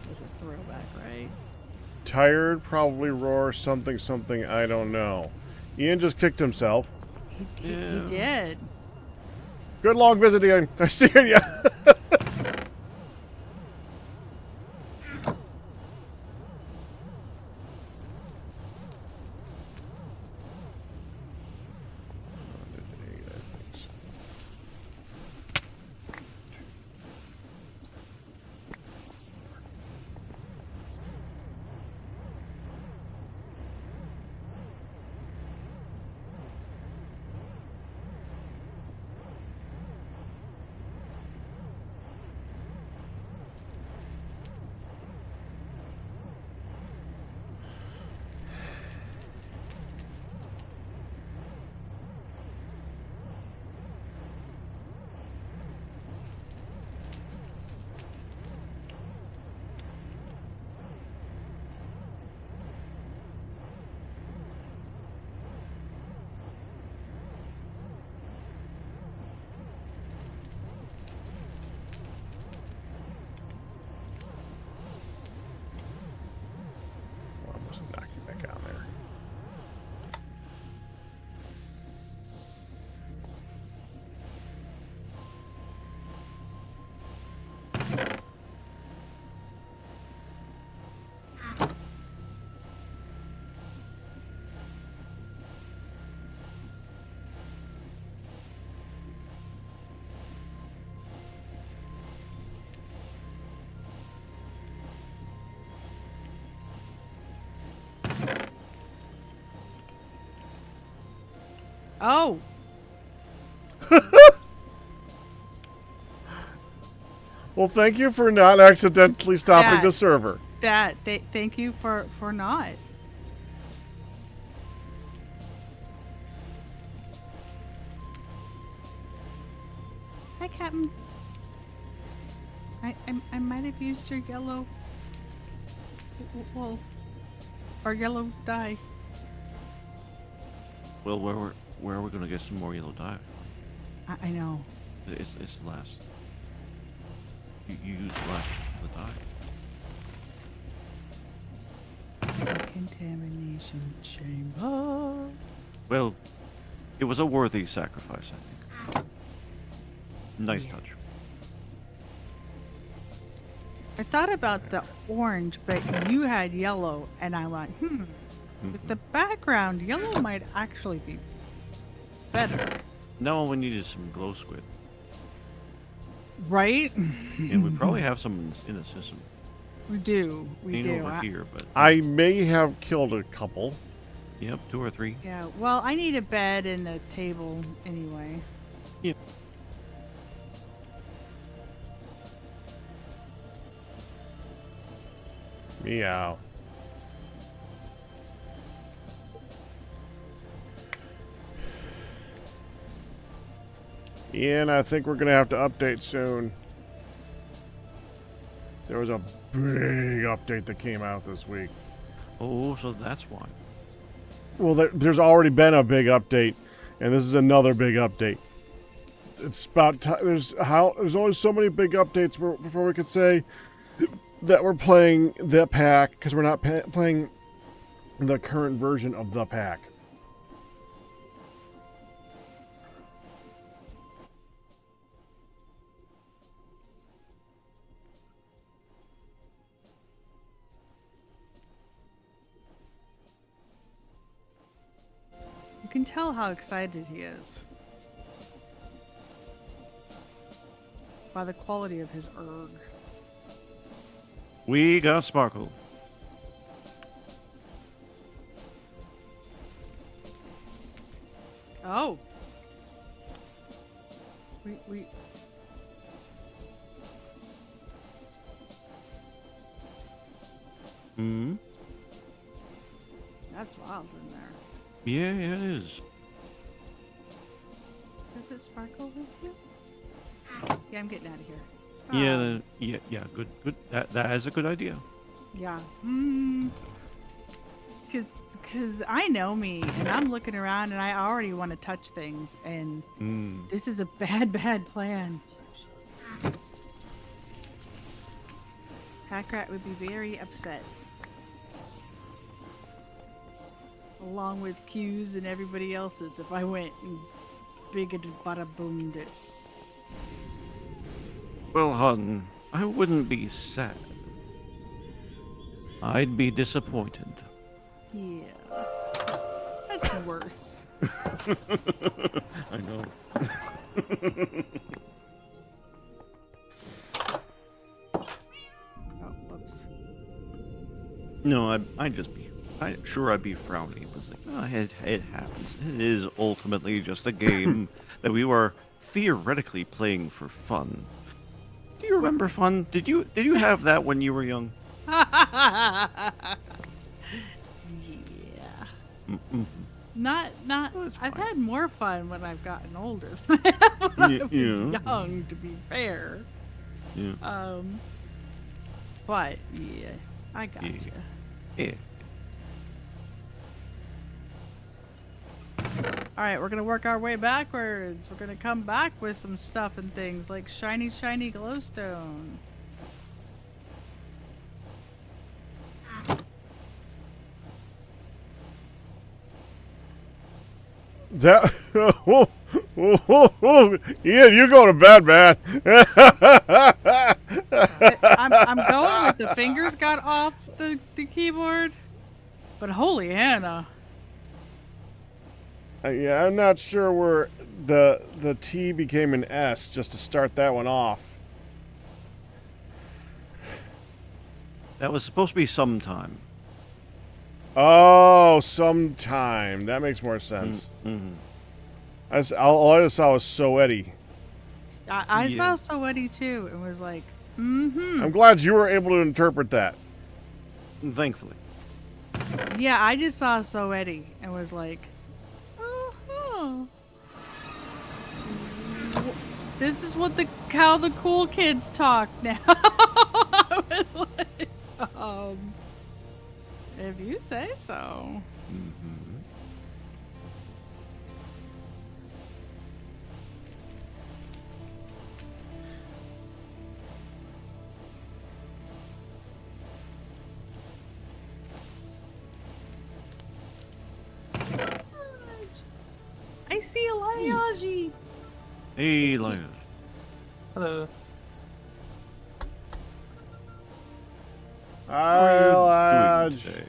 That's a throwback, right? Tired, probably roar, something, something, I don't know. Ian just kicked himself. He did. Good long visit, Ian. Nice seeing you. Oh. Well, thank you for not accidentally stopping the server. Thank you for not. Hi, Captain. I might have used your yellow, well, or yellow dye. Well, where are we gonna get some more yellow dye? I know. It's the last. You used the last of the dye. Contamination chamber. Well, it was a worthy sacrifice, I think. Nice touch. I thought about the orange, but you had yellow, and I went, with the background, yellow might actually be better. No, we needed some glow squid. Right? And we probably have some in the system. We do. We Ain't do. over here, but I may have killed a couple. yep, 2 or 3. Yeah, well, I need a bed and a table anyway. Yep. Meow. Ian, I think we're gonna have to update soon. There was a big update that came out this week. Oh, so that's why. Well, there's already been a big update, and this is another big update. It's about time. There's only so many big updates before we could say that we're playing the pack, because we're not playing the current version of the pack. You can tell how excited he is by the quality of his erg. We got Sparkle. Oh. We. Hmm. That's wild in there. Yeah, it is. Does it sparkle with you? Yeah, I'm getting out of here. Yeah, good. That is a good idea. Yeah. Cause I know me, and I'm looking around, and I already want to touch things, and this is a bad plan. Packrat would be very upset. Along with Q's and everybody else's if I went and bigoted bada boomed it. Well, hon, I wouldn't be sad. I'd be disappointed. Yeah. That's worse. I know. Oh, whoops. No, I'd be frowny. It was like, oh, it happens. It is ultimately just a game that we were theoretically playing for fun. Do you remember fun? Did you have that when you were young? Yeah. Not. Oh, it's I've fine. had more fun when I've gotten older than when I was young, to be fair. Yeah. But yeah, I got Yeah. you. Yeah. All right, we're gonna work our way backwards. We're gonna come back with some stuff and things like shiny glowstone. That Ian, you go to bed, man. I'm going with the fingers got off the keyboard, but holy Hannah. Yeah, I'm not sure where the T became an S just to start that one off. That was supposed to be sometime. Oh, sometime. That makes more sense. Mm-hmm. All I just saw was Soetti. I Yeah. saw Soetti too and was like, mm-hmm. I'm glad you were able to interpret that. Thankfully. Yeah, I just saw Soetti and was like, oh. This is how the cool kids talk now. I was like, if you say so. Mm-hmm. I see Eliaji. Hey, Lion. Hello. I'll Doing today?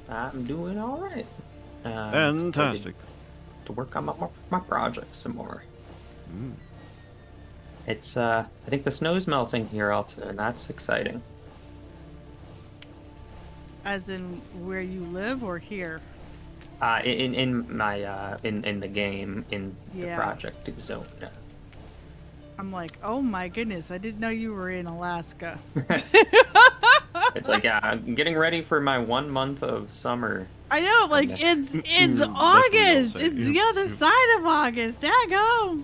I'm doing all right. Fantastic. To work on my project some more. Mm. It's I think the snow's melting here, Alton, and that's exciting. As in where you live or here? In my in the game in the Yeah. project zone. I'm like, oh my goodness, I didn't know you were in Alaska. It's like, yeah, I'm getting ready for my 1 month of summer. I know, like it's That's what we all August. say, It's yeah. the other side of August. Daggone.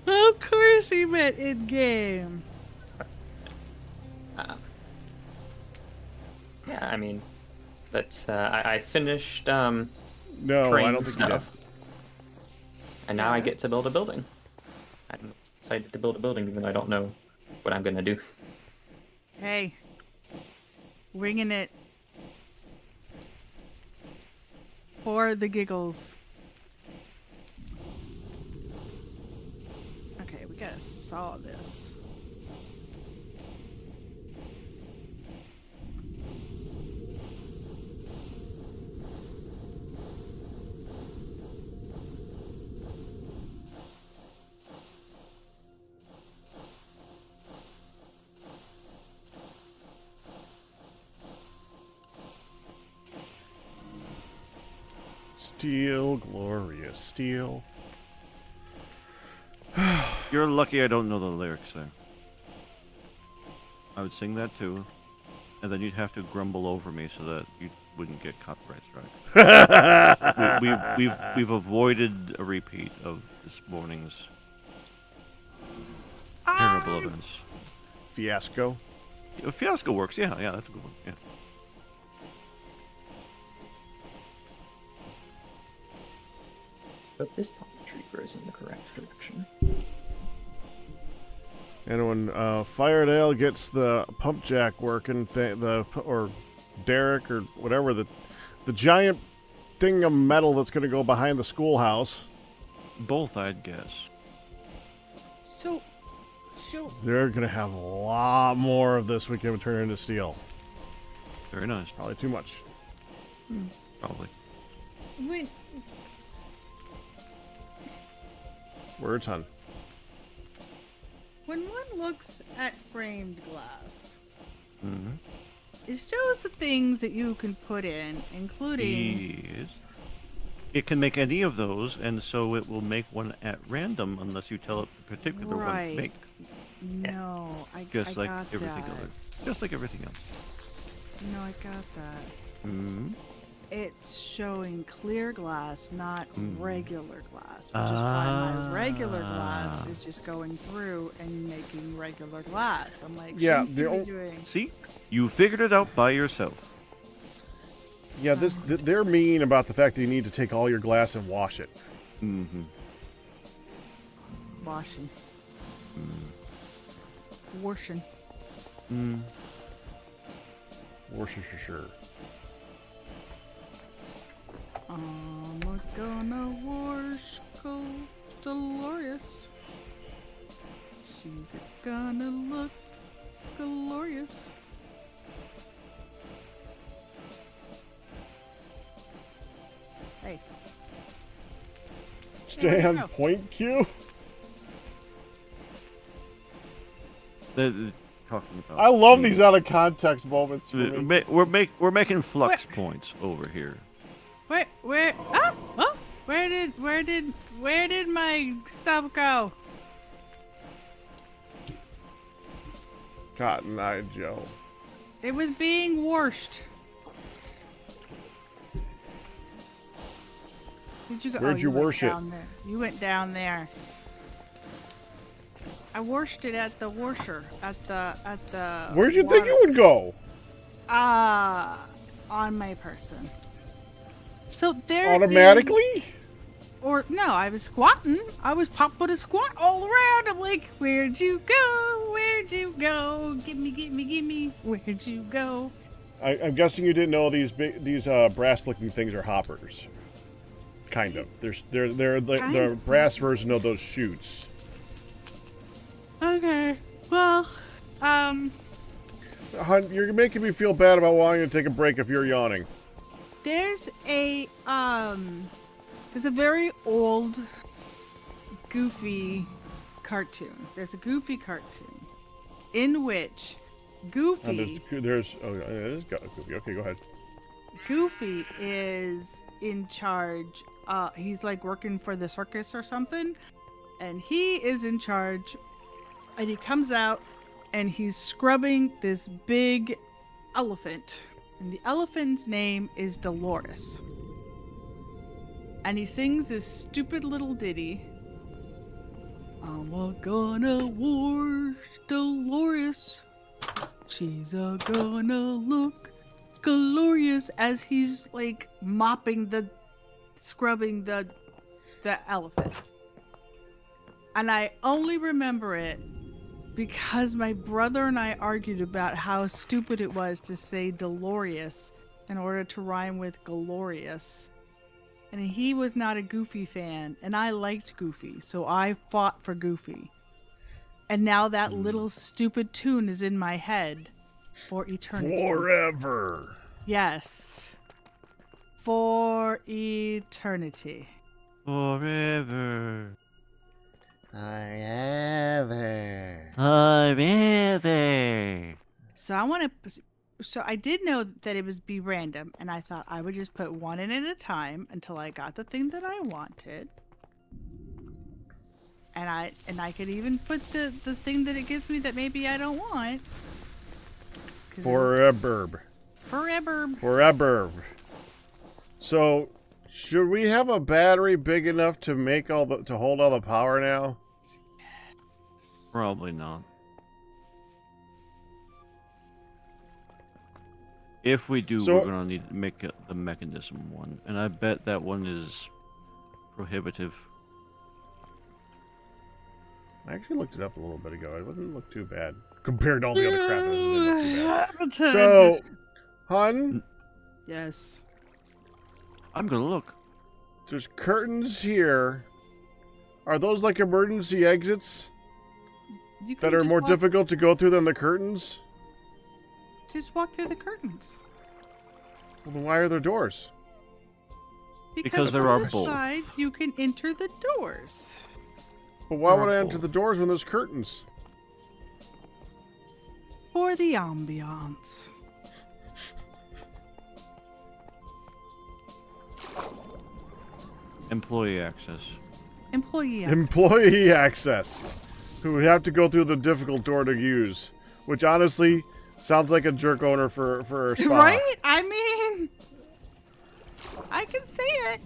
Of course he meant in game. Yeah, I mean, but I finished No, train I don't think you did. stuff, and now I get to build a building. I'm excited to build a building, even though I don't know what I'm gonna do. Hey, winging it for the giggles. Okay, we gotta saw this. Steel, glorious steel. You're lucky I don't know the lyrics there. I would sing that too, and then you'd have to grumble over me so that you wouldn't get copyright strike. We've avoided a repeat of this morning's terrible events. Fiasco. Fiasco works, yeah, that's a good one. Yeah. But this palm tree grows in the correct direction. And when Firedale gets the pump jack working, or Derek or whatever, the giant thing of metal that's going to go behind the schoolhouse, Both, I'd guess. So, they're going to have a lot more of this we can turn into steel. Very nice, Probably too much. probably. when Words, hun. one looks at framed glass, Mm-hmm. it shows the things that you can put in, including Yes. It can make any of those, and so it will make one at random unless you tell it the particular one Right. to make. No, I Just like got everything that. else. Just like everything else. No, I got that. Mm-hmm. It's showing clear glass, not Mm. regular glass, which is why my regular glass Ah. is just going through and making regular glass. I'm like, Yeah, shouldn't the you be ol- doing? See? You figured it out by yourself. Yeah, they're mean about the fact that you need to take all your glass and wash it. Mm-hmm. Washing. Washing. Mm. Wash it for sure. I'm gonna wash Gold Dolores. She's gonna look glorious. Hey. Stand go. point Q. Talking about. I love these out of context moments. For me. We're making flux points over here. Where did my stuff go? Cotton Eye Joe. It was being washed. Did you go? Where'd you went wash it? down there. You went down there. I washed it at the washer. At the. Where'd you think it would go? On my person. So there. Automatically? is- Or no, I was squatting. I was put a squat all around. I'm like, where'd you go? Where'd you go? Gimme. Where'd you go? I'm guessing you didn't know these brass-looking things are hoppers. Kind of. They're the Kind of. brass version of those chutes. Okay. Well, Hun, you're making me feel bad about wanting to take a break if you're yawning. there's a very old Goofy cartoon. There's a Goofy cartoon in which Goofy It is Goofy. Okay, go ahead. Goofy is in charge. He's like working for the circus or something, and he is in charge. And he comes out, and he's scrubbing this big elephant, and the elephant's name is Dolores. And he sings this stupid little ditty. I'm gonna wash Dolores. She's gonna look glorious, as he's like scrubbing the elephant. And I only remember it because my brother and I argued about how stupid it was to say Dolores in order to rhyme with glorious. And he was not a Goofy fan, and I liked Goofy, so I fought for Goofy. And now that little stupid tune is in my head for eternity. Forever. Yes. For eternity. Forever. Forever. Forever. So I did know that it would be random, and I thought I would just put one in at a time until I got the thing that I wanted. And I could even put the thing that it gives me that maybe I don't want. Forever. Forever. So, should we have a battery big enough to hold all the power now? Probably not. If we do, we're gonna need to make the mechanism one, and I bet that one is prohibitive. I actually looked it up a little bit ago. It wouldn't look too bad compared to all the other crap. It didn't look too bad. So, Hun, Yes. I'm gonna look. there's curtains here. Are those like emergency exits You can that are just more walk- difficult to go through than the curtains? Just walk through the curtains. Well, then why are there doors? Because there from are the both. side, you can enter the doors. But why There would are I enter both. the doors when there's curtains? For the ambiance. Employee access. Employee access. Employee access. Who would have to go through the difficult door to use. Which honestly sounds like a jerk owner for a spa. Right? I mean, I can see it.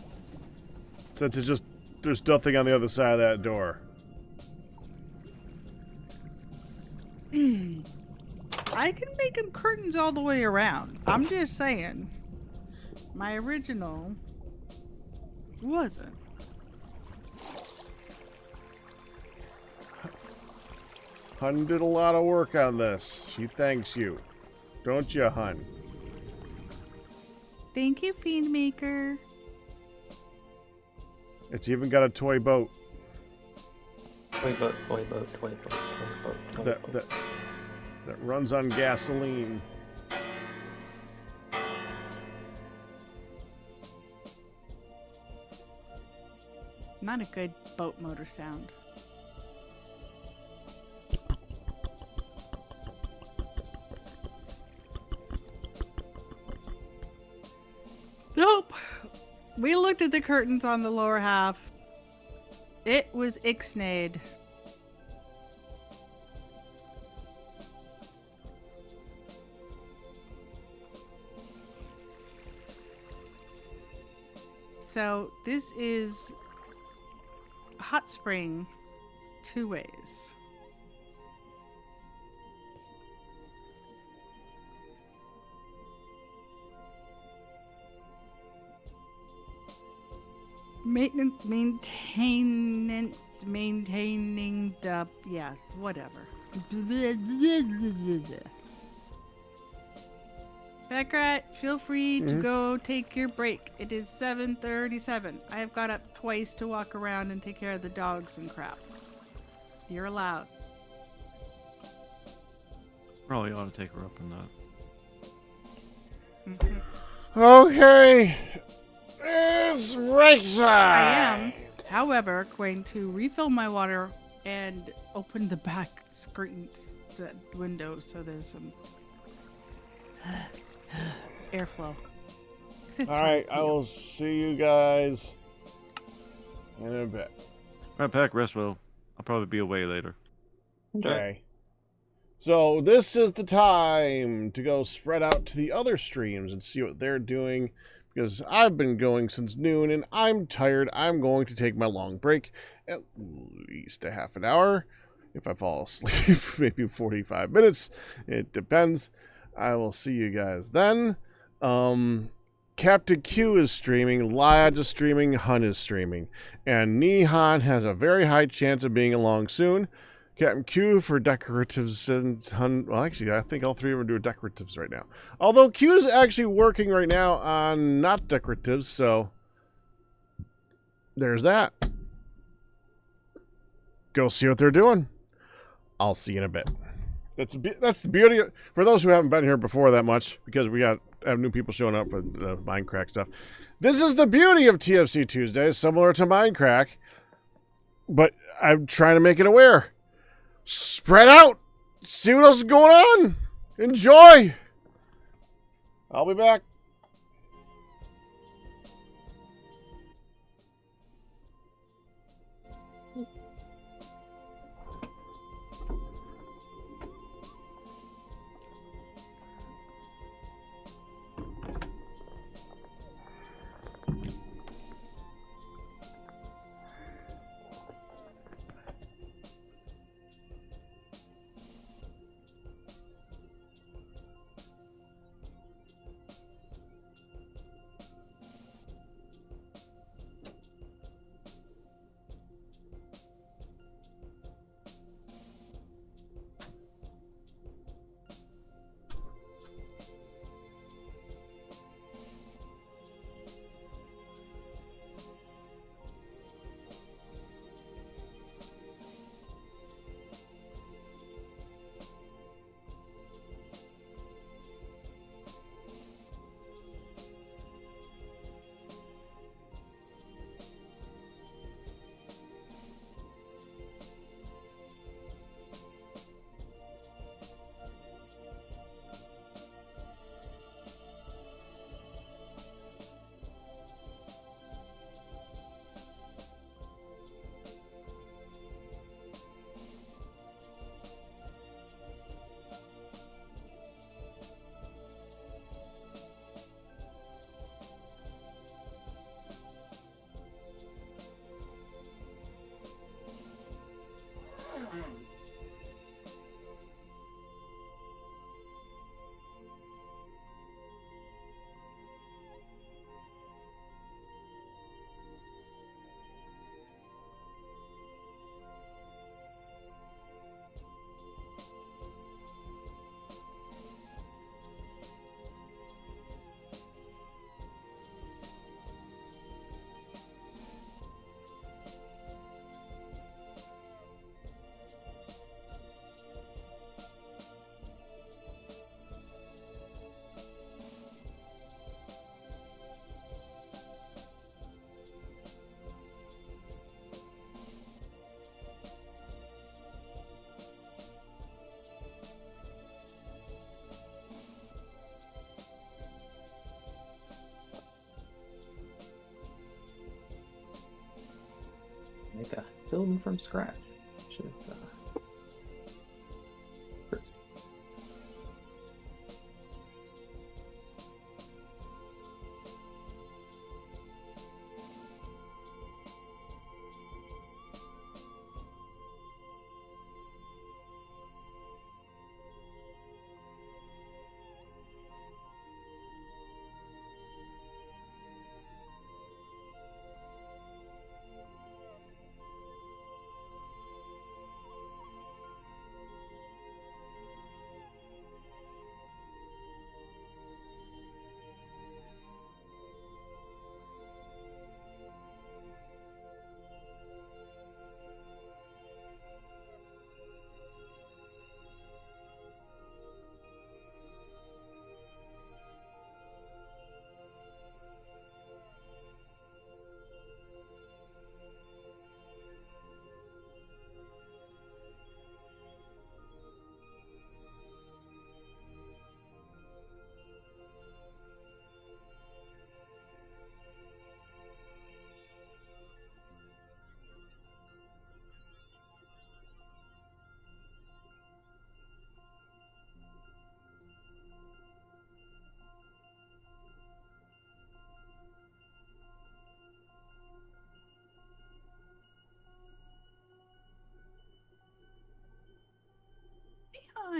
Since it's just, there's nothing on the other side of that door. I can make them curtains all the way around. I'm just saying. My original wasn't. Hun did a lot of work on this. She thanks you. Don't you, Hun? Thank you, Fiendmaker. It's even got a toy boat. Toy boat. That runs on gasoline. Not a good boat motor sound. Nope. We looked at the curtains on the lower half. It was ixnayed. So this is a hot spring 2 ways. Maintaining the, yeah, whatever. Backrat, feel free to go take your break. It is 7:37. I have got up twice to walk around and take care of the dogs and crap. You're allowed. Probably ought to take her up on that. Okay. It's race time. I am, however, going to refill my water and open the back screens, the windows, so there's some airflow. 'Cause it's All right, hard I to will see you guys in a bit. Right, Pack, rest well. I'll probably be away later. Enjoy. Okay. So this is the time to go spread out to the other streams and see what they're doing, because I've been going since noon and I'm tired. I'm going to take my long break, at least a half an hour. If I fall asleep, maybe 45 minutes. It depends. I will see you guys then. Captain Q is streaming, Liad is streaming, Hun is streaming, and Nihan has a very high chance of being along soon. Captain Q for decoratives and Hun. Well, actually, I think all three of them do decoratives right now. Although Q is actually working right now on not decoratives, so there's that. Go see what they're doing. I'll see you in a bit. That's the beauty of, for those who haven't been here before that much, because we have new people showing up for the Minecraft stuff. This is the beauty of TFC Tuesdays, similar to Minecraft, but I'm trying to make it aware. Spread out. See what else is going on. Enjoy. I'll be back. Make a building from scratch, which is crazy.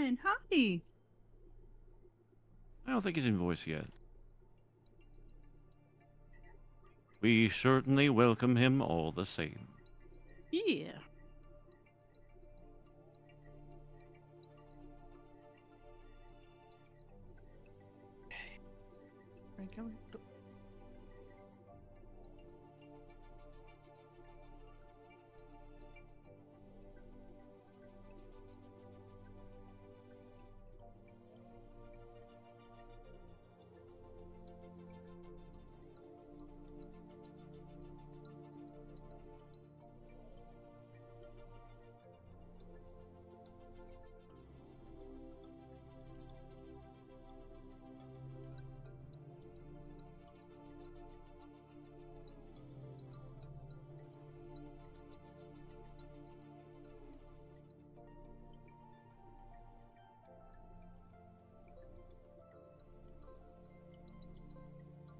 Neon. Hi. I don't think he's in voice yet. We certainly welcome him all the same. Yeah. Right, go.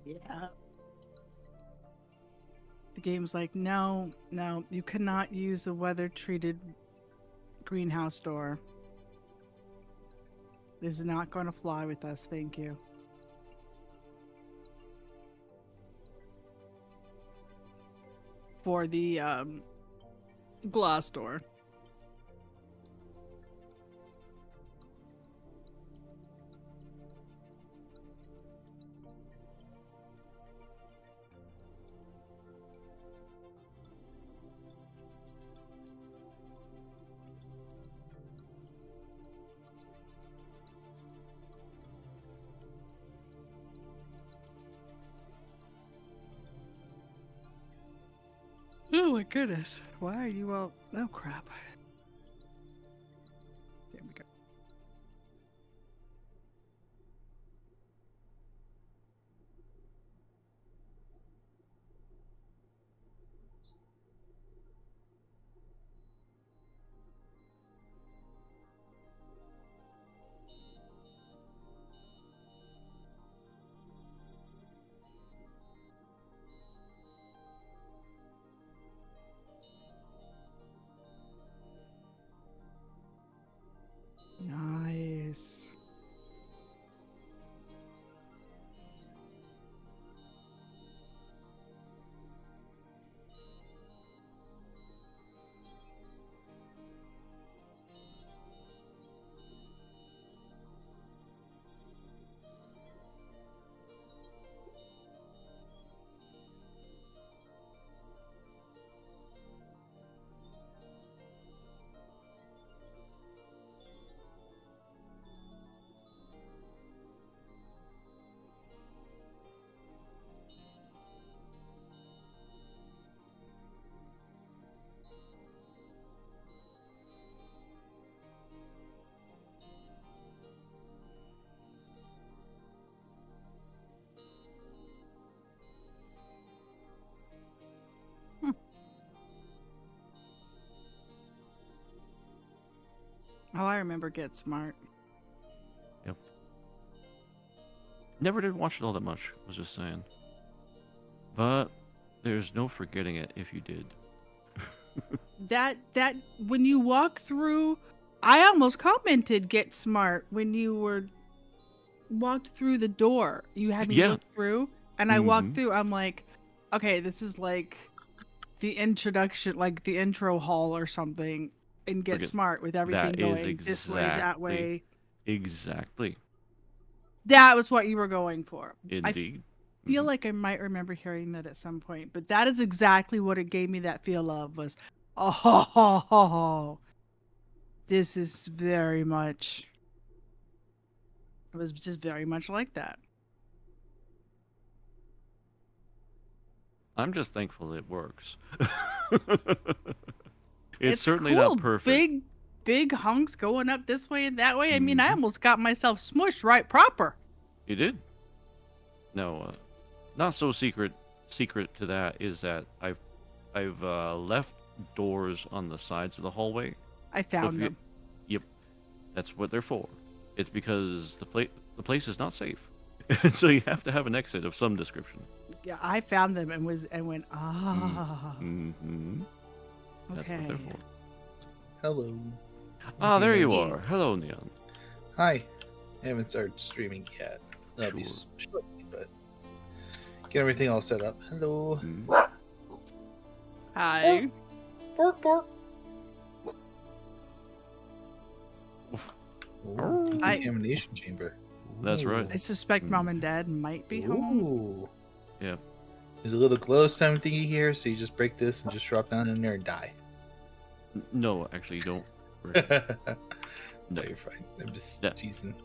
Yeah. The game's like, no, you cannot use the weather-treated greenhouse door. This is not going to fly with us, thank you. For the glass door. Oh my goodness. Why are you all... Oh crap. There we go. Nice. Oh, I remember Get Smart. Yep. Never did watch it all that much, was just saying. But there's no forgetting it if you did. That when you walk through, I almost commented Get Smart when you were walked through the door. You had me Yeah. look through, and I walked Mhm. through. I'm like, okay, this is like the introduction, like the intro hall or something, and Get Forget- Smart with everything That is going this way, that exactly- way. Exactly. That was what you were going for. Indeed. I feel like I might remember hearing that at some point, but that is exactly what it gave me that feel of was, oh, this is very much. It was just very much like that. I'm just thankful it works. it's It's certainly cool. not perfect. Big hunks going up this way and that way. I mean, I Mhm. almost got myself smushed right proper. You did. No, not so secret to that is that I've left doors on the sides of the hallway. I So found if you- them. Yep, that's what they're for. It's because the place is not safe, and so you have to have an exit of some description. Yeah, I found them and went, ah. Mm-hmm. That's what they're Okay. for. Hello. Ah, there you Hey. are. Hello, Neon. Hi. I haven't started streaming yet. That'll be Sure. shortly, but get everything all set up. Hello. Mm. Hi. Bork, bork. Oof. Ooh, decontamination chamber. That's right. I suspect Mom and Dad might be home. Ooh. Yeah. There's a little glow sound thingy here, so you just break this and just drop down in there and die. No, actually, you don't. No, you're fine. I'm just Yeah. teasing.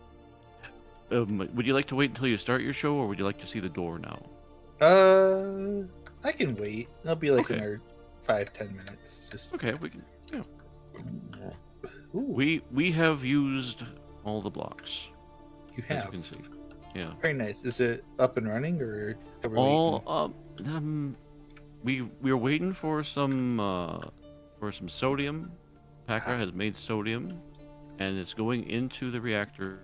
Would you like to wait until you start your show, or would you like to see the door now? I can wait. It'll be like Okay. another 5-10 minutes. Just Okay, we can. Yeah. Ooh, We have used all the blocks, you as you have. can see. Yeah. Very nice. Is it up and running or are we All waiting? we're waiting for some sodium. Packer has made sodium, and it's going into the reactor.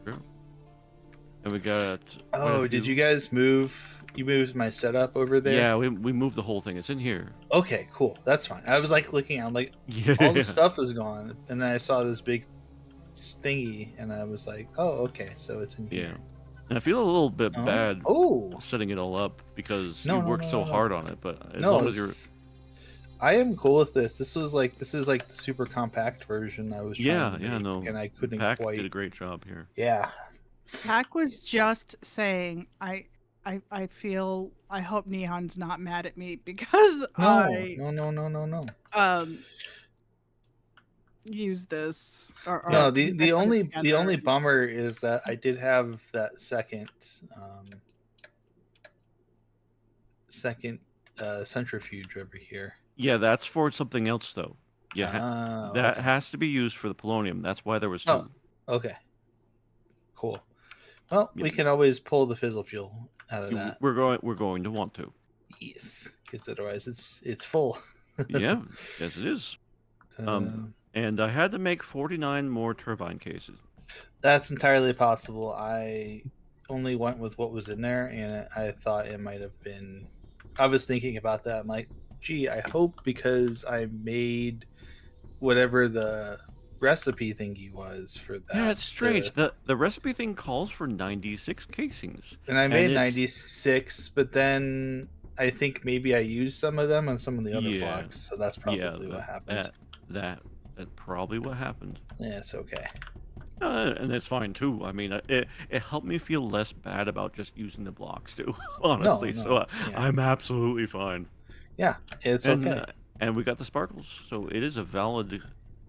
And we got. quite a Oh, did few- you guys move? You moved my setup over there? Yeah, we moved the whole thing. It's in here. Okay, cool. That's fine. I was like looking, I'm like, Yeah. all the stuff is gone. And then I saw this big thingy and I was like, oh, okay, so it's in Yeah. here. And I feel a little bit Oh. bad Oh, setting it all up because No, you no, worked no, so no, no. hard on it. But as no, long as you're. I am cool with this. This is like the super compact version I was trying Yeah, to yeah, make, no. and I couldn't Pack quite. did a great job here. Yeah. Pac was just saying, I feel, I hope Nihon's not mad at me because No. use this. Or No, I the put it only together. bummer is that I did have that second centrifuge over here. Yeah, that's for something else though. Yeah, that Okay. has to be used for the polonium. That's why there was two. Oh. Okay. Cool. Well, we Yep. can always pull the fizzle fuel out of that. We're going to want to. Yes, because otherwise it's full. Yeah, yes it is. And I had to make 49 more turbine cases. That's entirely possible. I only went with what was in there, and I thought it might have been. I was thinking about that. I'm like, gee, I hope because I made whatever the recipe thingy was for that. Yeah, it's strange. The recipe thing calls for 96 casings. And I made it's- 96, but then I think maybe I used some of them on some of the other Yeah. blocks, so that's probably what happened. That's probably what happened. Yeah, it's okay. And that's fine too. I mean, it helped me feel less bad about just using the blocks too, honestly. no, So yeah. I'm absolutely fine. Yeah, it's and, okay. And we got the sparkles, so it is a valid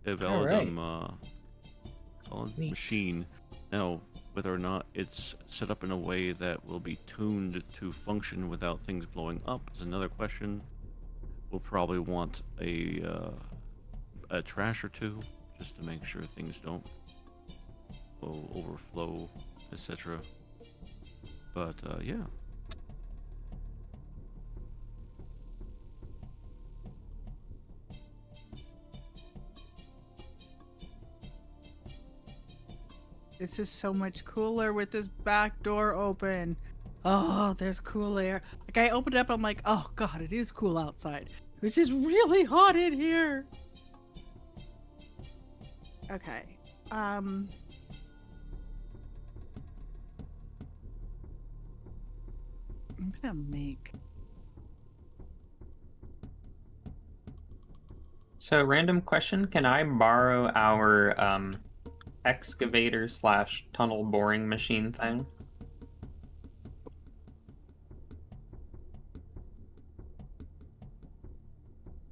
Alright. valid Neat. machine. Now, whether or not it's set up in a way that will be tuned to function without things blowing up is another question. We'll probably want a trash or two just to make sure things don't overflow, etc. But yeah. This is so much cooler with this back door open. Oh, there's cool air. Like I opened it up, I'm like, oh god, it is cool outside. It's just really hot in here. Okay. I'm gonna make. So, random question: can I borrow our excavator / tunnel boring machine thing?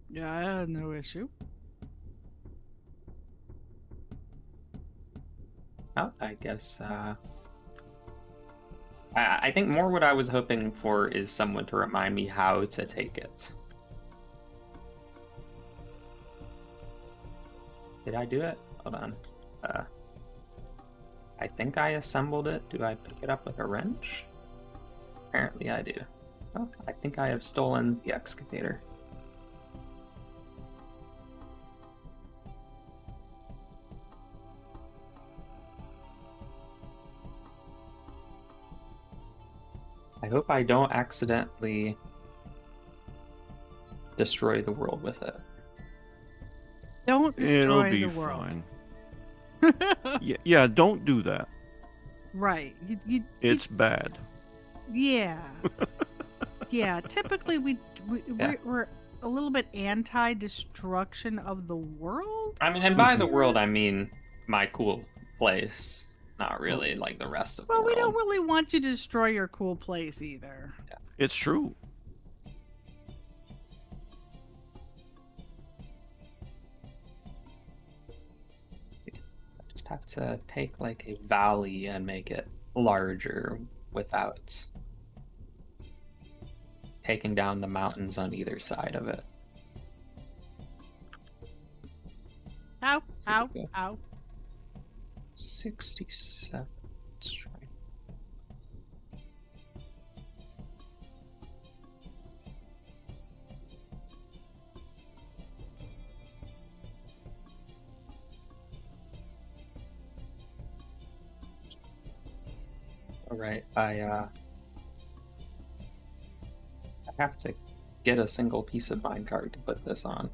Yeah, no issue. Oh, I guess. I think more what I was hoping for is someone to remind me how to take it. Did I do it? Hold on. I think I assembled it. Do I pick it up with a wrench? Apparently I do. Oh, I think I have stolen the excavator. I hope I don't accidentally destroy the world with it. Don't destroy It'll be the world. fine. Yeah, don't do that. Right. You It's bad. yeah. Yeah, typically Yeah. we're a little bit anti-destruction of the world. I mean, and by the Mhm. world, I mean my cool place, not really like the rest of the Well, we don't world. really want you to destroy your cool place either. It's true. I just have to take like a valley and make it larger without taking down the mountains on either side of it. Ow, So ow, we go ow. 67. Let's try. All right, I have to get a single piece of minecart to put this on.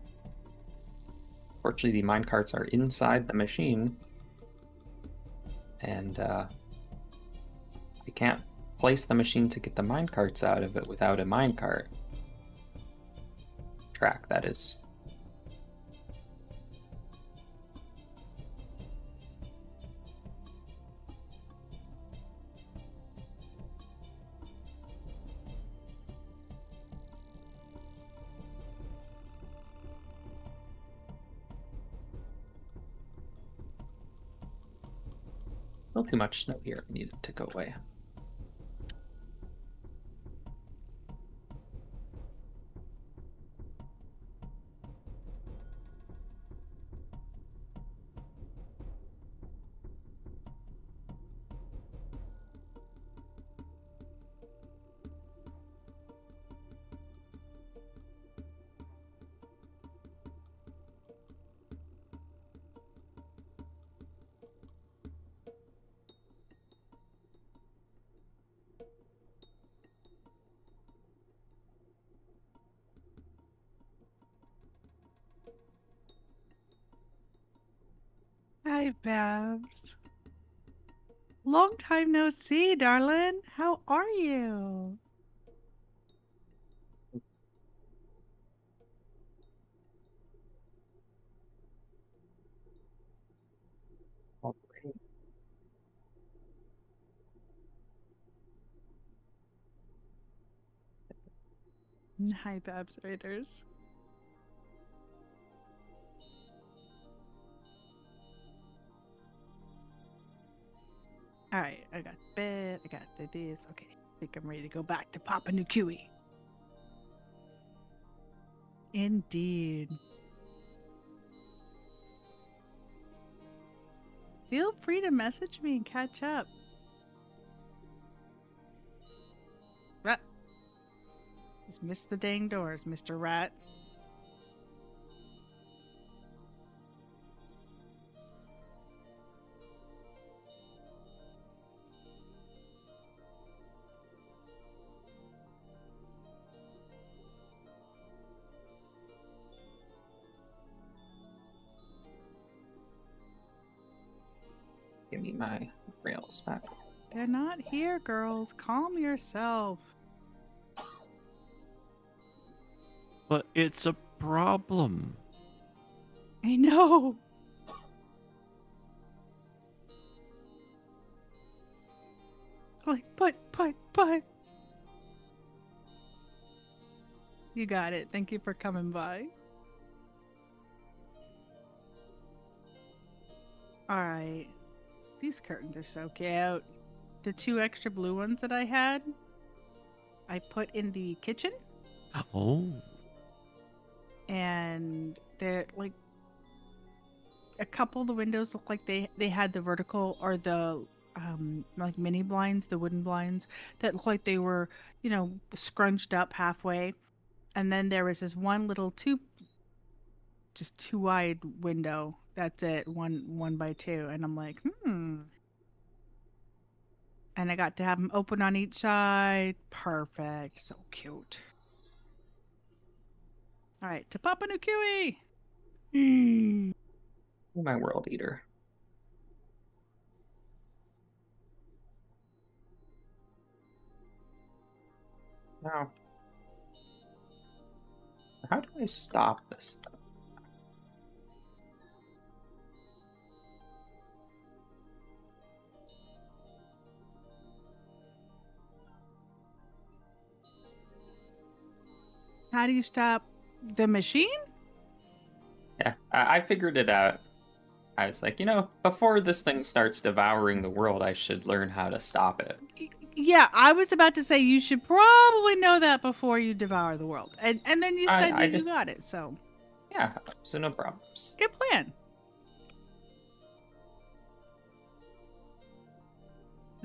Fortunately, the minecarts are inside the machine, and I can't place the machine to get the minecarts out of it without a minecart track, that is. Not too much snow here. I need it to go away. Hi, Babs. Long time no see, darling. How are you? All right. Hi, Babs Raiders. All right, I got the bed. I got this. Okay, I think I'm ready to go back to Papa Nukui. Indeed. Feel free to message me and catch up. Ah, just missed the dang doors, Mr. Rat. Give me my rails back. They're not here, girls. Calm yourself. But it's a problem. I know. Like, but. You got it. Thank you for coming by. Alright. These curtains are so cute. The 2 extra blue ones that I had, I put in the kitchen. Oh. And they're like a couple of the windows look like they had the vertical or the like mini blinds, the wooden blinds that look like they were, scrunched up halfway. And then there was this one little just too wide window. That's it, one by two. And I'm like, And I got to have them open on each side. Perfect. So cute. All right, to Papa Nukui. My world eater. Now, how do I stop this stuff? How do you stop the machine? Yeah, I figured it out. I was like, before this thing starts devouring the world, I should learn how to stop it. Yeah, I was about to say you should probably know that before you devour the world. And then you said I you did. got it, so Yeah, so no problems. good plan.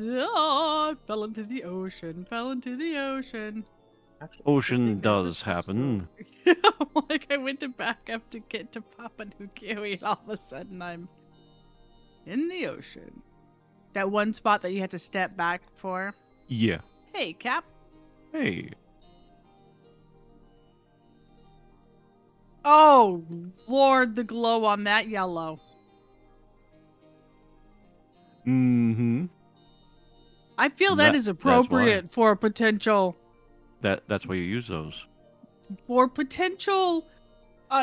Oh, fell into the ocean, fell into the ocean. Actually, Ocean I think there's a does supposed to- happen. Like I went to back up to get to Papa New Kiwi, and all of a sudden I'm in the ocean. That one spot that you had to step back for. Yeah. Hey, Cap. Hey. Oh, Lord, the glow on that yellow. Mm-hmm. I feel that is That's appropriate for a potential That's why you use those.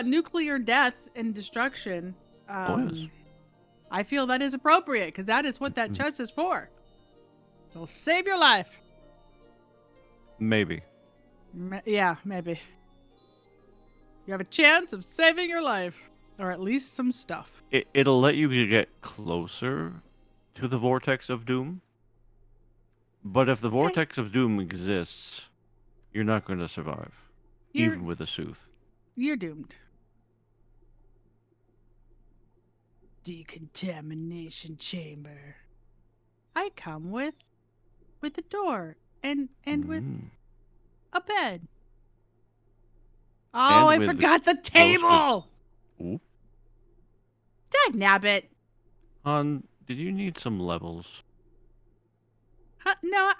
nuclear death and destruction. Oh, yes. I feel that is appropriate because that is what that chest is for. It'll save your life. Maybe. Yeah, maybe. You have a chance of saving your life, or at least some stuff. It'll let you get closer to the vortex of doom. But if the vortex of doom exists, you're not going to survive, even with a Sooth. You're doomed. Decontamination chamber. I come with a door and with a bed. Oh, I with forgot the table. Oop. Dag nabbit. Han, did you need some levels? No,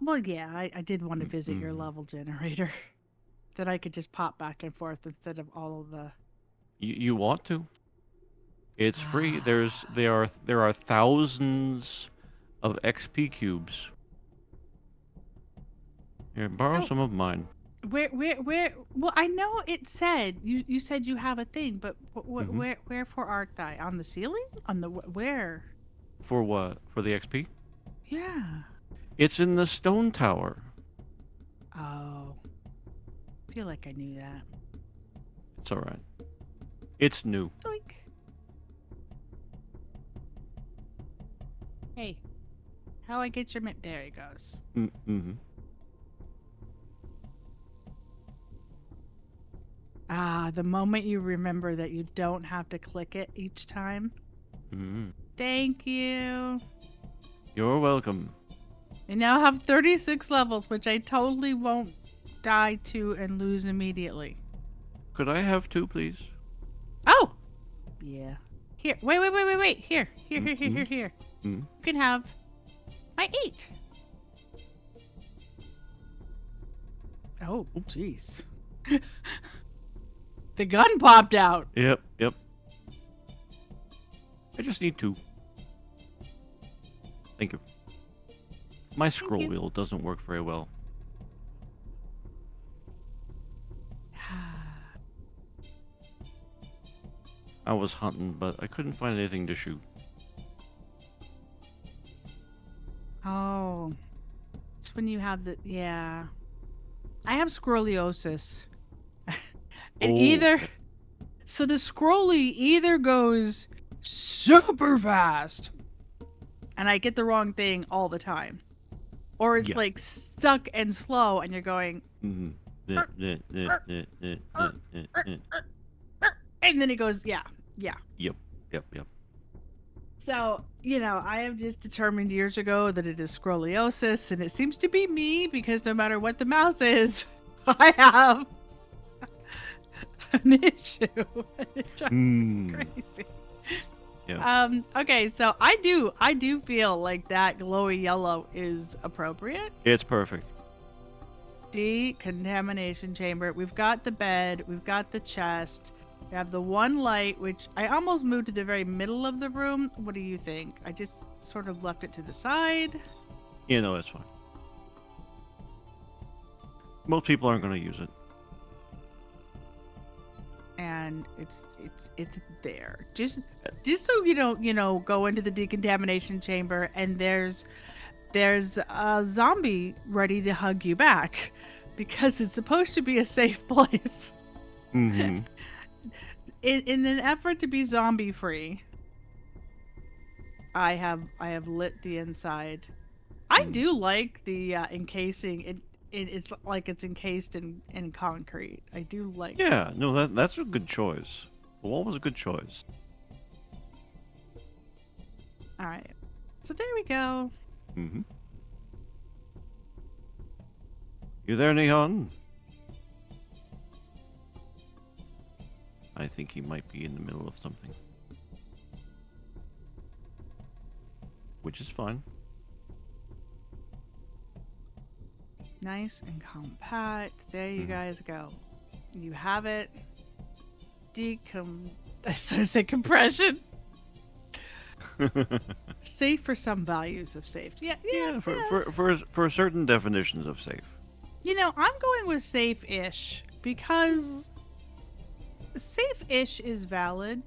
well, yeah, I did want to visit your level generator. That I could just pop back and forth instead of all of the. You want to? It's free. There are thousands of XP cubes. Here, borrow some of mine. Where? Well, I know it said you said you have a thing, but wherefore art thou? On the ceiling? On the where? For what? For the XP? Yeah. It's in the stone tower. Oh. I feel like I knew that. It's all right. It's new. Doink. Hey, how I get your mint? There he goes. Mm-hmm. The moment you remember that you don't have to click it each time. Mm-hmm. Thank you. You're welcome. I now have 36 levels, which I totally won't die to and lose immediately. Could I have 2, please? Oh! Yeah. Here. Wait. Here. Here. Mm-hmm. You can have my 8. Oh, jeez. The gun popped out. Yep. I just need 2. Thank you. My scroll you. wheel doesn't work very well. I was hunting, but I couldn't find anything to shoot. Oh. It's when you have the... Yeah. I have scoliosis. And So the scrolly either goes super fast, and I get the wrong thing all the time. Or it's like stuck and slow, and you're going... Mm-hmm. And then it goes, yeah. Yep. So, I have just determined years ago that it is scoliosis, and it seems to be me because no matter what the mouse is, I have an issue. It's crazy. Yeah. Okay, so I do feel like that glowy yellow is appropriate. It's perfect. Decontamination chamber. We've got the bed. We've got the chest. We have the one light, which I almost moved to the very middle of the room. What do you think? I just sort of left it to the side. Yeah, no, that's fine. Most people aren't going to use it. And it's there. Just so you don't, go into the decontamination chamber and there's a zombie ready to hug you back because it's supposed to be a safe place. Mm-hmm. In an effort to be zombie free, I have lit the inside. I do like the encasing. It's like it's encased in concrete. I do like Yeah, that. no, that's a good choice. The wall was a good choice. All right. So there we go. Mm-hmm. You there, Neon? I think he might be in the middle of something. Which is fine. Nice and compact. There you guys go. You have it. So I said compression. Safe for some values of safety. Yeah. For certain definitions of safe. I'm going with safe-ish because safe-ish is valid.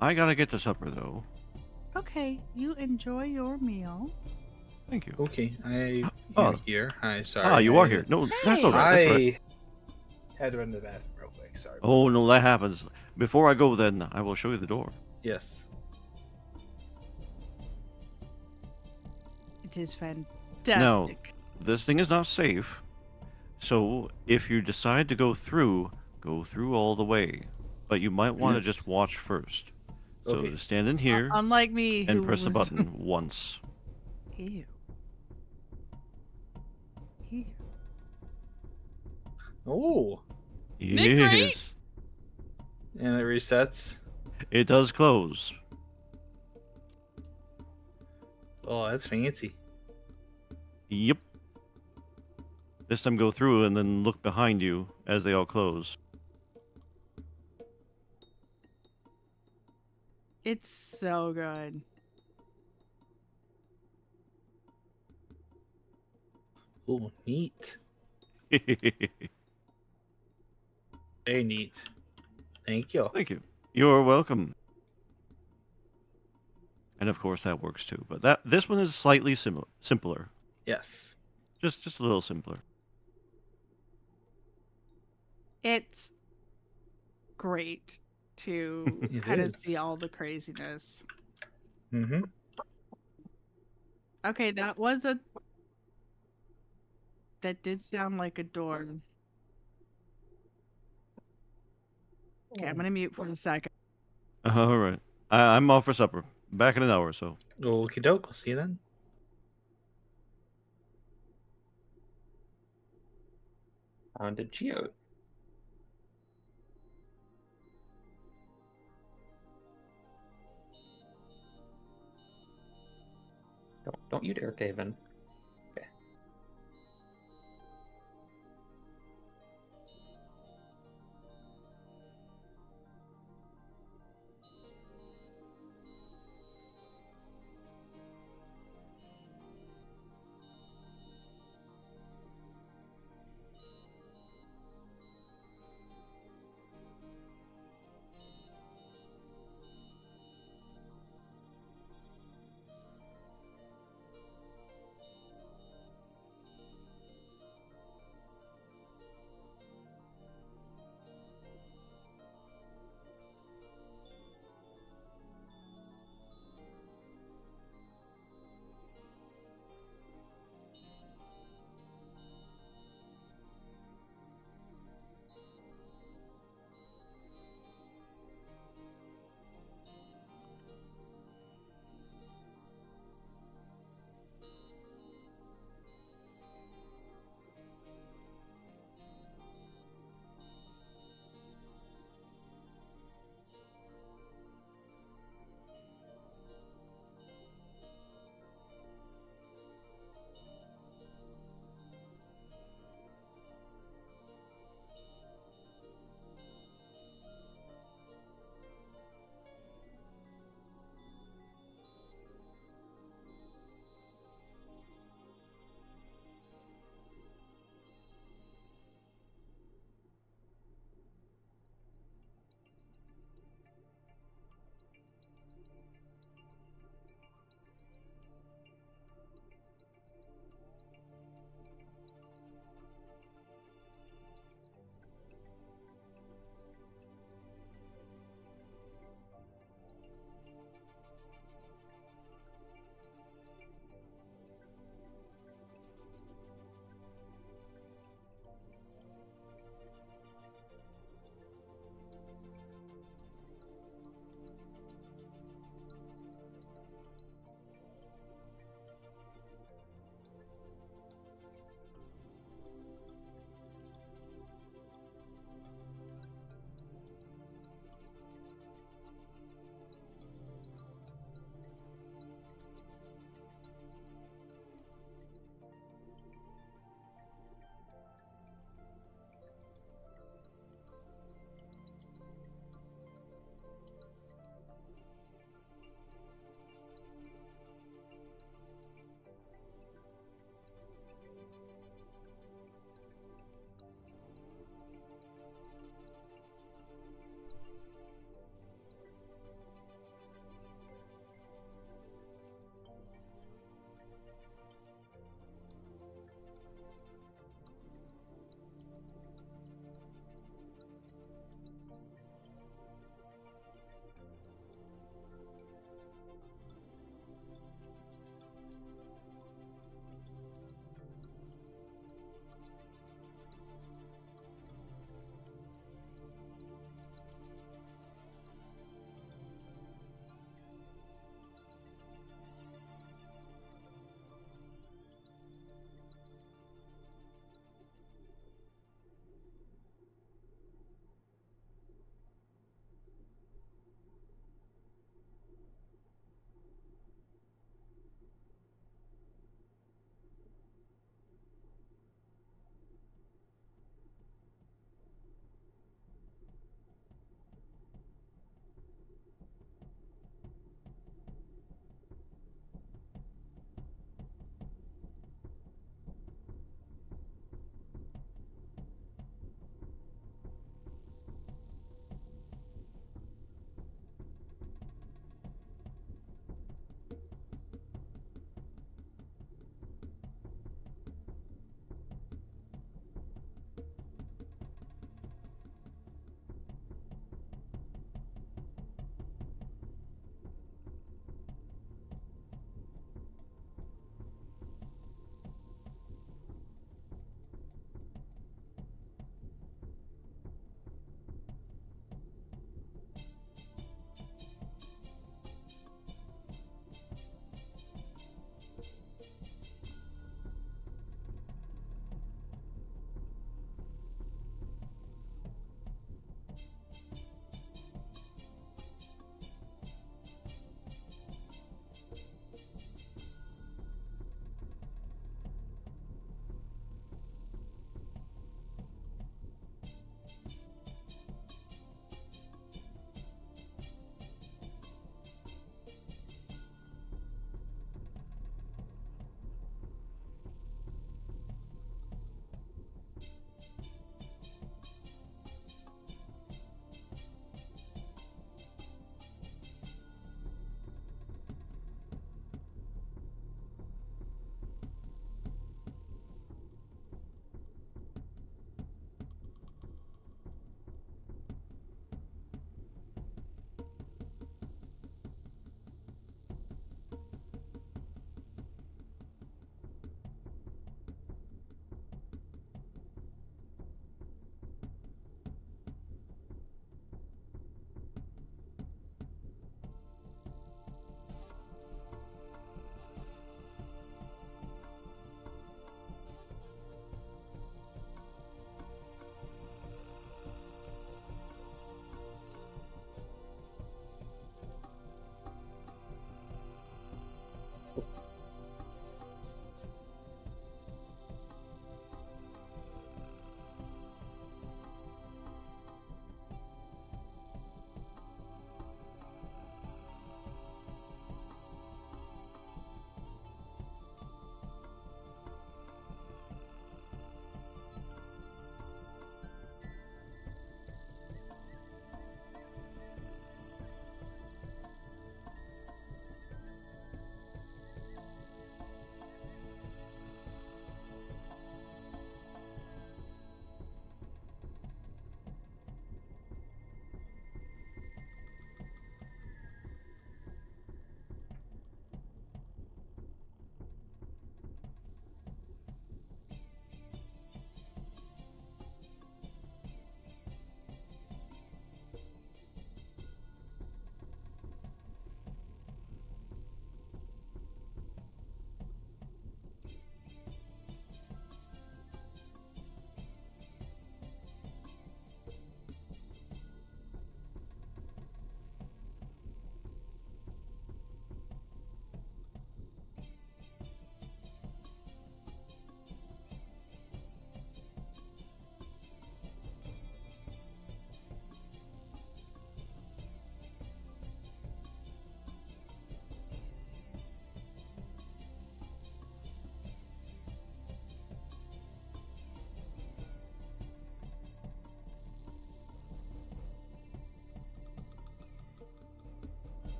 I gotta get to supper, though. Okay, you enjoy your meal. Thank you. Okay, I Oh. am here. Hi, sorry. You are here. No, that's all right. That's all right. I had to run to the bathroom real quick. Sorry. Oh, no, that happens. Before I go, then, I will show you the door. Yes. It is fantastic. Now, this thing is not safe. So, if you decide to go through all the way. But you might want to just watch first. So, Okay. stand in here Unlike me, and who press the was... button once. Ew. Ew. Oh, Nick, right? Yes. and it resets. It does close. Oh, that's fancy. Yep. This time go through and then look behind you as they all close. It's so good. Oh, neat. Very neat. Thank you. Thank you. You're welcome. And of course that works too. But this one is slightly simpler. Yes. Just a little simpler. It's great to It kind of is. see all the craziness. Mm-hmm. Okay, that did sound like a door. Okay, I'm gonna mute for a second. All right. I'm off for supper. Back in an hour or so. Okie doke. We'll see you then. On to Geode. Don't you dare, Caven. Okay.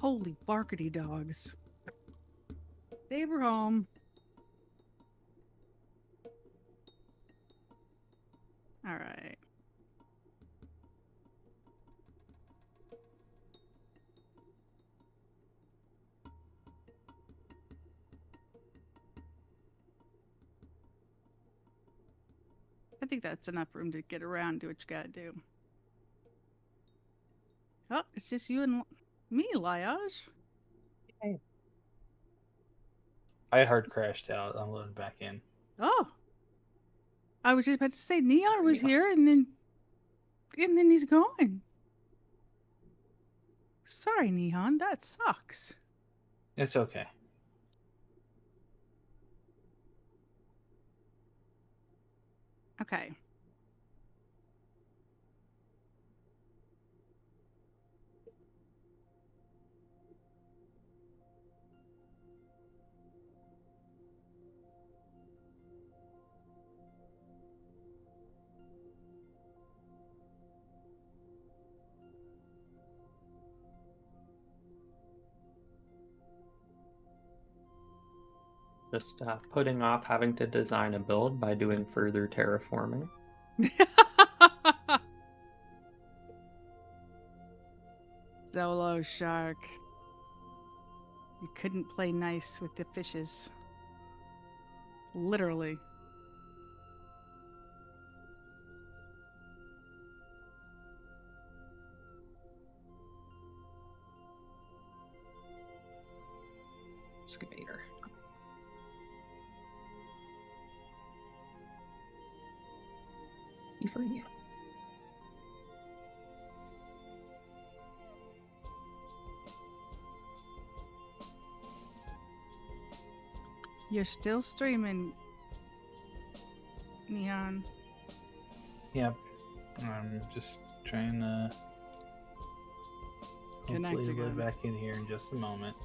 Holy barkety dogs. They were home. All right. I think that's enough room to get around, do what you gotta do. Oh, it's just you and me, Liage. I hard crashed out. I'm loading back in. Oh. I was just about to say Neon was here and then he's gone. Sorry, Neon, that sucks. It's okay. Okay. Just putting off having to design a build by doing further terraforming. Solo shark. You couldn't play nice with the fishes. Literally. Excavator. Free. You're still streaming, Neon. Yep. I'm just trying to Connect hopefully again. load back in here in just a moment.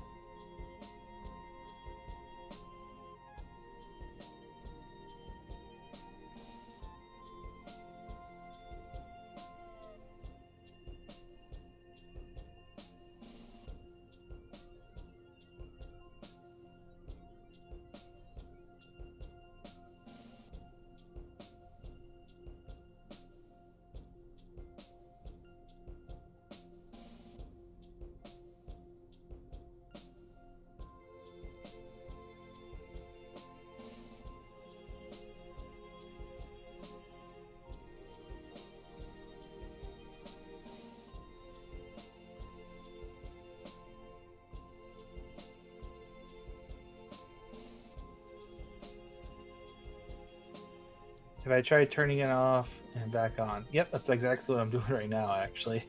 If I try turning it off and back on. Yep, that's exactly what I'm doing right now, actually.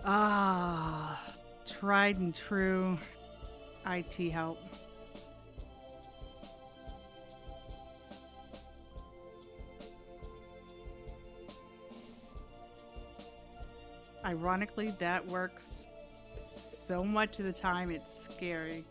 Ah, tried and true IT help. Ironically, that works so much of the time, it's scary.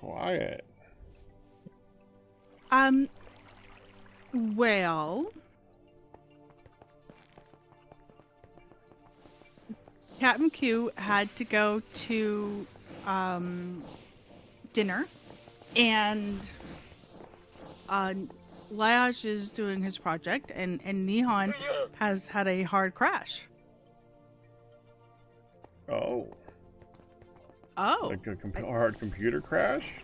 quiet. Well, Captain Q had to go to dinner, and Liage is doing his project, and Nihon has had a hard crash. Oh, Oh, like a hard computer crash?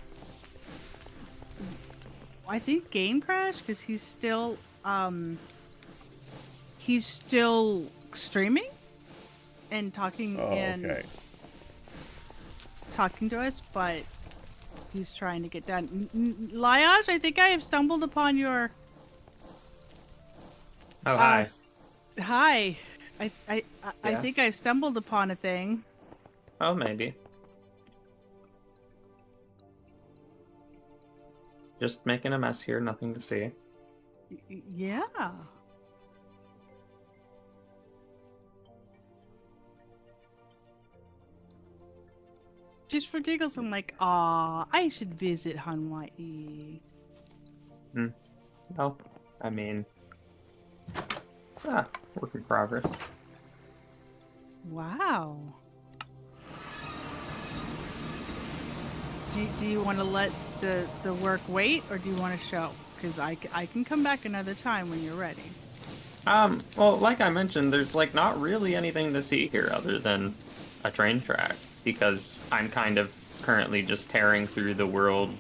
I think game crash because he's still streaming and talking Oh, okay. talking to us, but he's trying to get done. Liage, I think I have stumbled upon your. Oh, hi. Hi. I Yeah. think I've stumbled upon a thing. Oh, maybe. Just making a mess here, nothing to see. Yeah. Just for giggles, I'm like, I should visit Hawaii. Oh, I mean, it's a work in progress. Wow. Do you want to let the work wait, or do you want to show? Because I can come back another time when you're ready. Well, like I mentioned, there's like not really anything to see here other than a train track, because I'm kind of currently just tearing through the world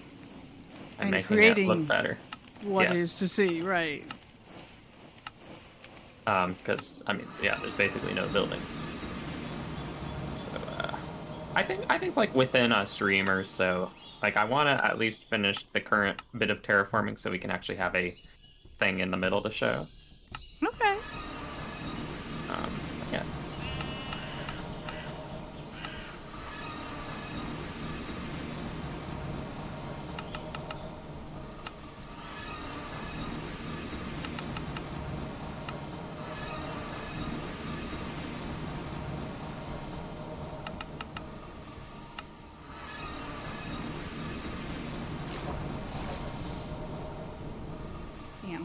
and making it creating look better. what Yes. is to see, right? Because I mean, yeah, there's basically no buildings. So, I think like within a stream or so, like I want to at least finish the current bit of terraforming so we can actually have a thing in the middle to show. Okay. Yeah. Yeah.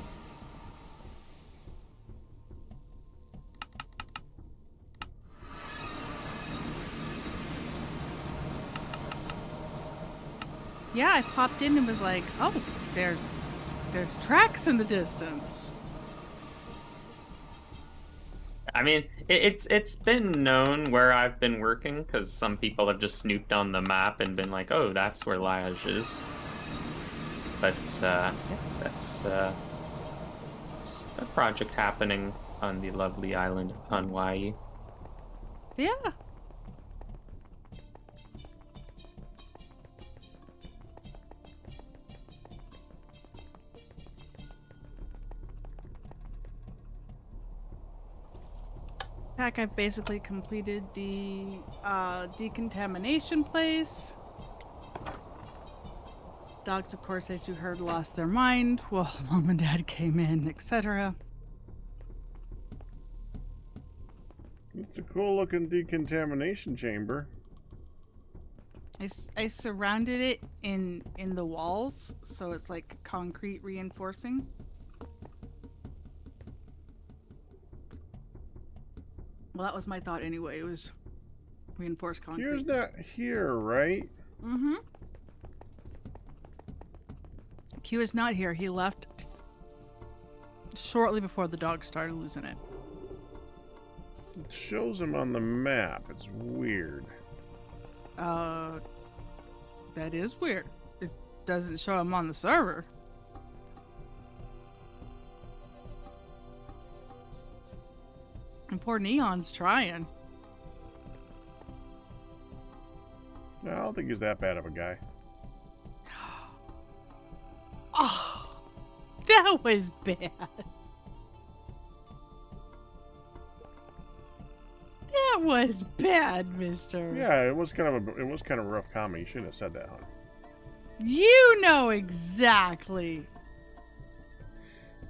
Yeah, I popped in and was like, oh, there's tracks in the distance. I mean, it's been known where I've been working because some people have just snooped on the map and been like, "Oh, that's where Liage is." But yeah, that's it's a project happening on the lovely island of Hawaii. Yeah. Heck, I've basically completed the decontamination place. Dogs, of course, as you heard, lost their mind. Well, mom and dad came in, etc. It's a cool looking decontamination chamber. I surrounded it in the walls, so it's like concrete reinforcing. Well, that was my thought anyway. It was reinforced concrete. Here's not here, right? Mm-hmm. Q is not here. He left shortly before the dogs started losing it. It shows him on the map. It's weird. That is weird. It doesn't show him on the server. And poor Neon's trying. No, I don't think he's that bad of a guy. Oh, that was bad. That was bad, mister. Yeah, it was kind of a rough comment. You shouldn't have said that, hon. You know exactly.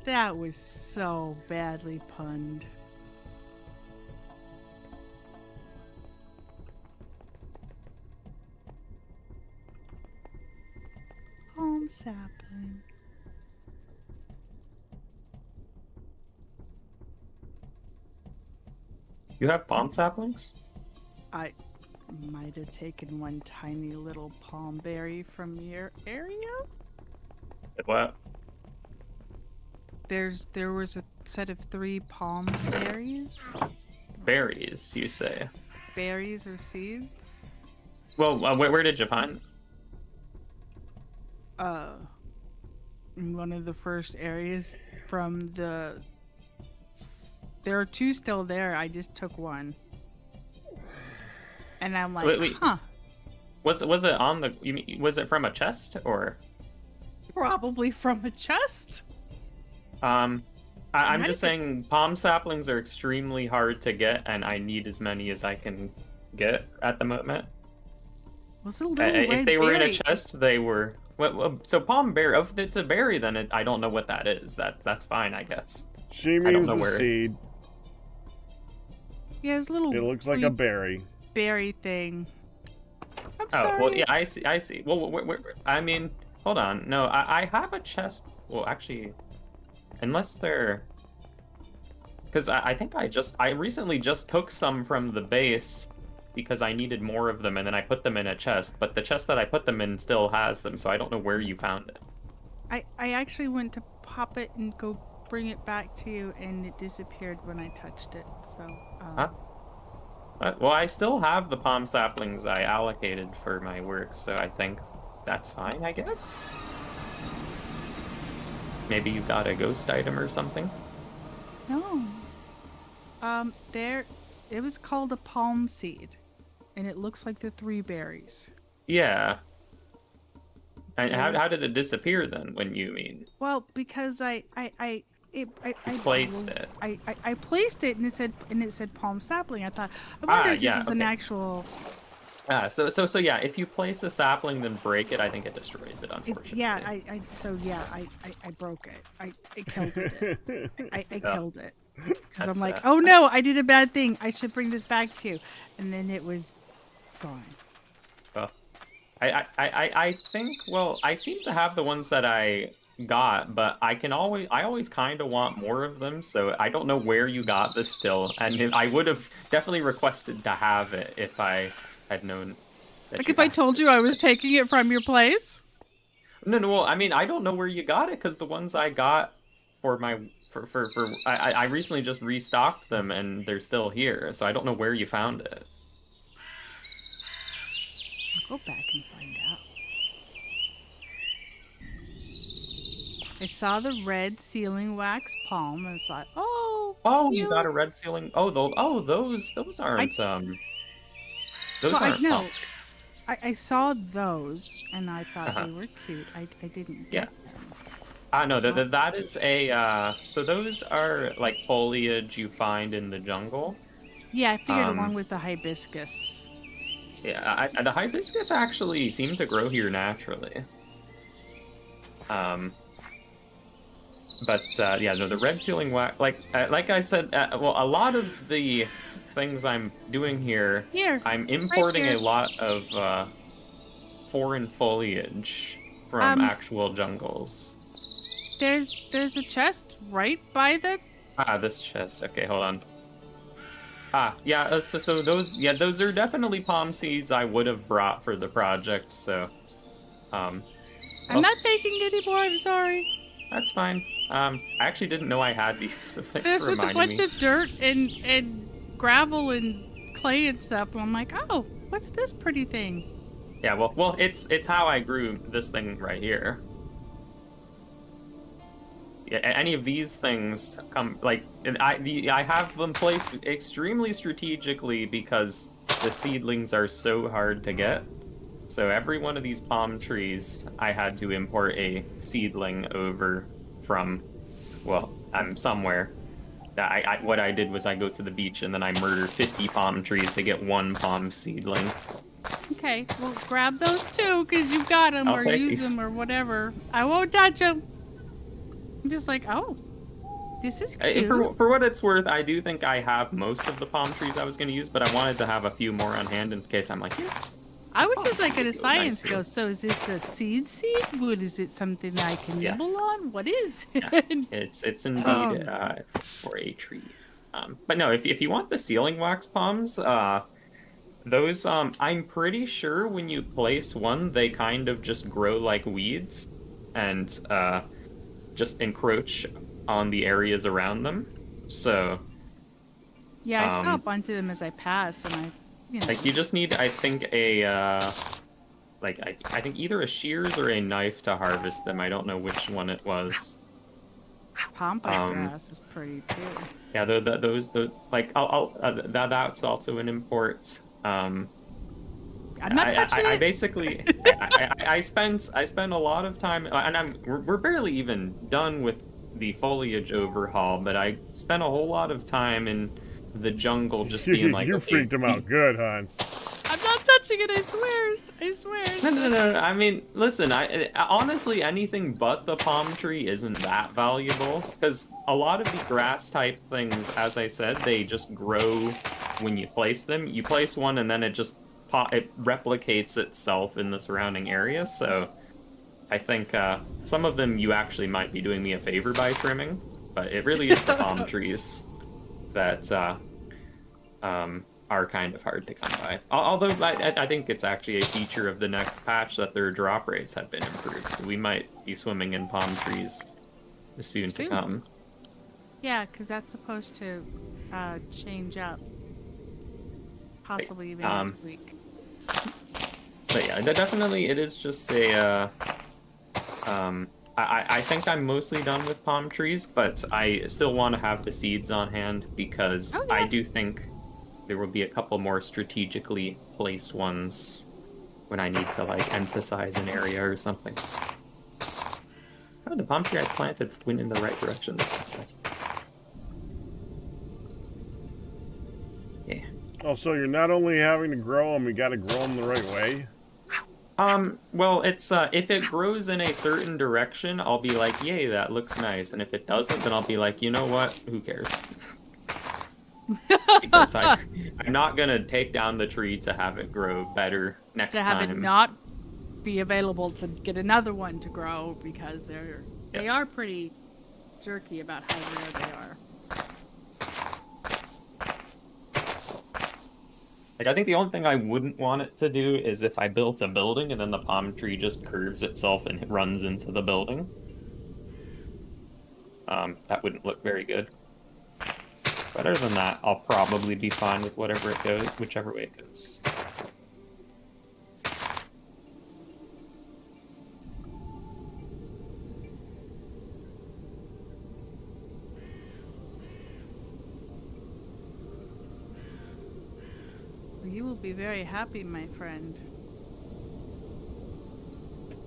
That was so badly punned. sapling. You have palm saplings? I might have taken one tiny little palm berry from your area. What? There was a set of 3 palm berries. Berries, you say? Berries or seeds? Well, where did you find them? In one of the first areas from the. There are 2 still there. I just took one. And I'm like, Wait. huh. Was it on the? You mean, was it from a chest or? Probably from a chest. I'm How just did it- saying palm saplings are extremely hard to get, and I need as many as I can get at the moment. Was it a little If red they were in a berry? chest, they were. So palm berry. If it's a berry, then I don't know what that is. That's fine, I guess. She don't means know the where- seed. Yeah, it's a little. It looks like a wee berry. berry thing. I'm Oh, sorry. well, yeah, I see. Well, I mean, hold on. No, I have a chest. Well, actually, unless they're... Because I think I recently just took some from the base because I needed more of them, and then I put them in a chest, but the chest that I put them in still has them, so I don't know where you found it. I actually went to pop it and go bring it back to you, and it disappeared when I touched it. So. Huh? Well, I still have the palm saplings I allocated for my work, so I think that's fine, I guess. Maybe you got a ghost item or something? No. It was called a palm seed, and it looks like the 3 berries. Yeah. And There's- how did it disappear then, when you mean? Well, because I You placed it. I placed it, and it said palm sapling. I thought, I wonder if yeah, this is an okay. actual. So yeah, if you place a sapling, then break it, I think it destroys it, unfortunately. Yeah, I broke it. I killed it. I killed it. Because I'm That's, like, oh no, I did a bad thing. I should bring this back to you. And then it was gone. Well, I think, well, I seem to have the ones that I got, but I always kind of want more of them, so I don't know where you got this still, and I would have definitely requested to have it if I had known that Like you if I had told it. you I was taking it from your place? No, well, I mean, I don't know where you got it, because the ones I got for I recently just restocked them, and they're still here, so I don't know where you found it. I'll go back and find out. I saw the red sealing wax palm. I was like, oh. Oh, you got a cute. red ceiling. Oh, those aren't those aren't no. pumpkins. I saw those, and I thought Uh-huh. they were cute. I didn't Yeah. get them. No, that is a so those are like foliage you find in the jungle. Yeah, I figured Um, along with the hibiscus. Yeah, the hibiscus actually seems to grow here naturally. But yeah, no, the red sealing wax, like I said, well, a lot of the things I'm doing here, Here. I'm importing here. a lot of foreign foliage from actual jungles. There's a chest right by the. This chest. Okay, hold on. Yeah. So those are definitely palm seeds I would have brought for the project. So, I'm well, not taking any more. I'm sorry. that's fine. I actually didn't know I had these. So thanks There's for with a reminding bunch me. of dirt and gravel and clay and stuff. And I'm like, oh, what's this pretty thing? Yeah. Well, it's how I grew this thing right here. Yeah, any of these things come like I have them placed extremely strategically because the seedlings are so hard to get. So every one of these palm trees, I had to import a seedling over from, well, somewhere. That what I did was I go to the beach and then I murder 50 palm trees to get one palm seedling. Okay, well, grab those too, because you've got them, I'll or take use these. them, or whatever. I won't touch them. I'm just like, oh, this is cute. For what it's worth, I do think I have most of the palm trees I was going to use, but I wanted to have a few more on hand in case I'm like, yeah, I would just like They at a go science nice go. here. So is this a seed? Wood? Is it something I can Yeah. nibble on? What is Yeah, it? it's indeed Um, for a tree. But no, if you want the sealing wax palms, those I'm pretty sure when you place one, they kind of just grow like weeds and just encroach on the areas around them. So yeah, I saw a um bunch of them as I passed, and like you just need, I think, a like I think either a shears or a knife to harvest them. I don't know which one it was. pampas Um grass is pretty too. Yeah, the like that's also an import. I'm not touching I it. basically I spend a lot of time, and we're barely even done with the foliage overhaul, but I spent a whole lot of time in the jungle just being like, You okay, freaked him out good, hon. I'm not touching it. I swears. I swears. no. I mean, listen, honestly, anything but the palm tree isn't that valuable because a lot of the grass type things, as I said, they just grow when you place them. You place one and then it replicates itself in the surrounding area. So I think some of them you actually might be doing me a favor by trimming, but it really is the palm trees that are kind of hard to come by. Although I think it's actually a feature of the next patch that their drop rates have been improved, so we might be swimming in palm trees soon to Soon. come. Yeah, because that's supposed to change up. Possibly even next week. But yeah, definitely it is just a I think I'm mostly done with palm trees, but I still want to have the seeds on hand because Oh, yeah. I do think there will be a couple more strategically placed ones when I need to like emphasize an area or something. Oh, the palm tree I planted went in the right direction this one does. Yeah. Oh, so you're not only having to grow them, you got to grow them the right way. Well, it's if it grows in a certain direction, I'll be like, yay, that looks nice. And if it doesn't, then I'll be like, you know what? Who cares? Because I'm not gonna take down the tree to have it grow better next To have time. it not be available to get another one to grow because they are pretty jerky about how rare they are. Like, I think the only thing I wouldn't want it to do is if I built a building and then the palm tree just curves itself and runs into the building. That wouldn't look very good. But other than that, I'll probably be fine with whichever way it goes. You will be very happy, my friend.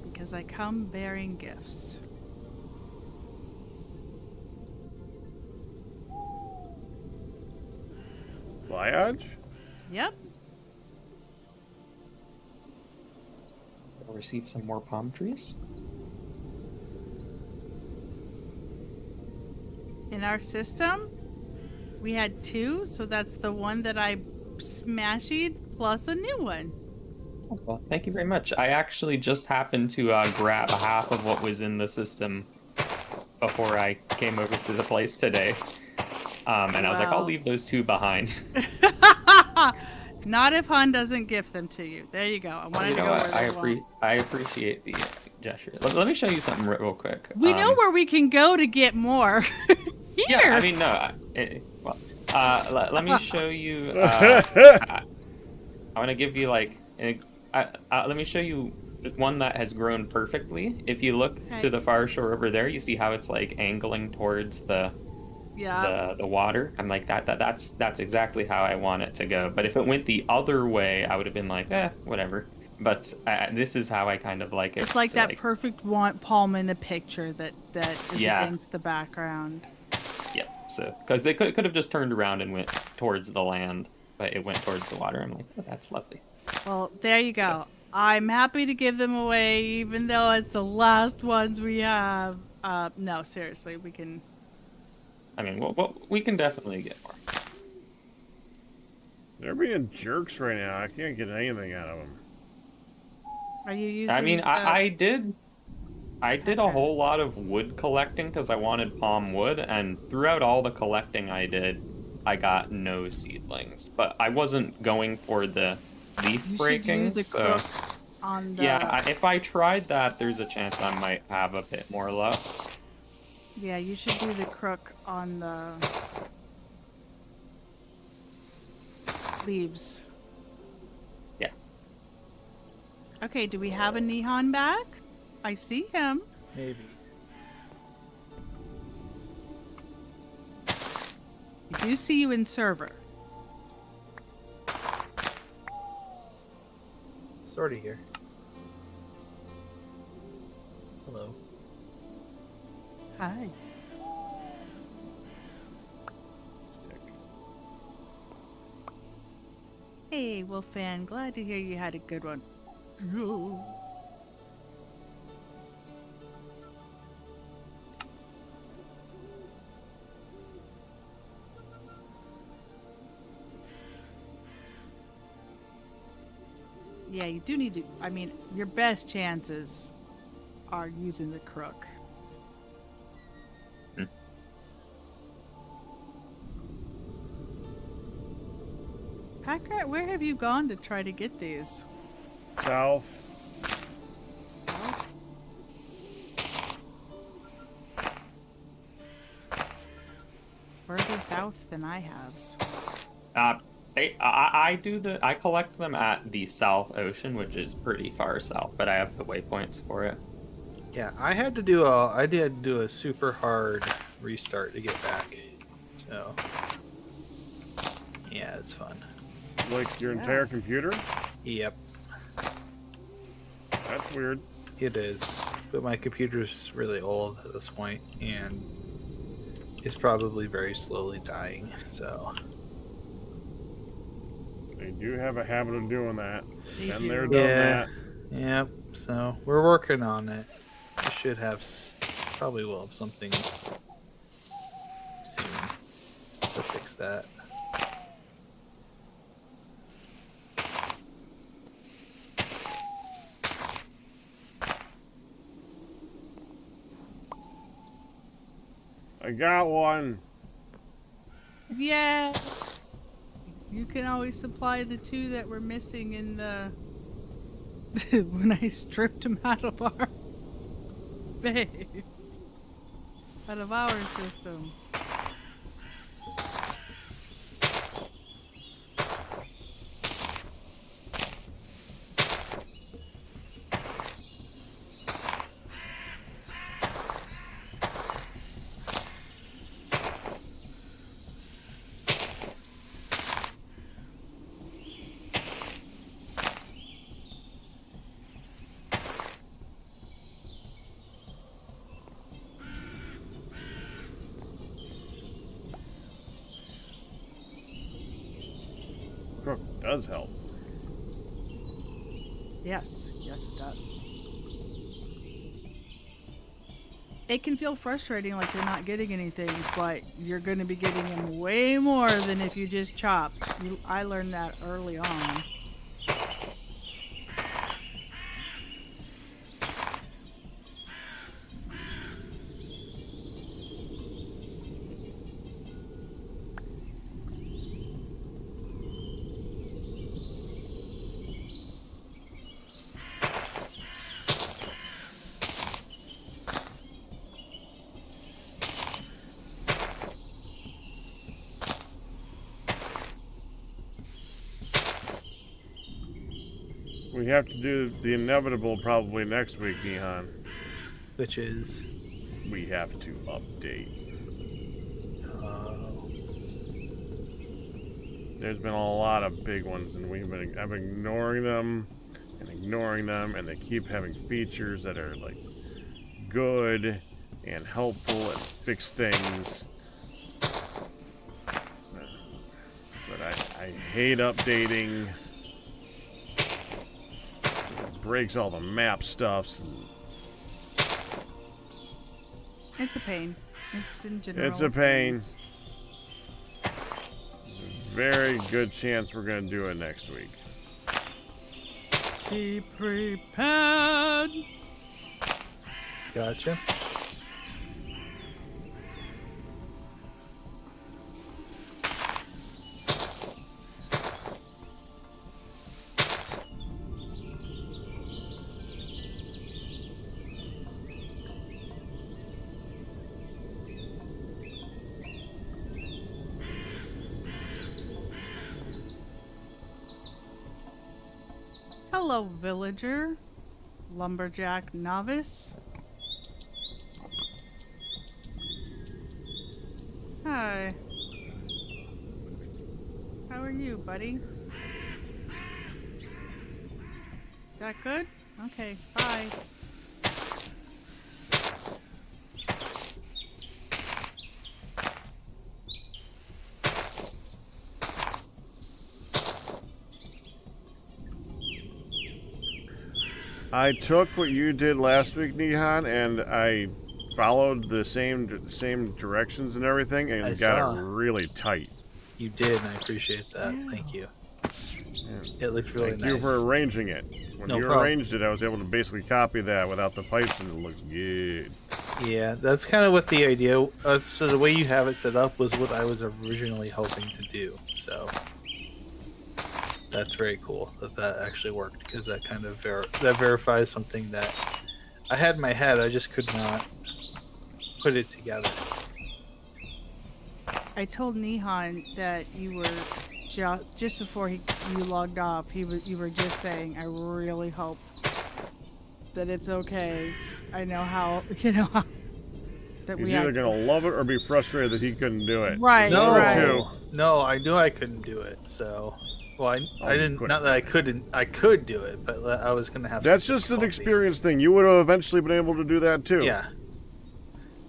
Because I come bearing gifts. Voyage? Yep. I'll receive some more palm trees. In our system, we had 2, so that's the one that I smashed plus a new one. Oh, well, thank you very much. I actually just happened to grab half of what was in the system before I came over to the place today. And I was like, I'll leave those 2 behind. Not if Han doesn't gift them to you. There you go. I wanted to go where they want. I appreciate the gesture. Let me show you something real quick. We know where we can go to get more. Here. Yeah, I mean, no. Let me show you. I want to give you like. Let me show you one that has grown perfectly. If you look to the far shore over there, you see how it's like angling towards the water. I'm like that's exactly how I want it to go. But if it went the other way, I would have been like, whatever. But this is how I kind of like it. It's like that perfect palm in the picture that is against the background. Yep. So because it could have just turned around and went towards the land, but it went towards the water. I'm like, oh, that's lovely. Well, there you go. I'm happy to give them away, even though it's the last ones we have. No, seriously, we can. I mean, we can definitely get more. They're being jerks right now. I can't get anything out of them. Are you using? I mean, the- I did a Okay. whole lot of wood collecting because I wanted palm wood, and throughout all the collecting I did, I got no seedlings. But I wasn't going for the leaf You should breaking, use the so crook on the. yeah, if I tried that, there's a chance I might have a bit more luck. Yeah, you should do the crook on the leaves. Yeah. Okay, do we have a Nihon back? I see him. Maybe. I do see you in server. Sorta here. Hello. Hi. Hey, Wolfan. Glad to hear you had a good one. Yeah, you do need to. I mean, your best chances are using the crook. Hmm. Packrat, where have you gone to try to get these? South. Further south than I have. I collect them at the South Ocean, which is pretty far south, but I have the waypoints for it. Yeah, I did do a super hard restart to get back. So yeah, it's fun. Like your Yeah. entire computer? Yep, That's weird. it is. But my computer's really old at this point, and it's probably very slowly dying. So They do have a habit of doing that. They And do. they're done yeah, that. yep. So we're working on it. We should have, probably will have something soon to fix that. I got one. Yeah. You can always supply the two that were missing in the when I stripped them out of our base. Out of our system. Crook does help. Yes, yes it does. It can feel frustrating like you're not getting anything, but you're going to be getting them way more than if you just chop. I learned that early on. We have to do the inevitable probably next week, Nihan. Which is, We have to update. There's been a lot of big ones, and I've been ignoring them, and they keep having features that are like good and helpful and fix things. But I hate updating. It breaks all the map stuffs. And It's a pain. It's in general. it's a pain. Very good chance we're going to do it next week. Be prepared. Gotcha. Hello, villager. Lumberjack novice. Hi. How are you, buddy? That good? Okay, bye. I took what you did last week, Nihan, and I followed the same directions and everything, and I got saw. it really tight. You did, and I appreciate that. Yeah. Thank you. Yeah. It looked really Thank nice. you for arranging it. When No you problem. arranged it, I was able to basically copy that without the pipes, and it looks good. Yeah, that's kind of what the idea. So the way you have it set up was what I was originally hoping to do. So that's very cool that actually worked, because that kind of that verifies something that I had in my head. I just could not put it together. I told Nihan that you were just before you logged off. You were just saying, "I really hope that it's okay." I know how that He's we either had gonna love it or be frustrated that he couldn't do it. Right, No, right. no, I knew I couldn't do it. So, well, I you didn't. couldn't. Not that I couldn't. I could do it, but I was gonna have. That's some just an difficulty. experience thing. You would have eventually been able to do that too. Yeah.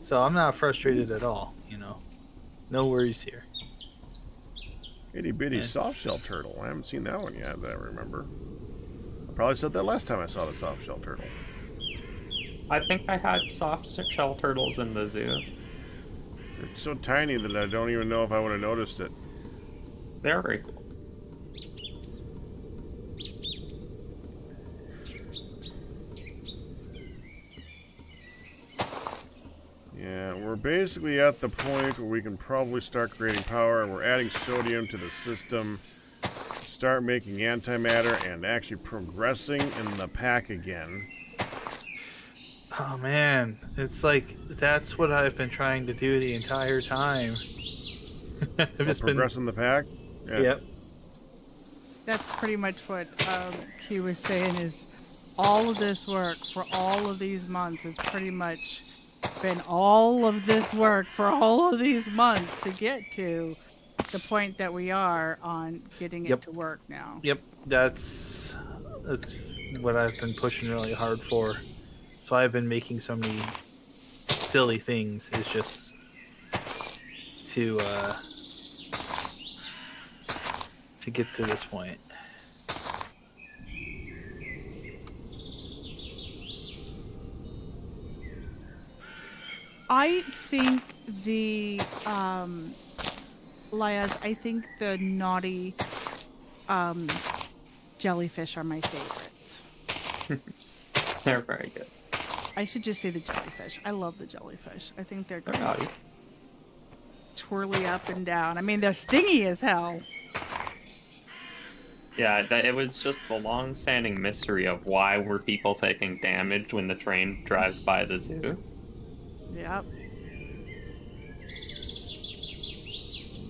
So I'm not frustrated at all. No worries here. Itty bitty Nice. soft shell turtle. I haven't seen that one yet that I remember. I probably said that last time I saw the soft shell turtle. I think I had soft shell turtles in the zoo. It's so tiny that I don't even know if I would have noticed it. They're very cool. Yeah, we're basically at the point where we can probably start creating power, and we're adding sodium to the system, start making antimatter, and actually progressing in the pack again. Oh man, it's like that's what I've been trying to do the entire time. I've just been. Progress in the pack? Yeah. Yep. That's pretty much what Q was saying. Is all of this work for all of these months has pretty much been all of this work for all of these months to get to the point that we are on getting Yep. it to work now. Yep. That's what I've been pushing really hard for. So I've been making so many silly things. It's just to get to this point. I think the Liaz, I think the naughty jellyfish are my favorites. They're very good. I should just say the jellyfish. I love the jellyfish. I think they're They're great. naughty. Twirly up and down. I mean, they're stingy as hell. Yeah, it was just the long-standing mystery of why were people taking damage when the train drives by the zoo. Yep.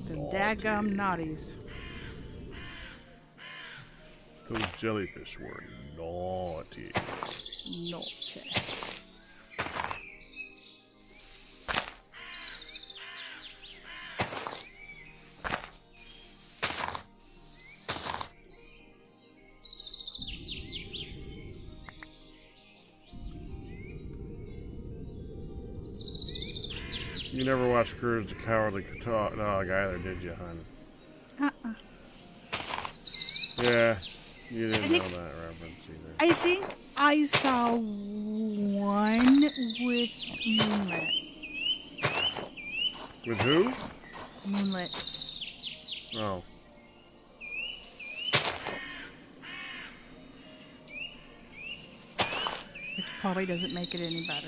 The daggum naughties. Those jellyfish were naughty. Naughty. You never watched Courage the Cowardly Dog either, did you, hon? Yeah, you didn't know that reference either. I think I saw one with Moonlit. With who? Moonlit. Oh. which probably doesn't make it any better.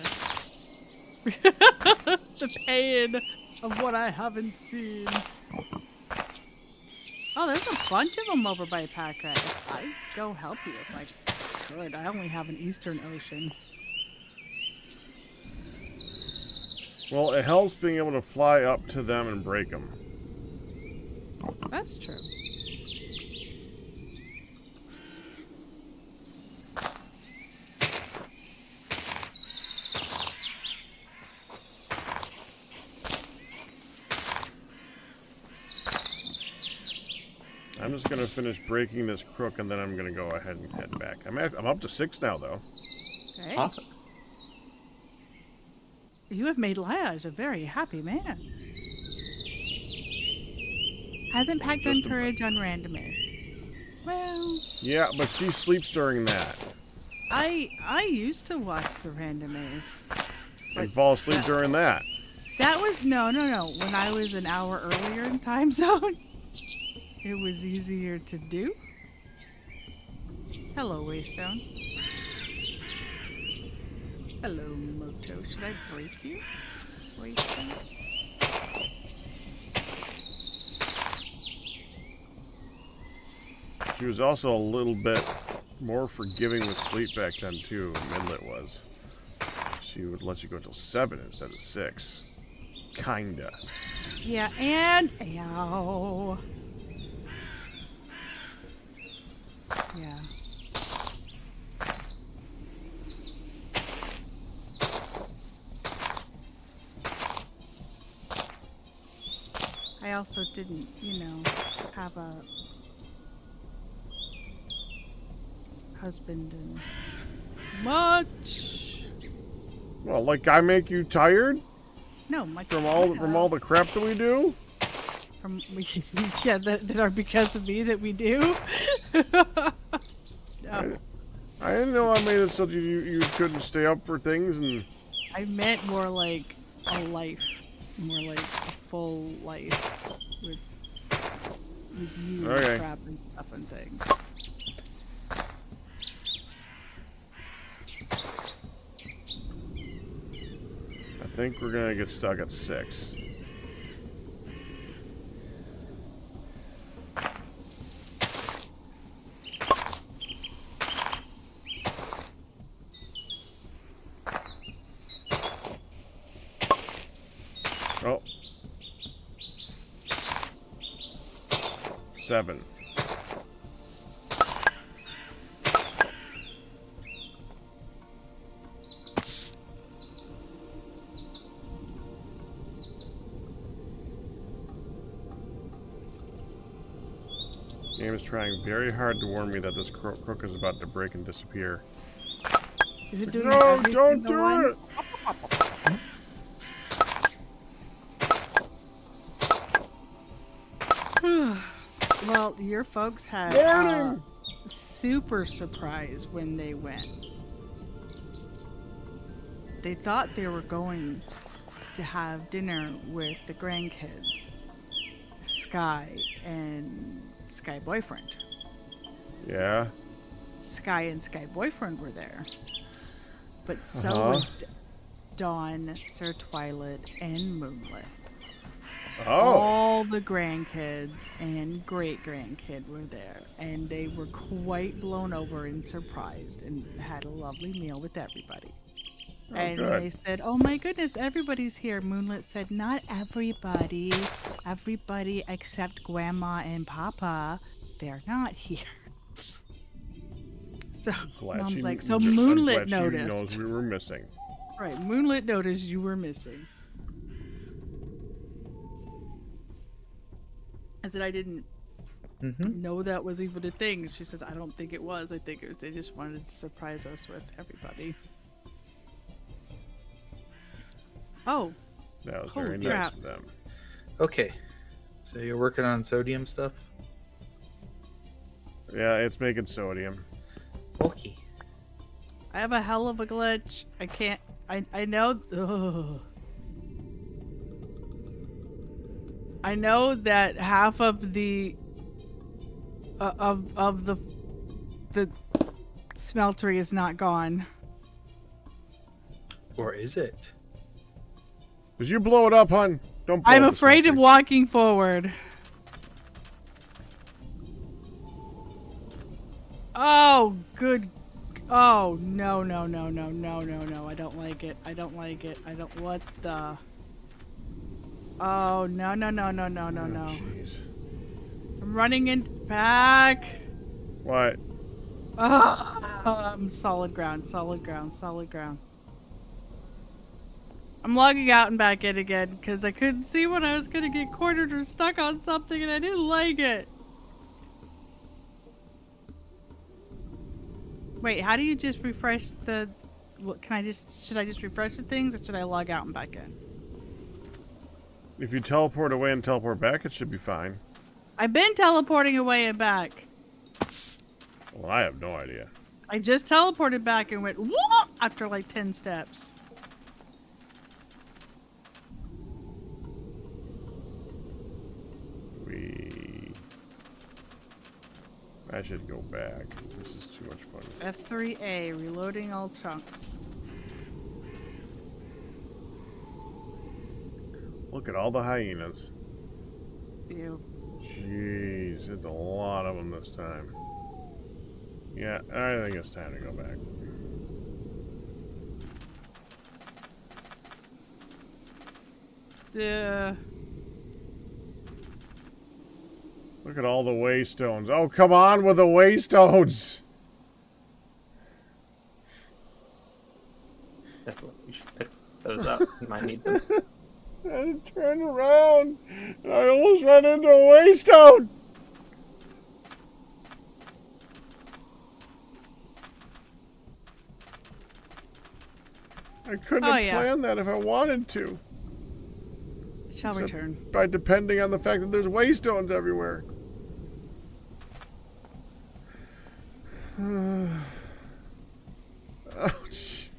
The pain of what I haven't seen. Oh, there's a bunch of them over by Packrat. I'd go help you if I could. I only have an Eastern Ocean. Well, it helps being able to fly up to them and break them. That's true. I'm just gonna finish breaking this crook, and then I'm gonna go ahead and head back. I'm up to 6 now, though. Okay. Awesome. You have made Laj a very happy man. Hasn't packed Just on courage on randomir. Well, Yeah, but she sleeps during that. I used to watch the randomirs. And fall asleep during that. That was no. When I was an hour earlier in time zone, it was easier to do. Hello, Waystone. Hello, Moto. Should I break you, Waystone? She was also a little bit more forgiving with sleep back then, too. Midlet was. She would let you go till 7 instead of 6. Kinda. Yeah, and ow. Yeah. I also didn't, have a husband and much. Well, like I make you tired No, much from all the crap that we do? Yeah, that are because of me that we do. No, I didn't know I made it so that you couldn't stay up for things and... I meant more like a life, more like a full life with you Okay. and crap and stuff and things. I think we're gonna get stuck at 6. Oh. 7. Game is trying very hard to warn me that this crook is about to break and disappear. Is it doing No, every don't single do one? it! Well, your folks had Warning! super surprise when they went. They thought they were going to have dinner with the grandkids, Sky and Sky Boyfriend. Yeah. Sky and Sky Boyfriend were there. But so Uh-huh. was Dawn, Sir Twilight, and Moonlit. Oh. All the grandkids and great-grandkid were there, and they were quite blown over and surprised and had a lovely meal with everybody. Oh, And good. they said, "Oh my goodness, everybody's here." Moonlit said, "Not everybody. Everybody except Grandma and Papa. They're not here." So Glad Mom's she- like, "So I'm glad Moonlit she noticed." knows we were missing. Right, Moonlit noticed you were missing. I said I didn't know that was even a thing. She says, "I don't think it was. I think it was they just wanted to surprise us with everybody." Oh, That was Holy very nice crap. of them. Okay. So you're working on sodium stuff? Yeah, it's making sodium. Okay. I have a hell of a glitch. I can't. I know. Ugh. I know that half of the of the smeltery is not gone. Or is it? Did you blow it up, hon? Don't blow I'm up the afraid of smoker. walking forward. Oh, good. Oh, no, no, no, no, no, no, no. I don't like it. I don't like it. I don't. What the? Oh, no, no, no, no, no, no, Oh, no. jeez. I'm running in back. What? Solid ground, solid ground, solid ground. I'm logging out and back in again because I couldn't see when I was going to get cornered or stuck on something and I didn't like it. Wait, how do you just refresh the... What, should I just refresh the things or should I log out and back in? If you teleport away and teleport back, it should be fine. I've been teleporting away and back. Well, I have no idea. I just teleported back and went whoop after like 10 steps. I should go back. This is too much fun. F3A, reloading all chunks. Look at all the hyenas. Ew. Jeez, it's a lot of them this time. Yeah, I think it's time to go back. Look at all the waystones. Oh, come on with the waystones! Definitely, you should pick those up. You might need them. I turned around and I almost ran into a waystone! I couldn't have planned that if I wanted to. Shall return. By depending on the fact that there's waystones everywhere. Ouch.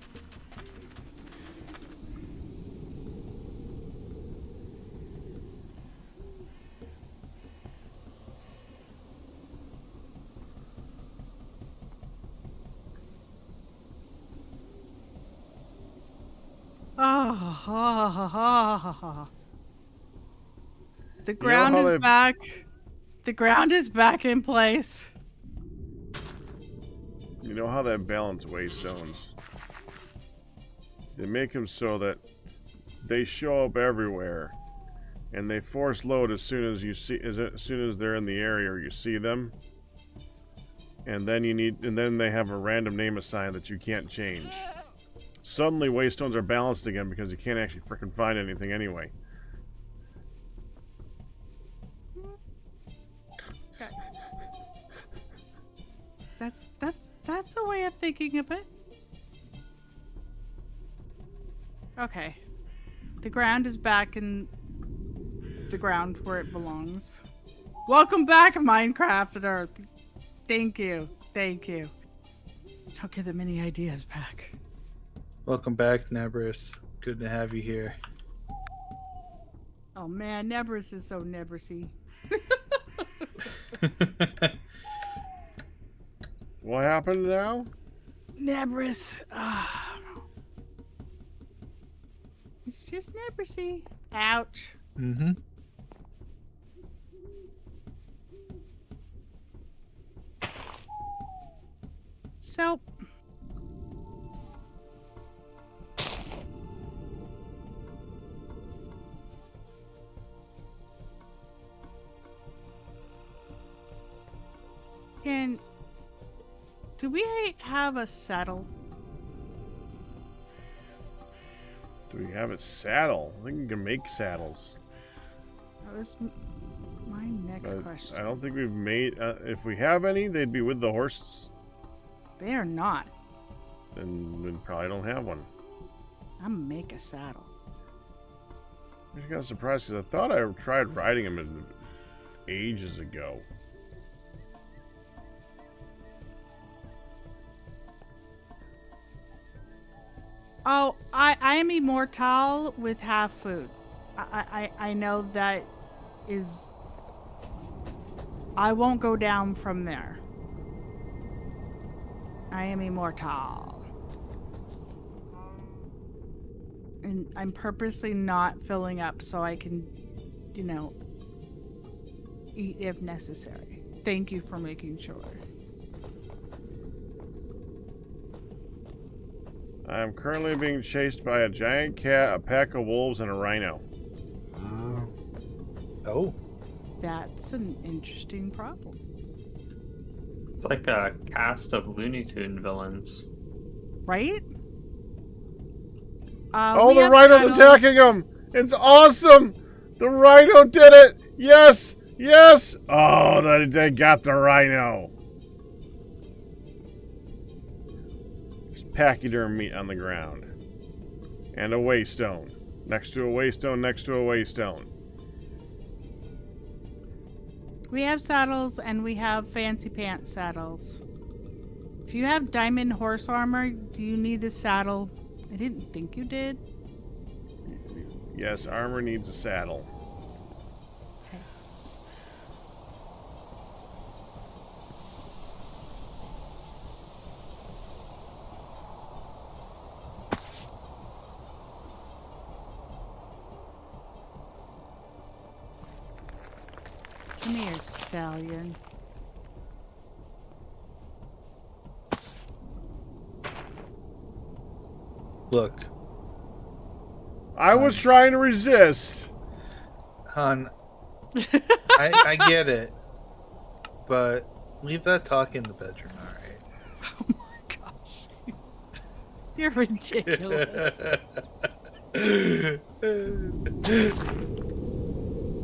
The ground is they... back. The ground is back in place. You know how they balance waystones? They make them so that they show up everywhere, and they force load as soon as you see, as soon as they're in the area or you see them. And then they have a random name assigned that you can't change. Suddenly, waystones are balanced again because you can't actually frickin' find anything anyway. Okay. That's a way of thinking of it. Okay. The ground is back in the ground where it belongs. Welcome back, Minecraft Earth. Thank you. Thank you. Don't give them any ideas back. Welcome back, Nebris. Good to have you here. Oh man, Nebris is so Nebrissy. What happened now? Nebris. It's just Nebrissy. Ouch. Mm-hmm. So. Do we have a saddle? Do we have a saddle? I think we can make saddles. That was my next question. I don't think we've made... if we have any, they'd be with the horses. They are not. Then we probably don't have one. I'm gonna make a saddle. I just got surprised because I thought I tried riding them ages ago. Oh, I am immortal with half food. I know that is... I won't go down from there. I am immortal. And I'm purposely not filling up so I can, eat if necessary. Thank you for making sure. I am currently being chased by a giant cat, a pack of wolves, and a rhino. Oh. That's an interesting problem. It's like a cast of Looney Tune villains. Right? Oh, We the have rhino's saddles. attacking him! It's awesome! The rhino did it! Yes! Yes! Oh, they got the rhino. There's pachyderm meat on the ground. And a waystone. Next to a waystone, next to a waystone. We have saddles and we have fancy pants saddles. If you have diamond horse armor, do you need the saddle? I didn't think you did. Yes, armor needs a saddle. Okay. Come here, stallion. Look, I was trying to resist. hon, I get it, but leave that talk in the bedroom, all right? Oh my gosh. You're ridiculous.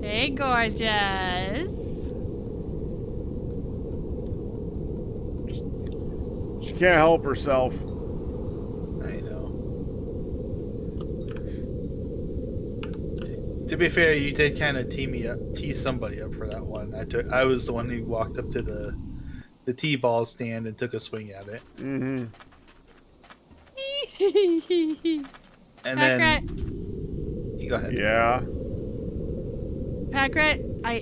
Hey, gorgeous. She can't help herself. I know. To be fair, you did kind of tee somebody up for that one. I was the one who walked up to the T-ball stand and took a swing at it. Mm-hmm. And then you go ahead. Yeah. Packrat, I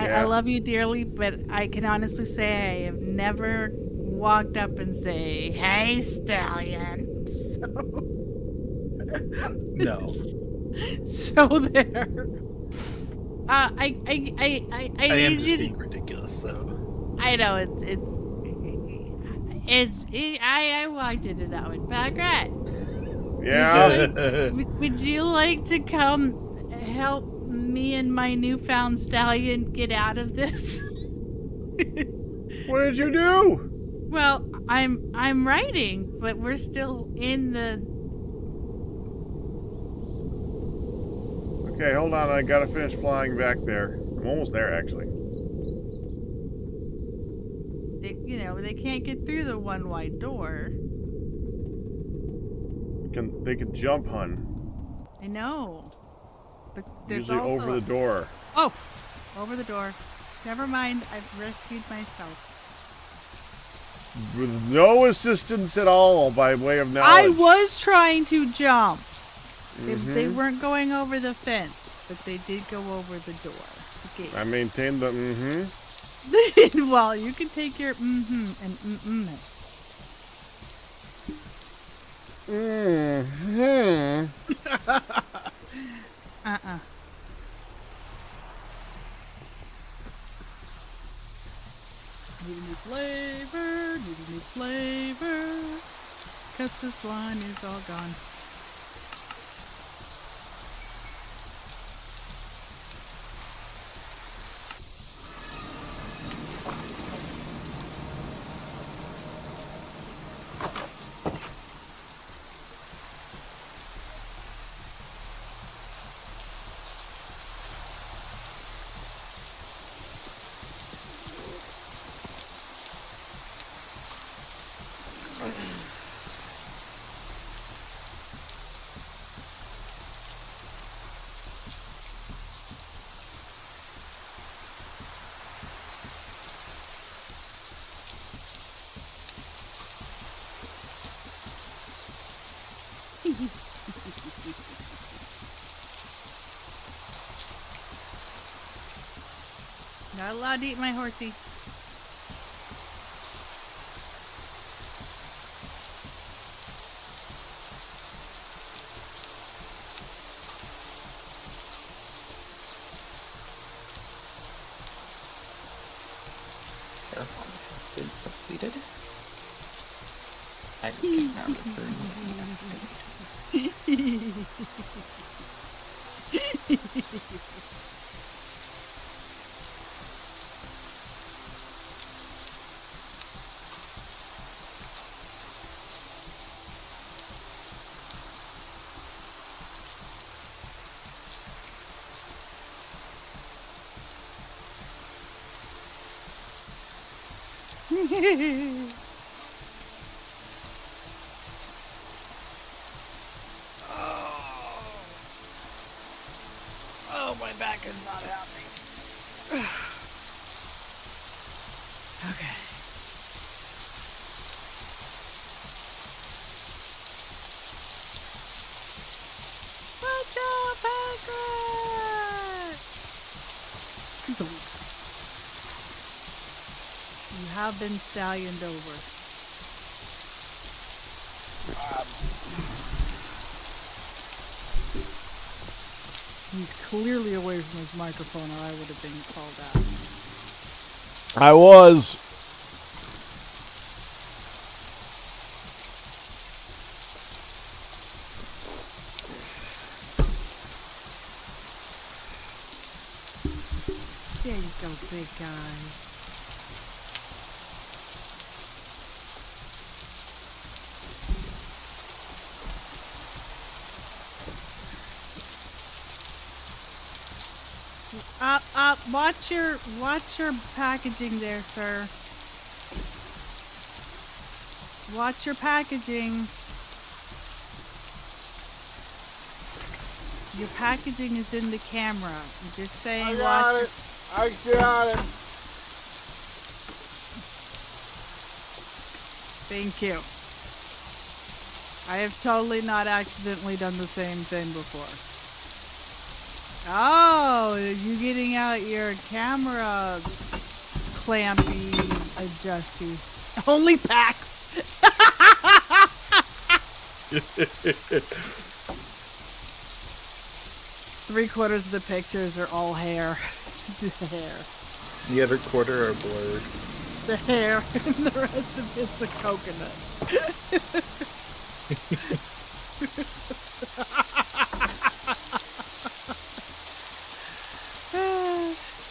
Yeah. love you dearly, but I can honestly say I have never walked up and say, "Hey, stallion." No. So there. I I am need just you. being ridiculous, so. I know I walked into that one. Packrat, Yeah. would you like to come help me and my newfound stallion get out of this? What did you do? Well, I'm writing, but we're still in the. Okay, hold on. I gotta finish flying back there. I'm almost there, actually. They can't get through the one wide door. They can jump, hun. I know, but there's Usually also over the door. Oh, over the door. Never mind. I've rescued myself. With no assistance at all by way of knowledge. I was trying to jump. They Mhm. weren't going over the fence, but they did go over the door. The gate. I maintained the mm-hmm. Well, you can take your mm-hmm and mm-mm it. Mm-hmm. Uh-uh. Need a new flavor. 'Cause this one is all gone. Not allowed to eat my horsey. has been completed. And camera burning has been. Oh, my back is not happy. Okay. Watch out, Patrick! You have been stallioned over. He's clearly away from his microphone, or I would have been called out. I was. There you go, big guy. Up, watch your packaging there, sir. Watch your packaging. Your packaging is in the camera. I'm just saying. I got it. I got it. Thank you. I have totally not accidentally done the same thing before. Oh, you getting out your camera clampy adjusty. Only packs. Three-quarters of the pictures are all hair. The hair. The other quarter are blurred. The hair and the rest of it's a coconut.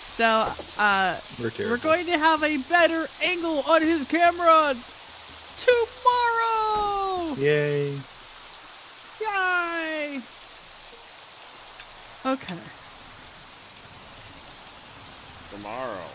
So, we're going to have a better angle on his camera tomorrow! Yay. Yay! Okay. Tomorrow.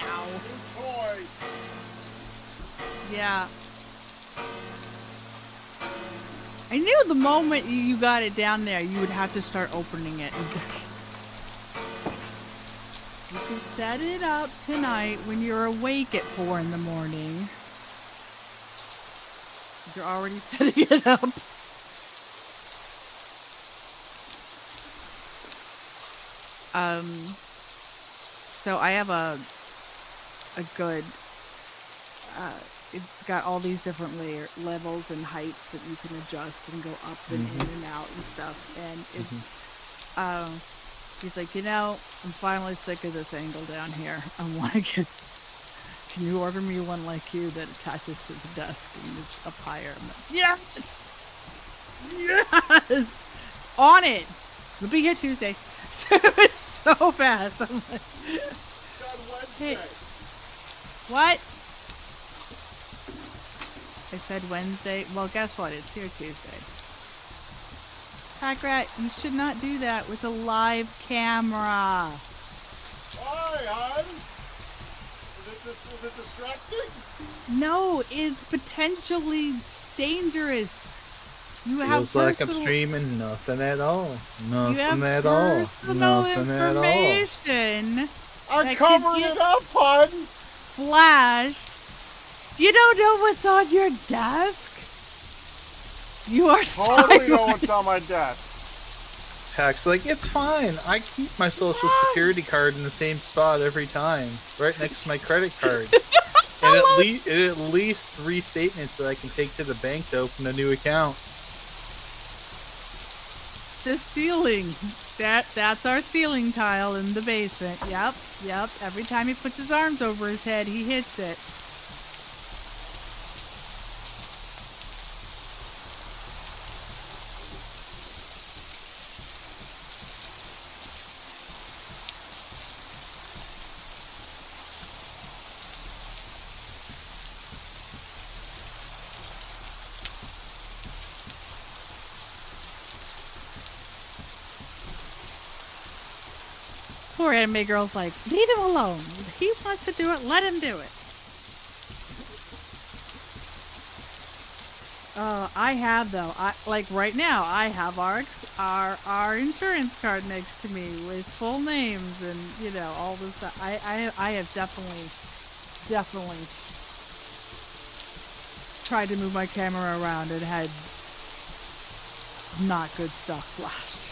Ow. Toy. Yeah. I knew the moment you got it down there, you would have to start opening it. You can set it up tonight when you're awake at 4 in the morning. You're already setting it up. So I have a good, it's got all these different levels and heights that you can adjust and go up and in and out and stuff. And it's, he's like, you know, I'm finally sick of this angle down here. I want to get, can you order me one like you that attaches to the desk and is up higher? I'm like, yes! Yes! On it! We'll be here Tuesday. So it's so fast. I'm like, hey, what? I said Wednesday. Well, guess what? It's here Tuesday. Packrat, you should not do that with a live camera. Why, hon? Was it distracting? No, it's potentially dangerous. You have Feels like I'm personal, streaming nothing at all. you have Nothing at all. personal Nothing at all. information I'm that covering could it up, hon. flashed. You don't know what's on your desk? You are Totally know silent. what's on my desk. Pack's like, it's fine. I keep my social security card in the same spot every time, right next to my credit card. And at least 3 statements that I can take to the bank to open a new account. The ceiling. That's our ceiling tile in the basement. Yep. Every time he puts his arms over his head, he hits it. Poor anime girl's like, leave him alone. If he wants to do it, let him do it. I have though. I like right now. I have our insurance card next to me with full names and all this stuff. I have definitely tried to move my camera around and had not good stuff flashed.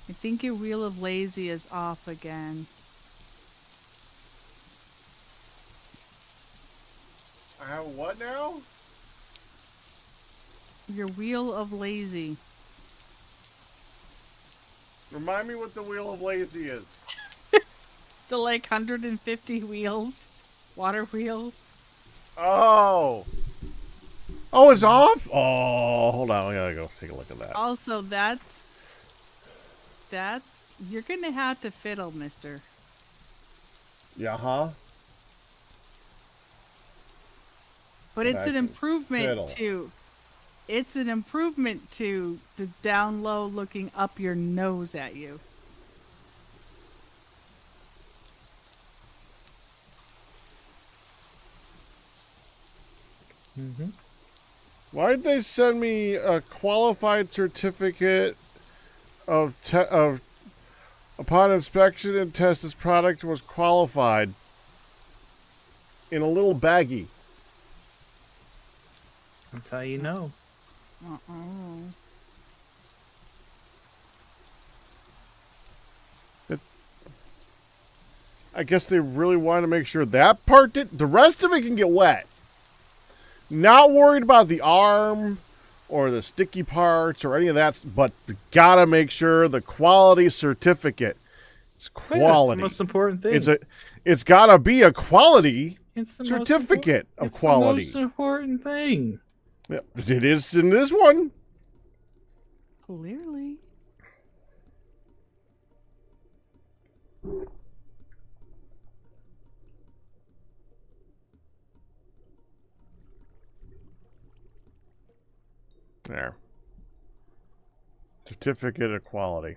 I think your wheel of lazy is off again. I have what now? Your wheel of lazy. Remind me what the wheel of lazy is. The 150 wheels. Water wheels. Oh, it's off? Oh, hold on. I gotta go take a look at that. Also, that's you're gonna have to fiddle, mister. Yeah, huh? But it's an improvement fiddle. to the down low looking up your nose at you. Mm-hmm. Why'd they send me a qualified certificate of upon inspection and test this product was qualified in a little baggie? That's how you know. I guess they really wanted to make sure that part did. The rest of it can get wet. Not worried about the arm or the sticky parts or any of that, but gotta make sure the quality certificate is quality. Yeah, that's the most important thing. It's gotta be a quality it's the certificate of it's quality. It's the most important thing. Yeah, it is in this one. Clearly. There. Certificate of quality.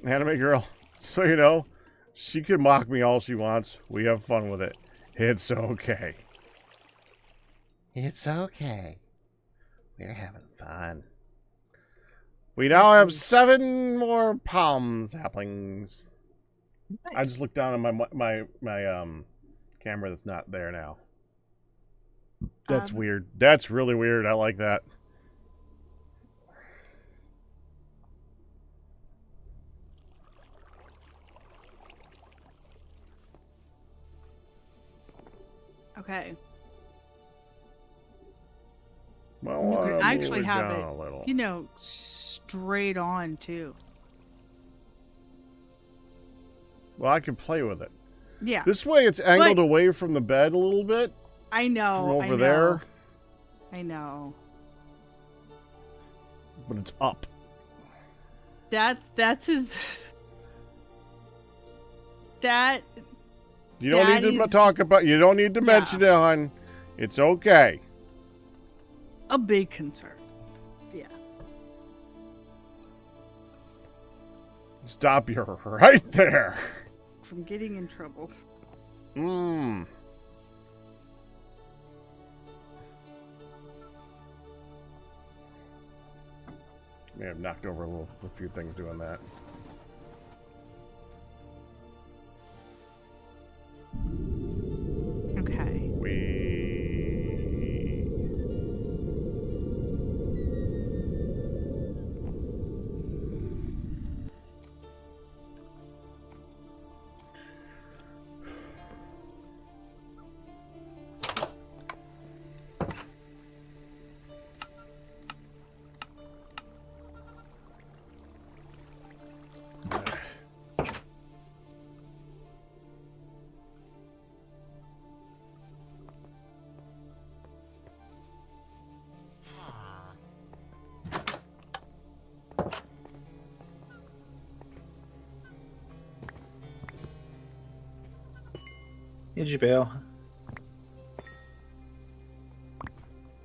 Anime girl, so you know, she can mock me all she wants. We have fun with it. It's okay. It's okay. We're having fun. We now have 7 more palm saplings. Nice. I just looked down on my camera that's not there now. That's weird. That's really weird. I like that. Okay. Well, actually move have down it, a little. you know, straight on too. Well, I can play with it. Yeah. This way, it's angled away from the bed a little bit. I know. From over I know. there. I know. But it's up. That's his. That. You don't That need to is talk about. You don't need to mention it, hon. It's okay. A big concern. Yeah. Stop you right there. From getting in trouble. Mmm. May have knocked over a few things doing that. Okay. Hey, Jabale.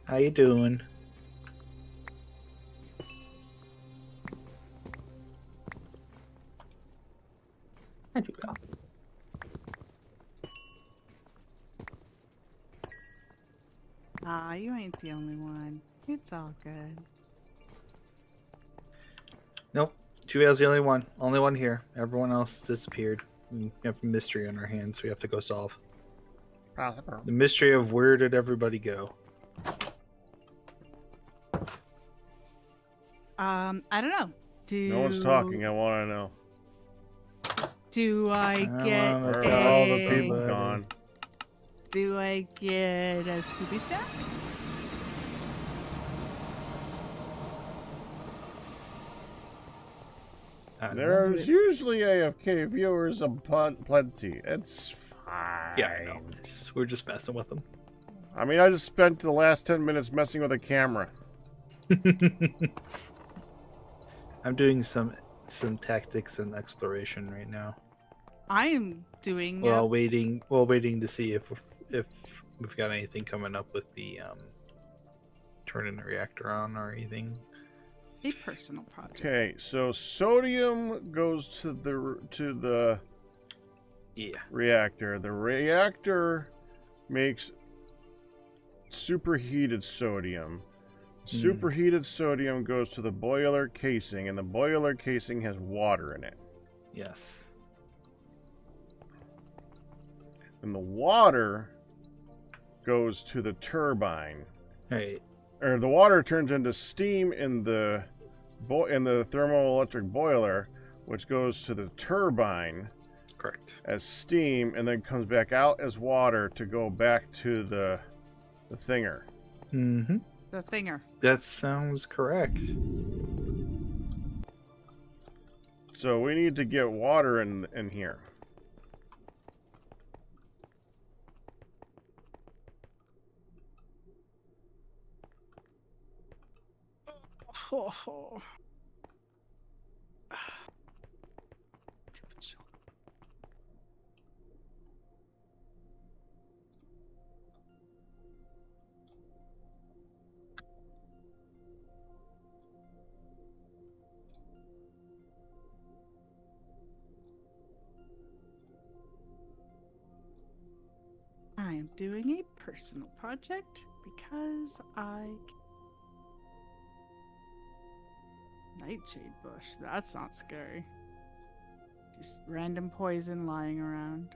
How you doing? I do well. Ah, you ain't the only one. It's all good. Nope. Jubale's the only one. Only one here. Everyone else disappeared. We have a mystery on our hands we have to go solve. The mystery of where did everybody go? I don't know. No one's talking. I want to know. Do I get wanna Where tell are all the somebody. people gone? Do I get a Scooby snack? There's usually AFK viewers plenty. It's fine. Yeah, I know. We're just messing with them. I mean, I just spent the last 10 minutes messing with a camera. I'm doing some tactics and exploration right now. I am doing While waiting to see if we've got anything coming up with the turning the reactor on or anything. a personal project. Okay, so sodium goes to the Yeah. reactor. The reactor makes superheated sodium. Superheated sodium goes to the boiler casing, and the boiler casing has water in it. Yes. And the water goes to the turbine. Right. Or the water turns into steam in the thermoelectric boiler, which goes to the turbine Correct. as steam, and then comes back out as water to go back to the thinger. Mm-hmm. The thinger. That sounds correct. So we need to get water in here. Oh. I am doing a personal project because Nightshade bush. That's not scary. Just random poison lying around.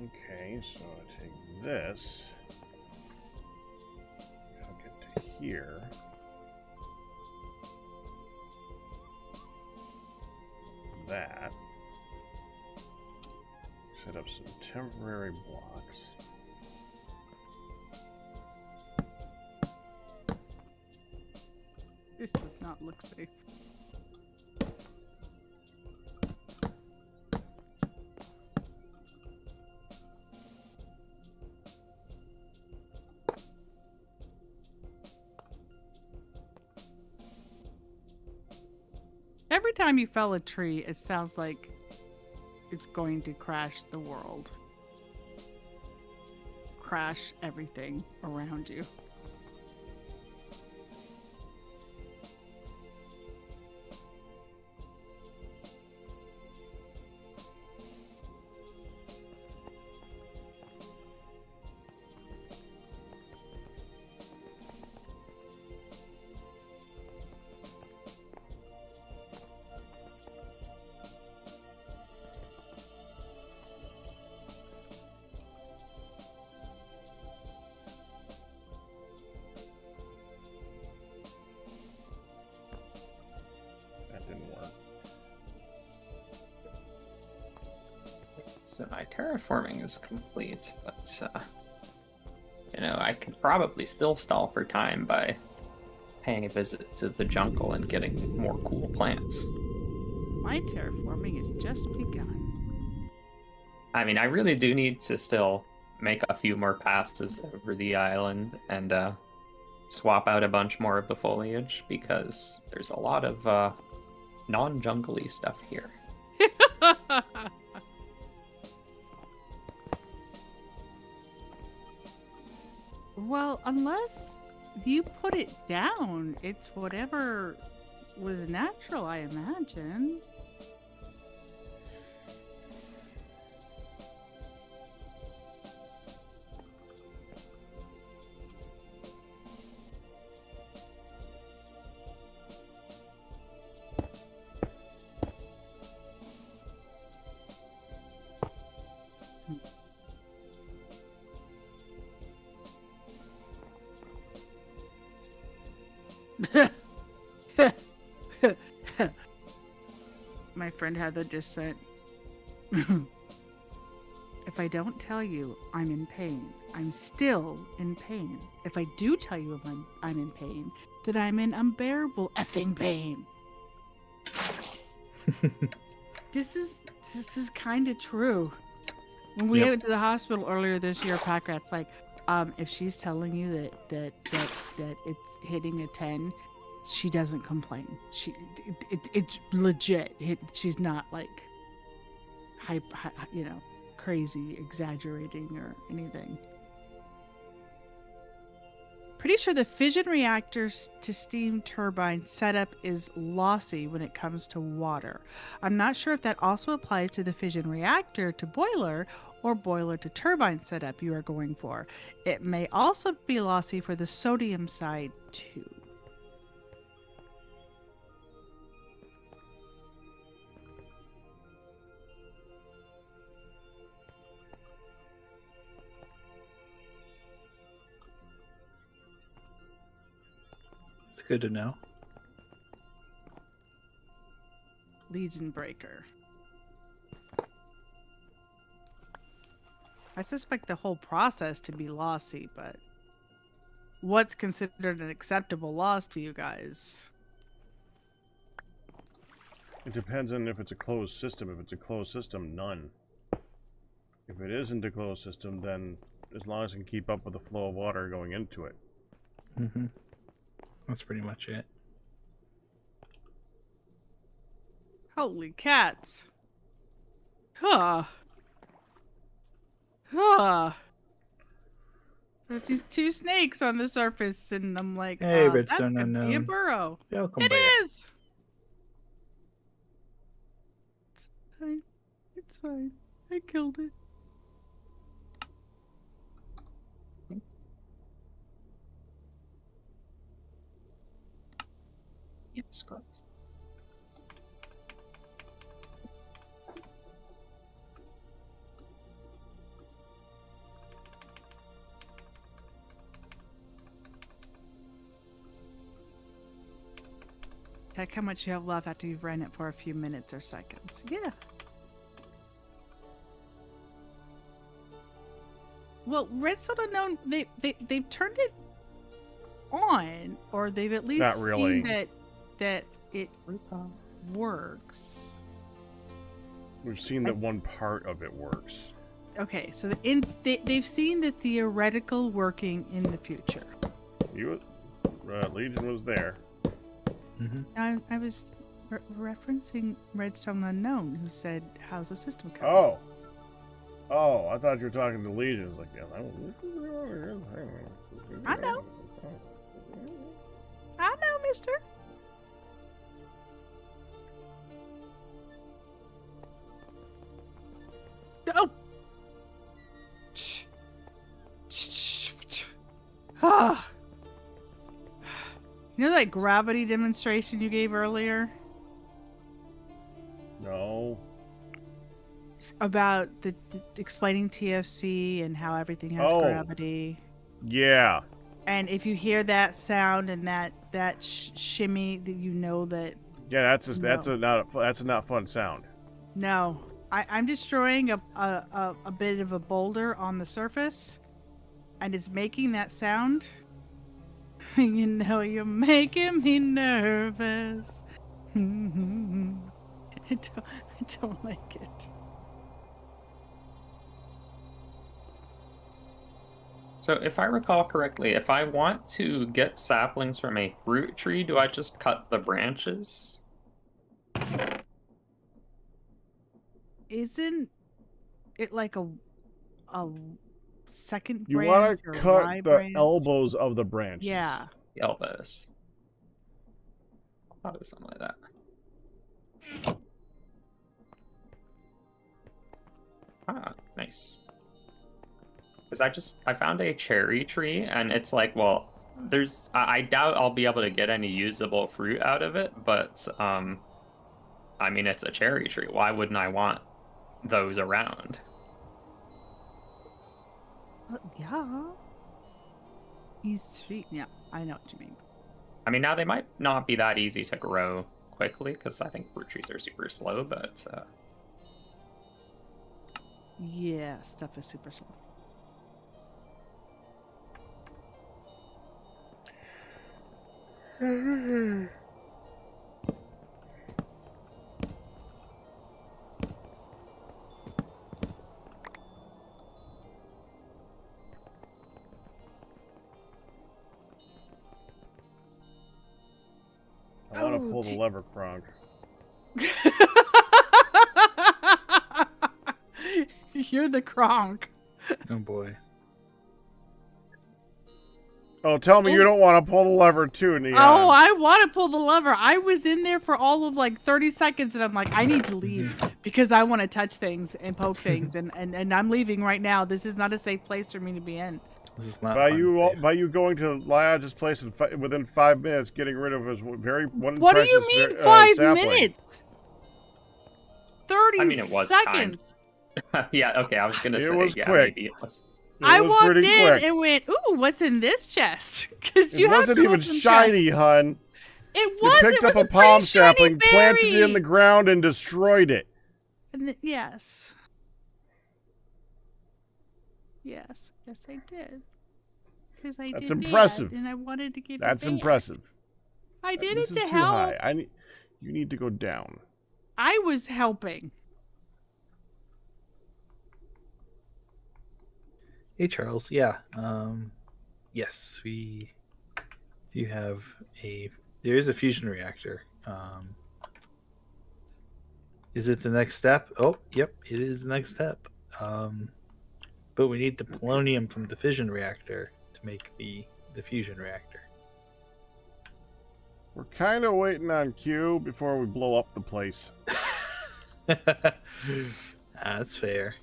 Okay, so I take this, hook it to here. That. Set up some temporary blocks. This does not look safe. Every time you fell a tree, it sounds like it's going to crash the world. Crash everything around you. That didn't work. So my terraforming is complete, but you know, I could probably still stall for time by paying a visit to the jungle and getting more cool plants. My terraforming has just begun. I mean, I really do need to still make a few more passes over the island and swap out a bunch more of the foliage because there's a lot of non-jungly stuff here. Well, unless you put it down, it's whatever was natural, I imagine. My friend Heather just sent. If I don't tell you I'm in pain, I'm still in pain. If I do tell you I'm in pain, then I'm in unbearable effing pain. This is kind of true. When we went to the hospital earlier this year, Packrat's like, if she's telling you that it's hitting a 10, she doesn't complain. It's legit. She's not like crazy exaggerating or anything. Pretty sure the fission reactors to steam turbine setup is lossy when it comes to water. I'm not sure if that also applies to the fission reactor to boiler or boiler to turbine setup you are going for. It may also be lossy for the sodium side too. It's good to know. Legion Breaker. I suspect the whole process to be lossy, but what's considered an acceptable loss to you guys? It depends on if it's a closed system. If it's a closed system, none. If it isn't a closed system, then as long as it can keep up with the flow of water going into it. Mm-hmm. That's pretty much it. Holy cats. Huh. Huh. There's these two snakes on the surface, and I'm like, Hey, that Redstone could be a Unknown. burrow. Welcome It back. is! It's fine. It's fine. I killed it. Yep, scrubs. Check how much you have left after you've ran it for a few minutes or seconds. Yeah. Well, Redstone Unknown, they've turned it on, or they've at least Not really. seen that it works. We've seen that one part of it works. Okay, so they've seen the theoretical working in the future. Legion was there. Mm-hmm. I was referencing Redstone Unknown, who said, "How's the system going?" Oh, I thought you were talking to Legions. Like, yeah, I know. I know, mister. Oh! Ah! You know that gravity demonstration you gave earlier? No. About the explaining TFC and how everything has Oh. gravity. Yeah. And if you hear that sound and that shimmy, that you know that Yeah, that's a not fun sound. no. I'm destroying a bit of a boulder on the surface, and it's making that sound. You know, you're making me nervous. I don't like it. So if I recall correctly, if I want to get saplings from a fruit tree, do I just cut the branches? Isn't it like a second You branch want or to Y cut the branch? elbows of the branches. Yeah. The elbows. Probably something like that. Ah, nice. Because I found a cherry tree, and it's like, well, I doubt I'll be able to get any usable fruit out of it, but I mean, it's a cherry tree. Why wouldn't I want those around? Yeah. He's sweet. Yeah, I know what you mean. I mean, now they might not be that easy to grow quickly, because I think fruit trees are super slow, but Yeah, stuff is super slow. I want to pull the lever, Kronk. You're the Kronk. Oh boy. Oh, tell me you don't want to pull the lever too, Neon. Oh, I want to pull the lever. I was in there for all of like 30 seconds, and I'm like, I need to leave because I want to touch things and poke things, and I'm leaving right now. This is not a safe place for me to be in. This is not by fun, you going to Liage's place within 5 minutes, getting rid of his one. What do you precious, mean 5 sapling. minutes? 30 I mean, it was seconds. yeah, okay, I was gonna say, It was yeah, quick. maybe it was. I was walked pretty in quick. and went, "Ooh, what's in this chest?" Because It wasn't even shiny, hun. It You was. picked It was up a a palm pretty shiny sapling, planted it in the berry. ground, and destroyed it. Yes. Yes, I did. Because I That's did impressive. that, and I wanted to give That's it back. impressive. I did This it is to too help. high. You need to go down. I was helping. Hey Charles, yeah. Yes, we do have there is a fusion reactor. Is it the next step? Oh, yep, it is the next step. But we need the polonium from the fission reactor to make the fusion reactor. We're kind of waiting on Q before we blow up the place. That's fair.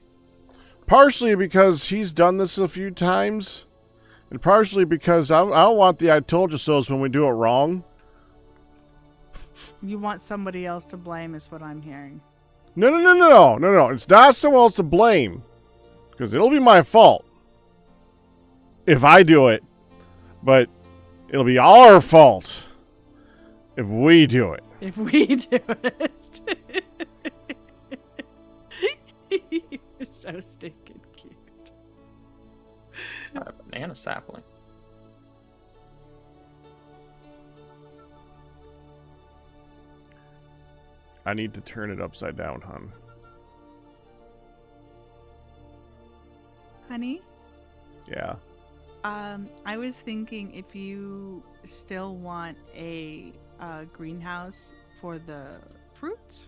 Partially because he's done this a few times, and partially because I don't want the "I told you so's" when we do it wrong. You want somebody else to blame, is what I'm hearing. No. It's not someone else to blame, because it'll be my fault if I do it, but it'll be our fault if we do it. if we do it. You're so stinking cute. A banana sapling. I need to turn it upside down, hon. Honey, Yeah. I was thinking if you still want a greenhouse for the fruits,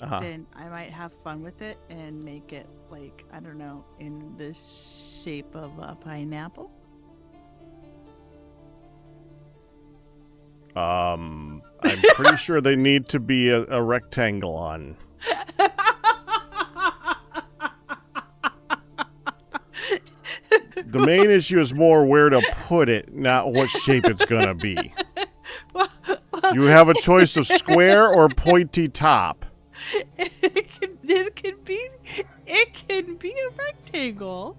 Uh-huh. then I might have fun with it and make it like, I don't know, in the shape of a pineapple. I'm pretty sure they need to be a rectangle on. The main issue is more where to put it, not what shape it's gonna be. Well, You have a choice of square or pointy top. it can be a rectangle.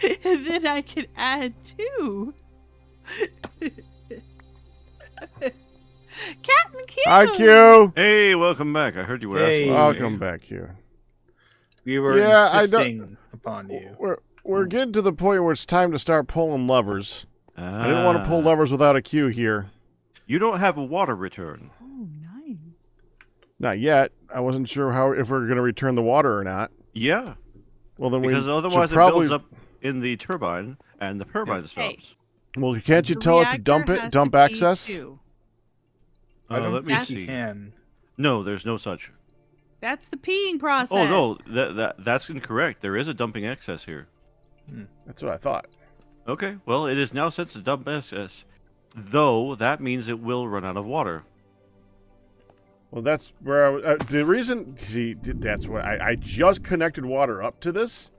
And then I can add two. Captain Q. Hi, Q. Hey, welcome back. I heard you were Hey. asking. Welcome back, Q. We were Yeah, I don't- insisting upon you. We're getting to the point where it's time to start pulling levers. I didn't want to pull levers without a Q here. You don't have a water return. Oh, nice. Not yet. I wasn't sure if we are going to return the water or not. Yeah, Well, then because we otherwise should probably. it builds up in the turbine, and the turbine stops. Well, can't you The tell it to dump reactor it, has dump to be access? two. I don't Let me think you see. can. No, there's no such. That's the peeing process. Oh no, that's incorrect. There is a dumping excess here. That's what I thought. Okay, well it is now set to dump excess, though that means it will run out of water. Well, that's where the reason. See, that's what I just connected water up to this,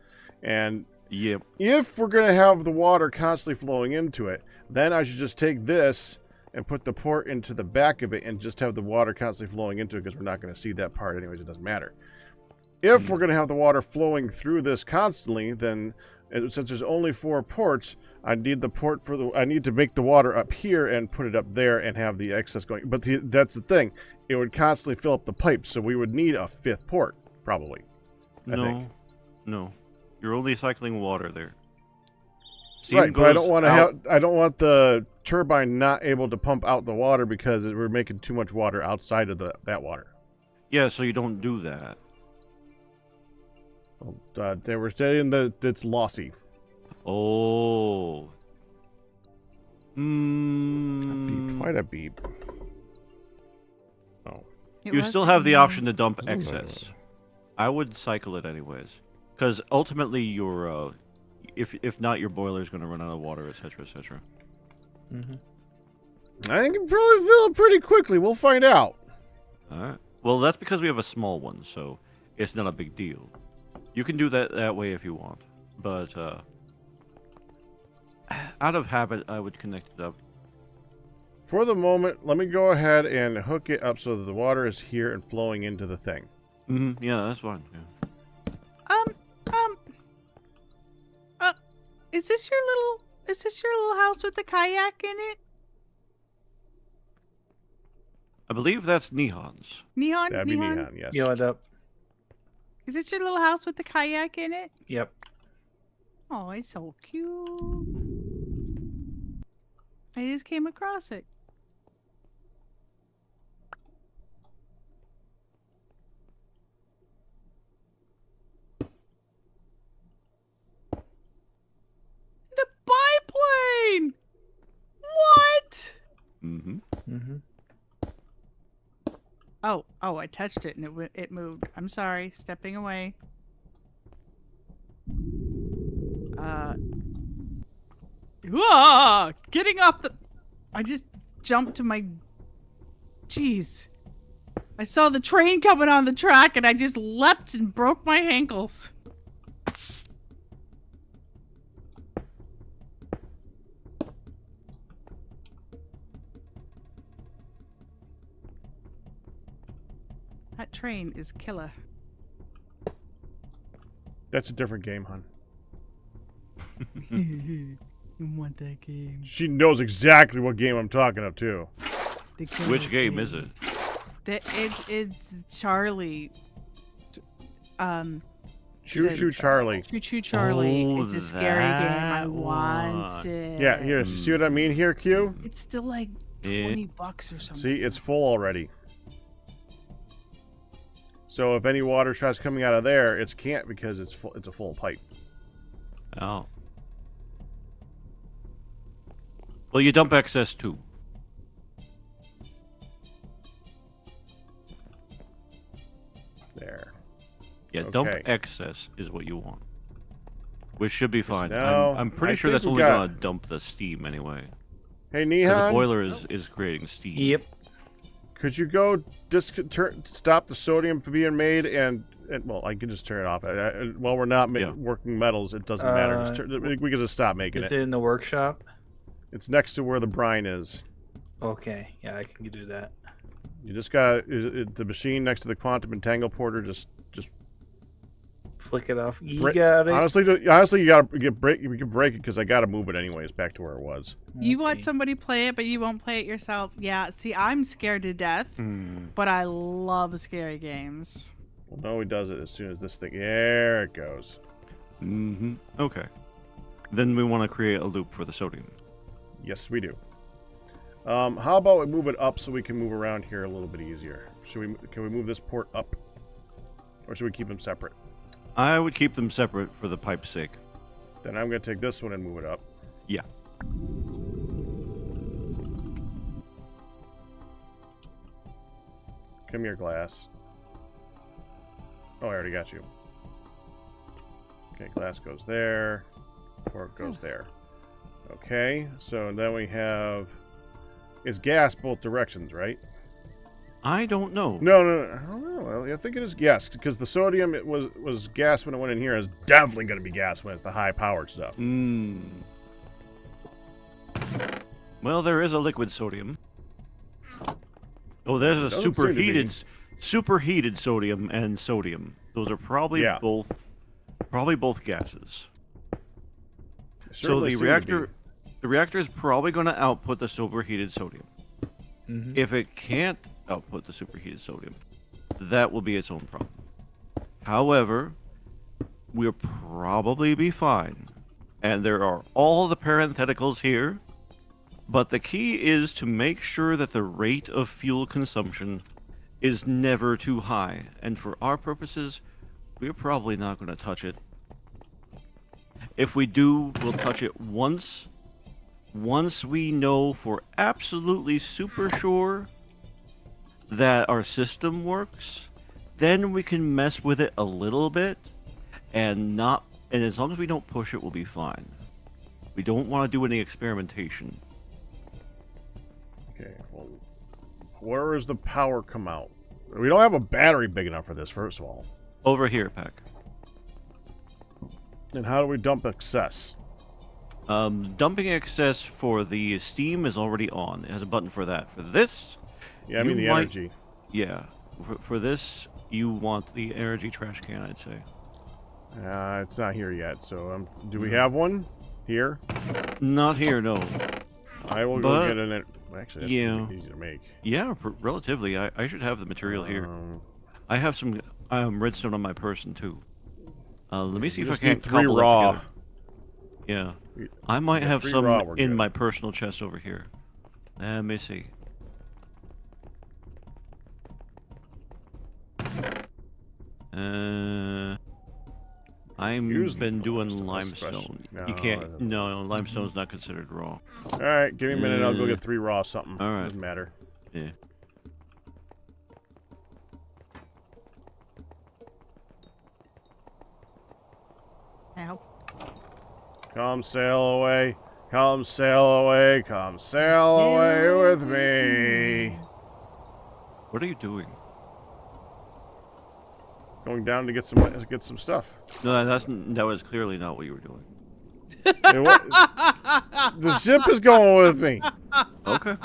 and Yep. if we're going to have the water constantly flowing into it, then I should just take this and put the port into the back of it and just have the water constantly flowing into it because we're not going to see that part anyways. It doesn't matter. If we're going to have the water flowing through this constantly, then since there's only 4 ports, I need the port I need to make the water up here and put it up there and have the excess going. But that's the thing. It would constantly fill up the pipes, so we would need a 5th port, probably. I think. No. You're only cycling water there. Steam Right, but I don't goes want to out- I don't want the turbine not able to pump out the water because we're making too much water outside of that water. Yeah, so you don't do that. Well, they were saying that it's lossy. Oh. Beep, quite a beep. Oh, It You was still have the me. option to dump Ooh. excess. I would cycle it anyways, because ultimately your if not, your boiler is going to run out of water, etc., etc. Mm-hmm. I think it probably fill it pretty quickly. We'll find out. All right. Well, that's because we have a small one, so it's not a big deal. You can do that way if you want, but out of habit, I would connect it up. For the moment, let me go ahead and hook it up so that the water is here and flowing into the thing. Mm-hmm. Yeah, that's fine. Yeah. Is this your little house with the kayak in it? I believe that's Nihon's. Neon? That'd be neon, yes. You know what up? Is this your little house with the kayak in it? Yep. Oh, it's so cute. I just came across it. The biplane! What? Mm-hmm. Mm-hmm. Oh, I touched it and it moved. I'm sorry, stepping away. Getting off the. I just jumped to my. Jeez. I saw the train coming on the track and I just leapt and broke my ankles. That train is killer. That's a different game, hon. What that game? She knows exactly what game I'm talking of too. Which game is it? It's Charlie. Choo Choo Charlie. Choo Choo Charlie. Oh, It's a scary game. I that want one. it. Yeah, here. You see what I mean here, Q? It's still like Yeah. $20 or something. See, it's full already. So if any water tries coming out of there, it can't because it's full. It's a full pipe. Oh. Well, you dump excess too. There. Yeah, dump Okay. excess is what you want. Which should be fine. now, I'm pretty I sure think that's we only got- gonna dump the steam anyway. Hey, Because Nehan, the boiler is creating steam. Yep. could you go stop the sodium from being made and well, I can just turn it off. While we're not Yeah. working metals, it doesn't matter. We can just stop making Is it. it in the workshop? It's next to where the brine is. Okay. Yeah, I can do that. You just got the machine next to the quantum entangle porter. Just Flick it off. You break- got it. honestly, you gotta break. We can break it because I gotta move it anyways back to where it was. You Okay. want somebody play it, but you won't play it yourself. Yeah, see, I'm scared to death, Hmm. but I love scary games. Well, no, he does it as soon as this thing. There it goes. Mm-hmm. Okay. Then we want to create a loop for the sodium. Yes, we do. How about we move it up so we can move around here a little bit easier? Can we move this port up, or should we keep them separate? I would keep them separate for the pipe's sake. Then I'm gonna take this one and move it up. Yeah. Come here, glass. Oh, I already got you. Okay, glass goes there. Port goes there. Okay, so then we have... It's gas both directions, right? I don't know. No, I don't know. Well, I think it is gas, because the sodium it was gas when it went in here. It's definitely going to be gas when it's the high-powered stuff. Hmm. Well, there is a liquid sodium. Oh, there's a Doesn't seem to be. superheated sodium and sodium. Those are probably Yeah. both gases. So Certainly the seem to be. reactor is probably going to output the superheated sodium. Mhm. If it can't output the superheated sodium, that will be its own problem. However, we'll probably be fine. And there are all the parentheticals here. But the key is to make sure that the rate of fuel consumption is never too high. And for our purposes, we're probably not going to touch it. If we do, we'll touch it once. Once we know for absolutely super sure that our system works, then we can mess with it a little bit and as long as we don't push it, we'll be fine. We don't want to do any experimentation. Okay, well, where does the power come out? We don't have a battery big enough for this, first of all. Over here, Peck. And how do we dump excess? Dumping excess for the steam is already on. It has a button for that. For this, Yeah, I mean You the might- energy. yeah. For this, you want the energy trash can, I'd say. It's not here yet, so do we have one? Here? Not here, no. I will But- go get it. Actually, that's Yeah. pretty easy to make. Yeah, relatively. I should have the material here. I have some redstone on my person, too. Let me see You if I just need can't 3 cobble it raw. together. Yeah. We- I might yeah, have 3 some raw, we're in good. my personal chest over here. Let me see. Use I've been doing limestone, that's limestone. special. You No, can't. No, limstone's not considered raw. All right, give me a minute. I'll go get 3 raw something. All right. Doesn't matter. Yeah. Ow. Come sail away. Come sail away. Come sail away with me. What are you doing? Going down to get some stuff. No, that was clearly not what you were doing. Hey, what- the ship is going with me. Okay.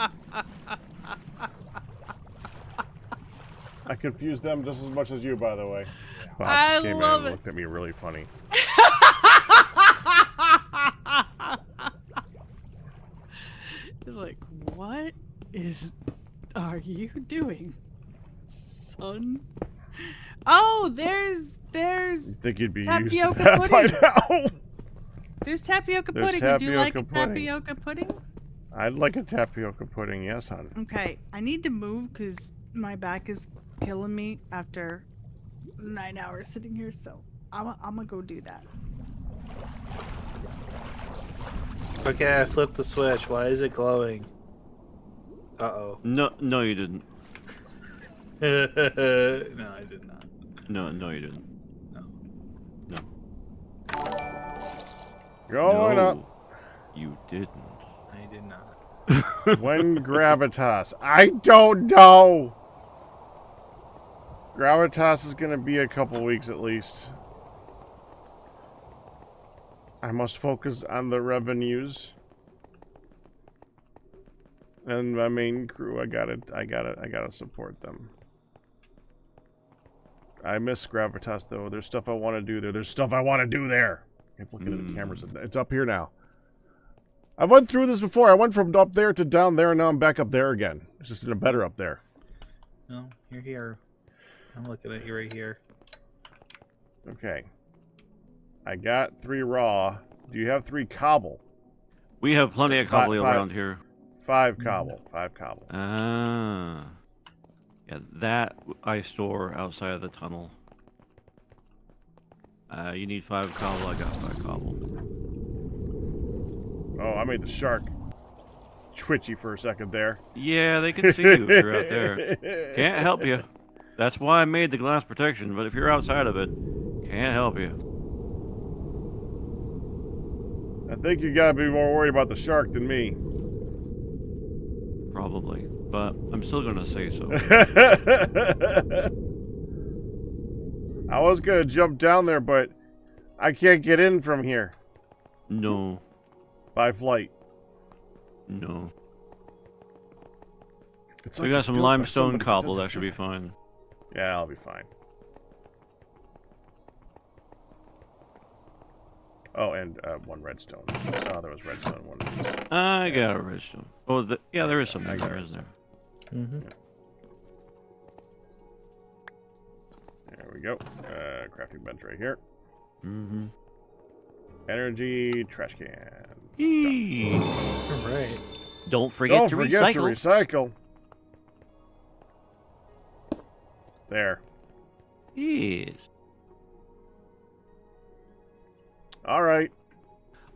I confused them just as much as you, by the way. Bob I just came in love and it. looked at me really funny. It's like, what are you doing, son? Oh, there's You think you'd be used to tapioca that by pudding. now? There's tapioca There's pudding. Would you like a tapioca pudding. tapioca pudding? I'd like a tapioca pudding, yes, hon. Okay, I need to move because my back is killing me after 9 hours sitting here. So I'm gonna go do that. Okay, I flipped the switch. Why is it glowing? Uh-oh. No, you didn't. No, I did not. No, you didn't. No. Going no, up. You didn't. I did not. When gravitas? I don't know. Gravitas is going to be a couple weeks at least. I must focus on the revenues. And my main crew, I gotta support them. I miss gravitas though. There's stuff I want to do there. There's stuff I want to do there. I'm looking at the cameras. It's up here now. I went through this before. I went from up there to down there, and now I'm back up there again. It's just in a better up there. No, you're here. I'm looking at you right here. Okay. I got 3 raw. Do you have 3 cobble? We have plenty of cobble around here. 5 cobble. 5 cobble. Ah. Yeah, that I store outside of the tunnel. You need 5 cobble, I got 5 cobble. Oh, I made the shark twitchy for a second there. Yeah, they can see you if you're out there. Can't help you. That's why I made the glass protection, but if you're outside of it, can't help you. I think you gotta be more worried about the shark than me. Probably, but I'm still gonna say so. I was gonna jump down there, but I can't get in from here. No. By flight. No. It's We like got some built by limestone somebody. cobble, that should be fine. Yeah, I'll be fine. Oh, and 1 redstone. I saw there was redstone. 1 of these. I got a redstone. Oh, yeah, there is something there, isn't there? Mm-hmm. There we go. Crafting bench right here. Mm-hmm. Energy trash can. Eee. All right. Don't forget Don't to forget recycle. to recycle. There. Yes. All right.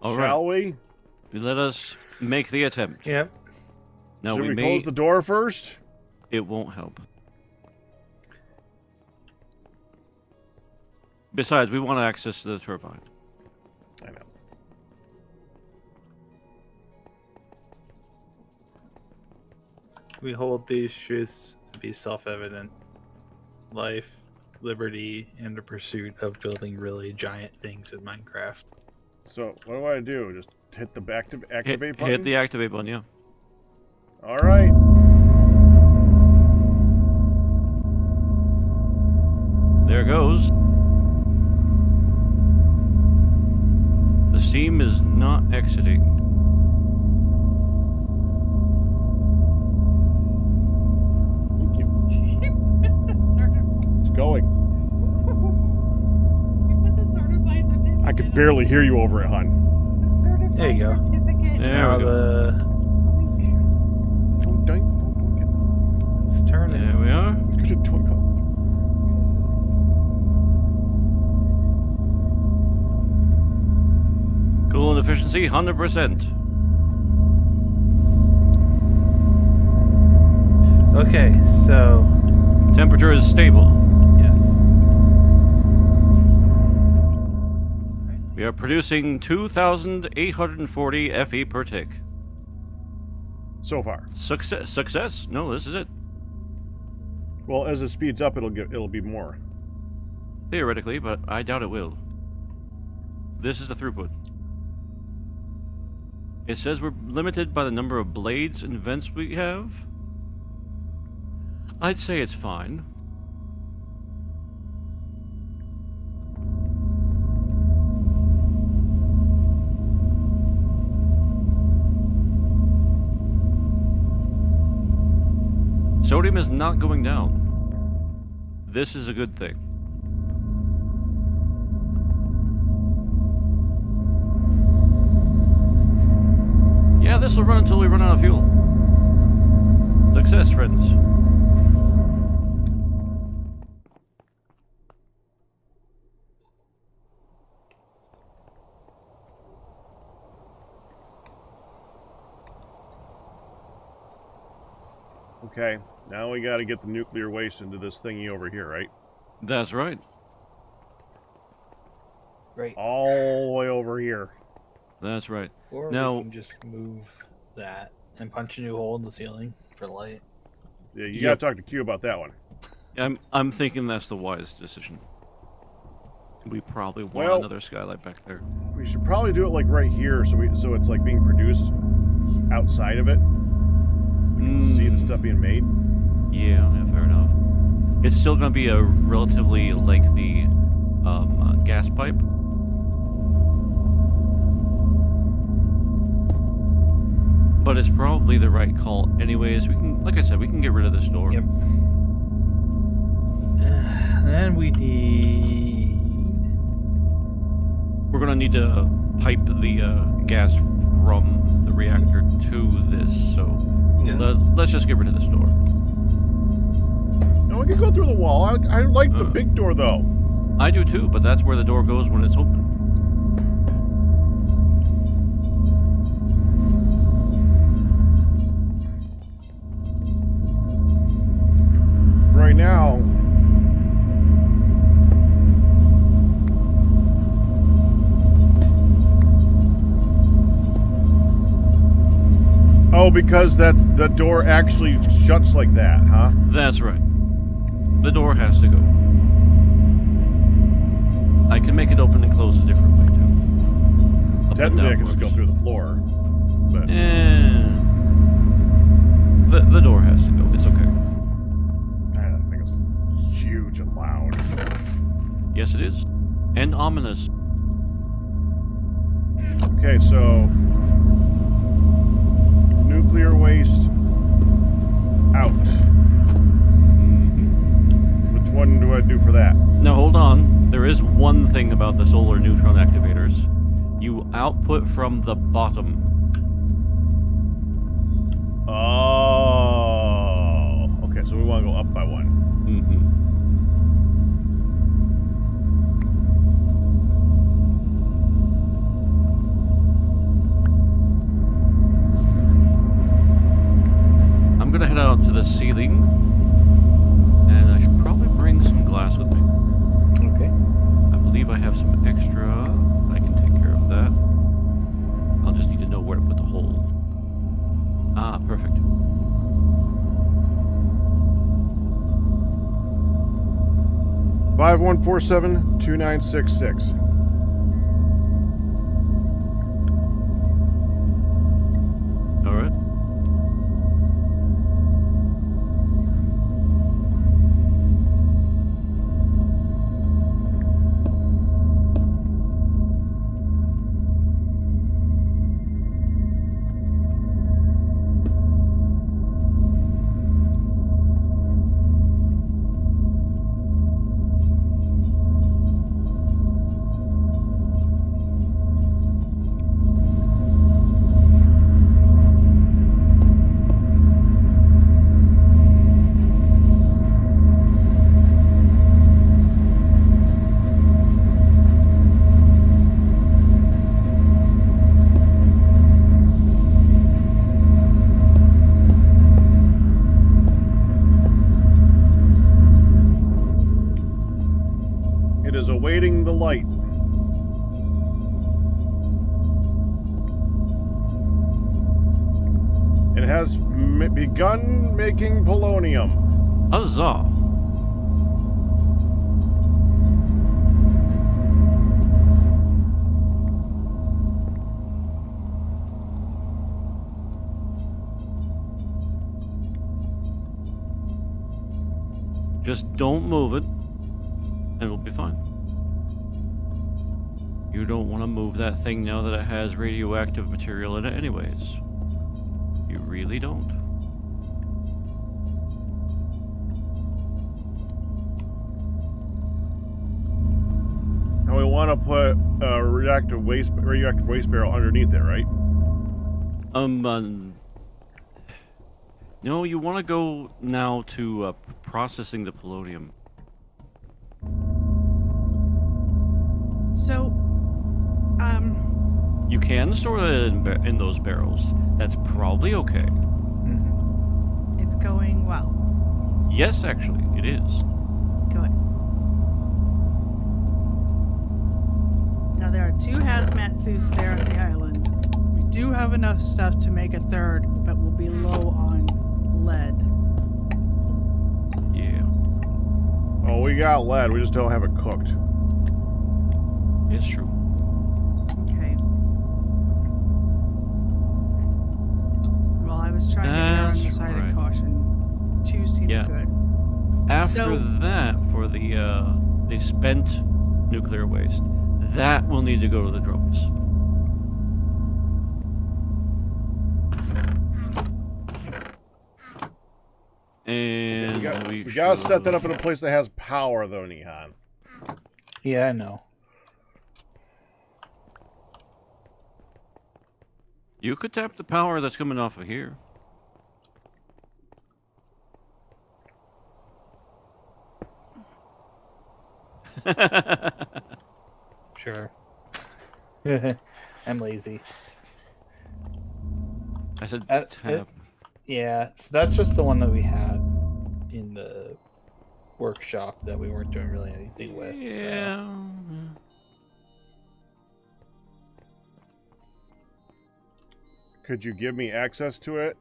All Shall right. we? Let us make the attempt. Yep. Now Should we may. close the door first? It won't help. Besides, we want access to the turbine. I know. We hold these truths to be self-evident. Life, liberty, and the pursuit of building really giant things in Minecraft. So, what do I do? Just hit the activate button? Hit the activate button, yeah. All right. There goes. The steam is not exiting. Thank you. It's going. I could barely hear you over it, hon. There you go. There Now we go. It's turning. There we are. Coolant efficiency, 100%. Okay, so Temperature is stable. yes. We are producing 2,840 FE per tick. So far. Success? Success? No, this is it. Well, as it speeds up, it'll be more. Theoretically, but I doubt it will. This is the throughput. It says we're limited by the number of blades and vents we have. I'd say it's fine. sodium is not going down. This is a good thing. Yeah, this will run until we run out of fuel. Success, friends. Okay, now we got to get the nuclear waste into this thingy over here, right? That's right. Right. All the way over here. That's right. Or Now- we can just move that and punch a new hole in the ceiling for light. Yeah, you Yep. got to talk to Q about that one. I'm thinking that's the wise decision. We probably want Well- another skylight back there. We should probably do it like right here, so it's like being produced outside of it. We can see the stuff being made. Yeah, fair enough. It's still going to be a relatively lengthy gas pipe. But it's probably the right call anyways. We can, like I said, we can get rid of this door. Yep. Then we need. We're going to need to pipe the gas from the reactor to this, so Yes. let's just get rid of this door. No, we can go through the wall. I like the big door, though. I do too, but that's where the door goes when it's open. Right now, oh, because the door actually shuts like that, huh? That's right. The door has to go. I can make it open and close a different way too. Up and Technically, I down can just go works. through the floor, but The door has to go. It's okay. that thing is huge and loud. Yes, it is. And ominous. Okay, so nuclear waste out. Which one do I do for that? Now hold on. There is one thing about the solar neutron activators. You output from the bottom. Oh, okay. So we want to go up by one. I'm gonna head out to the ceiling, and I should probably bring some glass with me. Okay. I believe I have some extra. I can take care of that. I'll just need to know where to put the hole. Ah, perfect. Five 147-2966. All right. It is awaiting the light. It has begun making polonium. Huzzah! Just don't move it, and it'll be fine. You don't want to move that thing now that it has radioactive material in it anyways. You really don't. want to put a radioactive waste barrel underneath it, right? No, you want to go now to processing the polonium. So, You can store that in those barrels. That's probably okay. it's going well. Yes, actually, it is. Good. Now there are 2 hazmat suits there on the island. We do have enough stuff to make a third, but we'll be low on lead. Yeah, Oh, we got lead. We just don't have it cooked. it's true. Okay. Well, I was trying to err on the That's side right. of caution. 2 seemed Yeah. good. After So- that, for the spent nuclear waste, that will need to go to the drums. And We gotta set that up in a place that has power, though, Nihan. Yeah, I know. You could tap the power that's coming off of here. Sure. I'm lazy. I said Uh, tap. Yeah, so that's just the one that we had in the workshop that we weren't doing really anything with. Yeah. Could you give me access to it?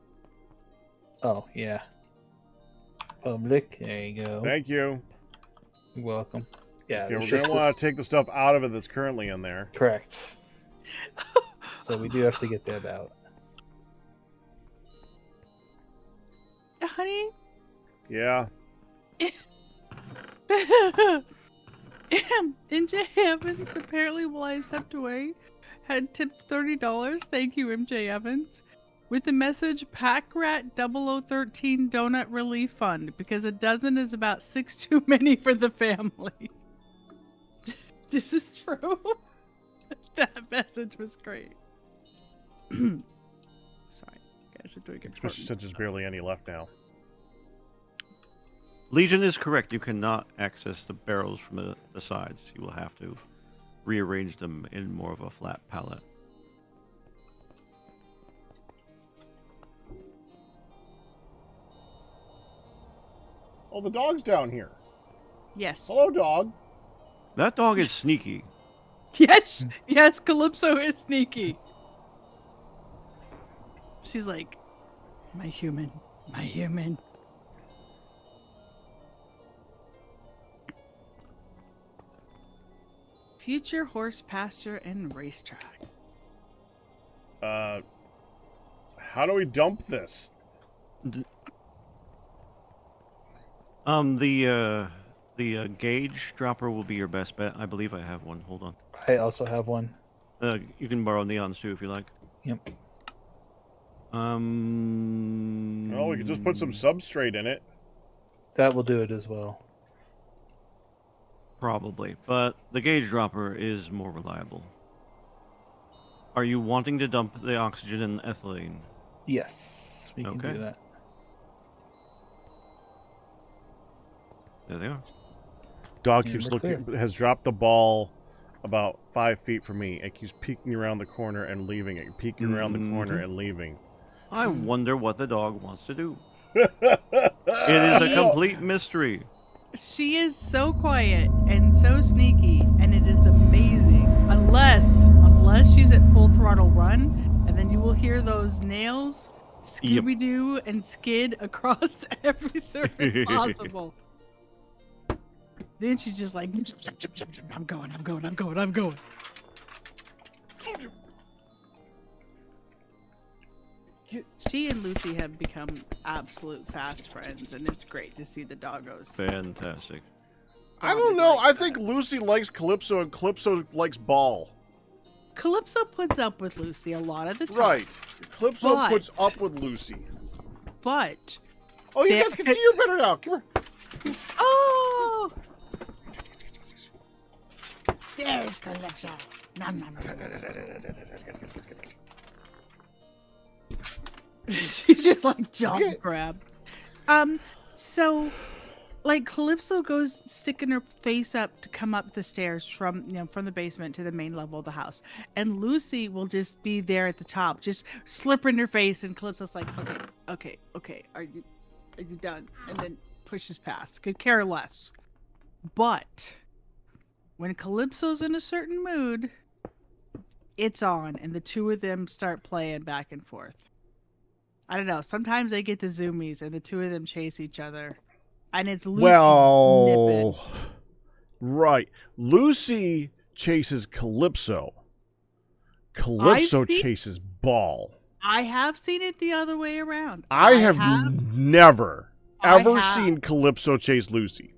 So. Oh, yeah. Public. There you go. Thank you. You're welcome. Yeah, Okay, there's we're just gonna want to take the stuff out of it that's currently in there. correct. So we do have to get that out. Honey? Yeah. MJ Evans, apparently while I stepped away, had tipped $30. Thank you, MJ Evans. With the message, Pack Rat 0013 Donut Relief Fund, because a dozen is about 6 too many for the family. This is true. That message was great. Sorry, guys are doing Especially important since there's stuff. barely any left now. Legion is correct. You cannot access the barrels from the sides. You will have to rearrange them in more of a flat palette. Oh, the dog's down here. Yes. Hello, dog. That dog is sneaky. Yes, yes, Calypso is sneaky. She's like, my human, my human. Future horse pasture and racetrack. How do we dump this? The gauge dropper will be your best bet. I believe I have one. Hold on. I also have one. You can borrow Neon's too if you like. Yep. Oh, we could just put some substrate in it. That will do it as well. Probably, but the gauge dropper is more reliable. Are you wanting to dump the oxygen and ethylene? Yes, we can Okay. do that. There they are. Dog Yeah, keeps we're looking, clear. has dropped the ball about 5 feet from me. It keeps peeking around the corner and leaving it, peeking around the corner Mhm. and leaving. I wonder what the dog wants to do. It is a complete mystery. She is so quiet and so sneaky, and it is amazing. Unless she's at full throttle run, and then you will hear those nails Yep. Scooby-Doo and skid across every surface possible. Then she's just like, I'm going. She and Lucy have become absolute fast friends, and it's great to see the doggos. Fantastic. I don't know. I think Lucy likes Calypso and Calypso likes Ball. Calypso puts up with Lucy a lot of the time. Right. Calypso But- puts up with Lucy. But, Oh, you Damn guys can it. see her better now. Come here. oh! stairs, Calypso. Nom, nom, nom. She's just like jump grab. So like Calypso goes sticking her face up to come up the stairs from from the basement to the main level of the house, and Lucy will just be there at the top, just slipping her face, and Calypso's like, okay, are you done? And then pushes past, could care less. But when Calypso's in a certain mood, it's on, and the two of them start playing back and forth. I don't know, sometimes they get the zoomies and the two of them chase each other. And it's Lucy Well, nipping. right. Lucy chases Calypso. Calypso chases Ball. I have seen it the other way around. I have never, ever have. seen Calypso chase Lucy.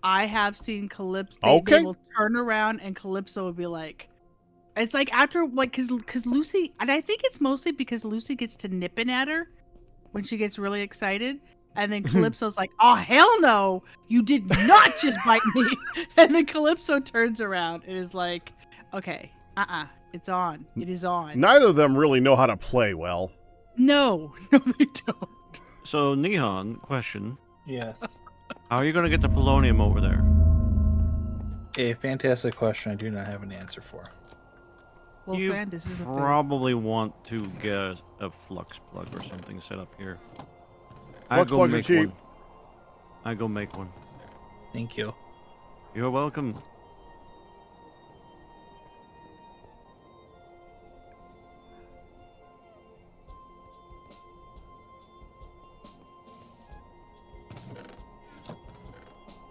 I have seen Calypso. Okay. They will turn around and Calypso will be like, it's like after, like, because Lucy, and I think it's mostly because Lucy gets to nipping at her when she gets really excited. And then Calypso's like, oh, hell no, you did not just bite me. And then Calypso turns around and is like, okay, it's on. It is on. Neither of them really know how to play well. No, they don't. So, Neon, question. Yes. How are you going to get the polonium over there? A fantastic question I do not have an answer for. Well, You friend, this is a thing. probably want to get a flux plug or something set up here. Flux plugs are cheap. I go make one. Thank you. You're welcome.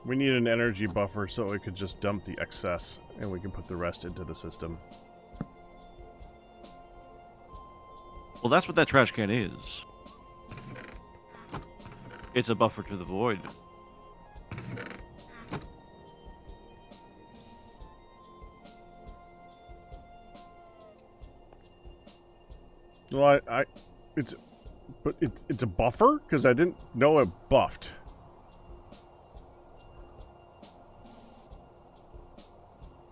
We need an energy buffer so it could just dump the excess and we can put the rest into the system. Well, that's what that trash can is. It's a buffer to the void. Well, it's a buffer? Because I didn't know it buffed.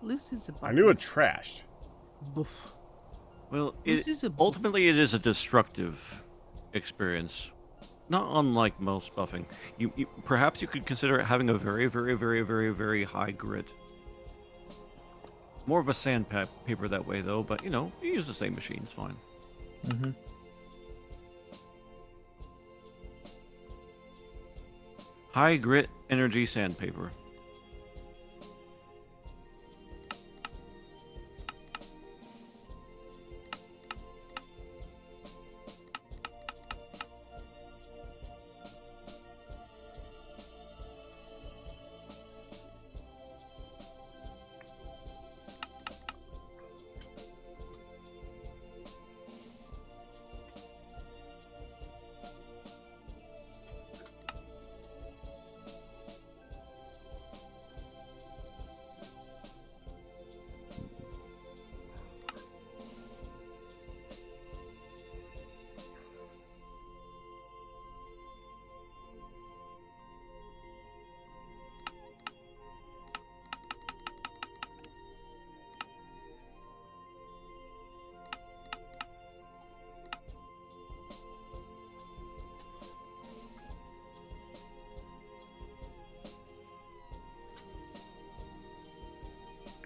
Lucy's a buffer. I knew it trashed. Boof. Well, Lucy's a ultimately it is a destructive experience. Not unlike most buffing. Perhaps you could consider it having a very, very, very, very, very high grit. More of a sandpaper that way, though, but, you use the same machines, fine. Mm-hmm. High grit energy sandpaper.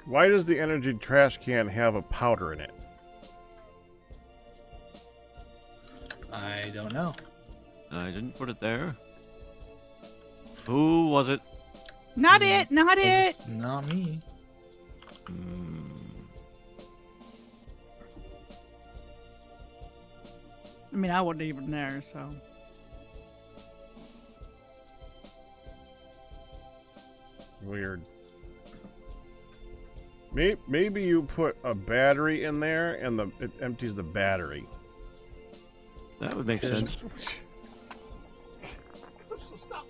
Why does the energy trash can have a powder in it? I don't know. I didn't put it there. Who was it? Not it, not it. It's not me. I mean, I wasn't even there, so. Weird. Maybe you put a battery in there and it empties the battery. That would make sense. Stop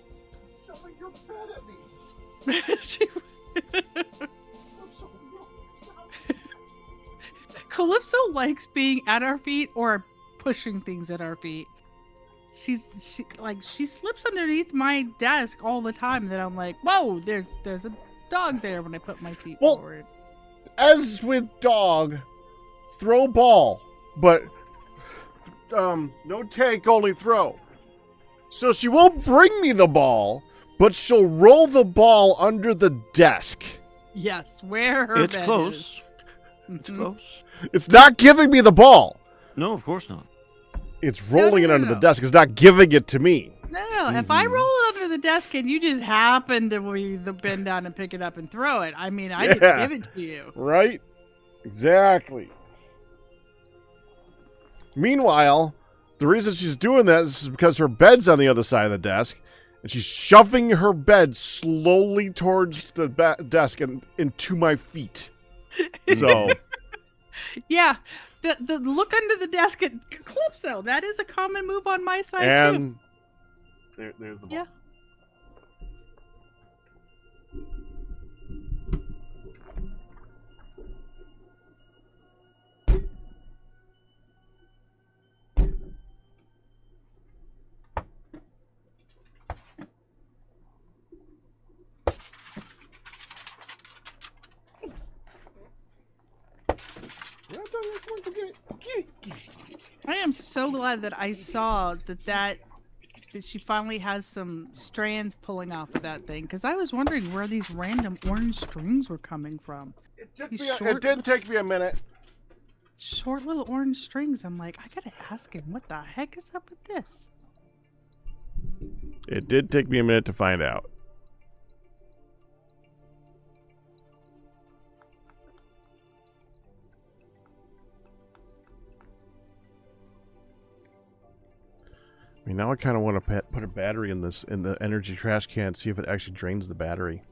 shoving your pet at me. Calypso likes being at our feet or pushing things at our feet. She slips underneath my desk all the time. And then I'm like, whoa, there's a dog there when I put my feet forward. as with dog, throw ball, but no take, only throw. So she won't bring me the ball, but she'll roll the ball under the desk. Yes, where her It's bed close. is. It's Mhm. close. It's not giving me the ball. No, of course not. It's rolling it under no. the desk. It's not giving it to me. No, if I Mhm. roll it under the desk and you just happen to bend down and pick it up and throw it, I mean, I Yeah. didn't give it to you. Right? Exactly. Meanwhile, the reason she's doing that is because her bed's on the other side of the desk, and she's shoving her bed slowly towards the desk and into my feet. So, Yeah, the look under the desk at Calypso, that is a common move on my side too. and there's the ball. Yeah. I am so glad that I saw that she finally has some strands pulling off of that thing, because I was wondering where these random orange strings were coming from. It did take me a minute. Short little orange strings. I'm like, I gotta ask him, what the heck is up with this? It did take me a minute to find out. I mean, now I kind of want to put a battery in the energy trash can, see if it actually drains the battery.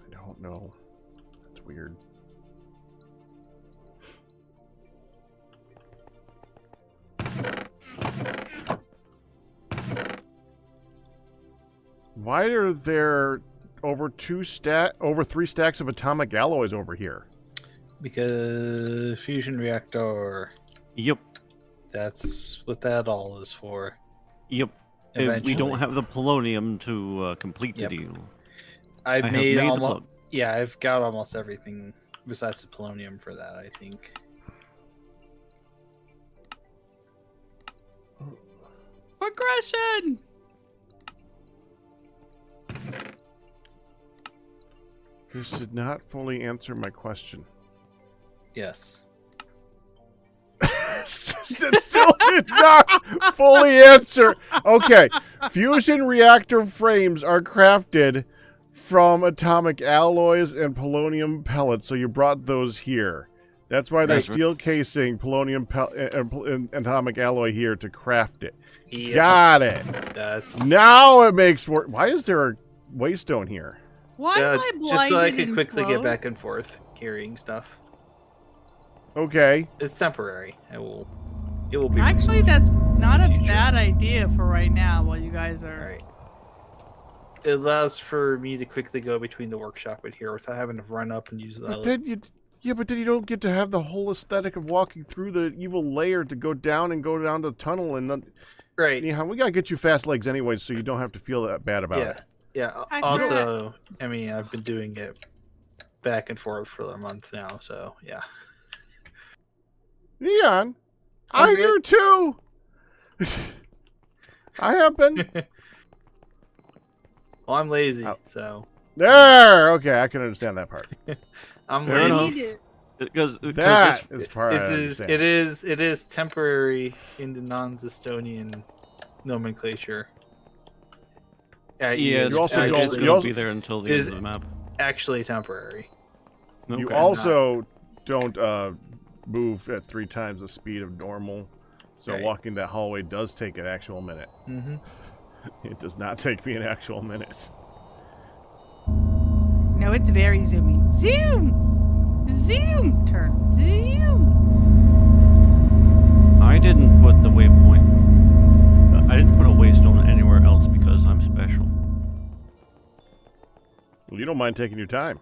I don't know. It's weird. Why are there over three stacks of atomic alloys over here? Because fusion reactor. Yep. That's what that all is for. Yep. We Eventually. don't have the polonium to complete the Yep. deal. I've have made made the almost. plug. Yeah, I've got almost everything besides the polonium for that, I think. Progression! This did not fully answer my question. Yes. That still did not fully answer. Okay. Fusion reactor frames are crafted from atomic alloys and polonium pellets, so you brought those here. That's why there's Right. steel casing, polonium and atomic alloy here to craft it. Yep. Got it. That's Now it makes work. Why is there a waystone here? Why am I blinded just so I could and quickly get clothed? back and forth carrying stuff. Okay. It's temporary. It will be Actually, that's not a Future. bad idea for right now while you guys are... right. It allows for me to quickly go between the workshop and here without having to run up and use the But then you don't get to have the whole aesthetic of walking through the evil layer to go down the tunnel and right. anyhow, we gotta get you fast legs anyway, so you don't have to feel that bad about Yeah. it. Yeah. I Also, I mean, I've been doing it back and forth for a month now, so yeah. Neon, I'm I'm good. here too. I have been Well, I'm lazy, Oh. so there. Okay, I can understand that part. I'm Fair lazy. enough. Need it. Because That is part I It understand. is temporary in the non-Zestonian nomenclature. yeah, You also it's don't- going you to also- be there until the is- end of the map. Actually temporary. You Okay. also don't move at 3 times the speed of normal, so Right. walking that hallway does take an actual minute. Mm-hmm. It does not take me an actual minute. No, it's very zoomy. Zoom! Zoom! Turn. Zoom! I didn't put the waypoint. I didn't put a waystone anywhere else because I'm special. Well, you don't mind taking your time.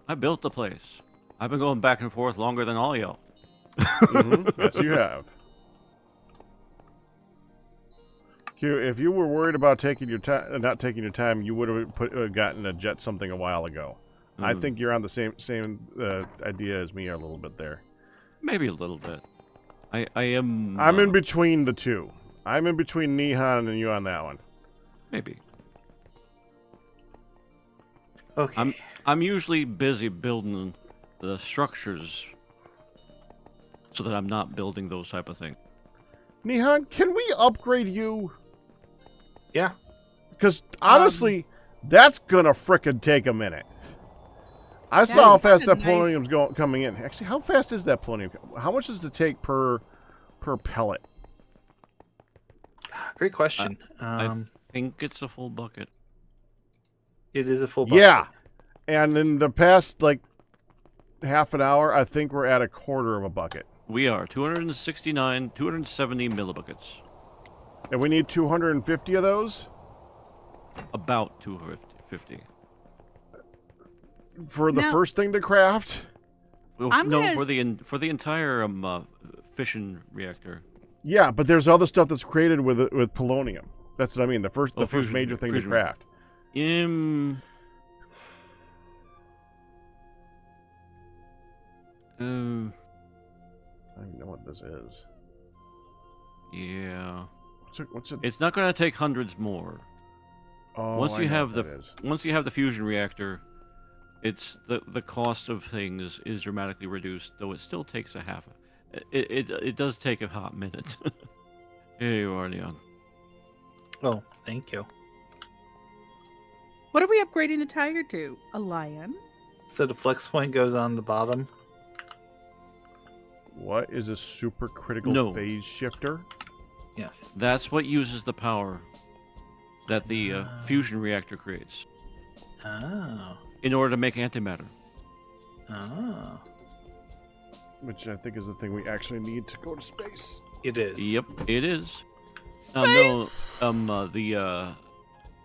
I built the place. I've been going back and forth longer than all y'all. Mhm. Yes, you have. Q, if you were worried about taking your time, not taking your time, you would have gotten a jet something a while ago. I think you're on the same idea as me a little bit there. Maybe a little bit. I am. I'm in between the two. I'm in between Nihon and you on that one. Maybe. Okay. I'm usually busy building the structures so that I'm not building those type of things. Nihon, can we upgrade you? Yeah. Because honestly, that's gonna frickin' take a minute. I Yeah, saw how you fast found that a nice- polonium's coming in. Actually, how fast is that polonium? How much does it take per pellet? Great question. I think it's a full bucket. It is a full bucket. Yeah, and in the past like half an hour, I think we're at a quarter of a bucket, We are 270 millibuckets. and we need 250 of those About 250. for the Now- first thing to craft. Well, I'm no, gonna for the entire fission reactor. Yeah, but there's other stuff that's created with polonium. That's what I mean. The first fusion- major thing to fusion. craft. I don't even know what this is. Yeah. What's it? It's not going to take hundreds more. Oh, Once I you know have what that is. once you have the fusion reactor, it's the cost of things is dramatically reduced, though it still takes a half. It does take a hot minute. Here you are, Leon. Oh, thank you. What are we upgrading the tiger to? A lion? So the flex point goes on the bottom. What is a supercritical No. phase shifter? Yes. That's what uses the power that the fusion reactor creates Oh. in order to make antimatter. Oh. Which I think is the thing we actually need to go to space. It is. Yep, it is. Space!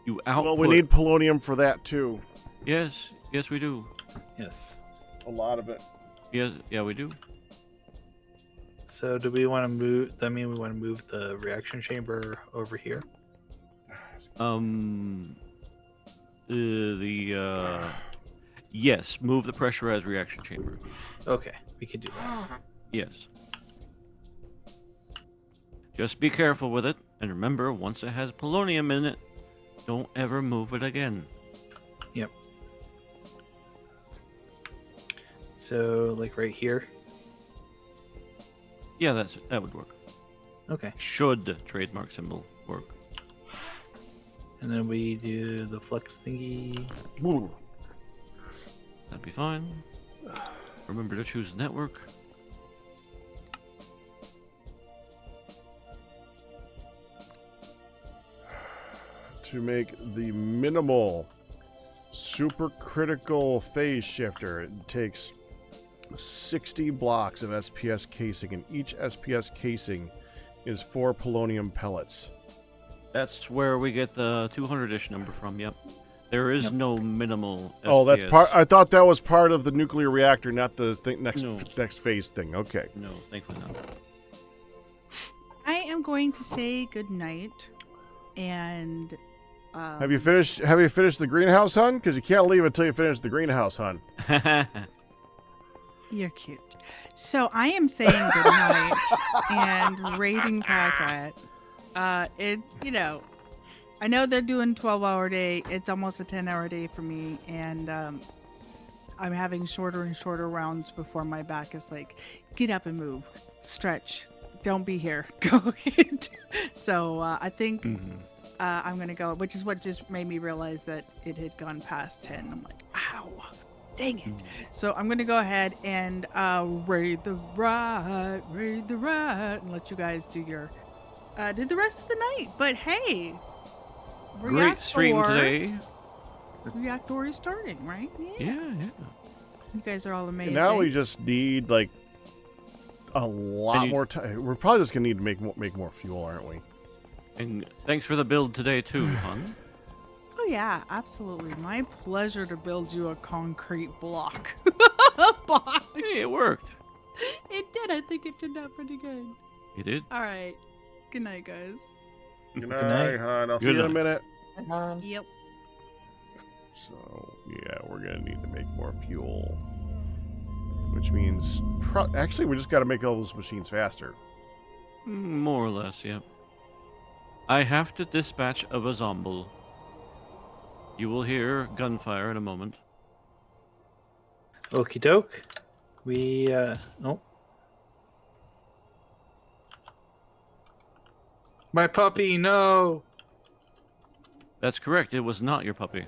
You output. Well, we need polonium for that too. Yes, we do. Yes. A lot of it. Yes, yeah, we do. So do we want to move? That mean we want to move the reaction chamber over here? Yes, move the pressurized reaction chamber. Okay, we can do that. Yes. Just be careful with it, and remember, once it has polonium in it, don't ever move it again. Yep. So, like right here. Yeah, that would work. Okay. Should trademark symbol work? And then we do the flex thingy. Ooh. That'd be fine. Remember to choose network. To make the minimal supercritical phase shifter, it takes 60 blocks of SPS casing, and each SPS casing is 4 polonium pellets. That's where we get the 200-ish number from. Yep. There is Yep. no minimal. Oh, that's SPS. part. I thought that was part of the nuclear reactor, not the next No. next phase thing. Okay. No, thankfully not. I am going to say good night. And Have you finished the greenhouse, hun? Because you can't leave until you finish the greenhouse, hun. You're cute. So I am saying good night and rating Packrat. I know they're doing 12-hour day. It's almost a 10-hour day for me, and I'm having shorter and shorter rounds before my back is like, get up and move, stretch, don't be here, go. So I think I'm gonna go, which is what just made me realize that it had gone past 10. I'm like, ow. Dang it. So I'm going to go ahead and raid the ride, and let you guys do do the rest of the night. But hey, Great stream today. Reactor is starting, right? Yeah. You guys are all amazing. Now we just need like a lot more time. We're probably just gonna need to make more fuel, aren't we? And thanks for the build today too, hon. Oh yeah, absolutely. My pleasure to build you a concrete block. Box. Hey, it worked. It did. I think it turned out pretty good. You did. All right. Good night, guys. Good night. night, hon. I'll see Good you in a night. minute. Yep. So, yeah, we're going to need to make more fuel. Which means... actually, we just got to make all those machines faster. More or less, yeah. I have to dispatch of a zombie. You will hear gunfire in a moment. Okie doke. We, oh. My puppy, no! That's correct. It was not your puppy.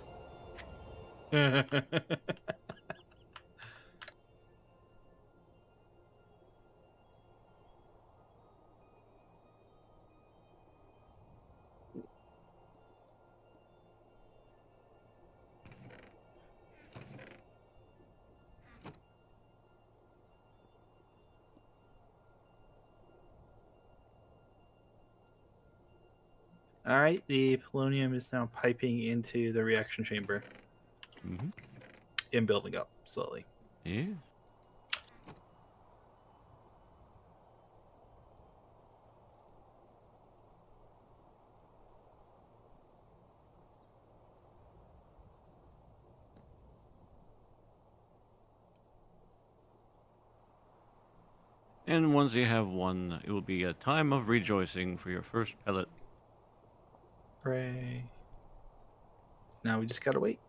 Alright, the polonium is now piping into the reaction chamber Mm-hmm. and building up slowly. Yeah. And once you have one, it will be a time of rejoicing for your first pellet. Hooray. Now we just gotta wait.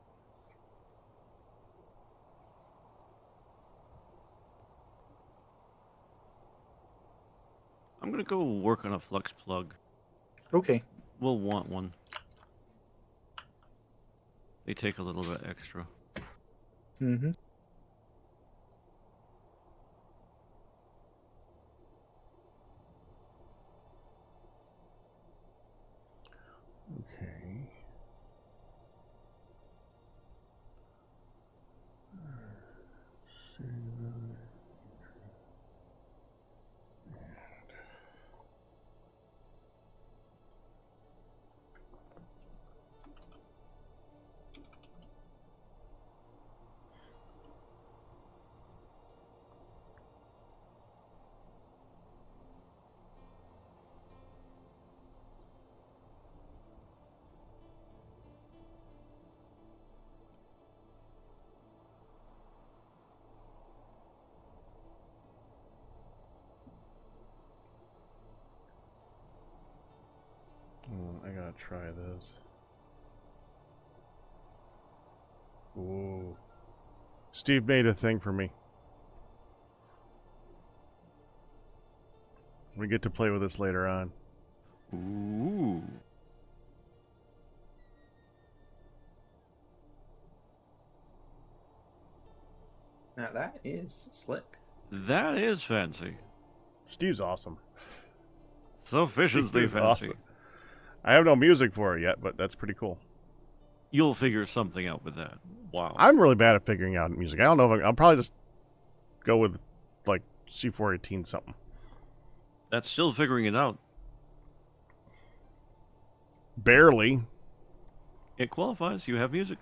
I'm gonna go work on a flux plug. Okay. We'll want one. They take a little bit extra. Mm-hmm. Okay. I gotta try this. Ooh. Steve made a thing for me. We get to play with this later on. Ooh. Now that is slick. That is fancy. Steve's awesome. Sufficiently Steve's fancy. awesome. I have no music for it yet, but that's pretty cool. You'll figure something out with that. Wow. I'm really bad at figuring out music. I don't know if I'll probably just go with like C418 something. That's still figuring it out. Barely. It qualifies. You have music.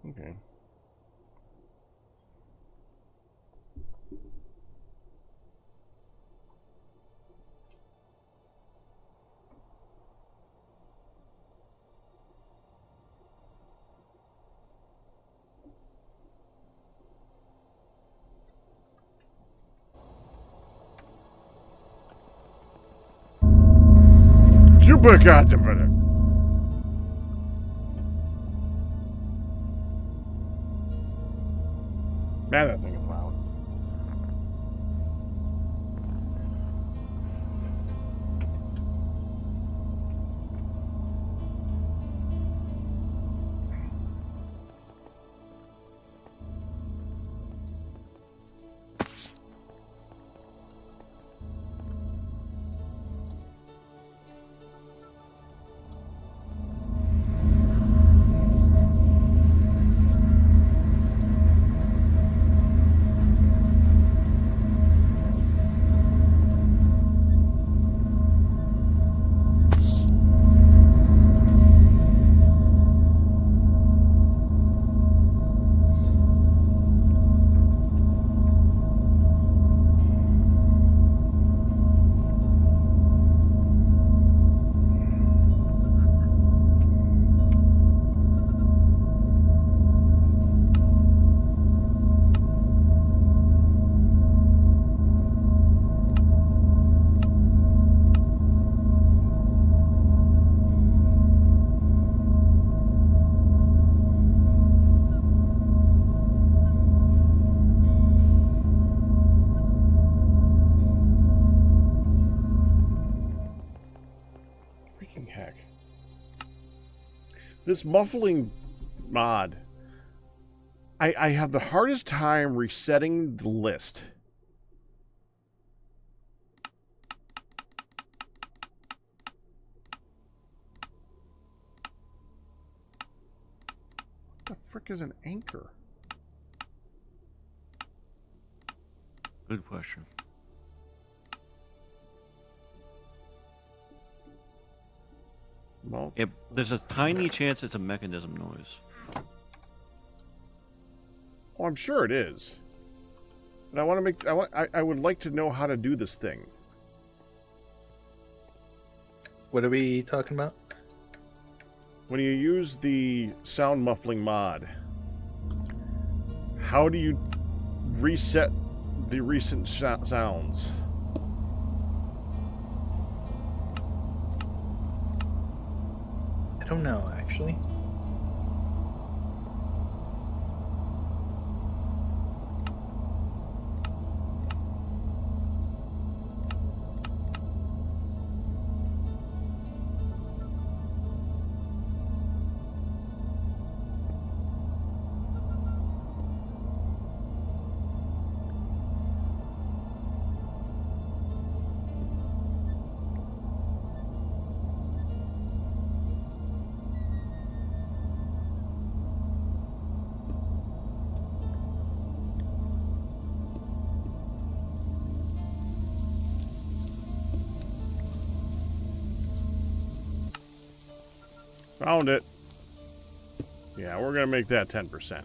Okay. You forgot to put it. Man, that thing is loud. Fucking heck. This muffling mod. I have the hardest time resetting the list. What the frick is an anchor? Good question. Well, There's a tiny chance it's a mechanism noise. oh, I'm sure it is. But I want to make. I would like to know how to do this thing. What are we talking about? When you use the sound muffling mod, how do you reset the recent sounds? I don't know, actually. Found it. Yeah, we're gonna make that 10%.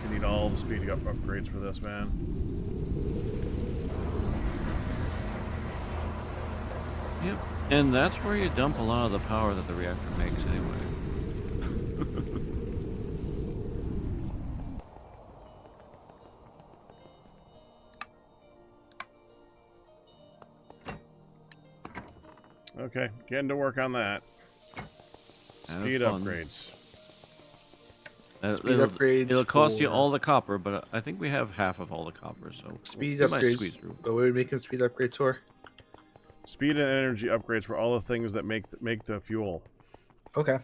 You need all the speed up upgrades for this, man. Yep. And that's where you dump a lot of the power that the reactor makes anyway. Okay, getting to work on that. Have Speed fun. upgrades. Speed it'll, upgrades it'll cost you for- all the copper, but I think we have half of all the copper, so Speed we might upgrades. squeeze through. What are we making speed upgrades for? Speed and energy upgrades for all the things that make the fuel. Okay.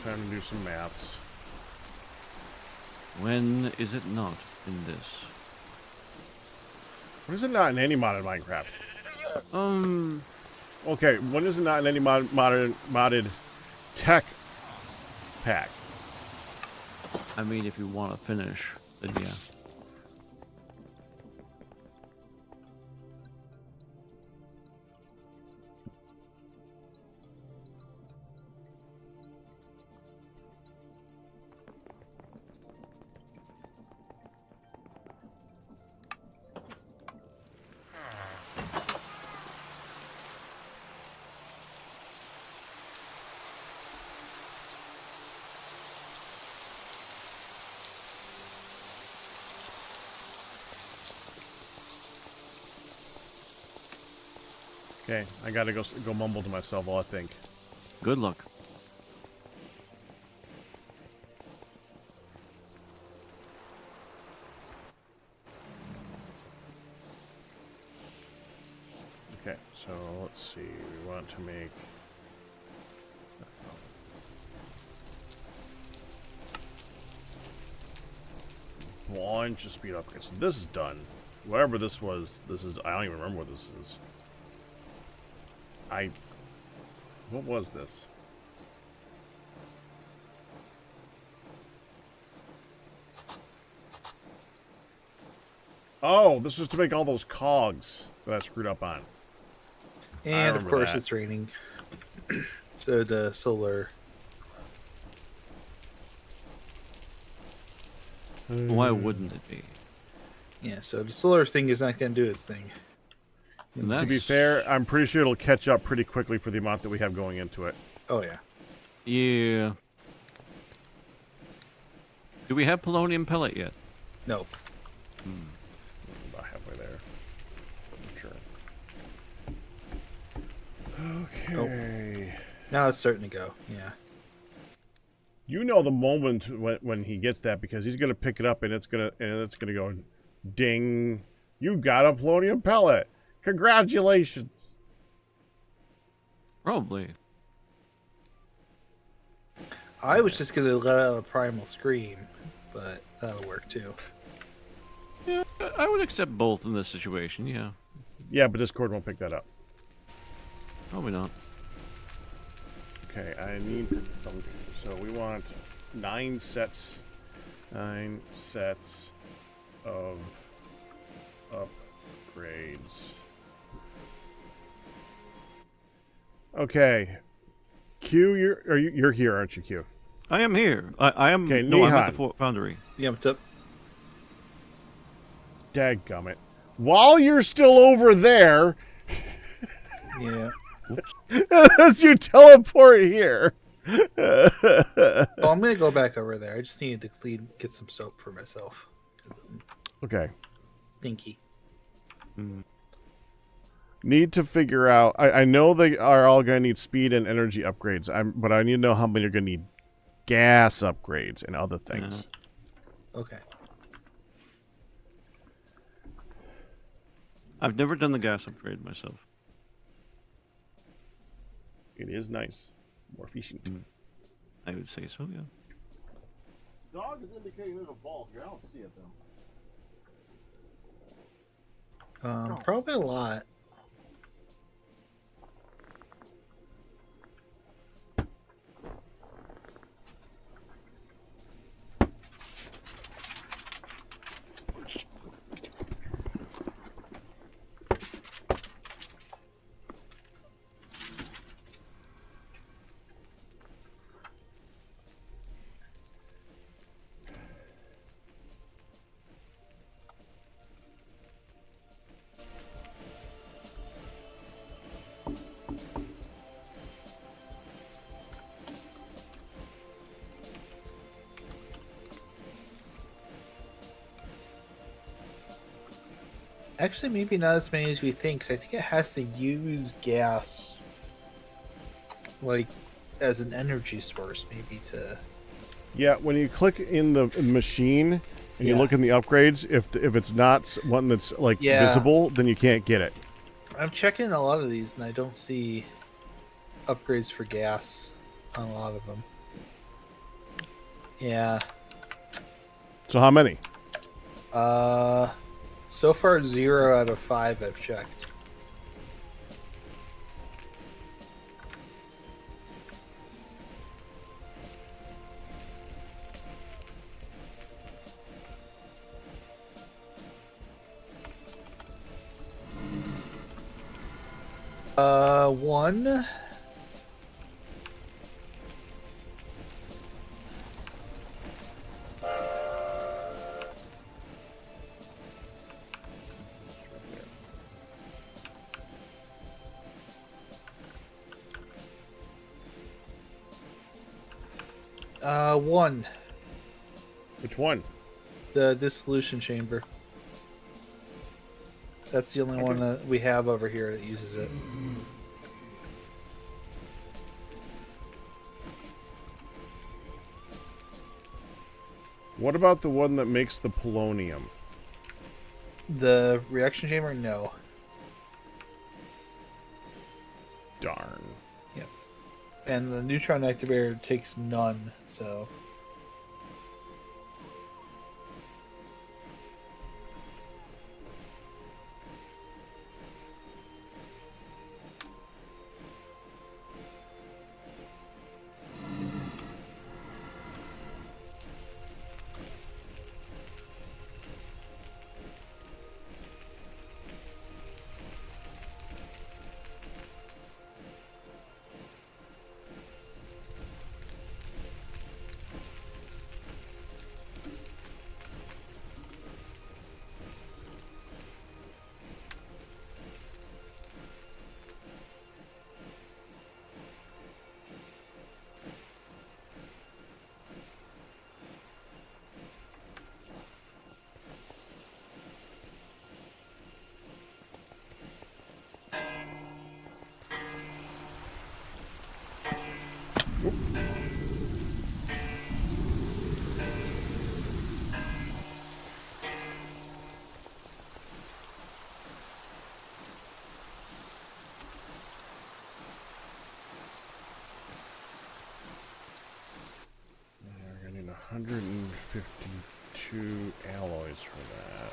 Time to do some maths. When is it not in this? What is it not in any modded Minecraft? Okay, when is it not in any modded tech pack? I mean, if you want to finish, then yeah. Okay, I gotta go mumble to myself while I think. Good luck. Okay, so let's see. We want to make. Launch to speed upgrade. So this is done. Whatever this was, this is. I don't even remember what this is. What was this? Oh, this was to make all those cogs that I screwed up on. And of remember course, that. it's raining. So the solar. Why wouldn't it be? Yeah, so the solar thing is not going to do its thing. And To be that's- fair, I'm pretty sure it'll catch up pretty quickly for the amount that we have going into it. Oh, yeah. Yeah. Do we have polonium pellet yet? No. About halfway there. I'm sure. Okay. Now it's starting to go. Yeah. You know the moment when he gets that because he's gonna pick it up and it's gonna go ding. You got a polonium pellet. Congratulations. Probably. I was just going to let out a primal scream, but that'll work too. Yeah, I would accept both in this situation, yeah. Yeah, but Discord won't pick that up. Probably not. Okay, I need some. So we want 9 sets of upgrades. Okay, Q, you're here, aren't you, Q? I am here. I am. Okay, no, I'm at Nihan. the foundry. Yeah, what's up? Dadgummit. While you're still over there, Yeah. as you teleport here. Well, I'm going to go back over there. I just needed to get some soap for myself. 'Cause I'm Okay. stinky. Need to figure out. I know they are all going to need speed and energy upgrades. But I need to know how many are going to need gas upgrades and other things. Okay. I've never done the gas upgrade myself. It is nice. More efficient. I would say so, yeah. Dog is indicating there's a ball here. I don't see it though. Probably a lot. Actually, maybe not as many as we think, 'cause I think it has to use gas, like, as an energy source, maybe to... Yeah, when you click in the machine and you Yeah. look in the upgrades, if it's not one that's like Yeah. visible, then you can't get it. I'm checking a lot of these, and I don't see upgrades for gas on a lot of them. Yeah. So how many? So far 0 out of 5 I've checked. One. One. Which one? The dissolution chamber. That's the only one that we have over here that uses it. What about the one that makes the polonium? The reaction chamber, no. Darn. Yep. And the neutron activator takes none, so. We're gonna need 152 alloys for that.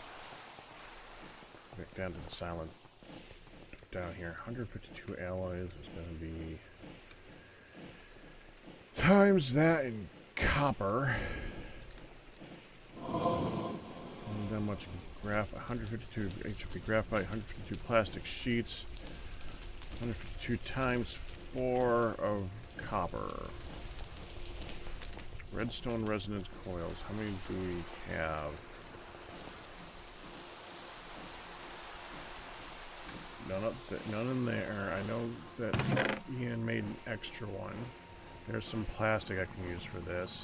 Back down to the silent. Down here, 152 alloys is gonna be times that in copper. And that much graph, 152 HP graphite, 152 plastic sheets, 152 times 4 of copper. Redstone resonance coils. How many do we have? None in there. I know that Ian made an extra one. There's some plastic I can use for this.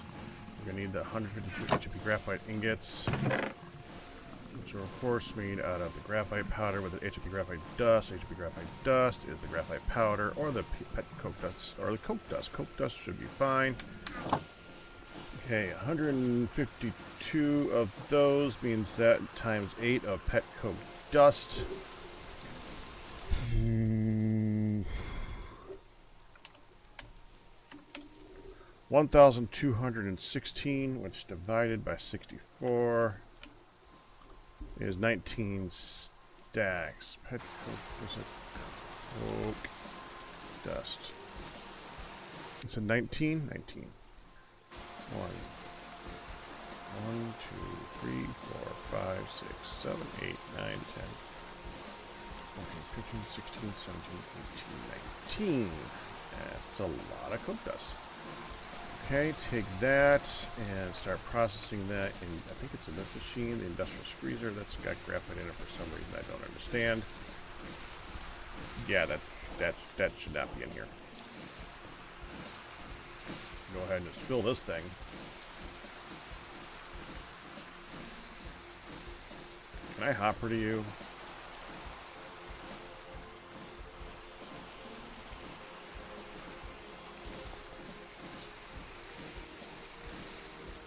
We're gonna need the 152 HP graphite ingots, which are of course made out of the graphite powder with the HP graphite dust. HP graphite dust is the graphite powder, or the pet coke dust, or the coke dust. Coke dust should be fine. Okay, 152 of those means that times 8 of pet coke dust. 1,216, which divided by 64 is 19 stacks. Pet coke is a coke dust. It's a 19? 19. 1, 2, 3, 4, 5, 6, 7, 8, 9, 10. Okay, 15, 16, 17, 18, 19. That's a lot of coke dust. Okay, take that and start processing that in, I think it's in this machine, the industrial squeezer. That's got graphite in it for some reason I don't understand. Yeah, that should not be in here. Go ahead and just fill this thing. Can I hopper to you?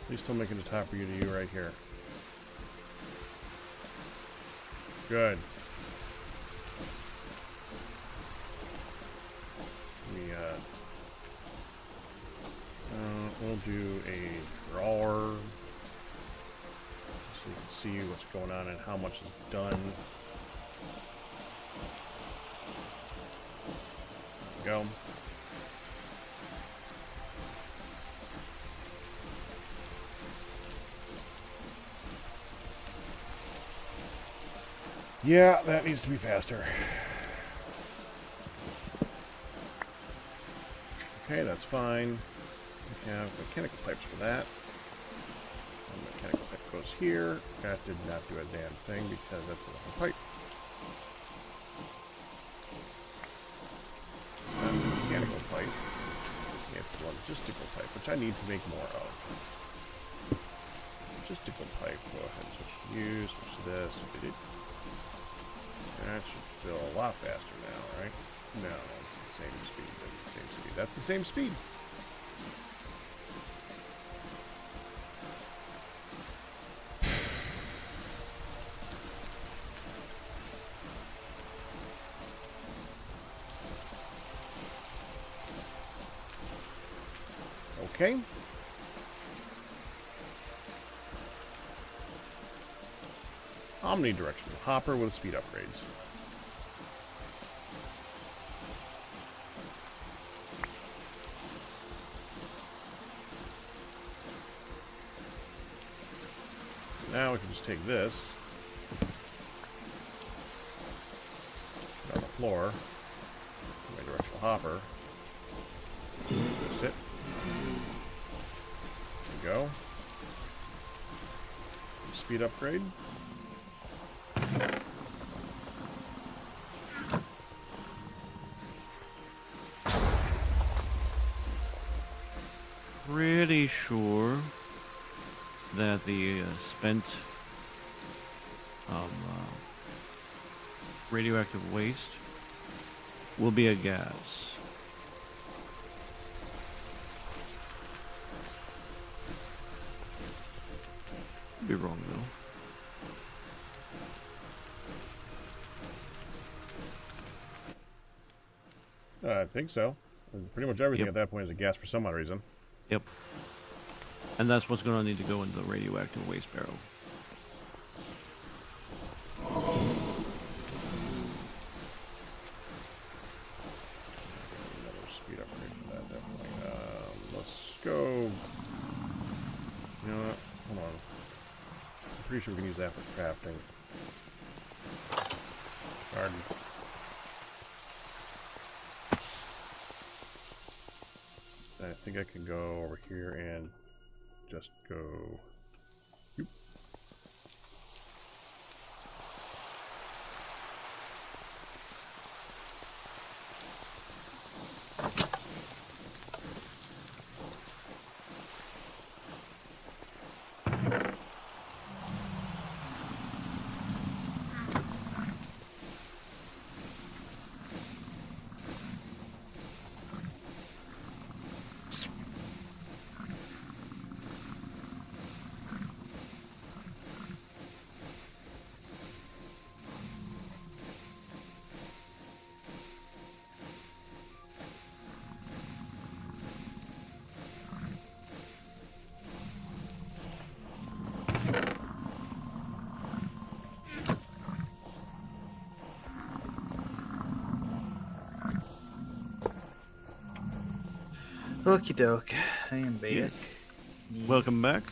Please still making a top for you to you right here. Good. We'll do a drawer so you can see what's going on and how much is done. There we go. Yeah, that needs to be faster. Okay, that's fine. We have mechanical pipes for that. And mechanical pipe goes here. That did not do a damn thing because that's the wrong pipe. That's the mechanical pipe. It's the logistical pipe, which I need to make more of. Logistical pipe. Go ahead and switch to use. Switch to this. That should fill a lot faster now, right? No, it's the same speed. That's the same speed. That's the same speed. Okay. Omnidirectional hopper with speed upgrades. Now we can just take this, put it on the floor, my directional hopper, twist it, there we go, speed upgrade, Pretty sure that the spent radioactive waste will be a gas. Could be wrong though. I think so. Pretty much everything Yep. at that point is a gas for some odd reason. Yep. And that's what's going to need to go into the radioactive waste barrel. Another speed upgrade for that, definitely. Let's go. You know what? Hold on. I'm pretty sure we can use that for crafting. Pardon. I think I can go over here and just go. Oop. Okie doke. I am back. Yes. Welcome back.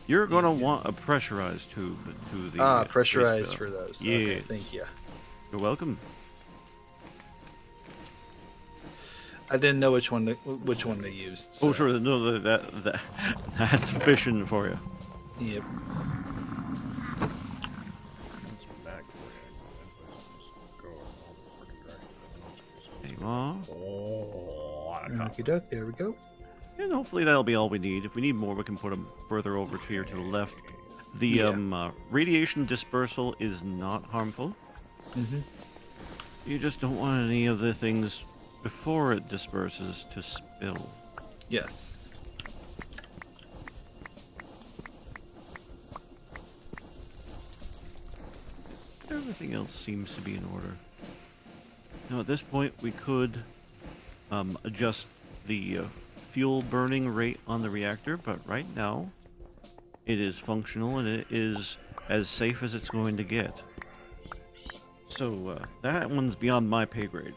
You're going to want a pressurized tube to the waste Pressurized barrel. for those. Yeah. Okay, thank you. You're welcome. I didn't know which one to use. Oh, so- sure. No, that's fishing for you. Yep. Back go in all the freaking directions. There you are. Oh, a lot of copper. Okie doke. There we go. And hopefully that'll be all we need. If we need more, we can put them further over here to the left. The Yeah. radiation dispersal is not harmful. Mm-hmm. You just don't want any of the things before it disperses to spill. Yes. Everything else seems to be in order. Now at this point we could adjust the fuel burning rate on the reactor, but right now it is functional and it is as safe as it's going to get. So that one's beyond my pay grade.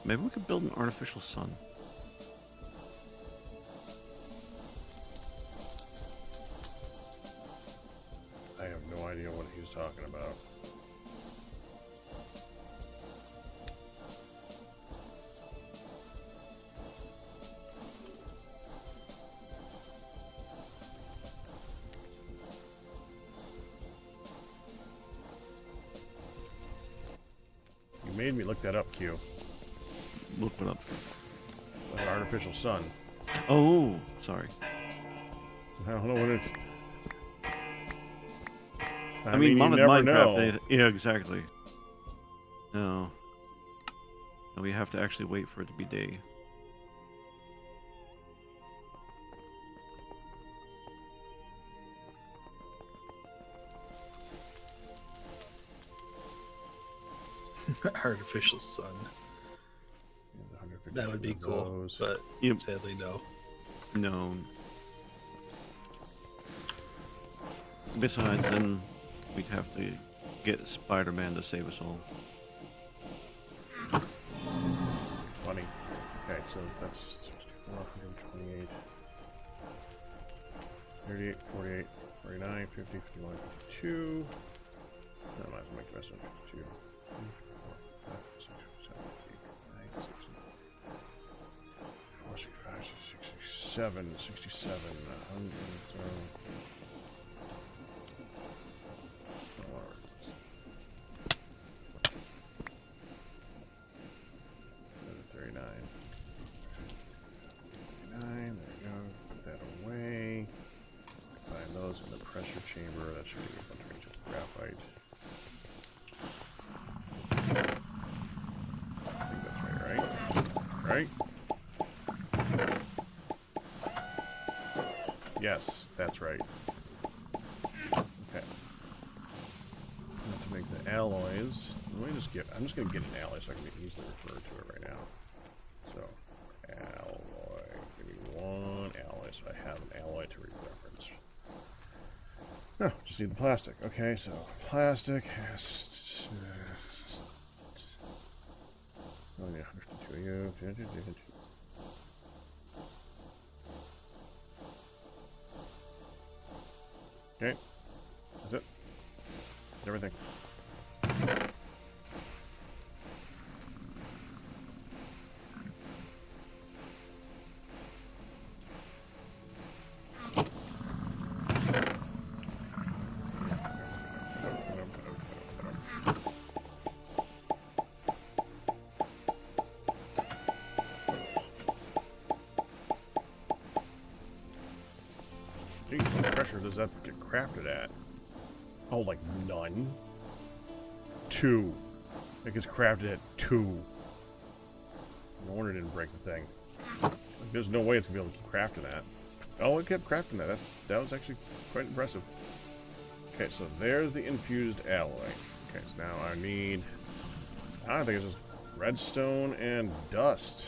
Maybe we could build an artificial sun. I have no idea what he's talking about. You made me look that up, Q. Look it up. An artificial sun. Oh, sorry. I don't know what it's. I mean, you modded never Minecraft. know. Yeah, exactly. No. No, we have to actually wait for it to be day. Artificial sun. That would be cool, but Yep. sadly, no. No. Besides, then we'd have to get Spider-Man to save us all. Funny. Okay, so that's 128, 38, 48, 49, 50, 51, 52. No, I might as well make the rest of it 52. 3, 4, 5, 6, 7, 8, 9, 6, 4, 6, 5, 6, 7, 67, 100, so... 39. 39, there we go. Put that away. Find those in the pressure chamber. That should be a bunch of just graphite. I think that's right, right? Right? Yes, that's right. Okay. To make the alloys. Let me just get. I'm just gonna get an alloy so I can easily refer to it right now. So, alloy. Give me one alloy so I have an alloy to reference. No, just need the plastic. Okay, so plastic has. Oh yeah, 52. Okay, that's it. That's everything. Geez, what pressure does that get crafted at? Oh, like none? 2. It gets crafted at 2. No wonder it didn't break the thing. Like, there's no way it's gonna be able to keep crafting that. Oh, it kept crafting that. That was actually quite impressive. Okay, so there's the infused alloy. Okay, so now I need... I think it's just redstone and dust.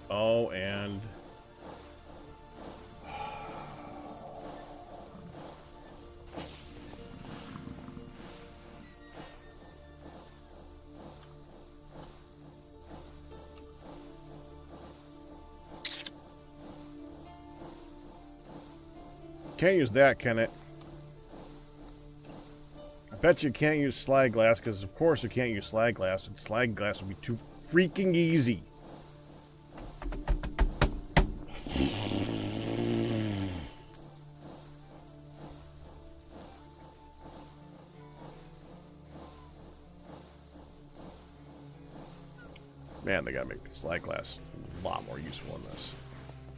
Oh, and... Can't use that, can it? I bet you can't use slag glass, because of course you can't use slag glass, and slag glass would be too freaking easy. Man, they gotta make slag glass a lot more useful in this.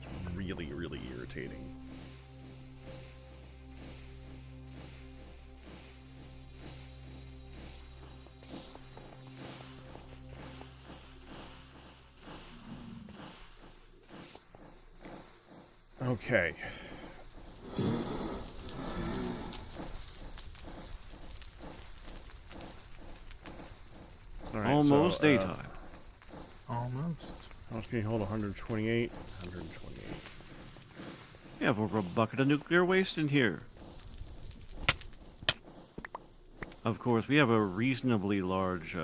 It's really, really irritating. Okay. All right, Almost so, daytime. Almost. how much can you hold? 128? 128. We have over a bucket of nuclear waste in here. Of course, we have a reasonably large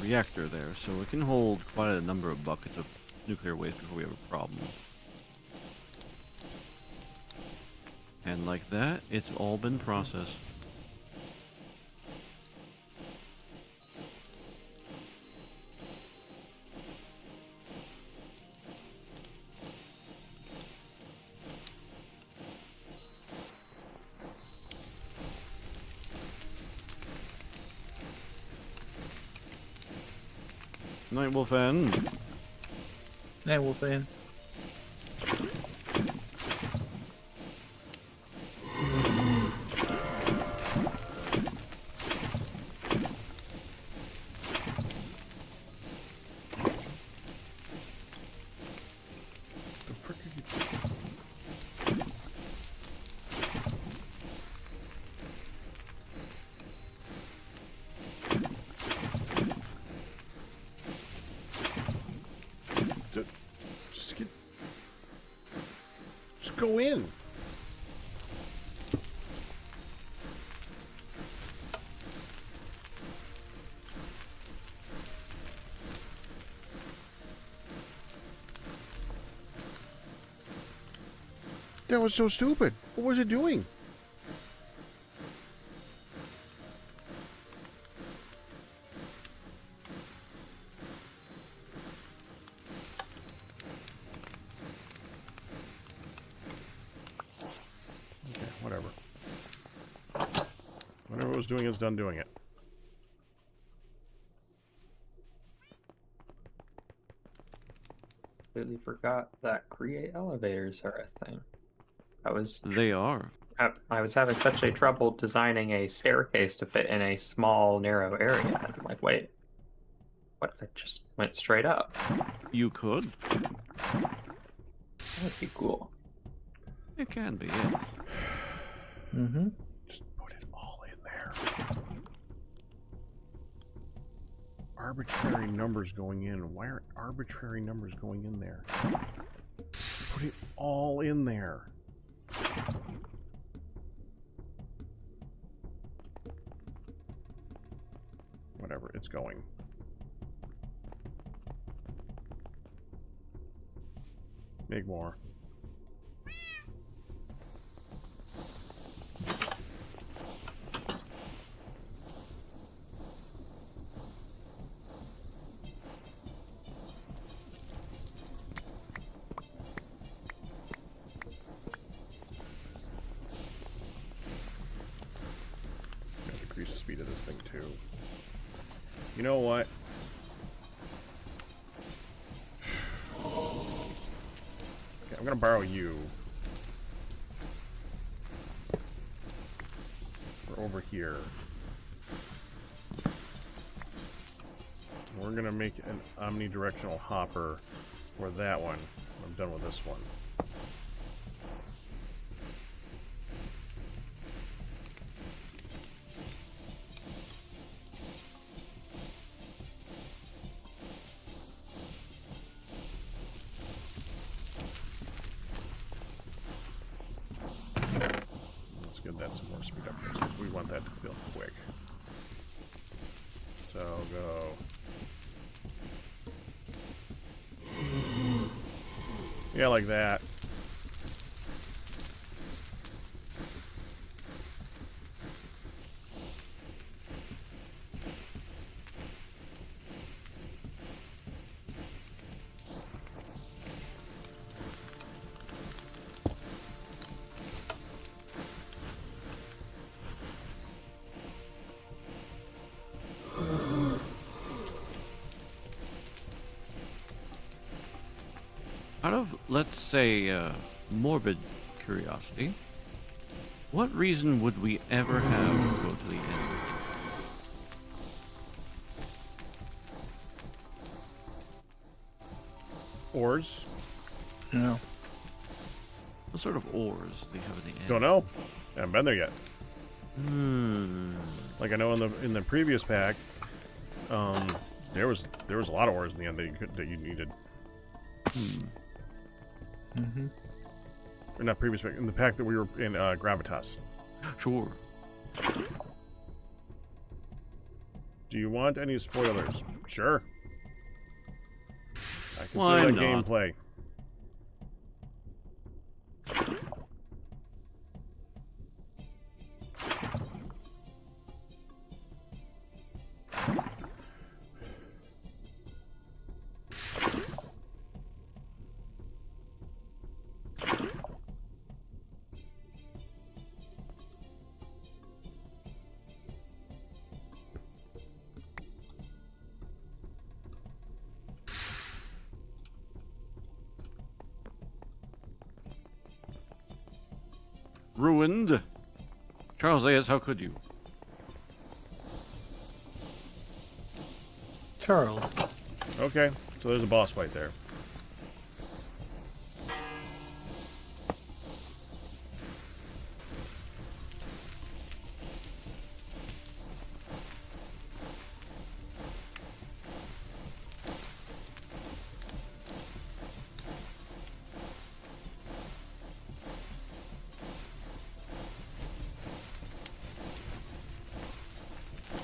reactor there, so it can hold quite a number of buckets of nuclear waste before we have a problem. And like that, it's all been processed. Night Wolf End. Yeah, we'll fan. The frick are you... Just go in. That was so stupid. What was it doing? Okay, whatever. Whatever it was doing is done doing it. Completely forgot that create elevators are a thing. They are. I was having such a trouble designing a staircase to fit in a small, narrow area. And I'm like, wait, what if it just went straight up? You could. That would be cool. It can be, yes. Mm-hmm. Just put it all in there. Arbitrary numbers going in. Why are arbitrary numbers going in there? Put it all in there. Whatever, it's going. Make more. Gotta decrease the speed of this thing too. You know what? Okay, I'm gonna borrow you. We're over here. We're gonna make an omnidirectional hopper for that one. I'm done with this one. Let's give that some more speed up first, 'cause we want that to feel quick. So go. Yeah, like that. Out of, let's say, morbid curiosity, what reason would we ever have to go to the end? Ores? No. What sort of ores do you have at the end? Don't know. Haven't been there yet. Hmm. Like I know in the previous pack, there was a lot of ores in the end that you needed. Mm-hmm. Or not previous pack, in the pack that we were in Gravitas. Sure. Do you want any spoilers? Sure. I can Why see that not? gameplay. Ruined. Charles A.S., how could you? Charles. Okay, so there's a boss fight there.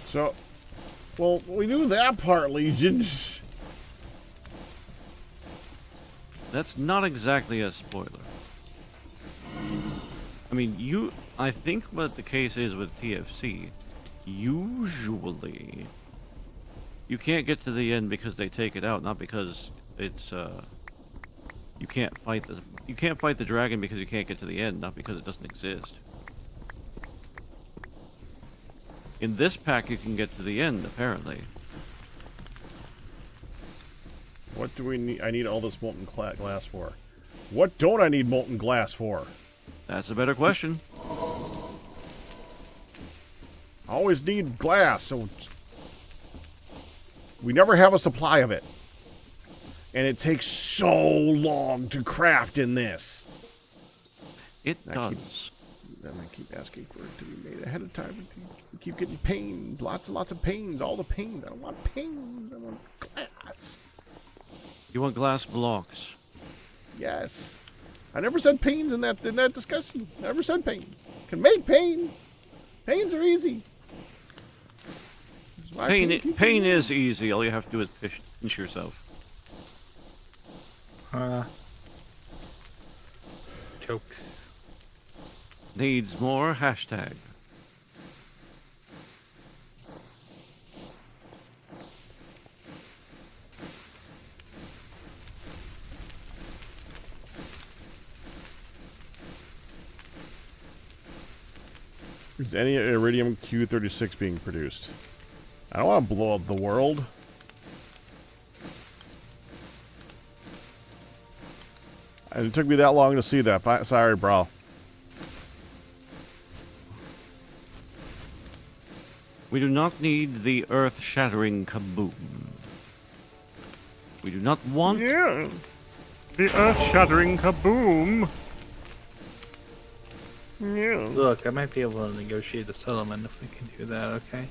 So, well, we knew that part, Legion. That's not exactly a spoiler. I mean, I think what the case is with TFC, usually, you can't get to the end because they take it out, not because it's, you can't fight the dragon because you can't get to the end, not because it doesn't exist. In this pack, you can get to the end, apparently. What do we need? I need all this molten glass for. What don't I need molten glass for? That's a better question. I always need glass, so we never have a supply of it. And it takes so long to craft in this. It I does. Then I keep asking for it to be made ahead of time. We keep getting pains, lots and lots of pains, all the pains. I don't want pains, I want glass. You want glass blocks. Yes. I never said pains in that discussion. Never said pains. Can make pains. Pains are easy. That's why I can't keep Pain them. is easy. All you have to do is pinch yourself. Jokes. Needs more hashtag. Is any iridium Q36 being produced? I don't want to blow up the world. And it took me that long to see that. Sorry, bro. We do not need the earth-shattering kaboom. We do not want... Yeah. The earth-shattering kaboom. Yeah. Look, I might be able to negotiate a settlement if we can do that, okay?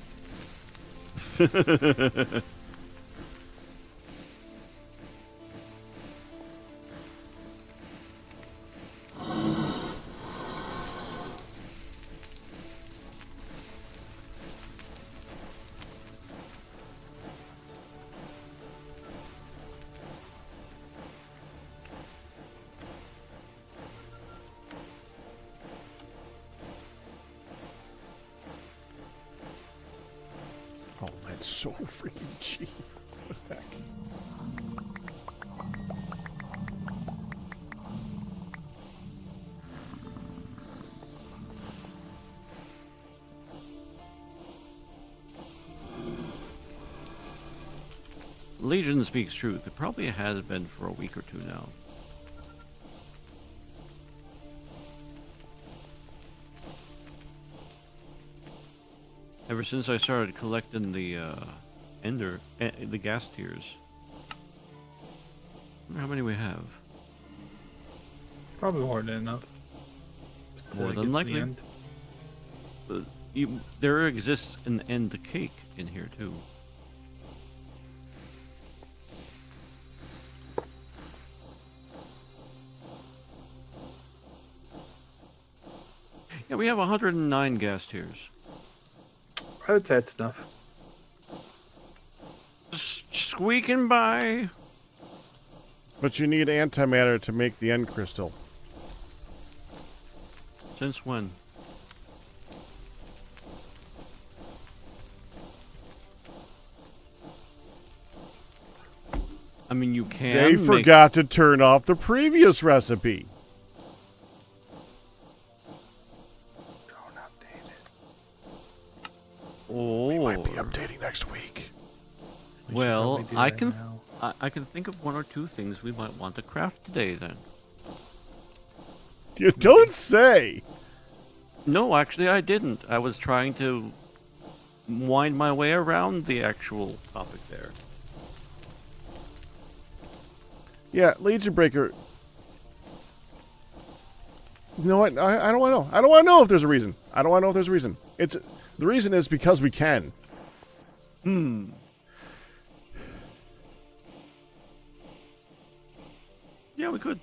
Oh, that's so freaking cheap. What the heck? Legion speaks truth. It probably has been for a week or two now. Ever since I started collecting the the gas tiers. I wonder how many we have. Probably more than enough. More to than get to the likely. end. There exists an end cake in here too. Yeah, we have 109 gas tiers. I would say it's enough. Squeaking by. But you need antimatter to make the end crystal. Since when? I mean, you can. They forgot to turn off the previous recipe. Don't update it. Oh. We might be updating next week. We should Well, probably do I that can. now. I can think of one or two things we might want to craft today. Then. You don't say. No, actually, I didn't. I was trying to wind my way around the actual topic there. Yeah, Legion Breaker. You know what? I don't want to know. I don't want to know if there's a reason. I don't want to know if there's a reason. The reason is because we can. Yeah, we could.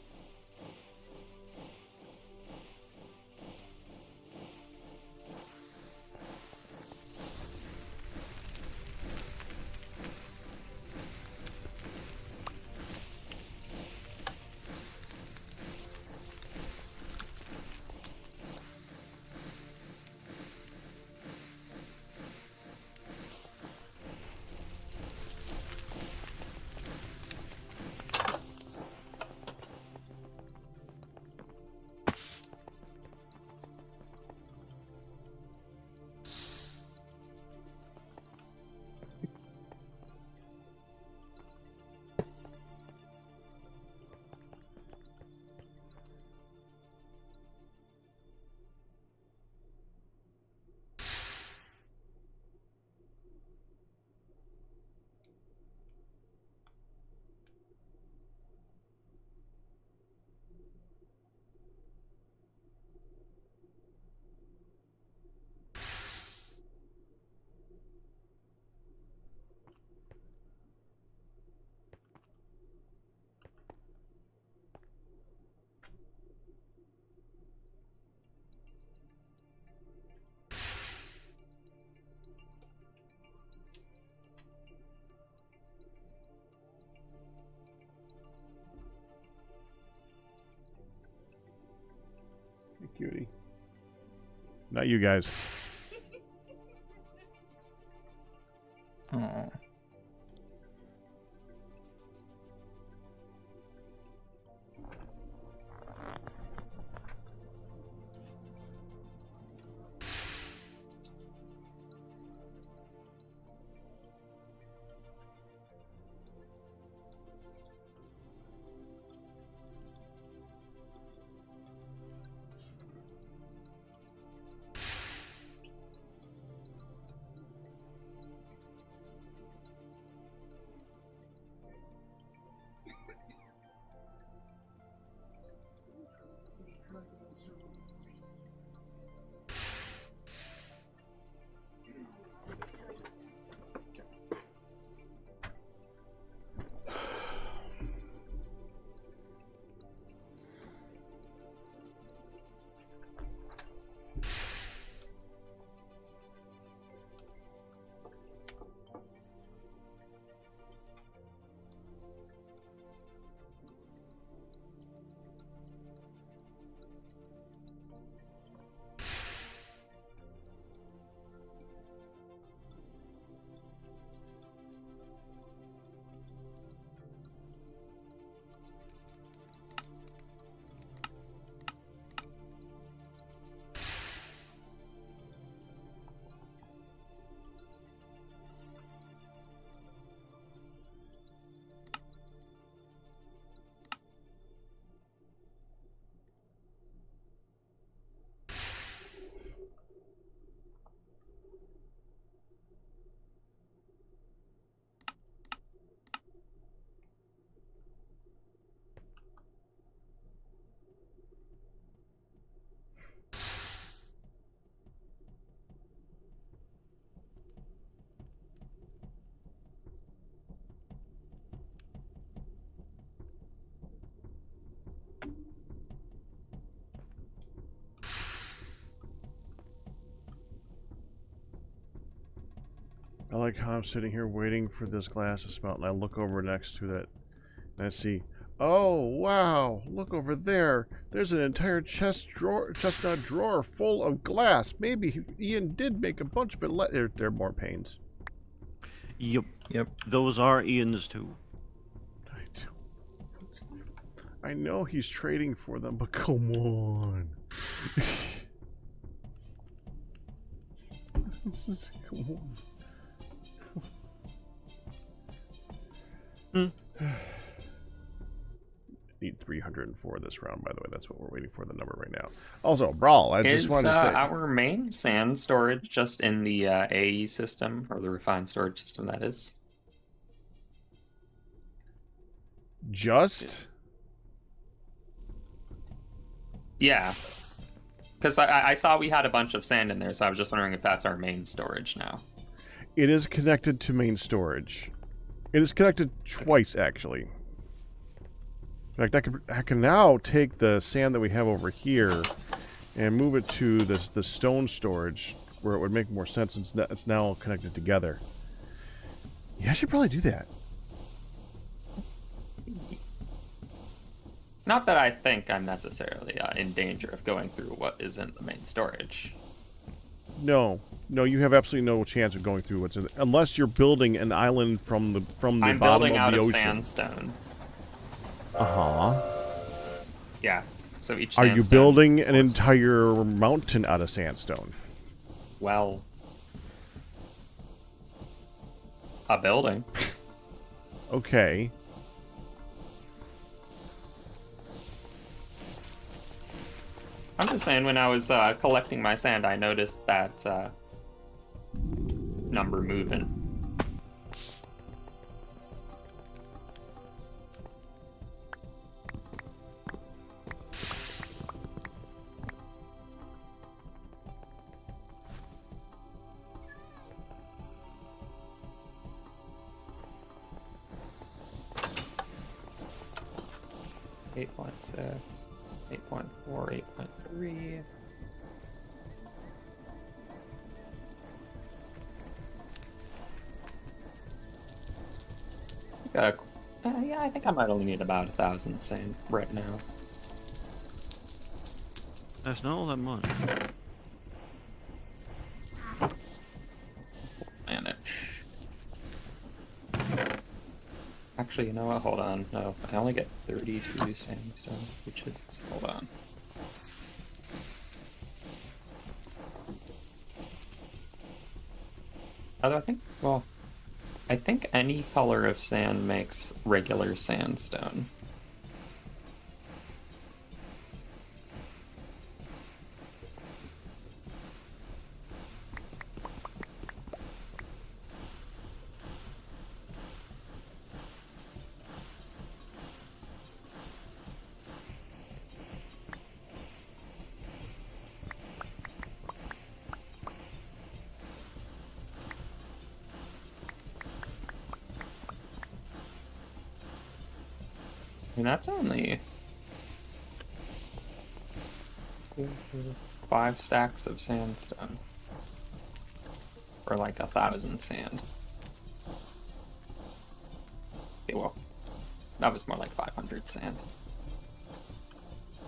Hey, cutie. Not you guys. Oh. I like how I'm sitting here waiting for this glass to smelt, and I look over next to it, and I see, oh wow, look over there. There's an entire chestnut drawer full of glass. Maybe Ian did make a bunch of it. There are more panes. Yep. Yep. Those are Ian's too. I know he's trading for them, but come on. Come on. Need 304 this round, by the way. That's what we're waiting for, the number right now. Also, Brawl, I just wanted to say... our main sand storage just in the AE system, or the refined storage system, that is? Just? Yeah. Because I saw we had a bunch of sand in there, so I was just wondering if that's our main storage now. It is connected to main storage. It is connected twice, actually. In fact, I can now take the sand that we have over here and move it to the stone storage, where it would make more sense since it's now connected together. Yeah, I should probably do that. Not that I think I'm necessarily in danger of going through what is in the main storage. No, you have absolutely no chance of going through what's in it, unless you're building an island from the bottom of the ocean. I'm building out of sandstone. Yeah. So each Are sandstone you building an entire mountain out of sandstone? Well, a building. Okay. I'm just saying, when I was collecting my sand, I noticed that number moving. Eight 8.6, 8.4, 8.3. Yeah, I think I might only need about 1,000 sand right now. That's not all that much. Manage. Actually, you know what? Hold on. No, I only get 32 sandstone, which is... Hold on. Although I think... Well... I think any color of sand makes regular sandstone. And that's only 5 stacks of sandstone. Or like 1,000 sand. Okay, well, that was more like 500 sand.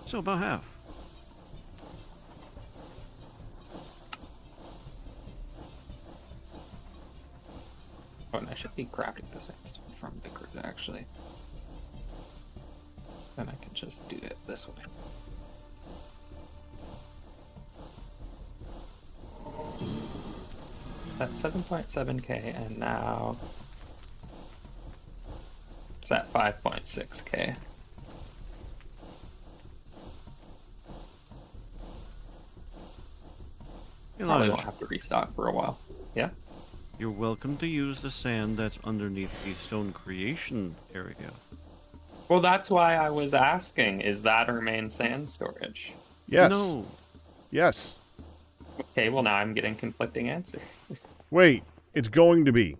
So about half. Oh, and I should be crafting the sandstone from the grid, actually. Then I can just do it this way. That's 7.7k, and now it's at 5.6k. Probably won't have to restock for a while. Yeah? You're welcome to use the sand that's underneath the stone creation area. Well, that's why I was asking, is that our main sand storage? Yes. No. Yes. Okay, well now I'm getting conflicting answers. Wait, it's going to be.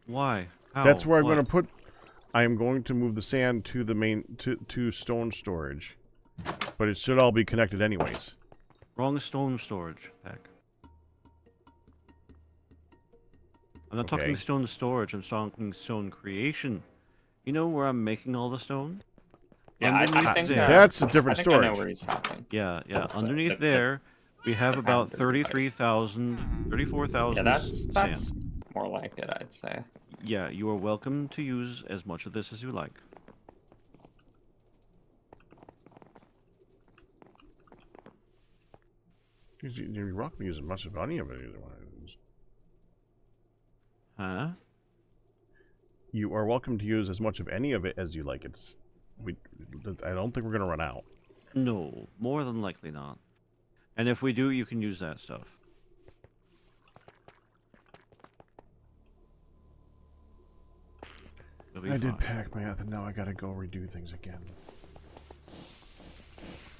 Why? How? That's where I'm What? going to put... I am going to move the sand to the main... to stone storage. But it should all be connected anyways. Wrong stone storage pack. I'm not talking stone storage. I'm talking stone creation. You know where I'm making all the stone? Yeah, I Underneath think there. That's a I different think I know storage. where he's talking. Yeah. That's the- Underneath the- there, we have the about foundry device. 33,000, 34,000 Yeah, sand. that's more like it, I'd say. Yeah, you are welcome to use as much of this as you like. You're welcome to use as much of any of it as you want to use. Huh? You are welcome to use as much of any of it as you like. I don't think we're gonna run out. No, more than likely not. And if we do, you can use that stuff. It'll be I did fine. pack my and now I gotta go redo things again.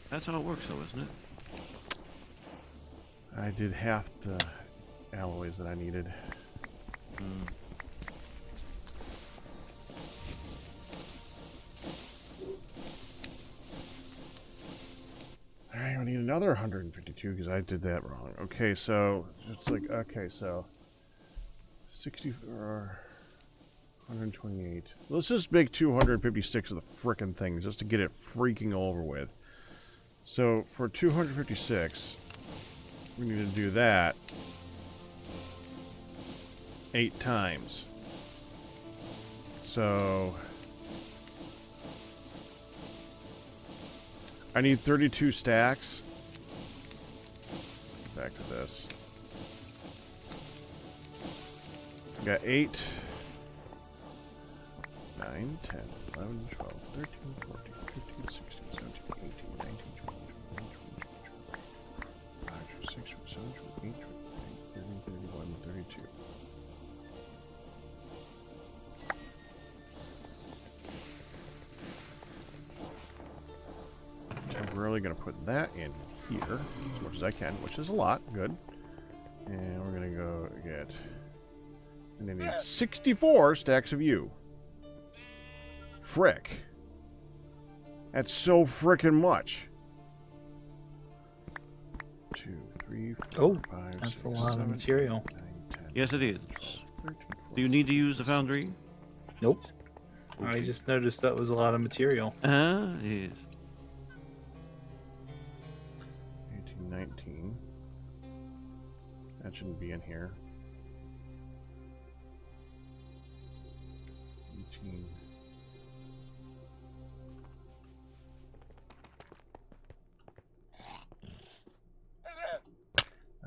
That's how it works, though, isn't it? I did half the alloys that I needed. Mm. I need another 152 because I did that wrong. Okay, so it's like, okay, so 60 or 128. Let's just make 256 of the frickin' things just to get it freaking over with. So for 256, we need to do that 8 times. So I need 32 stacks. Back to this. I got 8, 9, 10, 11, 12, 13, 14, 15, 16, 17, 18, 19, 20, 21, 22, 25, 26, 27, 28, 29, 30, 31, 32. Temporarily going to put that in here as much as I can, which is a lot. Good. And we're going to go get... And I need 64 stacks of you. Frick. That's so frickin' much. 2, 3, 4, Oh, 5, that's 6, a lot 7, of material. 9, 10, Yes, it is. 13, Do you need to use the foundry? Nope. I Okay. just noticed that was a lot of material. It is. 18, 19. That shouldn't be in here. 18.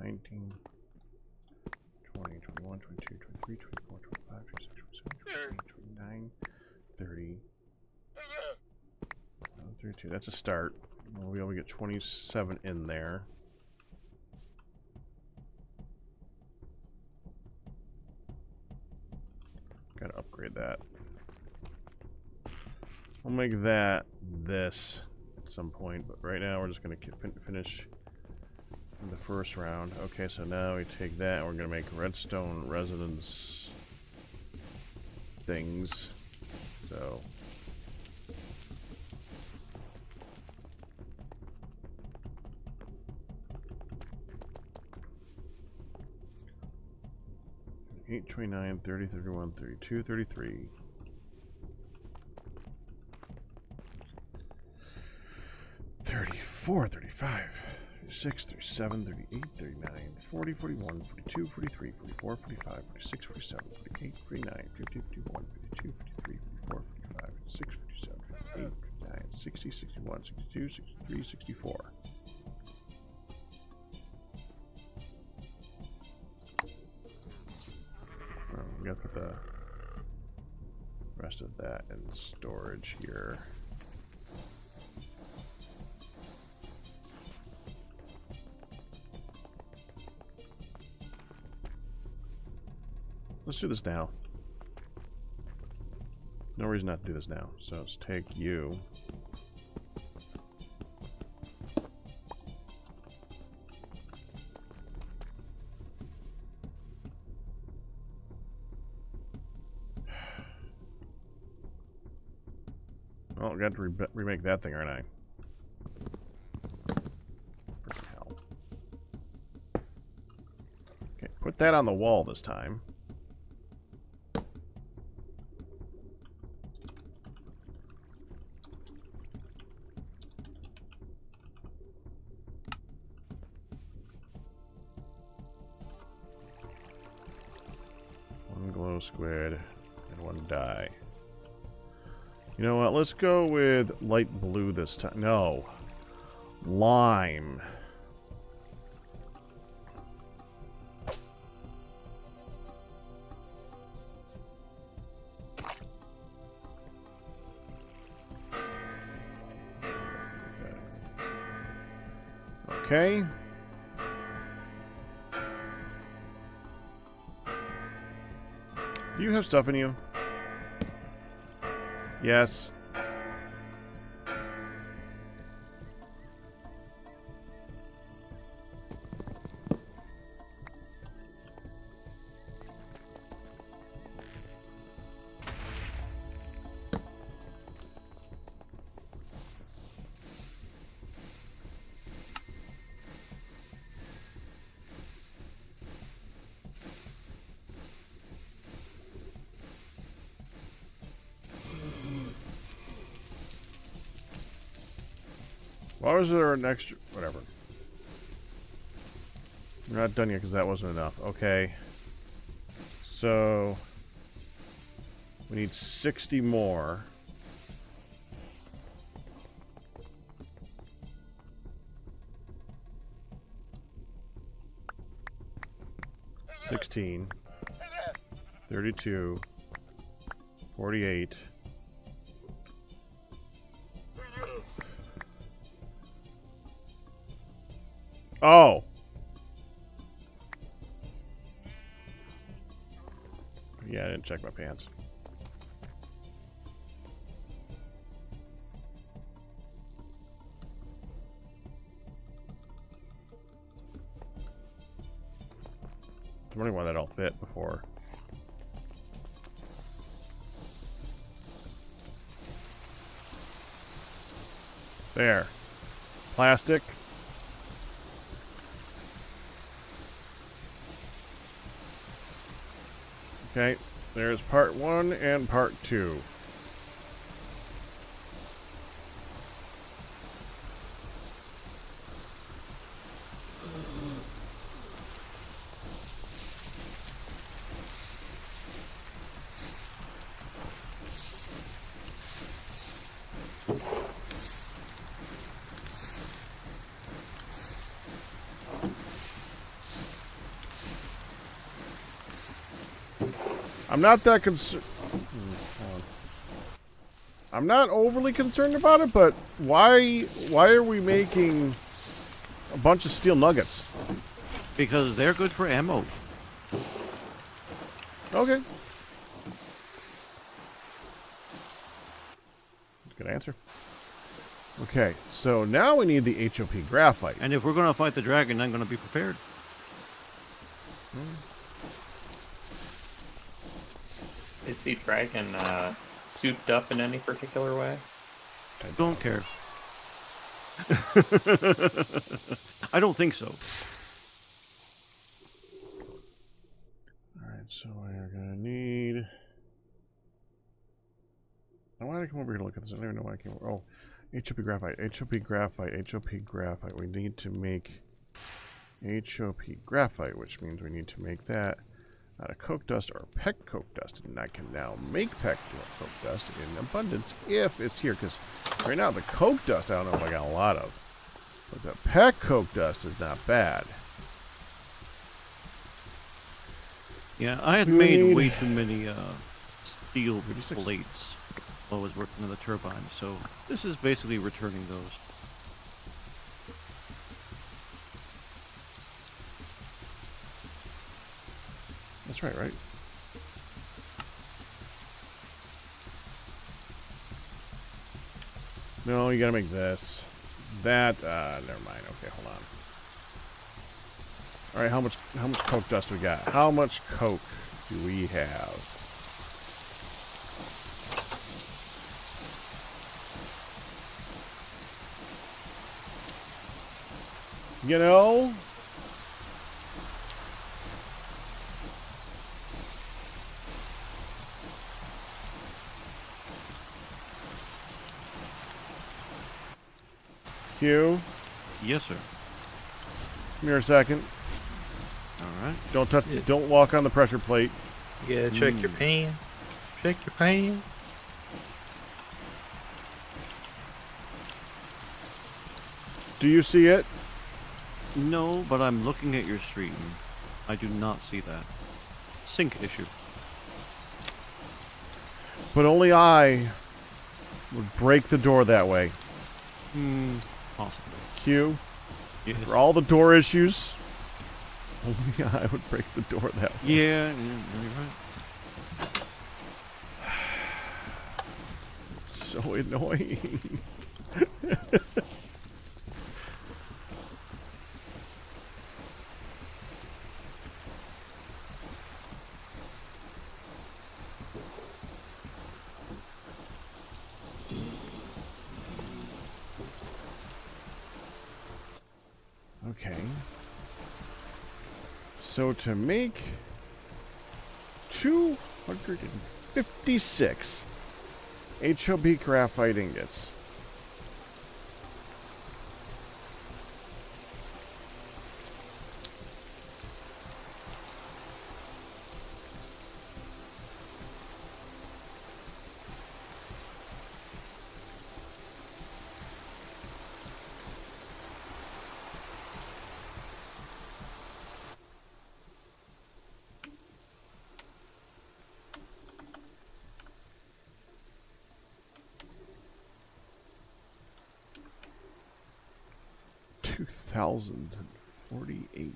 19, 20, 21, 22, 23, 24, 25, 26, 27, 28, 29, 30. 32. That's a start. We'll be able to get 27 in there. Gotta upgrade that. We'll make that this at some point, but right now we're just gonna finish the first round. Okay, so now we take that and we're gonna make redstone residence things. So eight, 29, 30, 31, 32, 33. 34, 35, 36, 37, 38, 39, 40, 41, 42, 43, 44, 45, 46, 47, 48, 49, 50, 51, 52, 53, 54, 55, 56, 57, 58, 59, 60, 61, 62, 63, 64. We gotta put the rest of that in storage here. Let's do this now. No reason not to do this now. So let's take you. Oh, I got to remake that thing, aren't I? Freaking hell. Okay, put that on the wall this time. squid, and 1 dye. You know what? Let's go with light blue this time. No. Lime. Okay. Do you have stuff in you? Yes. Why was there an extra... Whatever. We're not done yet because that wasn't enough. Okay. So... we need 60 more. $16. 32. 48. Oh! Yeah, I didn't check my pants. I'm wondering why that all fit before. There. Plastic. Okay, there's part 1 and part 2. I'm not that concerned. I'm not overly concerned about it, but why are we making a bunch of steel nuggets? Because they're good for ammo. Okay. Good answer. Okay, so now we need the HOP graphite. And if we're going to fight the dragon, I'm going to be prepared. Is the dragon souped up in any particular way? I don't care. I don't think so. Alright, so we're gonna need... Why did I come over here to look at this? I don't even know why I came over. Oh, HOP graphite, HOP graphite, HOP graphite. We need to make HOP graphite, which means we need to make that out of coke dust or peck coke dust. And I can now make peck coke dust in abundance if it's here. Because right now the coke dust, I don't know if I got a lot of. But the peck coke dust is not bad. Yeah, I had made way too many steel plates while I was working on the turbine, so this is basically returning those. That's right, right? No, you gotta make this. That, never mind. Okay, hold on. Alright, how much coke dust we got? How much coke do we have? You know? Q, Yes, sir. come here a second. All right. Don't touch. Don't walk on the pressure plate. You gotta check your pants. Check your pants. Do you see it? No, but I'm looking at your stream. I do not see that. Sync issue. But only I would break the door that way. Possibly. Q, Yes. for all the door issues, only I would break the door that way. Yeah, you're right. It's so annoying. Okay. So to make 256 HOB graphite ingots. $2,048.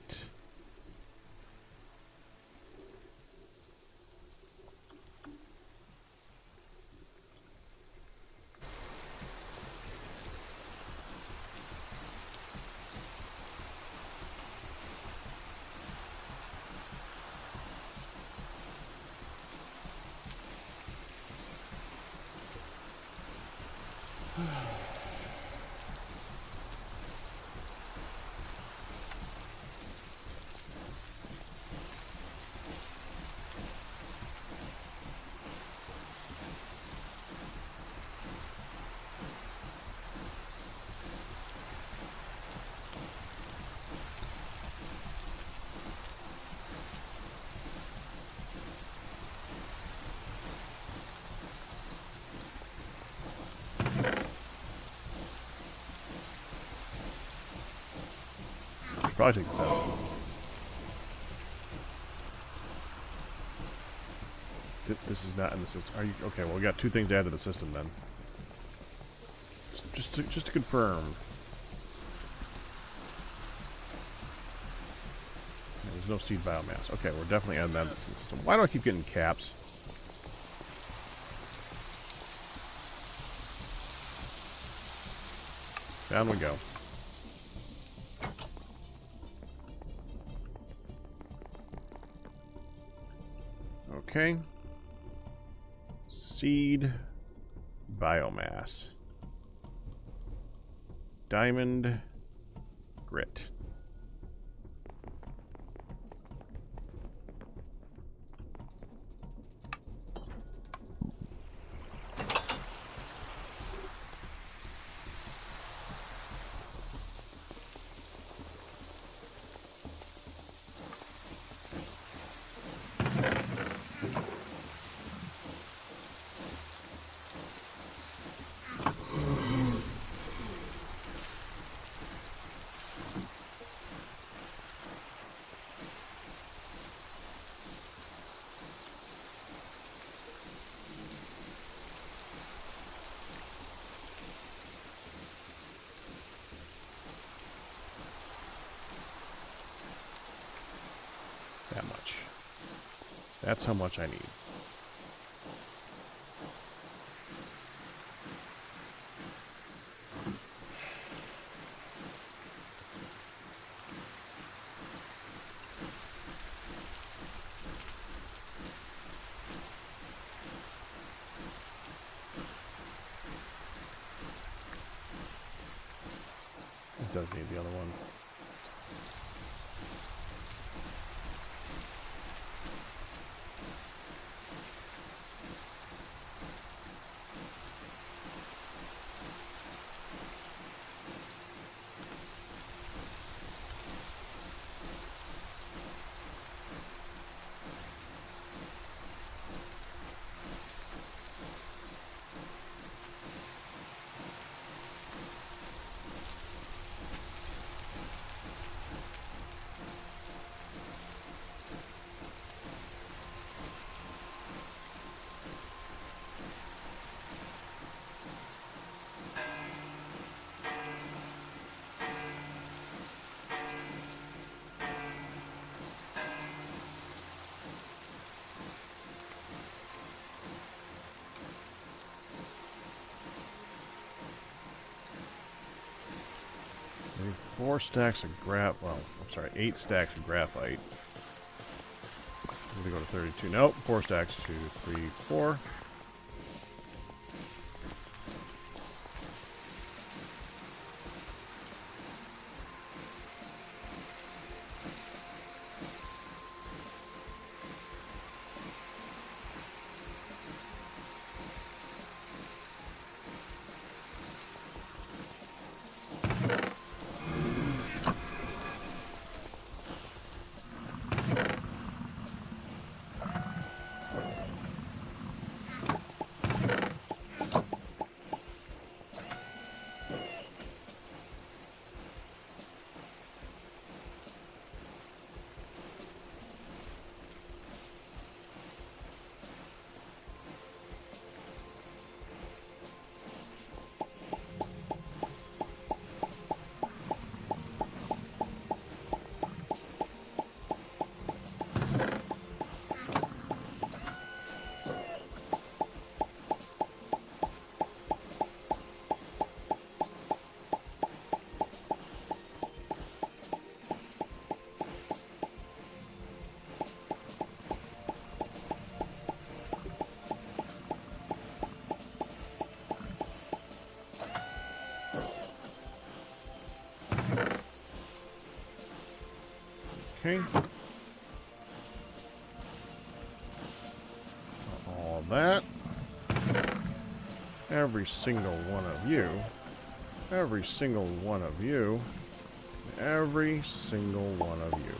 Project set. This is not in the system. Are you okay? Well, we got two things to add to the system then. Just to confirm. There's no seed biomass. Okay, we're definitely adding that to the system. Why do I keep getting caps? Down we go. Okay. Seed biomass. Diamond grit. That much. That's how much I need. It does need the other one. 4 stacks of well, I'm sorry, 8 stacks of graphite. I'm gonna go to 32. Nope, 4 stacks. 2, 3, 4. Okay. All that. Every single one of you. Every single one of you. Every single one of you.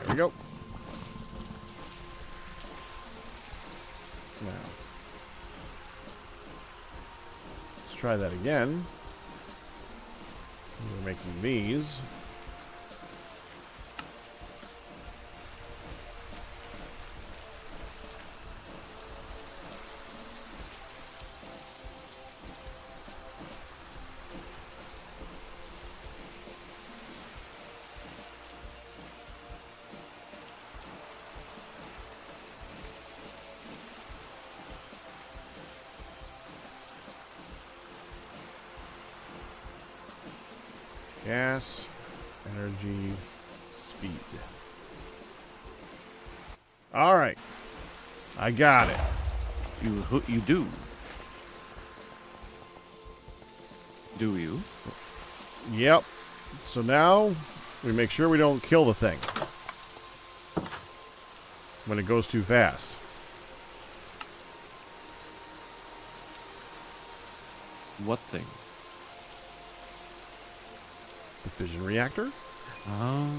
There we go. Now, let's try that again. We're making these. Gas, energy, speed. All right, I got it. You do. Do you? Yep. So now we make sure we don't kill the thing when it goes too fast. What thing? The fission reactor. Oh.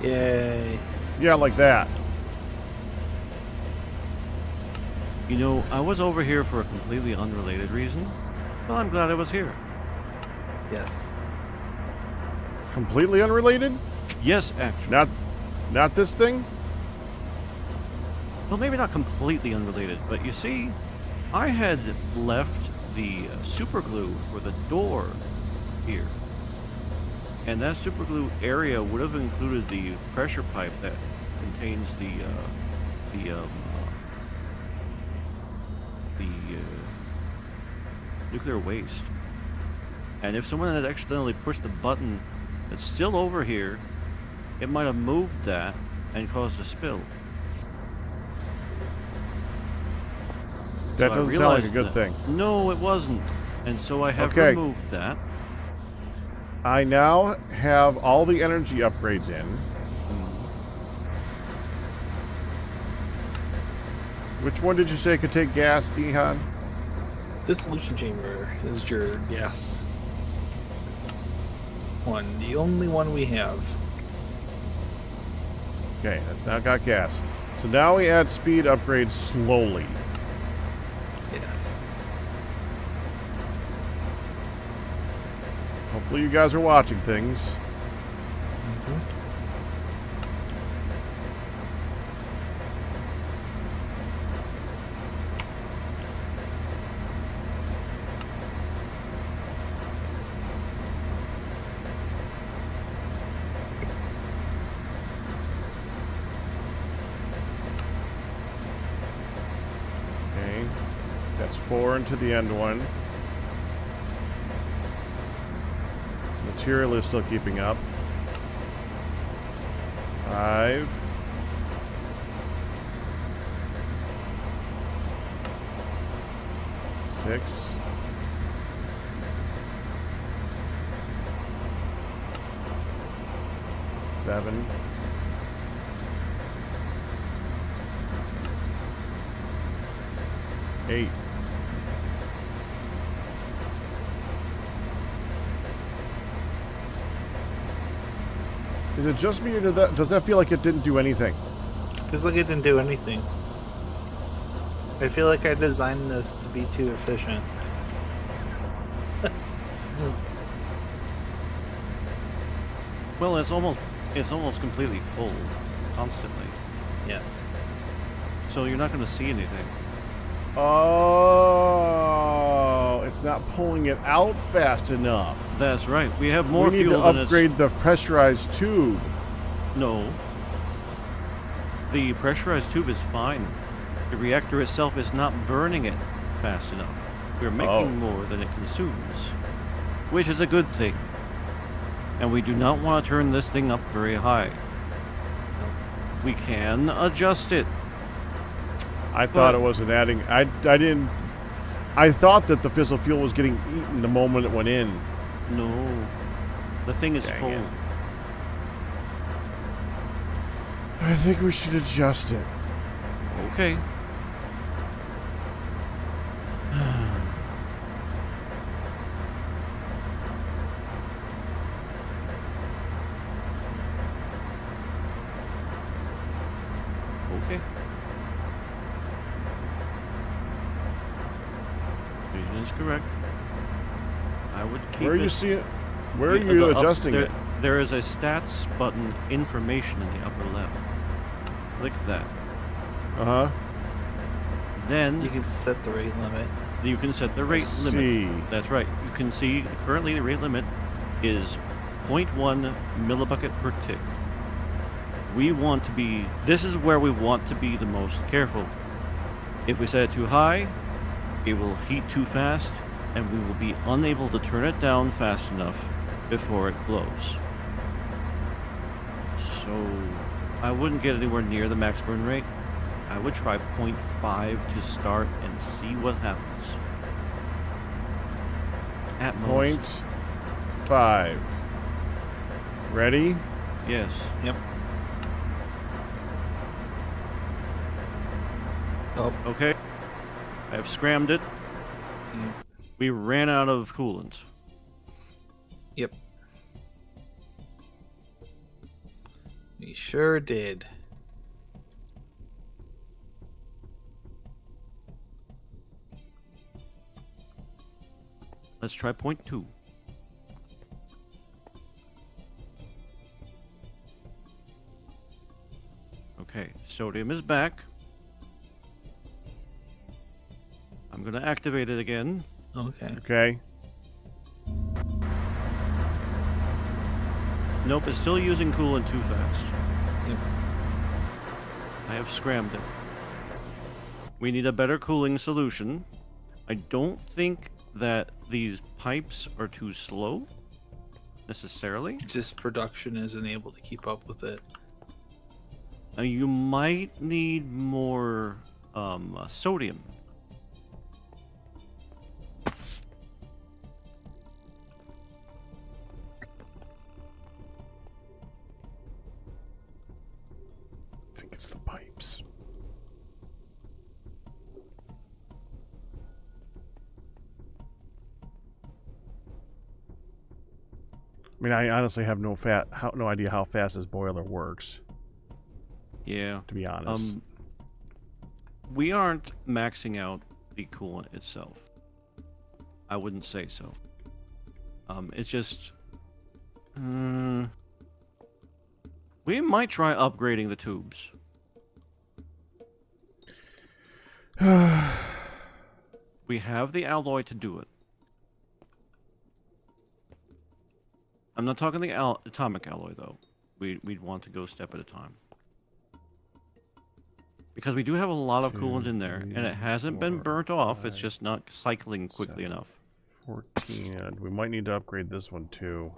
Yay. Yeah, like that. You know, I was over here for a completely unrelated reason. Well, I'm glad I was here. Yes. Completely unrelated? Yes, actually. Not this thing? Well, maybe not completely unrelated, but you see, I had left the super glue for the door here. And that super glue area would have included the pressure pipe that contains the nuclear waste. And if someone had accidentally pushed the button that's still over here, it might have moved that and caused a spill. That So I doesn't sound like a realized good that- thing. No, it wasn't. And so I have Okay. removed that. I now have all the energy upgrades in. Which one did you say could take gas, Dihan? Dissolution chamber is your gas one. The only one we have. Okay, that's now got gas. So now we add speed upgrades slowly. Yes. Hopefully you guys are watching things. Mm-hmm. Okay, that's 4 into the end one. Material is still keeping up. 5. 6. 7. 8. Is it just me, or does that feel like it didn't do anything? Feels like it didn't do anything. I feel like I designed this to be too efficient. Well, it's almost completely full, constantly. Yes. So you're not going to see anything. Oh, it's not pulling it out fast enough. That's right. We have more we need fuel to than upgrade the pressurized tube. No. The pressurized tube is fine. The reactor itself is not burning it fast enough. We're making more than it consumes, which is a good thing. And we do not want to turn this thing up very high. We can adjust it. I thought it wasn't adding. I didn't. I thought that the fissile fuel was getting eaten the moment it went in. No. The thing is Dang full. it. I think we should adjust it. Okay. Okay. Vision is correct. I would keep Where are it. you seeing? Where are the you up- adjusting there, it? There is a stats button, information in the upper left. Click that. Uh huh. Then You can set the rate limit. you can set the rate limit. See. That's right. You can see currently the rate limit is 0.1 millibucket per tick. We want to be, this is where we want to be the most careful. If we set it too high, it will heat too fast, and we will be unable to turn it down fast enough before it blows. So I wouldn't get anywhere near the max burn rate. I would try 0.5 to start and see what happens. At most. 0.5. Ready? Yes. Yep. Oh. Okay. I've scrammed it. Mm. We ran out of coolant. Yep. We sure did. Let's try point 2. Okay, sodium is back. I'm gonna activate it again. Okay. Okay. Nope, it's still using coolant too fast. Yep. I have scrammed it. We need a better cooling solution. I don't think that these pipes are too slow, necessarily. Just production isn't able to keep up with it. Now, you might need more sodium. I think it's the pipes. I mean, I honestly have no idea how fast this boiler works, Yeah. to be honest. We aren't maxing out the coolant itself. I wouldn't say so. It's just... we might try upgrading the tubes. We have the alloy to do it. I'm not talking the atomic alloy, though. We'd want to go step at a time. Because we do have a lot of coolant in there, and it hasn't been burnt off, it's just not cycling quickly enough. 14. We might need to upgrade this one, too.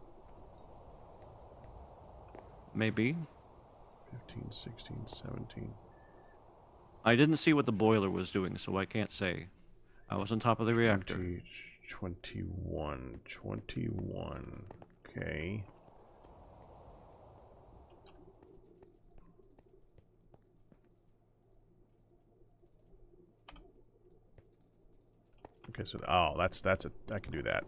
Maybe. 15, 16, 17. I didn't see what the boiler was doing, so I can't say. I was on top of the reactor. 20, 21. 21. Okay. Okay, so that's I can do that.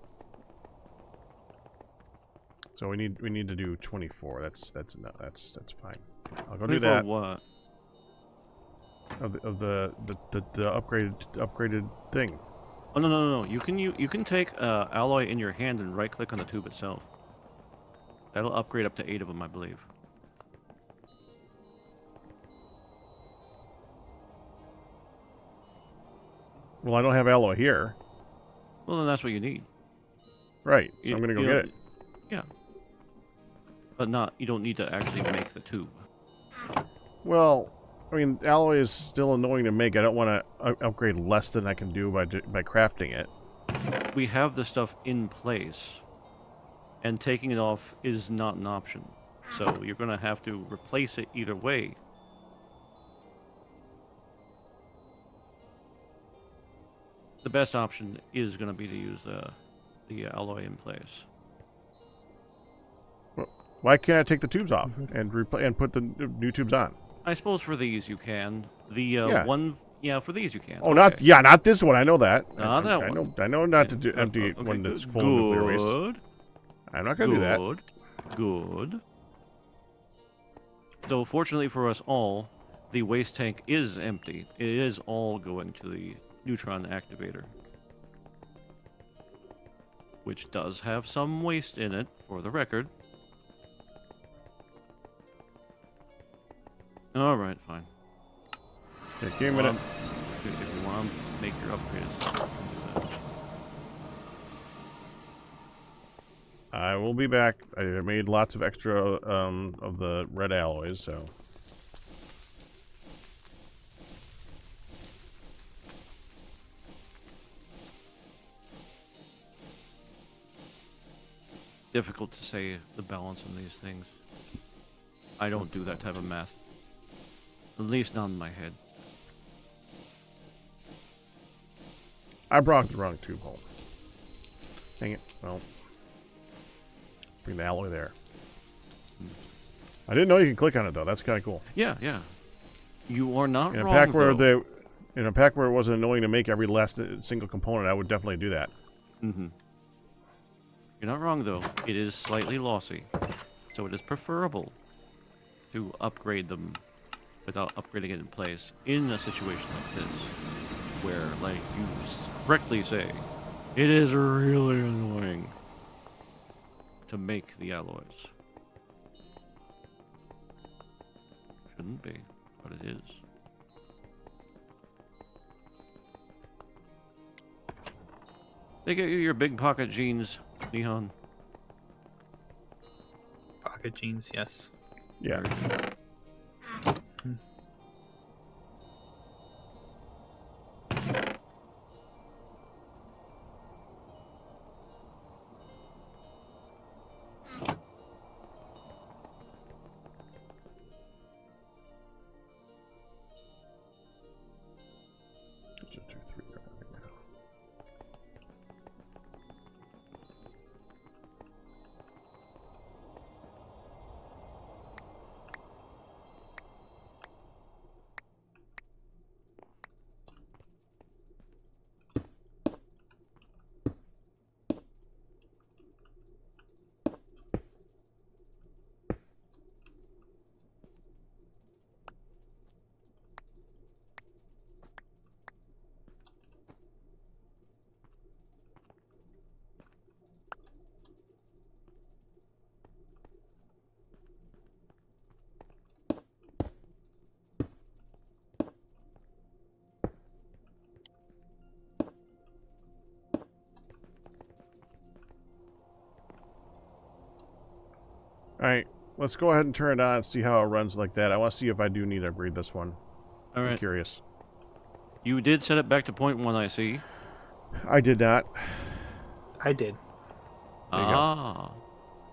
So we need to do 24. That's fine. I'll go do that. What? Of the upgraded thing. Oh no! You can take alloy in your hand and right click on the tube itself. That'll upgrade up to 8 of them, I believe. Well, I don't have alloy here. Well, then that's what you need. Right. So You- I'm gonna go you get don't- it. Yeah. But you don't need to actually make the tube. Well, I mean, alloy is still annoying to make. I don't want to upgrade less than I can do by crafting it. We have the stuff in place, and taking it off is not an option. So you're going to have to replace it either way. The best option is going to be to use the alloy in place. Why can't I take the tubes off and put the new tubes on? I suppose for these you can. The Yeah. one, yeah, for these you can. Oh, Okay. not this one. I know that. Not that I one. know not to Yeah, do empty okay, one that's good. full of nuclear waste. Good. I'm not gonna do that. Good. Though fortunately for us all, the waste tank is empty. It is all going to the neutron activator, which does have some waste in it, for the record. Alright, fine. Okay, give me a minute. If you want to make your upgrades, you can do that. I will be back. I made lots of extra of the red alloys, so. Difficult to say the balance on these things. I don't do that type of math. At least not in my head. I brought the wrong tube home. Dang it. Well, bring the alloy there. I didn't know you could click on it though. That's kind of cool. Yeah. You are not In a wrong, pack where though. in a pack where it wasn't annoying to make every last single component, I would definitely do that. Mm-hmm. You're not wrong, though. It is slightly lossy, so it is preferable to upgrade them without upgrading it in place in a situation like this, where, like you correctly say, it is really annoying to make the alloys. Shouldn't be, but it is. They get you your big pocket jeans, Neon. Pocket jeans, yes. Yeah. Alright, let's go ahead and turn it on and see how it runs like that. I want to see if I do need to upgrade this one. All right. I'm curious. You did set it back to 0.1, I see. I did not. I did. There you go. Ah.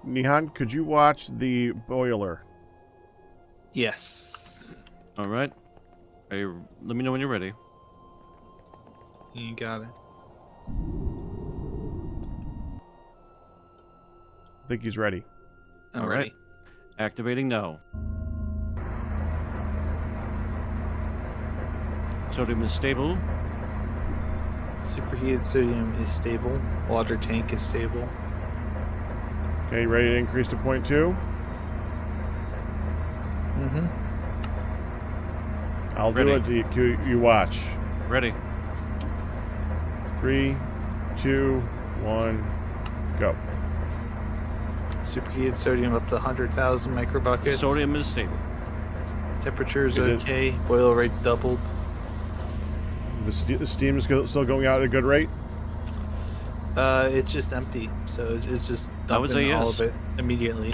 Nihan, could you watch the boiler? Yes. All right. Let me know when you're ready. You got it. I think he's ready. I'm All ready. right. Activating now. Sodium is stable. Superheated sodium is stable. Water tank is stable. Okay, you ready to increase to 0.2? Mm-hmm. I'll Ready. do it. You watch. Ready. 3, 2, 1, go. Superheated sodium up to 100,000 microbuckets. Sodium is stable. Temperature's Is it- okay. Boil rate doubled. The steam is still going out at a good rate? It's just empty, so it's just I would dumping say all yes. of it immediately.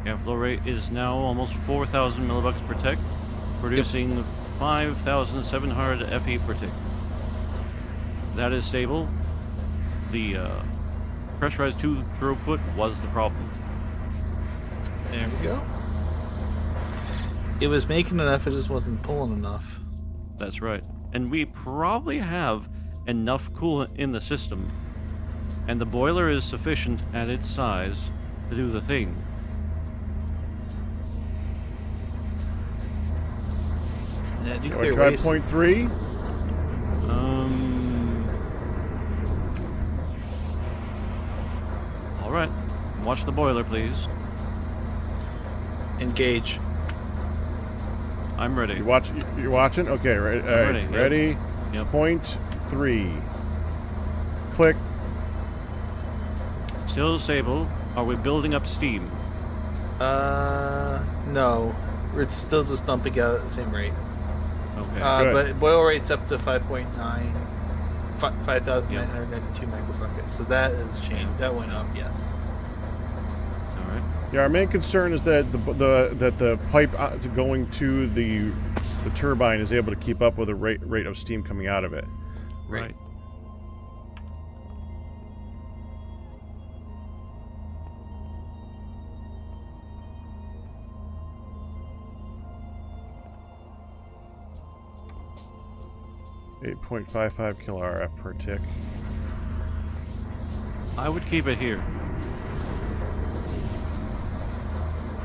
Yeah, flow rate is now almost 4,000 millibucks per tick, producing 5,700 FE per tick. That is stable. The pressurized tube throughput was the problem. There we go. It was making enough, it just wasn't pulling enough. That's right. And we probably have enough coolant in the system, and the boiler is sufficient at its size to do the thing. Yeah, You nuclear want to try waste. 0.3? All right. Watch the boiler, please. Engage. I'm ready. You're watching? Okay, right. All right. ready, yep. Ready? Yep. 0.3. Click. Still stable. Are we building up steam? No. It's still just dumping out at the same rate. Okay. Good. But boil rate's up to 5.9, 5,992 microbuckets. So that has changed. That went up, yes. All right. Yeah, our main concern is that the pipe going to the turbine is able to keep up with the rate of steam coming out of it. Right. 8.55 kilo RF per tick. I would keep it here.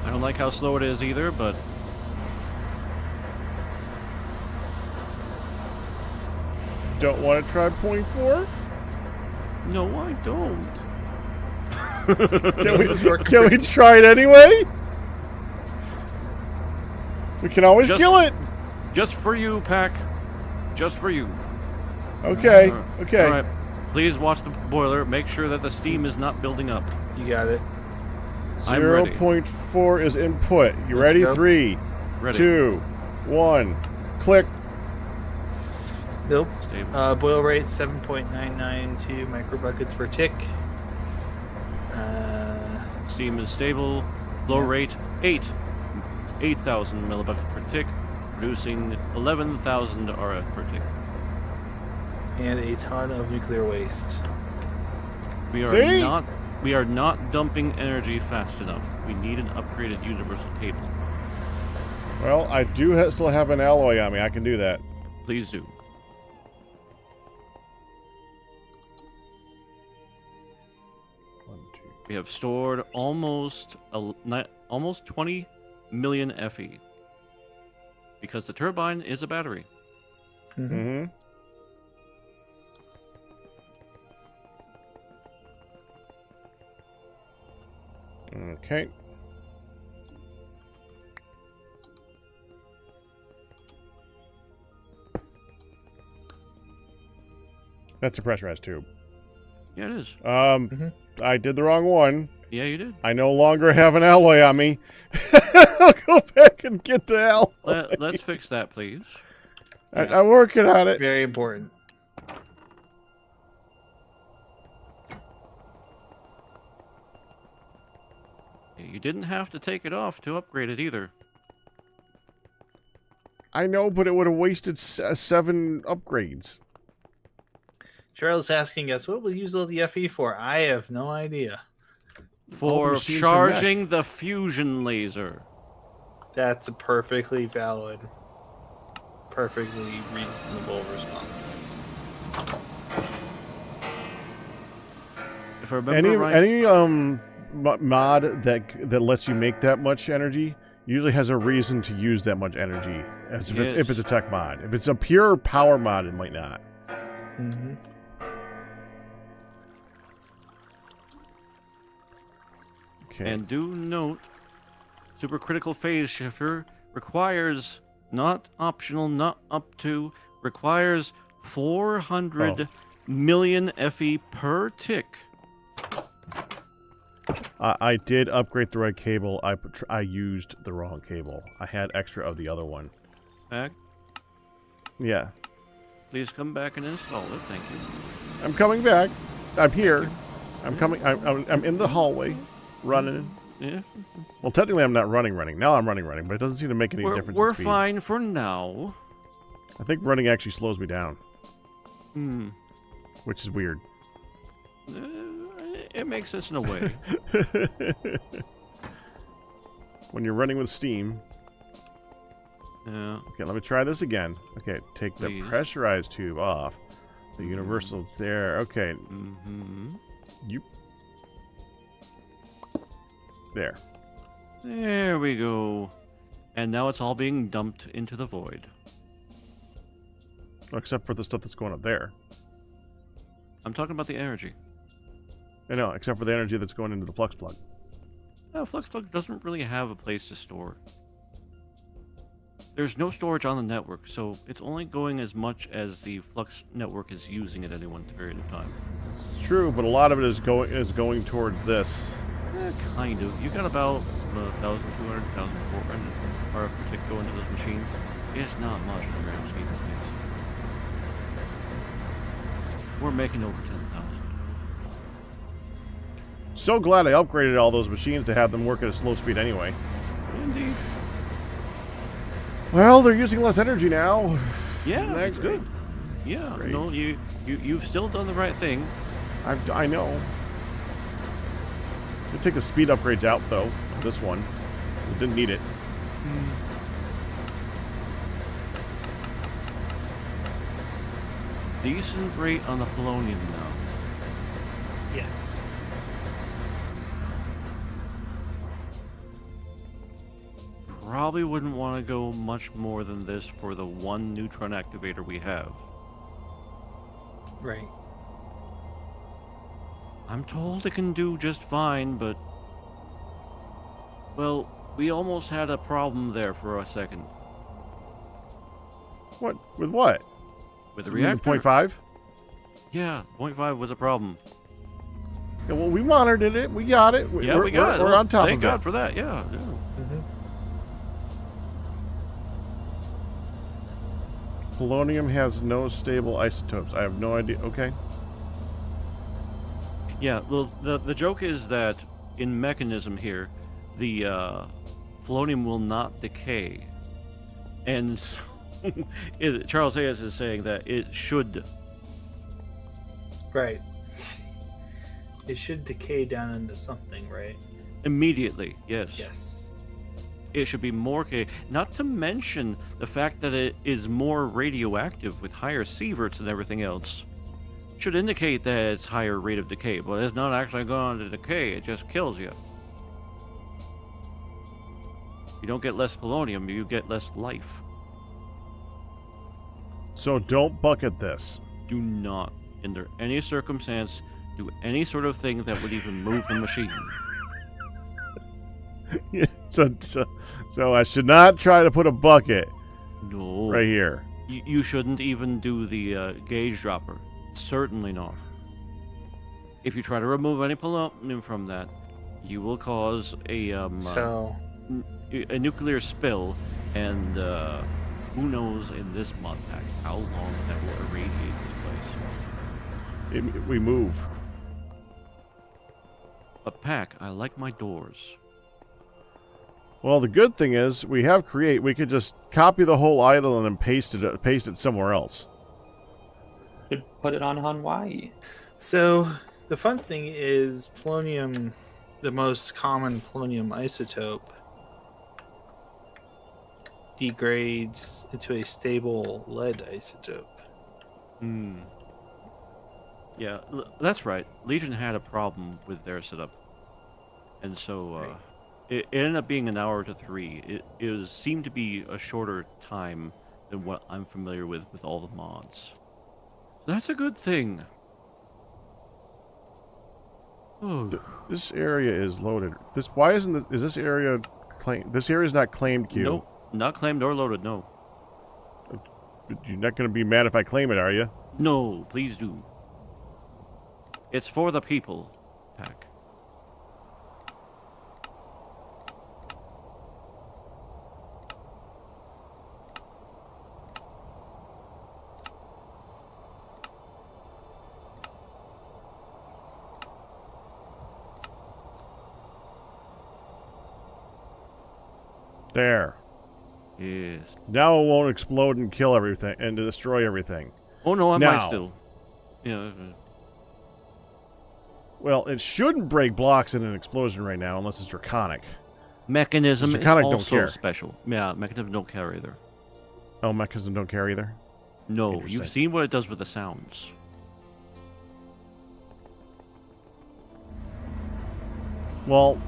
I don't like how slow it is either, but Don't want to try 0.4? no, I don't. Can This is working can we pretty- try it anyway? We can always kill it. Just for you, Pack. Just for you. Okay. Okay. All right. Please watch the boiler. Make sure that the steam is not building up. You got it. I'm ready. 0.4 is input. You Let's ready? go. 3, Ready. 2, 1. Click. Nope. Stable. Boil rate 7.992 microbuckets per tick. Steam is stable. Flow rate 8,000 millibuckets per tick, producing 11,000 RF per tick. And a ton of nuclear waste. We are See? not dumping energy fast enough. We need an upgraded universal cable. Well, I do still have an alloy on me. I can do that. Please do. We have stored almost 20 million FE because the turbine is a battery. Mm-hmm. Okay. That's a pressurized tube. Yeah, it is. I did the wrong one. Yeah, you did. I no longer have an alloy on me. I'll go back and get the alloy. Let's fix that, please. I'm working on it. Very important. You didn't have to take it off to upgrade it either. I know, but it would have wasted 7 upgrades. Charles asking us, what will you use all the FE for? I have no idea. For machines are charging the fusion laser. That's a perfectly valid, perfectly reasonable response. If I remember right, Any mod that lets you make that much energy usually has a reason to use that much energy. If it's a tech mod. If it's a pure power mod, it might not. Mm-hmm. Okay. and do note, supercritical phase shifter requires, not optional, not up to, requires 400 million FE per tick. I did upgrade the right cable. I used the wrong cable. I had extra of the other one. Back. Yeah. Please come back and install it. Thank you. I'm coming back. I'm here. I'm coming. I'm in the hallway, running. Yeah. Well, technically, I'm not running. Now I'm running, but it doesn't seem to make any difference. We're in speed. fine for now. I think running actually slows me down, Hmm. which is weird. It makes sense in a way. When you're running with steam. Yeah. Okay, let me try this again. Okay, take Please. the pressurized tube off. The universal there. Okay. Mm-hmm. You. There. There we go. And now it's all being dumped into the void. Except for the stuff that's going up there. I'm talking about the energy. I know, except for the energy that's going into the flux plug. No, flux plug doesn't really have a place to store. There's no storage on the network, so it's only going as much as the flux network is using at any one period of time. It's true, but a lot of it is going towards this. Kind of. You got about 1,200, 1,400 RF per tick going to those machines. It's not much in the grand scheme of things. We're making over 10,000. So glad I upgraded all those machines to have them work at a slow speed anyway. Indeed. Well, they're using less energy now. Yeah, Isn't that it's great? good. Yeah, Great. no, you've still done the right thing. I know. We'll take the speed upgrades out, though, of this one. We didn't need it. Decent rate on the polonium now. Yes. Probably wouldn't want to go much more than this for the one neutron activator we have. Right. I'm told it can do just fine, but... Well, We almost had a problem there for a second What? With what? with the You mean the reactor. 0.5? Yeah, 0.5 was a problem. Yeah, well, we monitored it. We got it. Yeah, we got it. We're Well, on top thank of God it. for that. Yeah, yeah. Polonium has no stable isotopes. I have no idea. Okay. Yeah, well, the joke is that in mechanism here, the polonium will not decay, and so Charles Hayes is saying that it should. Right. It should decay down into something, right? Immediately, yes. Yes. It should be more not to mention the fact that it is more radioactive with higher sieverts and everything else. Should indicate that it's higher rate of decay, but it's not actually going to decay, it just kills you. You don't get less polonium, you get less life. So don't bucket this. Do not, under any circumstance, do any sort of thing that would even move the machine. So I should not try to put a bucket No. right here. You shouldn't even do the gauge dropper. Certainly not. If you try to remove any polonium from that, you will cause a nuclear spill, and who knows in this mod pack how long that will irradiate this place. We move. But pack, I like my doors. Well, the good thing is we have create. We could just copy the whole island and paste it somewhere else. Should put it on Hawaii. So the fun thing is polonium, the most common polonium isotope, degrades into a stable lead isotope. Hmm. Yeah, that's right. Legion had a problem with their setup, and so Right. it ended up being an hour to 3. It seemed to be a shorter time than what I'm familiar with all the mods. That's a good thing. Oh, This area is loaded. Why isn't is this area claimed? This area is not claimed queue. nope, not claimed or loaded. No, You're not going to be mad if I claim it, are you? no, please do. It's for the people, pack. There. Yes. Now it won't explode and kill everything and to destroy everything. Oh no, I might Now. still. Yeah. Well, it shouldn't break blocks in an explosion right now unless it's draconic. Mechanism is Draconic don't also care. special. Yeah, mechanism don't care either. Oh, mechanism don't care either. No, Interesting. you've seen what it does with the sounds. Well,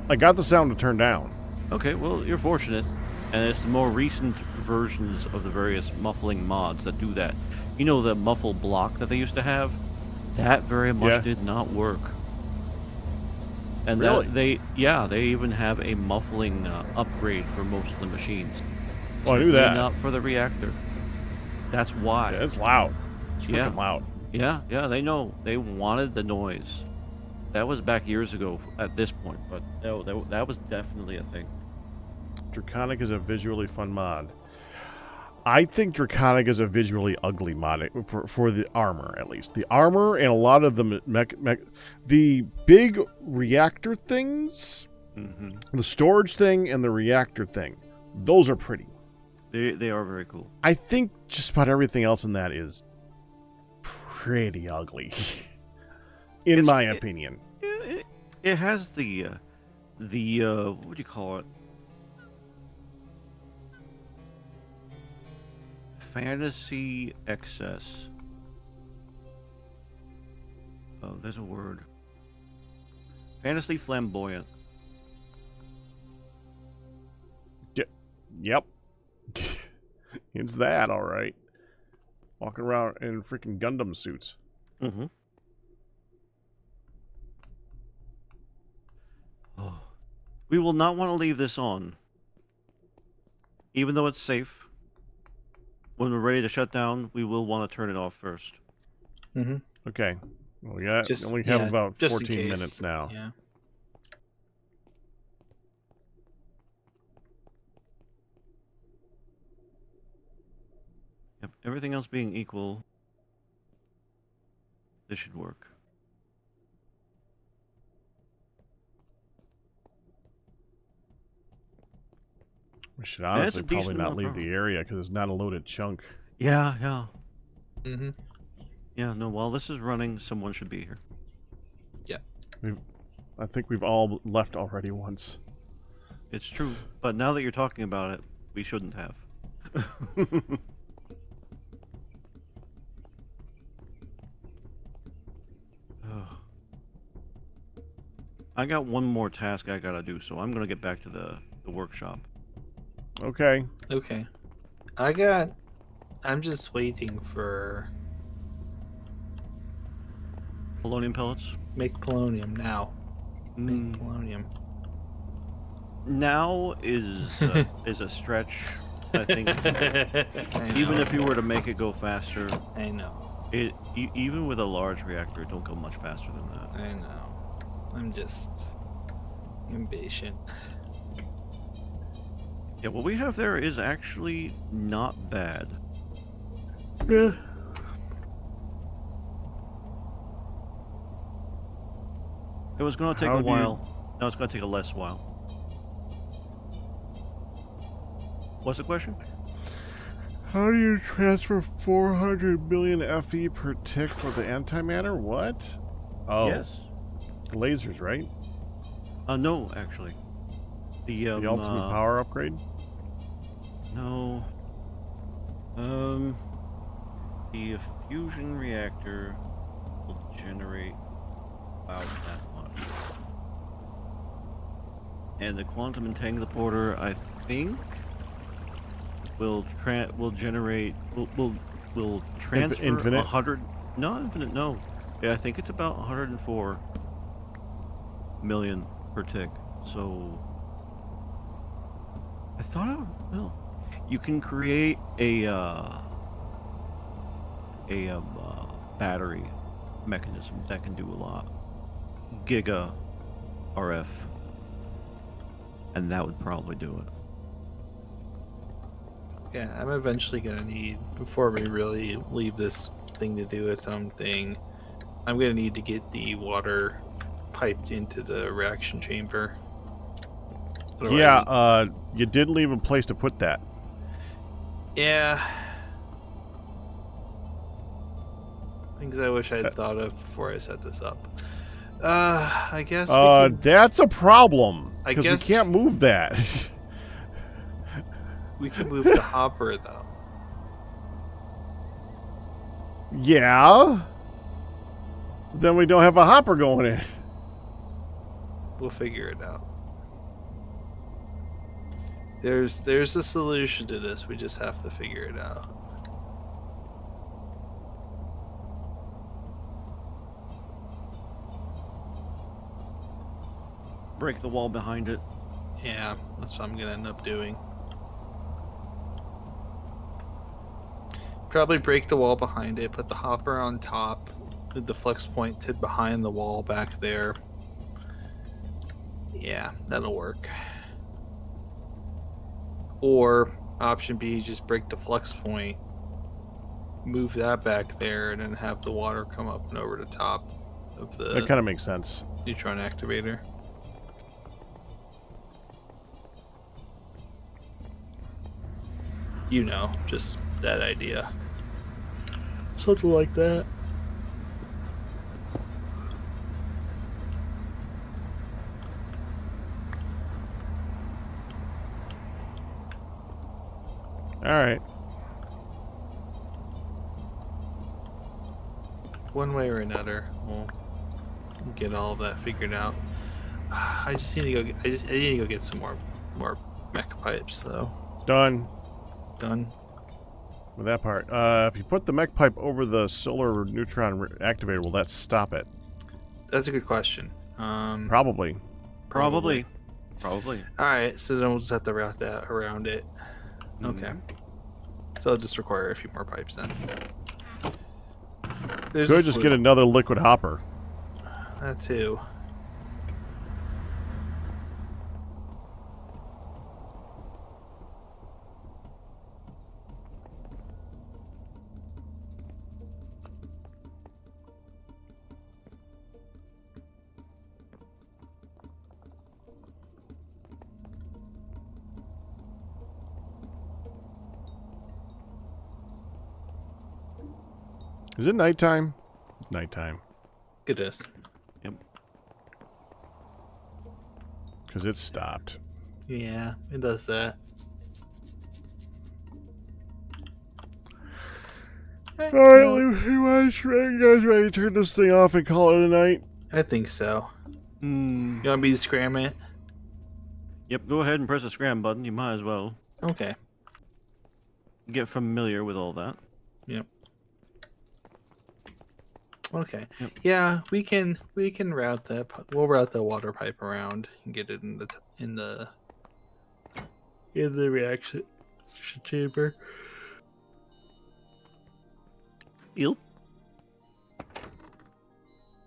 I got the sound to turn down. Okay, well, you're fortunate. And it's the more recent versions of the various muffling mods that do that. You know the muffle block that they used to have? That very much Yeah. did not work. And Really? they even have a muffling upgrade for most of the machines. Oh, I knew Certainly that. Not for the reactor. That's why. Yeah, it's loud. It's freaking Yeah. loud. Yeah, they know. They wanted the noise. That was back years ago at this point, but no, that was definitely a thing. Draconic is a visually fun mod. I think Draconic is a visually ugly mod for the armor, at least. The armor and a lot of the the big reactor things, Mm-hmm. the storage thing and the reactor thing, those are pretty. They are very cool. I think just about everythdo else in that is pretty ugly, in my opinion. It has the what do you call it? Fantasy excess. Oh, there's a word. Fantasy flamboyant. Yep. It's that, all right. Walking around in freaking Gundam suits. Mm-hmm. Oh, We will not want to leave this on. Even though it's safe, when we're ready to shut down, we will want to turn it off first. Mm-hmm. Okay. Well, we got, Just- only have yeah, about just in 14 case. minutes now. Yeah. Yep. Everything else being equal, this should work. We should That's honestly a probably decent not amount leave of the area because it's not a loaded chunk. Yeah, yeah. Mm-hmm. Yeah, no, while this is running, someone should be here. I think we've all left already once. It's true. But now that you're talking about it, we shouldn't have. Ugh. I got one more task I gotta do, so I'm gonna get back to the workshop. Okay. Okay. I'm just waiting for Polonium pellets? make polonium now. Make Mm, polonium. now is a stretch. I think I even know. if you were to make it go faster, I know. even with a large reactor, it don't go much faster than that. I know. I'm just impatient. Yeah, what we have there is actually not bad. Yeah. It was going to take How a do you- while. Now it's going to take a less while. What's the question? How do you transfer 400 million FE per tick for the antimatter? What? Oh, Yes. lasers, right? No, actually. The The ultimate power upgrade? No. The fusion reactor will generate about that much. And the quantum entangler I think, will generate will transfer infinite? 100. Not infinite. No. Yeah, I think it's about 104 million per tick. So I thought well, you can create a battery mechanism that can do a lot. Giga RF. And that would probably do it. Yeah, I'm eventually gonna need, before we really leave this thing to do its own thing, I'm gonna need to get the water piped into the reaction chamber. Yeah, you did leave a place to put that. Yeah. Things I wish I'd thought of before I set this up. I guess we could, That's a problem. I Because guess- we can't move that. we could move the hopper though. Yeah. Then we don't have a hopper going in. We'll figure it out. There's a solution to this. We just have to figure it out. Break the wall behind it. Yeah, that's what I'm gonna end up doing. Probably break the wall behind it, put the hopper on top, with the flex point to behind the wall back there. Yeah, that'll work. Or option B, just break the flex point, move that back there, and then have the water come up and over the top of That the kind of makes sense. neutron activator. You know, just that idea. Something like that. All right. One way or another, we'll get all of that figured out. I just need to go. I need to go get some more mech pipes though. Done Done. with that part. If you put the mech pipe over the solar neutron activator, will that stop it? That's a good question. Probably. Probably. Probably. All right, so then we'll just have to route that around it. Okay. Mhm. So I'll just require a few more pipes then. There's Could a just slew. get another liquid hopper. That too. Is it nighttime? Nighttime. It is. Because it stopped. Yeah, it does that. Alright, you guys ready to turn this thing off and call it a night? I think so. Mm. You want me to scram it? Yep, go ahead and press the scram button. You might as well Okay. get familiar with all that. Yep. Okay. Yep. Yeah, we can route that. We'll route the water pipe around and get it in the reaction chamber. Yep.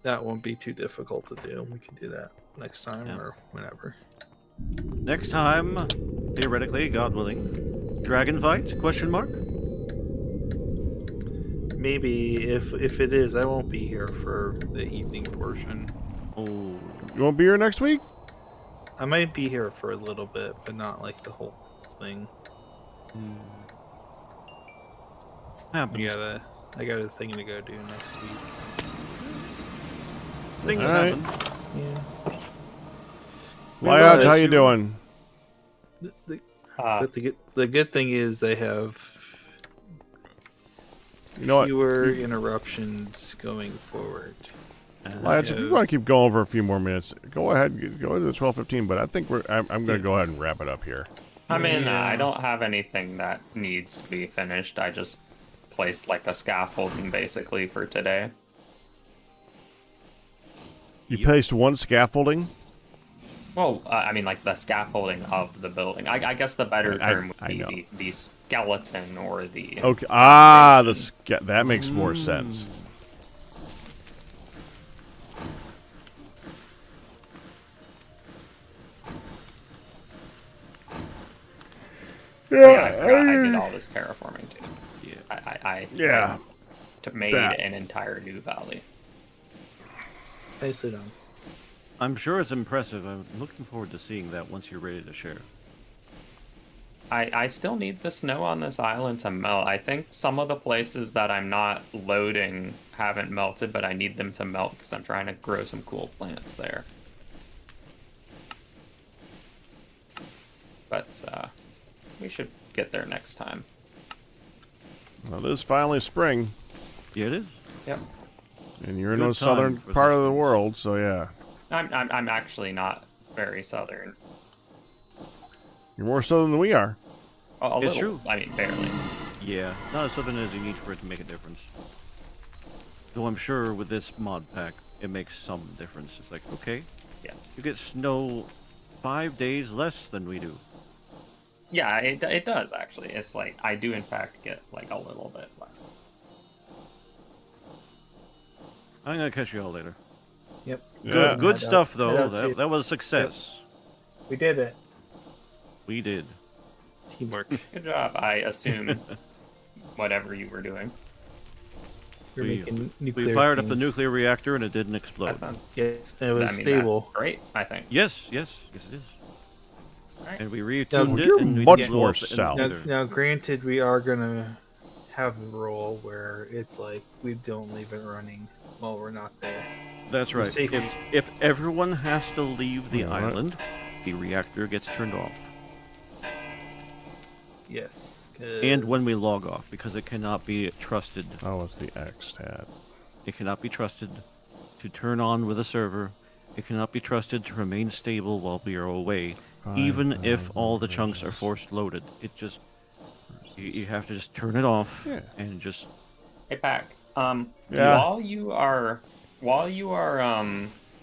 That won't be too difficult to do. We can do that next time Yeah. or whenever. Next time, theoretically, God willing, dragon fight? Question mark. Maybe if it is, I won't be here for the evening portion. Oh, You won't be here next week? I might be here for a little bit, but not like the whole thing. hmm. Happens. I got a thing to go do next week. Things All right. happen. Yeah. Lyodge, how you doing? But the good thing is I have You know what? fewer interruptions going forward. Lyodge, if you want to keep going for a few more minutes, go ahead. Go to the 12:15. But I think I'm going to go ahead and wrap it up here. I mean, Yeah. I don't have anything that needs to be finished. I just placed like a scaffolding basically for today. You Yep. placed one scaffolding. Well, I mean, like the scaffolding of the building. I guess the better term would I be know. the skeleton or the. Okay. That makes more sense. Yeah, I forgot I did all this terraforming too. Yeah. I Yeah. made That. an entire new valley. Nicely done. I'm sure it's impressive. I'm looking forward to seeing that once you're ready to share. I still need the snow on this island to melt. I think some of the places that I'm not loading haven't melted, but I need them to melt because I'm trying to grow some cool plants there. But we should get there next time. Well, it is finally spring, Yeah, it is. Yep. and you're in Good the southern time for part such of the things. world, so yeah, I'm actually not very southern. you're more southern than we are. A It's little. true. I mean, barely. Yeah, not as southern as you need for it to make a difference. Though I'm sure with this mod pack, it makes some difference. It's like, okay, Yeah. you get snow 5 days less than we do. Yeah, it does actually. It's like I do in fact get like a little bit less. I'm gonna catch you all later. Yep. Yeah. Good Head stuff out- though. head out to- That was a success. We did it. We did. Teamwork. Good job. I assume whatever you were doing. We're We- making nuclear We fired up the things. nuclear reactor and it didn't explode. That sounds. Yes, it was I mean, stable. That's great. I think. Yes, it is. Alright. And we retuned it you're and we much didn't blow more up in south. Now, either. now, granted, we are gonna have a rule where it's like we don't leave it running while we're not there. That's for right. safety. If everyone has to leave the Alright. island, the reactor gets turned off. Yes. And when we log off, because it cannot be trusted. Oh, it's the X tab. It cannot be trusted to turn on with a server. It cannot be trusted to remain stable while we are away, even if all the chunks are forced loaded. It just you have to just turn it off Yeah. and just Hey, Pack. Yeah. While you are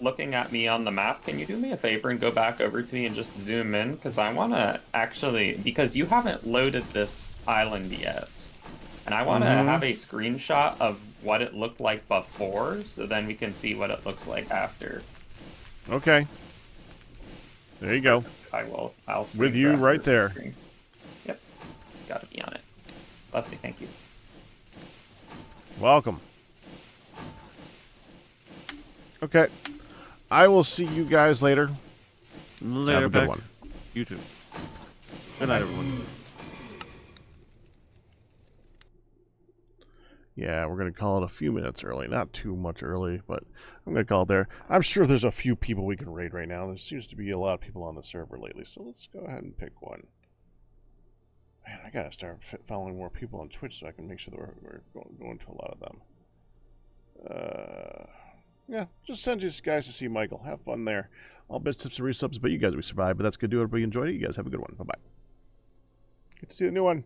looking at me on the map, can you do me a favor and go back over to me and just zoom in? Because I want to actually, because you haven't loaded this island yet. And I want to have a screenshot of what it looked like before, so then we can see what it looks like after. Okay. There you go. I'll With you right there. Screen. Yep. Gotta be on it. Lovely, thank you. Welcome. Okay. I will see you guys later. Later, Have a good Beck. one. You too. Good night, everyone. Yeah, we're going to call it a few minutes early. Not too much early, but I'm going to call it there. I'm sure there's a few people we can raid right now. There seems to be a lot of people on the server lately, so let's go ahead and pick one. Man, I got to start following more people on Twitch so I can make sure that we're going to a lot of them. Yeah, just send you guys to see Michael. Have fun there. All bits, tips, and resubs, but you guys, we survived. But that's good to do. Everybody enjoyed it. You guys have a good one. Bye-bye. Get to see the new one.